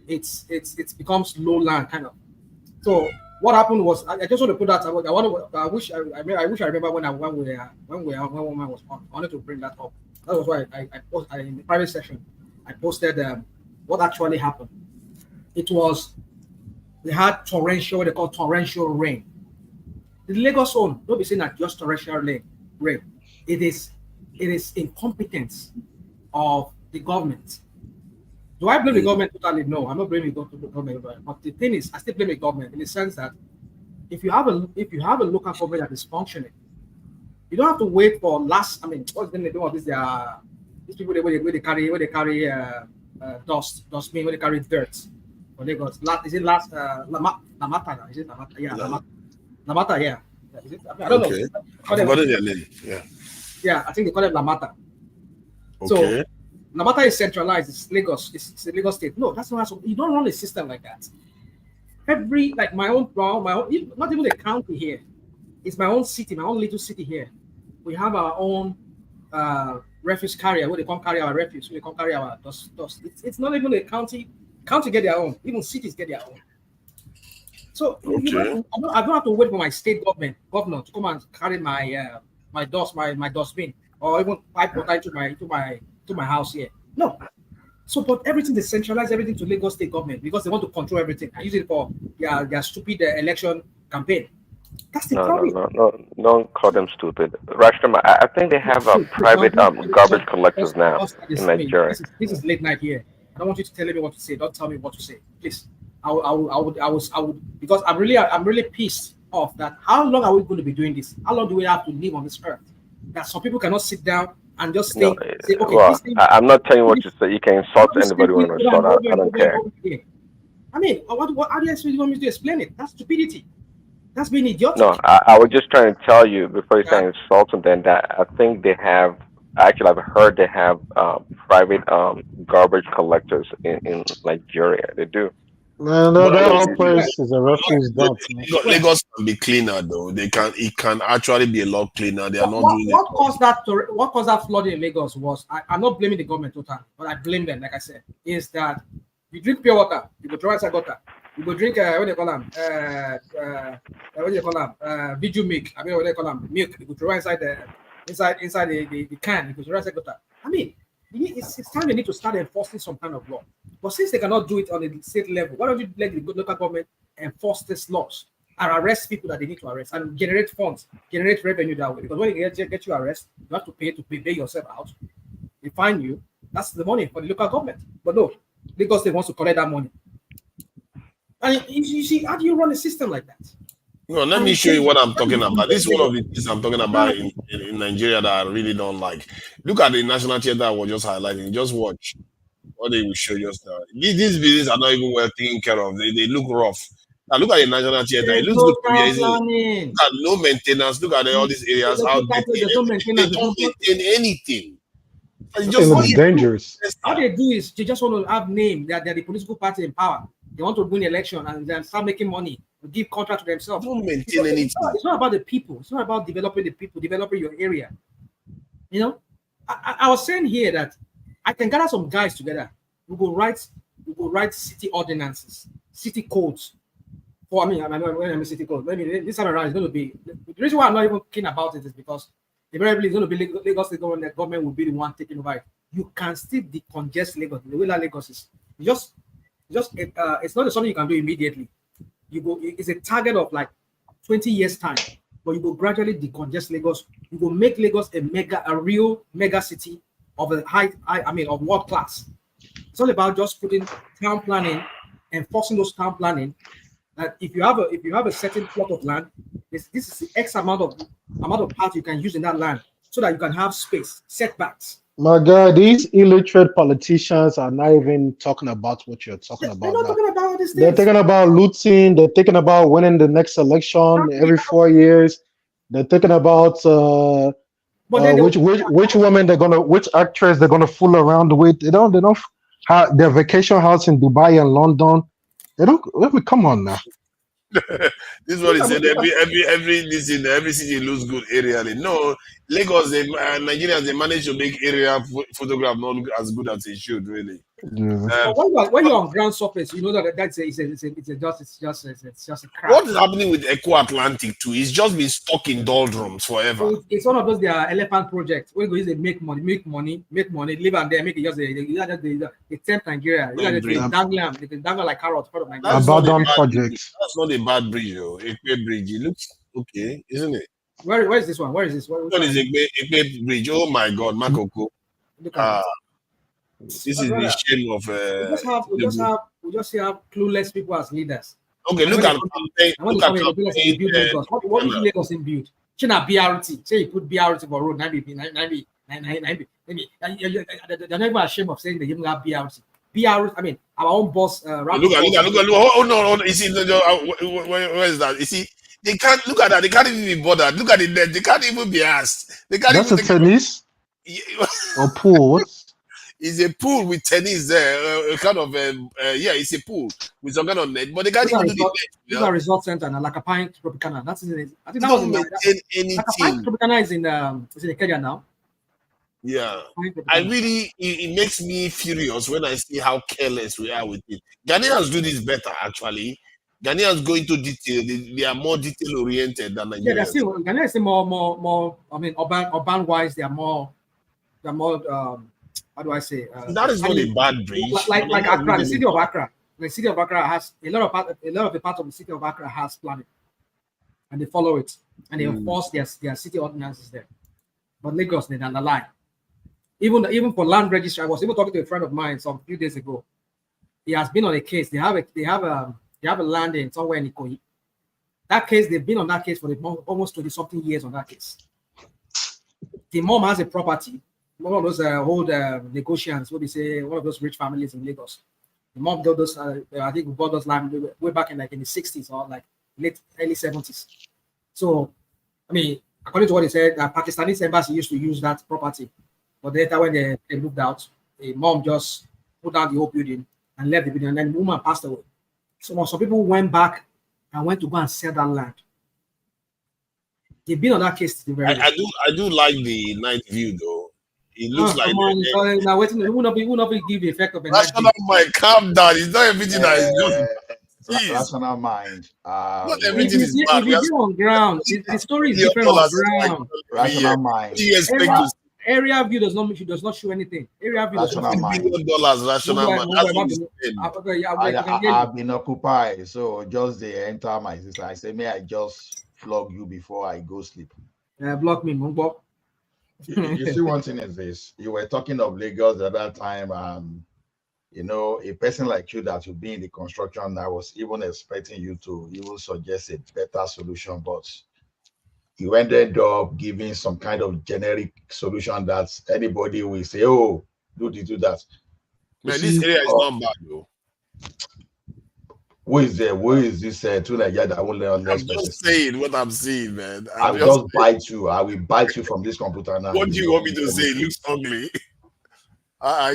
it becomes lowland kind of. So what happened was I just want to put that. I wish I remember when woman was on. I wanted to bring that up. That was why I in the private session I posted what actually happened. It was they had torrential, what they call torrential rain. The Lagos zone, don't be saying that just torrential rain. It is incompetence of the government. Do I blame the government totally? No, I'm not blaming the government. But the thing is, I still blame the government in the sense that if you have a local government that is functioning, you don't have to wait for what's the name of this? These people where they carry dust mean where they carry dirt. For Lagos, Lamata? Is it Lamata? Yeah, Lamata. Yeah. Is it? I don't know. I forgot their name. Yeah. Yeah, I think they call it Lamata. Okay. So Lamata is centralized. It's Lagos. It's a Lagos state. No, that's not. You don't run a system like that. My own, not even the county here. It's my own city, my own little city here. We have our own refuse carrier where they come carry our refuse, where they come carry our dust. It's not even a county. County get their own. Even cities get their own. So I don't have to wait for my state governor to come and carry my my dustbin or even pipe water to my house here. No. So, but everything they centralize everything to Lagos state government because they want to control everything and use it for their stupid election campaign. That's the problem. No, don't call them stupid. Rashtam, I think they have a private garbage collectors now in Nigeria. This is late night here. I don't want you to tell me what to say. Don't tell me what to say, please. I would because I'm really pissed off that how long are we going to be doing this? How long do we have to live on this earth? That some people cannot sit down and just say, okay. Well, I'm not telling you what to say. You can insult anybody when you insult. I don't care. I mean, how do you actually want me to explain it? That's stupidity. That's being idiotic. No, I was just trying to tell you before you say insulting them that I think they have. Actually, I've heard they have private garbage collectors in Nigeria. They do. No, that whole place is a refuse dump. Lagos can be cleaner though. It can actually be a lot cleaner. They are not doing what caused that flooding in Lagos was I'm not blaming the government totally, but I blame them. Like I said, is that you drink pure water, you go throw inside gutter, you go drink what do you call them? Viju milk. I mean what do you call them? Milk. You go throw inside the can. You go throw inside gutter. I mean. It's time they need to start enforcing some kind of law. But since they cannot do it on the state level, why don't you let the local government enforce these laws and arrest people that they need to arrest and generate funds, generate revenue that way? Because when you get you arrested, you have to pay yourself out. They fine you. That's the money for the local government. But no, Lagos State wants to collect that money. And you see, how do you run a system like that? No, let me show you what I'm talking about. This is one of the things I'm talking about in Nigeria that I really don't like. Look at the national theater I was just highlighting. Just watch what they will show you just now. These buildings are not even well taken care of. They look rough. Now look at the national theater. It looks good to me. Look at no maintenance. Look at all these areas. How they don't maintain anything. It's dangerous. All they do is they just want to have name that they're the political party in power. They want to win election and then start making money. Give contract to themselves. Don't maintain anything. It's not about the people. It's not about developing the people, developing your area. You know, I was saying here that I can gather some guys together. We go write city ordinances, city codes. When I mean city codes, maybe this time around it's going to be the reason why I'm not even keen about it is because invariably it's going to be Lagos State government will be the one taking over it. You can still decongest Lagos the way that Lagos is. It's not something you can do immediately. You go, it's a target of like 20 years time, but you go gradually decongest Lagos. You go make Lagos a real mega city of a of world class. It's all about just putting town planning, enforcing those town planning. That if you have a certain plot of land, this is the X amount of parts you can use in that land, so that you can have space setbacks. My God, these illiterate politicians are not even talking about what you're talking about. They're not talking about these things. They're thinking about looting. They're thinking about winning the next election every 4 years. They're thinking about which woman which actress they're gonna fool around with. They don't have their vacation house in Dubai and London. They don't. Let me come on now. This is what he said. Every city looks good aerially. No, Lagos, Nigerians, they manage to make area photograph not look as good as it should. Really. When you're on ground surface, you know that it's just a crap. What is happening with Eco Atlantic too? It's just been stuck in doldrums forever. It's one of those elephant projects where they make money, live and there, make it just they tempt Nigeria. They can dangle like carrots part of Nigeria. Abandoned projects. That's not a bad bridge, though. Ekpe Bridge. It looks okay, isn't it? Where is this one? Where is this? What is Ekpe Bridge? Oh my God, Makoko. This is the shame of. We just have clueless people as leaders. Okay, look at What is Lagos in build? China BRT. Say you put BRT for road. They're not even ashamed of saying they even have BRT. BRT. I mean, our own boss. Look. Oh no! You see, where is that? You see, they can't look at that. They can't even be bothered. Look at it. They can't even be asked. They can't. That's a tennis or pool. What? It's a pool with tennis there, it's a pool with some kind of net, but they can't even do the net. These are resort center and Lakapine Tropicana. That's it. I think that was in Lakapine Tropicana is in Kenya now. Yeah, it makes me furious when I see how careless we are with it. Ghanaians do this better, actually. Ghanaians go into detail. They are more detail oriented than Nigerians. Yeah, Ghanaians are more. I mean, urban wise, they are more. How do I say? That is not a bad bridge. Like Accra, the city of Accra. The city of Accra has a lot of the part of the city of Accra has planning, and they follow it, and they enforce their city ordinances there. But Lagos, they don't lie. Even for land registry, I was even talking to a friend of mine some few days ago. He has been on a case. They have a land in somewhere in Ikoyi. That case, they've been on that case for almost 20-something years on that case. The mom has a property. One of those old negotiants, what they say, one of those rich families in Lagos. The mom got those, I think we bought those land way back in the 60s or like early 70s. So, I mean, according to what he said, the Pakistani embassy used to use that property. But later when they moved out, the mom just put down the whole building and left the building, and then the woman passed away. So some people went back and went to go and sell that land. They've been on that case. I do like the night view though. It looks like now waiting. It will not be give the effect of a rational mind. Calm down. It's not everything that is just rational mind. Not everything is bad. If you on ground, the story is different on ground. Rational mind. Area view does not show anything. Area view does not show $50 rational mind. I've been occupied, so just they enter my sister. I say, may I just flog you before I go sleep? Block me, Mungbo. You see, one thing is this: you were talking of Lagos at that time. A person like you that would be in the construction, I was even expecting you to even suggest a better solution, but you ended up giving some kind of generic solution that anybody will say, "Oh, do that." Man, this area is not bad, though. Who is there? Who is this to Nigeria that won't let us? I'm just saying what I'm seeing, man. I will just bite you. I will bite you from this computer now. What do you want me to say? It looks ugly.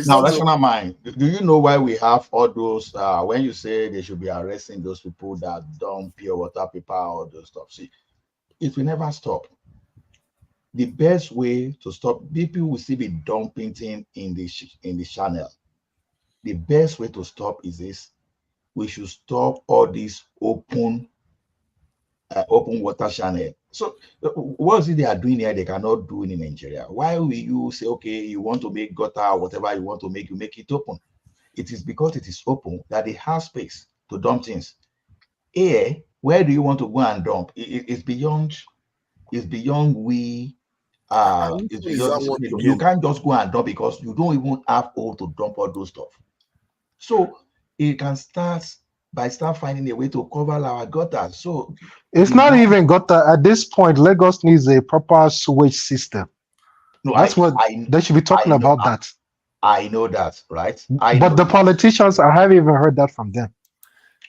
Now, rational mind. Do you know why we have all those? When you say they should be arresting those people that dump pure water, paper, all those stuff. See, it will never stop. The best way to stop, people will still be dumping things in the channel. The best way to stop is this. We should stop all these open water channel. So what is it they are doing here they cannot do in Nigeria? Why will you say, okay, you want to make gutter or whatever you want to make, you make it open? It is because it is open that they have space to dump things. Here, where do you want to go and dump? It's beyond we. It's beyond. You can't just go and dump because you don't even have hole to dump all those stuff. So it can start finding a way to cover our gutters. So it's not even gutter at this point. Lagos needs a proper sewage system. No, that's what they should be talking about. That I know that, right? But the politicians, I haven't even heard that from them.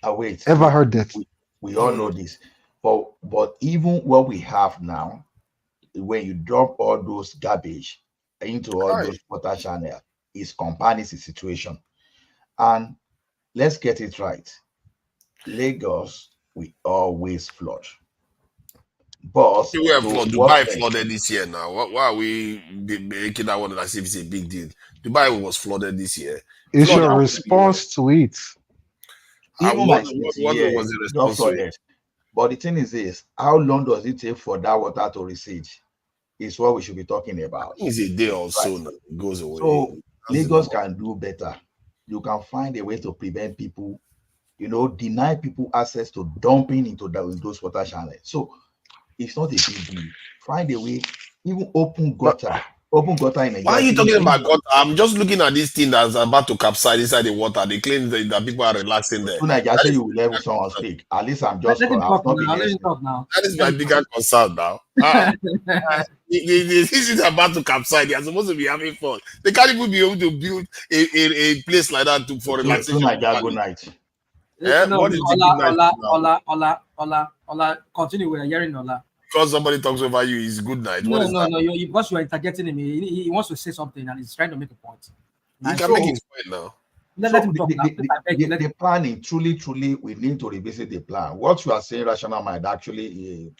Wait, ever heard that? We all know this, but even what we have now, when you drop all those garbage into all those water channels, is compounding the situation. And let's get it right. Lagos, we always flood. But Dubai flooded this year now. Why are we making that one as if it's a big deal? Dubai was flooded this year. It's your response to it. Even what was the response to it? But the thing is this: how long does it take for that water to recede? Is what we should be talking about. It's a day or so now. It goes away. So Lagos can do better. You can find a way to prevent people, deny people access to dumping into those water channels. So it's not a big deal. Find a way, even open gutter in a. Why are you talking about gutter? I'm just looking at this thing that's about to capsize inside the water. They claim that people are relaxing there. I just say you will let someone speak. At least I'm just. That is my bigger concern now. This is about to capsize. They are supposed to be having fun. They can't even be able to build a place like that for relaxation. Good night. What is the good night? Ola, continue. We're hearing Ola. Because somebody talks over you is good night. No, because you are interjecting him. He wants to say something and he's trying to make a point. He can make his point now. Let him talk. The planning, truly, we need to revisit the plan. What you are saying, rational mind, actually,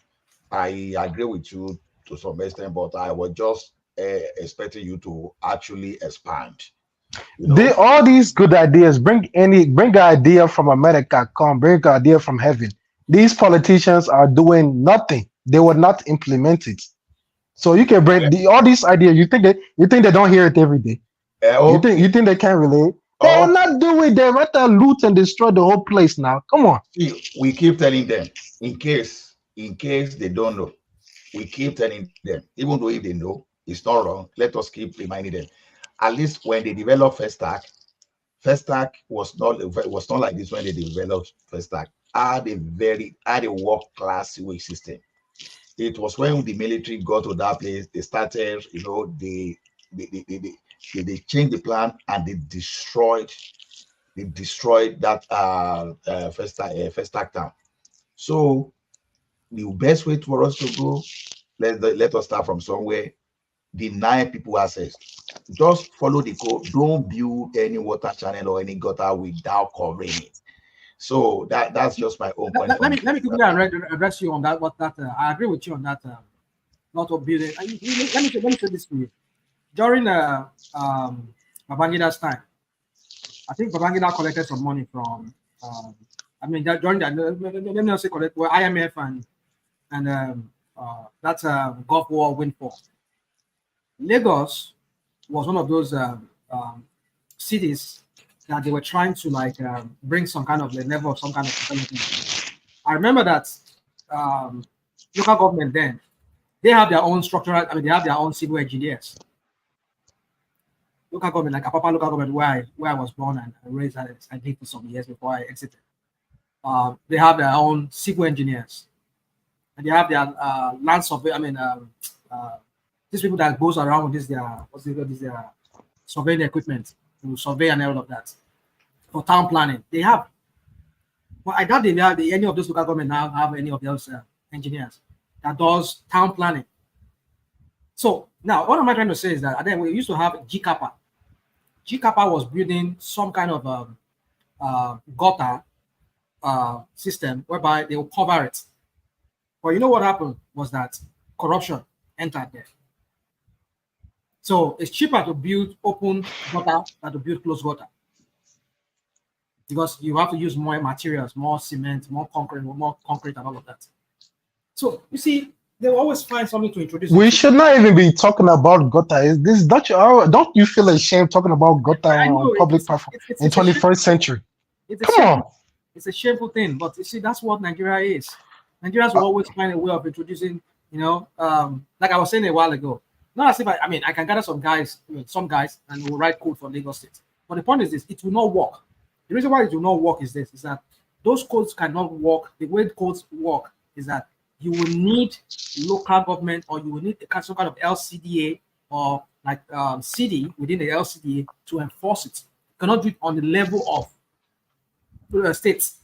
I agree with you to some extent, but I was just expecting you to actually expand. All these good ideas, bring an idea from America, bring an idea from heaven. These politicians are doing nothing. They will not implement it. So you can bring all these ideas. You think they don't hear it every day? You think they can't relate? They will not do it. They rather loot and destroy the whole place now. Come on. We keep telling them in case they don't know. We keep telling them, even though if they know it's not wrong, let us keep reminding them. At least when they develop Festac was not like this when they developed Festac. Had a world-class sewage system. It was when the military got to that place, they started, they changed the plan and they destroyed that Festac town. So the best way for us to go, let us start from somewhere. Deny people access. Just follow the code. Don't build any water channel or any gutter without covering it. So that's just my own point. Let me quickly address you on that. I agree with you on that. Not of building. Let me say this to you. During Babangita's time, I think Babangida collected some money from. During that, let me not say collect. Well, IMF and that's Gulf War windfall. Lagos was one of those cities that they were trying to bring some kind of level of some kind of development. I remember that local government then, they have their own structural, they have their own civil engineers. Local government, like Apapa local government, where I was born and raised, I did for some years before I exited. They have their own civil engineers. And they have their land survey, these people that goes around with their surveying equipment to survey and all of that for town planning. They have. But I doubt any of those local government now have any of those engineers that does town planning. So now, what am I trying to say is that then we used to have GCAPA. GCAPA was building some kind of gutter system whereby they will cover it. But you know what happened was that corruption entered there. So it's cheaper to build open gutter than to build closed gutter. Because you have to use more materials, more cement, more concrete and all of that. So you see, They will always find something to introduce. We should not even be talking about Gota. Is this don't you feel ashamed talking about Gota on public platform in 21st century? Come on. It's a shameful thing, but you see, that's what Nigeria is. Nigerians will always find a way of introducing, like I was saying a while ago. Not as if I mean, I can gather some guys, and will write code for Lagos State. But the point is this: it will not work. The reason why it will not work is that those codes cannot work. The way codes work is that you will need local government, or you will need some kind of LCDA or like CD within the LCDA to enforce it. You cannot do it on the level of states.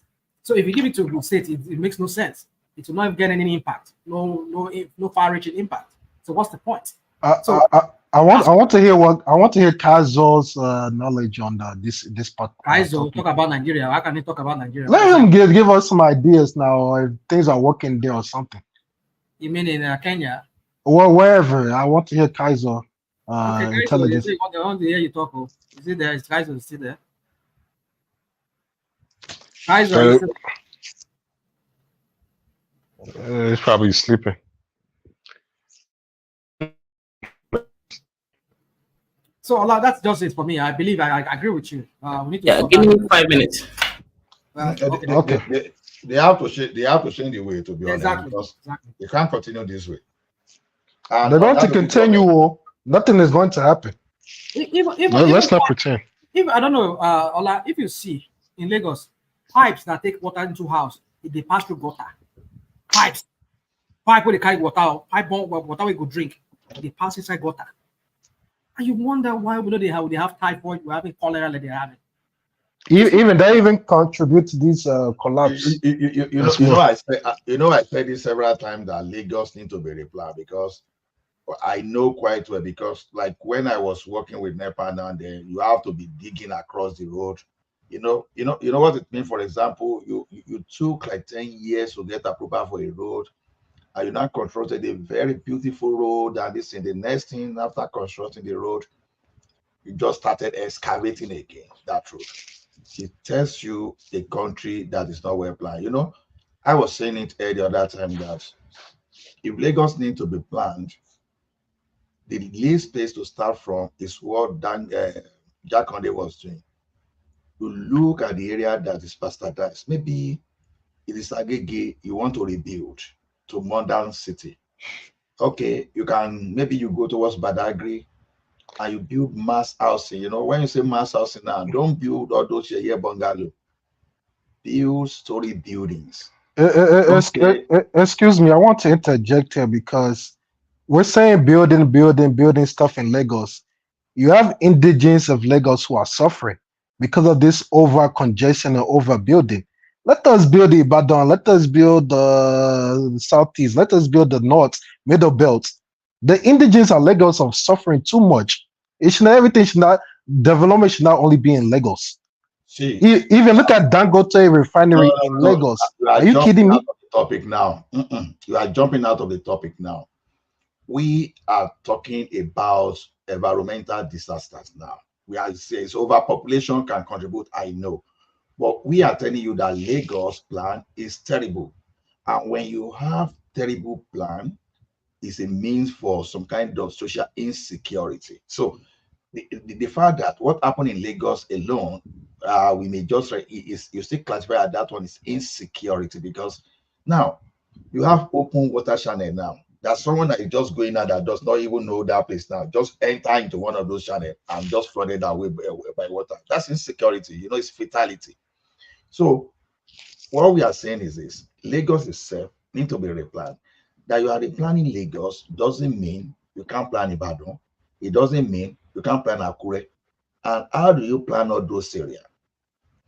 So if you give it to the state, it makes no sense. It will not get any impact. No far-reaching impact. So what's the point? I want to hear Kazo's knowledge on this part. Kaizo talk about Nigeria. How can he talk about Nigeria? Let him give us some ideas now if things are working there or something. You mean in Kenya? Or wherever. I want to hear Kaizo intelligence. I want to hear you talk. Is it there? Is Kaizo still there? Kaizo he's probably sleeping. So that's just it for me. I believe I agree with you. We need to give me 5 minutes. Okay. They have to change the way, to be honest, because they can't continue this way. And they're going to continue. Nothing is going to happen. Let's not pretend. I don't know, Ola, if you see in Lagos, pipes that take water into house, they pass through gutter. Pipe where they carry water, water we go drink, they pass inside gutter. And you wonder why they have typhoid, we're having cholera like they're having. Even they even contribute to this collapse. I said this several times that Lagos need to be replanned, because I know quite well, because like when I was working with NEPA now and then, you have to be digging across the road. You know what it means. For example, you took like 10 years to get approval for a road, and you now constructed a very beautiful road, and this in the next thing after constructing the road, you just started excavating again that road. It tells you a country that is not well planned. I was saying it earlier that time that if Lagos need to be planned, the least place to start from is what Jack Hundeyin was doing. You look at the area that is bastardized. Maybe it is Agege, you want to rebuild to modern city. Okay, maybe you go towards Badagry and you build mass housing. When you say mass housing now, don't build all those bungalow. Build story buildings. Excuse me, I want to interject here, because we're saying building stuff in Lagos. You have indigenes of Lagos who are suffering because of this over congestion and overbuilding. Let us build Ibadan. Let us build the southeast. Let us build the north, middle belt. The indigenes of Lagos are suffering too much. Development should not only be in Lagos. See, even look at Dangote refinery in Lagos. Are you kidding me? Topic now. You are jumping out of the topic now. We are talking about environmental disasters now. We are saying overpopulation can contribute, I know. But we are telling you that Lagos plan is terrible. And when you have terrible plan, it's a means for some kind of social insecurity. So the fact that what happened in Lagos alone, we may just you still classify that one is insecurity, because now you have open water channel now. There's someone that is just going out that does not even know that place now, just enter into one of those channels and just flooded away by water. That's insecurity. It's fatality. So what we are saying is this: Lagos itself need to be replanned. That you are replanning Lagos doesn't mean you can't plan Ibadan. It doesn't mean you can't plan Akure. And how do you plan all those areas?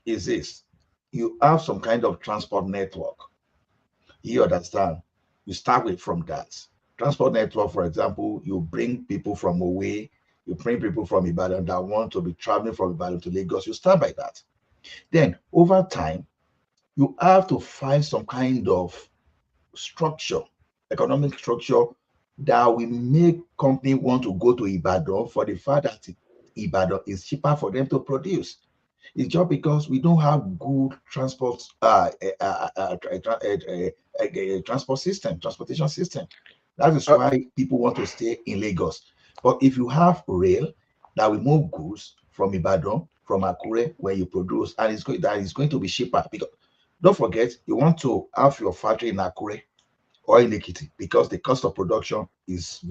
Is this: you have some kind of transport network. You understand? You start from that transport network. For example, you bring people from away, you bring people from Ibadan that want to be traveling from Ibadan to Lagos. You start by that. Then over time, you have to find some kind of structure, economic structure, that will make company want to go to Ibadan for the fact that Ibadan is cheaper for them to produce. It's just because we don't have good transportation system. That is why people want to stay in Lagos. But if you have rail that will move goods from Ibadan, from Akure, where you produce, and that is going to be cheaper. Because don't forget, you want to have your factory in Akure or in Ekiti because the cost of production is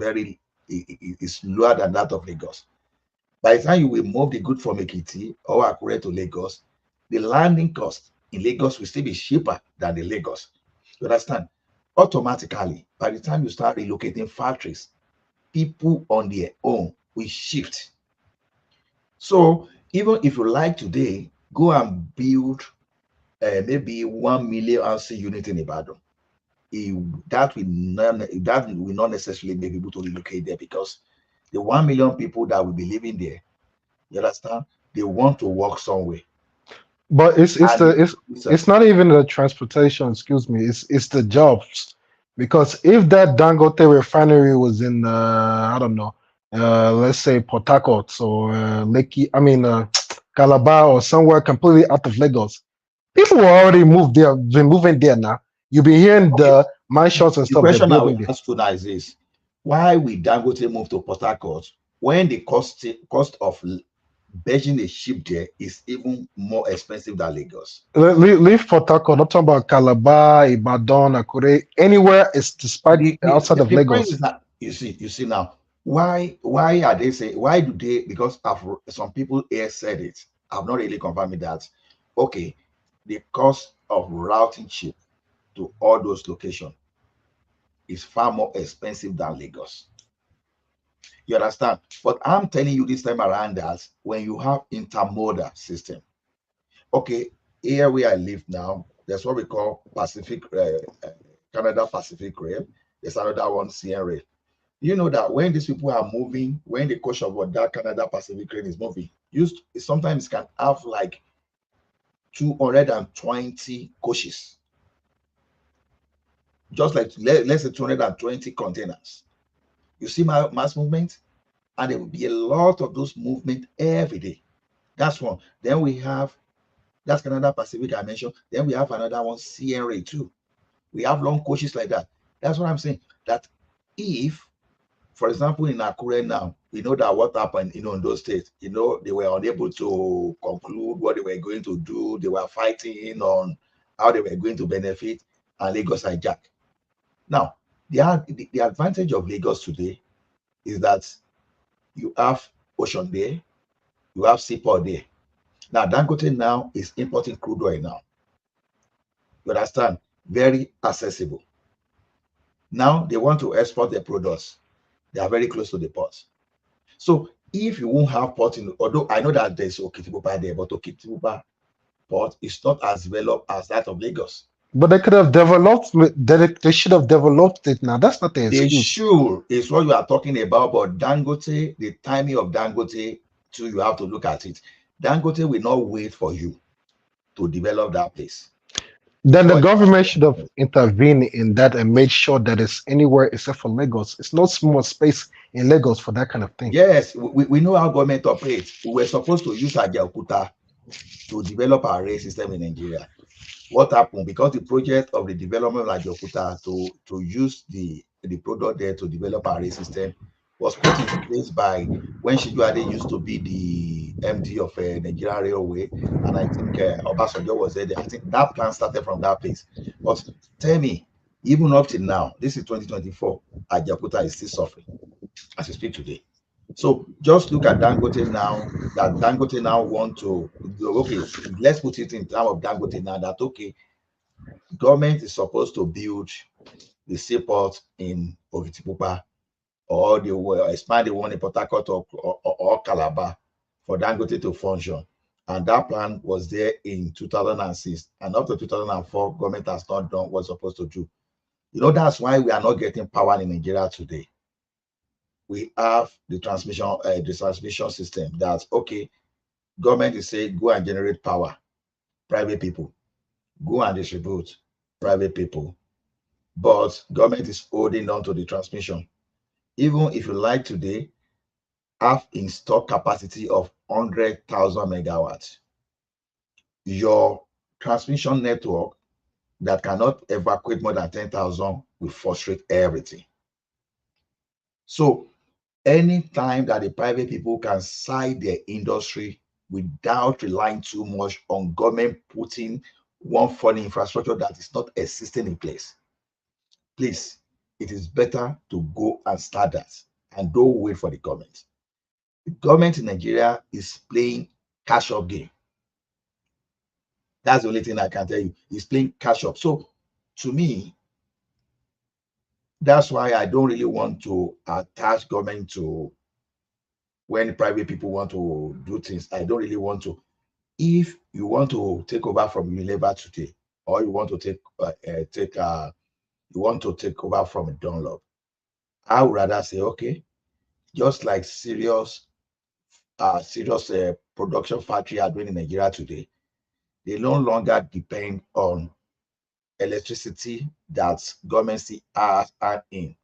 is lower than that of Lagos. By the time you will move the good from Ekiti or Akure to Lagos, the landing cost in Lagos will still be cheaper than the Lagos. You understand? Automatically, by the time you start relocating factories, people on their own will shift. So even if you like today, go and build maybe 1 million RC unit in Ibadan. That will not necessarily make people to relocate there because the 1 million people that will be living there, you understand, they want to work somewhere. But it's not even the transportation, excuse me, it's the jobs. Because if that Dangote refinery was in I don't know, let's say Port Harcourt or Calabar or somewhere completely out of Lagos, people will already moved there, been moving there now. You'll be hearing the mansions and The stuff they're question I building will there. ask you now is this: why will Dangote move to Port Harcourt when the cost of begging a ship there is even more expensive than Lagos? Leave Port Harcourt. I'm talking about Calabar, Ibadan, Akure, anywhere is despite outside of The point Lagos. is that you see now why are they saying, why do they, because some people here said it, I've not really confirmed that, okay, the cost of routing ship to all those locations is far more expensive than Lagos. You understand? But I'm telling you this time around that when you have intermodal system, okay, here where I live now, there's what we call Canada Pacific Rail. There's another one, CR Rail. You know that when these people are moving, when the coach of what that Canada Pacific Rail is moving, sometimes can have like 220 coaches. Just like let's say 220 containers. You see my mass movement, and there will be a lot of those movement every day. That's one. Then we have that's Canada Pacific I mentioned. Then we have another one, CRA too. We have long coaches like that. That's what I'm saying. That if, for example, in Akure now, we know that what happened, in those states, they were unable to conclude what they were going to do. They were fighting on how they were going to benefit, and Lagos hijack. Now, the advantage of Lagos today is that you have ocean there, you have seaport there. Now, Dangote now is importing crude oil now. You understand? Very accessible. Now they want to export their products. They are very close to the ports. So if you won't have port although I know that there's Okitipupa there, but Okitipupa port is not as developed as that of Lagos. But they could have developed. They should have developed it now. That's not the excuse. They should. Is what you are talking about. But Dangote, the timing of Dangote, too, you have to look at it. Dangote will not wait for you to develop that place. Then the government should have intervened in that and made sure that it's anywhere except for Lagos. It's not small space in Lagos for that kind of thing. Yes, we know how government operates. We were supposed to use Ajaokuta to develop our rail system in Nigeria. What happened? Because the project of the development of Ajaokuta to use the product there to develop our rail system was put in place by when Shijuade used to be the MD of Nigeria Railway, and I think Obasanjo was there. I think that plan started from that place. But tell me, even up till now, this is 2024, Ajaokuta is still suffering as we speak today. So just look at Dangote now, that Dangote now want to, okay, let's put it in terms of Dangote now, that, okay, government is supposed to build the seaport in Okitipupa, or they will expand the one in Port Harcourt or Calabar for Dangote to function. And that plan was there in 2006. And up to 2004, government has not done what it's supposed to do. That's why we are not getting power in Nigeria today. We have the transmission system that's, okay, government is saying go and generate power, private people. Go and distribute, private people. But government is holding on to the transmission. Even if you like today, have installed capacity of 100,000 megawatts. Your transmission network that cannot evacuate more than 10,000 will frustrate everything. So anytime that the private people can side their industry without relying too much on government putting one funny infrastructure that is not existing in place, please, it is better to go and start that and don't wait for the government. The government in Nigeria is playing cash up game. That's the only thing I can tell you. He's playing cash up. So to me, that's why I don't really want to attach government to when private people want to do things. I don't really want to. If you want to take over from Unilever today, or you want to take over from Dunlop, I would rather say, okay, just like serious production factory are doing in Nigeria today, they no longer depend on electricity that governments are in.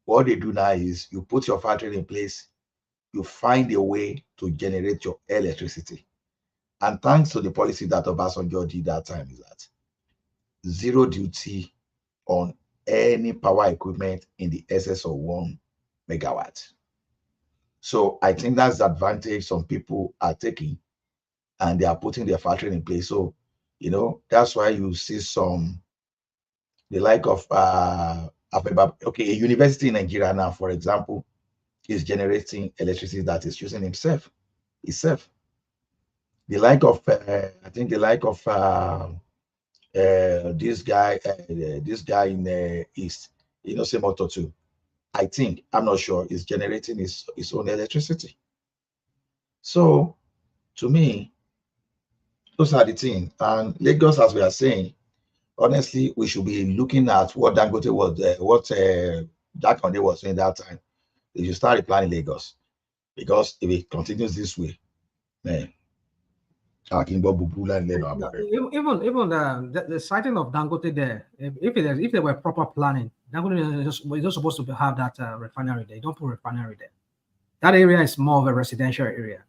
What they do now is you put your factory in place, you find a way to generate your electricity. And thanks to the policy that Obasanjo did that time is that zero duty on any power equipment in the excess of 1 megawatt. So I think that's the advantage some people are taking, and they are putting their factory in place. So, you know, that's why you see the like of okay, a university in Nigeria now, for example, is generating electricity that is using itself. The like of I think the like of this guy in East, you know, same auto too. I think, I'm not sure, is generating his own electricity. So to me, those are the things. And Lagos, as we are saying, honestly, we should be looking at what Dangote was, Jack Hundeyin was saying that time. They should start replanning Lagos, because if it continues this way, man, even the sighting of Dangote there, if there were proper planning, Dangote was just supposed to have that refinery there. You don't put refinery there. That area is more of a residential area.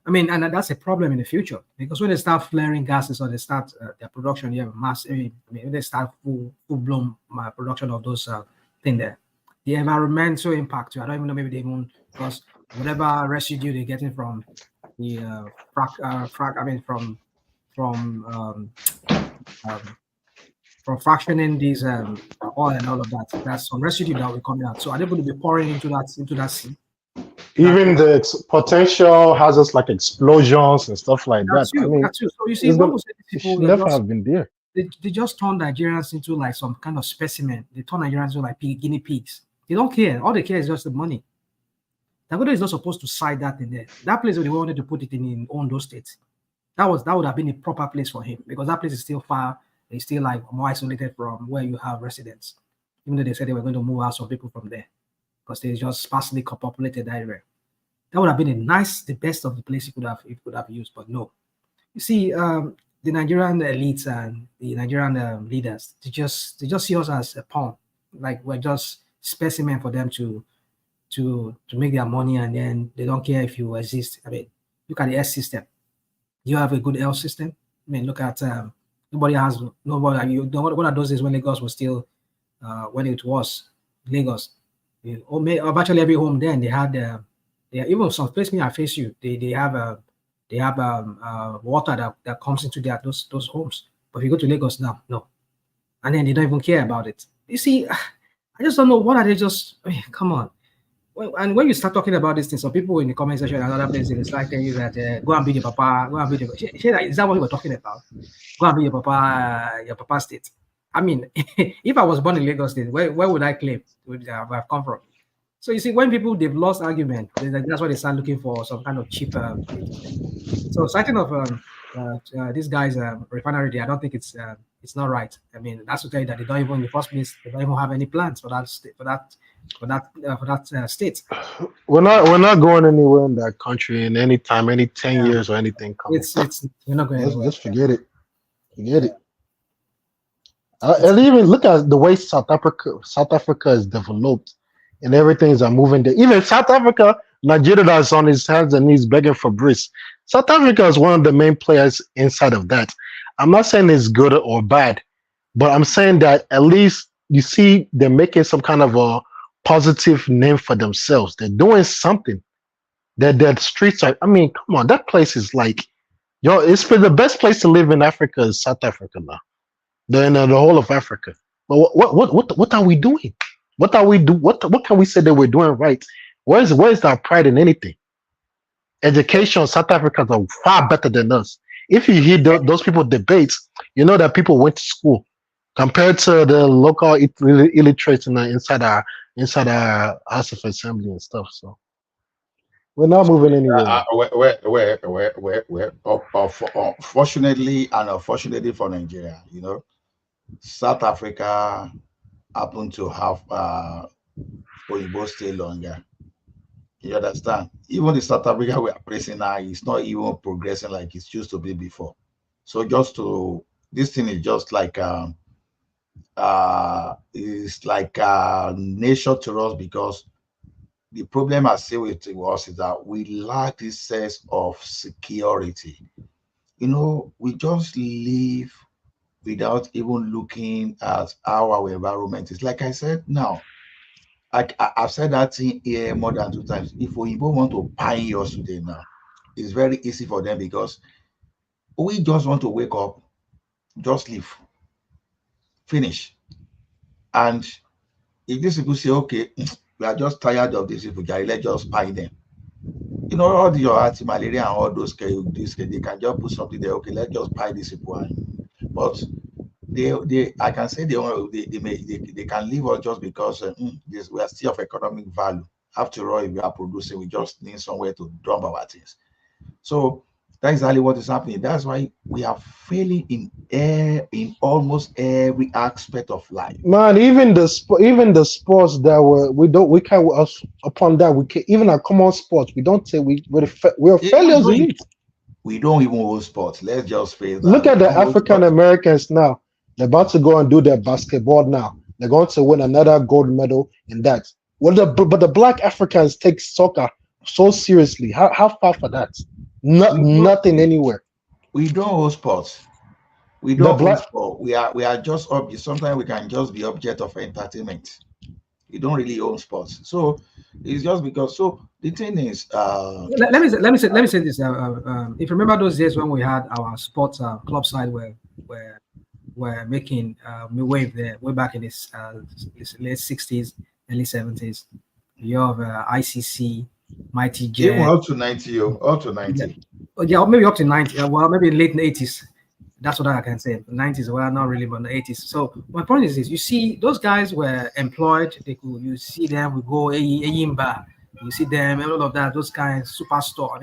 I mean, and that's a problem in the future, because when they start flaring gases or they start their production, you have mass. I mean, when they start full-blown production of those things there, the environmental impact. I don't even know, maybe they won't, because whatever residue they're getting from the from fractioning these oil and all of that, that's some residue that will come out. So are they going to be pouring into that sea? Even the potential hazards like explosions and stuff like that. I mean, so you see, what was people never have been there. They just turn Nigerians into like some kind of specimen. They turn Nigerians into like guinea pigs. They don't care. All they care is just the money. Dangote is not supposed to side that in there. That place where they wanted to put it in Ondo State, that would have been a proper place for him, because that place is still far. It's still like more isolated from where you have residents. Even though they said they were going to move out some people from there, because they just sparsely populated that area. That would have been the best of the place he could have used, but no. You see, the Nigerian elites and the Nigerian leaders, they just see us as a pawn, like we're just specimen for them to make their money, and then they don't care if you exist. I mean, look at the health system. You have a good health system. I mean, look at nobody. One of those days when Lagos was still when it was Lagos, virtually every home then they had even some place me I face you. They have water that comes into those homes. But if you go to Lagos now, no, and then they don't even care about it. You see, I just don't know what are they just. I mean, come on. And when you start talking about these things, some people in the comment section and other places, it's like telling you that go and be the papa, go and be the. Is that what we were talking about? Go and be your papa state. I mean, if I was born in Lagos State, where would I claim where I've come from? So you see, when they've lost argument, that's why they start looking for some kind of cheaper. So citing of this guy's refinery, I don't think it's not right. I mean, that's to tell you that they don't even in the first place they don't even have any plans for that state. State. We're not going anywhere in that country in any time, any 10 years or anything coming. We're not going anywhere. Just forget it. Forget it. And even look at the way South Africa is developed, and everything's moving there. Even South Africa, Nigeria that's on his hands and knees begging for breeze. South Africa is one of the main players inside of that. I'm not saying it's good or bad, but I'm saying that at least you see they're making some kind of a positive name for themselves. They're doing something. Their streets are. I mean, come on, that place is like, yo, it's for the best place to live in Africa is South Africa now. The whole of Africa. But what are we doing? What are we do? What can we say that we're doing right? Where's our pride in anything? Education, South Africans are far better than us. If you hear those people debates, you know that people went to school compared to the local illiterates inside our House of Assembly and stuff. So we're not moving anywhere. Fortunately and unfortunately for Nigeria, you know, South Africa happened to have Oyibo stay longer. You understand? Even the South Africa we are pressing now is not even progressing like it used to be before. So this thing is just like it's like nature to us, because the problem I see with us is that we lack this sense of security. You know, we just live without even looking at how our environment is. Like I said, now, I've said that thing here more than 2 times. If we even want to buy us today now, it's very easy for them, because we just want to wake up, just leave, finish. And if these people say, okay, we are just tired of these people, let's just buy them. You know, all your anti-malaria and all those, they can just put something there, okay, let's just buy these people. But I can say they can leave us just because we are still of economic value. After all, if we are producing, we just need somewhere to dump our things. So that's exactly what is happening. That's why we are failing in almost every aspect of life. Man, even the sports that we can upon that we can, even our common sports, we don't say we're failures in it. We don't even hold sports. Let's just face that. Look at the African Americans now. They're about to go and do their basketball now. They're going to win another gold medal in that. But the Black Africans take soccer so seriously. How far for that? Nothing anywhere. We don't hold sports. We don't hold sport. We are just objects. Sometimes we can just be object of entertainment. We don't really own sports. So it's just because. So the thing is, let me say this. If you remember those days when we had our sports club side were making wave there way back in this late 60s, early 70s. You have ICC, Mighty Jet. Even up to 90, up to 90. Yeah, maybe up to 90. Well, maybe late 80s. That's what I can say. The 90s, well, not really, but the 80s. So my point is this: you see, those guys were employed. You see them. We go Eyimba. You see them and all of that. Those guys, superstore. I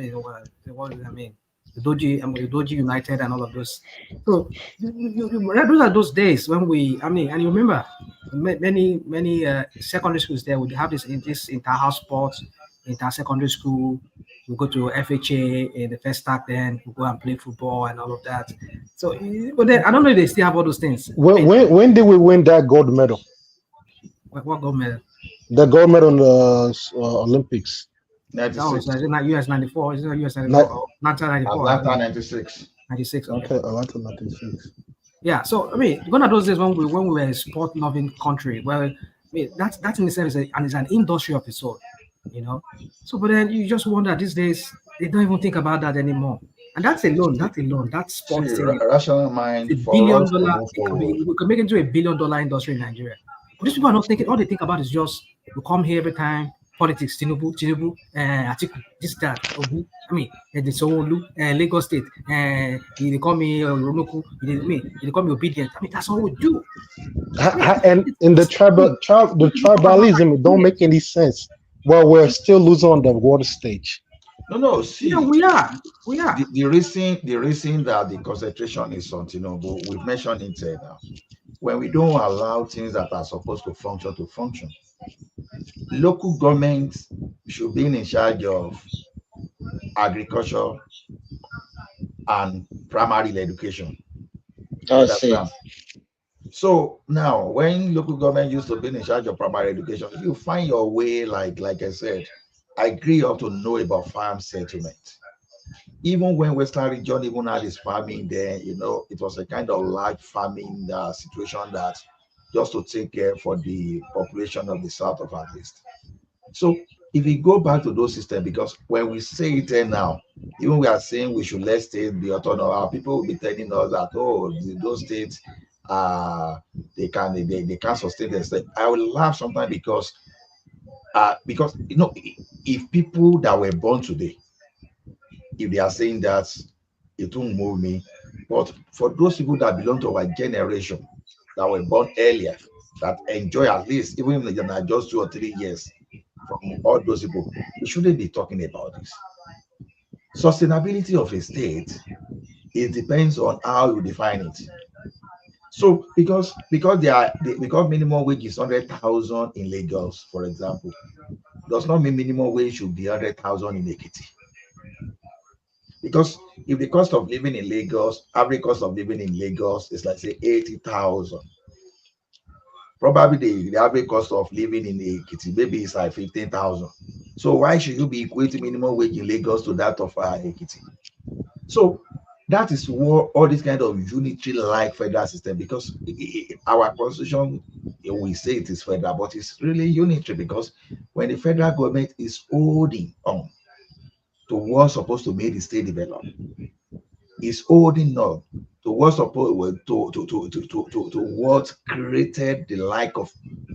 mean, the Doji United and all of those. So those are those days when and you remember many secondary schools there would have this inter-house sports, inter-secondary school. We go to FHA in the first start, then we go and play football and all of that. So, but then I don't know if they still have all those things. When did we win that gold medal? What gold medal? The gold medal in the Olympics. 96. Is it not US 94? Is it not US 94? 1994. 96. 96. Okay, Atlanta 96. Yeah, so I mean, gone are those days when we were a sport-loving country. Well, I mean, that's in itself and it's an industry of its own, you know. So, but then you just wonder these days they don't even think about that anymore. And that sports thing, rational mind, $1 billion. We could make it into $1 billion industry in Nigeria. But these people are not thinking. All they think about is just we come here every time. Politics, Tinubu, Atiku, this, that. I mean, the Sowolu, Lagos State, they call me Ronoku, they call me obedient. I mean, that's all we do. And in the tribalism, it don't make any sense. Well, we're still losing on the world stage. No. See, yeah, we are. The reason that the concentration is on Tinubu, we've mentioned it now. When we don't allow things that are supposed to function, local governments should be in charge of agriculture and primary education. So now, when local government used to be in charge of primary education, you find your way, like I said, I agree up to know about farm settlement. Even when Western region even had its farming there, it was a kind of large farming situation that just to take care for the population of the south of at least. So if we go back to those systems, because when we say it now, even we are saying we should let states be autonomous, our people will be telling us that, oh, those states they can't sustain themselves. I will laugh sometimes because you know, if people that were born today, if they are saying that, it won't move me. But for those people that belong to our generation, that were born earlier, that enjoy at least, even if they're just 2 or 3 years from all those people, we shouldn't be talking about this. Sustainability of a state, it depends on how you define it. So because minimum wage is 100,000 in Lagos, for example, does not mean minimum wage should be 100,000 in Ekiti. Because if the cost of living in Lagos, average cost of living in Lagos is like say 80,000, probably the average cost of living in Ekiti maybe is like 15,000. So why should you be equating minimum wage in Lagos to that of Ekiti? So that is what all this kind of unitary-like federal system, because our constitution, we say it is federal, but it's really unitary, because when the federal government is holding on to what's supposed to make the state develop, is holding on to what's supposed to what created the like of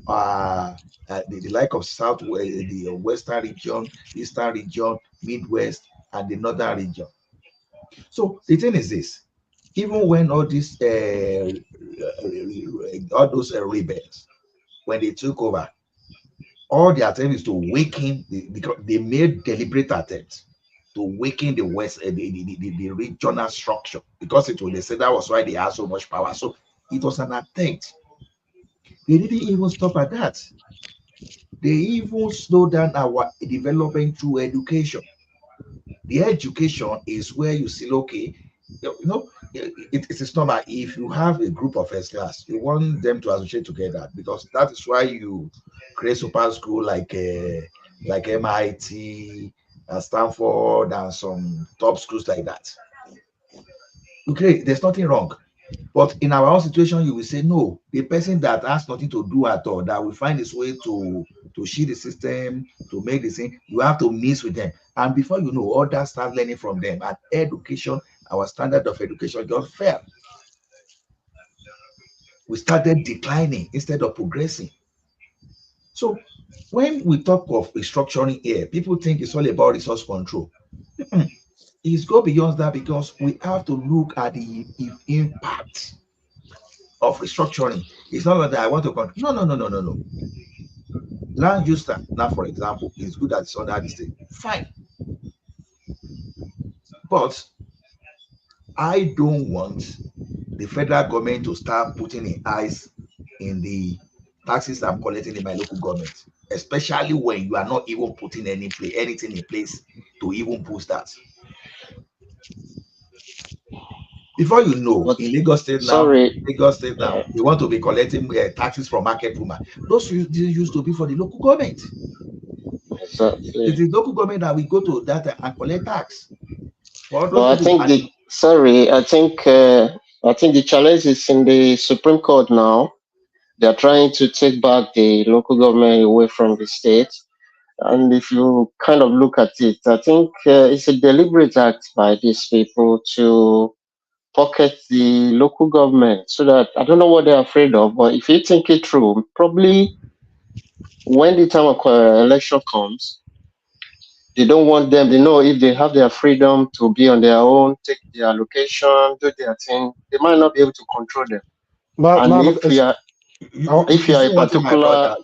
the like of South, the Western region, Eastern region, Midwest, and the Northern region. So the thing is this: even when all these all those rebels, when they took over, all the attempt is to weaken because they made deliberate attempts to weaken the West, the regional structure, because they said that was why they had so much power. So it was an attempt. They didn't even stop at that. They even slowed down our development through education. The education is where you see, okay, you know, it is normal. If you have a group of first class, you want them to associate together, because that is why you create super school like MIT, Stanford, and some top schools like that. Okay, there's nothing wrong. But in our own situation, you will say, no, the person that has nothing to do at all, that will find his way to shield the system, to make the thing, you have to mix with them. And before you know, others start learning from them. And education, our standard of education just fell. We started declining instead of progressing. So when we talk of restructuring here, people think it's all about resource control. It's go beyond that, because we have to look at the impact of restructuring. It's not like that I want to control. No. Land use now, for example, is good at under the state. Fine. But I don't want the federal government to start putting in eyes in the taxes I'm collecting in my local government, especially when you are not even putting anything in place to even boost that. Before you know, in Lagos State now, we want to be collecting taxes from market women. Those used to be for the local government. Exactly. It is local government that we go to that and collect tax. But I think the challenge is in the Supreme Court now. They are trying to take back the local government away from the state. And if you kind of look at it, I think it's a deliberate act by these people to pocket the local government, so that, I don't know what they're afraid of, but if you think it through, probably when the time of election comes, they don't want them. They know if they have their freedom to be on their own, take their location, do their thing, they might not be able to control them. If you are a particular,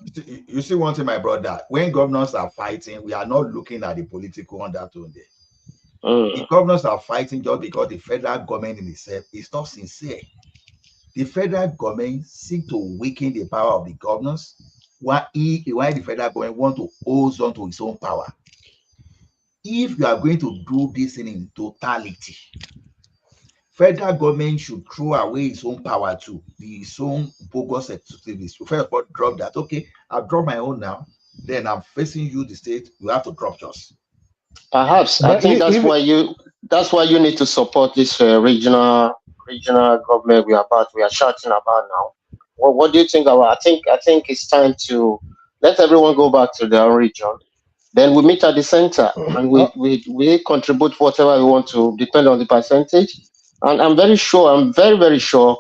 you see one thing, my brother, when governors are fighting, we are not looking at the political undertone there. The governors are fighting just because the federal government in itself is not sincere. The federal government seek to weaken the power of the governors, while the federal government want to hold on to its own power. If you are going to do this in totality, federal government should throw away its own power too, its own bogus executives. First of all, drop that. Okay, I've dropped my own now. Then I'm facing you, the state. You have to drop yours. Perhaps I think that's why you need to support this regional government we are shouting about now. What do you think about? I think it's time to let everyone go back to their region. Then we meet at the center and we contribute whatever we want to, depend on the percentage. And I'm very sure, I'm very, very sure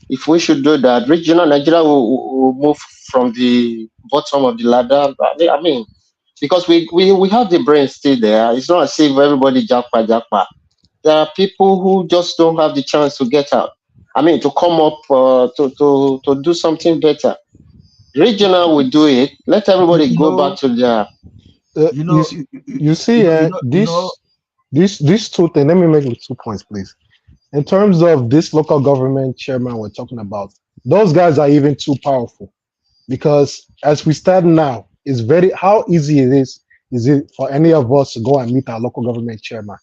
if we should do that, regional Nigeria will move from the bottom of the ladder. I mean, because we have the brain still there. It's not as if everybody jackpot. There are people who just don't have the chance to get out. I mean, to come up to do something better. Regional will do it. Let everybody go back to their. These two things. Let me make 2 points, please. In terms of this local government chairman we're talking about, those guys are even too powerful because as we stand now, it's very how easy is it for any of us to go and meet our local government chairman?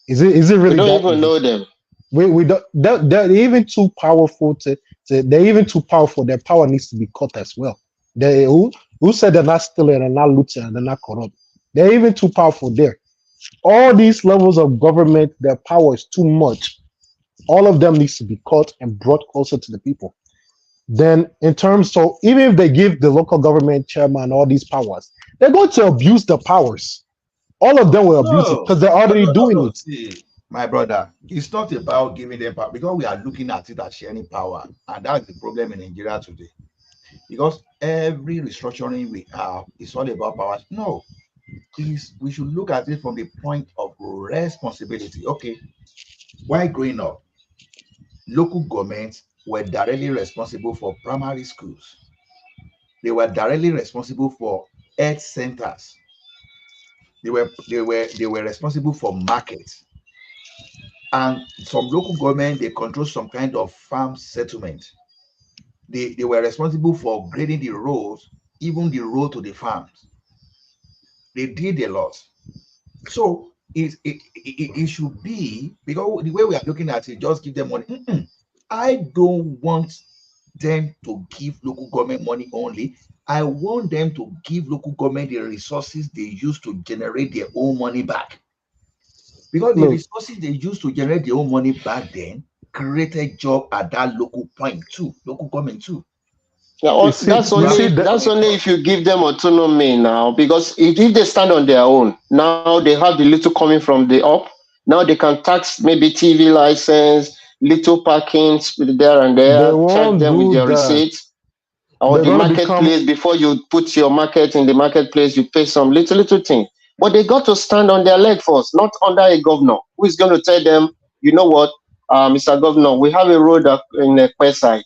Is it really? We don't that even easy? know them. We don't. They're even too powerful they're even too powerful. Their power needs to be cut as well. They who said they're not stealing and not looting and they're not corrupt? They're even too powerful there. All these levels of government, their power is too much. All of them needs to be cut and brought closer to the people. Then in terms, so even if they give the local government chairman all these powers, they're going to abuse the powers. All of them will abuse it because they're already doing it. See, my brother, it's not about giving them power because we are looking at it as sharing power, and that's the problem in Nigeria today. Because every restructuring we have is all about power. No, we should look at it from the point of responsibility. Okay, while growing up, local governments were directly responsible for primary schools. They were directly responsible for health centers. They were responsible for markets. And some local government, they control some kind of farm settlement. They were responsible for grading the roads, even the road to the farms. They did a lot. So it should be, because the way we are looking at it, just give them money. I don't want them to give local government money only. I want them to give local government the resources they use to generate their own money back. Because the resources they used to generate their own money back then created job at that local point too, local government too. Yeah, that's only if you give them autonomy now, because if they stand on their own, now they have the little coming from the up. Now they can tax maybe TV license, little parking there and there, charge them with their receipts. Or the marketplace, before you put your market in the marketplace, you pay some little thing. But they got to stand on their leg first, not under a governor who is going to tell them, you know what, Mr. Governor, we have a road in the west side.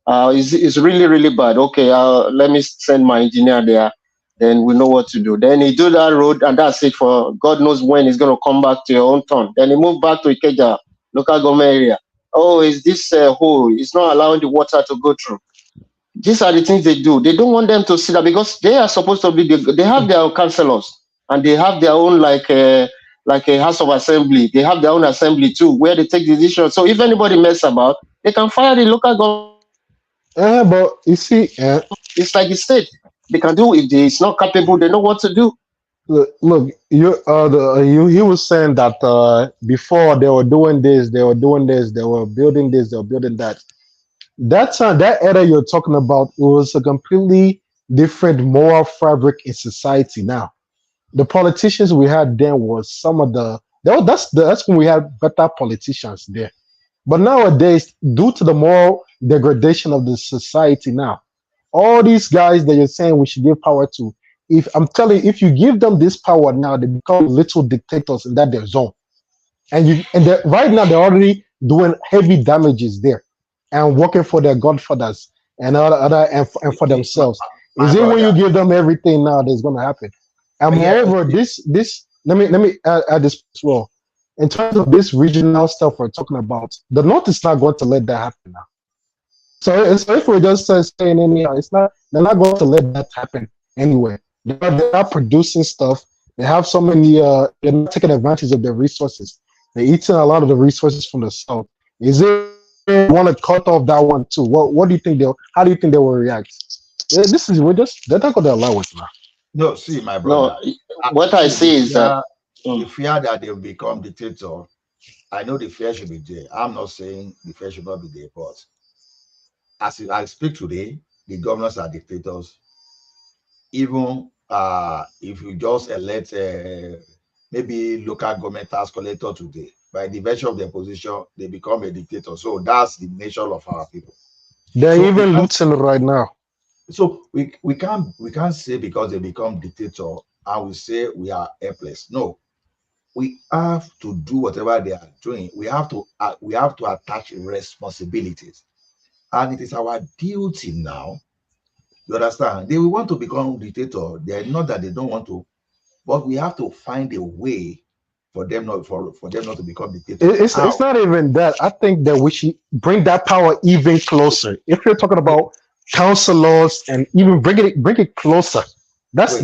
It's really, really bad. Okay, let me send my engineer there. Then we know what to do. Then he do that road, and that's it for God knows when he's going to come back to your own town. Then he move back to Ikeja, local government area. Oh, is this hole? It's not allowing the water to go through. These are the things they do. They don't want them to see that because they are supposed to be. They have their own councillors and they have their own like a house of assembly. They have their own assembly too, where they take decisions. So if anybody mess about, they can fire the local government. But you see, it's like the state. They can do if it's not capable. They know what to do. Look, he was saying that before they were doing this, they were building this, they were building that. That time, that era you're talking about, it was a completely different moral fabric in society. Now, the politicians we had then was some of that's when we had better politicians there. But nowadays, due to the moral degradation of the society now, all these guys that you're saying we should give power to, if I'm telling you, if you give them this power now, they become little dictators in that their zone. And right now they're already doing heavy damages there and working for their godfathers and and for themselves. Is it when you give them everything now that's going to happen? And moreover, this let me add this as well. In terms of this regional stuff we're talking about, the North is not going to let that happen now. So if we're just saying anyhow, they're not going to let that happen anyway. They're not producing stuff. They have so many. They're not taking advantage of their resources. They're eating a lot of the resources from the south. Is it want to cut off that one too? What do you think how do you think they will react? They're not going to allow it now. No, see, my brother. No, what I see is that the fear that they'll become dictator. I know the fear should be there. I'm not saying the fear should not be there, but as I speak today, the governors are dictators. Even if you just elect maybe local government tax collector today, by the virtue of their position, they become a dictator. So that's the nature of our people. They're even looting right now. So we can't say because they become dictator and we say we are helpless. No, we have to do whatever they are doing. We have to attach responsibilities, and it is our duty now. You understand? They will want to become dictator. They are not that they don't want to, but we have to find a way for them not to become dictators. It's not even that. I think that we should bring that power even closer. If you're talking about councilors and even bring it closer, that's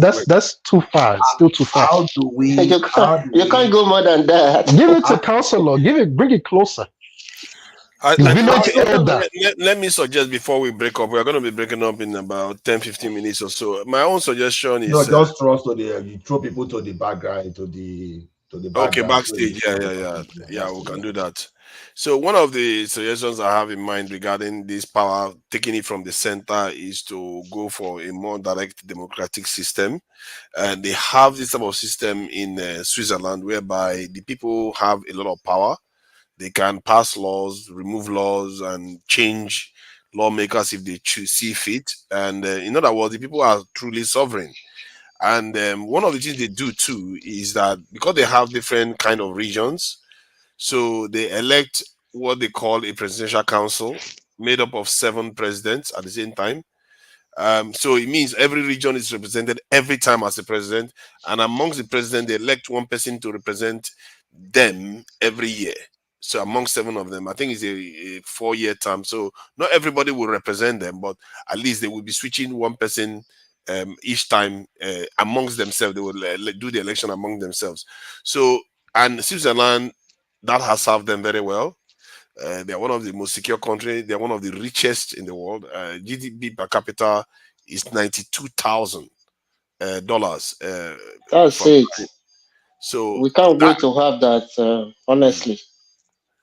too far. It's still too far. How do we? You can't go more than that. Give it to councilor. Bring it closer. Let me suggest before we break up, we're going to be breaking up in about 10-15 minutes or so. My own suggestion is just trust to you throw people to the background, to the background. Okay, backstage. Yeah, we can do that. So one of the suggestions I have in mind regarding this power, taking it from the center, is to go for a more direct democratic system. And they have this type of system in Switzerland, whereby the people have a lot of power. They can pass laws, remove laws, and change lawmakers if they see fit. And in other words, the people are truly sovereign. And one of the things they do too is that because they have different kind of regions, so they elect what they call a presidential council made up of 7 presidents at the same time. So it means every region is represented every time as a president, and amongst the president, they elect one person to represent them every year. So among 7 of them, I think it's a 4-year term. So not everybody will represent them, but at least they will be switching one person each time amongst themselves. They will do the election among themselves. So, and Switzerland, that has served them very well. They are one of the most secure countries. They are one of the richest in the world. GDP per capita is $92,000. That's it. So we can't wait to have that, honestly.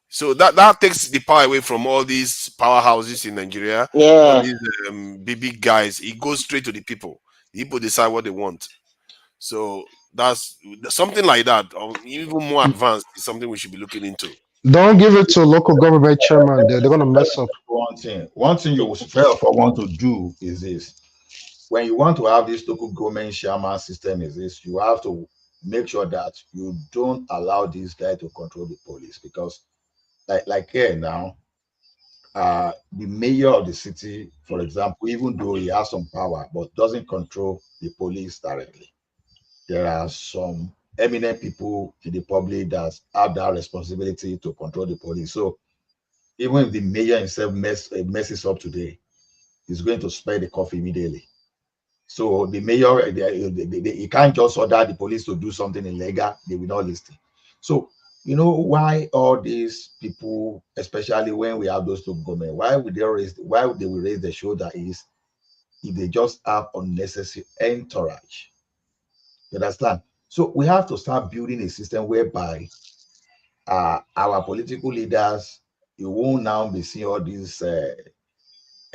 So that takes the power away from all these powerhouses in Nigeria. Yeah. All these big guys. It goes straight to the people. The people decide what they want. So that's something like that, or even more advanced, is something we should be looking into. Don't give it to a local government chairman. They're going to mess up. One thing you want to do is this. When you want to have this local government chairman system, is this, you have to make sure that you don't allow this guy to control the police, because like here now, the mayor of the city, for example, even though he has some power, but doesn't control the police directly. There are some eminent people in the public that have that responsibility to control the police. So even if the mayor himself messes up today, he's going to spare the coffee immediately. So the mayor, he can't just order the police to do something illegal. They will not listen. So you know why all these people, especially when we have those two government, why would they raise the shoulder is if they just have unnecessary entourage. You understand? So we have to start building a system whereby our political leaders, you won't now be seeing all these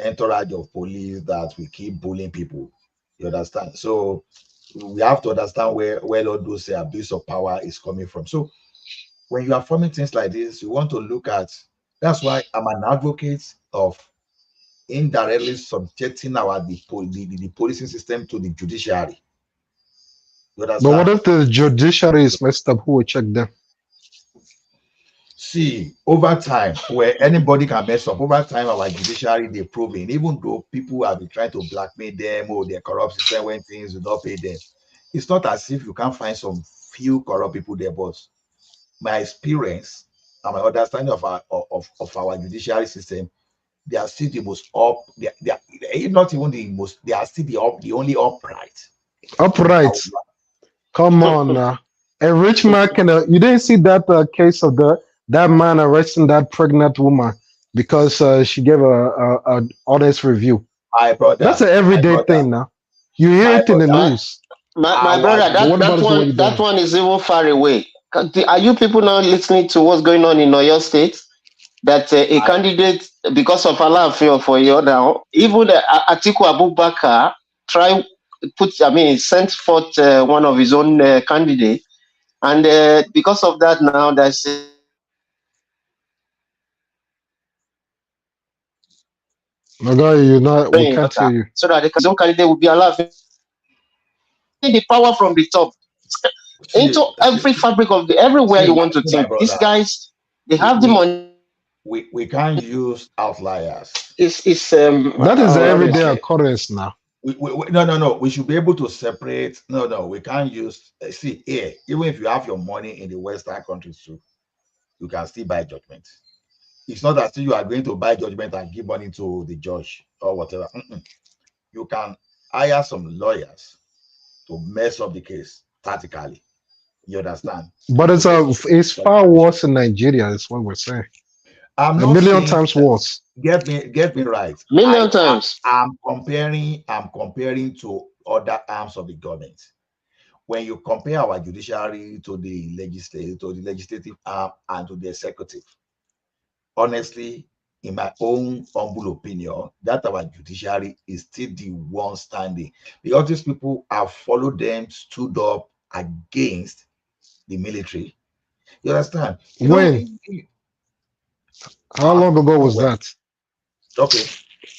entourage of police that we keep bullying people. You understand? So we have to understand where all those abuse of power is coming from. So when you are forming things like this, you want to look at, that's why I'm an advocate of indirectly subjecting the policing system to the judiciary. But what if the judiciary is messed up? Who will check them? See, over time, where anybody can mess up, over time, our judiciary, they're proving, even though people have been trying to blackmail them or their corrupt system when things do not pay them, it's not as if you can't find some few corrupt people there, but my experience and my understanding of our judiciary system, they are still the most they are not even the most, they are still the only upright. Upright. Come on now. A rich man can. You didn't see that case of that man arresting that pregnant woman because she gave a honest review. That's an everyday thing now. You hear it in the news. My brother, that one is even far away. Are you people now listening to what's going on in Oyo State? that a candidate, because of Allah for you now, even Atiku Abubakar sent forth one of his own candidate, and because of that now there's we can't hear you. so that his own candidate will be allowed the power from the top into every fabric of everywhere you want to think. These guys, they have the money. We can't use outliers. That is the everyday occurrence now. No. We should be able to separate. No. We can't use. See, here, even if you have your money in the Western countries too, you can still buy judgment. It's not that you are going to buy judgment and give money to the judge or whatever. You can hire some lawyers to mess up the case tactically. You understand? But it's far worse in Nigeria, is what we're saying. I'm a not million times worse. Get me right. Million times. I'm comparing to other arms of the government. When you compare our judiciary to the legislative arm and to the executive, honestly, in my own humble opinion, that our judiciary is still the one standing, because these people have followed them, stood up against the military. You understand? How long ago was that? Okay.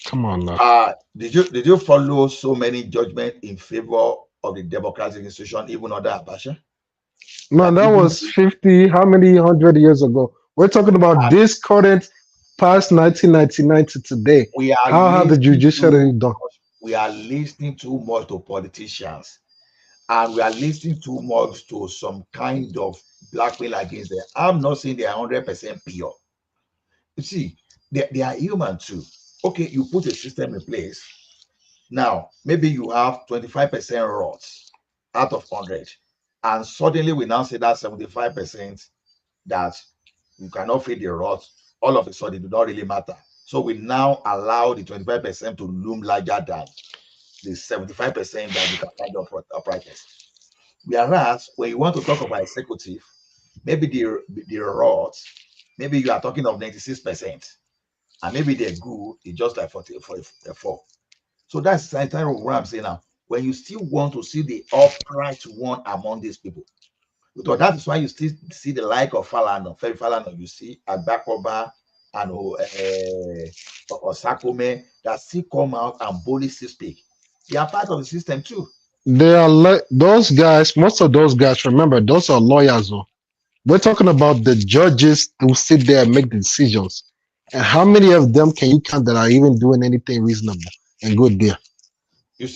Come on now. Did you follow so many judgments in favor of the democratic institution, even under Abacha? No, that was 50, how many 100 years ago? We're talking about this current past 1999 to today. How have the judiciary done? We are listening too much to politicians, and we are listening too much to some kind of blackmail against them. I'm not saying they are 100% pure. You see, they are human too. Okay, you put a system in place. Now, maybe you have 25% rods out of 100, and suddenly we now say that 75% that you cannot feed the rods, all of a sudden it do not really matter. So we now allow the 25% to loom larger than the 75% that you can find uprightness. Whereas when you want to talk about executive, maybe the rods, maybe you are talking of 96%, and maybe they're good, it's just like 44. So that's entirely what I'm saying now. When you still want to see the upright one among these people, so that is why you still see the like of Falana, Ferry Falana, you see Agbakoba and Osakome that still come out and boldly speak. They are part of the system too. They are those guys. Most of those guys, remember, those are lawyers. Though. We're talking about the judges who sit there and make the decisions. And how many of them can you count that are even doing anything reasonable and good there?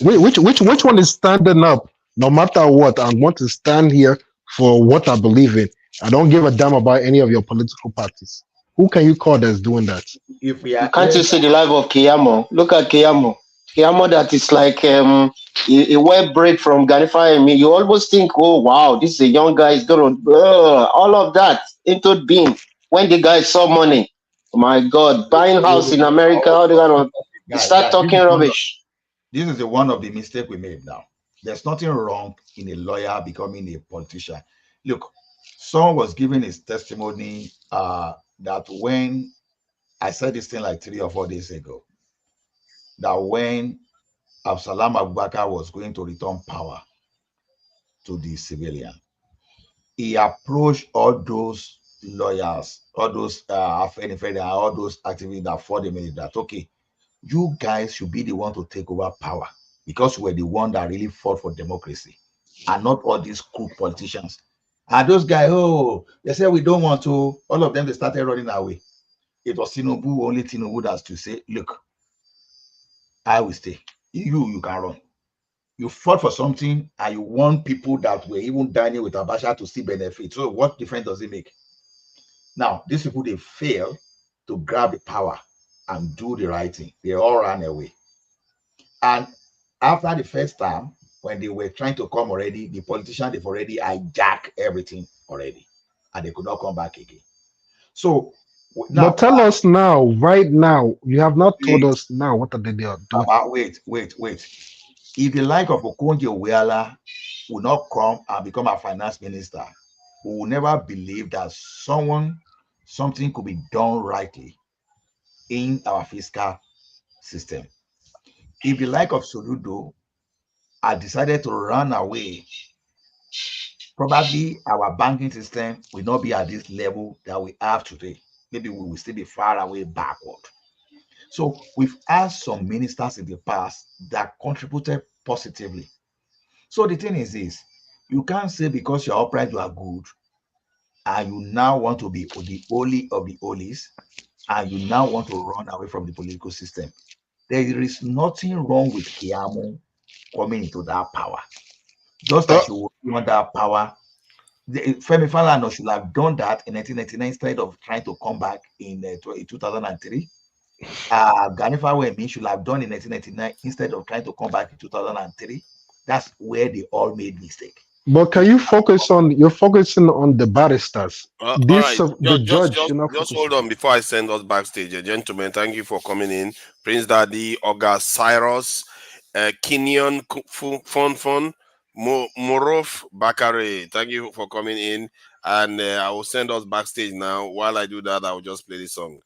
Which one is standing up no matter what? I want to stand here for what I believe in. I don't give a damn about any of your political parties. Who can you call that's doing that? If we are, can't you see the life of Keyamo? Look at Keyamo. Keyamo that is like a web break from Ganifa. You always think, oh wow, this is a young guy. Is gonna all of that into being when the guy saw money. Oh my God, buying house in America, all they gonna start talking rubbish. This is one of the mistakes we made now. There's nothing wrong in a lawyer becoming a politician. Look, someone was giving his testimony that when I said this thing like 3 or 4 days ago, that when Absalam Abubakar was going to return power to the civilian, he approached all those lawyers, all those all those activists that fought the military, that okay, you guys should be the one to take over power because we're the one that really fought for democracy and not all these crook politicians. And those guys, they said we don't want to, all of them, they started running away. It was Tinubu, only Tinubu that's to say, look, I will stay. You can run. You fought for something and you want people that were even dining with Abacha to see benefit. So what difference does it make? Now, these people, they fail to grab the power and do the right thing. They all ran away. And after the first time, when they were trying to come already, the politicians, they've already hijacked everything already. And they could not come back again. So now, but tell us now, right now, you have not told us now what are they doing. Wait. If the like of Mko Abiola will not come and become a finance minister, we will never believe that someone something could be done rightly in our fiscal system. If the like of Soludo had decided to run away, probably our banking system will not be at this level that we have today. Maybe we will still be far away backward. So we've had some ministers in the past that contributed positively. So the thing is this, you can't say because you're upright, you are good, and you now want to be the holy of the holies, and you now want to run away from the political system. There is nothing wrong with Kiamu coming into that power. Just like you want that power, Femi Falana should have done that in 1999 instead of trying to come back in 2003. Gani Fawehinmi should have done in 1999 instead of trying to come back in 2003. That's where they all made mistake. But can you focus on? You're focusing on the barristers. All This right, the judge. just hold on before I send us backstage, gentlemen. Thank you for coming in, Prince Daddy, Oga Cyrus, Kenyon Fon, Morof Bakare. Thank you for coming in, and I will send us backstage now. While I do that, I will just play the song.